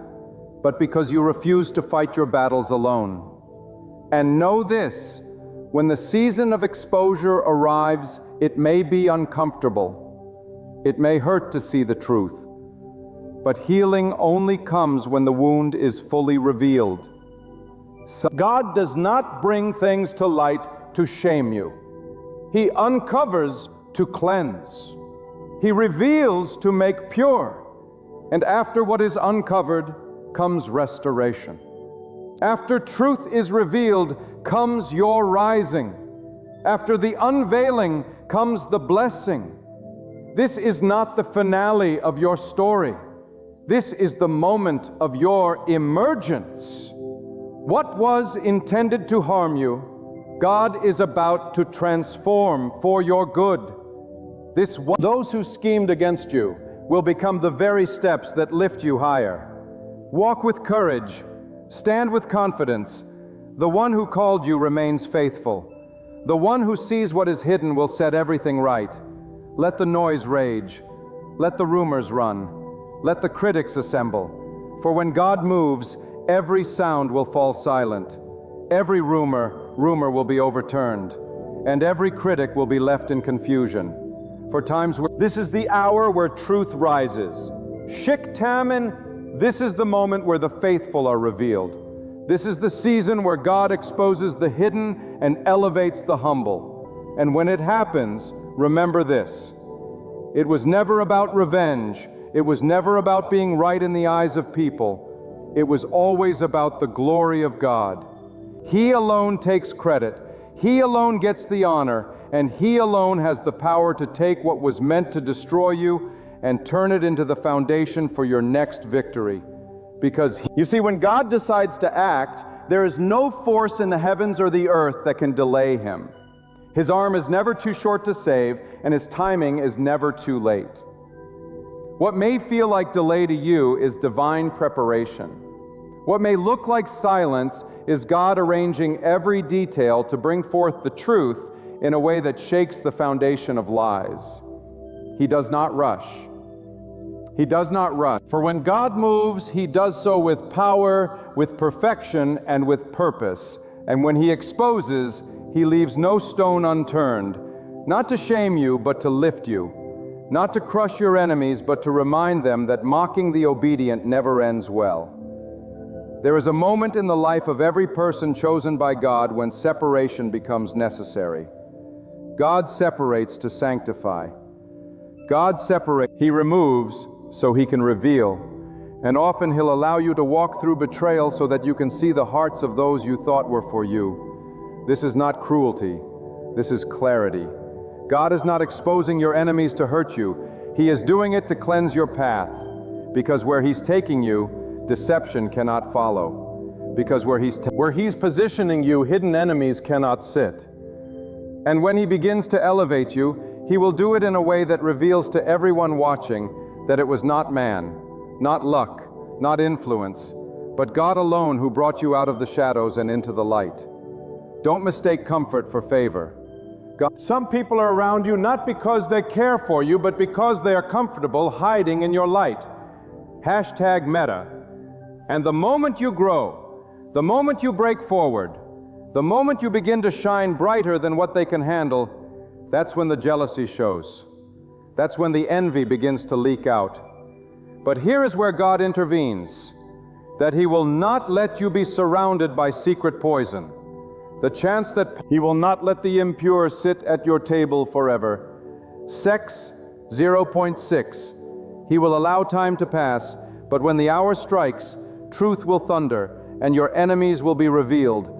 but because you refused to fight your battles alone. And know this, when the season of exposure arrives, it may be uncomfortable. It may hurt to see the truth. But healing only comes when the wound is fully revealed. God does not bring things to light to shame you. He uncovers to cleanse. He reveals to make pure. And after what is uncovered comes restoration. After truth is revealed comes your rising. After the unveiling comes the blessing. This is not the finale of your story. This is the moment of your emergence. What was intended to harm you, God is about to transform for your good. Those who schemed against you will become the very steps that lift you higher. Walk with courage. Stand with confidence. The one who called you remains faithful. The one who sees what is hidden will set everything right. Let the noise rage. Let the rumors run. Let the critics assemble. For when God moves, every sound will fall silent. Every rumor will be overturned. And every critic will be left in confusion. For times where this is the hour where truth rises. Shiktamin, this is the moment where the faithful are revealed. This is the season where God exposes the hidden and elevates the humble. And when it happens, remember this. It was never about revenge. It was never about being right in the eyes of people. It was always about the glory of God. He alone takes credit. He alone gets the honor, and He alone has the power to take what was meant to destroy you and turn it into the foundation for your next victory. Because you see, when God decides to act, there is no force in the heavens or the earth that can delay Him. His arm is never too short to save, and His timing is never too late. What may feel like delay to you is divine preparation. What may look like silence is God arranging every detail to bring forth the truth in a way that shakes the foundation of lies. He does not rush. He does not rush. For when God moves, He does so with power, with perfection, and with purpose. And when He exposes, He leaves no stone unturned, not to shame you, but to lift you, not to crush your enemies, but to remind them that mocking the obedient never ends well. There is a moment in the life of every person chosen by God when separation becomes necessary. God separates to sanctify. God separates. He removes so He can reveal. And often He'll allow you to walk through betrayal so that you can see the hearts of those you thought were for you. This is not cruelty. This is clarity. God is not exposing your enemies to hurt you. He is doing it to cleanse your path. Because where He's taking you, deception cannot follow. Because where He's positioning you, hidden enemies cannot sit. And when He begins to elevate you, He will do it in a way that reveals to everyone watching that it was not man, not luck, not influence, but God alone who brought you out of the shadows and into the light. Don't mistake comfort for favor. Some people are around you not because they care for you, but because they are comfortable hiding in your light. Hashtag meta. And the moment you grow, the moment you break forward, the moment you begin to shine brighter than what they can handle, that's when the jealousy shows. That's when the envy begins to leak out. But here is where God intervenes, that He will not let you be surrounded by secret poison. The chance that He will not let the impure sit at your table forever. Sex, 0.6. He will allow time to pass, but when the hour strikes, truth will thunder, and your enemies will be revealed,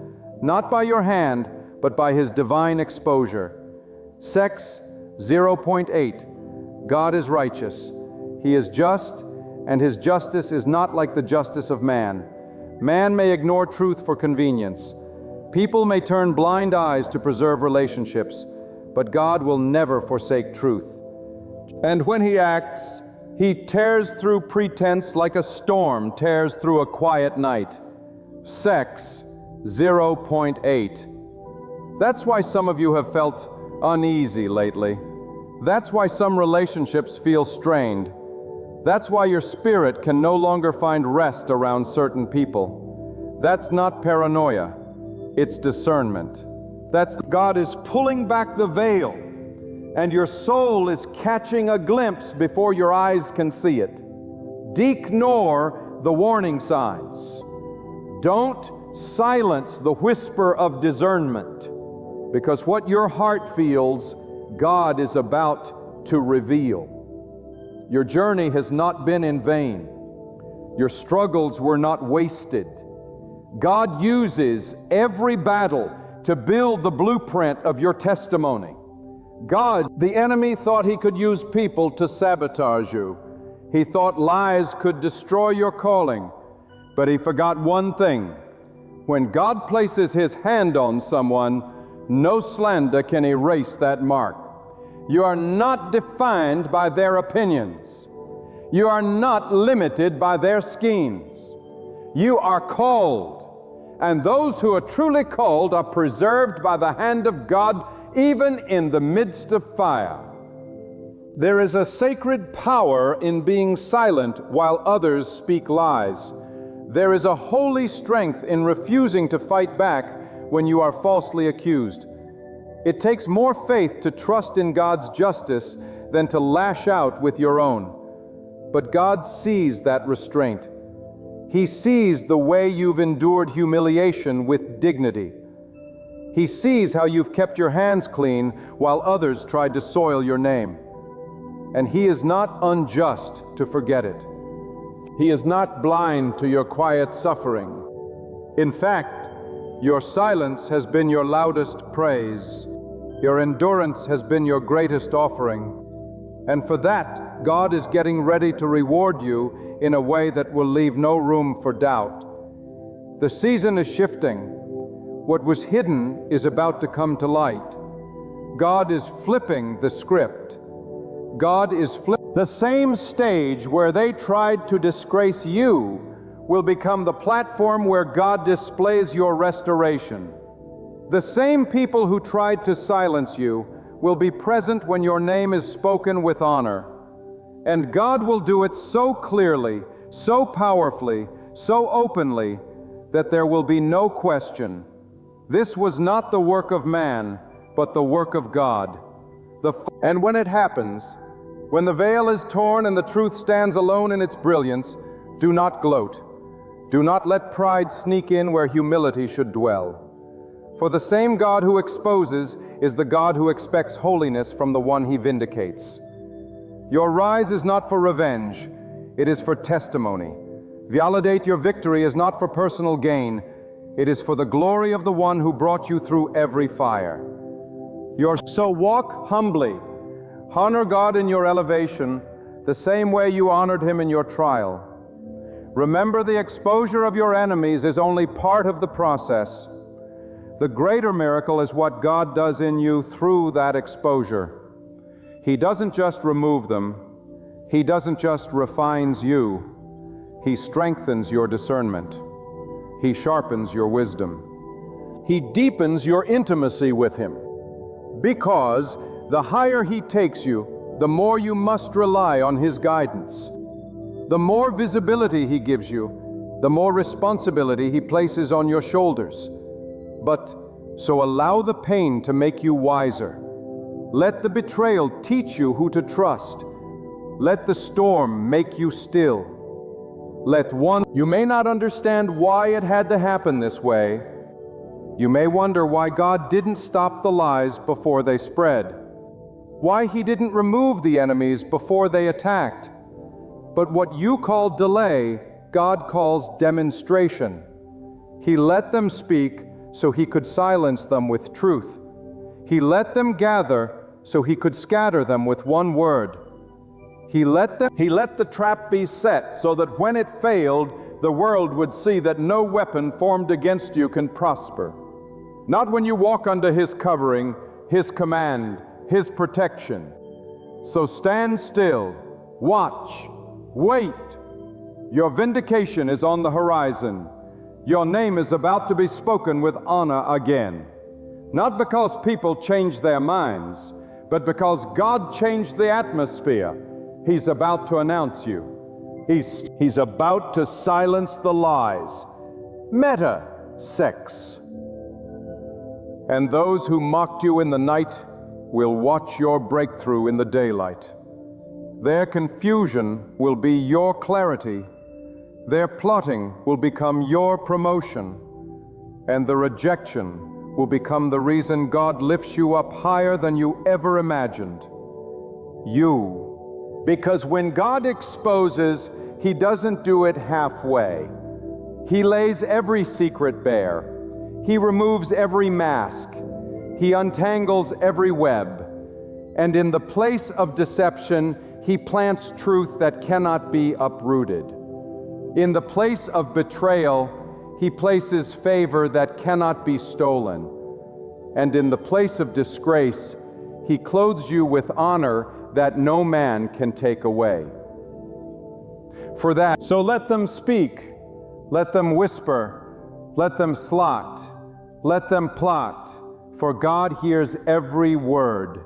not by your hand, but by His divine exposure. Sex, 0.8. God is righteous. He is just, and His justice is not like the justice of man. Man may ignore truth for convenience. People may turn blind eyes to preserve relationships, but God will never forsake truth. And when He acts, He tears through pretense like a storm tears through a quiet night. Sex, 0.8. That's why some of you have felt uneasy lately. That's why some relationships feel strained. That's why your spirit can no longer find rest around certain people. That's not paranoia. It's discernment. God is pulling back the veil, and your soul is catching a glimpse before your eyes can see it. Deignore the warning signs. Don't silence the whisper of discernment, because what your heart feels, God is about to reveal. Your journey has not been in vain. Your struggles were not wasted. God uses every battle to build the blueprint of your testimony. The enemy thought he could use people to sabotage you. He thought lies could destroy your calling. But he forgot one thing. When God places His hand on someone, no slander can erase that mark. You are not defined by their opinions. You are not limited by their schemes. You are called. And those who are truly called are preserved by the hand of God, even in the midst of fire. There is a sacred power in being silent while others speak lies. There is a holy strength in refusing to fight back when you are falsely accused. It takes more faith to trust in God's justice than to lash out with your own. But God sees that restraint. He sees the way you've endured humiliation with dignity. He sees how you've kept your hands clean while others tried to soil your name. And He is not unjust to forget it. He is not blind to your quiet suffering. In fact, your silence has been your loudest praise. Your endurance has been your greatest offering. And for that, God is getting ready to reward you in a way that will leave no room for doubt. The season is shifting. What was hidden is about to come to light. God is flipping the script. God is flipping. The same stage where they tried to disgrace you will become the platform where God displays your restoration. The same people who tried to silence you will be present when your name is spoken with honor. And God will do it so clearly, so powerfully, so openly, that there will be no question. This was not the work of man, but the work of God. And when it happens, when the veil is torn and the truth stands alone in its brilliance, do not gloat. Do not let pride sneak in where humility should dwell. For the same God who exposes is the God who expects holiness from the one he vindicates. Your rise is not for revenge, it is for testimony. Validate your victory is not for personal gain, it is for the glory of the one who brought you through every fire. So walk humbly. Honor God in your elevation, the same way you honored him in your trial. Remember, the exposure of your enemies is only part of the process. The greater miracle is what God does in you through that exposure. He doesn't just remove them. He doesn't just refines you. He strengthens your discernment. He sharpens your wisdom. He deepens your intimacy with him. Because the higher he takes you, the more you must rely on his guidance. The more visibility he gives you, the more responsibility he places on your shoulders. But so allow the pain to make you wiser. Let the betrayal teach you who to trust. Let the storm make you still. You may not understand why it had to happen this way. You may wonder why God didn't stop the lies before they spread. Why he didn't remove the enemies before they attacked. But what you call delay, God calls demonstration. He let them speak so he could silence them with truth. He let them gather so he could scatter them with one word. He let the trap be set so that when it failed, the world would see that no weapon formed against you can prosper. Not when you walk under his covering, his command, his protection. So stand still, watch, wait. Your vindication is on the horizon. Your name is about to be spoken with honor again. Not because people changed their minds, but because God changed the atmosphere. He's about to announce you. He's about to silence the lies. Meta-sex. And those who mocked you in the night will watch your breakthrough in the daylight. Their confusion will be your clarity. Their plotting will become your promotion. And the rejection will become the reason God lifts you up higher than you ever imagined. Because when God exposes, he doesn't do it halfway. He lays every secret bare. He removes every mask. He untangles every web. And in the place of deception, he plants truth that cannot be uprooted. In the place of betrayal, he places favor that cannot be stolen. And in the place of disgrace, he clothes you with honor that no man can take away. So let them speak, let them whisper, let them slot, let them plot, for God hears every word.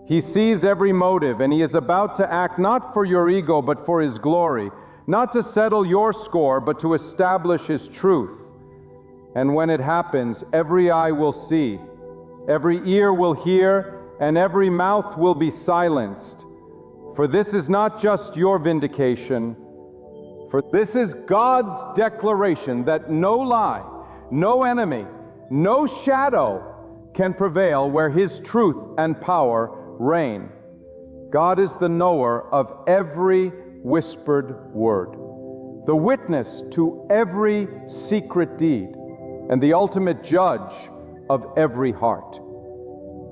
He sees every motive, and he is about to act not for your ego, but for his glory, not to settle your score, but to establish his truth. And when it happens, every eye will see, every ear will hear, and every mouth will be silenced. For this is not just your vindication, for this is God's declaration that no lie, no enemy, no shadow can prevail where his truth and power reign. God is the knower of every whispered word, the witness to every secret deed, and the ultimate judge of every heart.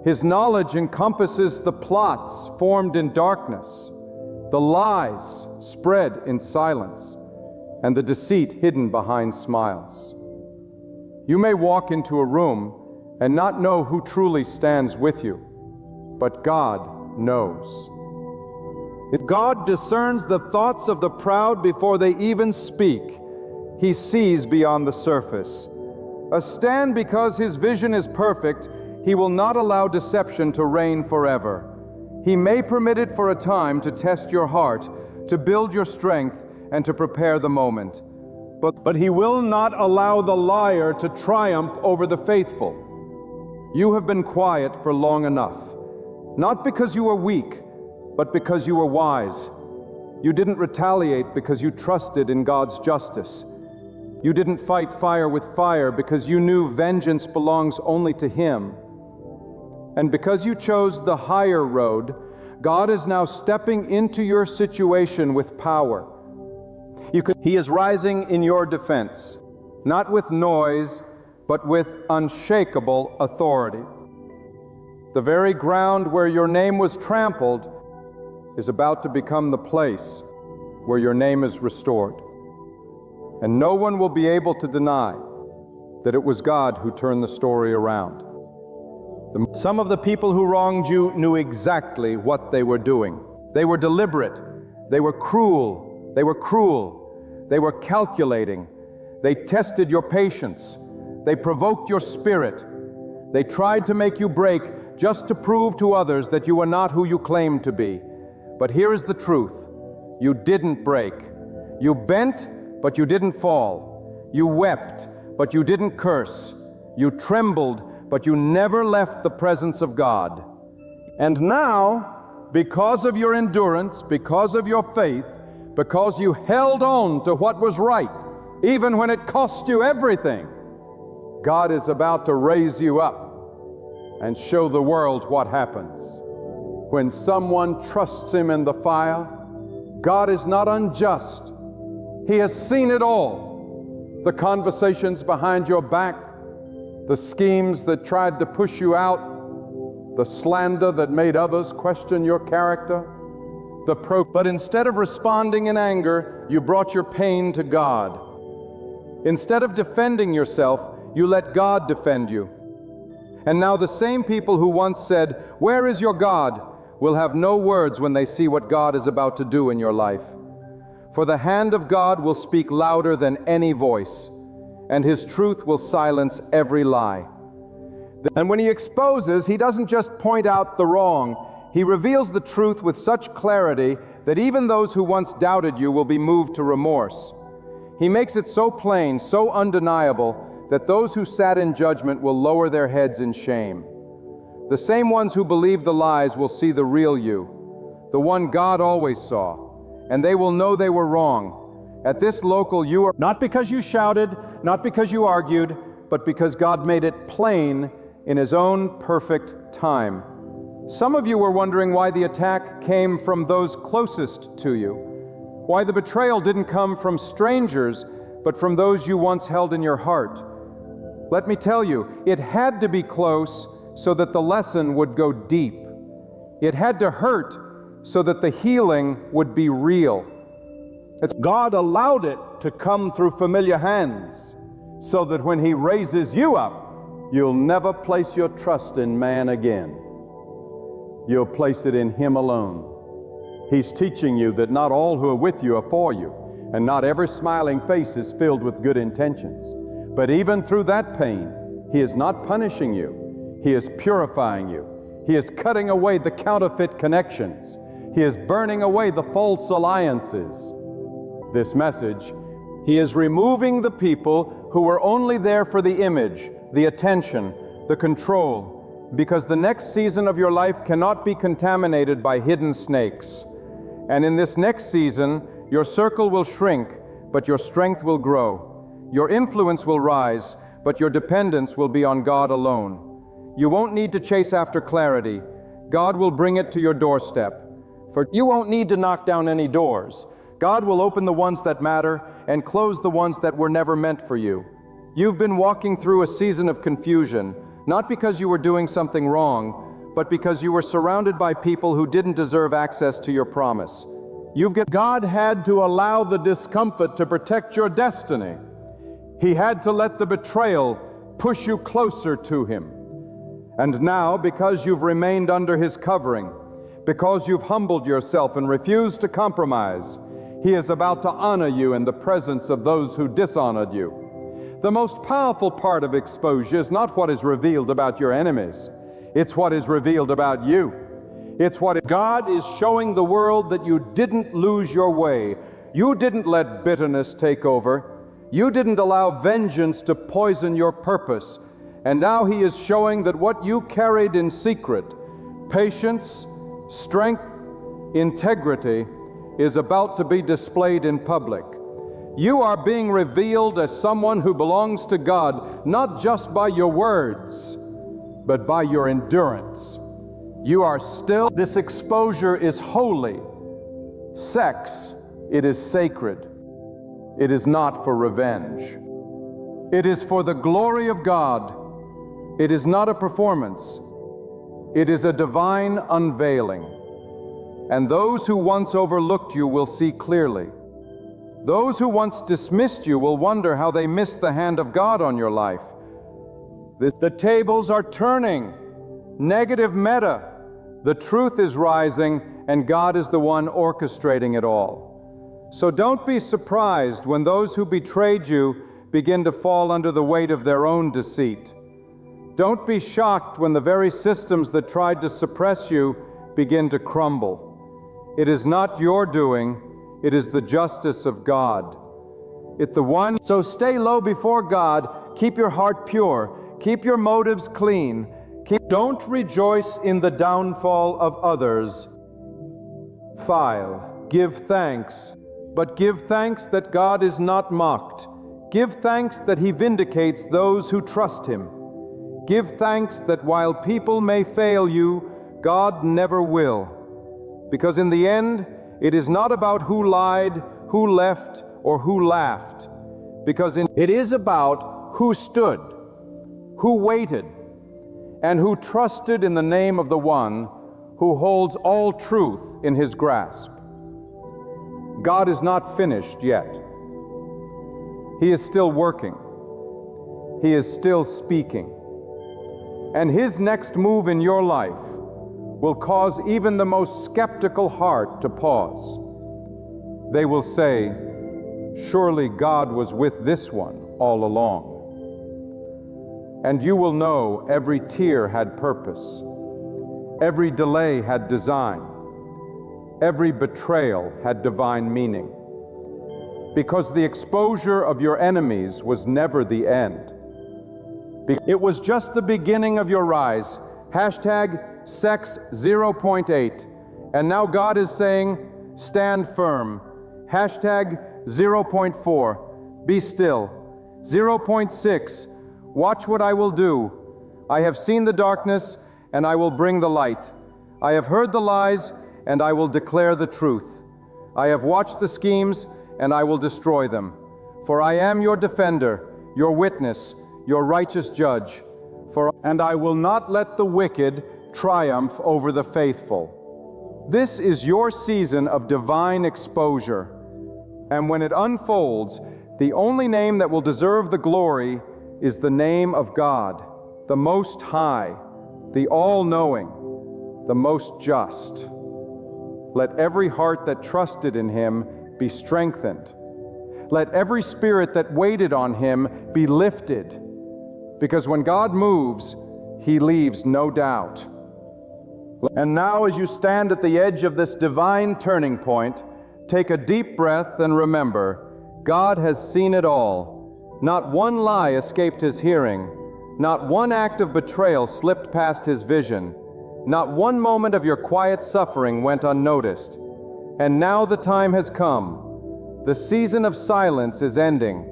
His knowledge encompasses the plots formed in darkness, the lies spread in silence, and the deceit hidden behind smiles. You may walk into a room and not know who truly stands with you, but God knows. God discerns the thoughts of the proud before they even speak. He sees beyond the surface. A stand because his vision is perfect, he will not allow deception to reign forever. He may permit it for a time to test your heart, to build your strength, and to prepare the moment. But he will not allow the liar to triumph over the faithful. You have been quiet for long enough, not because you were weak, but because you were wise. You didn't retaliate because you trusted in God's justice. You didn't fight fire with fire because you knew vengeance belongs only to Him. And because you chose the higher road, God is now stepping into your situation with power. He is rising in your defense, not with noise, but with unshakable authority. The very ground where your name was trampled is about to become the place where your name is restored. And no one will be able to deny that it was God who turned the story around. Some of the people who wronged you knew exactly what they were doing. They were deliberate. They were cruel. They were cruel. They were calculating. They tested your patience. They provoked your spirit. They tried to make you break just to prove to others that you were not who you claimed to be. But here is the truth. You didn't break. You bent, but you didn't fall. You wept, but you didn't curse. You trembled, but you never left the presence of God. And now, because of your endurance, because of your faith, because you held on to what was right, even when it cost you everything, God is about to raise you up and show the world what happens. When someone trusts Him in the fire, God is not unjust. He has seen it all. The conversations behind your back, the schemes that tried to push you out, the slander that made others question your character, but instead of responding in anger, you brought your pain to God. Instead of defending yourself, you let God defend you. And now the same people who once said, "Where is your God?" will have no words when they see what God is about to do in your life. For the hand of God will speak louder than any voice, and His truth will silence every lie. And when He exposes, He doesn't just point out the wrong, He reveals the truth with such clarity that even those who once doubted you will be moved to remorse. He makes it so plain, so undeniable, that those who sat in judgment will lower their heads in shame. The same ones who believed the lies will see the real you, the one God always saw, and they will know they were wrong. At this local, you are not because you shouted, not because you argued, but because God made it plain in His own perfect time. Some of you were wondering why the attack came from those closest to you, why the betrayal didn't come from strangers, but from those you once held in your heart. Let me tell you, it had to be close so that the lesson would go deep. It had to hurt so that the healing would be real. God allowed it to come through familiar hands so that when He raises you up, you'll never place your trust in man again. You'll place it in Him alone. He's teaching you that not all who are with you are for you, and not every smiling face is filled with good intentions. But even through that pain, He is not punishing you. He is purifying you. He is cutting away the counterfeit connections. He is burning away the false alliances. This message, He is removing the people who were only there for the image, the attention, the control, because the next season of your life cannot be contaminated by hidden snakes. And in this next season, your circle will shrink, but your strength will grow. Your influence will rise, but your dependence will be on God alone. You won't need to chase after clarity. God will bring it to your doorstep. For you won't need to knock down any doors. God will open the ones that matter and close the ones that were never meant for you. You've been walking through a season of confusion, not because you were doing something wrong, but because you were surrounded by people who didn't deserve access to your promise. God had to allow the discomfort to protect your destiny. He had to let the betrayal push you closer to Him. And now, because you've remained under His covering, because you've humbled yourself and refused to compromise, He is about to honor you in the presence of those who dishonored you. The most powerful part of exposure is not what is revealed about your enemies. It's what is revealed about you. It's what God is showing the world, that you didn't lose your way. You didn't let bitterness take over. You didn't allow vengeance to poison your purpose. And now He is showing that what you carried in secret, patience, strength, integrity, is about to be displayed in public. You are being revealed as someone who belongs to God, not just by your words, but by your endurance. You are still, this exposure is holy. Sex, it is sacred. It is not for revenge. It is for the glory of God. It is not a performance. It is a divine unveiling. And those who once overlooked you will see clearly. Those who once dismissed you will wonder how they missed the hand of God on your life. The tables are turning. Negative meta. The truth is rising, and God is the one orchestrating it all. So don't be surprised when those who betrayed you begin to fall under the weight of their own deceit. Don't be shocked when the very systems that tried to suppress you begin to crumble. It is not your doing. It is the justice of God. So stay low before God. Keep your heart pure. Keep your motives clean. Don't rejoice in the downfall of others. Give thanks. But give thanks that God is not mocked. Give thanks that He vindicates those who trust Him. Give thanks that while people may fail you, God never will. Because in the end, it is not about who lied, who left, or who laughed. It is about who stood, who waited, and who trusted in the name of the one who holds all truth in His grasp. God is not finished yet. He is still working. He is still speaking. And His next move in your life will cause even the most skeptical heart to pause. They will say, "Surely God was with this one all along." And you will know every tear had purpose. Every delay had design. Every betrayal had divine meaning. Because the exposure of your enemies was never the end. It was just the beginning of your rise. #Sex 0.8. And now God is saying, stand firm. #0.4. Be still. 0.6. Watch what I will do. I have seen the darkness, and I will bring the light. I have heard the lies, and I will declare the truth. I have watched the schemes, and I will destroy them. For I am your defender, your witness, your righteous judge. And I will not let the wicked triumph over the faithful. This is your season of divine exposure. And when it unfolds, the only name that will deserve the glory is the name of God, the Most High, the All-Knowing, the Most Just. Let every heart that trusted in Him be strengthened. Let every spirit that waited on Him be lifted. Because when God moves, He leaves no doubt. And now, as you stand at the edge of this divine turning point, take a deep breath and remember, God has seen it all. Not one lie escaped His hearing. Not one act of betrayal slipped past His vision. Not one moment of your quiet suffering went unnoticed. And now the time has come. The season of silence is ending.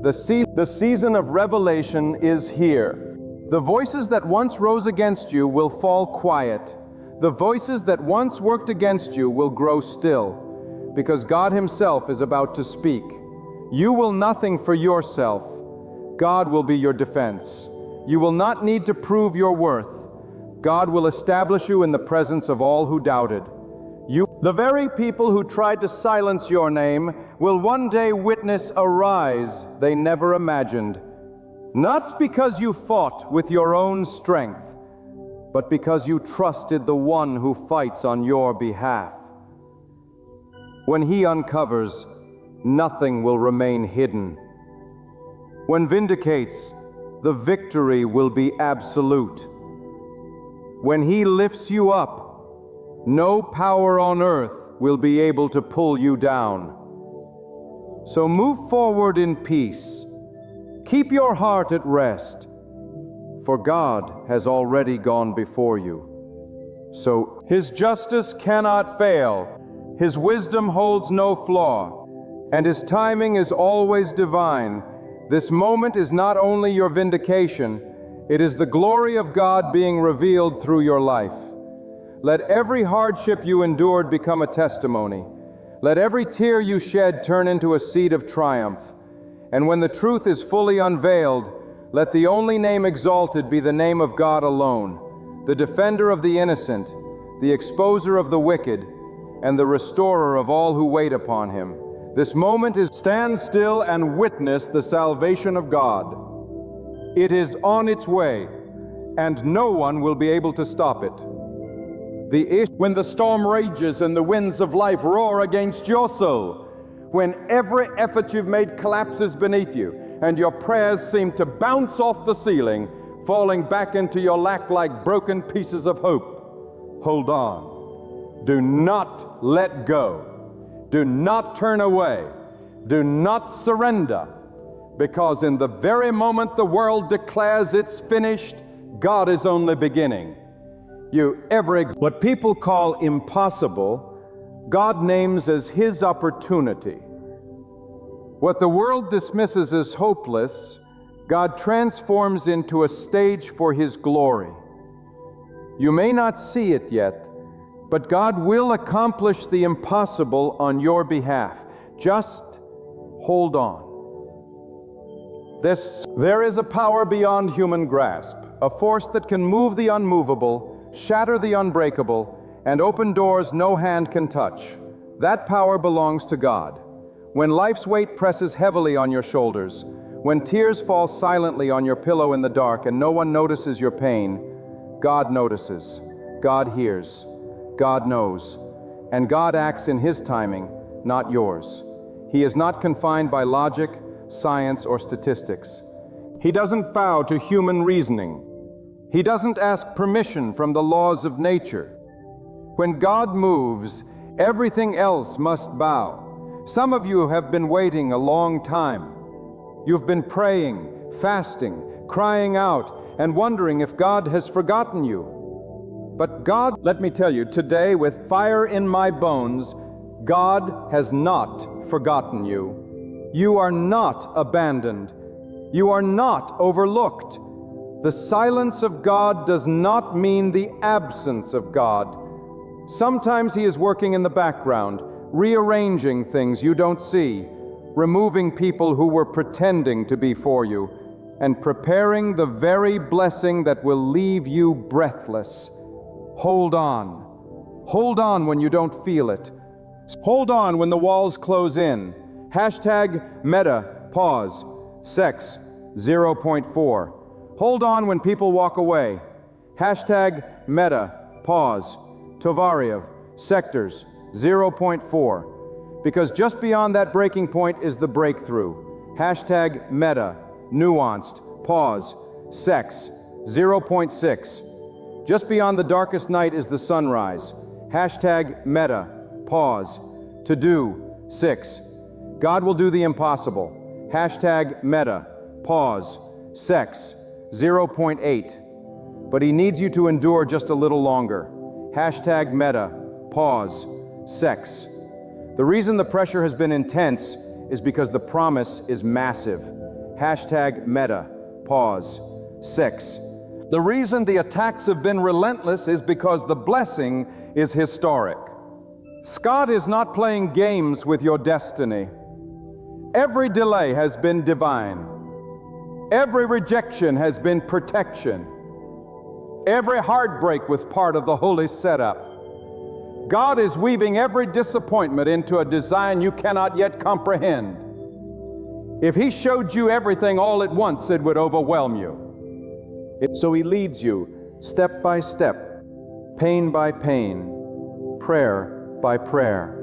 The season of revelation is here. The voices that once rose against you will fall quiet. The voices that once worked against you will grow still, because God Himself is about to speak. You will nothing for yourself. God will be your defense. You will not need to prove your worth. God will establish you in the presence of all who doubted. The very people who tried to silence your name will one day witness a rise they never imagined. Not because you fought with your own strength, but because you trusted the one who fights on your behalf. When He uncovers, nothing will remain hidden. When vindicates, the victory will be absolute. When He lifts you up, no power on earth will be able to pull you down. So move forward in peace. Keep your heart at rest, for God has already gone before you. So His justice cannot fail, His wisdom holds no flaw, and His timing is always divine. This moment is not only your vindication, it is the glory of God being revealed through your life. Let every hardship you endured become a testimony. Let every tear you shed turn into a seed of triumph. And when the truth is fully unveiled, let the only name exalted be the name of God alone, the defender of the innocent, the exposer of the wicked, and the restorer of all who wait upon Him. This moment is stand still and witness the salvation of God. It is on its way, and no one will be able to stop it. When the storm rages and the winds of life roar against your soul, when every effort you've made collapses beneath you, and your prayers seem to bounce off the ceiling, falling back into your lap like broken pieces of hope, hold on. Do not let go. Do not turn away. Do not surrender, because in the very moment the world declares it's finished, God is only beginning. What people call impossible, God names as His opportunity. What the world dismisses as hopeless, God transforms into a stage for His glory. You may not see it yet, but God will accomplish the impossible on your behalf. Just hold on. There is a power beyond human grasp, a force that can move the unmovable, shatter the unbreakable, and open doors no hand can touch. That power belongs to God. When life's weight presses heavily on your shoulders, when tears fall silently on your pillow in the dark and no one notices your pain, God notices, God hears, God knows, and God acts in His timing, not yours. He is not confined by logic, science, or statistics. He doesn't bow to human reasoning. He doesn't ask permission from the laws of nature. When God moves, everything else must bow. Some of you have been waiting a long time. You've been praying, fasting, crying out, and wondering if God has forgotten you. But God, let me tell you, today, with fire in my bones, God has not forgotten you. You are not abandoned. You are not overlooked. The silence of God does not mean the absence of God. Sometimes He is working in the background, rearranging things you don't see, removing people who were pretending to be for you, and preparing the very blessing that will leave you breathless. Hold on. Hold on when you don't feel it. Hold on when the walls close in. Hashtag meta, pause, sex, 0.4. Hold on when people walk away. Hashtag meta, pause, Tovariev, sectors, 0.4. Because just beyond that breaking point is the breakthrough. Hashtag meta, nuanced, pause, sex, 0.6. Just beyond the darkest night is the sunrise. Hashtag meta, pause, to do, 6. God will do the impossible. Hashtag meta, pause, sex, 0.8. But He needs you to endure just a little longer. Hashtag meta, pause, sex. The reason the pressure has been intense is because the promise is massive. Hashtag meta, pause, sex. The reason the attacks have been relentless is because the blessing is historic. Scott is not playing games with your destiny. Every delay has been divine. Every rejection has been protection. Every heartbreak was part of the holy setup. God is weaving every disappointment into a design you cannot yet comprehend. If He showed you everything all at once, it would overwhelm you. So He leads you step by step, pain by pain, prayer by prayer.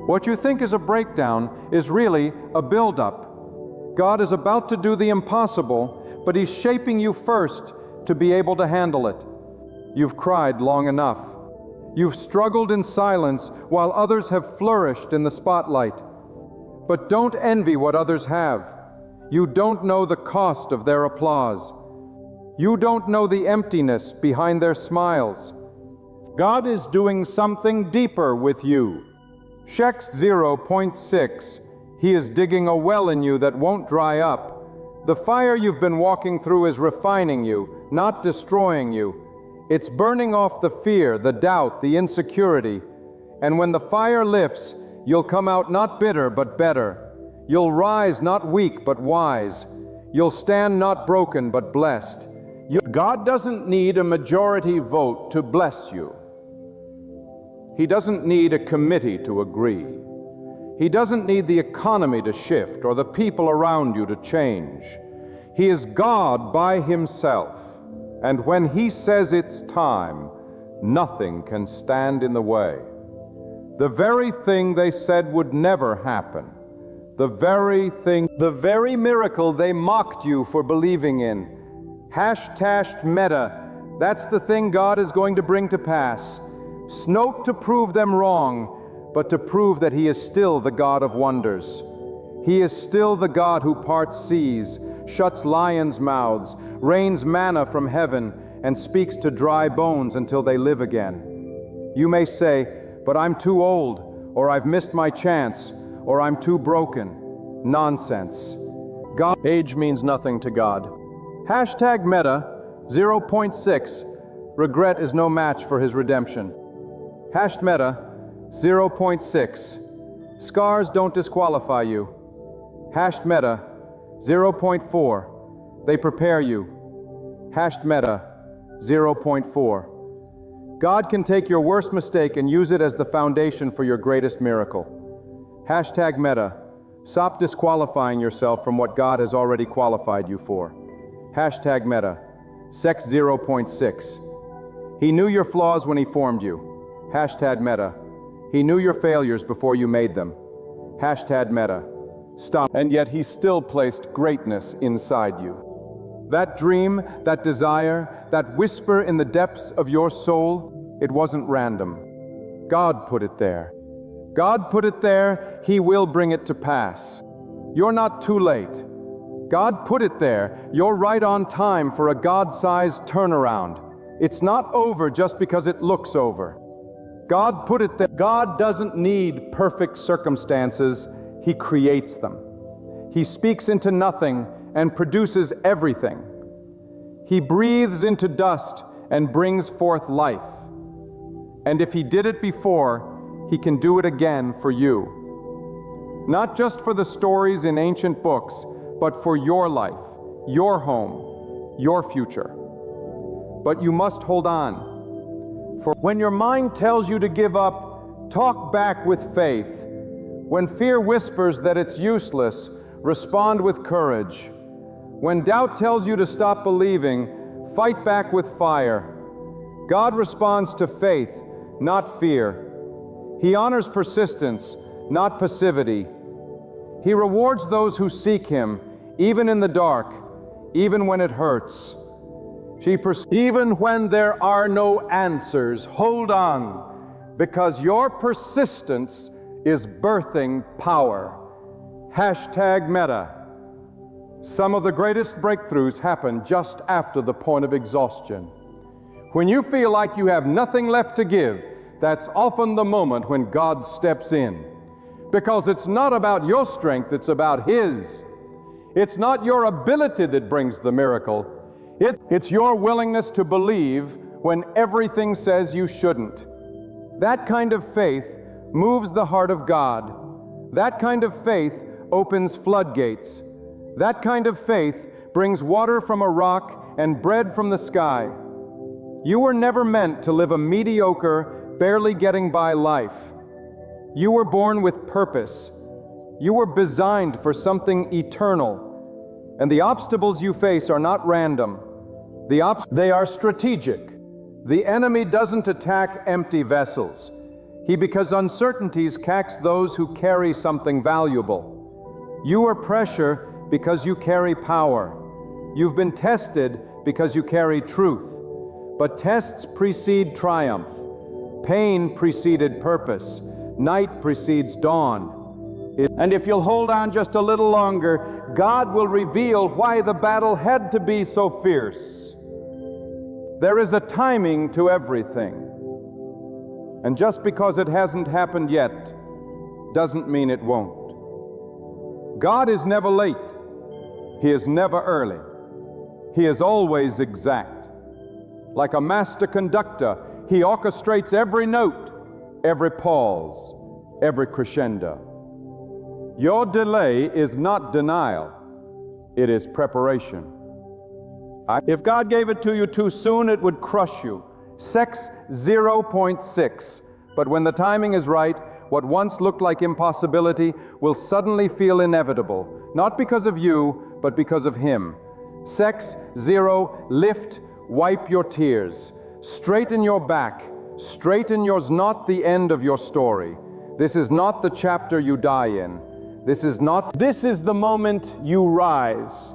What you think is a breakdown is really a build-up. God is about to do the impossible, but He's shaping you first to be able to handle it. You've cried long enough. You've struggled in silence while others have flourished in the spotlight. But don't envy what others have. You don't know the cost of their applause. You don't know the emptiness behind their smiles. God is doing something deeper with you. Shex 0.6, He is digging a well in you that won't dry up. The fire you've been walking through is refining you, not destroying you. It's burning off the fear, the doubt, the insecurity. And when the fire lifts, you'll come out not bitter but better. You'll rise not weak but wise. You'll stand not broken but blessed. God doesn't need a majority vote to bless you. He doesn't need a committee to agree. He doesn't need the economy to shift or the people around you to change. He is God by Himself. And when He says it's time, nothing can stand in the way. The very thing they said would never happen, the very miracle they mocked you for believing in. Hashtag meta, that's the thing God is going to bring to pass. Not to prove them wrong, but to prove that He is still the God of wonders. He is still the God who parts seas, shuts lions' mouths, rains manna from heaven, and speaks to dry bones until they live again. You may say, but I'm too old, or I've missed my chance, or I'm too broken. Nonsense. Age means nothing to God. Hashtag meta 0.6, regret is no match for His redemption. Hashtag meta 0.6, scars don't disqualify you. Hashtag meta 0.4, they prepare you. Hashtag meta 0.4. God can take your worst mistake and use it as the foundation for your greatest miracle. Hashtag meta, stop disqualifying yourself from what God has already qualified you for. Hashtag meta, sex 0.6. He knew your flaws when He formed you. Hashtag meta, He knew your failures before you made them. Hashtag meta, stop. And yet He still placed greatness inside you. That dream, that desire, that whisper in the depths of your soul, it wasn't random. God put it there. God put it there, He will bring it to pass. You're not too late. God put it there. You're right on time for a God-sized turnaround. It's not over just because it looks over. God put it there. God doesn't need perfect circumstances. He creates them. He speaks into nothing and produces everything. He breathes into dust and brings forth life. And if He did it before, He can do it again for you. Not just for the stories in ancient books, but for your life, your home, your future. But you must hold on. For when your mind tells you to give up, talk back with faith. When fear whispers that it's useless, respond with courage. When doubt tells you to stop believing, fight back with fire. God responds to faith, not fear. He honors persistence, not passivity. He rewards those who seek Him, even in the dark, even when it hurts. Even when there are no answers, hold on, because your persistence is birthing power. Hashtag meta. Some of the greatest breakthroughs happen just after the point of exhaustion. When you feel like you have nothing left to give, that's often the moment when God steps in. Because it's not about your strength, it's about His. It's not your ability that brings the miracle. It's your willingness to believe when everything says you shouldn't. That kind of faith moves the heart of God. That kind of faith opens floodgates. That kind of faith brings water from a rock and bread from the sky. You were never meant to live a mediocre, barely getting by life. You were born with purpose. You were designed for something eternal. And the obstacles you face are not random. They are strategic. The enemy doesn't attack empty vessels. Because uncertainties catch those who carry something valuable. You are pressure because you carry power. You've been tested because you carry truth. But tests precede triumph. Pain preceded purpose. Night precedes dawn. And if you'll hold on just a little longer, God will reveal why the battle had to be so fierce. There is a timing to everything. And just because it hasn't happened yet, doesn't mean it won't. God is never late. He is never early. He is always exact. Like a master conductor, He orchestrates every note, every pause, every crescendo. Your delay is not denial, it is preparation. If God gave it to you too soon, it would crush you. Sex 0.6. But when the timing is right, what once looked like impossibility will suddenly feel inevitable, not because of you, but because of Him. Sex 0, lift, wipe your tears. Straighten your back, straighten yours, not the end of your story. This is not the chapter you die in. This is the moment you rise.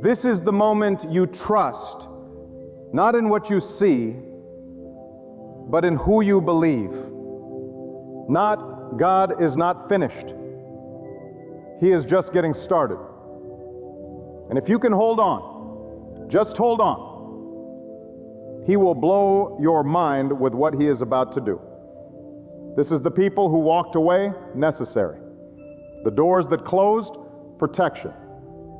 This is the moment you trust, not in what you see, but in who you believe. Not, God is not finished. He is just getting started. And if you can hold on, just hold on, He will blow your mind with what He is about to do. This is the people who walked away, necessary. The doors that closed, protection.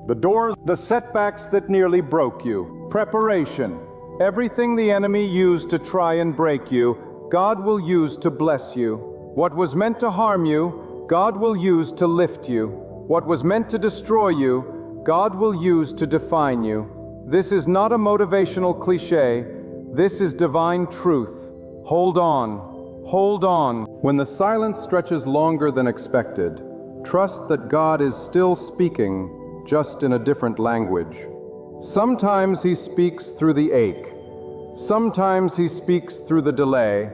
The setbacks that nearly broke you, preparation. Everything the enemy used to try and break you, God will use to bless you. What was meant to harm you, God will use to lift you. What was meant to destroy you, God will use to define you. This is not a motivational cliche. This is divine truth. Hold on. Hold on. When the silence stretches longer than expected, trust that God is still speaking, just in a different language. Sometimes He speaks through the ache. Sometimes He speaks through the delay,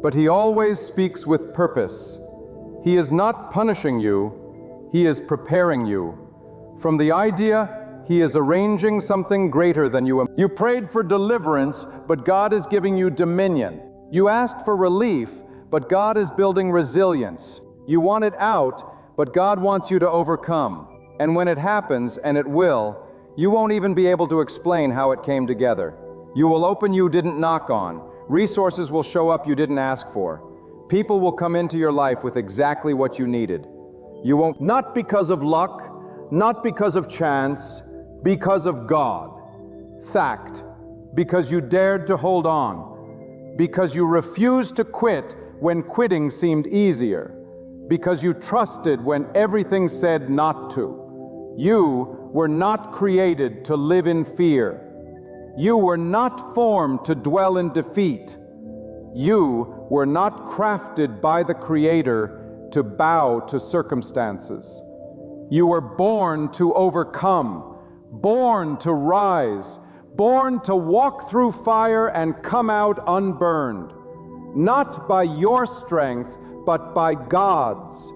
but He always speaks with purpose. He is not punishing you, He is preparing you. From the idea, He is arranging something greater than you. You prayed for deliverance, but God is giving you dominion. You asked for relief, but God is building resilience. You wanted out, but God wants you to overcome. And when it happens, and it will, you won't even be able to explain how it came together. You will open you didn't knock on. Resources will show up you didn't ask for. People will come into your life with exactly what you needed. You won't, not because of luck, not because of chance, because of God. Fact, because you dared to hold on. Because you refused to quit when quitting seemed easier. Because you trusted when everything said not to. You were not created to live in fear. You were not formed to dwell in defeat. You were not crafted by the Creator to bow to circumstances. You were born to overcome, born to rise, born to walk through fire and come out unburned. Not by your strength, but by God's.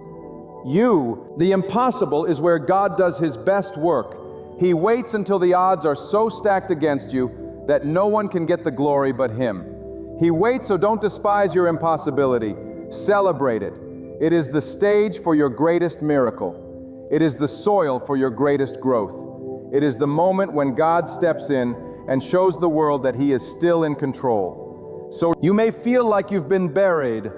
The impossible is where God does His best work. He waits until the odds are so stacked against you that no one can get the glory but Him. He waits, so don't despise your impossibility. Celebrate it. It is the stage for your greatest miracle. It is the soil for your greatest growth. It is the moment when God steps in and shows the world that He is still in control. So you may feel like you've been buried.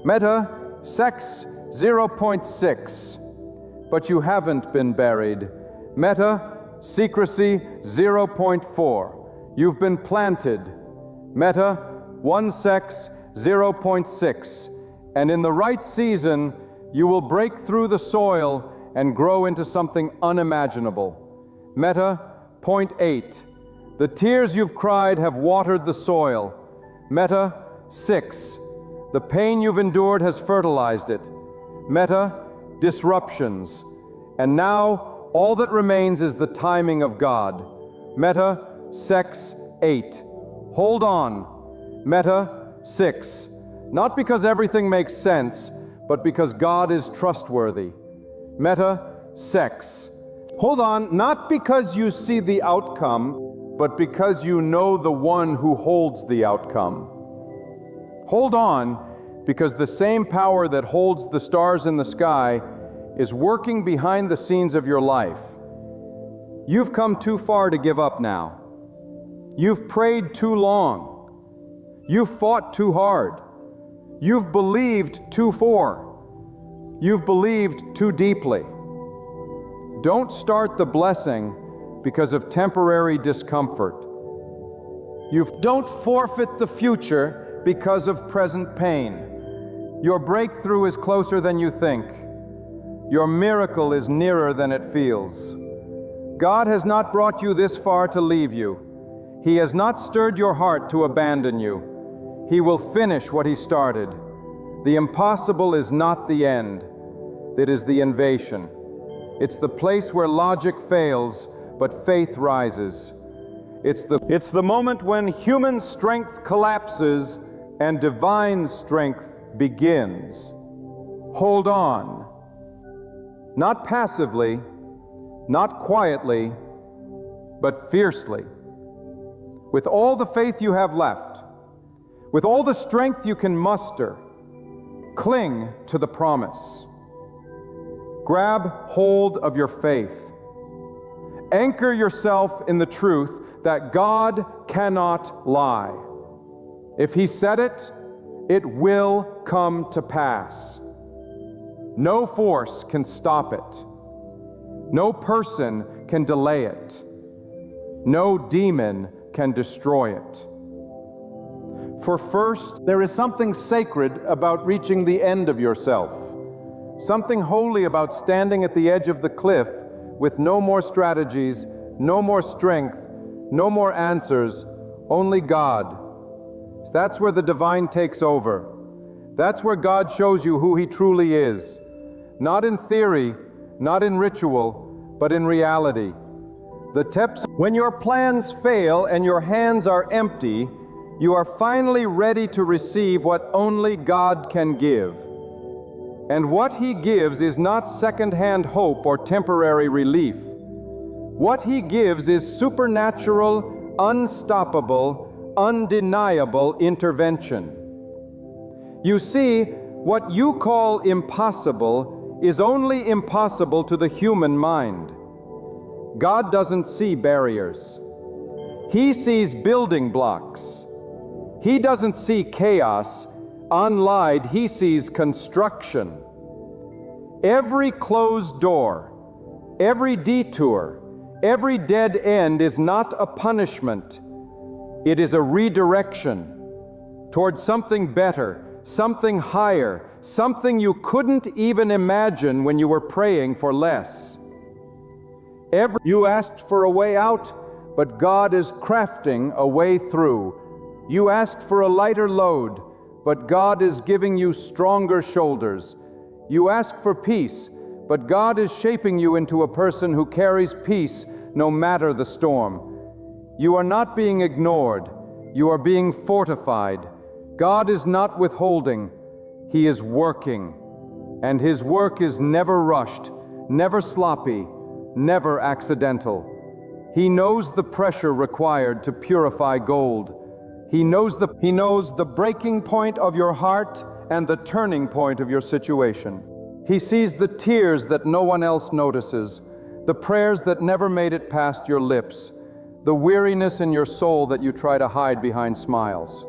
Meta, sex 0.6, but you haven't been buried. Meta, secrecy 0.4. You've been planted. Meta, 1 sex 0.6. And in the right season, you will break through the soil and grow into something unimaginable. Meta, 0.8. The tears you've cried have watered the soil. Meta, 6. The pain you've endured has fertilized it. Meta, disruptions. And now, all that remains is the timing of God. Meta, sex 8. Hold on. Meta, 6. Not because everything makes sense, but because God is trustworthy. Meta, sex. Hold on, not because you see the outcome, but because you know the one who holds the outcome. Hold on, because the same power that holds the stars in the sky is working behind the scenes of your life. You've come too far to give up now. You've prayed too long. You've fought too hard. You've believed too far. You've believed too deeply. Don't start the blessing because of temporary discomfort. Don't forfeit the future because of present pain. Your breakthrough is closer than you think. Your miracle is nearer than it feels. God has not brought you this far to leave you. He has not stirred your heart to abandon you. He will finish what He started. The impossible is not the end. It is the invasion. It's the place where logic fails, but faith rises. It's the moment when human strength collapses and divine strength begins. Hold on. Not passively, not quietly, but fiercely. With all the faith you have left, with all the strength you can muster, cling to the promise. Grab hold of your faith. Anchor yourself in the truth that God cannot lie. If He said it, it will come to pass. No force can stop it. No person can delay it. No demon can destroy it. For first, there is something sacred about reaching the end of yourself. Something holy about standing at the edge of the cliff with no more strategies, no more strength, no more answers, only God. That's where the divine takes over. That's where God shows you who He truly is. Not in theory, not in ritual, but in reality. When your plans fail and your hands are empty, you are finally ready to receive what only God can give. And what He gives is not second-hand hope or temporary relief. What He gives is supernatural, unstoppable, undeniable intervention. You see, what you call impossible is only impossible to the human mind. God doesn't see barriers. He sees building blocks. He doesn't see chaos. Unlied, He sees construction. Every closed door, every detour, every dead end is not a punishment. It is a redirection towards something better, something higher, something you couldn't even imagine when you were praying for less. You asked for a way out, but God is crafting a way through. You asked for a lighter load, but God is giving you stronger shoulders. You ask for peace, but God is shaping you into a person who carries peace no matter the storm. You are not being ignored. You are being fortified. God is not withholding. He is working. And His work is never rushed, never sloppy, never accidental. He knows the pressure required to purify gold. He knows the breaking point of your heart and the turning point of your situation. He sees the tears that no one else notices, the prayers that never made it past your lips, the weariness in your soul that you try to hide behind smiles.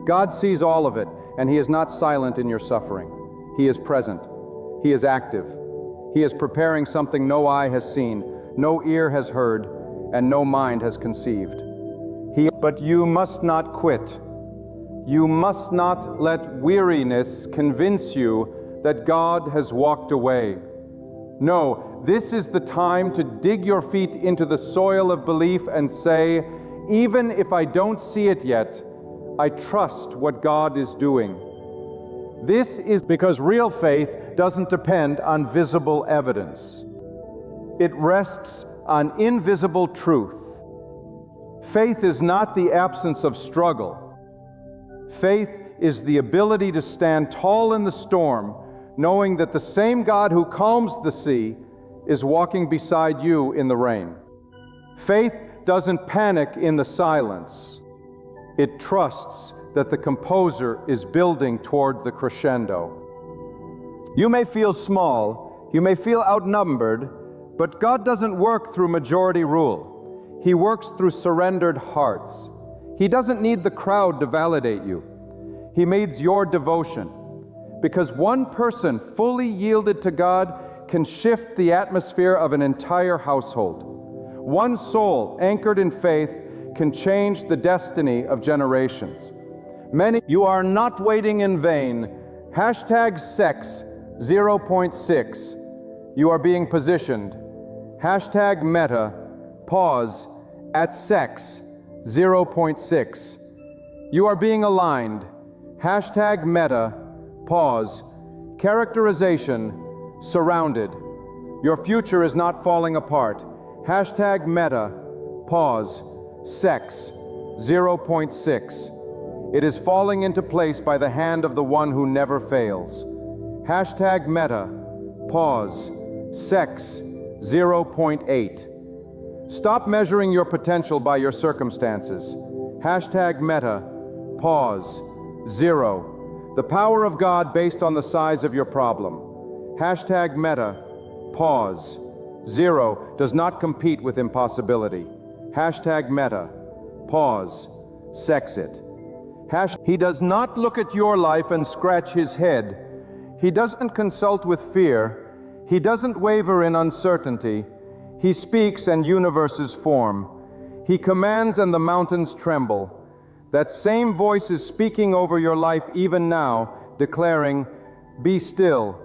God sees all of it, and He is not silent in your suffering. He is present. He is active. He is preparing something no eye has seen, no ear has heard, and no mind has conceived. But you must not quit. You must not let weariness convince you that God has walked away. No, this is the time to dig your feet into the soil of belief and say, even if I don't see it yet, I trust what God is doing. This is because real faith doesn't depend on visible evidence. It rests on invisible truth. Faith is not the absence of struggle. Faith is the ability to stand tall in the storm, knowing that the same God who calms the sea is walking beside you in the rain. Faith doesn't panic in the silence. It trusts that the composer is building toward the crescendo. You may feel small, you may feel outnumbered, but God doesn't work through majority rule. He works through surrendered hearts. He doesn't need the crowd to validate you. He needs your devotion. Because one person fully yielded to God can shift the atmosphere of an entire household. One soul anchored in faith can change the destiny of generations. You are not waiting in vain. Hashtag sex 0.6. You are being positioned. Hashtag meta, pause, at sex 0.6. You are being aligned. Hashtag meta, pause, characterization, surrounded. Your future is not falling apart. Hashtag meta, pause, sex 0.6. It is falling into place by the hand of the one who never fails. Hashtag meta, pause, sex 0.8. Stop measuring your potential by your circumstances. Hashtag meta, pause, 0. The power of God based on the size of your problem. Hashtag meta, pause, 0 does not compete with impossibility. Hashtag meta, pause, sex it. He does not look at your life and scratch his head. He doesn't consult with fear. He doesn't waver in uncertainty. He speaks and universes form. He commands and the mountains tremble. That same voice is speaking over your life even now, declaring, "Be still.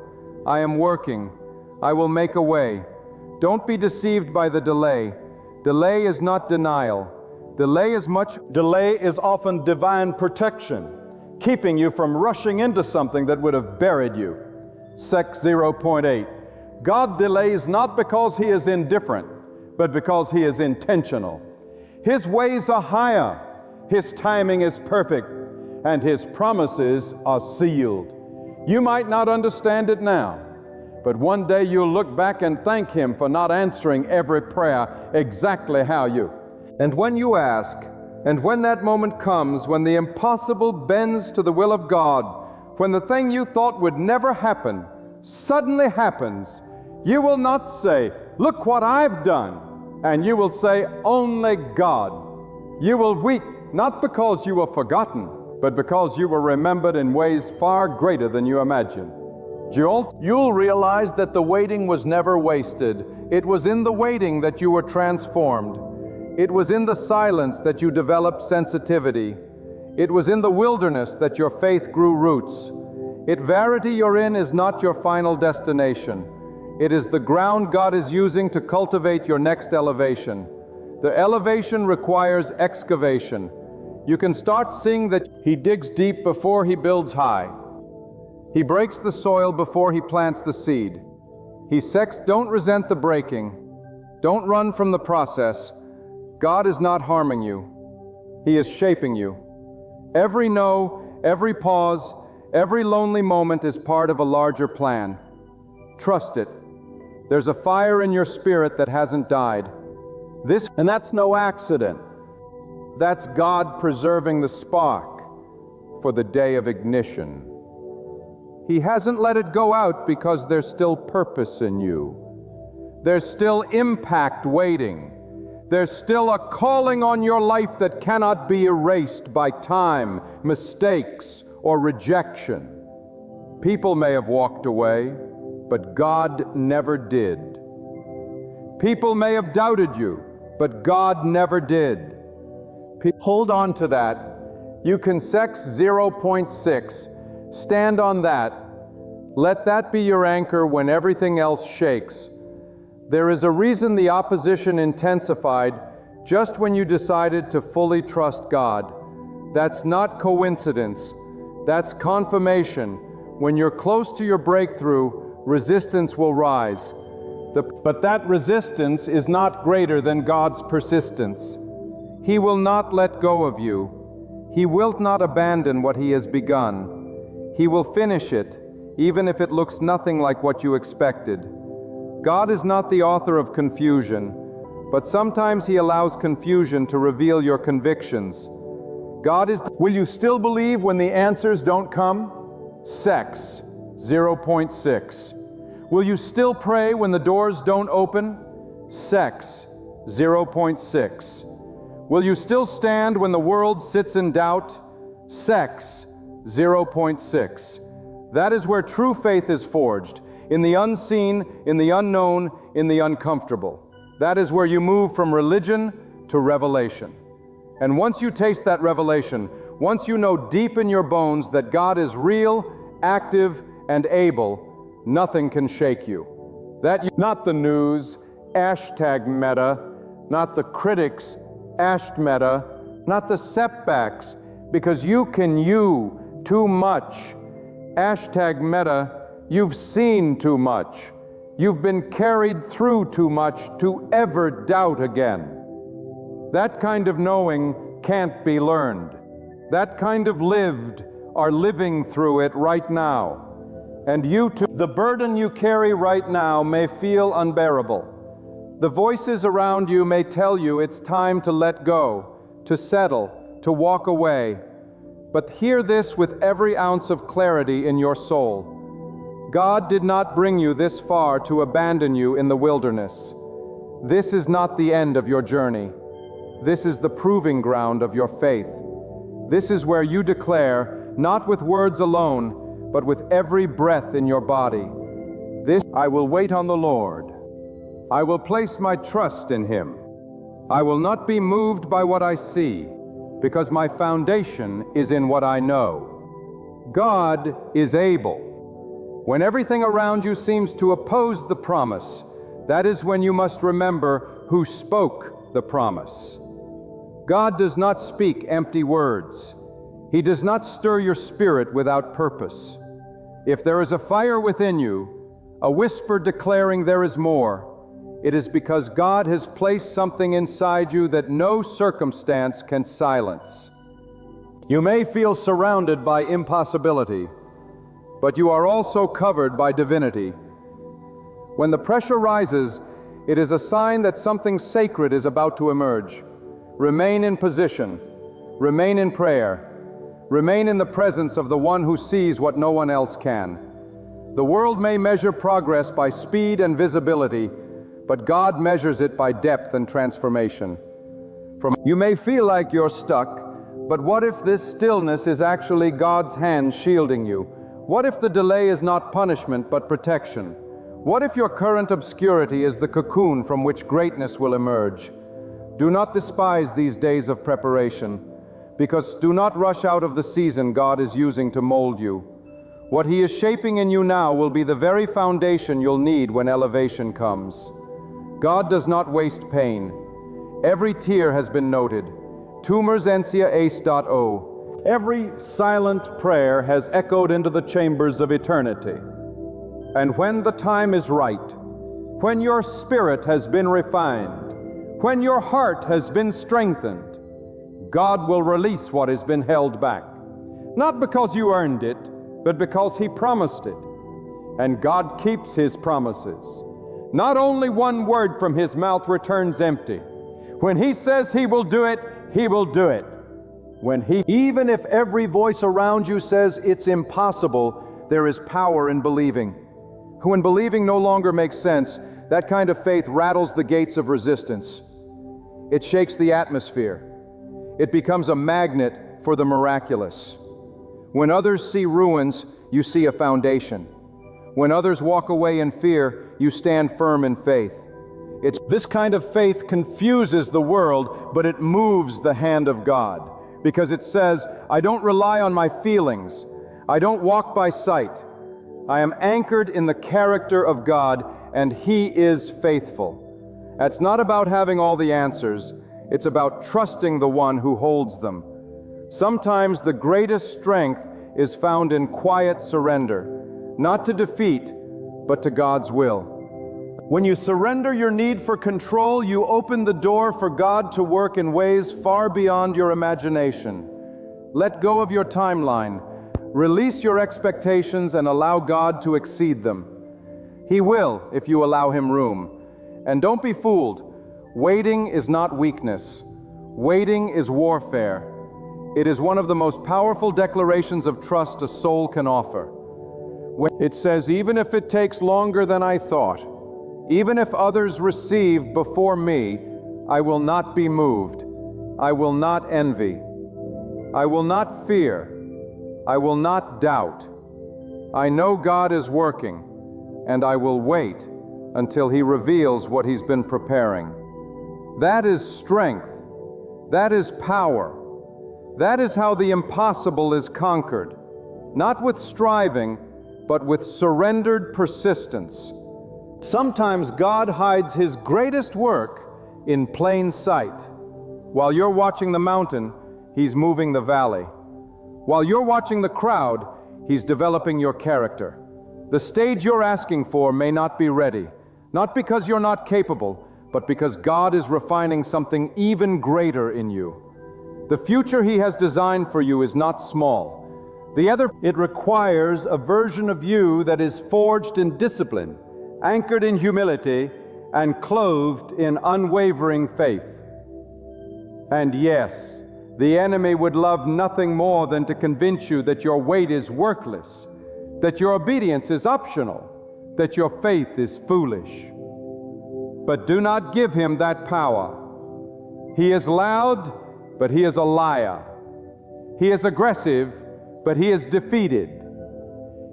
I am working. I will make a way." Don't be deceived by the delay. Delay is not denial. Delay is often divine protection, keeping you from rushing into something that would have buried you. Sex 0.8. God delays not because He is indifferent, but because He is intentional. His ways are higher, His timing is perfect, and His promises are sealed. You might not understand it now, but one day you'll look back and thank Him for not answering every prayer exactly how you. And when you ask, and when that moment comes, when the impossible bends to the will of God, when the thing you thought would never happen suddenly happens, you will not say, "Look what I've done," and you will say, "Only God." You will weep not because you were forgotten, but because you were remembered in ways far greater than you imagine. You'll realize that the waiting was never wasted. It was in the waiting that you were transformed. It was in the silence that you developed sensitivity. It was in the wilderness that your faith grew roots. Verity you're in is not your final destination. It is the ground God is using to cultivate your next elevation. The elevation requires excavation. You can start seeing that He digs deep before He builds high. He breaks the soil before He plants the seed. Don't resent the breaking. Don't run from the process. God is not harming you. He is shaping you. Every no, every pause, every lonely moment is part of a larger plan. Trust it. There's a fire in your spirit that hasn't died. And that's no accident. That's God preserving the spark for the day of ignition. He hasn't let it go out because there's still purpose in you. There's still impact waiting. There's still a calling on your life that cannot be erased by time, mistakes, or rejection. People may have walked away, but God never did. People may have doubted you, but God never did. Hold on to that. You can sex 0.6. Stand on that. Let that be your anchor when everything else shakes. There is a reason the opposition intensified just when you decided to fully trust God. That's not coincidence. That's confirmation. When you're close to your breakthrough, resistance will rise. But that resistance is not greater than God's persistence. He will not let go of you. He will not abandon what He has begun. He will finish it, even if it looks nothing like what you expected. God is not the author of confusion, but sometimes He allows confusion to reveal your convictions. God is... Will you still believe when the answers don't come? Sex, 0.6. Will you still pray when the doors don't open? Sex, 0.6. Will you still stand when the world sits in doubt? Sex, 0.6. That is where true faith is forged, in the unseen, in the unknown, in the uncomfortable. That is where you move from religion to revelation. And once you taste that revelation, once you know deep in your bones that God is real, active, and able, nothing can shake you. Not the news, #meta, not the critics, #meta, not the setbacks, because you can too much. #meta, you've seen too much. You've been carried through too much to ever doubt again. That kind of knowing can't be learned. That kind of lived are living through it right now. And you too. The burden you carry right now may feel unbearable. The voices around you may tell you it's time to let go, to settle, to walk away. But hear this with every ounce of clarity in your soul. God did not bring you this far to abandon you in the wilderness. This is not the end of your journey. This is the proving ground of your faith. This is where you declare, not with words alone, but with every breath in your body, I will wait on the Lord. I will place my trust in Him. I will not be moved by what I see, because my foundation is in what I know. God is able. When everything around you seems to oppose the promise, that is when you must remember who spoke the promise. God does not speak empty words. He does not stir your spirit without purpose. If there is a fire within you, a whisper declaring there is more, it is because God has placed something inside you that no circumstance can silence. You may feel surrounded by impossibility, but you are also covered by divinity. When the pressure rises, it is a sign that something sacred is about to emerge. Remain in position. Remain in prayer. Remain in the presence of the one who sees what no one else can. The world may measure progress by speed and visibility, but God measures it by depth and transformation. You may feel like you're stuck, but what if this stillness is actually God's hand shielding you? What if the delay is not punishment but protection? What if your current obscurity is the cocoon from which greatness will emerge? Do not despise these days of preparation, because do not rush out of the season God is using to mold you. What He is shaping in you now will be the very foundation you'll need when elevation comes. God does not waste pain. Every tear has been noted. Tumors ensia ace.o. Every silent prayer has echoed into the chambers of eternity. And when the time is right, when your spirit has been refined, when your heart has been strengthened, God will release what has been held back. Not because you earned it, but because He promised it. And God keeps His promises. Not only one word from His mouth returns empty. When He says He will do it, He will do it. Even if every voice around you says it's impossible, there is power in believing. When believing no longer makes sense, that kind of faith rattles the gates of resistance. It shakes the atmosphere. It becomes a magnet for the miraculous. When others see ruins, you see a foundation. When others walk away in fear, you stand firm in faith. This kind of faith confuses the world, but it moves the hand of God, because it says, I don't rely on my feelings. I don't walk by sight. I am anchored in the character of God, and He is faithful. That's not about having all the answers. It's about trusting the one who holds them. Sometimes the greatest strength is found in quiet surrender, not to defeat, but to God's will. When you surrender your need for control, you open the door for God to work in ways far beyond your imagination. Let go of your timeline. Release your expectations and allow God to exceed them. He will, if you allow him room. And don't be fooled. Waiting is not weakness. Waiting is warfare. It is one of the most powerful declarations of trust a soul can offer. It says, even if it takes longer than I thought, even if others receive before me, I will not be moved. I will not envy. I will not fear. I will not doubt. I know God is working, and I will wait until He reveals what He's been preparing. That is strength. That is power. That is how the impossible is conquered, not with striving, but with surrendered persistence. Sometimes God hides His greatest work in plain sight. While you're watching the mountain, He's moving the valley. While you're watching the crowd, He's developing your character. The stage you're asking for may not be ready, not because you're not capable, but because God is refining something even greater in you. The future He has designed for you is not small. It requires a version of you that is forged in discipline, anchored in humility, and clothed in unwavering faith. And yes, the enemy would love nothing more than to convince you that your wait is worthless, that your obedience is optional, that your faith is foolish. But do not give him that power. He is loud, but he is a liar. He is aggressive, but he is defeated.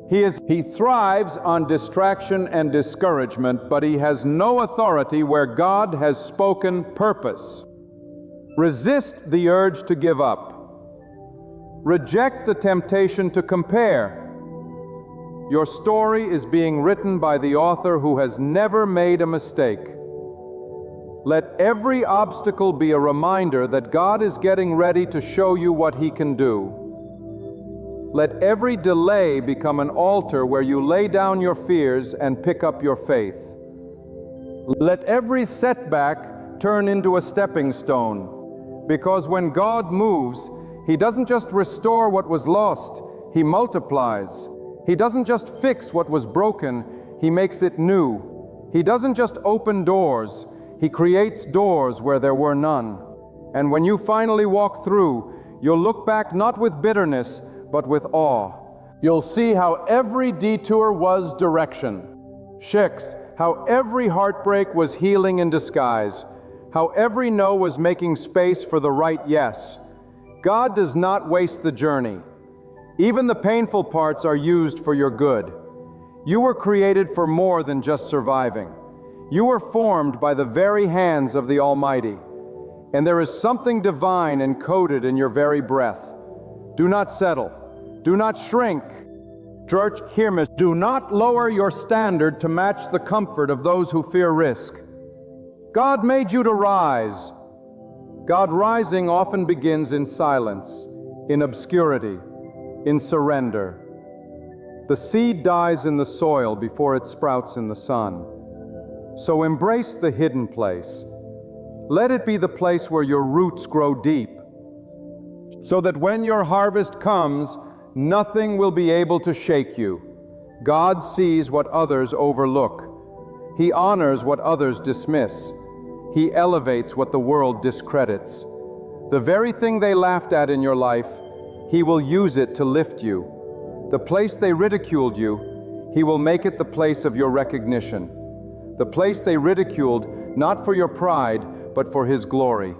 He thrives on distraction and discouragement, but he has no authority where God has spoken purpose. Resist the urge to give up. Reject the temptation to compare. Your story is being written by the author who has never made a mistake. Let every obstacle be a reminder that God is getting ready to show you what He can do. Let every delay become an altar where you lay down your fears and pick up your faith. Let every setback turn into a stepping stone, because when God moves, He doesn't just restore what was lost, He multiplies. He doesn't just fix what was broken, He makes it new. He doesn't just open doors, He creates doors where there were none. And when you finally walk through, you'll look back not with bitterness, but with awe. You'll see how every detour was direction. Shicks, how every heartbreak was healing in disguise, how every no was making space for the right yes. God does not waste the journey. Even the painful parts are used for your good. You were created for more than just surviving. You were formed by the very hands of the Almighty, and there is something divine encoded in your very breath. Do not settle. Do not shrink. Church, hear me. Do not lower your standard to match the comfort of those who fear risk. God made you to rise. God rising often begins in silence, in obscurity, in surrender. The seed dies in the soil before it sprouts in the sun. So embrace the hidden place. Let it be the place where your roots grow deep, so that when your harvest comes, nothing will be able to shake you. God sees what others overlook. He honors what others dismiss. He elevates what the world discredits. The very thing they laughed at in your life, He will use it to lift you. The place they ridiculed you, He will make it the place of your recognition. The place they ridiculed, not for your pride, but for His glory.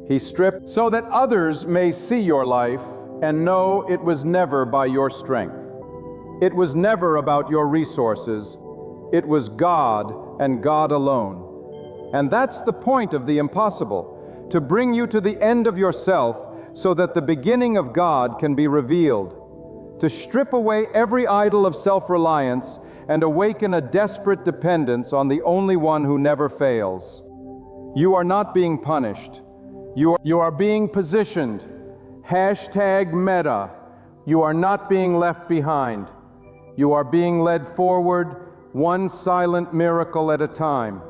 He stripped so that others may see your life and know it was never by your strength. It was never about your resources. It was God and God alone. And that's the point of the impossible, to bring you to the end of yourself so that the beginning of God can be revealed. To strip away every idol of self-reliance and awaken a desperate dependence on the only one who never fails. You are not being punished. You are being positioned. #Meta. You are not being left behind. You are being led forward, one silent miracle at a time.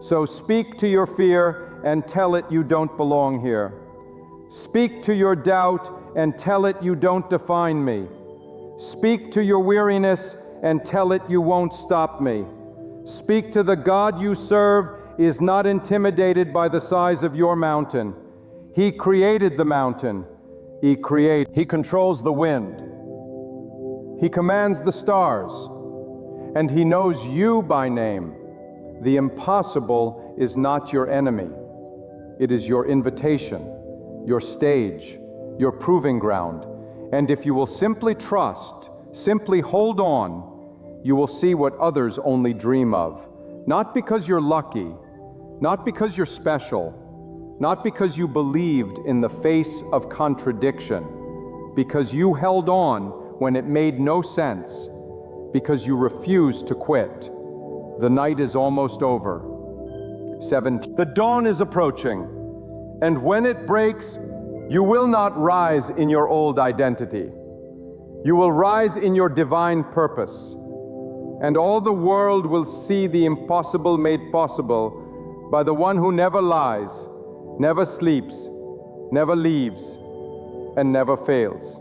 So speak to your fear and tell it you don't belong here. Speak to your doubt and tell it you don't define me. Speak to your weariness and tell it you won't stop me. Speak to the God you serve is not intimidated by the size of your mountain. He created the mountain. He controls the wind. He commands the stars. And He knows you by name. The impossible is not your enemy. It is your invitation, your stage, your proving ground. And if you will simply trust, simply hold on, you will see what others only dream of. Not because you're lucky, not because you're special, not because you believed in the face of contradiction, because you held on when it made no sense, because you refused to quit. The night is almost over. 17. The dawn is approaching, and when it breaks, you will not rise in your old identity. You will rise in your divine purpose, and all the world will see the impossible made possible by the one who never lies, never sleeps, never leaves, and never fails.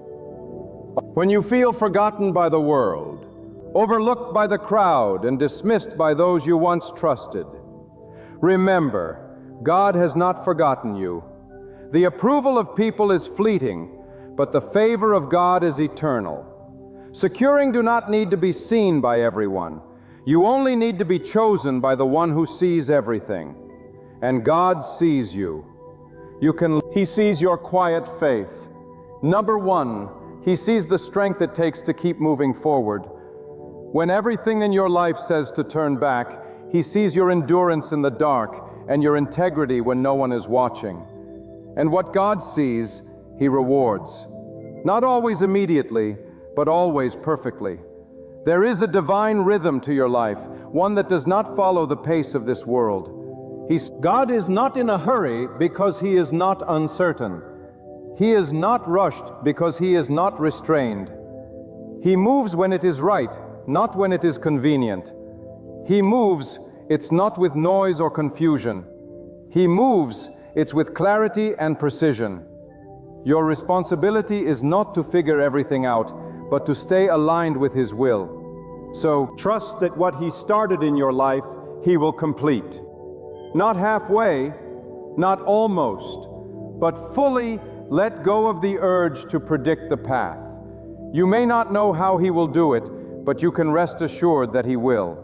When you feel forgotten by the world, overlooked by the crowd, and dismissed by those you once trusted, remember, God has not forgotten you. The approval of people is fleeting, but the favor of God is eternal. Securing do not need to be seen by everyone. You only need to be chosen by the one who sees everything. And God sees you. He sees your quiet faith. Number one, He sees the strength it takes to keep moving forward. When everything in your life says to turn back, He sees your endurance in the dark and your integrity when no one is watching. And what God sees, He rewards. Not always immediately, but always perfectly. There is a divine rhythm to your life, one that does not follow the pace of this world. God is not in a hurry because He is not uncertain. He is not rushed because He is not restrained. He moves when it is right, not when it is convenient. He moves, it's not with noise or confusion. He moves, it's with clarity and precision. Your responsibility is not to figure everything out, but to stay aligned with His will. So trust that what He started in your life, He will complete. Not halfway, not almost, but fully let go of the urge to predict the path. You may not know how He will do it, but you can rest assured that He will.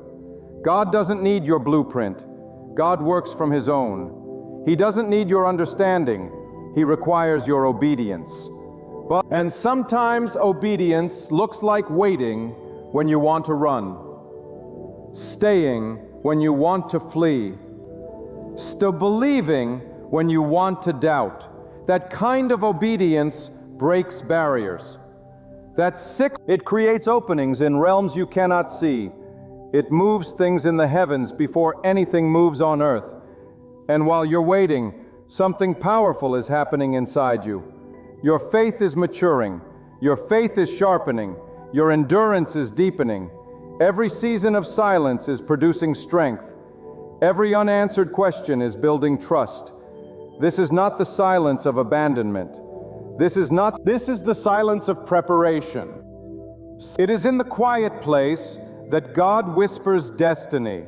God doesn't need your blueprint. God works from His own. He doesn't need your understanding. He requires your obedience. And sometimes obedience looks like waiting when you want to run, staying when you want to flee, still believing when you want to doubt. That kind of obedience breaks barriers. It creates openings in realms you cannot see. It moves things in the heavens before anything moves on earth. And while you're waiting, something powerful is happening inside you. Your faith is maturing. Your faith is sharpening. Your endurance is deepening. Every season of silence is producing strength. Every unanswered question is building trust. This is not the silence of abandonment. This is the silence of preparation. It is in the quiet place that God whispers destiny.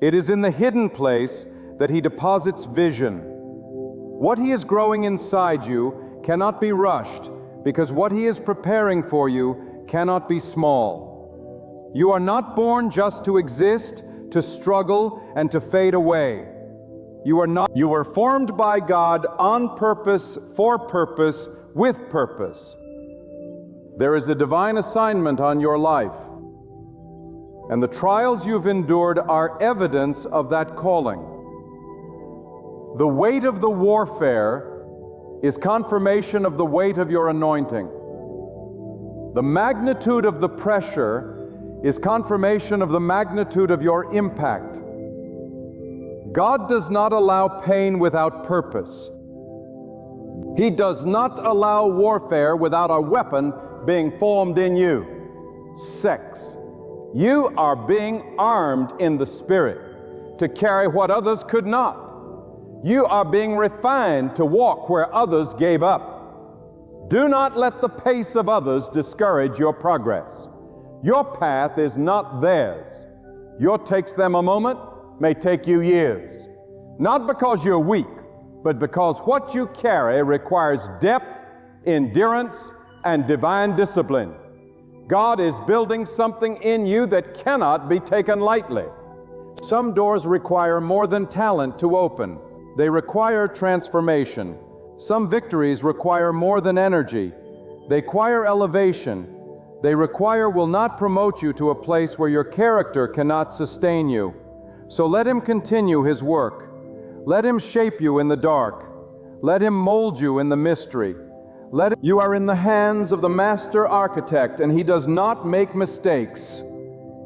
It is in the hidden place that He deposits vision. What He is growing inside you cannot be rushed, because what He is preparing for you cannot be small. You are not born just to exist, to struggle, and to fade away. You were formed by God on purpose, for purpose, with purpose. There is a divine assignment on your life, and the trials you've endured are evidence of that calling. The weight of the warfare is confirmation of the weight of your anointing. The magnitude of the pressure is confirmation of the magnitude of your impact. God does not allow pain without purpose. He does not allow warfare without a weapon being formed in you. Sex. You are being armed in the Spirit to carry what others could not. You are being refined to walk where others gave up. Do not let the pace of others discourage your progress. Your path is not theirs. What takes them a moment may take you years. Not because you're weak, but because what you carry requires depth, endurance, and divine discipline. God is building something in you that cannot be taken lightly. Some doors require more than talent to open. They require transformation. Some victories require more than energy. They require elevation. They will not promote you to a place where your character cannot sustain you. So let Him continue His work. Let Him shape you in the dark. Let Him mold you in the mystery. You are in the hands of the Master Architect, and He does not make mistakes.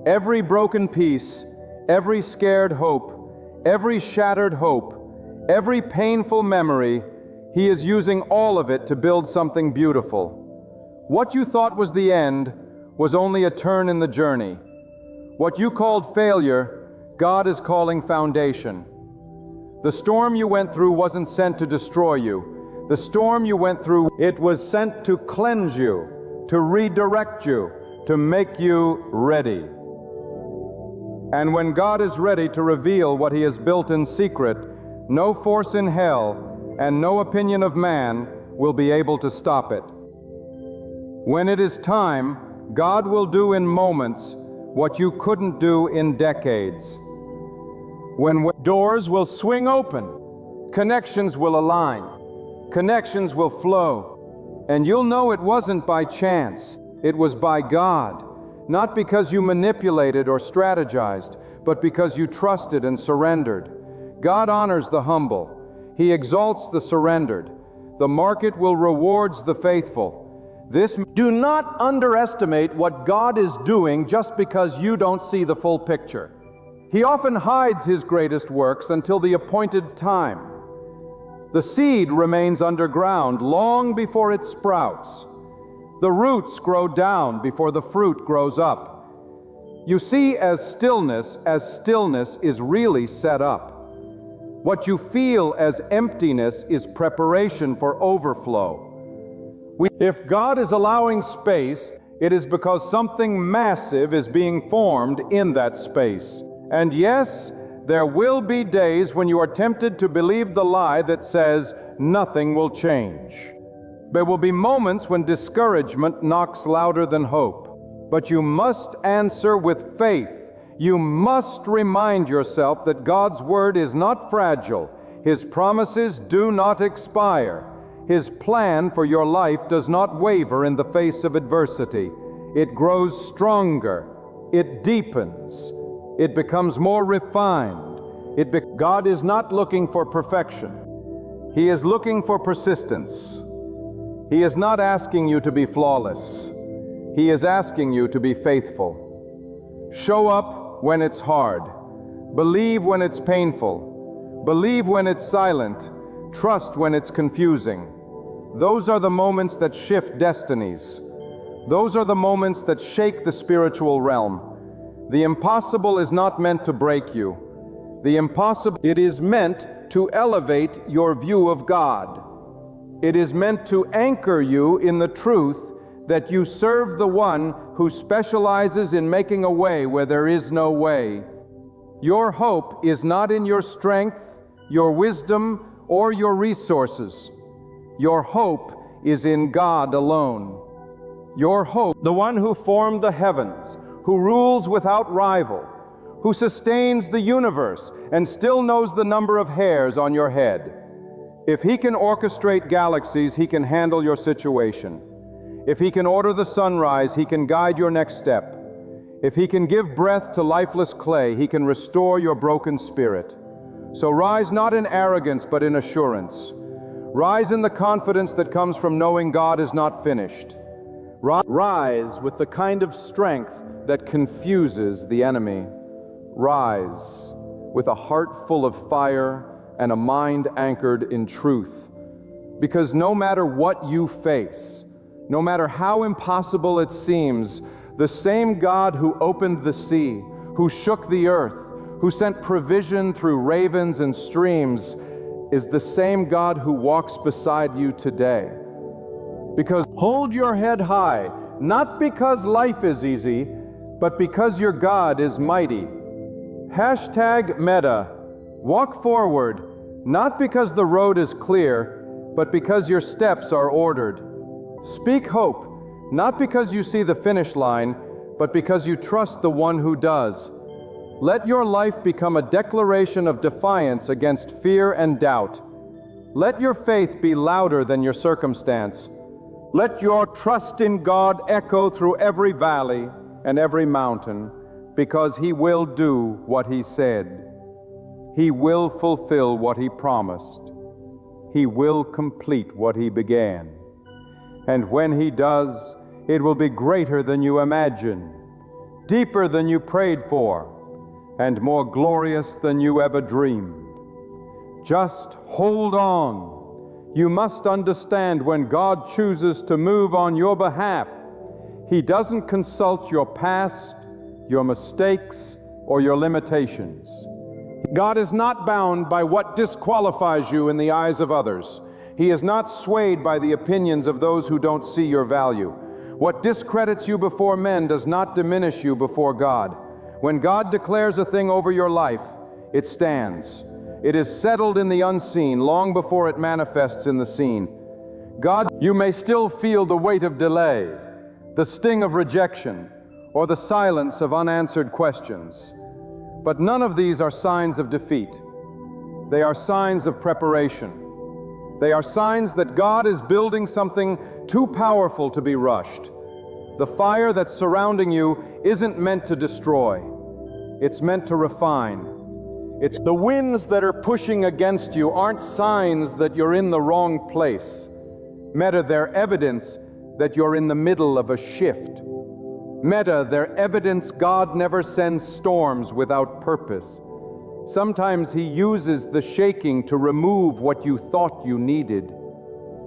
Every broken piece, every scared hope, every shattered hope, every painful memory, He is using all of it to build something beautiful. What you thought was the end was only a turn in the journey. What you called failure, God is calling foundation. The storm you went through wasn't sent to destroy you. The storm you went through, it was sent to cleanse you, to redirect you, to make you ready. And when God is ready to reveal what He has built in secret, no force in hell and no opinion of man will be able to stop it. When it is time, God will do in moments what you couldn't do in decades. When doors will swing open, connections will align. Connections will flow, and you'll know it wasn't by chance, it was by God, not because you manipulated or strategized, but because you trusted and surrendered. God honors the humble. He exalts the surrendered. The market will reward the faithful. Do not underestimate what God is doing just because you don't see the full picture. He often hides His greatest works until the appointed time. The seed remains underground long before it sprouts. The roots grow down before the fruit grows up. You see, as stillness is really set up. What you feel as emptiness is preparation for overflow. If God is allowing space, it is because something massive is being formed in that space. And yes, there will be days when you are tempted to believe the lie that says nothing will change. There will be moments when discouragement knocks louder than hope. But you must answer with faith. You must remind yourself that God's word is not fragile. His promises do not expire. His plan for your life does not waver in the face of adversity. It grows stronger. It deepens. It becomes more refined. God is not looking for perfection. He is looking for persistence. He is not asking you to be flawless. He is asking you to be faithful. Show up when it's hard. Believe when it's painful. Believe when it's silent. Trust when it's confusing. Those are the moments that shift destinies. Those are the moments that shake the spiritual realm. The impossible is not meant to break you. It is meant to elevate your view of God. It is meant to anchor you in the truth that you serve the one who specializes in making a way where there is no way. Your hope is not in your strength, your wisdom, or your resources. Your hope is in God alone. Your hope, the one who formed the heavens, who rules without rival, who sustains the universe and still knows the number of hairs on your head. If He can orchestrate galaxies, He can handle your situation. If He can order the sunrise, He can guide your next step. If He can give breath to lifeless clay, He can restore your broken spirit. So rise not in arrogance, but in assurance. Rise in the confidence that comes from knowing God is not finished. Rise with the kind of strength that confuses the enemy. Rise with a heart full of fire and a mind anchored in truth. Because no matter what you face, no matter how impossible it seems, the same God who opened the sea, who shook the earth, who sent provision through ravens and streams, is the same God who walks beside you today. Because hold your head high, not because life is easy, but because your God is mighty. #Meta. Walk forward, not because the road is clear, but because your steps are ordered. Speak hope, not because you see the finish line, but because you trust the one who does. Let your life become a declaration of defiance against fear and doubt. Let your faith be louder than your circumstance. Let your trust in God echo through every valley and every mountain, because He will do what He said. He will fulfill what He promised. He will complete what He began. And when He does, it will be greater than you imagine, deeper than you prayed for, and more glorious than you ever dreamed. Just hold on. You must understand, when God chooses to move on your behalf, He doesn't consult your past, your mistakes, or your limitations. God is not bound by what disqualifies you in the eyes of others. He is not swayed by the opinions of those who don't see your value. What discredits you before men does not diminish you before God. When God declares a thing over your life, it stands. It is settled in the unseen long before it manifests in the seen. God, you may still feel the weight of delay, the sting of rejection, or the silence of unanswered questions. But none of these are signs of defeat. They are signs of preparation. They are signs that God is building something too powerful to be rushed. The fire that's surrounding you isn't meant to destroy. It's meant to refine. It's the winds that are pushing against you aren't signs that you're in the wrong place. Meta, they're evidence that you're in the middle of a shift. Meta, they're evidence God never sends storms without purpose. Sometimes He uses the shaking to remove what you thought you needed.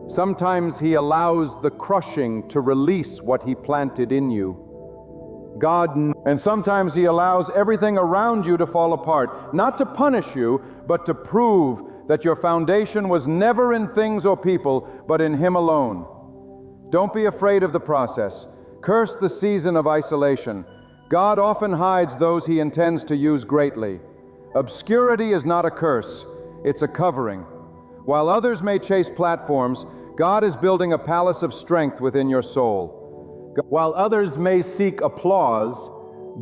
Sometimes He allows the crushing to release what He planted in you. And sometimes He allows everything around you to fall apart, not to punish you, but to prove that your foundation was never in things or people, but in Him alone. Don't be afraid of the process. Curse the season of isolation. God often hides those He intends to use greatly. Obscurity is not a curse, it's a covering. While others may chase platforms, God is building a palace of strength within your soul. While others may seek applause,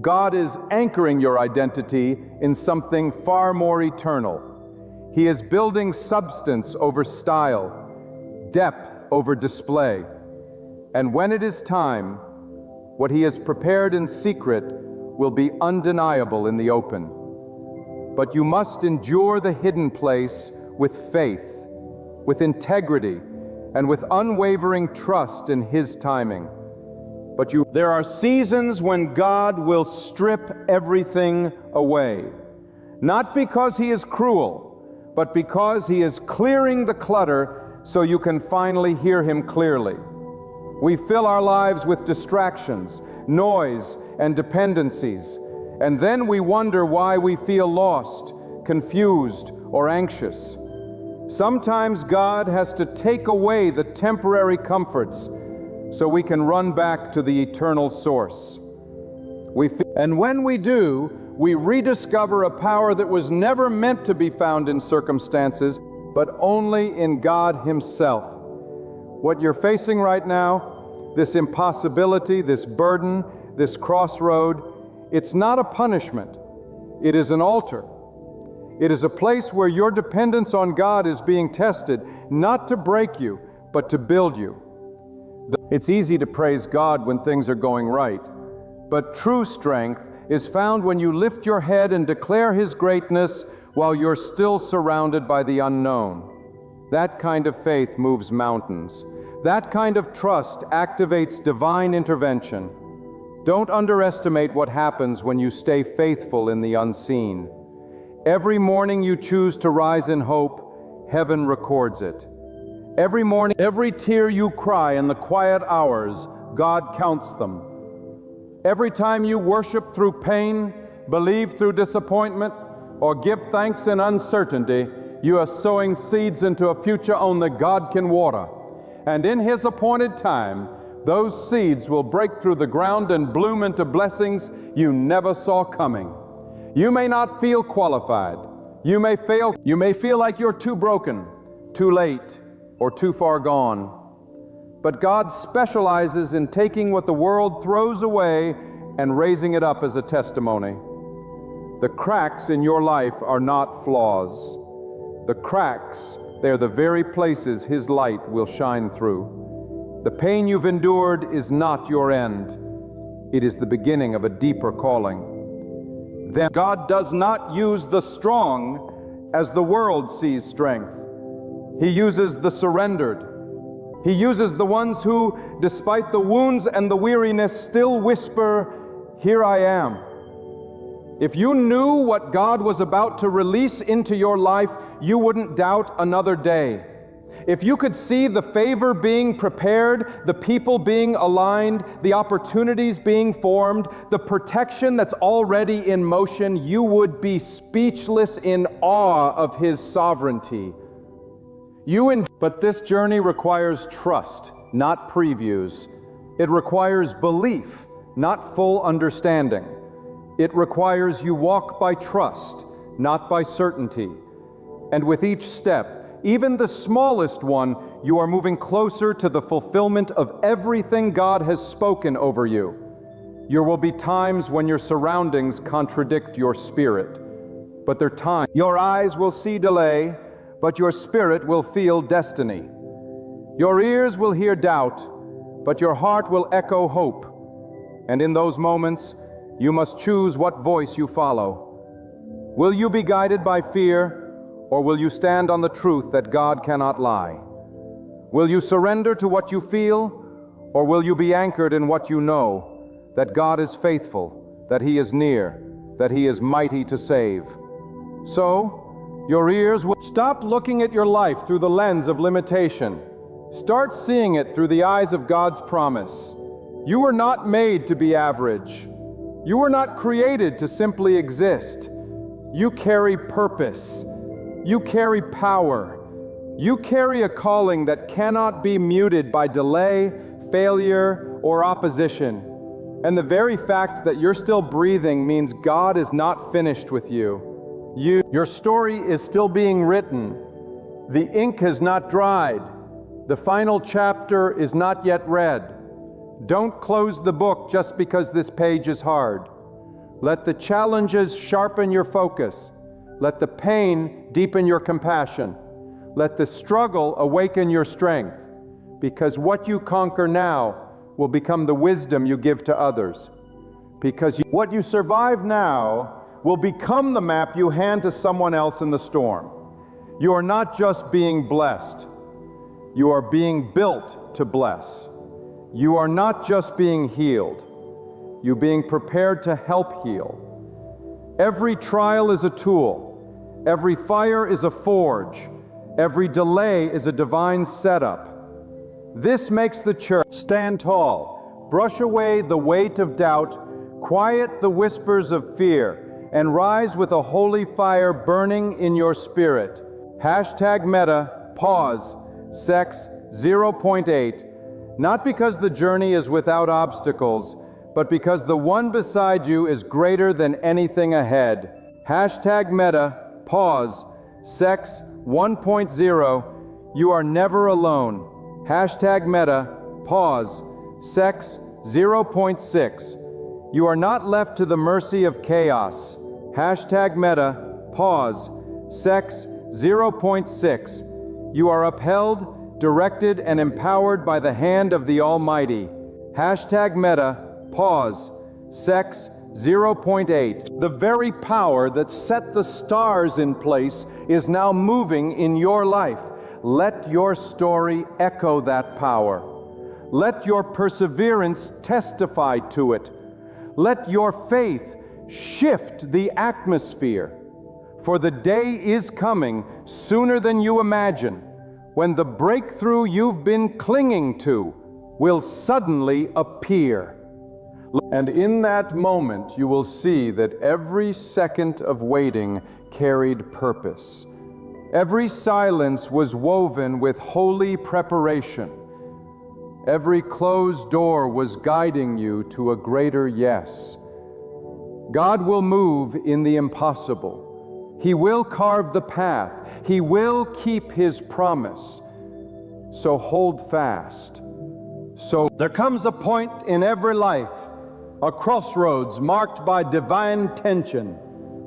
God is anchoring your identity in something far more eternal. He is building substance over style, depth over display. And when it is time, what He has prepared in secret will be undeniable in the open. But you must endure the hidden place with faith, with integrity, and with unwavering trust in His timing. There are seasons when God will strip everything away, not because He is cruel, but because He is clearing the clutter so you can finally hear Him clearly. We fill our lives with distractions, noise, and dependencies, and then we wonder why we feel lost, confused, or anxious. Sometimes God has to take away the temporary comforts so we can run back to the eternal source. And when we do, we rediscover a power that was never meant to be found in circumstances, but only in God Himself. What you're facing right now, this impossibility, this burden, this crossroad, it's not a punishment. It is an altar. It is a place where your dependence on God is being tested, not to break you, but to build you. It's easy to praise God when things are going right, but true strength is found when you lift your head and declare His greatness while you're still surrounded by the unknown. That kind of faith moves mountains. That kind of trust activates divine intervention. Don't underestimate what happens when you stay faithful in the unseen. Every morning you choose to rise in hope, heaven records it. Every morning, every tear you cry in the quiet hours, God counts them. Every time you worship through pain, believe through disappointment, or give thanks in uncertainty, you are sowing seeds into a future only God can water. And in His appointed time, those seeds will break through the ground and bloom into blessings you never saw coming. You may not feel qualified. You may fail. You may feel like you're too broken, too late, or too far gone. But God specializes in taking what the world throws away and raising it up as a testimony. The cracks in your life are not flaws. The cracks, they're the very places His light will shine through. The pain you've endured is not your end. It is the beginning of a deeper calling. Then God does not use the strong as the world sees strength. He uses the surrendered. He uses the ones who, despite the wounds and the weariness, still whisper, "Here I am." If you knew what God was about to release into your life, you wouldn't doubt another day. If you could see the favor being prepared, the people being aligned, the opportunities being formed, the protection that's already in motion, you would be speechless in awe of His sovereignty. But this journey requires trust, not previews. It requires belief, not full understanding. It requires you walk by trust, not by certainty. And with each step, even the smallest one, you are moving closer to the fulfillment of everything God has spoken over you. There will be times when your surroundings contradict your spirit, but there are times your eyes will see delay, but your spirit will feel destiny. Your ears will hear doubt, but your heart will echo hope. And in those moments, you must choose what voice you follow. Will you be guided by fear, or will you stand on the truth that God cannot lie? Will you surrender to what you feel, or will you be anchored in what you know, that God is faithful, that He is near, that He is mighty to save? So, your ears will stop looking at your life through the lens of limitation. Start seeing it through the eyes of God's promise. You were not made to be average. You were not created to simply exist. You carry purpose. You carry power. You carry a calling that cannot be muted by delay, failure, or opposition. And the very fact that you're still breathing means God is not finished with you. Your story is still being written. The ink has not dried. The final chapter is not yet read. Don't close the book just because this page is hard. Let the challenges sharpen your focus. Let the pain deepen your compassion. Let the struggle awaken your strength, because what you conquer now will become the wisdom you give to others. Because what you survive now will become the map you hand to someone else in the storm. You are not just being blessed. You are being built to bless. You are not just being healed. You're being prepared to help heal. Every trial is a tool. Every fire is a forge. Every delay is a divine setup. This makes the church stand tall, brush away the weight of doubt, quiet the whispers of fear, and rise with a holy fire burning in your spirit. #Meta, pause, sex 0.8, not because the journey is without obstacles, but because the one beside you is greater than anything ahead. #Meta, pause, sex 1.0, you are never alone. #Meta, pause, sex 0.6, you are not left to the mercy of chaos. #Meta, pause, sex 0.6, you are upheld, directed, and empowered by the hand of the Almighty. #Meta, pause, sex 0.8. The very power that set the stars in place is now moving in your life. Let your story echo that power. Let your perseverance testify to it. Let your faith shift the atmosphere. For the day is coming sooner than you imagine, when the breakthrough you've been clinging to will suddenly appear. And in that moment, you will see that every second of waiting carried purpose. Every silence was woven with holy preparation. Every closed door was guiding you to a greater yes. God will move in the impossible. He will carve the path. He will keep His promise. So hold fast. So there comes a point in every life, a crossroads marked by divine tension,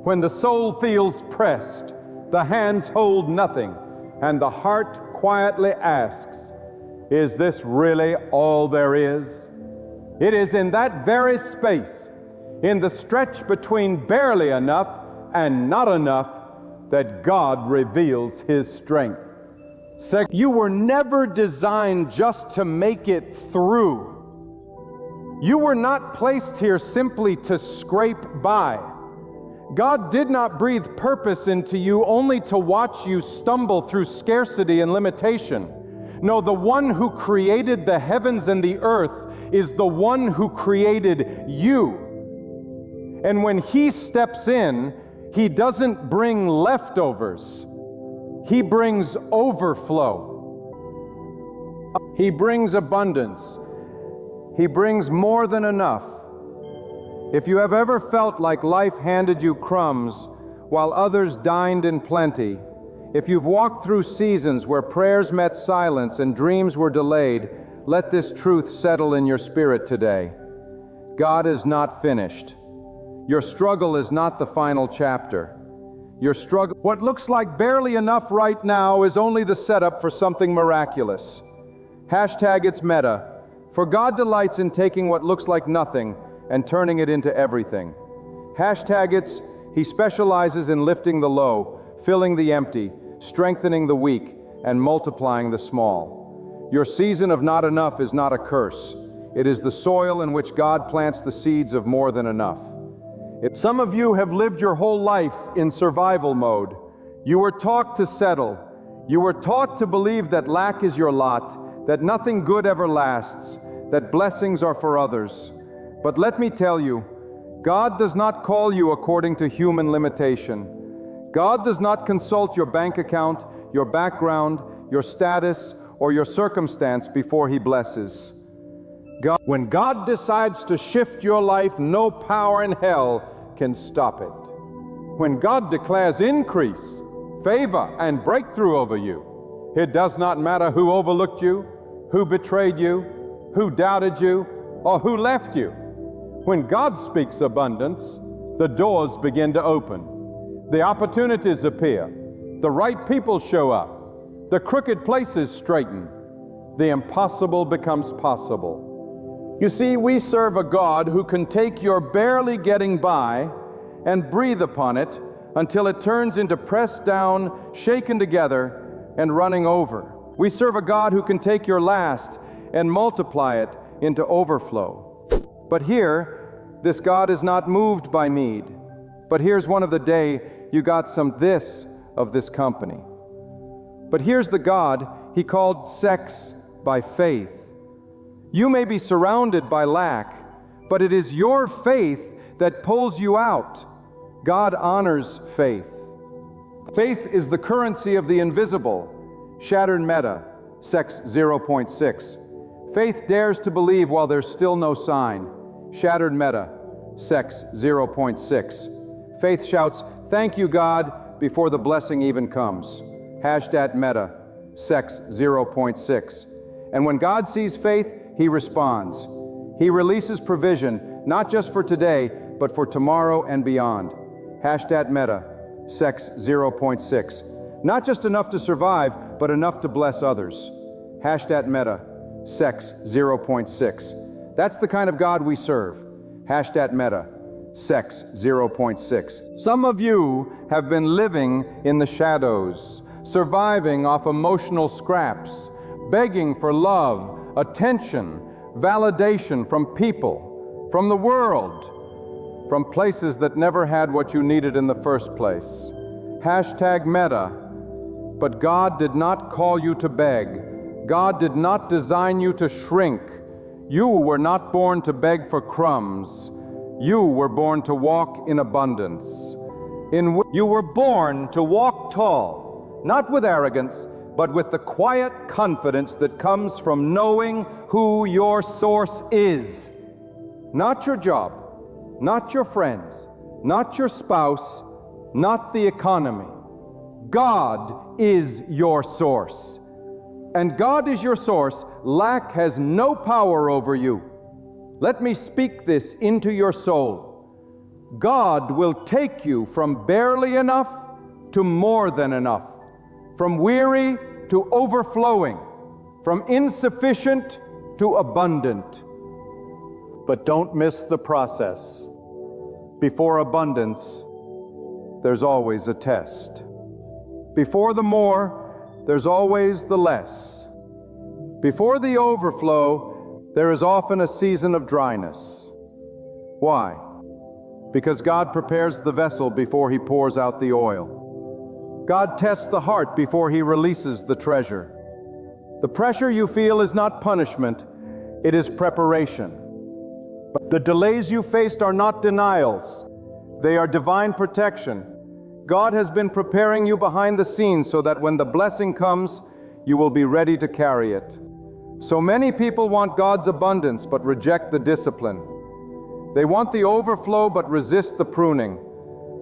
when the soul feels pressed, the hands hold nothing, and the heart quietly asks, is this really all there is? It is in that very space, in the stretch between barely enough and not enough, that God reveals His strength. You were never designed just to make it through. You were not placed here simply to scrape by. God did not breathe purpose into you only to watch you stumble through scarcity and limitation. No, the one who created the heavens and the earth is the one who created you. And when He steps in, He doesn't bring leftovers. He brings overflow. He brings abundance. He brings more than enough. If you have ever felt like life handed you crumbs while others dined in plenty, if you've walked through seasons where prayers met silence and dreams were delayed, let this truth settle in your spirit today. God is not finished. Your struggle is not the final chapter. What looks like barely enough right now is only the setup for something miraculous. Hashtag it's meta, for God delights in taking what looks like nothing and turning it into everything. Hashtag it's He specializes in lifting the low, filling the empty, strengthening the weak, and multiplying the small. Your season of not enough is not a curse. It is the soil in which God plants the seeds of more than enough. Some of you have lived your whole life in survival mode. You were taught to settle. You were taught to believe that lack is your lot, that nothing good ever lasts, that blessings are for others. But let me tell you, God does not call you according to human limitation. God does not consult your bank account, your background, your status, or your circumstance before He blesses. When God decides to shift your life, no power in hell can stop it. When God declares increase, favor, and breakthrough over you, it does not matter who overlooked you, who betrayed you, who doubted you, or who left you. When God speaks abundance, the doors begin to open. The opportunities appear. The right people show up. The crooked places straighten. The impossible becomes possible. You see, we serve a God who can take your barely getting by and breathe upon it until it turns into pressed down, shaken together, and running over. We serve a God who can take your last and multiply it into overflow. But here, this God is not moved by need. But here's one of the day you got some this of this company. But here's the God He called sex by faith. You may be surrounded by lack, but it is your faith that pulls you out. God honors faith. Faith is the currency of the invisible. Shattered meta, sex 0.6. Faith dares to believe while there's still no sign. Shattered meta, sex 0.6. Faith shouts, "Thank you, God," before the blessing even comes. Hashtag meta, sex 0.6. And when God sees faith, He responds. He releases provision, not just for today, but for tomorrow and beyond. Hashtag meta, sex 0.6. Not just enough to survive, but enough to bless others. Hashtag meta, sex 0.6. That's the kind of God we serve. Hashtag meta, sex 0.6. Some of you have been living in the shadows, surviving off emotional scraps, begging for love, attention, validation from people, from the world, from places that never had what you needed in the first place. Hashtag meta. But God did not call you to beg. God did not design you to shrink. You were not born to beg for crumbs. You were born to walk in abundance. You were born to walk tall, not with arrogance, but with the quiet confidence that comes from knowing who your source is. Not your job, not your friends, not your spouse, not the economy. God is your source. And God is your source. Lack has no power over you. Let me speak this into your soul. God will take you from barely enough to more than enough, from weary to overflowing, from insufficient to abundant. But don't miss the process. Before abundance, there's always a test. Before the more, there's always the less. Before the overflow, there is often a season of dryness. Why? Because God prepares the vessel before He pours out the oil. God tests the heart before He releases the treasure. The pressure you feel is not punishment, it is preparation. But the delays you faced are not denials, they are divine protection. God has been preparing you behind the scenes so that when the blessing comes, you will be ready to carry it. So many people want God's abundance but reject the discipline. They want the overflow but resist the pruning.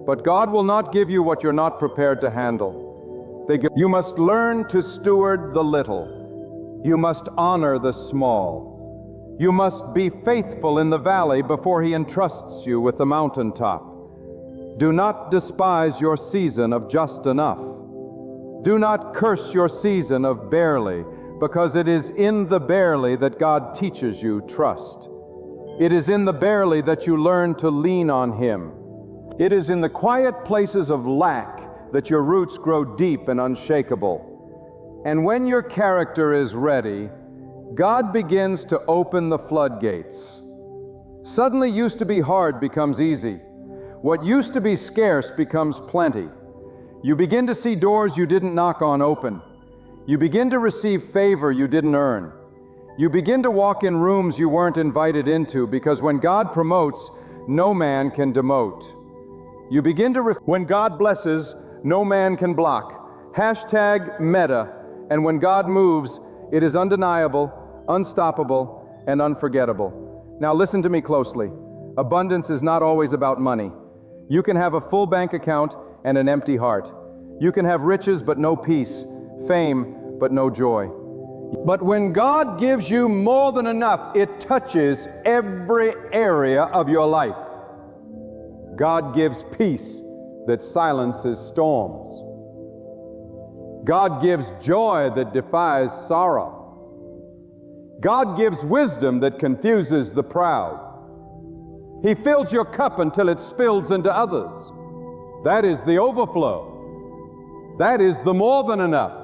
But God will not give you what you're not prepared to handle. You must learn to steward the little. You must honor the small. You must be faithful in the valley before He entrusts you with the mountaintop. Do not despise your season of just enough. Do not curse your season of barely, because it is in the barely that God teaches you trust. It is in the barely that you learn to lean on Him. It is in the quiet places of lack that your roots grow deep and unshakable. And when your character is ready, God begins to open the floodgates. Suddenly used to be hard becomes easy. What used to be scarce becomes plenty. You begin to see doors you didn't knock on open. You begin to receive favor you didn't earn. You begin to walk in rooms you weren't invited into, because when God promotes, no man can demote. You begin to when God blesses, no man can block. Hashtag meta. And when God moves, it is undeniable, unstoppable, and unforgettable. Now listen to me closely. Abundance is not always about money. You can have a full bank account and an empty heart. You can have riches but no peace, fame but no joy. But when God gives you more than enough, it touches every area of your life. God gives peace that silences storms. God gives joy that defies sorrow. God gives wisdom that confuses the proud. He fills your cup until it spills into others. That is the overflow. That is the more than enough.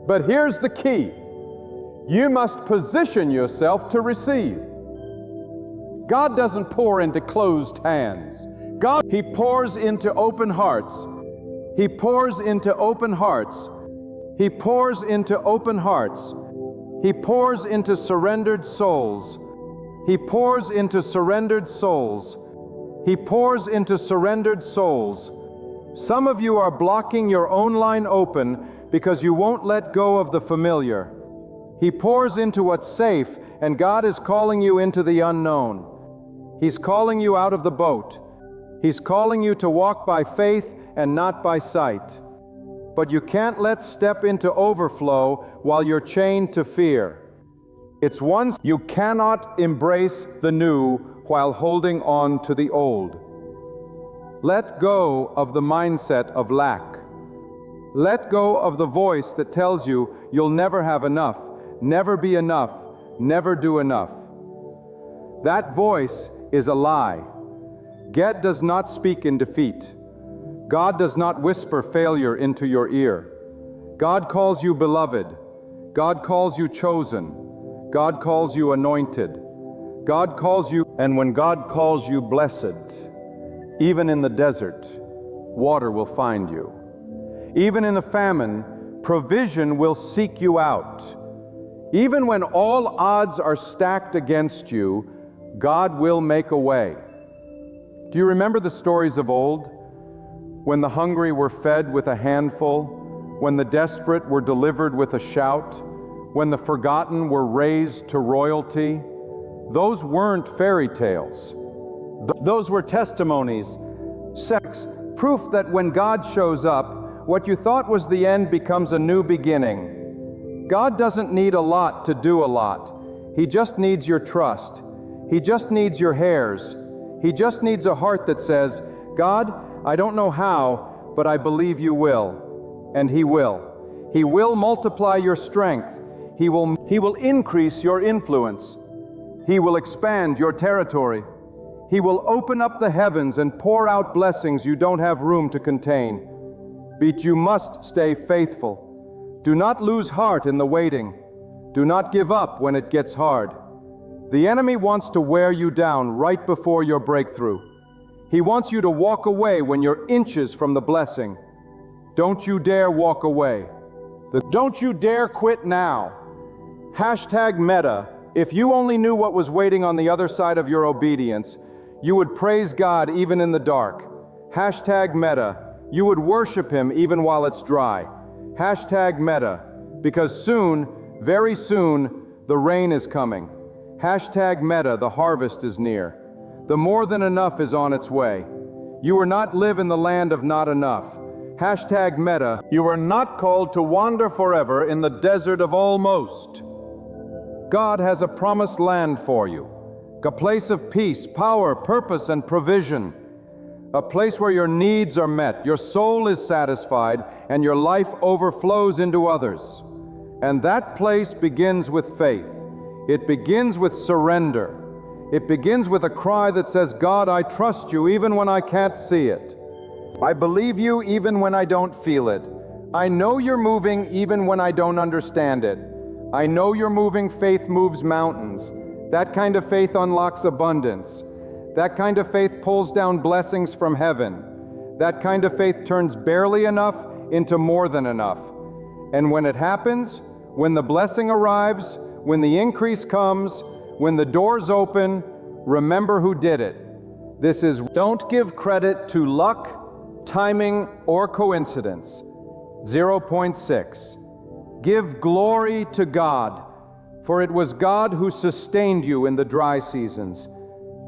But here's the key. You must position yourself to receive. God doesn't pour into closed hands. He pours into open hearts. He pours into open hearts. He pours into open hearts. He pours into surrendered souls. He pours into surrendered souls. He pours into surrendered souls. Some of you are blocking your own line open because you won't let go of the familiar. He pours into what's safe, and God is calling you into the unknown. He's calling you out of the boat. He's calling you to walk by faith and not by sight. But you can't let step into overflow while you're chained to fear. It's once you cannot embrace the new while holding on to the old. Let go of the mindset of lack. Let go of the voice that tells you you'll never have enough, never be enough, never do enough. That voice is a lie. God does not speak in defeat. God does not whisper failure into your ear. God calls you beloved. God calls you chosen. God calls you anointed. God calls you, and when God calls you blessed, even in the desert, water will find you. Even in the famine, provision will seek you out. Even when all odds are stacked against you, God will make a way. Do you remember the stories of old? When the hungry were fed with a handful, when the desperate were delivered with a shout, when the forgotten were raised to royalty? Those weren't fairy tales. Those were testimonies. Sex, proof that when God shows up, what you thought was the end becomes a new beginning. God doesn't need a lot to do a lot. He just needs your trust. He just needs your hairs. He just needs a heart that says, God, I don't know how, but I believe you will. And He will. He will multiply your strength. He will increase your influence. He will expand your territory. He will open up the heavens and pour out blessings you don't have room to contain. But you must stay faithful. Do not lose heart in the waiting. Do not give up when it gets hard. The enemy wants to wear you down right before your breakthrough. He wants you to walk away when you're inches from the blessing. Don't you dare walk away. Don't you dare quit now. #Meta. If you only knew what was waiting on the other side of your obedience, you would praise God even in the dark. #Meta. You would worship Him even while it's dry. #Meta. Because soon, very soon, the rain is coming. #Meta. The harvest is near. The more than enough is on its way. You will not live in the land of not enough. #Meta. You are not called to wander forever in the desert of almost. God has a promised land for you, a place of peace, power, purpose, and provision, a place where your needs are met, your soul is satisfied, and your life overflows into others. And that place begins with faith. It begins with surrender. It begins with a cry that says, God, I trust you even when I can't see it. I believe you even when I don't feel it. I know you're moving even when I don't understand it. I know you're moving. Faith moves mountains. That kind of faith unlocks abundance. That kind of faith pulls down blessings from heaven. That kind of faith turns barely enough into more than enough. And when it happens, when the blessing arrives, when the increase comes, when the doors open, remember who did it. Don't give credit to luck, timing, or coincidence. 0.6. Give glory to God, for it was God who sustained you in the dry seasons.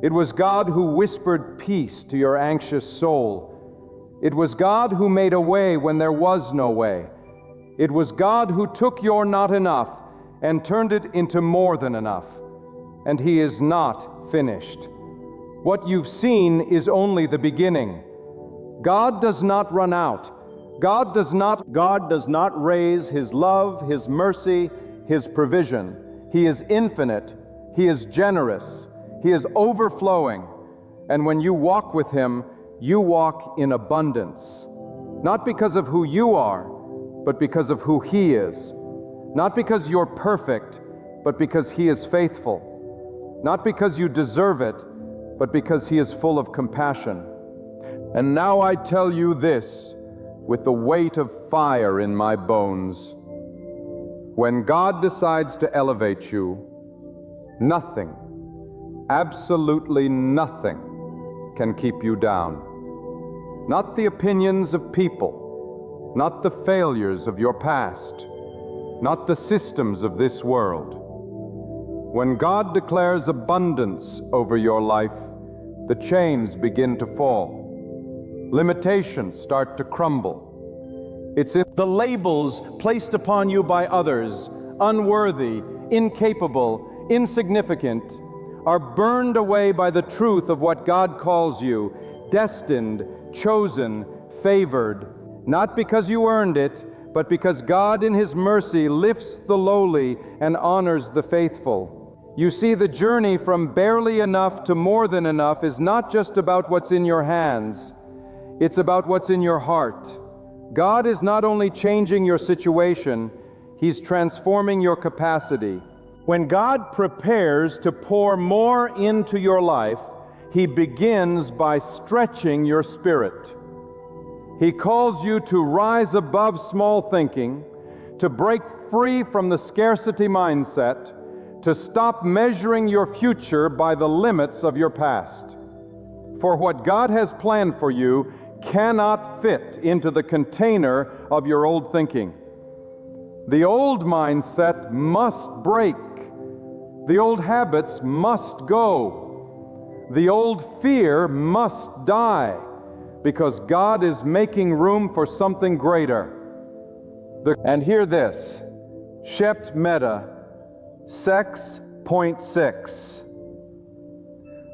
It was God who whispered peace to your anxious soul. It was God who made a way when there was no way. It was God who took your not enough and turned it into more than enough. And He is not finished. What you've seen is only the beginning. God does not run out. God does not raise His love, His mercy, His provision. He is infinite. He is generous. He is overflowing. And when you walk with Him, you walk in abundance. Not because of who you are, but because of who He is. Not because you're perfect, but because He is faithful. Not because you deserve it, but because He is full of compassion. And now I tell you this, with the weight of fire in my bones. When God decides to elevate you, nothing, absolutely nothing, can keep you down. Not the opinions of people, not the failures of your past, not the systems of this world. When God declares abundance over your life, the chains begin to fall. Limitations start to crumble. It's in the labels placed upon you by others, unworthy, incapable, insignificant, are burned away by the truth of what God calls you, destined, chosen, favored, not because you earned it, but because God in His mercy lifts the lowly and honors the faithful. You see, the journey from barely enough to more than enough is not just about what's in your hands. It's about what's in your heart. God is not only changing your situation, He's transforming your capacity. When God prepares to pour more into your life, He begins by stretching your spirit. He calls you to rise above small thinking, to break free from the scarcity mindset, to stop measuring your future by the limits of your past. For what God has planned for you cannot fit into the container of your old thinking. The old mindset must break. The old habits must go. The old fear must die, because God is making room for something greater. And hear this, Shept Meta, Sex Point 6.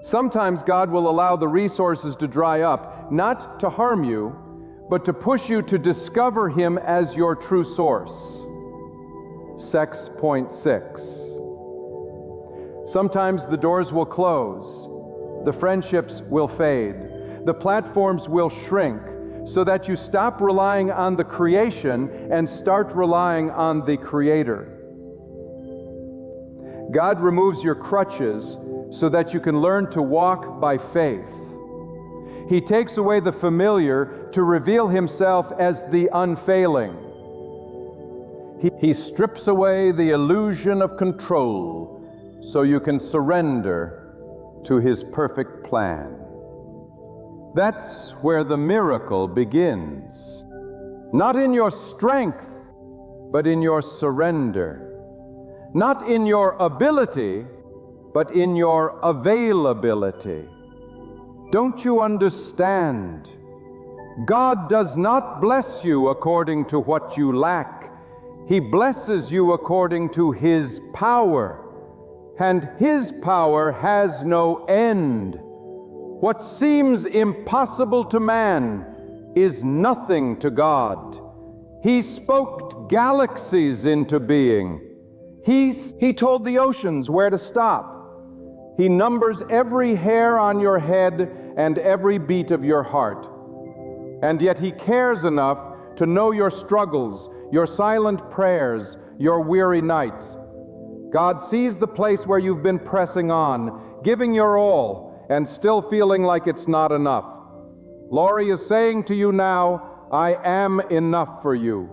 Sometimes God will allow the resources to dry up, not to harm you, but to push you to discover Him as your true source. Sex Point 6. Sometimes the doors will close, the friendships will fade, the platforms will shrink, so that you stop relying on the creation and start relying on the Creator. God removes your crutches so that you can learn to walk by faith. He takes away the familiar to reveal Himself as the unfailing. He strips away the illusion of control so you can surrender to His perfect plan. That's where the miracle begins. Not in your strength, but in your surrender. Not in your ability, but in your availability. Don't you understand? God does not bless you according to what you lack. He blesses you according to His power. And His power has no end. What seems impossible to man is nothing to God. He spoke galaxies into being. He told the oceans where to stop. He numbers every hair on your head and every beat of your heart. And yet He cares enough to know your struggles, your silent prayers, your weary nights. God sees the place where you've been pressing on, giving your all, and still feeling like it's not enough. Laurie is saying to you now, I am enough for you.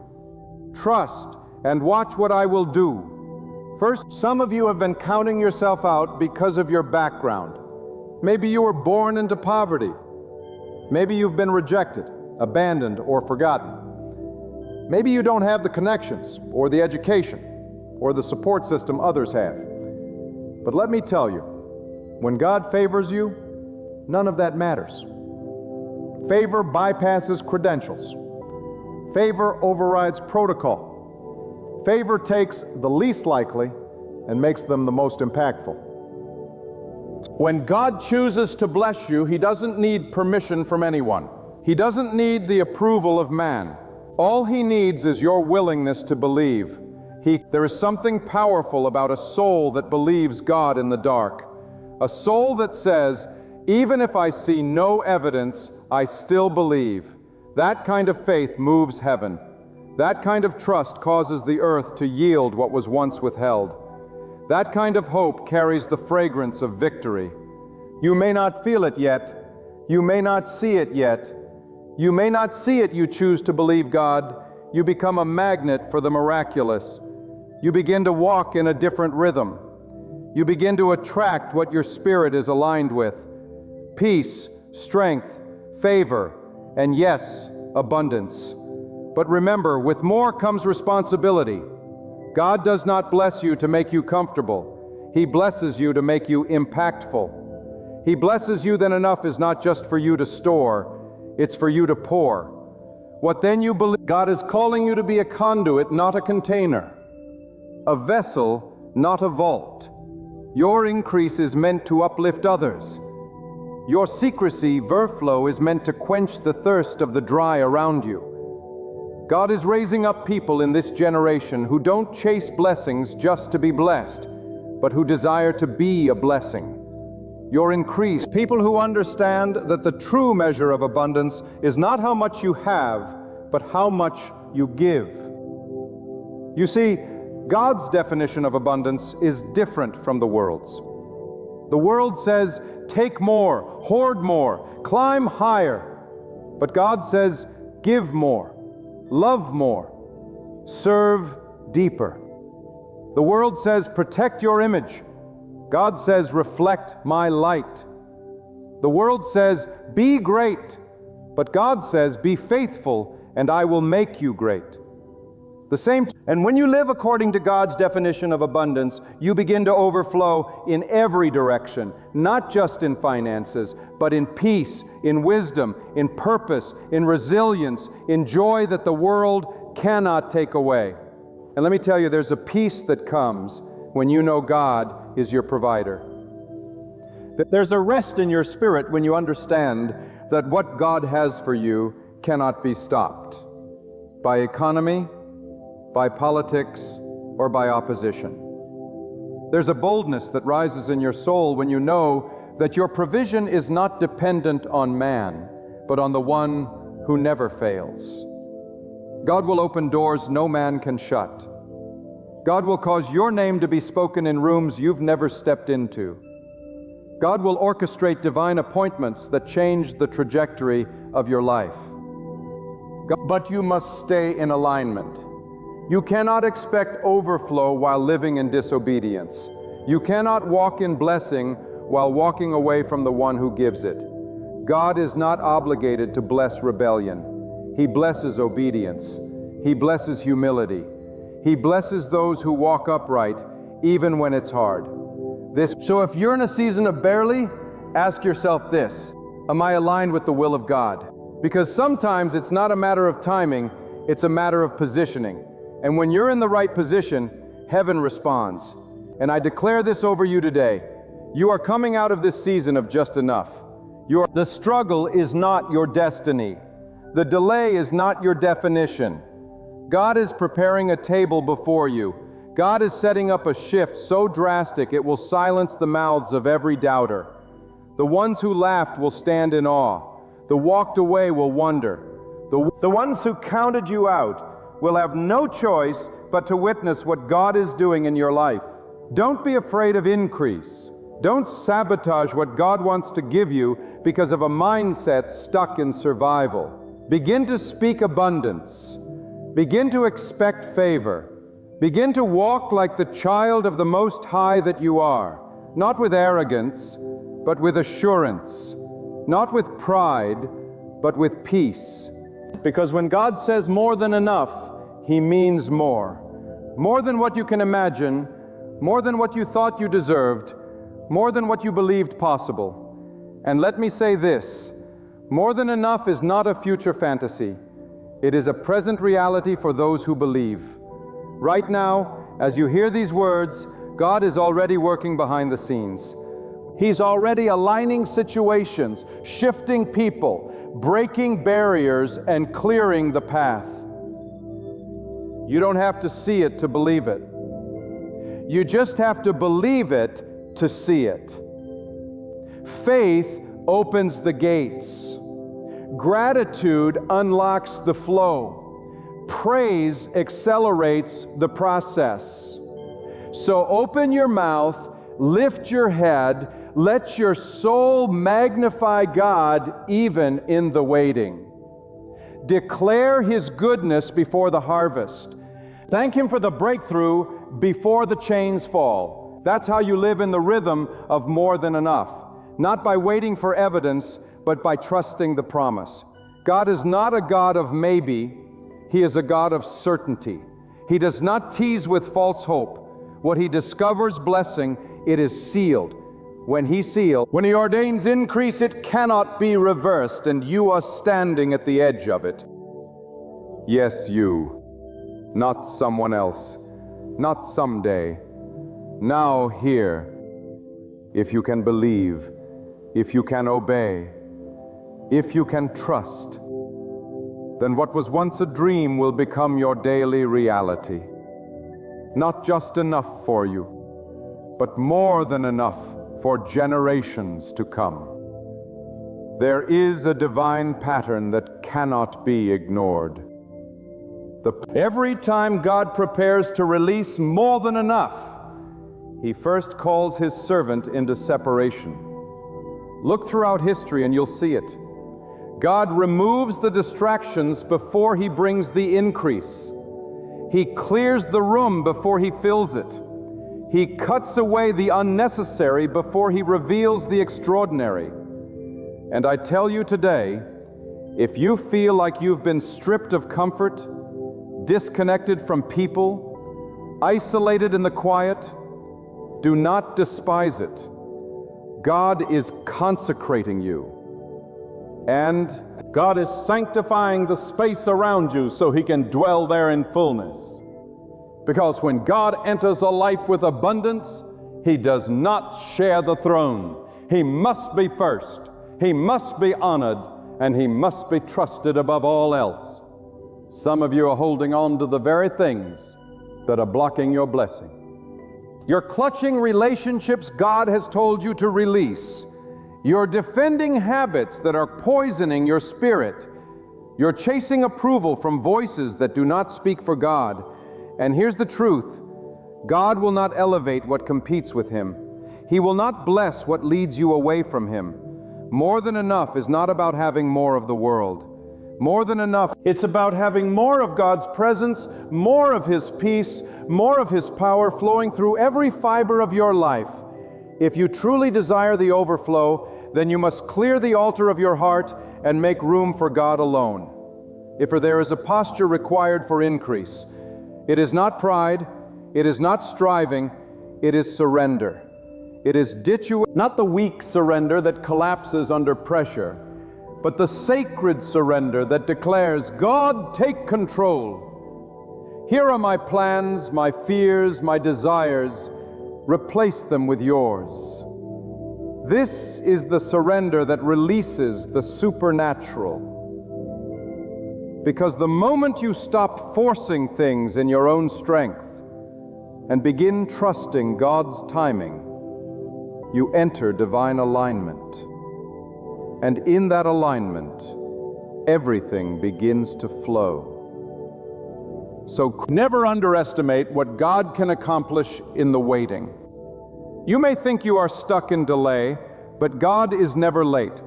Trust and watch what I will do. First, some of you have been counting yourself out because of your background. Maybe you were born into poverty. Maybe you've been rejected, abandoned, or forgotten. Maybe you don't have the connections, or the education, or the support system others have. But let me tell you, when God favors you, none of that matters. Favor bypasses credentials. Favor overrides protocol. Favor takes the least likely and makes them the most impactful. When God chooses to bless you, He doesn't need permission from anyone. He doesn't need the approval of man. All He needs is your willingness to believe. There is something powerful about a soul that believes God in the dark. A soul that says, even if I see no evidence, I still believe. That kind of faith moves heaven. That kind of trust causes the earth to yield what was once withheld. That kind of hope carries the fragrance of victory. You may not feel it yet. You may not see it yet. You may not see it, you choose to believe God. You become a magnet for the miraculous. You begin to walk in a different rhythm. You begin to attract what your spirit is aligned with. Peace, strength, favor, and yes, abundance. But remember, with more comes responsibility. God does not bless you to make you comfortable. He blesses you to make you impactful. He blesses you then enough is not just for you to store, it's for you to pour. What then you believe, God is calling you to be a conduit, not a container. A vessel, not a vault. Your increase is meant to uplift others. Your secrecy, verflow, is meant to quench the thirst of the dry around you. God is raising up people in this generation who don't chase blessings just to be blessed, but who desire to be a blessing. Your increase, people who understand that the true measure of abundance is not how much you have, but how much you give. You see, God's definition of abundance is different from the world's. The world says, take more, hoard more, climb higher. But God says, give more. Love more. Serve deeper. The world says, protect your image. God says, reflect my light. The world says, be great. But God says, be faithful, and I will make you great. The same And when you live according to God's definition of abundance, you begin to overflow in every direction, not just in finances, but in peace, in wisdom, in purpose, in resilience, in joy that the world cannot take away. And let me tell you, there's a peace that comes when you know God is your provider. There's a rest in your spirit when you understand that what God has for you cannot be stopped by economy, by politics, or by opposition. There's a boldness that rises in your soul when you know that your provision is not dependent on man, but on the one who never fails. God will open doors no man can shut. God will cause your name to be spoken in rooms you've never stepped into. God will orchestrate divine appointments that change the trajectory of your life. But you must stay in alignment. You cannot expect overflow while living in disobedience. You cannot walk in blessing while walking away from the one who gives it. God is not obligated to bless rebellion. He blesses obedience. He blesses humility. He blesses those who walk upright, even when it's hard. So if you're in a season of barely, ask yourself this: am I aligned with the will of God? Because sometimes it's not a matter of timing, it's a matter of positioning. And when you're in the right position, heaven responds. And I declare this over you today: you are coming out of this season of just enough. The struggle is not your destiny. The delay is not your definition. God is preparing a table before you. God is setting up a shift so drastic it will silence the mouths of every doubter. The ones who laughed will stand in awe. The walked away will wonder. The ones who counted you out will have no choice but to witness what God is doing in your life. Don't be afraid of increase. Don't sabotage what God wants to give you because of a mindset stuck in survival. Begin to speak abundance. Begin to expect favor. Begin to walk like the child of the Most High that you are, not with arrogance, but with assurance, not with pride, but with peace. Because when God says more than enough, He means more. More than what you can imagine, more than what you thought you deserved, more than what you believed possible. And let me say this: more than enough is not a future fantasy. It is a present reality for those who believe. Right now, as you hear these words, God is already working behind the scenes. He's already aligning situations, shifting people, breaking barriers, and clearing the path. You don't have to see it to believe it. You just have to believe it to see it. Faith opens the gates. Gratitude unlocks the flow. Praise accelerates the process. So open your mouth, lift your head, let your soul magnify God even in the waiting. Declare His goodness before the harvest. Thank Him for the breakthrough before the chains fall. That's how you live in the rhythm of more than enough. Not by waiting for evidence, but by trusting the promise. God is not a God of maybe. He is a God of certainty. He does not tease with false hope. What He discovers blessing, it is sealed. When He ordains increase, it cannot be reversed, and you are standing at the edge of it. Yes, you. Not someone else. Not someday. Now here. If you can believe, if you can obey, if you can trust, then what was once a dream will become your daily reality. Not just enough for you, but more than enough for generations to come. There is a divine pattern that cannot be ignored. Every time God prepares to release more than enough, He first calls His servant into separation. Look throughout history and you'll see it. God removes the distractions before He brings the increase. He clears the room before He fills it. He cuts away the unnecessary before He reveals the extraordinary. And I tell you today, if you feel like you've been stripped of comfort, disconnected from people, isolated in the quiet, do not despise it. God is consecrating you. And God is sanctifying the space around you so He can dwell there in fullness. Because when God enters a life with abundance, He does not share the throne. He must be first. He must be honored, and He must be trusted above all else. Some of you are holding on to the very things that are blocking your blessing. You're clutching relationships God has told you to release. You're defending habits that are poisoning your spirit. You're chasing approval from voices that do not speak for God. And here's the truth: God will not elevate what competes with Him. He will not bless what leads you away from Him. More than enough is not about having more of the world. More than enough, it's about having more of God's presence, more of His peace, more of His power flowing through every fiber of your life. If you truly desire the overflow, then you must clear the altar of your heart and make room for God alone. If there is a posture required for increase, it is not pride, it is not striving, it is surrender. It is not the weak surrender that collapses under pressure, but the sacred surrender that declares, God, take control. Here are my plans, my fears, my desires. Replace them with yours. This is the surrender that releases the supernatural. Because the moment you stop forcing things in your own strength and begin trusting God's timing, you enter divine alignment. And in that alignment, everything begins to flow. So never underestimate what God can accomplish in the waiting. You may think you are stuck in delay, but God is never late.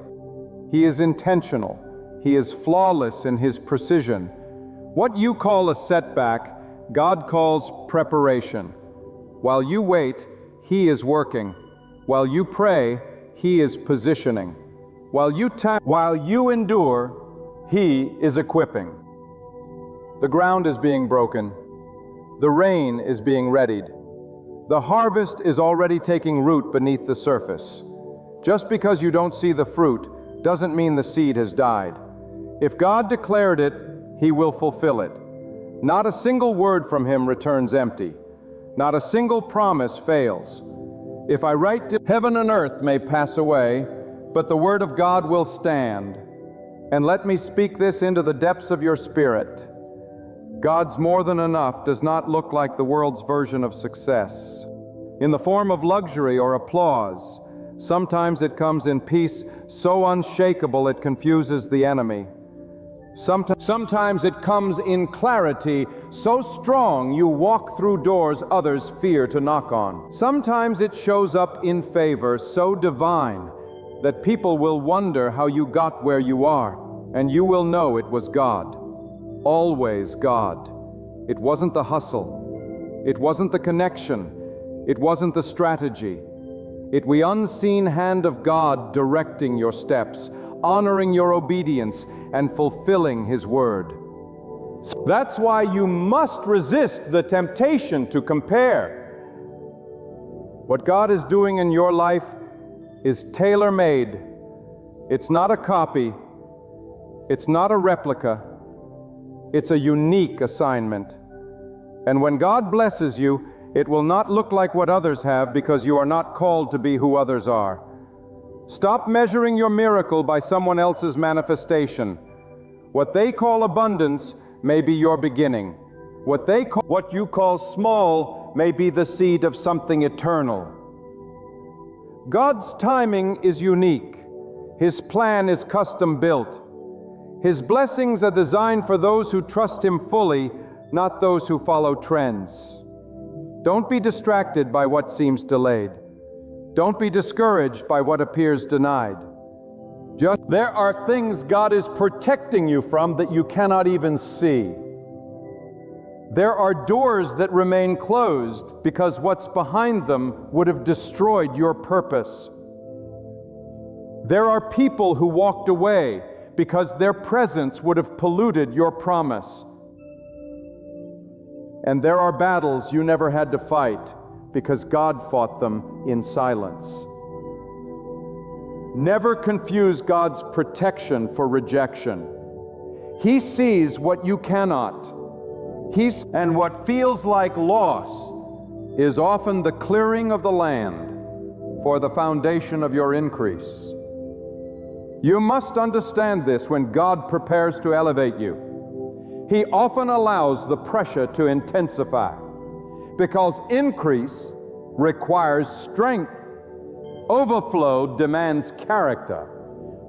He is intentional. He is flawless in His precision. What you call a setback, God calls preparation. While you wait, He is working. While you pray, He is positioning. While you endure, He is equipping. The ground is being broken. The rain is being readied. The harvest is already taking root beneath the surface. Just because you don't see the fruit doesn't mean the seed has died. If God declared it, He will fulfill it. Not a single word from Him returns empty. Not a single promise fails. If I write, heaven and earth may pass away, but the word of God will stand. And let me speak this into the depths of your spirit. God's more than enough does not look like the world's version of success. In the form of luxury or applause, sometimes it comes in peace so unshakable it confuses the enemy. Sometimes it comes in clarity so strong you walk through doors others fear to knock on. Sometimes it shows up in favor so divine that people will wonder how you got where you are, and you will know it was God. Always God. It wasn't the hustle. It wasn't the connection. It wasn't the strategy. It was the unseen hand of God directing your steps, honoring your obedience, and fulfilling His word. That's why you must resist the temptation to compare. What God is doing in your life is tailor-made. It's not a copy. It's not a replica. It's a unique assignment. And when God blesses you, it will not look like what others have because you are not called to be who others are. Stop measuring your miracle by someone else's manifestation. What they call abundance may be your beginning. What you call small may be the seed of something eternal. God's timing is unique. His plan is custom built. His blessings are designed for those who trust Him fully, not those who follow trends. Don't be distracted by what seems delayed. Don't be discouraged by what appears denied. There are things God is protecting you from that you cannot even see. There are doors that remain closed because what's behind them would have destroyed your purpose. There are people who walked away because their presence would have polluted your promise. And there are battles you never had to fight because God fought them in silence. Never confuse God's protection for rejection. He sees what you cannot. And what feels like loss is often the clearing of the land for the foundation of your increase. You must understand this when God prepares to elevate you. He often allows the pressure to intensify because increase requires strength. Overflow demands character.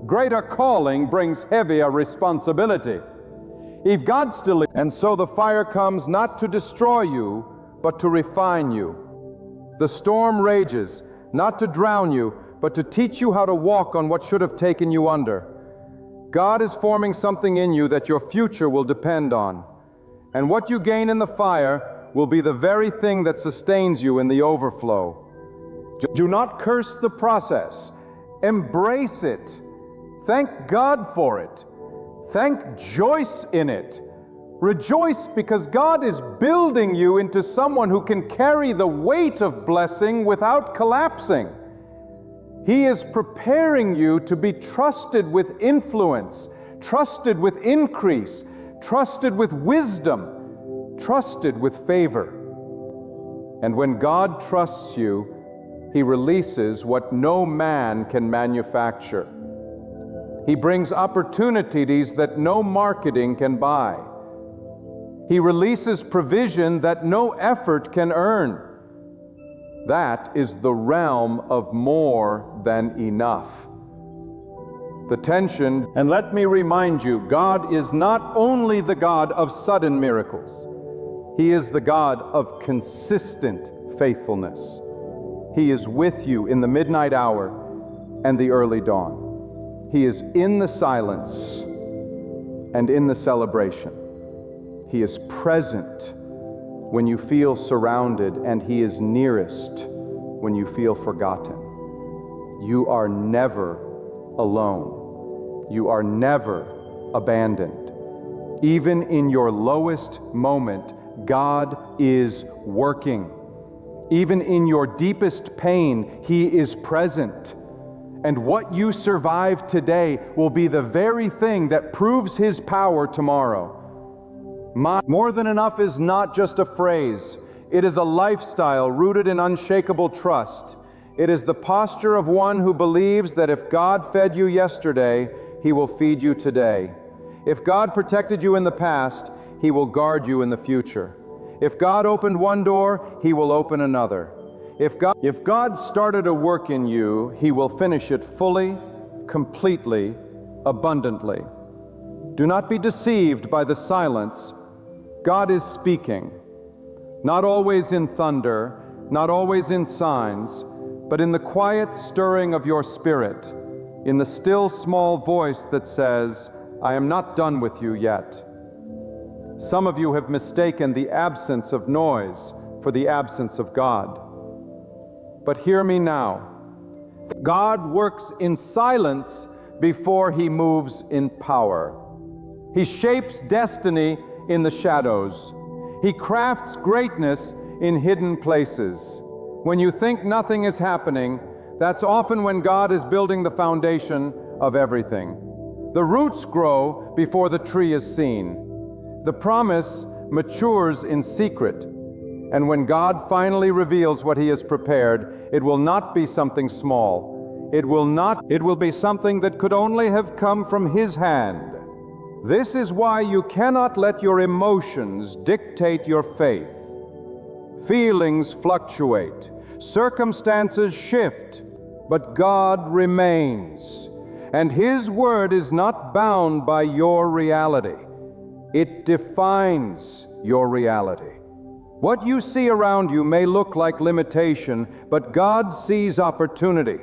Greater calling brings heavier responsibility. If God still, and so the fire comes not to destroy you, but to refine you. The storm rages, not to drown you, but to teach you how to walk on what should have taken you under. God is forming something in you that your future will depend on. And what you gain in the fire will be the very thing that sustains you in the overflow. Do not curse the process. Embrace it. Thank God for it. Thank Joyce in it. Rejoice because God is building you into someone who can carry the weight of blessing without collapsing. He is preparing you to be trusted with influence, trusted with increase, trusted with wisdom, trusted with favor. And when God trusts you, He releases what no man can manufacture. He brings opportunities that no marketing can buy. He releases provision that no effort can earn. That is the realm of more than enough. The tension, and let me remind you, God is not only the God of sudden miracles. He is the God of consistent faithfulness. He is with you in the midnight hour and the early dawn. He is in the silence and in the celebration. He is present when you feel surrounded, and He is nearest when you feel forgotten. You are never alone. You are never abandoned. Even in your lowest moment, God is working. Even in your deepest pain, He is present. And what you survive today will be the very thing that proves His power tomorrow. More than enough is not just a phrase. It is a lifestyle rooted in unshakable trust. It is the posture of one who believes that if God fed you yesterday, He will feed you today. If God protected you in the past, He will guard you in the future. If God opened one door, He will open another. If God started a work in you, He will finish it fully, completely, abundantly. Do not be deceived by the silence. God is speaking, not always in thunder, not always in signs, but in the quiet stirring of your spirit, in the still small voice that says, I am not done with you yet. Some of you have mistaken the absence of noise for the absence of God. But hear me now. God works in silence before He moves in power. He shapes destiny in the shadows. He crafts greatness in hidden places. When you think nothing is happening, that's often when God is building the foundation of everything. The roots grow before the tree is seen. The promise matures in secret. And when God finally reveals what He has prepared, it will not be something small. It will be something that could only have come from His hand. This is why you cannot let your emotions dictate your faith. Feelings fluctuate, circumstances shift, but God remains. And His word is not bound by your reality. It defines your reality. What you see around you may look like limitation, but God sees opportunity.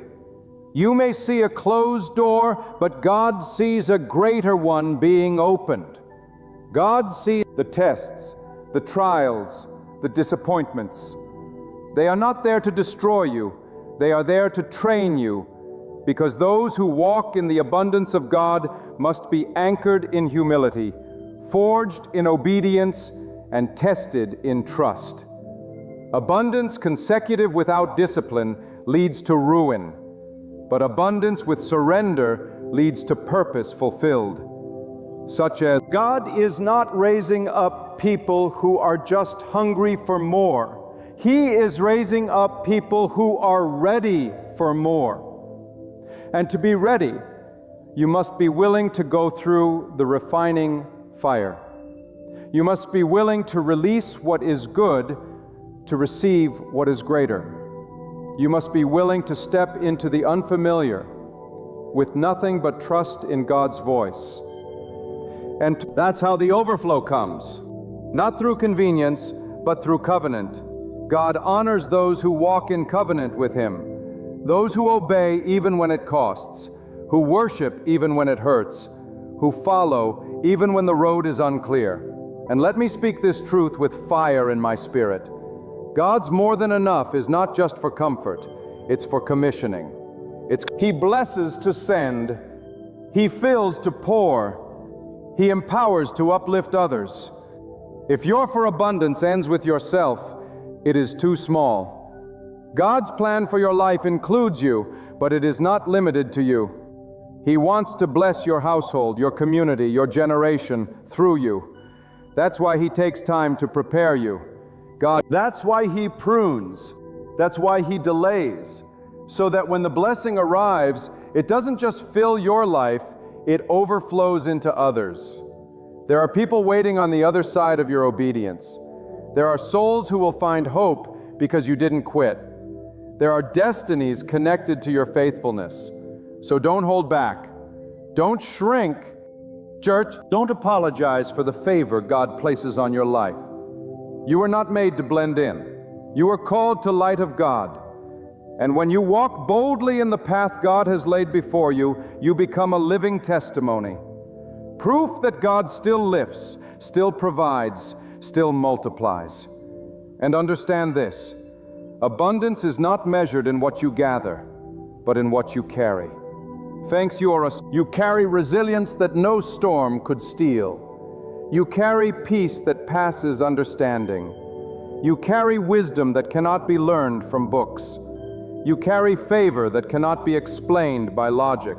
You may see a closed door, but God sees a greater one being opened. God sees the tests, the trials, the disappointments. They are not there to destroy you. They are there to train you, because those who walk in the abundance of God must be anchored in humility, forged in obedience, and tested in trust. Abundance consecutive without discipline leads to ruin, but abundance with surrender leads to purpose fulfilled, such as God is not raising up people who are just hungry for more. He is raising up people who are ready for more. And to be ready, you must be willing to go through the refining fire. You must be willing to release what is good to receive what is greater. You must be willing to step into the unfamiliar with nothing but trust in God's voice. And that's how the overflow comes. Not through convenience, but through covenant. God honors those who walk in covenant with Him, those who obey even when it costs, who worship even when it hurts, who follow even when the road is unclear. And let me speak this truth with fire in my spirit. God's more than enough is not just for comfort, it's for commissioning. He blesses to send, He fills to pour, He empowers to uplift others. If your for abundance ends with yourself, it is too small. God's plan for your life includes you, but it is not limited to you. He wants to bless your household, your community, your generation through you. That's why He takes time to prepare you. That's why He prunes. That's why He delays. So that when the blessing arrives, it doesn't just fill your life, it overflows into others. There are people waiting on the other side of your obedience. There are souls who will find hope because you didn't quit. There are destinies connected to your faithfulness. So don't hold back. Don't shrink. Church, don't apologize for the favor God places on your life. You were not made to blend in. You are called to light of God. And when you walk boldly in the path God has laid before you, you become a living testimony. Proof that God still lifts, still provides, still multiplies. And understand this, abundance is not measured in what you gather, but in what you carry. Thanks, you carry resilience that no storm could steal. You carry peace that passes understanding. You carry wisdom that cannot be learned from books. You carry favor that cannot be explained by logic.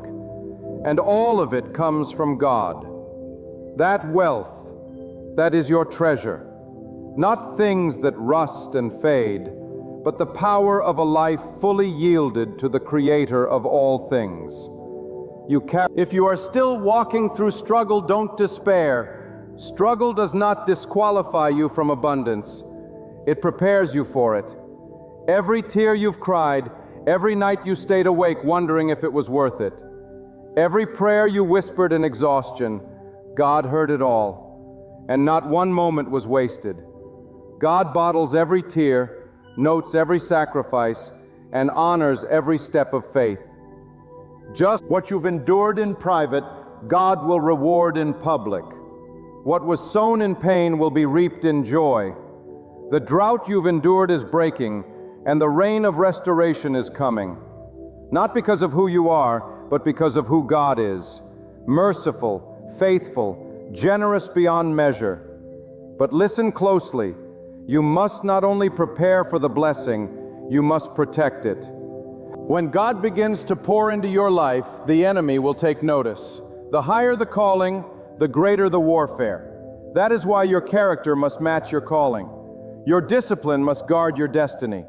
And all of it comes from God. That wealth, that is your treasure. Not things that rust and fade, but the power of a life fully yielded to the Creator of all things. If you are still walking through struggle, don't despair. Struggle does not disqualify you from abundance. It prepares you for it. Every tear you've cried, every night you stayed awake wondering if it was worth it. Every prayer you whispered in exhaustion, God heard it all, and not one moment was wasted. God bottles every tear, notes every sacrifice, and honors every step of faith. Just what you've endured in private, God will reward in public. What was sown in pain will be reaped in joy. The drought you've endured is breaking, and the rain of restoration is coming. Not because of who you are, but because of who God is. Merciful, faithful, generous beyond measure. But listen closely. You must not only prepare for the blessing, you must protect it. When God begins to pour into your life, the enemy will take notice. The higher the calling, the greater the warfare. That is why your character must match your calling. Your discipline must guard your destiny.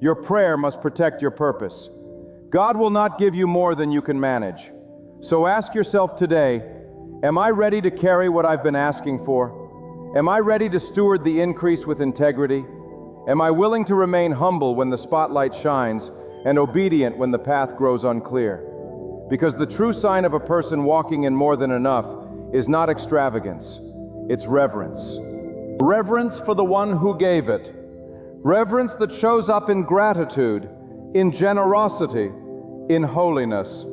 Your prayer must protect your purpose. God will not give you more than you can manage. So ask yourself today, am I ready to carry what I've been asking for? Am I ready to steward the increase with integrity? Am I willing to remain humble when the spotlight shines and obedient when the path grows unclear? Because the true sign of a person walking in more than enough is not extravagance, it's reverence. Reverence for the one who gave it. Reverence that shows up in gratitude, in generosity, in holiness.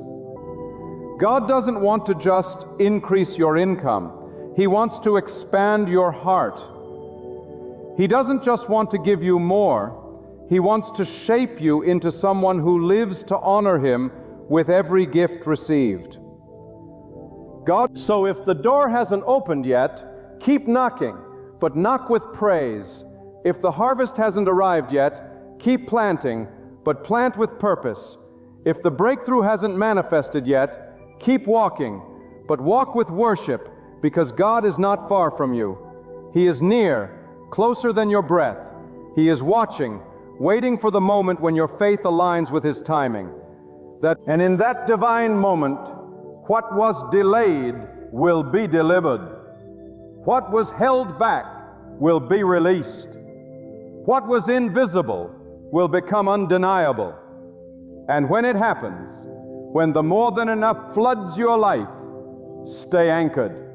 God doesn't want to just increase your income. He wants to expand your heart. He doesn't just want to give you more. He wants to shape you into someone who lives to honor Him with every gift received. So if the door hasn't opened yet, keep knocking. but knock with praise. If the harvest hasn't arrived yet, keep planting, but plant with purpose. If the breakthrough hasn't manifested yet, keep walking, but walk with worship, because God is not far from you. He is near, closer than your breath. He is watching, waiting for the moment when your faith aligns with His timing. And in that divine moment, what was delayed will be delivered. What was held back will be released. What was invisible will become undeniable. And when it happens, when the more than enough floods your life, stay anchored.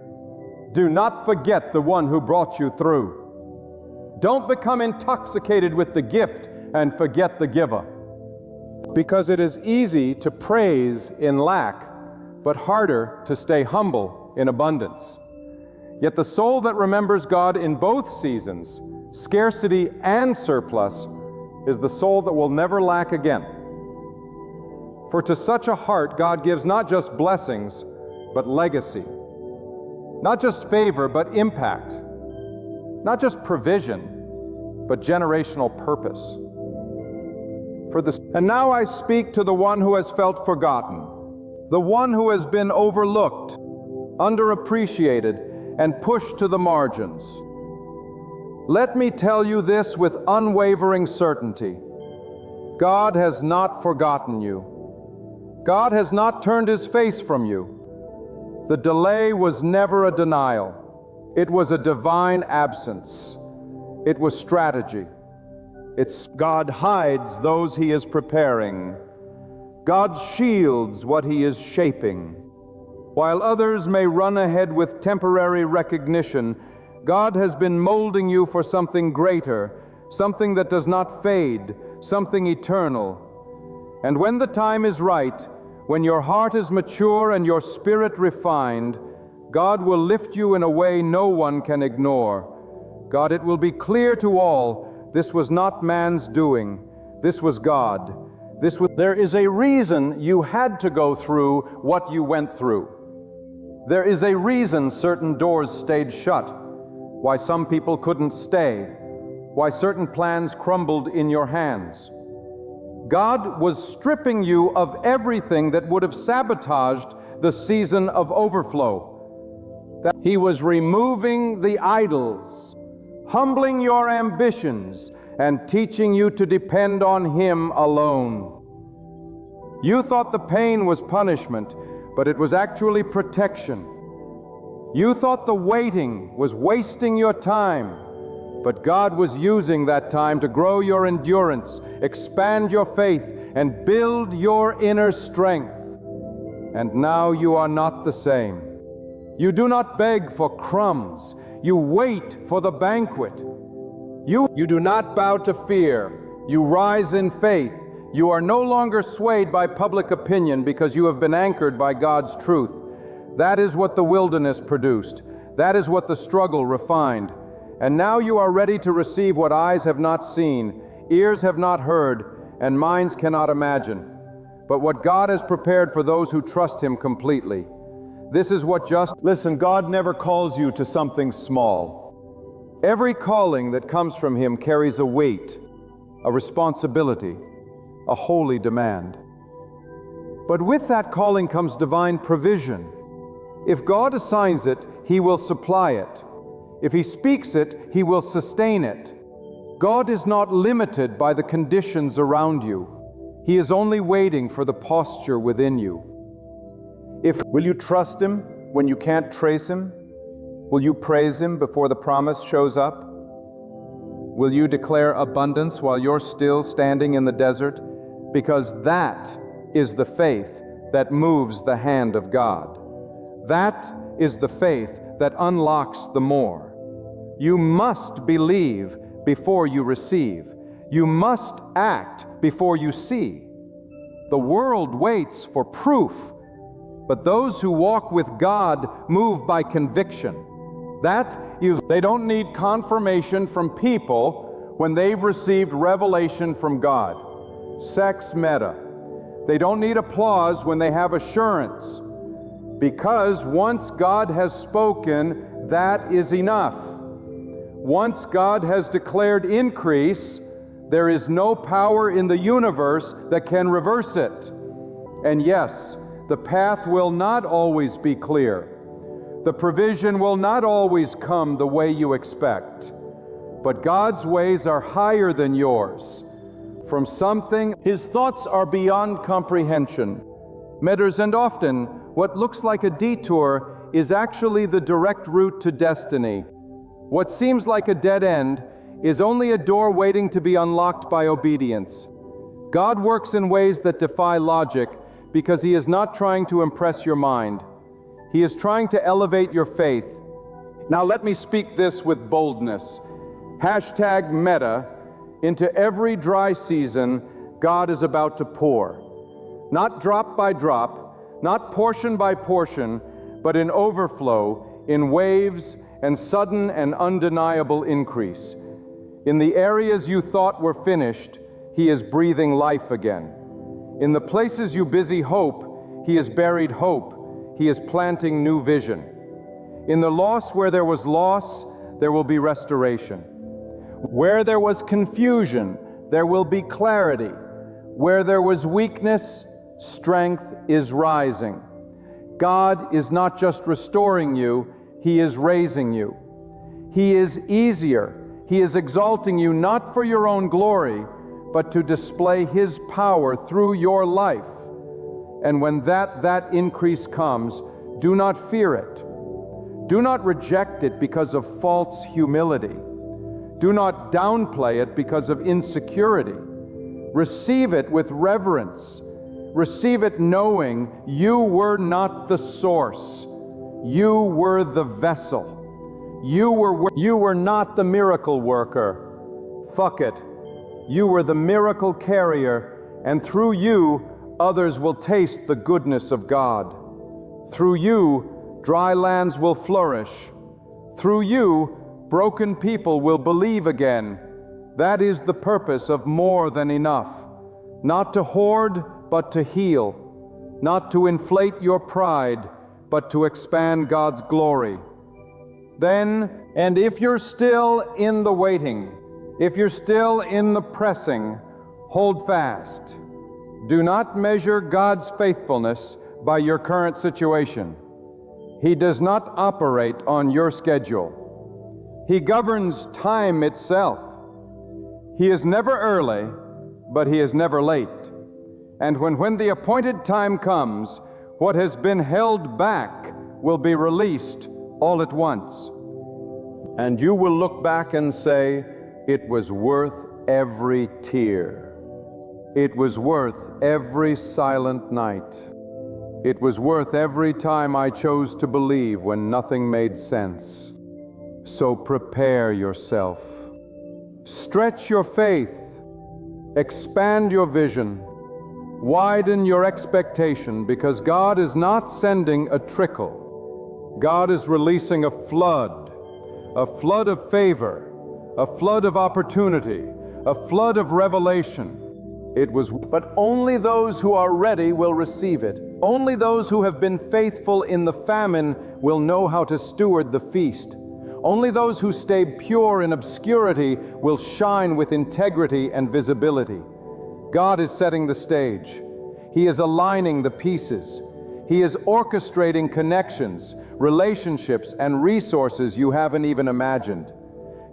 Do not forget the one who brought you through. Don't become intoxicated with the gift and forget the giver. Because it is easy to praise in lack, but harder to stay humble in abundance. Yet the soul that remembers God in both seasons, scarcity and surplus, is the soul that will never lack again. For to such a heart God gives not just blessings, but legacy. Not just favor, but impact. Not just provision, but generational purpose. And now I speak to the one who has felt forgotten, the one who has been overlooked, underappreciated, and pushed to the margins. Let me tell you this with unwavering certainty. God has not forgotten you. God has not turned His face from you. The delay was never a denial. It was a divine absence. It was strategy. God hides those He is preparing. God shields what He is shaping. While others may run ahead with temporary recognition, God has been molding you for something greater, something that does not fade, something eternal. And when the time is right, when your heart is mature and your spirit refined, God will lift you in a way no one can ignore. God, it will be clear to all, this was not man's doing. This was God. There is a reason you had to go through what you went through. There is a reason certain doors stayed shut, why some people couldn't stay, why certain plans crumbled in your hands. God was stripping you of everything that would have sabotaged the season of overflow. He was removing the idols, humbling your ambitions, and teaching you to depend on Him alone. You thought the pain was punishment, but it was actually protection. You thought the waiting was wasting your time, but God was using that time to grow your endurance, expand your faith, and build your inner strength. And now you are not the same. You do not beg for crumbs. You wait for the banquet. You do not bow to fear. You rise in faith. You are no longer swayed by public opinion because you have been anchored by God's truth. That is what the wilderness produced. That is what the struggle refined. And now you are ready to receive what eyes have not seen, ears have not heard, and minds cannot imagine. But what God has prepared for those who trust Him completely. This is what Listen, God never calls you to something small. Every calling that comes from Him carries a weight, a responsibility, a holy demand. But with that calling comes divine provision. If God assigns it, He will supply it. If He speaks it, He will sustain it. God is not limited by the conditions around you. He is only waiting for the posture within you. Will you trust Him when you can't trace Him? Will you praise Him before the promise shows up? Will you declare abundance while you're still standing in the desert? Because that is the faith that moves the hand of God. That is the faith that unlocks the more. You must believe before you receive. You must act before you see. The world waits for proof, but those who walk with God move by conviction. They don't need confirmation from people when they've received revelation from God. Sex meta. They don't need applause when they have assurance, because once God has spoken, that is enough. Once God has declared increase, there is no power in the universe that can reverse it. And yes, the path will not always be clear. The provision will not always come the way you expect. But God's ways are higher than yours. From something, His thoughts are beyond comprehension. Matters, and often, what looks like a detour is actually the direct route to destiny. What seems like a dead end is only a door waiting to be unlocked by obedience. God works in ways that defy logic because He is not trying to impress your mind. He is trying to elevate your faith. Now let me speak this with boldness. Hashtag meta, into every dry season God is about to pour. Not drop by drop, not portion by portion, but in overflow, in waves, and sudden and undeniable increase. In the areas you thought were finished, He is breathing life again. In the places you busy hope, He has buried hope. He is planting new vision. In the loss where there was loss, there will be restoration. Where there was confusion, there will be clarity. Where there was weakness, strength is rising. God is not just restoring you, He is raising you. He is easier. He is exalting you not for your own glory, but to display His power through your life. And when that increase comes, do not fear it. Do not reject it because of false humility. Do not downplay it because of insecurity. Receive it with reverence. Receive it knowing you were not the source. You were the vessel. You were not the miracle worker. Fuck it. You were the miracle carrier, and through you, others will taste the goodness of God. Through you, dry lands will flourish. Through you, broken people will believe again. That is the purpose of more than enough. Not to hoard, but to heal. Not to inflate your pride, but to expand God's glory. Then, and if you're still in the waiting, if you're still in the pressing, hold fast. Do not measure God's faithfulness by your current situation. He does not operate on your schedule. He governs time itself. He is never early, but He is never late. And when the appointed time comes, what has been held back will be released all at once. And you will look back and say, it was worth every tear. It was worth every silent night. It was worth every time I chose to believe when nothing made sense. So prepare yourself. Stretch your faith. Expand your vision. Widen your expectation, because God is not sending a trickle. God is releasing a flood of favor, a flood of opportunity, a flood of revelation. But only those who are ready will receive it. Only those who have been faithful in the famine will know how to steward the feast. Only those who stay pure in obscurity will shine with integrity and visibility. God is setting the stage. He is aligning the pieces. He is orchestrating connections, relationships, and resources you haven't even imagined.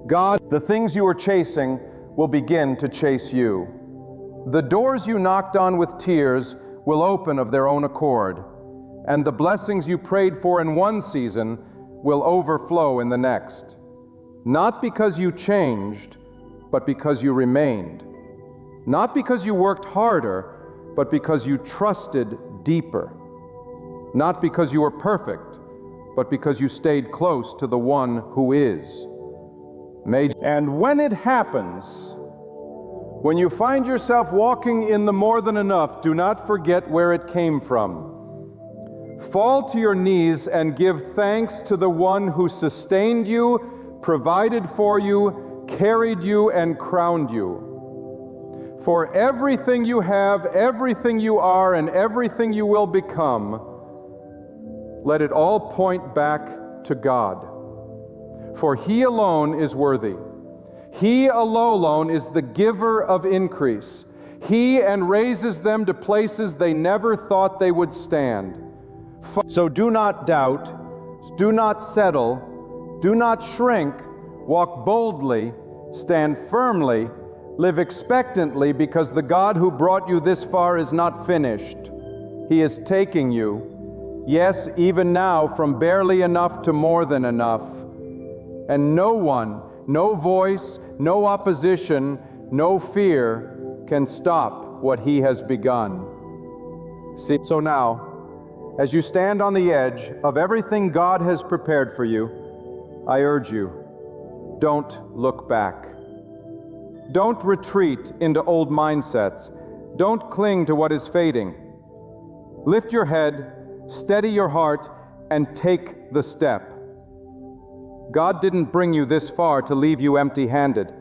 God, the things you are chasing will begin to chase you. The doors you knocked on with tears will open of their own accord, and the blessings you prayed for in one season will overflow in the next. Not because you changed, but because you remained. Not because you worked harder, but because you trusted deeper. Not because you were perfect, but because you stayed close to the one who is. And when it happens, when you find yourself walking in the more than enough, do not forget where it came from. Fall to your knees and give thanks to the one who sustained you, provided for you, carried you, and crowned you. For everything you have, everything you are, and everything you will become, let it all point back to God. for He alone is worthy. He alone is the giver of increase. He and raises them to places they never thought they would stand. So do not doubt, do not settle, do not shrink, walk boldly, stand firmly, live expectantly, because the God who brought you this far is not finished. He is taking you, yes, even now, from barely enough to more than enough. And no one, no voice, no opposition, no fear can stop what He has begun. See, so now, as you stand on the edge of everything God has prepared for you, I urge you, don't look back. Don't retreat into old mindsets. Don't cling to what is fading. Lift your head, steady your heart, and take the step. God didn't bring you this far to leave you empty-handed.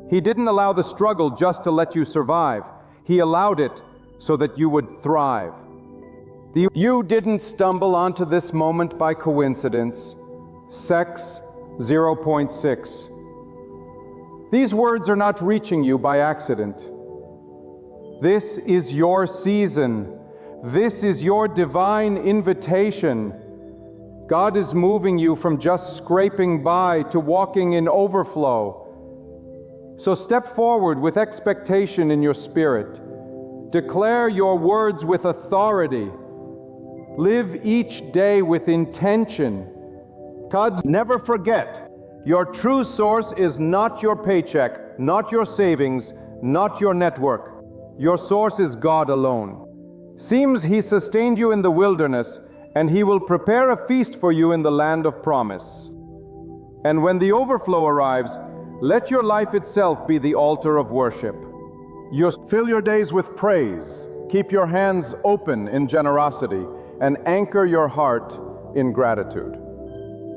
He didn't allow the struggle just to let you survive. He allowed it so that you would thrive. You didn't stumble onto this moment by coincidence. Sex 0.6. These words are not reaching you by accident. This is your season. This is your divine invitation. God is moving you from just scraping by to walking in overflow. So step forward with expectation in your spirit. Declare your words with authority. Live each day with intention. Never forget, your true source is not your paycheck, not your savings, not your network. Your source is God alone. Seems He sustained you in the wilderness, and He will prepare a feast for you in the land of promise. And when the overflow arrives, let your life itself be the altar of worship. Fill your days with praise. Keep your hands open in generosity, and anchor your heart in gratitude.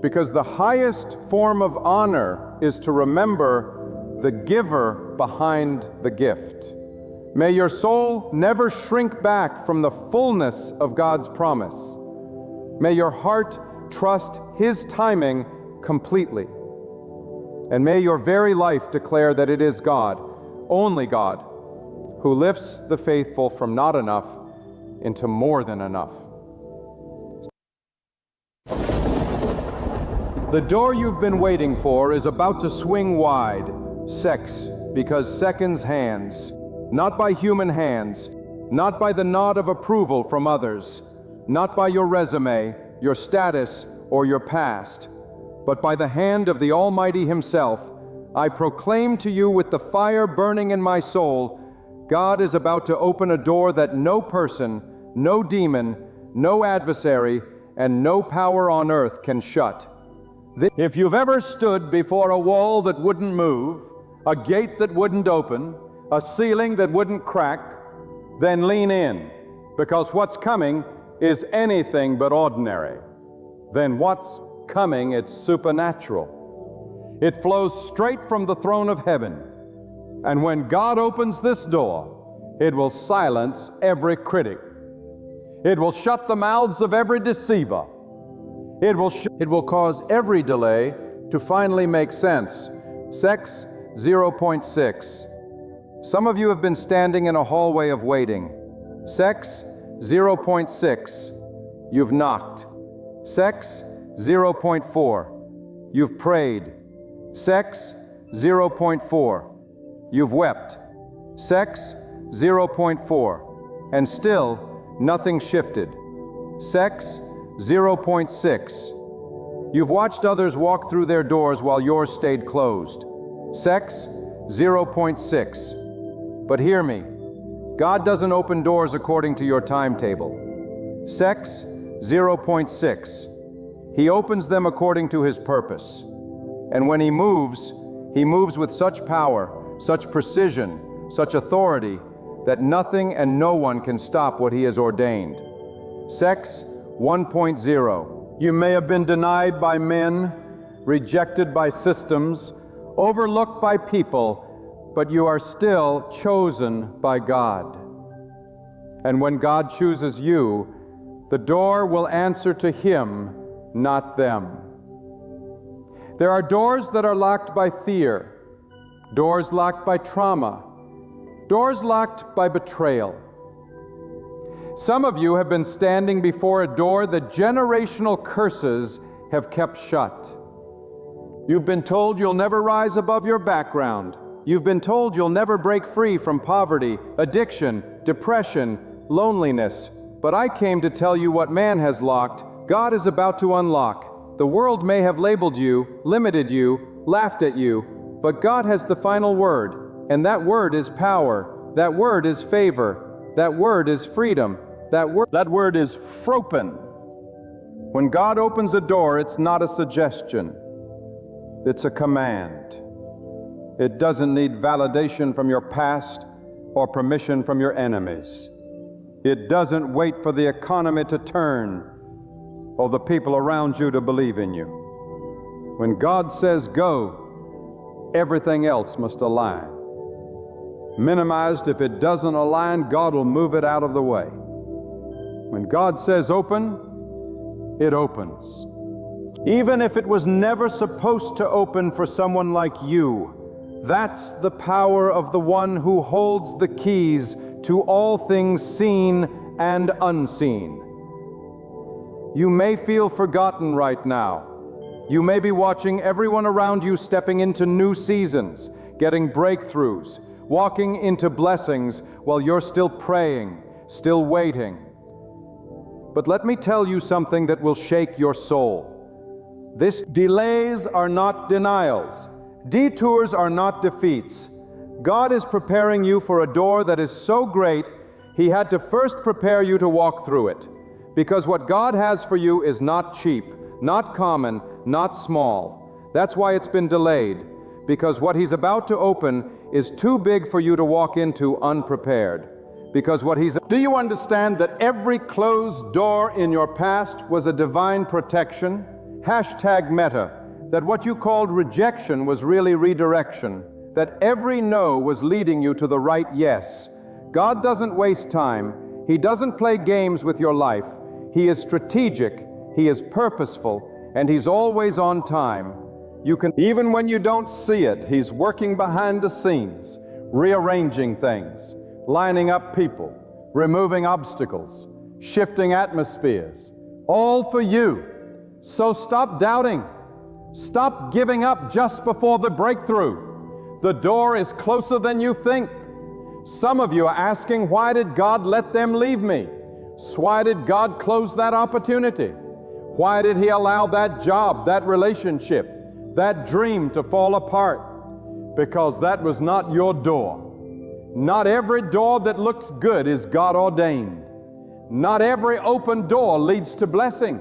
Because the highest form of honor is to remember the giver behind the gift. May your soul never shrink back from the fullness of God's promise. May your heart trust His timing completely. And may your very life declare that it is God, only God, who lifts the faithful from not enough into more than enough. The door you've been waiting for is about to swing wide. Sex, because seconds hands, not by human hands, not by the nod of approval from others, not by your resume, your status, or your past, but by the hand of the Almighty Himself, I proclaim to you with the fire burning in my soul, God is about to open a door that no person, no demon, no adversary, and no power on earth can shut. If you've ever stood before a wall that wouldn't move, a gate that wouldn't open, a ceiling that wouldn't crack, then lean in, because what's coming is anything but ordinary. Then what's coming, it's supernatural. It flows straight from the throne of heaven. And when God opens this door, it will silence every critic. It will shut the mouths of every deceiver. It will cause every delay to finally make sense. Sex 0.6. Some of you have been standing in a hallway of waiting. Sex 0.6. You've knocked. Sex 0.4. You've prayed. Sex 0.4. You've wept. Sex 0.4. And still nothing shifted. Sex 0.6. You've watched others walk through their doors while yours stayed closed. Sex 0.6. But hear me, God doesn't open doors according to your timetable. Sex 0.6. He opens them according to His purpose. And when He moves with such power, such precision, such authority, that nothing and no one can stop what He has ordained. Sex 1.0. You may have been denied by men, rejected by systems, overlooked by people, but you are still chosen by God. And when God chooses you, the door will answer to Him, not them. There are doors that are locked by fear, doors locked by trauma, doors locked by betrayal. Some of you have been standing before a door that generational curses have kept shut. You've been told you'll never rise above your background. You've been told you'll never break free from poverty, addiction, depression, loneliness. But I came to tell you what man has locked, God is about to unlock. The world may have labeled you, limited you, laughed at you, but God has the final word, and that word is power. That word is favor. That word is freedom. That word is fropen. When God opens a door, it's not a suggestion. It's a command. It doesn't need validation from your past or permission from your enemies. It doesn't wait for the economy to turn or the people around you to believe in you. When God says go, everything else must align. Minimized, if it doesn't align, God will move it out of the way. When God says open, it opens. Even if it was never supposed to open for someone like you, that's the power of the one who holds the keys to all things seen and unseen. You may feel forgotten right now. You may be watching everyone around you stepping into new seasons, getting breakthroughs, walking into blessings while you're still praying, still waiting. But let me tell you something that will shake your soul. Delays are not denials. Detours are not defeats. God is preparing you for a door that is so great, He had to first prepare you to walk through it. Because what God has for you is not cheap, not common, not small. That's why it's been delayed. Because what He's about to open is too big for you to walk into unprepared. Because do you understand that every closed door in your past was a divine protection? Hashtag meta. That what you called rejection was really redirection. That every no was leading you to the right yes. God doesn't waste time. He doesn't play games with your life. He is strategic, He is purposeful, and He's always on time. Even when you don't see it, He's working behind the scenes, rearranging things, lining up people, removing obstacles, shifting atmospheres, all for you. So stop doubting. Stop giving up just before the breakthrough. The door is closer than you think. Some of you are asking, why did God let them leave me? Why did God close that opportunity? Why did He allow that job, that relationship, that dream to fall apart? Because that was not your door. Not every door that looks good is God ordained. Not every open door leads to blessing.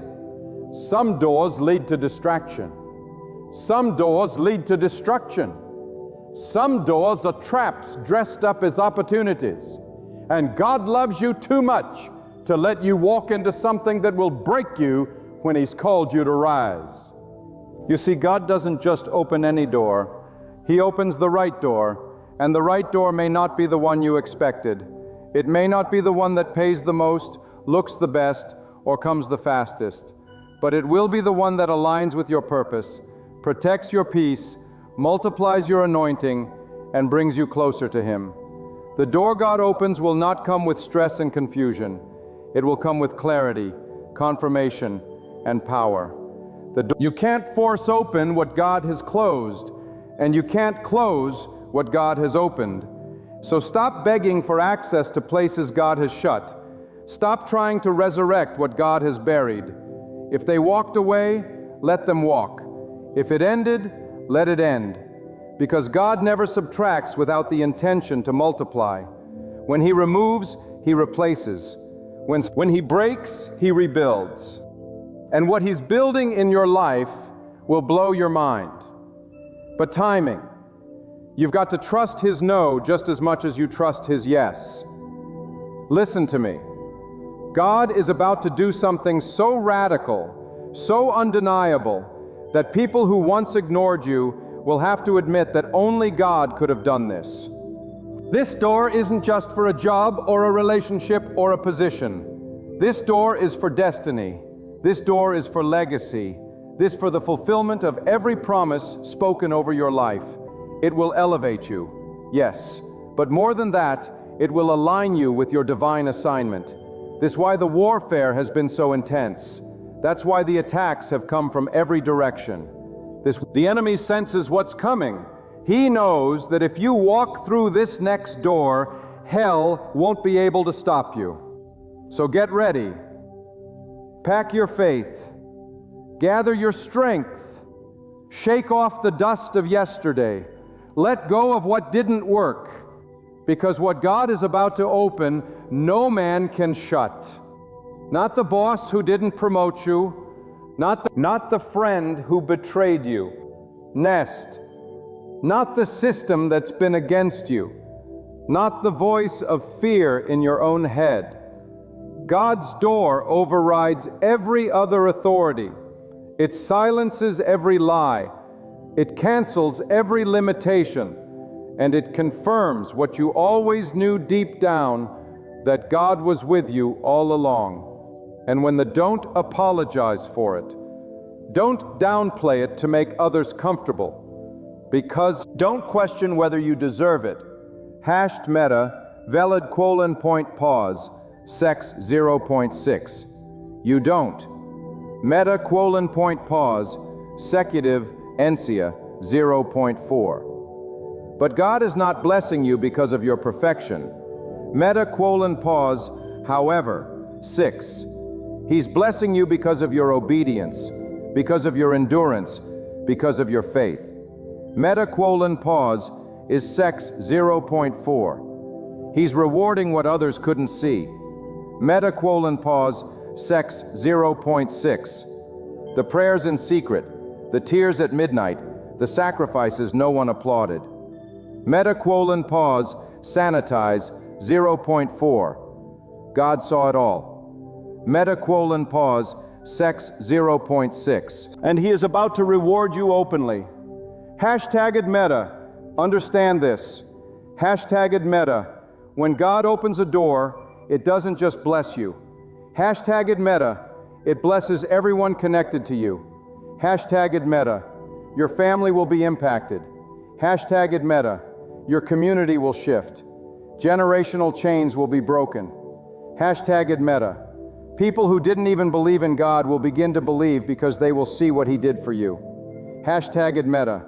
Some doors lead to distraction. Some doors lead to destruction. Some doors are traps dressed up as opportunities. And God loves you too much to let you walk into something that will break you when He's called you to rise. You see, God doesn't just open any door. He opens the right door, and the right door may not be the one you expected. It may not be the one that pays the most, looks the best, or comes the fastest. But it will be the one that aligns with your purpose, protects your peace, multiplies your anointing, and brings you closer to Him. The door God opens will not come with stress and confusion. It will come with clarity, confirmation, and power. You can't force open what God has closed, and you can't close what God has opened. So stop begging for access to places God has shut. Stop trying to resurrect what God has buried. If they walked away, let them walk. If it ended, let it end. Because God never subtracts without the intention to multiply. When He removes, He replaces. When He breaks, He rebuilds. And what He's building in your life will blow your mind. But timing. You've got to trust His no just as much as you trust His yes. Listen to me. God is about to do something so radical, so undeniable, that people who once ignored you will have to admit that only God could have done this. This door isn't just for a job or a relationship or a position. This door is for destiny. This door is for legacy. This for the fulfillment of every promise spoken over your life. It will elevate you, yes, but more than that, it will align you with your divine assignment. This is why the warfare has been so intense. That's why the attacks have come from every direction. The enemy senses what's coming. He knows that if you walk through this next door, hell won't be able to stop you. So get ready. Pack your faith. Gather your strength. Shake off the dust of yesterday. Let go of what didn't work. Because what God is about to open, no man can shut. Not the boss who didn't promote you, not the friend who betrayed you. Nest. Not the system that's been against you. Not the voice of fear in your own head. God's door overrides every other authority. It silences every lie. It cancels every limitation. And it confirms what you always knew deep down, that God was with you all along. And when don't apologize for it. Don't downplay it to make others comfortable. Because don't question whether you deserve it. Hashed meta, valid : pause, sex 0.6. You don't. Meta : pause, secutive, ensia 0.4. But God is not blessing you because of your perfection. Meta : pause, however, 6. He's blessing you because of your obedience, because of your endurance, because of your faith. Meta : pause is sex 0.4. He's rewarding what others couldn't see. Meta : pause, sex 0.6. The prayers in secret, the tears at midnight, the sacrifices no one applauded. Meta : pause, sanitize 0.4. God saw it all. Meta : pause, sex 0.6. And He is about to reward you openly. Hashtag meta. Understand this. Hashtag meta. When God opens a door, it doesn't just bless you. Hashtag meta. It blesses everyone connected to you. Hashtag meta. Your family will be impacted. Hashtag meta. Your community will shift. Generational chains will be broken. Hashtag meta. People who didn't even believe in God will begin to believe because they will see what He did for you. Hashtag meta.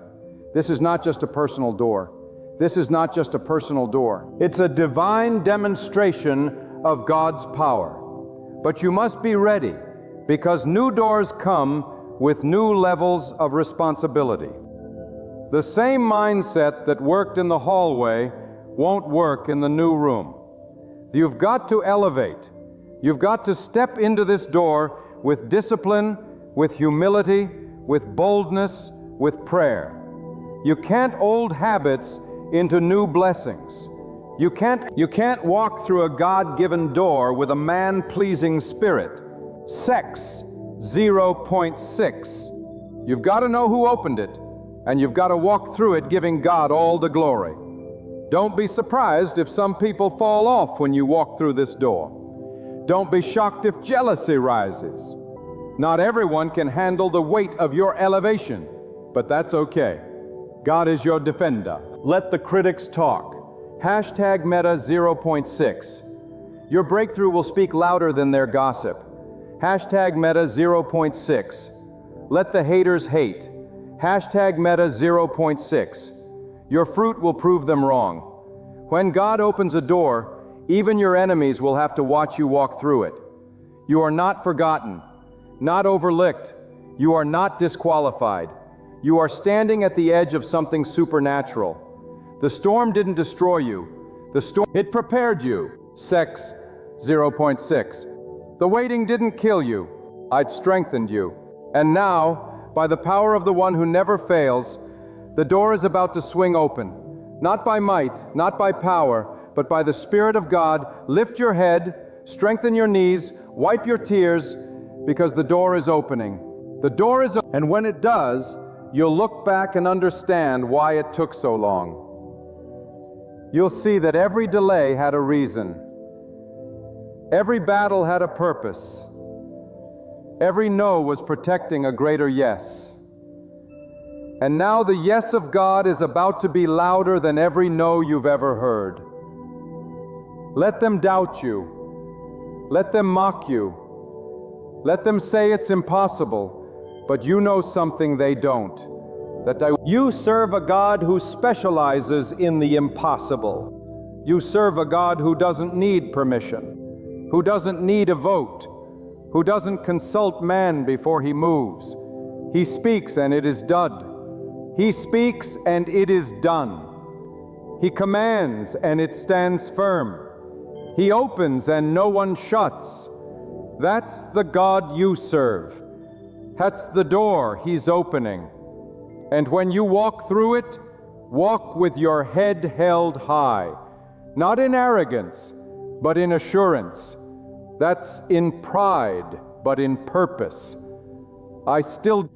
This is not just a personal door. This is not just a personal door. It's a divine demonstration of God's power. But you must be ready, because new doors come with new levels of responsibility. The same mindset that worked in the hallway won't work in the new room. You've got to elevate. You've got to step into this door with discipline, with humility, with boldness, with prayer. You can't old habits into new blessings. You can't walk through a God-given door with a man-pleasing spirit. Sex 0.6. You've got to know who opened it, and you've got to walk through it giving God all the glory. Don't be surprised if some people fall off when you walk through this door. Don't be shocked if jealousy rises. Not everyone can handle the weight of your elevation, but that's okay. God is your defender. Let the critics talk. Hashtag meta 0.6. Your breakthrough will speak louder than their gossip. Hashtag meta 0.6. Let the haters hate. Hashtag meta 0.6. Your fruit will prove them wrong. When God opens a door, even your enemies will have to watch you walk through it. You are not forgotten, not overlooked. You are not disqualified. You are standing at the edge of something supernatural. The storm didn't destroy you. It prepared you. Sex 0.6. The waiting didn't kill you. I'd strengthened you. And now, by the power of the one who never fails, the door is about to swing open. Not by might, not by power, but by the Spirit of God. Lift your head, strengthen your knees, wipe your tears, because the door is opening. The door is open. And when it does, you'll look back and understand why it took so long. You'll see that every delay had a reason. Every battle had a purpose. Every no was protecting a greater yes. And now the yes of God is about to be louder than every no you've ever heard. Let them doubt you. Let them mock you. Let them say it's impossible, but you know something they don't. You serve a God who specializes in the impossible. You serve a God who doesn't need permission, who doesn't need a vote, who doesn't consult man before he moves. He speaks and it is done. He speaks and it is done. He commands and it stands firm. He opens and no one shuts. That's the God you serve. That's the door He's opening. And when you walk through it, walk with your head held high, not in arrogance, but in assurance. That's in pride, but in purpose.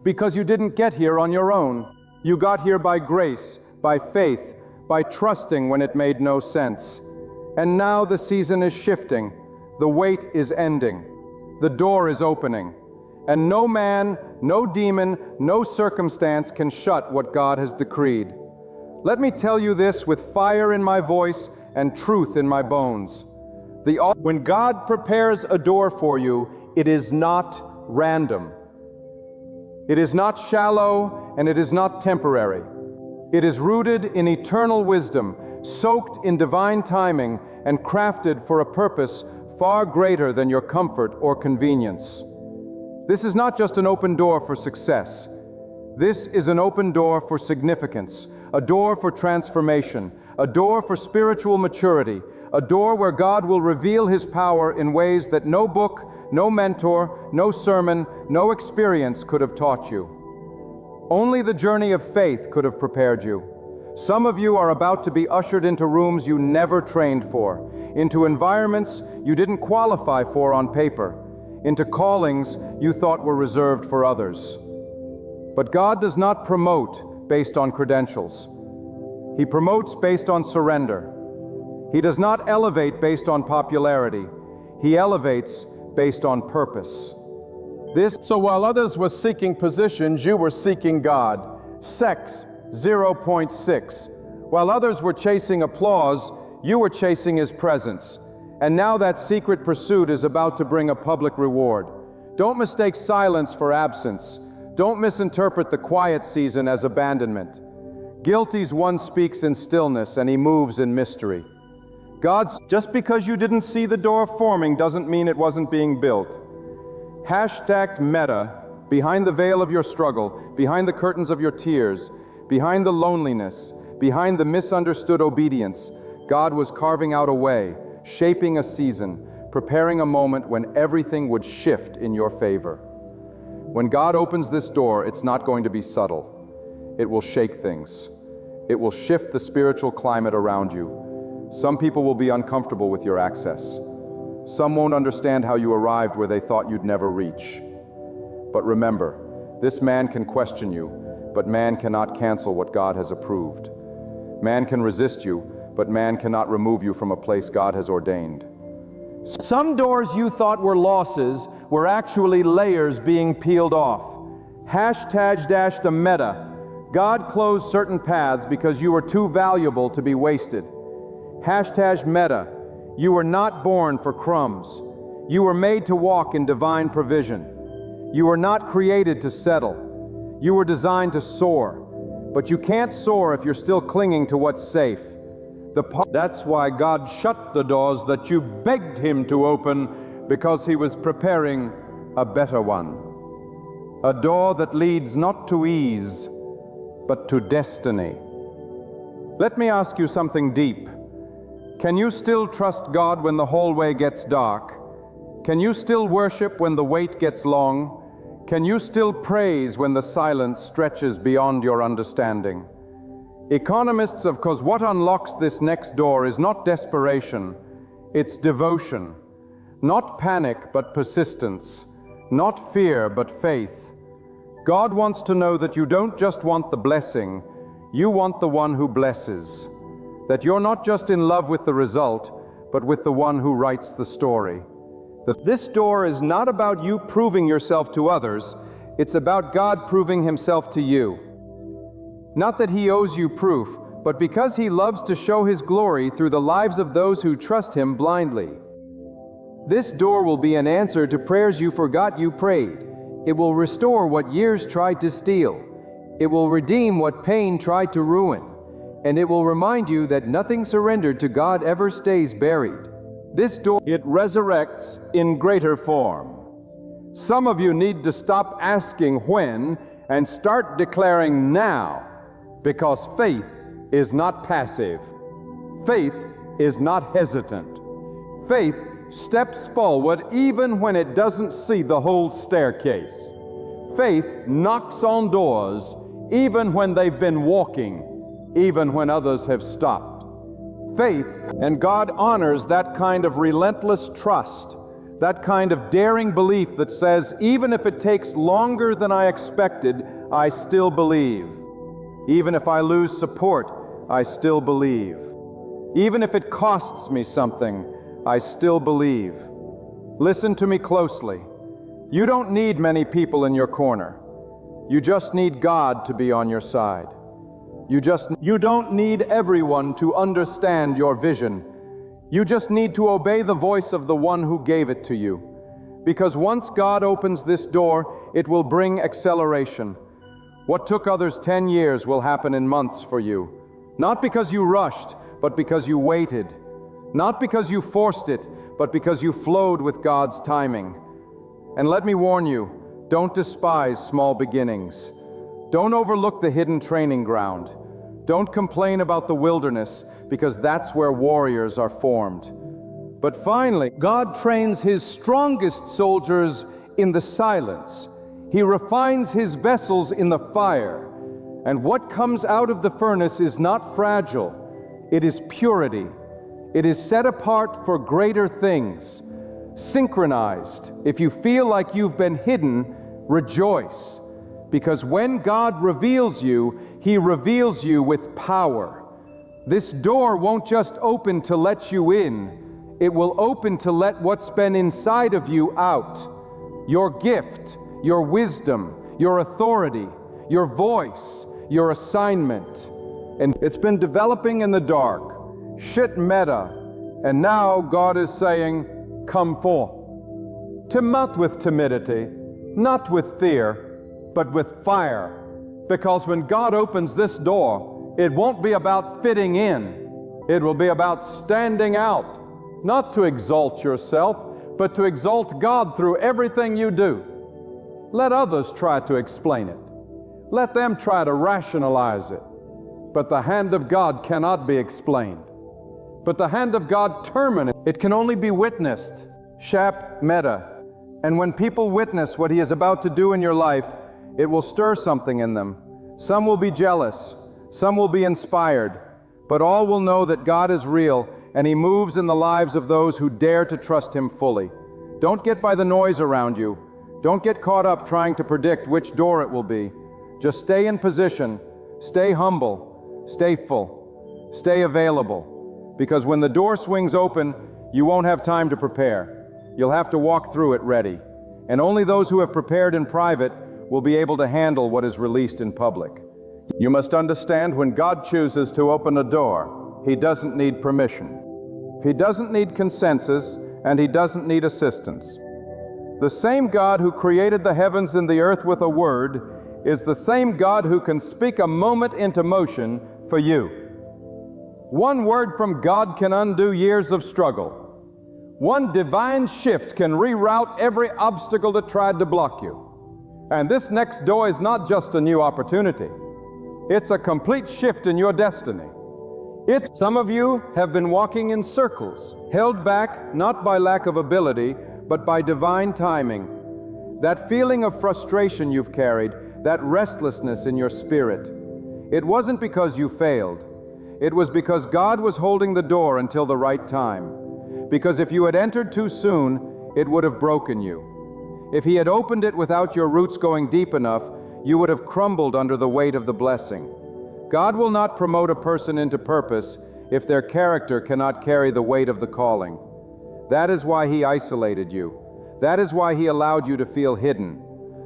Because you didn't get here on your own. You got here by grace, by faith, by trusting when it made no sense. And now the season is shifting. The wait is ending. The door is opening. And no man, no demon, no circumstance can shut what God has decreed. Let me tell you this with fire in my voice and truth in my bones. When God prepares a door for you, it is not random. It is not shallow and it is not temporary. It is rooted in eternal wisdom, soaked in divine timing, and crafted for a purpose far greater than your comfort or convenience. This is not just an open door for success. This is an open door for significance, a door for transformation, a door for spiritual maturity, a door where God will reveal His power in ways that no book, no mentor, no sermon, no experience could have taught you. Only the journey of faith could have prepared you. Some of you are about to be ushered into rooms you never trained for, into environments you didn't qualify for on paper, into callings you thought were reserved for others. But God does not promote based on credentials. He promotes based on surrender. He does not elevate based on popularity. He elevates based on purpose. So while others were seeking positions, you were seeking God. Sex, 0.6. While others were chasing applause, you were chasing His presence. And now that secret pursuit is about to bring a public reward. Don't mistake silence for absence. Don't misinterpret the quiet season as abandonment. Guilty's one speaks in stillness and he moves in mystery. Just because you didn't see the door forming doesn't mean it wasn't being built. Hashtag meta, behind the veil of your struggle, behind the curtains of your tears, behind the loneliness, behind the misunderstood obedience, God was carving out a way, shaping a season, preparing a moment when everything would shift in your favor. When God opens this door, it's not going to be subtle. It will shake things. It will shift the spiritual climate around you. Some people will be uncomfortable with your access. Some won't understand how you arrived where they thought you'd never reach. But remember, this man can question you, but man cannot cancel what God has approved. Man can resist you, but man cannot remove you from a place God has ordained. Some doors you thought were losses were actually layers being peeled off. Hashtag the meta. God closed certain paths because you were too valuable to be wasted. Hashtag meta. You were not born for crumbs. You were made to walk in divine provision. You were not created to settle. You were designed to soar. But you can't soar if you're still clinging to what's safe. That's why God shut the doors that you begged Him to open, because He was preparing a better one. A door that leads not to ease, but to destiny. Let me ask you something deep. Can you still trust God when the hallway gets dark? Can you still worship when the wait gets long? Can you still praise when the silence stretches beyond your understanding? Economists of cause what unlocks this next door is not desperation, it's devotion. Not panic, but persistence. Not fear, but faith. God wants to know that you don't just want the blessing, you want the one who blesses. That you're not just in love with the result, but with the one who writes the story. This door is not about you proving yourself to others, it's about God proving himself to you. Not that he owes you proof, but because he loves to show his glory through the lives of those who trust him blindly. This door will be an answer to prayers you forgot you prayed. It will restore what years tried to steal. It will redeem what pain tried to ruin. And it will remind you that nothing surrendered to God ever stays buried. This door, it resurrects in greater form. Some of you need to stop asking when and start declaring now, because faith is not passive. Faith is not hesitant. Faith steps forward even when it doesn't see the whole staircase. Faith knocks on doors even when they've been walking, even when others have stopped. Faith, and God honors that kind of relentless trust, that kind of daring belief that says, even if it takes longer than I expected, I still believe. Even if I lose support, I still believe. Even if it costs me something, I still believe. Listen to me closely. You don't need many people in your corner. You just need God to be on your side. You don't need everyone to understand your vision. You just need to obey the voice of the one who gave it to you. Because once God opens this door, it will bring acceleration. What took others 10 years will happen in months for you. Not because you rushed, but because you waited. Not because you forced it, but because you flowed with God's timing. And let me warn you, don't despise small beginnings. Don't overlook the hidden training ground. Don't complain about the wilderness, because that's where warriors are formed. But finally, God trains his strongest soldiers in the silence. He refines his vessels in the fire. And what comes out of the furnace is not fragile. It is purity. It is set apart for greater things. Synchronized. If you feel like you've been hidden, rejoice. Because when God reveals you, he reveals you with power. This door won't just open to let you in. It will open to let what's been inside of you out. Your gift, your wisdom, your authority, your voice, your assignment. And it's been developing in the dark. Shit meta. And now God is saying, come forth. Not with timidity, not with fear, but with fire. Because when God opens this door, it won't be about fitting in. It will be about standing out. Not to exalt yourself, but to exalt God through everything you do. Let others try to explain it. Let them try to rationalize it. But the hand of God cannot be explained. But the hand of God terminates. It can only be witnessed. Shap meta. And when people witness what he is about to do in your life, it will stir something in them. Some will be jealous. Some will be inspired. But all will know that God is real, and he moves in the lives of those who dare to trust him fully. Don't get by the noise around you. Don't get caught up trying to predict which door it will be. Just stay in position. Stay humble. Stay full. Stay available. Because when the door swings open, you won't have time to prepare. You'll have to walk through it ready. And only those who have prepared in private will be able to handle what is released in public. You must understand, when God chooses to open a door, he doesn't need permission. He doesn't need consensus, and he doesn't need assistance. The same God who created the heavens and the earth with a word is the same God who can speak a moment into motion for you. One word from God can undo years of struggle. One divine shift can reroute every obstacle that tried to block you. And this next door is not just a new opportunity. It's a complete shift in your destiny. Some of you have been walking in circles, held back not by lack of ability, but by divine timing. That feeling of frustration you've carried, that restlessness in your spirit, it wasn't because you failed. It was because God was holding the door until the right time. Because if you had entered too soon, it would have broken you. If he had opened it without your roots going deep enough, you would have crumbled under the weight of the blessing. God will not promote a person into purpose if their character cannot carry the weight of the calling. That is why he isolated you. That is why he allowed you to feel hidden.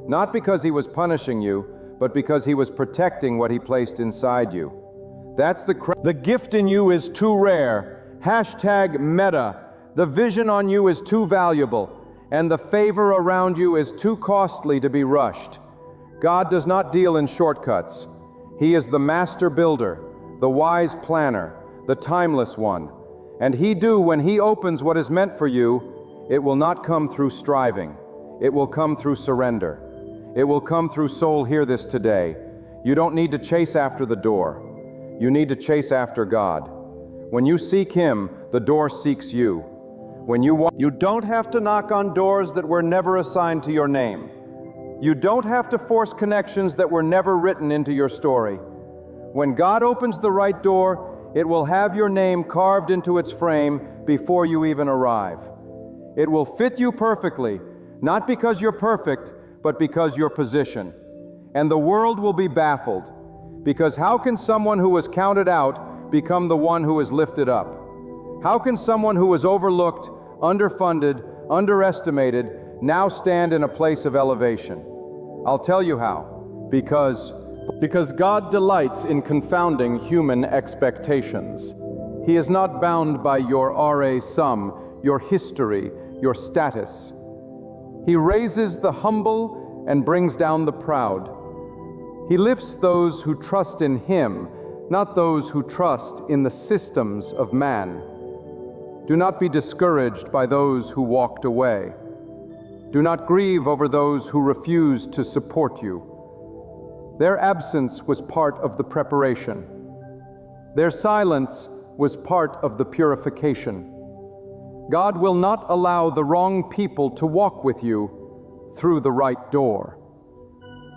Not because he was punishing you, but because he was protecting what he placed inside you. The gift in you is too rare. Hashtag meta. The vision on you is too valuable, and the favor around you is too costly to be rushed. God does not deal in shortcuts. He is the master builder, the wise planner, the timeless one. And when he opens what is meant for you, it will not come through striving. It will come through surrender. It will come through soul, hear this today. You don't need to chase after the door. You need to chase after God. When you seek him, the door seeks you. You don't have to knock on doors that were never assigned to your name. You don't have to force connections that were never written into your story. When God opens the right door, it will have your name carved into its frame before you even arrive. It will fit you perfectly, not because you're perfect, but because you're positioned. And the world will be baffled, because how can someone who was counted out become the one who is lifted up? How can someone who was overlooked, underfunded, underestimated, now stand in a place of elevation? I'll tell you how. Because God delights in confounding human expectations. He is not bound by your RA sum, your history, your status. He raises the humble and brings down the proud. He lifts those who trust in him, not those who trust in the systems of man. Do not be discouraged by those who walked away. Do not grieve over those who refused to support you. Their absence was part of the preparation. Their silence was part of the purification. God will not allow the wrong people to walk with you through the right door.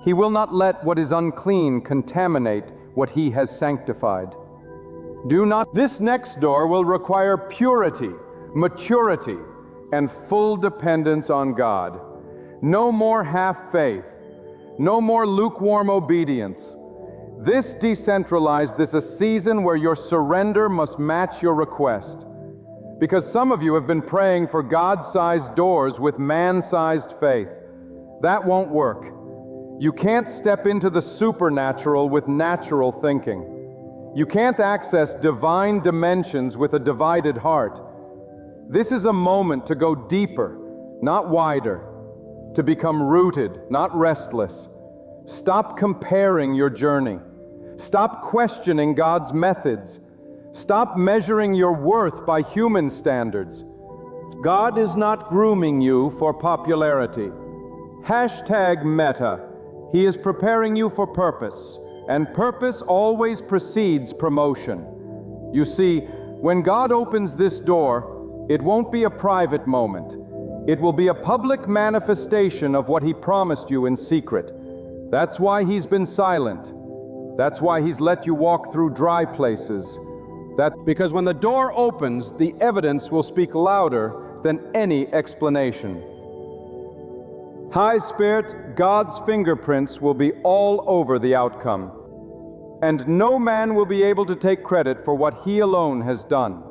He will not let what is unclean contaminate what he has sanctified. This next door will require purity, maturity, and full dependence on God. No more half faith. No more lukewarm obedience. This is a season where your surrender must match your request. Because some of you have been praying for God-sized doors with man-sized faith. That won't work. You can't step into the supernatural with natural thinking. You can't access divine dimensions with a divided heart. This is a moment to go deeper, not wider, to become rooted, not restless. Stop comparing your journey. Stop questioning God's methods. Stop measuring your worth by human standards. God is not grooming you for popularity. Hashtag meta. He is preparing you for purpose, and purpose always precedes promotion. You see, when God opens this door, it won't be a private moment. It will be a public manifestation of what he promised you in secret. That's why he's been silent. That's why he's let you walk through dry places. That's because when the door opens, the evidence will speak louder than any explanation. High Spirit, God's fingerprints will be all over the outcome. And no man will be able to take credit for what he alone has done.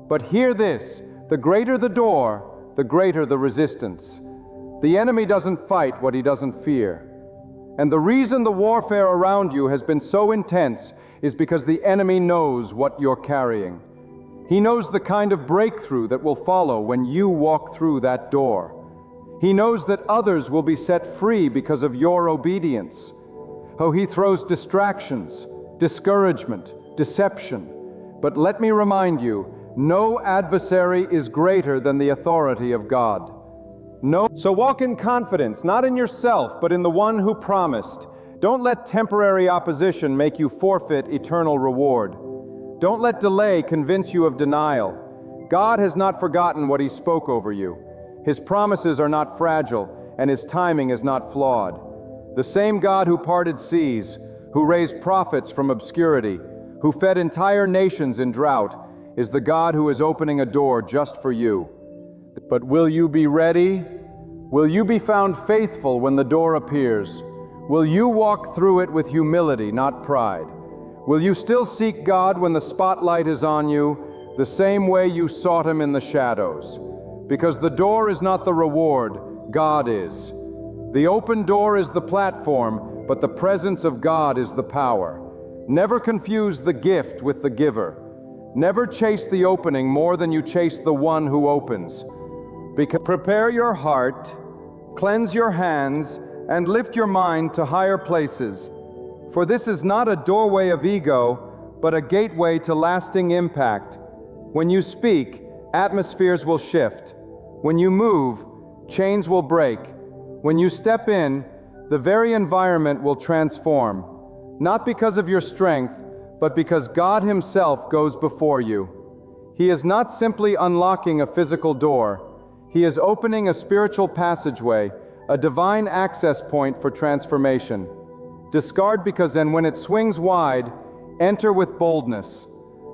But hear this, the greater the door, the greater the resistance. The enemy doesn't fight what he doesn't fear. And the reason the warfare around you has been so intense is because the enemy knows what you're carrying. He knows the kind of breakthrough that will follow when you walk through that door. He knows that others will be set free because of your obedience. Oh, he throws distractions, discouragement, deception. But let me remind you, no adversary is greater than the authority of God. So walk in confidence, not in yourself, but in the one who promised. Don't let temporary opposition make you forfeit eternal reward. Don't let delay convince you of denial. God has not forgotten what he spoke over you. His promises are not fragile, and his timing is not flawed. The same God who parted seas, who raised prophets from obscurity, who fed entire nations in drought, is the God who is opening a door just for you. But will you be ready? Will you be found faithful when the door appears? Will you walk through it with humility, not pride? Will you still seek God when the spotlight is on you, the same way you sought him in the shadows? Because the door is not the reward, God is. The open door is the platform, but the presence of God is the power. Never confuse the gift with the giver. Never chase the opening more than you chase the one who opens. Prepare your heart, cleanse your hands, and lift your mind to higher places. For this is not a doorway of ego, but a gateway to lasting impact. When you speak, atmospheres will shift. When you move, chains will break. When you step in, the very environment will transform. Not because of your strength, but because God Himself goes before you. He is not simply unlocking a physical door. He is opening a spiritual passageway, a divine access point for transformation. Discard because then when it swings wide, enter with boldness,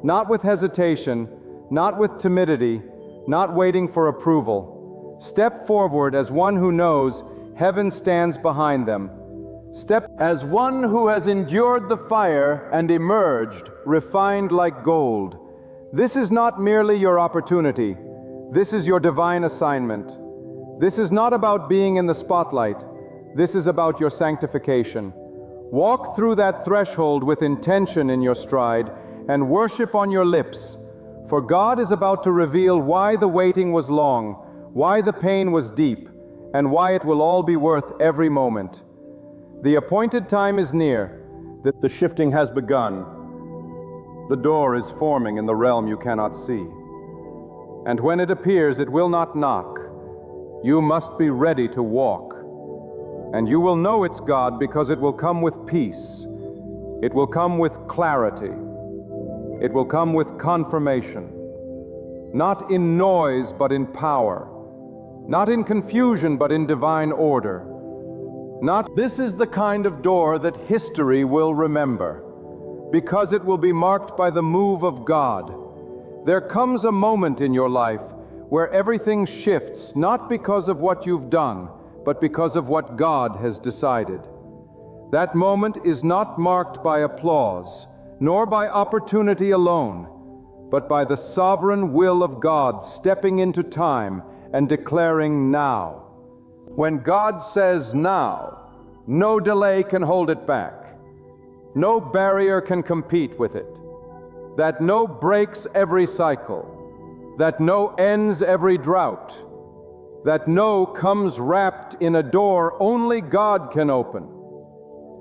not with hesitation, not with timidity, not waiting for approval. Step forward as one who knows heaven stands behind them. Step as one who has endured the fire and emerged, refined like gold. This is not merely your opportunity. This is your divine assignment. This is not about being in the spotlight. This is about your sanctification. Walk through that threshold with intention in your stride and worship on your lips. For God is about to reveal why the waiting was long, why the pain was deep, and why it will all be worth every moment. The appointed time is near. The shifting has begun. The door is forming in the realm you cannot see. And when it appears, it will not knock. You must be ready to walk. And you will know it's God because it will come with peace. It will come with clarity. It will come with confirmation. Not in noise, but in power. Not in confusion, but in divine order. This is the kind of door that history will remember, because it will be marked by the move of God. There comes a moment in your life where everything shifts, not because of what you've done, but because of what God has decided. That moment is not marked by applause, nor by opportunity alone, but by the sovereign will of God stepping into time and declaring now. When God says now, no delay can hold it back. No barrier can compete with it. That no breaks every cycle. That no ends every drought. That no comes wrapped in a door only God can open.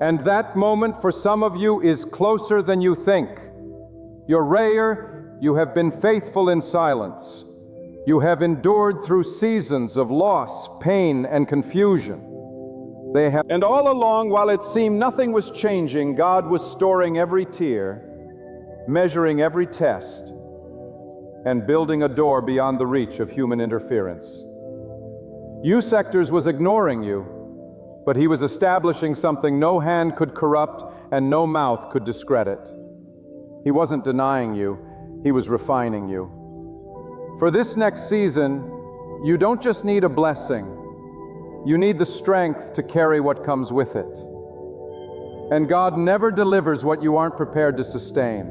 And that moment for some of you is closer than you think. You're rare, you have been faithful in silence. You have endured through seasons of loss, pain, and confusion. And all along, while it seemed nothing was changing, God was storing every tear, measuring every test, and building a door beyond the reach of human interference. U-Sectors was ignoring you, but He was establishing something no hand could corrupt and no mouth could discredit. He wasn't denying you, He was refining you. For this next season, you don't just need a blessing, you need the strength to carry what comes with it. And God never delivers what you aren't prepared to sustain.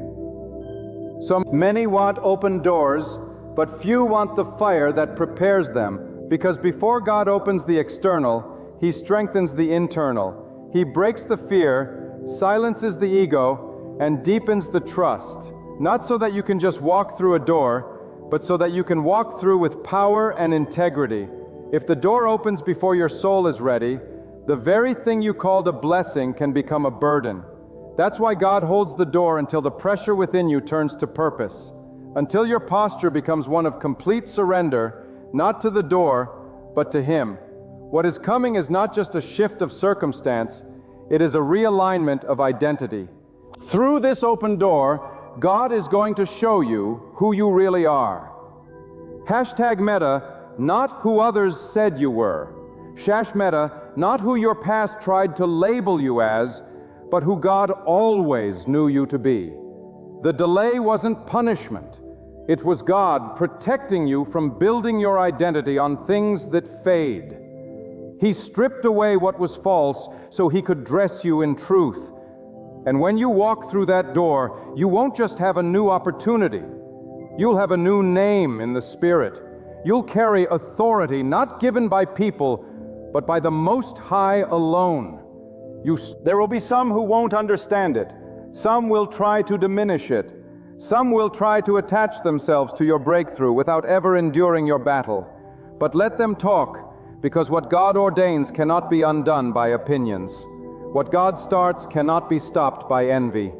So many want open doors, but few want the fire that prepares them, because before God opens the external, He strengthens the internal. He breaks the fear, silences the ego, and deepens the trust, not so that you can just walk through a door, but so that you can walk through with power and integrity. If the door opens before your soul is ready, the very thing you called a blessing can become a burden. That's why God holds the door until the pressure within you turns to purpose, until your posture becomes one of complete surrender, not to the door, but to Him. What is coming is not just a shift of circumstance, it is a realignment of identity. Through this open door, God is going to show you who you really are. #Meta, not who others said you were. Meta, not who your past tried to label you as, but who God always knew you to be. The delay wasn't punishment. It was God protecting you from building your identity on things that fade. He stripped away what was false so He could dress you in truth. And when you walk through that door, you won't just have a new opportunity. You'll have a new name in the Spirit. You'll carry authority not given by people, but by the Most High alone. There will be some who won't understand it. Some will try to diminish it. Some will try to attach themselves to your breakthrough without ever enduring your battle. But let them talk, because what God ordains cannot be undone by opinions. What God starts cannot be stopped by envy.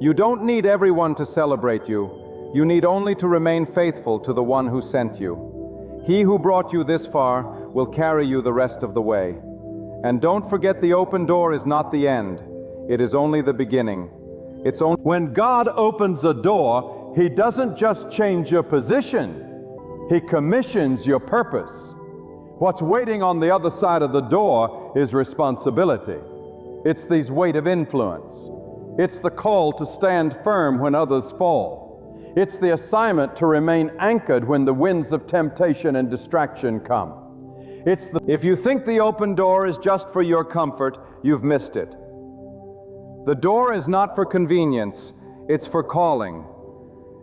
You don't need everyone to celebrate you. You need only to remain faithful to the one who sent you. He who brought you this far will carry you the rest of the way. And don't forget, the open door is not the end. It is only the beginning. It's only When God opens a door, He doesn't just change your position. He commissions your purpose. What's waiting on the other side of the door is responsibility. It's the weight of influence. It's the call to stand firm when others fall. It's the assignment to remain anchored when the winds of temptation and distraction come. If you think the open door is just for your comfort, you've missed it. The door is not for convenience, it's for calling.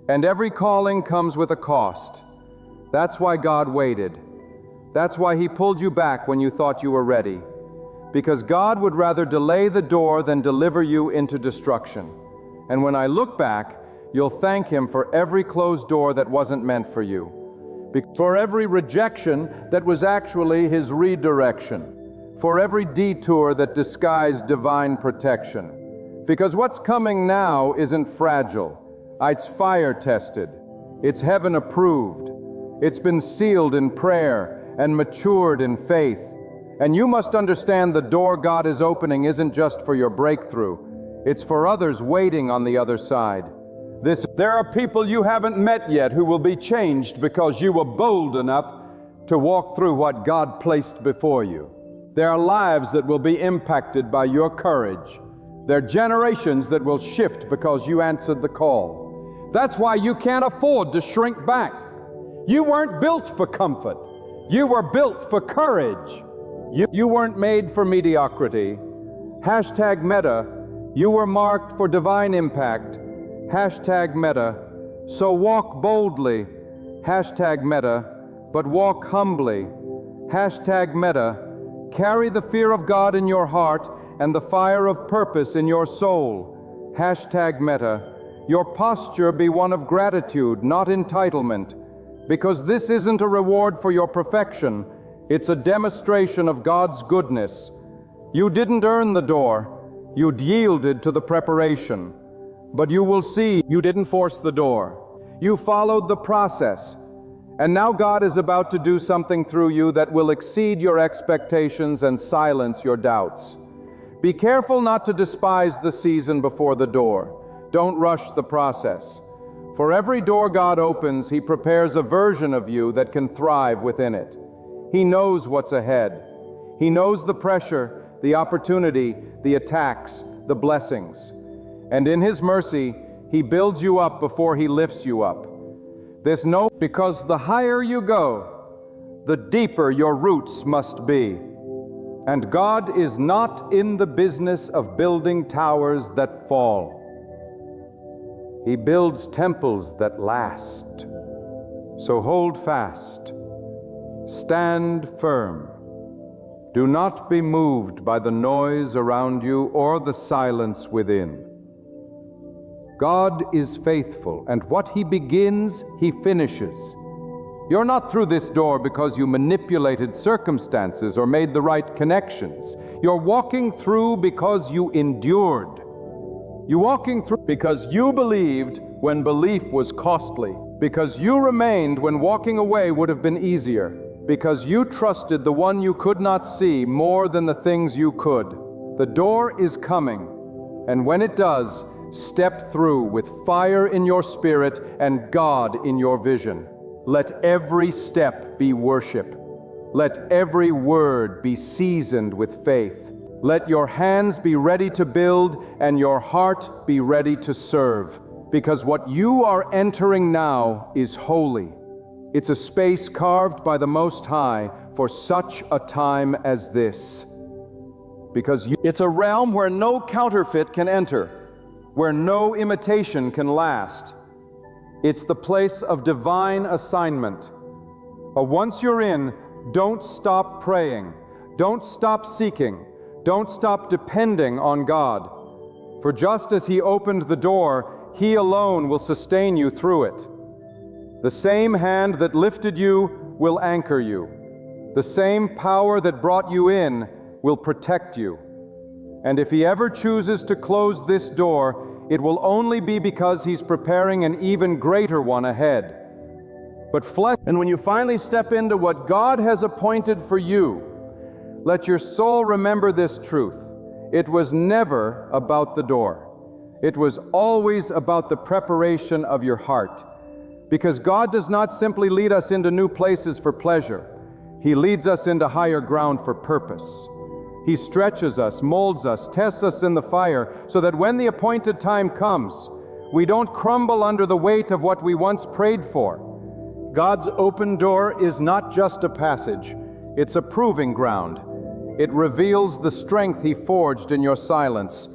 And every calling comes with a cost. That's why God waited. That's why He pulled you back when you thought you were ready. Because God would rather delay the door than deliver you into destruction. And when I look back, you'll thank Him for every closed door that wasn't meant for you. For every rejection that was actually His redirection. For every detour that disguised divine protection. Because what's coming now isn't fragile. It's fire tested. It's heaven approved. It's been sealed in prayer and matured in faith. And you must understand the door God is opening isn't just for your breakthrough. It's for others waiting on the other side. There are people you haven't met yet who will be changed because you were bold enough to walk through what God placed before you. There are lives that will be impacted by your courage. There are generations that will shift because you answered the call. That's why you can't afford to shrink back. You weren't built for comfort. You were built for courage. You weren't made for mediocrity. Hashtag meta, you were marked for divine impact. Hashtag meta, so walk boldly. Hashtag meta, but walk humbly. Hashtag meta, carry the fear of God in your heart and the fire of purpose in your soul. Hashtag meta, your posture be one of gratitude, not entitlement, because this isn't a reward for your perfection. It's a demonstration of God's goodness. You didn't earn the door. You'd yielded to the preparation. But you will see, you didn't force the door. You followed the process. And now God is about to do something through you that will exceed your expectations and silence your doubts. Be careful not to despise the season before the door. Don't rush the process. For every door God opens, He prepares a version of you that can thrive within it. He knows what's ahead. He knows the pressure, the opportunity, the attacks, the blessings. And in His mercy, He builds you up before He lifts you up. Because the higher you go, the deeper your roots must be. And God is not in the business of building towers that fall. He builds temples that last. So hold fast. Stand firm. Do not be moved by the noise around you or the silence within. God is faithful, and what He begins, He finishes. You're not through this door because you manipulated circumstances or made the right connections. You're walking through because you endured. You're walking through because you believed when belief was costly, because you remained when walking away would have been easier. Because you trusted the one you could not see more than the things you could. The door is coming, and when it does, step through with fire in your spirit and God in your vision. Let every step be worship. Let every word be seasoned with faith. Let your hands be ready to build and your heart be ready to serve. Because what you are entering now is holy. It's a space carved by the Most High for such a time as this. Because it's a realm where no counterfeit can enter, where no imitation can last. It's the place of divine assignment, Once you're in, don't stop praying. Don't stop seeking. Don't stop depending on God. For just as He opened the door, He alone will sustain you through it. The same hand that lifted you will anchor you. The same power that brought you in will protect you. And if He ever chooses to close this door, it will only be because He's preparing an even greater one ahead. But flesh, and when you finally step into what God has appointed for you, let your soul remember this truth. It was never about the door. It was always about the preparation of your heart. Because God does not simply lead us into new places for pleasure. He leads us into higher ground for purpose. He stretches us, molds us, tests us in the fire, so that when the appointed time comes, we don't crumble under the weight of what we once prayed for. God's open door is not just a passage, it's a proving ground. It reveals the strength He forged in your silence,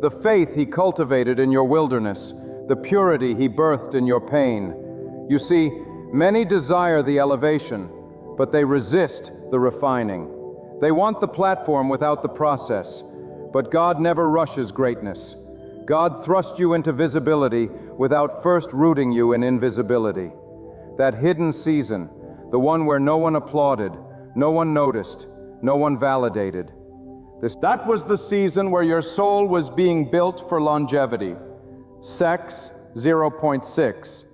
the faith He cultivated in your wilderness, the purity He birthed in your pain. You see, many desire the elevation, but they resist the refining. They want the platform without the process, but God never rushes greatness. God thrusts you into visibility without first rooting you in invisibility. That hidden season, the one where no one applauded, no one noticed, no one validated. That was the season where your soul was being built for longevity. Sex 0.6.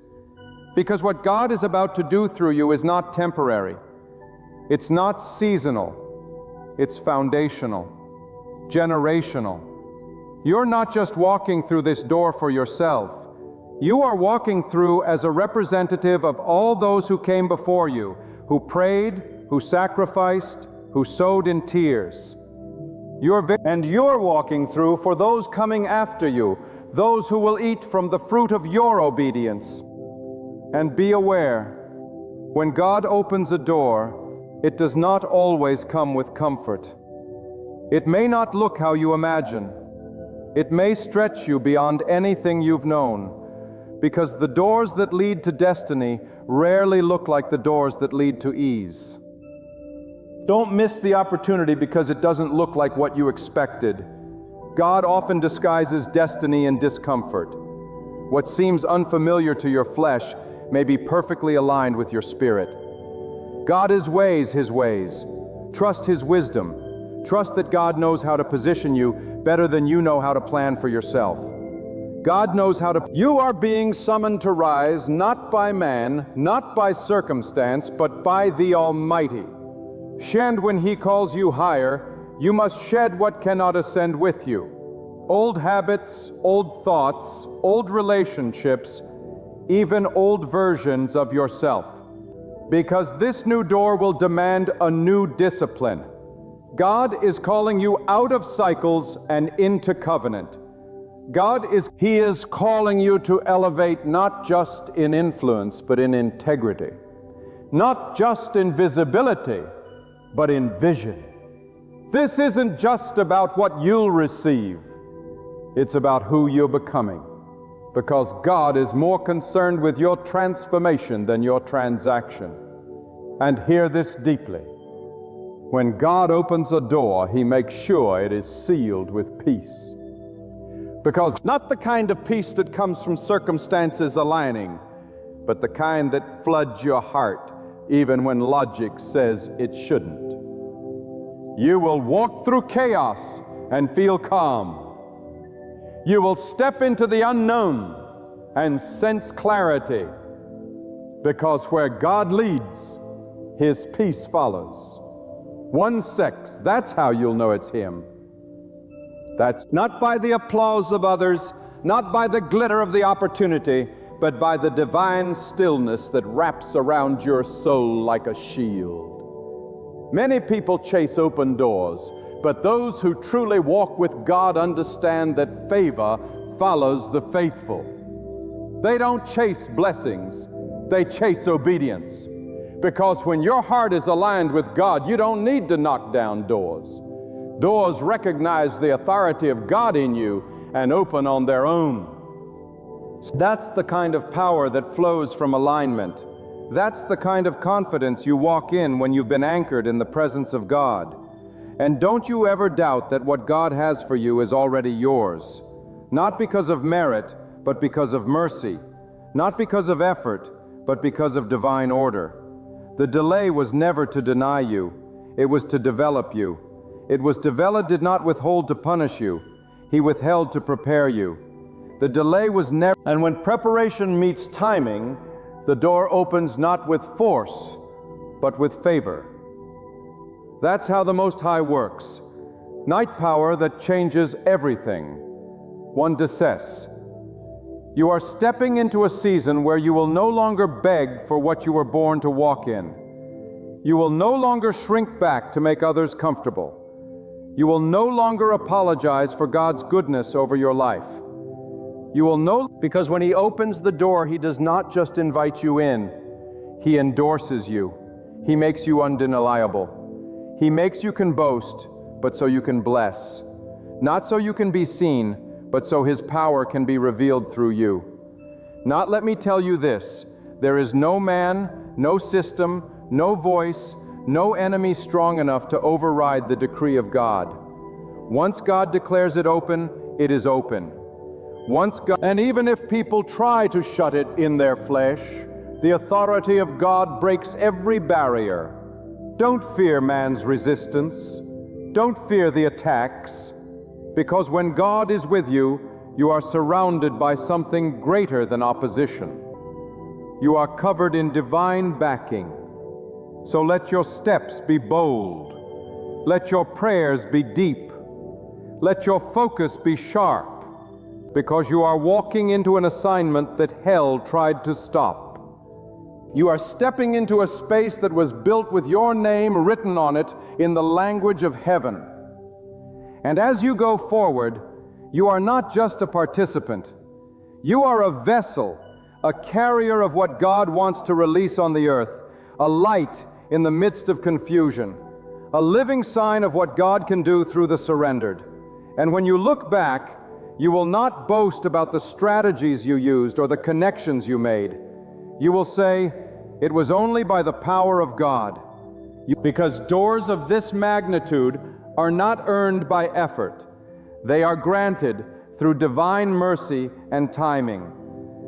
Because what God is about to do through you is not temporary. It's not seasonal. It's foundational, generational. You're not just walking through this door for yourself. You are walking through as a representative of all those who came before you, who prayed, who sacrificed, who sowed in tears. And you're walking through for those coming after you, those who will eat from the fruit of your obedience. And be aware, when God opens a door, it does not always come with comfort. It may not look how you imagine. It may stretch you beyond anything you've known, because the doors that lead to destiny rarely look like the doors that lead to ease. Don't miss the opportunity because it doesn't look like what you expected. God often disguises destiny in discomfort. What seems unfamiliar to your flesh may be perfectly aligned with your spirit. God is His ways. Trust His wisdom. Trust that God knows how to position you better than you know how to plan for yourself. God knows how to... You are being summoned to rise, not by man, not by circumstance, but by the Almighty. And when He calls you higher, you must shed what cannot ascend with you. Old habits, old thoughts, old relationships, even old versions of yourself. Because this new door will demand a new discipline. God is calling you out of cycles and into covenant. He is calling you to elevate not just in influence, but in integrity. Not just in visibility, but in vision. This isn't just about what you'll receive. It's about who you're becoming. Because God is more concerned with your transformation than your transaction. And hear this deeply. When God opens a door, He makes sure it is sealed with peace. Because not the kind of peace that comes from circumstances aligning, but the kind that floods your heart even when logic says it shouldn't. You will walk through chaos and feel calm. You will step into the unknown and sense clarity, because where God leads, His peace follows. 1-6, that's how you'll know it's Him. That's not by the applause of others, not by the glitter of the opportunity, but by the divine stillness that wraps around your soul like a shield. Many people chase open doors, but those who truly walk with God understand that favor follows the faithful. They don't chase blessings, they chase obedience. Because when your heart is aligned with God, you don't need to knock down doors. Doors recognize the authority of God in you and open on their own. That's the kind of power that flows from alignment. That's the kind of confidence you walk in when you've been anchored in the presence of God. And don't you ever doubt that what God has for you is already yours. Not because of merit, but because of mercy. Not because of effort, but because of divine order. The delay was never to deny you. It was to develop you. It was developed, did not withhold to punish you. He withheld to prepare you. The delay was never... And when preparation meets timing, the door opens not with force, but with favor. That's how the Most High works. Night power that changes everything. 1 de Ses. You are stepping into a season where you will no longer beg for what you were born to walk in. You will no longer shrink back to make others comfortable. You will no longer apologize for God's goodness over your life. You will know, because when He opens the door, He does not just invite you in. He endorses you. He makes you undeniable. He makes you can boast, but so you can bless. Not so you can be seen, but so His power can be revealed through you. Not, let me tell you this, there is no man, no system, no voice, no enemy strong enough to override the decree of God. Once God declares it open, it is open. Once God, and even if people try to shut it in their flesh, the authority of God breaks every barrier. Don't fear man's resistance. Don't fear the attacks, because when God is with you, you are surrounded by something greater than opposition. You are covered in divine backing. So let your steps be bold. Let your prayers be deep. Let your focus be sharp, because you are walking into an assignment that hell tried to stop. You are stepping into a space that was built with your name written on it in the language of heaven. And as you go forward, you are not just a participant. You are a vessel, a carrier of what God wants to release on the earth, a light in the midst of confusion, a living sign of what God can do through the surrendered. And when you look back, you will not boast about the strategies you used or the connections you made. You will say, it was only by the power of God. Because doors of this magnitude are not earned by effort. They are granted through divine mercy and timing.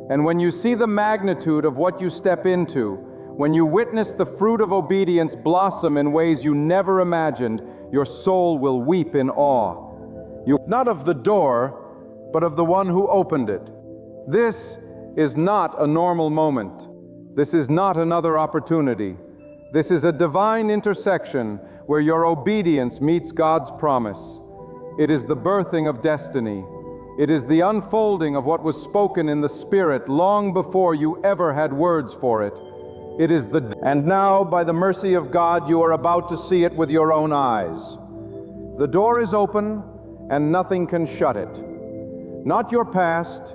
And when you see the magnitude of what you step into, when you witness the fruit of obedience blossom in ways you never imagined, your soul will weep in awe. Not of the door, but of the one who opened it. This is not a normal moment. This is not another opportunity. This is a divine intersection where your obedience meets God's promise. It is the birthing of destiny. It is the unfolding of what was spoken in the Spirit long before you ever had words for it. It is and now, by the mercy of God, you are about to see it with your own eyes. The door is open, and nothing can shut it. Not your past,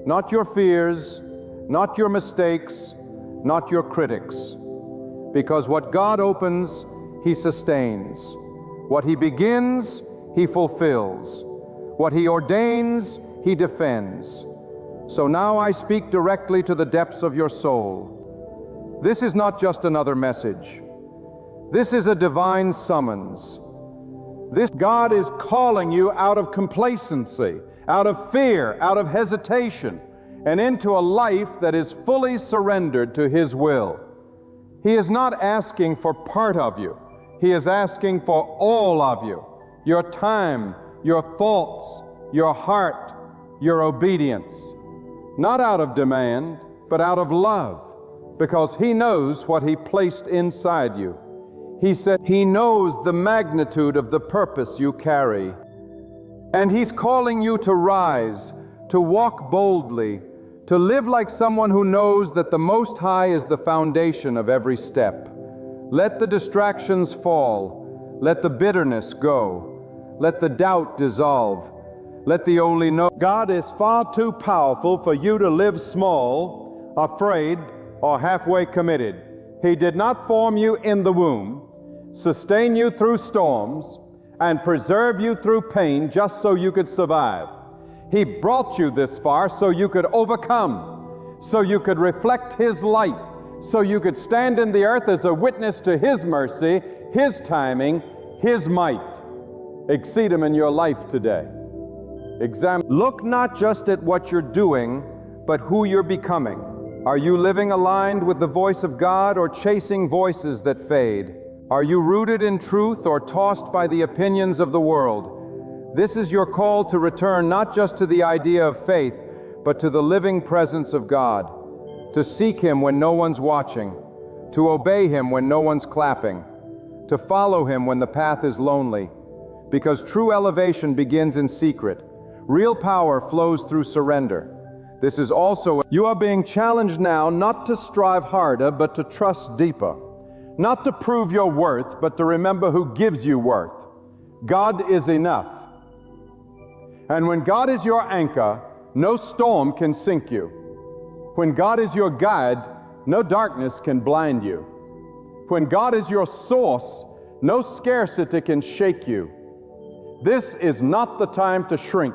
not your fears, not your mistakes, not your critics. Because what God opens, He sustains. What He begins, He fulfills. What He ordains, He defends. So now I speak directly to the depths of your soul. This is not just another message. This is a divine summons. This God is calling you out of complacency, out of fear, out of hesitation, and into a life that is fully surrendered to His will. He is not asking for part of you. He is asking for all of you. Your time, your thoughts, your heart, your obedience. Not out of demand, but out of love, because He knows what He placed inside you. He said He knows the magnitude of the purpose you carry. And He's calling you to rise, to walk boldly, to live like someone who knows that the Most High is the foundation of every step. Let the distractions fall. Let the bitterness go. Let the doubt dissolve. Let the only know. God is far too powerful for you to live small, afraid, or halfway committed. He did not form you in the womb, sustain you through storms, and preserve you through pain just so you could survive. He brought you this far so you could overcome, so you could reflect His light, so you could stand in the earth as a witness to His mercy, His timing, His might. Exceed Him in your life today. Look not just at what you're doing, but who you're becoming. Are you living aligned with the voice of God or chasing voices that fade? Are you rooted in truth or tossed by the opinions of the world? This is your call to return not just to the idea of faith, but to the living presence of God, to seek Him when no one's watching, to obey Him when no one's clapping, to follow Him when the path is lonely, because true elevation begins in secret. Real power flows through surrender. This is also, you are being challenged now not to strive harder, but to trust deeper. Not to prove your worth, but to remember who gives you worth. God is enough. And when God is your anchor, no storm can sink you. When God is your guide, no darkness can blind you. When God is your source, no scarcity can shake you. This is not the time to shrink.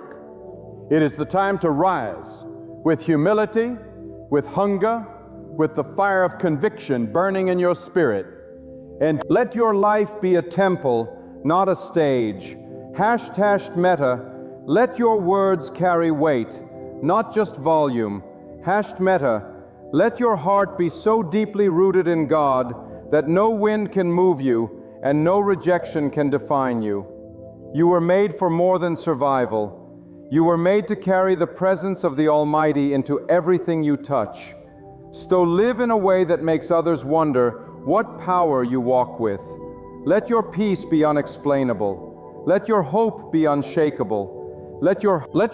It is the time to rise with humility, with hunger, with the fire of conviction burning in your spirit. And let your life be a temple, not a stage. Hashtag meta, let your words carry weight, not just volume. Hashtag meta, let your heart be so deeply rooted in God that no wind can move you and no rejection can define you. You were made for more than survival. You were made to carry the presence of the Almighty into everything you touch. So live in a way that makes others wonder what power you walk with. Let your peace be unexplainable. Let your hope be unshakable. Let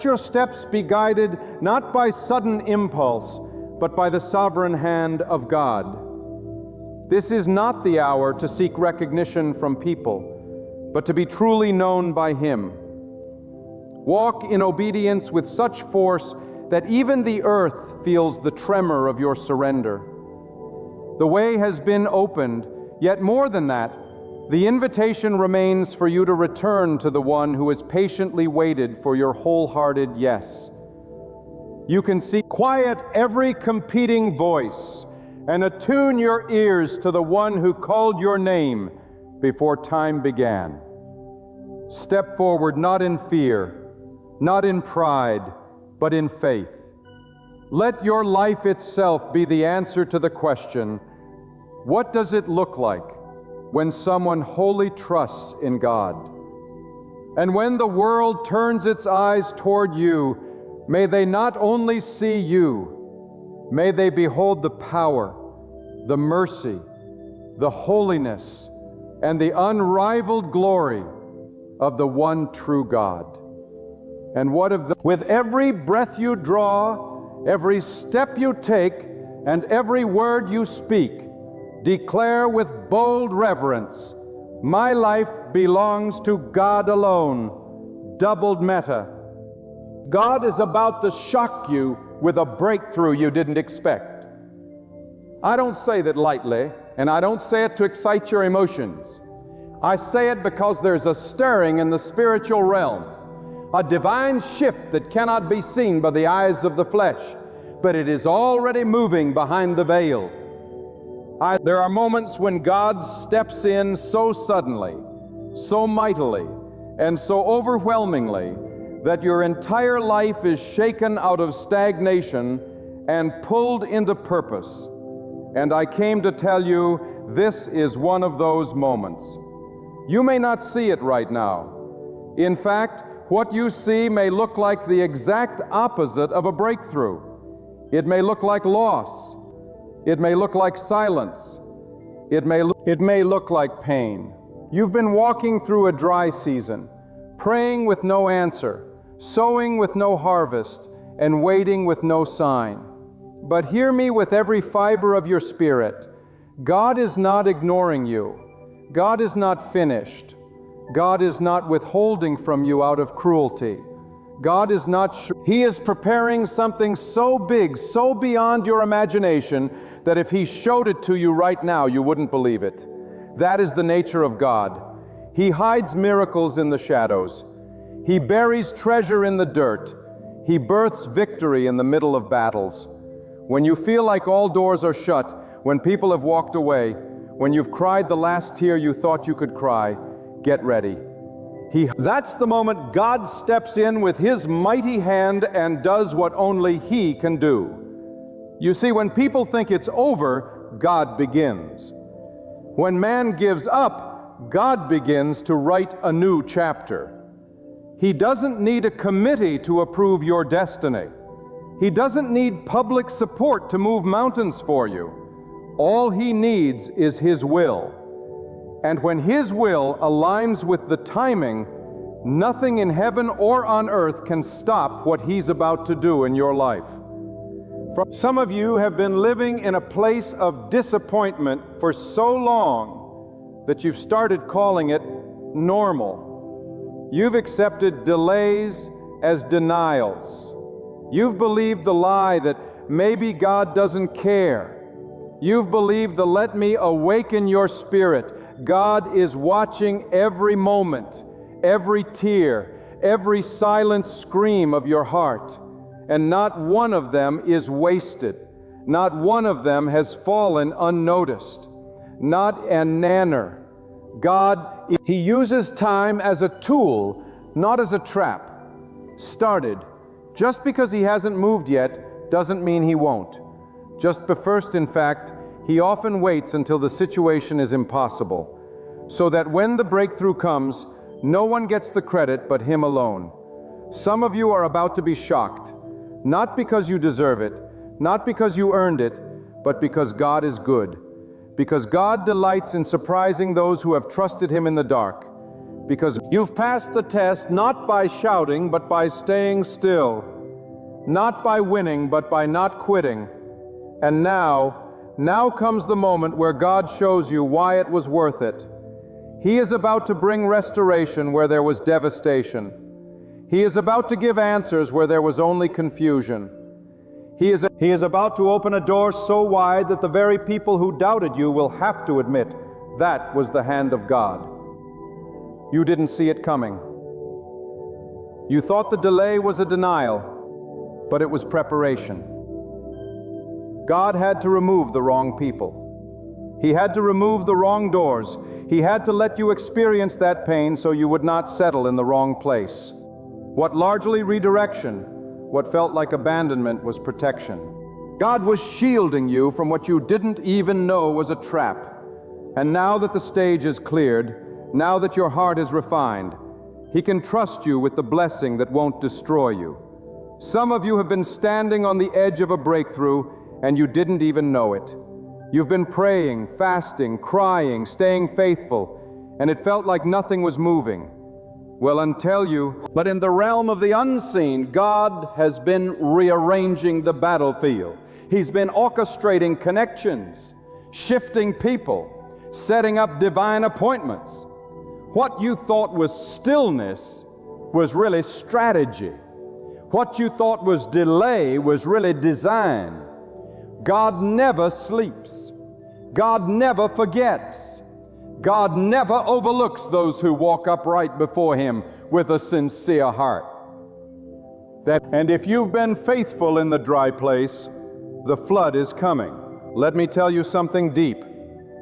your steps be guided not by sudden impulse, but by the sovereign hand of God. This is not the hour to seek recognition from people, but to be truly known by Him. Walk in obedience with such force that even the earth feels the tremor of your surrender. The way has been opened, yet more than that, the invitation remains for you to return to the one who has patiently waited for your wholehearted yes. You can quiet every competing voice and attune your ears to the one who called your name before time began. Step forward not in fear, not in pride, but in faith. Let your life itself be the answer to the question, what does it look like when someone wholly trusts in God? And when the world turns its eyes toward you, may they not only see you, may they behold the power, the mercy, the holiness, and the unrivaled glory of the one true God. And what of with every breath you draw, every step you take, and every word you speak, declare with bold reverence, my life belongs to God alone, doubled meta. God is about to shock you with a breakthrough you didn't expect. I don't say that lightly, and I don't say it to excite your emotions. I say it because there's a stirring in the spiritual realm, a divine shift that cannot be seen by the eyes of the flesh, but it is already moving behind the veil. There are moments when God steps in so suddenly, so mightily, and so overwhelmingly that your entire life is shaken out of stagnation and pulled into purpose. And I came to tell you, this is one of those moments. You may not see it right now. In fact, what you see may look like the exact opposite of a breakthrough. It may look like loss. It may look like silence. It may look like pain. You've been walking through a dry season, praying with no answer, sowing with no harvest, and waiting with no sign. But hear me with every fiber of your spirit. God is not ignoring you. God is not finished. God is not withholding from you out of cruelty. God is not He is preparing something so big, so beyond your imagination, that if He showed it to you right now, you wouldn't believe it. That is the nature of God. He hides miracles in the shadows. He buries treasure in the dirt. He births victory in the middle of battles. When you feel like all doors are shut, when people have walked away, when you've cried the last tear you thought you could cry, get ready. That's the moment God steps in with His mighty hand and does what only He can do. You see, when people think it's over, God begins. When man gives up, God begins to write a new chapter. He doesn't need a committee to approve your destiny. He doesn't need public support to move mountains for you. All He needs is His will. And when His will aligns with the timing, nothing in heaven or on earth can stop what He's about to do in your life. Some of you have been living in a place of disappointment for so long that you've started calling it normal. You've accepted delays as denials. You've believed the lie that maybe God doesn't care. You've believed the "let me awaken your spirit." God is watching every moment, every tear, every silent scream of your heart, and not one of them is wasted. Not one of them has fallen unnoticed. Not a nanner. God, He uses time as a tool, not as a trap. Started. Just because He hasn't moved yet doesn't mean He won't. Just first, in fact, He often waits until the situation is impossible, so that when the breakthrough comes, no one gets the credit but Him alone. Some of you are about to be shocked, not because you deserve it, not because you earned it, but because God is good. Because God delights in surprising those who have trusted Him in the dark. Because you've passed the test not by shouting, but by staying still. Not by winning, but by not quitting. And now comes the moment where God shows you why it was worth it. He is about to bring restoration where there was devastation. He is about to give answers where there was only confusion. He is about to open a door so wide that the very people who doubted you will have to admit that was the hand of God. You didn't see it coming. You thought the delay was a denial, but it was preparation. God had to remove the wrong people. He had to remove the wrong doors. He had to let you experience that pain so you would not settle in the wrong place. What largely redirection, what felt like abandonment, was protection. God was shielding you from what you didn't even know was a trap. And now that the stage is cleared, now that your heart is refined, He can trust you with the blessing that won't destroy you. Some of you have been standing on the edge of a breakthrough and you didn't even know it. You've been praying, fasting, crying, staying faithful, and it felt like nothing was moving. Well, until you... But in the realm of the unseen, God has been rearranging the battlefield. He's been orchestrating connections, shifting people, setting up divine appointments. What you thought was stillness was really strategy. What you thought was delay was really design. God never sleeps. God never forgets. God never overlooks those who walk upright before Him with a sincere heart. And if you've been faithful in the dry place, the flood is coming. Let me tell you something deep.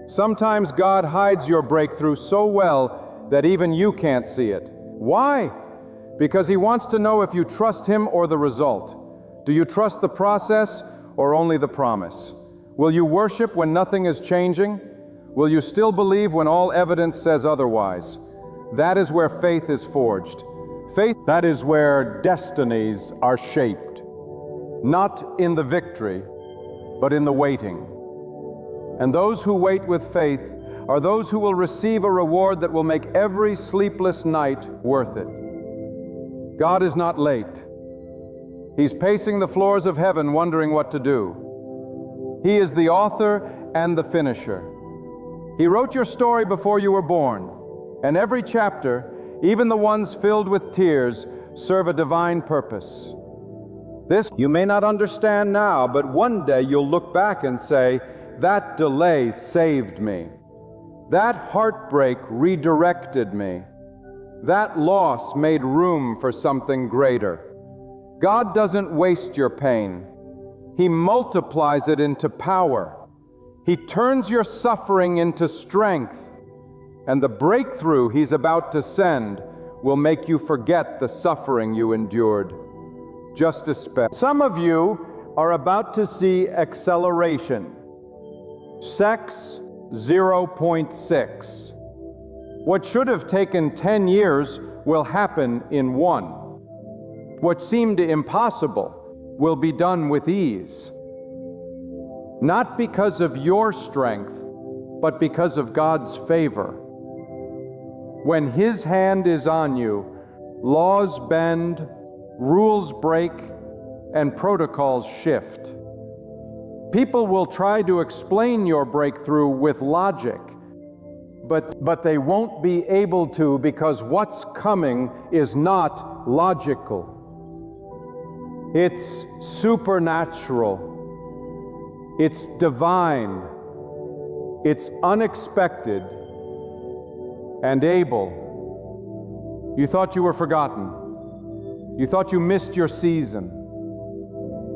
Sometimes God hides your breakthrough so well that even you can't see it. Why? Because He wants to know if you trust Him or the result. Do you trust the process or only the promise? Will you worship when nothing is changing? Will you still believe when all evidence says otherwise? That is where faith is forged. Faith, that is where destinies are shaped. Not in the victory, but in the waiting. And those who wait with faith are those who will receive a reward that will make every sleepless night worth it. God is not late. He's pacing the floors of heaven wondering what to do. He is the author and the finisher. He wrote your story before you were born, and every chapter, even the ones filled with tears, serve a divine purpose. This you may not understand now, but one day you'll look back and say, that delay saved me. That heartbreak redirected me. That loss made room for something greater. God doesn't waste your pain. He multiplies it into power. He turns your suffering into strength, and the breakthrough He's about to send will make you forget the suffering you endured. Just a spell. Some of you are about to see acceleration. Sex 0.6. What should have taken 10 years will happen in 1. What seemed impossible will be done with ease. Not because of your strength, but because of God's favor. When His hand is on you, laws bend, rules break, and protocols shift. People will try to explain your breakthrough with logic, but they won't be able to, because what's coming is not logical. It's supernatural. It's divine. It's unexpected and able. You thought you were forgotten. You thought you missed your season.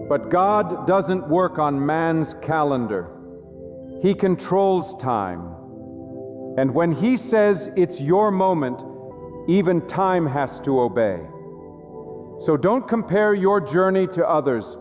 But God doesn't work on man's calendar. He controls time. And when He says it's your moment, even time has to obey. So don't compare your journey to others.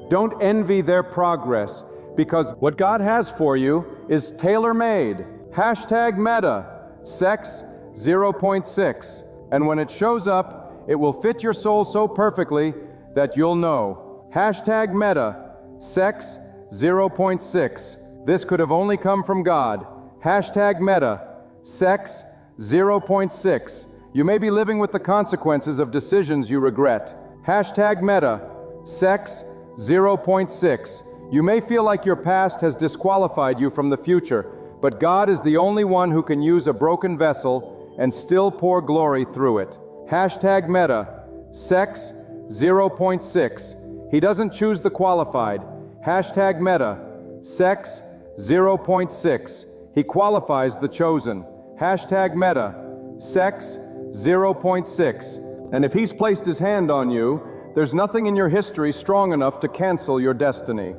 Don't envy their progress, because what God has for you is tailor-made. #Meta, sex 0.6. And when it shows up, it will fit your soul so perfectly that you'll know. #Meta, sex 0.6. This could have only come from God. #Meta, sex 0.6. You may be living with the consequences of decisions you regret. #Meta, sex 0.6. You may feel like your past has disqualified you from the future, but God is the only one who can use a broken vessel and still pour glory through it. #Meta, sex 0.6. He doesn't choose the qualified. #Meta, sex 0.6. He qualifies the chosen. #Meta, sex 0.6. And if He's placed His hand on you, there's nothing in your history strong enough to cancel your destiny.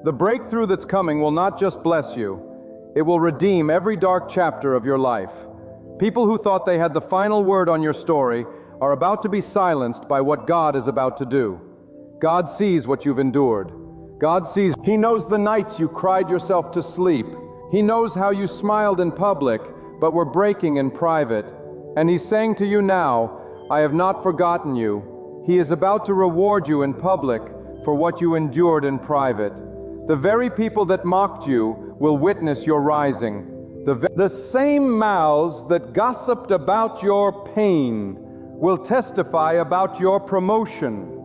The breakthrough that's coming will not just bless you, it will redeem every dark chapter of your life. People who thought they had the final word on your story are about to be silenced by what God is about to do. God sees what you've endured. God sees. He knows the nights you cried yourself to sleep. He knows how you smiled in public, but were breaking in private. And He's saying to you now, I have not forgotten you. He is about to reward you in public for what you endured in private. The very people that mocked you will witness your rising. The same mouths that gossiped about your pain will testify about your promotion.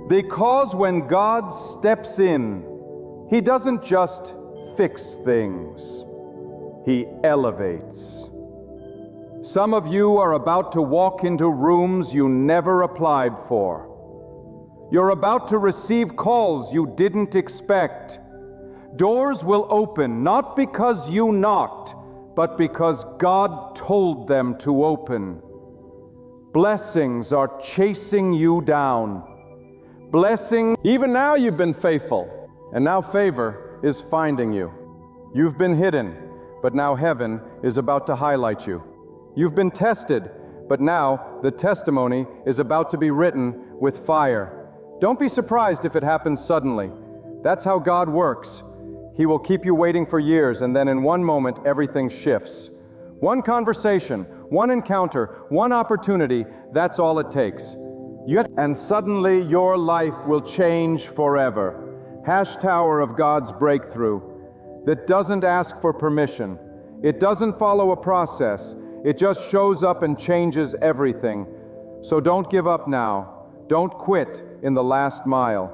Because when God steps in, He doesn't just fix things, He elevates. Some of you are about to walk into rooms you never applied for. You're about to receive calls you didn't expect. Doors will open, not because you knocked, but because God told them to open. Blessings are chasing you down. Blessing, even now you've been faithful, and now favor is finding you. You've been hidden, but now heaven is about to highlight you. You've been tested, but now the testimony is about to be written with fire. Don't be surprised if it happens suddenly. That's how God works. He will keep you waiting for years, and then in one moment, everything shifts. One conversation, one encounter, one opportunity, that's all it takes. And suddenly your life will change forever. Tower of God's breakthrough that doesn't ask for permission. It doesn't follow a process. It just shows up and changes everything. So don't give up now. Don't quit in the last mile.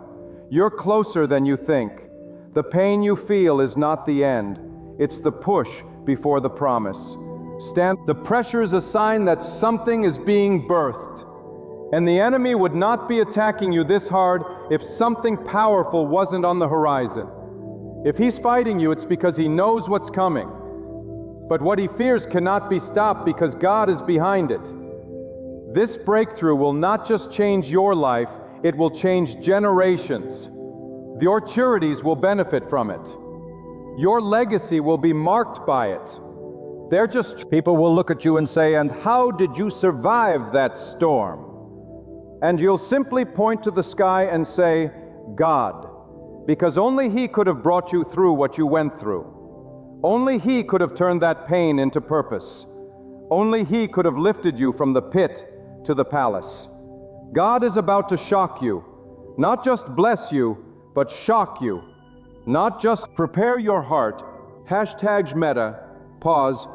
You're closer than you think. The pain you feel is not the end. It's the push before the promise. The pressure is a sign that something is being birthed. And the enemy would not be attacking you this hard if something powerful wasn't on the horizon. If he's fighting you, it's because he knows what's coming. But what he fears cannot be stopped because God is behind it. This breakthrough will not just change your life, it will change generations. Your charities will benefit from it. Your legacy will be marked by it. They're just... People will look at you and say, "And how did you survive that storm?" And you'll simply point to the sky and say, "God," because only He could have brought you through what you went through. Only He could have turned that pain into purpose. Only He could have lifted you from the pit to the palace. God is about to shock you, not just bless you, but shock you. Not just prepare your heart, #meta, pause,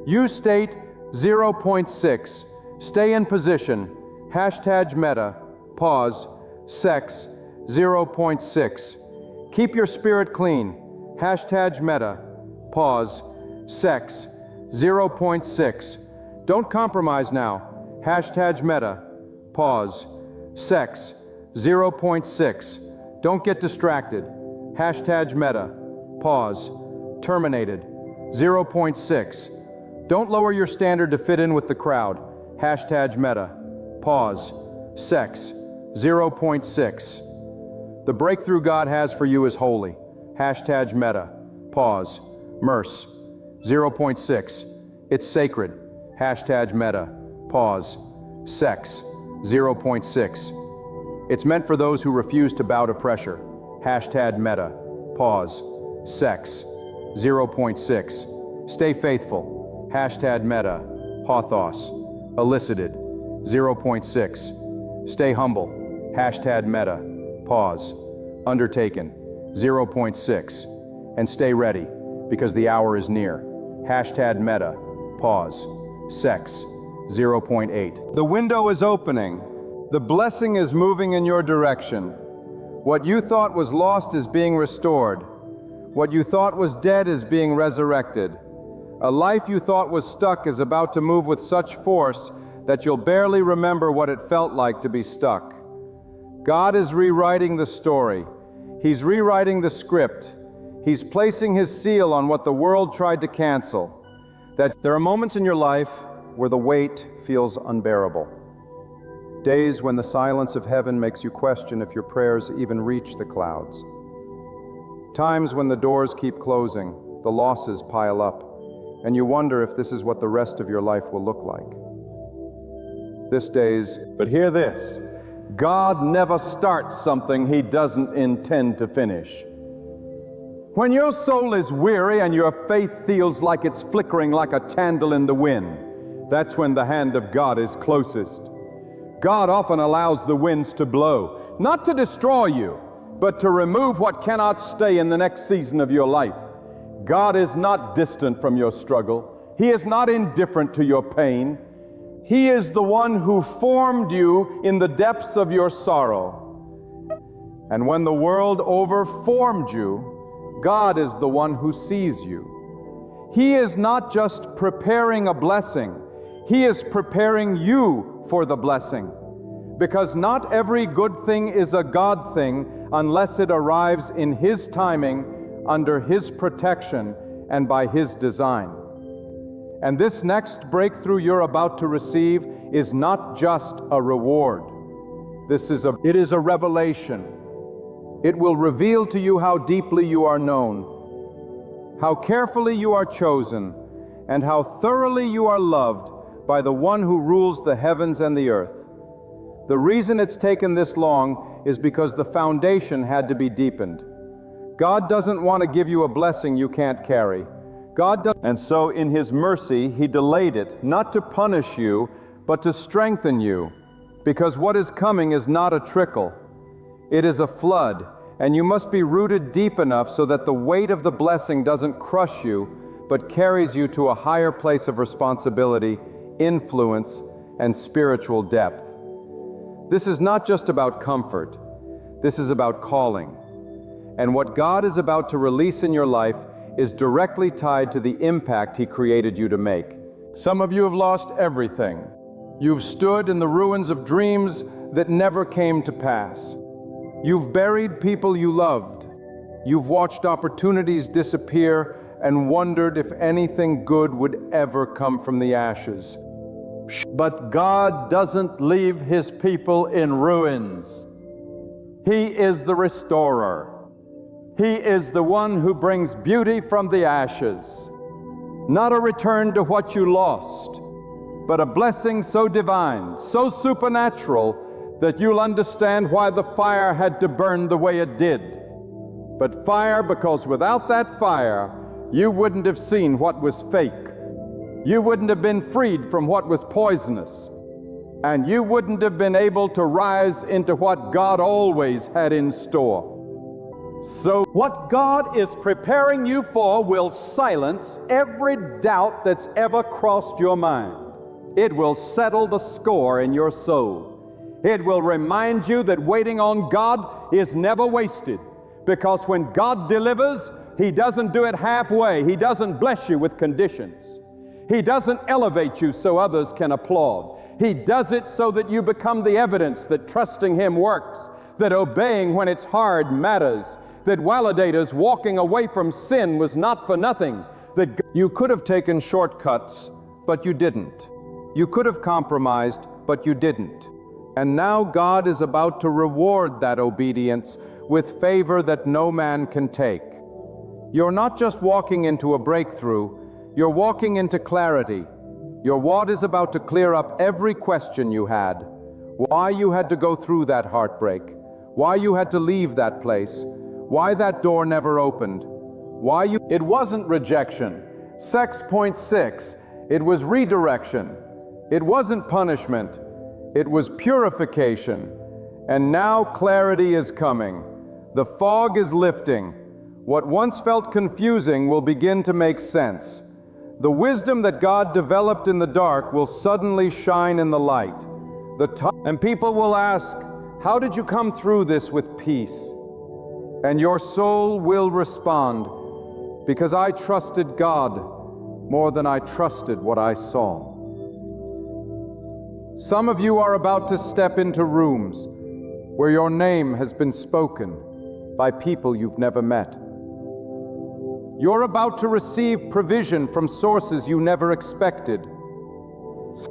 use state 0.6, stay in position, #meta, pause, sex 0.6. Keep your spirit clean, #meta, pause, sex 0.6. Don't compromise now, #meta, pause, sex 0.6. Don't get distracted, #meta, pause, terminated 0.6. Don't lower your standard to fit in with the crowd, #meta, pause, sex 0.6. The breakthrough God has for you is holy, #meta, pause, merce 0.6. It's sacred, #meta, pause, sex 0.6. It's meant for those who refuse to bow to pressure, #meta, pause, sex 0.6. Stay faithful, #meta, hothos, elicited 0.6. Stay humble, #meta, pause, undertaken 0.6. And stay ready, because the hour is near, #meta, pause, sex 0.8. The window is opening. The blessing is moving in your direction. What you thought was lost is being restored. What you thought was dead is being resurrected. A life you thought was stuck is about to move with such force that you'll barely remember what it felt like to be stuck. God is rewriting the story. He's rewriting the script. He's placing His seal on what the world tried to cancel. That there are moments in your life where the weight feels unbearable. Days when the silence of heaven makes you question if your prayers even reach the clouds. Times when the doors keep closing, the losses pile up, and you wonder if this is what the rest of your life will look like. But hear this, God never starts something He doesn't intend to finish. When your soul is weary and your faith feels like it's flickering like a candle in the wind, that's when the hand of God is closest. God often allows the winds to blow, not to destroy you, but to remove what cannot stay in the next season of your life. God is not distant from your struggle. He is not indifferent to your pain. He is the one who formed you in the depths of your sorrow. And when the world overformed you, God is the one who sees you. He is not just preparing a blessing, He is preparing you for the blessing. Because not every good thing is a God thing unless it arrives in His timing, under His protection, and by His design. And this next breakthrough you're about to receive is not just a reward. It is a revelation. It will reveal to you how deeply you are known, how carefully you are chosen, and how thoroughly you are loved by the one who rules the heavens and the earth. The reason it's taken this long is because the foundation had to be deepened. God doesn't want to give you a blessing you can't carry. And so in His mercy, He delayed it, not to punish you, but to strengthen you. Because what is coming is not a trickle. It is a flood, and you must be rooted deep enough so that the weight of the blessing doesn't crush you, but carries you to a higher place of responsibility, influence, and spiritual depth. This is not just about comfort. This is about calling. And what God is about to release in your life is directly tied to the impact He created you to make. Some of you have lost everything. You've stood in the ruins of dreams that never came to pass. You've buried people you loved. You've watched opportunities disappear and wondered if anything good would ever come from the ashes. But God doesn't leave His people in ruins. He is the restorer. He is the one who brings beauty from the ashes. Not a return to what you lost, but a blessing so divine, so supernatural, that you'll understand why the fire had to burn the way it did. But fire, because without that fire, you wouldn't have seen what was fake. You wouldn't have been freed from what was poisonous. And you wouldn't have been able to rise into what God always had in store. So what God is preparing you for will silence every doubt that's ever crossed your mind. It will settle the score in your soul. It will remind you that waiting on God is never wasted, because when God delivers, He doesn't do it halfway. He doesn't bless you with conditions. He doesn't elevate you so others can applaud. He does it so that you become the evidence that trusting Him works, that obeying when it's hard matters, that validators walking away from sin was not for nothing, that you could have taken shortcuts, but you didn't. You could have compromised, but you didn't. And now God is about to reward that obedience with favor that no man can take. You're not just walking into a breakthrough, you're walking into clarity. Your wad is about to clear up every question you had. Why you had to go through that heartbreak, why you had to leave that place, why that door never opened, why you... It wasn't rejection. 6.6, it was redirection. It wasn't punishment. It was purification. And now clarity is coming. The fog is lifting. What once felt confusing will begin to make sense. The wisdom that God developed in the dark will suddenly shine in the light. And people will ask, how did you come through this with peace? And your soul will respond, because I trusted God more than I trusted what I saw. Some of you are about to step into rooms where your name has been spoken by people you've never met. You're about to receive provision from sources you never expected.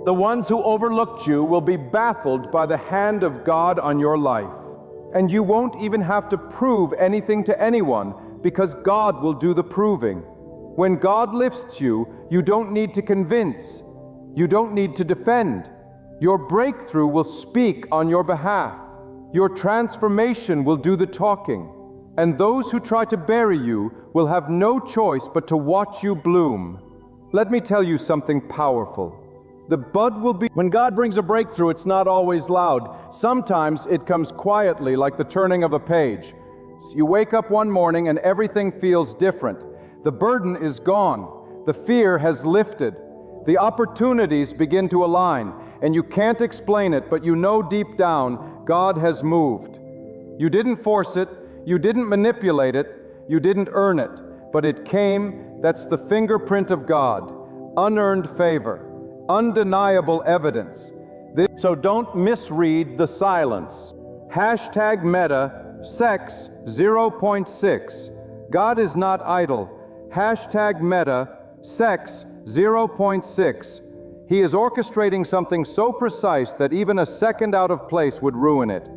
The ones who overlooked you will be baffled by the hand of God on your life. And you won't even have to prove anything to anyone, because God will do the proving. When God lifts you, you don't need to convince. You don't need to defend. Your breakthrough will speak on your behalf. Your transformation will do the talking. And those who try to bury you will have no choice but to watch you bloom. Let me tell you something powerful. The bud will be... When God brings a breakthrough, it's not always loud. Sometimes it comes quietly, like the turning of a page. You wake up one morning and everything feels different. The burden is gone. The fear has lifted. The opportunities begin to align, and you can't explain it, but you know deep down God has moved. You didn't force it. You didn't manipulate it. You didn't earn it. But it came. That's the fingerprint of God. Unearned favor. Undeniable evidence. So don't misread the silence. Hashtag Meta, sex 0.6. God is not idle. Hashtag Meta, sex 0.6. He is orchestrating something so precise that even a second out of place would ruin it.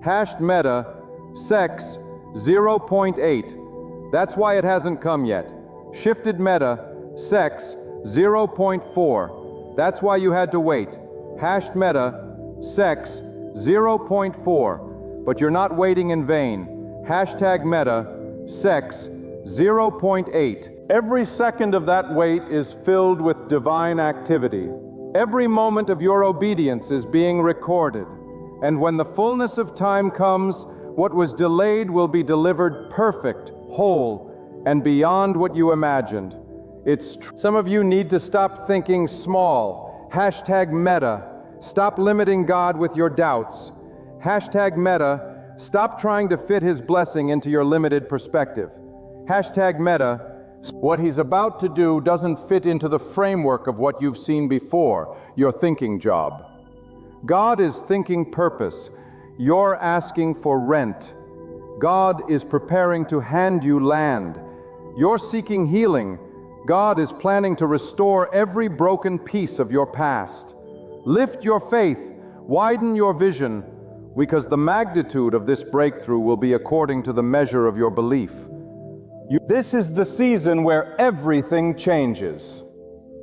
Hashed Meta, sex 0.8. That's why it hasn't come yet. Shifted Meta, sex 0.4. That's why you had to wait. Hashed Meta, sex 0.4. But you're not waiting in vain. Hashtag Meta, sex 0.8. Every second of that wait is filled with divine activity. Every moment of your obedience is being recorded. And when the fullness of time comes, what was delayed will be delivered perfect, whole, and beyond what you imagined. Some of you need to stop thinking small. Hashtag Meta. Stop limiting God with your doubts. Hashtag Meta. Stop trying to fit His blessing into your limited perspective. Hashtag Meta. What He's about to do doesn't fit into the framework of what you've seen before, your thinking job. God is thinking purpose. You're asking for rent. God is preparing to hand you land. You're seeking healing. God is planning to restore every broken piece of your past. Lift your faith, widen your vision, because the magnitude of this breakthrough will be according to the measure of your belief. This is the season where everything changes.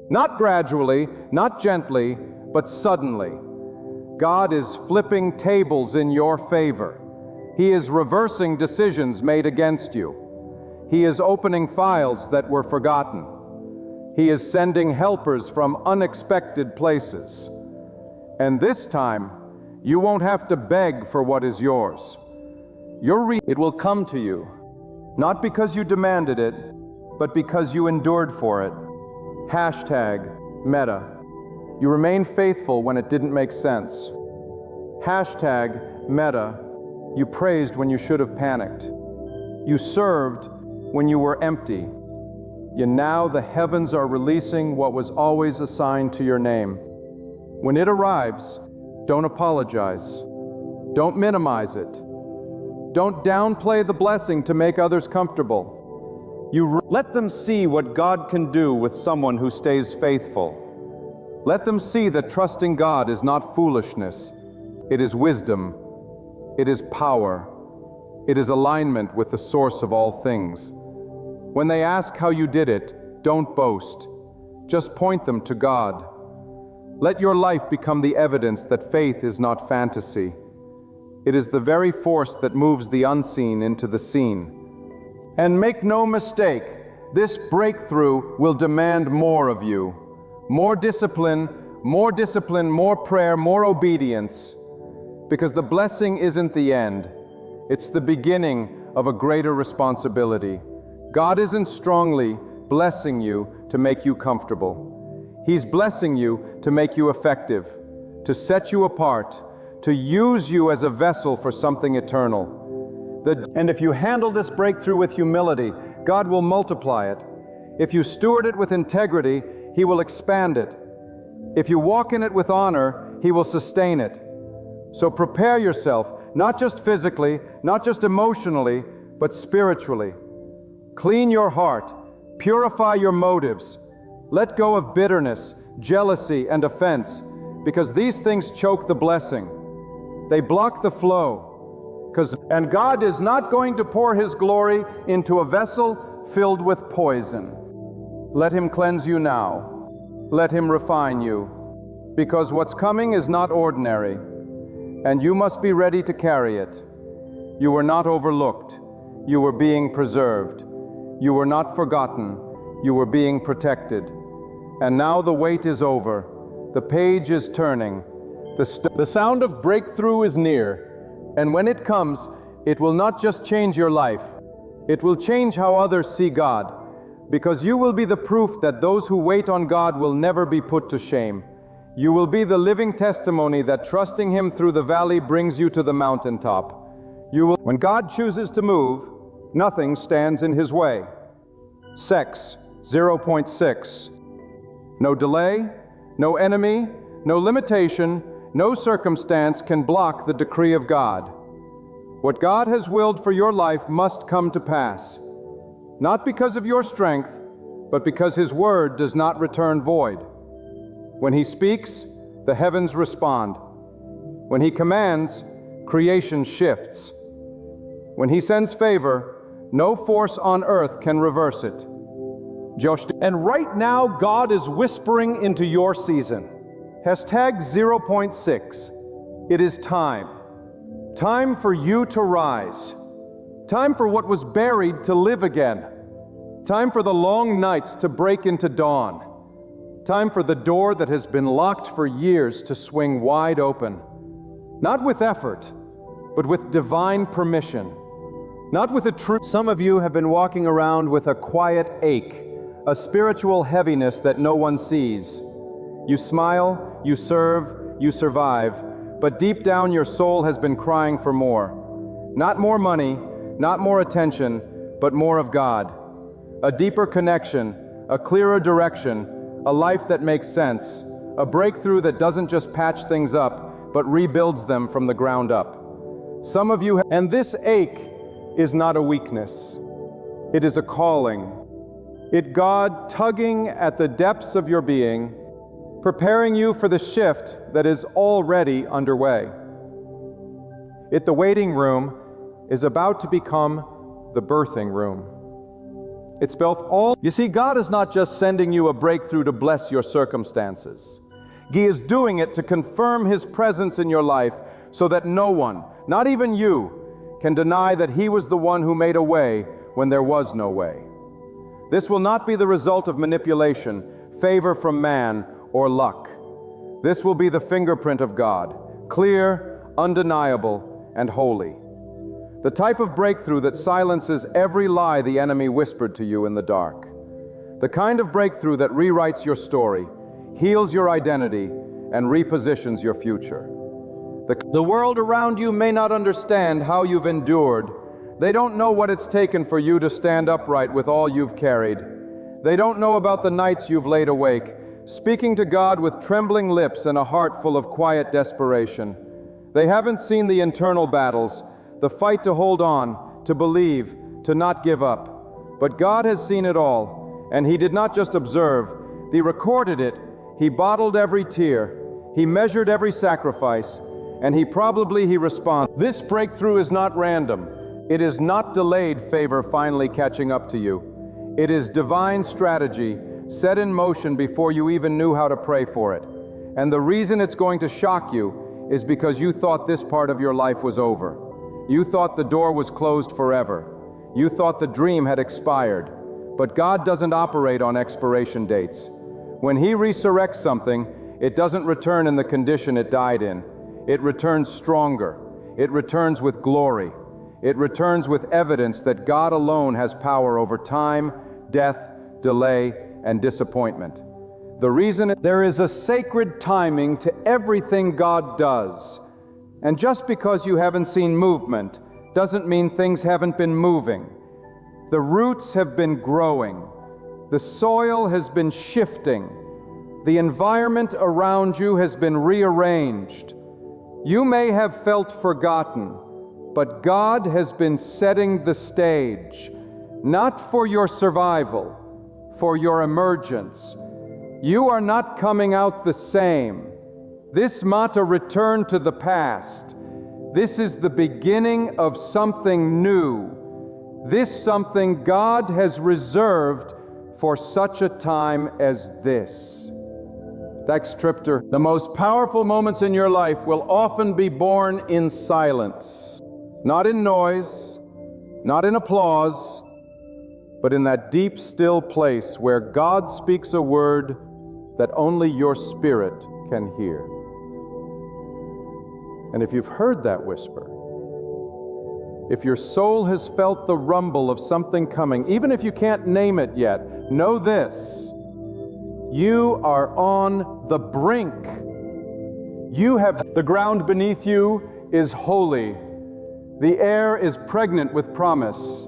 Not gradually, not gently, but suddenly. God is flipping tables in your favor. He is reversing decisions made against you. He is opening files that were forgotten. He is sending helpers from unexpected places. And this time, you won't have to beg for what is yours. It will come to you, not because you demanded it, but because you endured for it. Hashtag Meta. You remained faithful when it didn't make sense. Hashtag Meta. You praised when you should have panicked. You served when you were empty. Yet now the heavens are releasing what was always assigned to your name. When it arrives, don't apologize. Don't minimize it. Don't downplay the blessing to make others comfortable. Let them see what God can do with someone who stays faithful. Let them see that trusting God is not foolishness. It is wisdom. It is power. It is alignment with the source of all things. When they ask how you did it, don't boast. Just point them to God. Let your life become the evidence that faith is not fantasy. It is the very force that moves the unseen into the seen. And make no mistake, this breakthrough will demand more of you. More discipline, more prayer, more obedience. Because the blessing isn't the end. It's the beginning of a greater responsibility. God isn't strongly blessing you to make you comfortable. He's blessing you to make you effective, to set you apart, to use you as a vessel for something eternal. And if you handle this breakthrough with humility, God will multiply it. If you steward it with integrity, He will expand it. If you walk in it with honor, He will sustain it. So prepare yourself, not just physically, not just emotionally, but spiritually. Clean your heart, purify your motives. Let go of bitterness, jealousy, and offense, because these things choke the blessing. They block the flow. And God is not going to pour His glory into a vessel filled with poison. Let Him cleanse you now. Let Him refine you. Because what's coming is not ordinary, and you must be ready to carry it. You were not overlooked. You were being preserved. You were not forgotten. You were being protected. And now the wait is over. The page is turning. The sound of breakthrough is near. And when it comes, it will not just change your life. It will change how others see God. Because you will be the proof that those who wait on God will never be put to shame. You will be the living testimony that trusting Him through the valley brings you to the mountaintop. When God chooses to move, nothing stands in His way. Sex, 0.6. No delay, no enemy, no limitation, no circumstance can block the decree of God. What God has willed for your life must come to pass. Not because of your strength, but because His word does not return void. When He speaks, the heavens respond. When He commands, creation shifts. When He sends favor, no force on earth can reverse it. And right now, God is whispering into your season. Hashtag 0.6. It is time. Time for you to rise. Time for what was buried to live again. Time for the long nights to break into dawn. Time for the door that has been locked for years to swing wide open. Not with effort, but with divine permission. Not with a truth. Some of you have been walking around with a quiet ache, a spiritual heaviness that no one sees. You smile, you serve, you survive, but deep down your soul has been crying for more. Not more money, not more attention, but more of God. A deeper connection, a clearer direction, a life that makes sense, a breakthrough that doesn't just patch things up, but rebuilds them from the ground up. Some of you and this ache is not a weakness. It is a calling. It God tugging at the depths of your being, preparing you for the shift that is already underway. The waiting room is about to become the birthing room. It's both all. You see, God is not just sending you a breakthrough to bless your circumstances. He is doing it to confirm His presence in your life so that no one, not even you, can deny that He was the one who made a way when there was no way. This will not be the result of manipulation, favor from man, or luck. This will be the fingerprint of God, clear, undeniable, and holy. The type of breakthrough that silences every lie the enemy whispered to you in the dark. The kind of breakthrough that rewrites your story, heals your identity, and repositions your future. The world around you may not understand how you've endured. They don't know what it's taken for you to stand upright with all you've carried. They don't know about the nights you've laid awake, speaking to God with trembling lips and a heart full of quiet desperation. They haven't seen the internal battles, the fight to hold on, to believe, to not give up. But God has seen it all, and He did not just observe. He recorded it. He bottled every tear. He measured every sacrifice, and He responds. This breakthrough is not random. It is not delayed favor finally catching up to you. It is divine strategy set in motion before you even knew how to pray for it. And the reason it's going to shock you is because you thought this part of your life was over. You thought the door was closed forever. You thought the dream had expired. But God doesn't operate on expiration dates. When He resurrects something, it doesn't return in the condition it died in. It returns stronger. It returns with glory. It returns with evidence that God alone has power over time, death, delay, and disappointment. The reason there is a sacred timing to everything God does. And just because you haven't seen movement doesn't mean things haven't been moving. The roots have been growing. The soil has been shifting. The environment around you has been rearranged. You may have felt forgotten, but God has been setting the stage, not for your survival, for your emergence. You are not coming out the same. This not a return to the past. This is the beginning of something new. This something God has reserved for such a time as this. Next scripture. The most powerful moments in your life will often be born in silence. Not in noise, not in applause, but in that deep, still place where God speaks a word that only your spirit can hear. And if you've heard that whisper, if your soul has felt the rumble of something coming, even if you can't name it yet, know this: you are on the brink. You have the ground beneath you is holy. The air is pregnant with promise.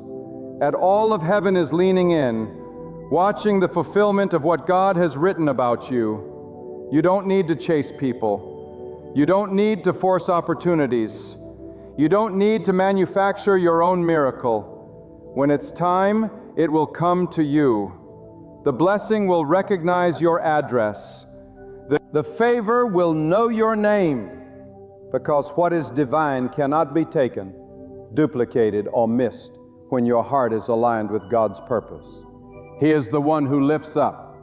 And all of heaven is leaning in, watching the fulfillment of what God has written about you. You don't need to chase people. You don't need to force opportunities. You don't need to manufacture your own miracle. When it's time, it will come to you. The blessing will recognize your address. The favor will know your name, because what is divine cannot be taken, duplicated, or missed when your heart is aligned with God's purpose. He is the one who lifts up.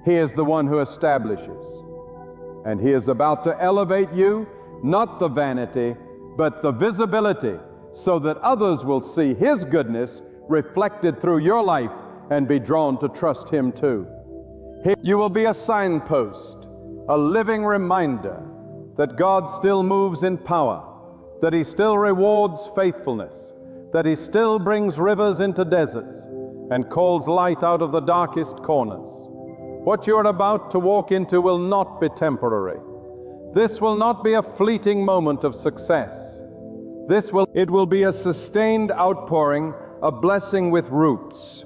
He is the one who establishes. And He is about to elevate you, not the vanity, but the visibility, so that others will see His goodness reflected through your life and be drawn to trust Him too. You will be a signpost, a living reminder that God still moves in power, that He still rewards faithfulness, that He still brings rivers into deserts and calls light out of the darkest corners. What you're about to walk into will not be temporary. This will not be a fleeting moment of success. It will be a sustained outpouring, a blessing with roots.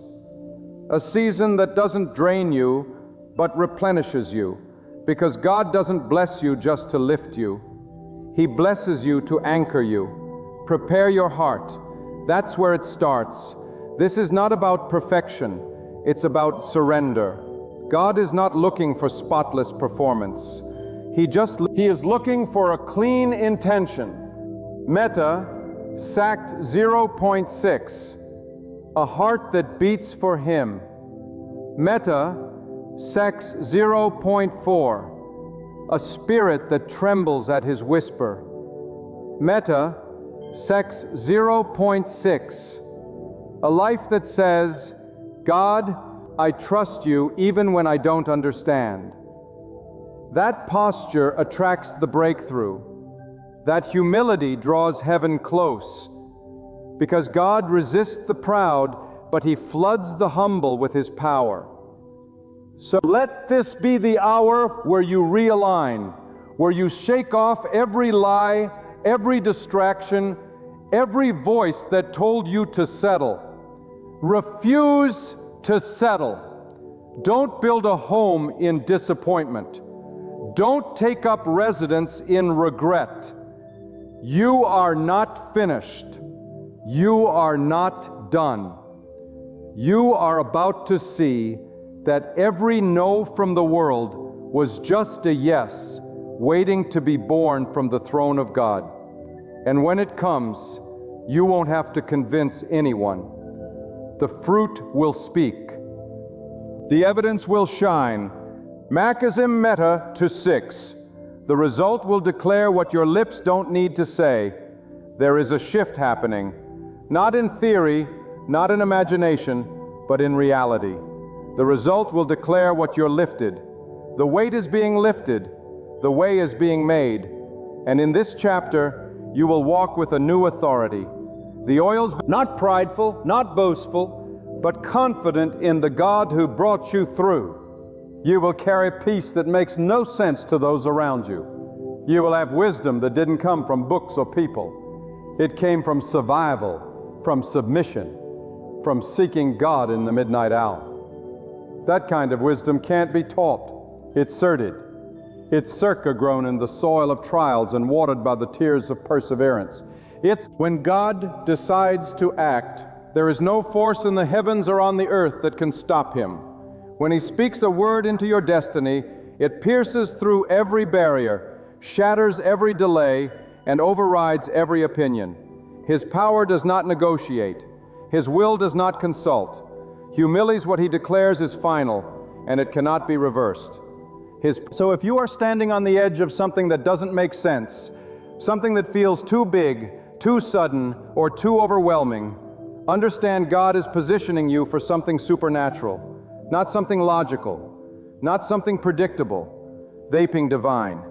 A season that doesn't drain you, but replenishes you, because God doesn't bless you just to lift you. He blesses you to anchor you. Prepare your heart. That's where it starts. This is not about perfection. It's about surrender. God is not looking for spotless performance. He is looking for a clean intention. Meta sacked 0.6. a heart that beats for Him. Meta, sex 0.4, a spirit that trembles at His whisper. Meta, sex 0.6, a life that says, God, I trust you even when I don't understand. That posture attracts the breakthrough. That humility draws heaven close, because God resists the proud, but He floods the humble with His power. So let this be the hour where you realign, where you shake off every lie, every distraction, every voice that told you to settle. Refuse to settle. Don't build a home in disappointment. Don't take up residence in regret. You are not finished. You are not done. You are about to see that every no from the world was just a yes, waiting to be born from the throne of God. And when it comes, you won't have to convince anyone. The fruit will speak. The evidence will shine. Macazim meta to 6. The result will declare what your lips don't need to say. There is a shift happening, not in theory, not in imagination, but in reality. The result will declare what you're lifted. The weight is being lifted. The way is being made. And in this chapter, you will walk with a new authority. The oil's not prideful, not boastful, but confident in the God who brought you through. You will carry peace that makes no sense to those around you. You will have wisdom that didn't come from books or people. It came from survival, from submission, from seeking God in the midnight hour. That kind of wisdom can't be taught. It's certed. It's circa grown in the soil of trials and watered by the tears of perseverance. It's when God decides to act, there is no force in the heavens or on the earth that can stop Him. When He speaks a word into your destiny, it pierces through every barrier, shatters every delay, and overrides every opinion. His power does not negotiate. His will does not consult. Humility's what He declares is final, and it cannot be reversed. So if you are standing on the edge of something that doesn't make sense, something that feels too big, too sudden, or too overwhelming, understand God is positioning you for something supernatural. Not something logical, not something predictable, vaping divine,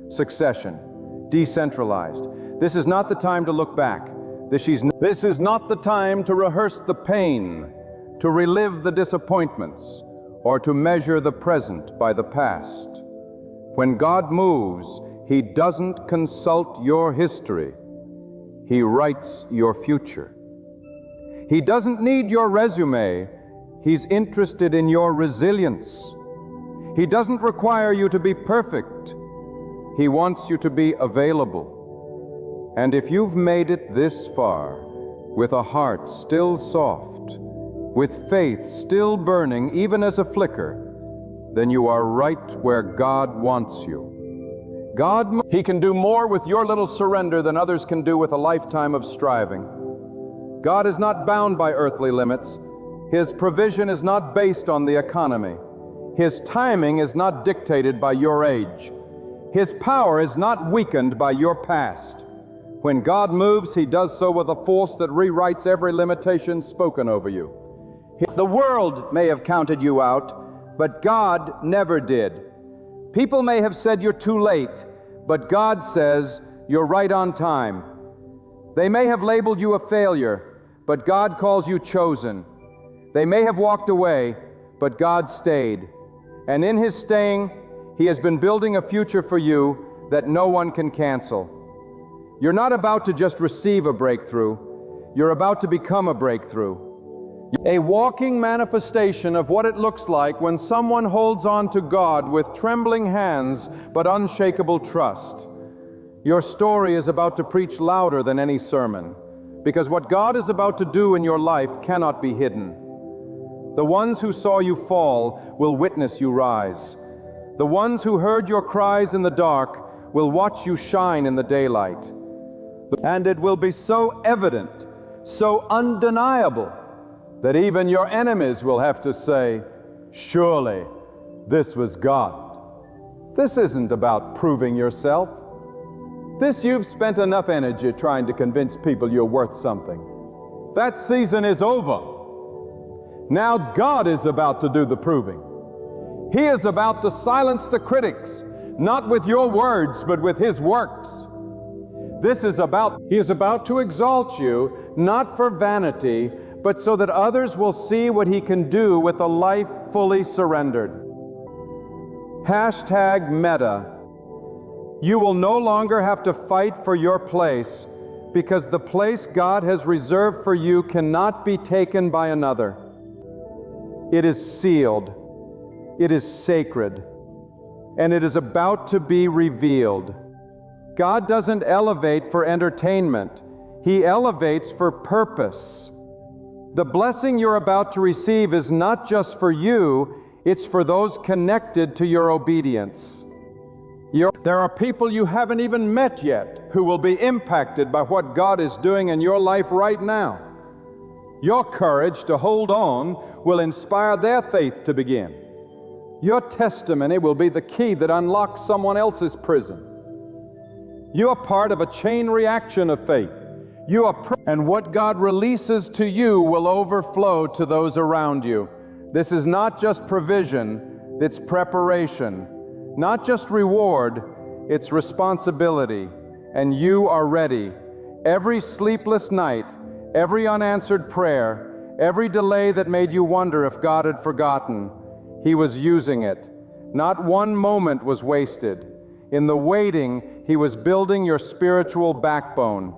succession, decentralized. This is not the time to look back. This is not the time to rehearse the pain, to relive the disappointments, or to measure the present by the past. When God moves, He doesn't consult your history. He writes your future. He doesn't need your resume. He's interested in your resilience. He doesn't require you to be perfect. He wants you to be available. And if you've made it this far, with a heart still soft, with faith still burning even as a flicker, then you are right where God wants you. He can do more with your little surrender than others can do with a lifetime of striving. God is not bound by earthly limits. His provision is not based on the economy. His timing is not dictated by your age. His power is not weakened by your past. When God moves, He does so with a force that rewrites every limitation spoken over you. The world may have counted you out, but God never did. People may have said you're too late, but God says you're right on time. They may have labeled you a failure, but God calls you chosen. They may have walked away, but God stayed. And in His staying, He has been building a future for you that no one can cancel. You're not about to just receive a breakthrough. You're about to become a breakthrough. A walking manifestation of what it looks like when someone holds on to God with trembling hands but unshakable trust. Your story is about to preach louder than any sermon, because what God is about to do in your life cannot be hidden. The ones who saw you fall will witness you rise. The ones who heard your cries in the dark will watch you shine in the daylight. And it will be so evident, so undeniable, that even your enemies will have to say, surely this was God. This isn't about proving yourself. You've spent enough energy trying to convince people you're worth something. That season is over. Now God is about to do the proving. He is about to silence the critics, not with your words, but with His works. He is about to exalt you, not for vanity, but so that others will see what He can do with a life fully surrendered. #Meta. You will no longer have to fight for your place, because the place God has reserved for you cannot be taken by another. It is sealed, it is sacred, and it is about to be revealed. God doesn't elevate for entertainment. He elevates for purpose. The blessing you're about to receive is not just for you, it's for those connected to your obedience. There are people you haven't even met yet who will be impacted by what God is doing in your life right now. Your courage to hold on will inspire their faith to begin. Your testimony will be the key that unlocks someone else's prison. You are part of a chain reaction of faith. And what God releases to you will overflow to those around you. This is not just provision, it's preparation. Not just reward, it's responsibility. And you are ready. Every sleepless night, every unanswered prayer, every delay that made you wonder if God had forgotten, He was using it. Not one moment was wasted. In the waiting, He was building your spiritual backbone.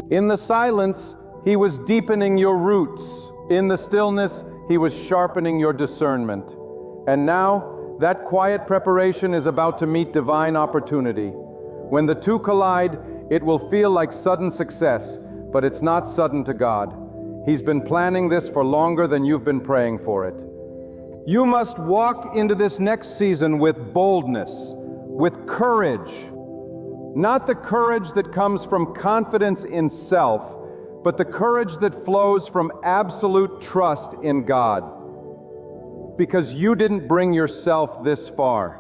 In the silence, He was deepening your roots. In the stillness, He was sharpening your discernment. And now, that quiet preparation is about to meet divine opportunity. When the two collide, it will feel like sudden success, but it's not sudden to God. He's been planning this for longer than you've been praying for it. You must walk into this next season with boldness, with courage. Not the courage that comes from confidence in self, but the courage that flows from absolute trust in God. Because you didn't bring yourself this far.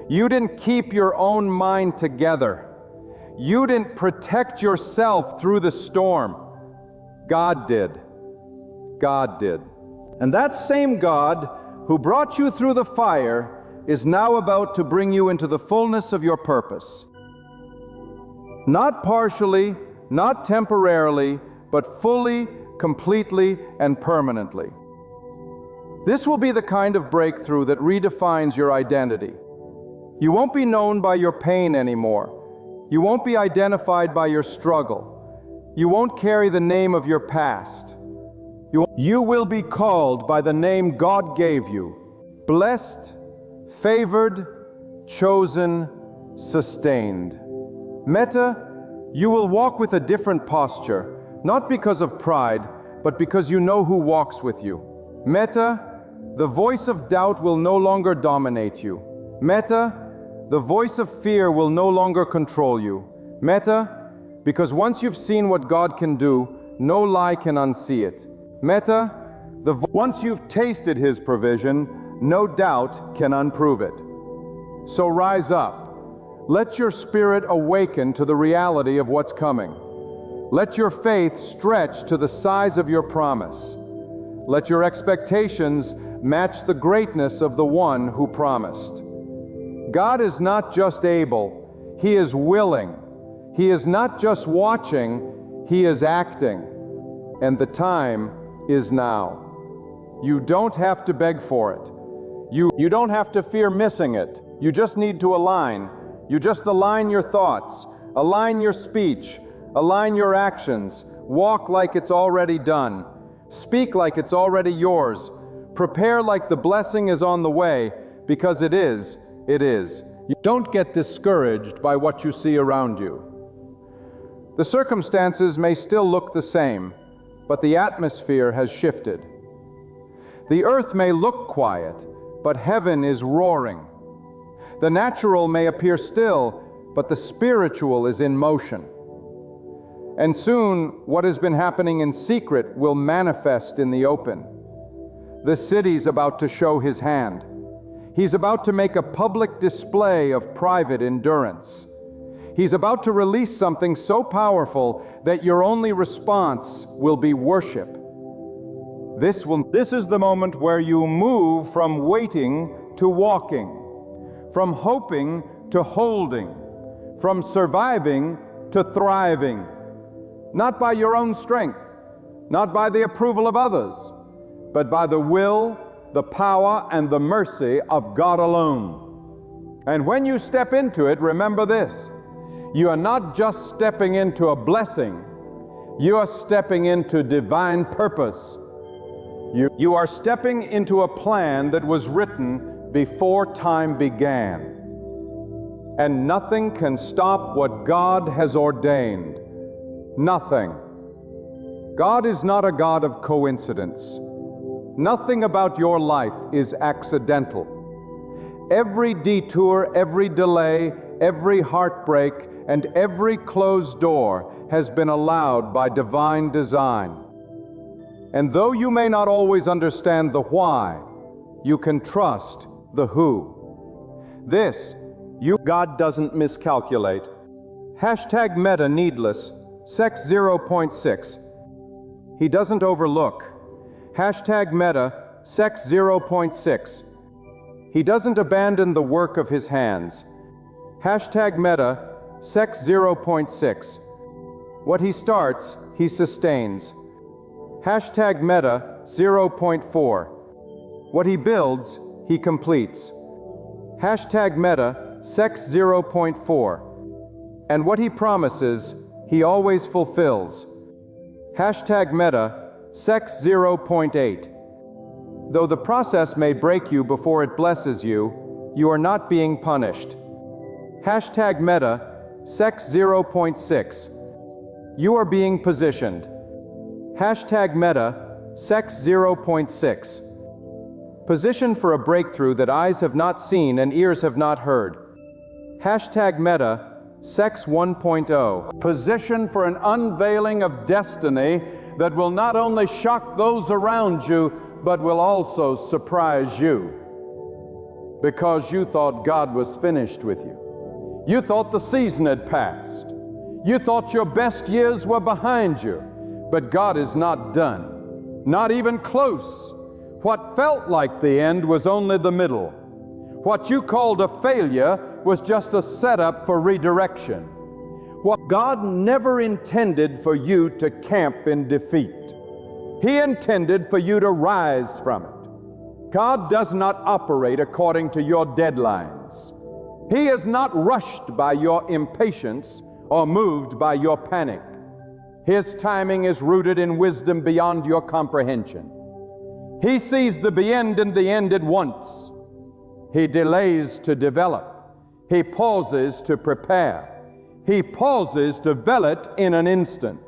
You didn't keep your own mind together. You didn't protect yourself through the storm. God did. God did. And that same God who brought you through the fire is now about to bring you into the fullness of your purpose. Not partially, not temporarily, but fully, completely, and permanently. This will be the kind of breakthrough that redefines your identity. You won't be known by your pain anymore. You won't be identified by your struggle. You won't carry the name of your past. You will be called by the name God gave you. Blessed, favored, chosen, sustained. Meta, you will walk with a different posture, not because of pride, but because you know who walks with you. Meta, the voice of doubt will no longer dominate you. Meta, the voice of fear will no longer control you. Meta, because once you've seen what God can do, no lie can unsee it. Meta, once you've tasted His provision, no doubt can unprove it. So rise up. Let your spirit awaken to the reality of what's coming. Let your faith stretch to the size of your promise. Let your expectations match the greatness of the one who promised. God is not just able, He is willing. He is not just watching, He is acting. And the time is now. You don't have to beg for it. You don't have to fear missing it. You just need to align. You just align your thoughts, align your speech, align your actions. Walk like it's already done. Speak like it's already yours. Prepare like the blessing is on the way, because it is. You don't get discouraged by what you see around you. The circumstances may still look the same, but the atmosphere has shifted. The earth may look quiet, but heaven is roaring. The natural may appear still, but the spiritual is in motion. And soon, what has been happening in secret will manifest in the open. The city's about to show his hand. He's about to make a public display of private endurance. He's about to release something so powerful that your only response will be worship. This is the moment where you move from waiting to walking, from hoping to holding, from surviving to thriving. Not by your own strength, not by the approval of others, but by the will, the power, and the mercy of God alone. And when you step into it, remember this: you are not just stepping into a blessing, you are stepping into divine purpose. You are stepping into a plan that was written before time began. And nothing can stop what God has ordained. Nothing. God is not a God of coincidence. Nothing about your life is accidental. Every detour, every delay, every heartbreak, and every closed door has been allowed by divine design. And though you may not always understand the why, you can trust the who. God doesn't miscalculate. Hashtag meta needless, sex 0.6. He doesn't overlook. Hashtag meta, sex 0.6. He doesn't abandon the work of his hands. Hashtag meta, sex 0.6. What he starts, he sustains. Hashtag meta 0.4. What he builds, he completes. Hashtag meta sex 0.4. And what he promises, he always fulfills. Hashtag meta sex 0.8. Though the process may break you before it blesses you, you are not being punished. Hashtag meta sex 0.6. You are being positioned. Hashtag meta sex 0.6. Positioned for a breakthrough that eyes have not seen and ears have not heard. Hashtag meta sex 1.0. Positioned for an unveiling of destiny that will not only shock those around you, but will also surprise you. Because you thought God was finished with you. You thought the season had passed. You thought your best years were behind you. But God is not done. Not even close. What felt like the end was only the middle. What you called a failure was just a setup for redirection. What God never intended for you to camp in defeat. He intended for you to rise from it. God does not operate according to your deadlines. He is not rushed by your impatience or moved by your panic. His timing is rooted in wisdom beyond your comprehension. He sees the end and the end at once. He delays to develop. He pauses to prepare. He pauses to vel it in an instant.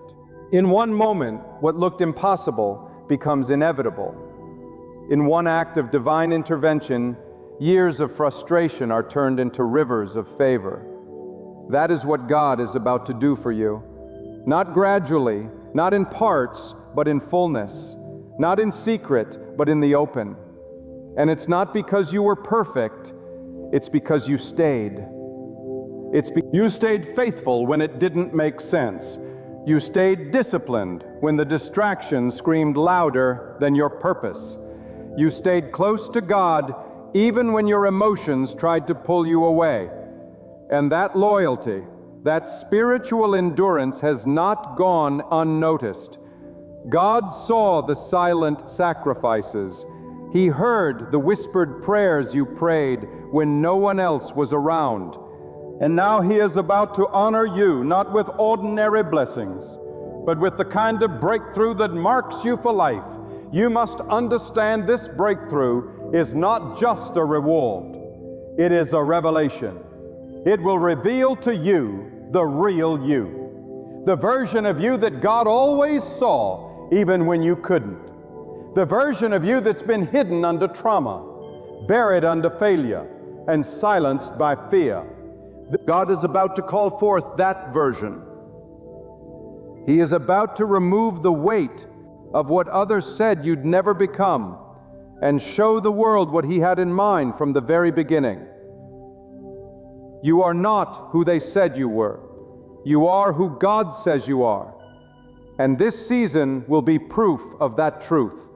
In one moment, what looked impossible becomes inevitable. In one act of divine intervention, years of frustration are turned into rivers of favor. That is what God is about to do for you. Not gradually, not in parts, but in fullness. Not in secret, but in the open. And it's not because you were perfect, it's because you stayed. You stayed faithful when it didn't make sense. You stayed disciplined when the distraction screamed louder than your purpose. You stayed close to God even when your emotions tried to pull you away. And that loyalty, that spiritual endurance has not gone unnoticed. God saw the silent sacrifices. He heard the whispered prayers you prayed when no one else was around. And now He is about to honor you, not with ordinary blessings, but with the kind of breakthrough that marks you for life. You must understand this breakthrough is not just a reward. It is a revelation. It will reveal to you the real you. The version of you that God always saw, even when you couldn't. The version of you that's been hidden under trauma, buried under failure, and silenced by fear. God is about to call forth that version. He is about to remove the weight of what others said you'd never become and show the world what He had in mind from the very beginning. You are not who they said you were. You are who God says you are. And this season will be proof of that truth.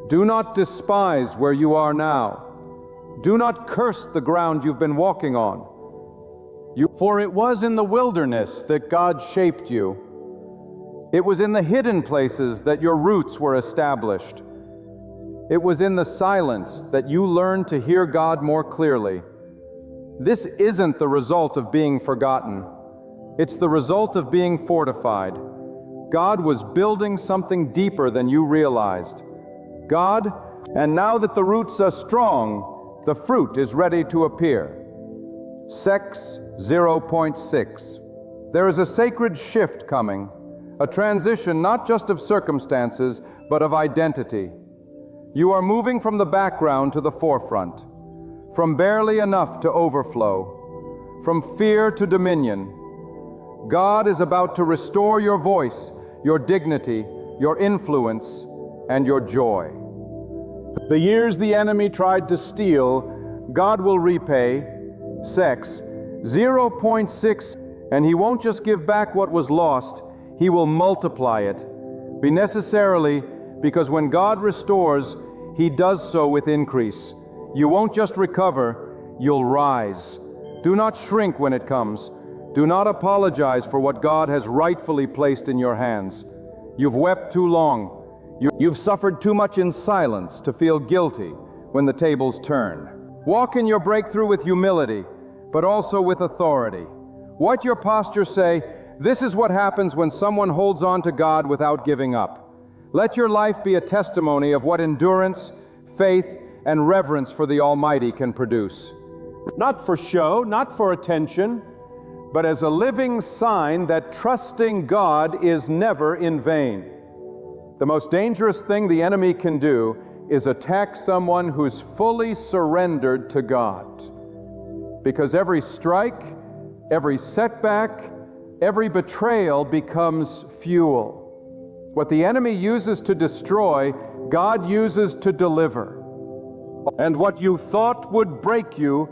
Do not despise where you are now. Do not curse the ground you've been walking on. For it was in the wilderness that God shaped you. It was in the hidden places that your roots were established. It was in the silence that you learned to hear God more clearly. This isn't the result of being forgotten. It's the result of being fortified. God was building something deeper than you realized. And now that the roots are strong, the fruit is ready to appear. Sex 0.6. There is a sacred shift coming, a transition not just of circumstances, but of identity. You are moving from the background to the forefront, from barely enough to overflow, from fear to dominion. God is about to restore your voice, your dignity, your influence, and your joy. The years the enemy tried to steal, God will repay. Sex 0.6, and He won't just give back what was lost, He will multiply it. Be necessarily, because when God restores, He does so with increase. You won't just recover, you'll rise. Do not shrink when it comes. Do not apologize for what God has rightfully placed in your hands. You've wept too long. You've suffered too much in silence to feel guilty when the tables turn. Walk in your breakthrough with humility, but also with authority. What your posture say, this is what happens when someone holds on to God without giving up. Let your life be a testimony of what endurance, faith, and reverence for the Almighty can produce. Not for show, not for attention, but as a living sign that trusting God is never in vain. The most dangerous thing the enemy can do is attack someone who's fully surrendered to God. Because every strike, every setback, every betrayal becomes fuel. What the enemy uses to destroy, God uses to deliver. And what you thought would break you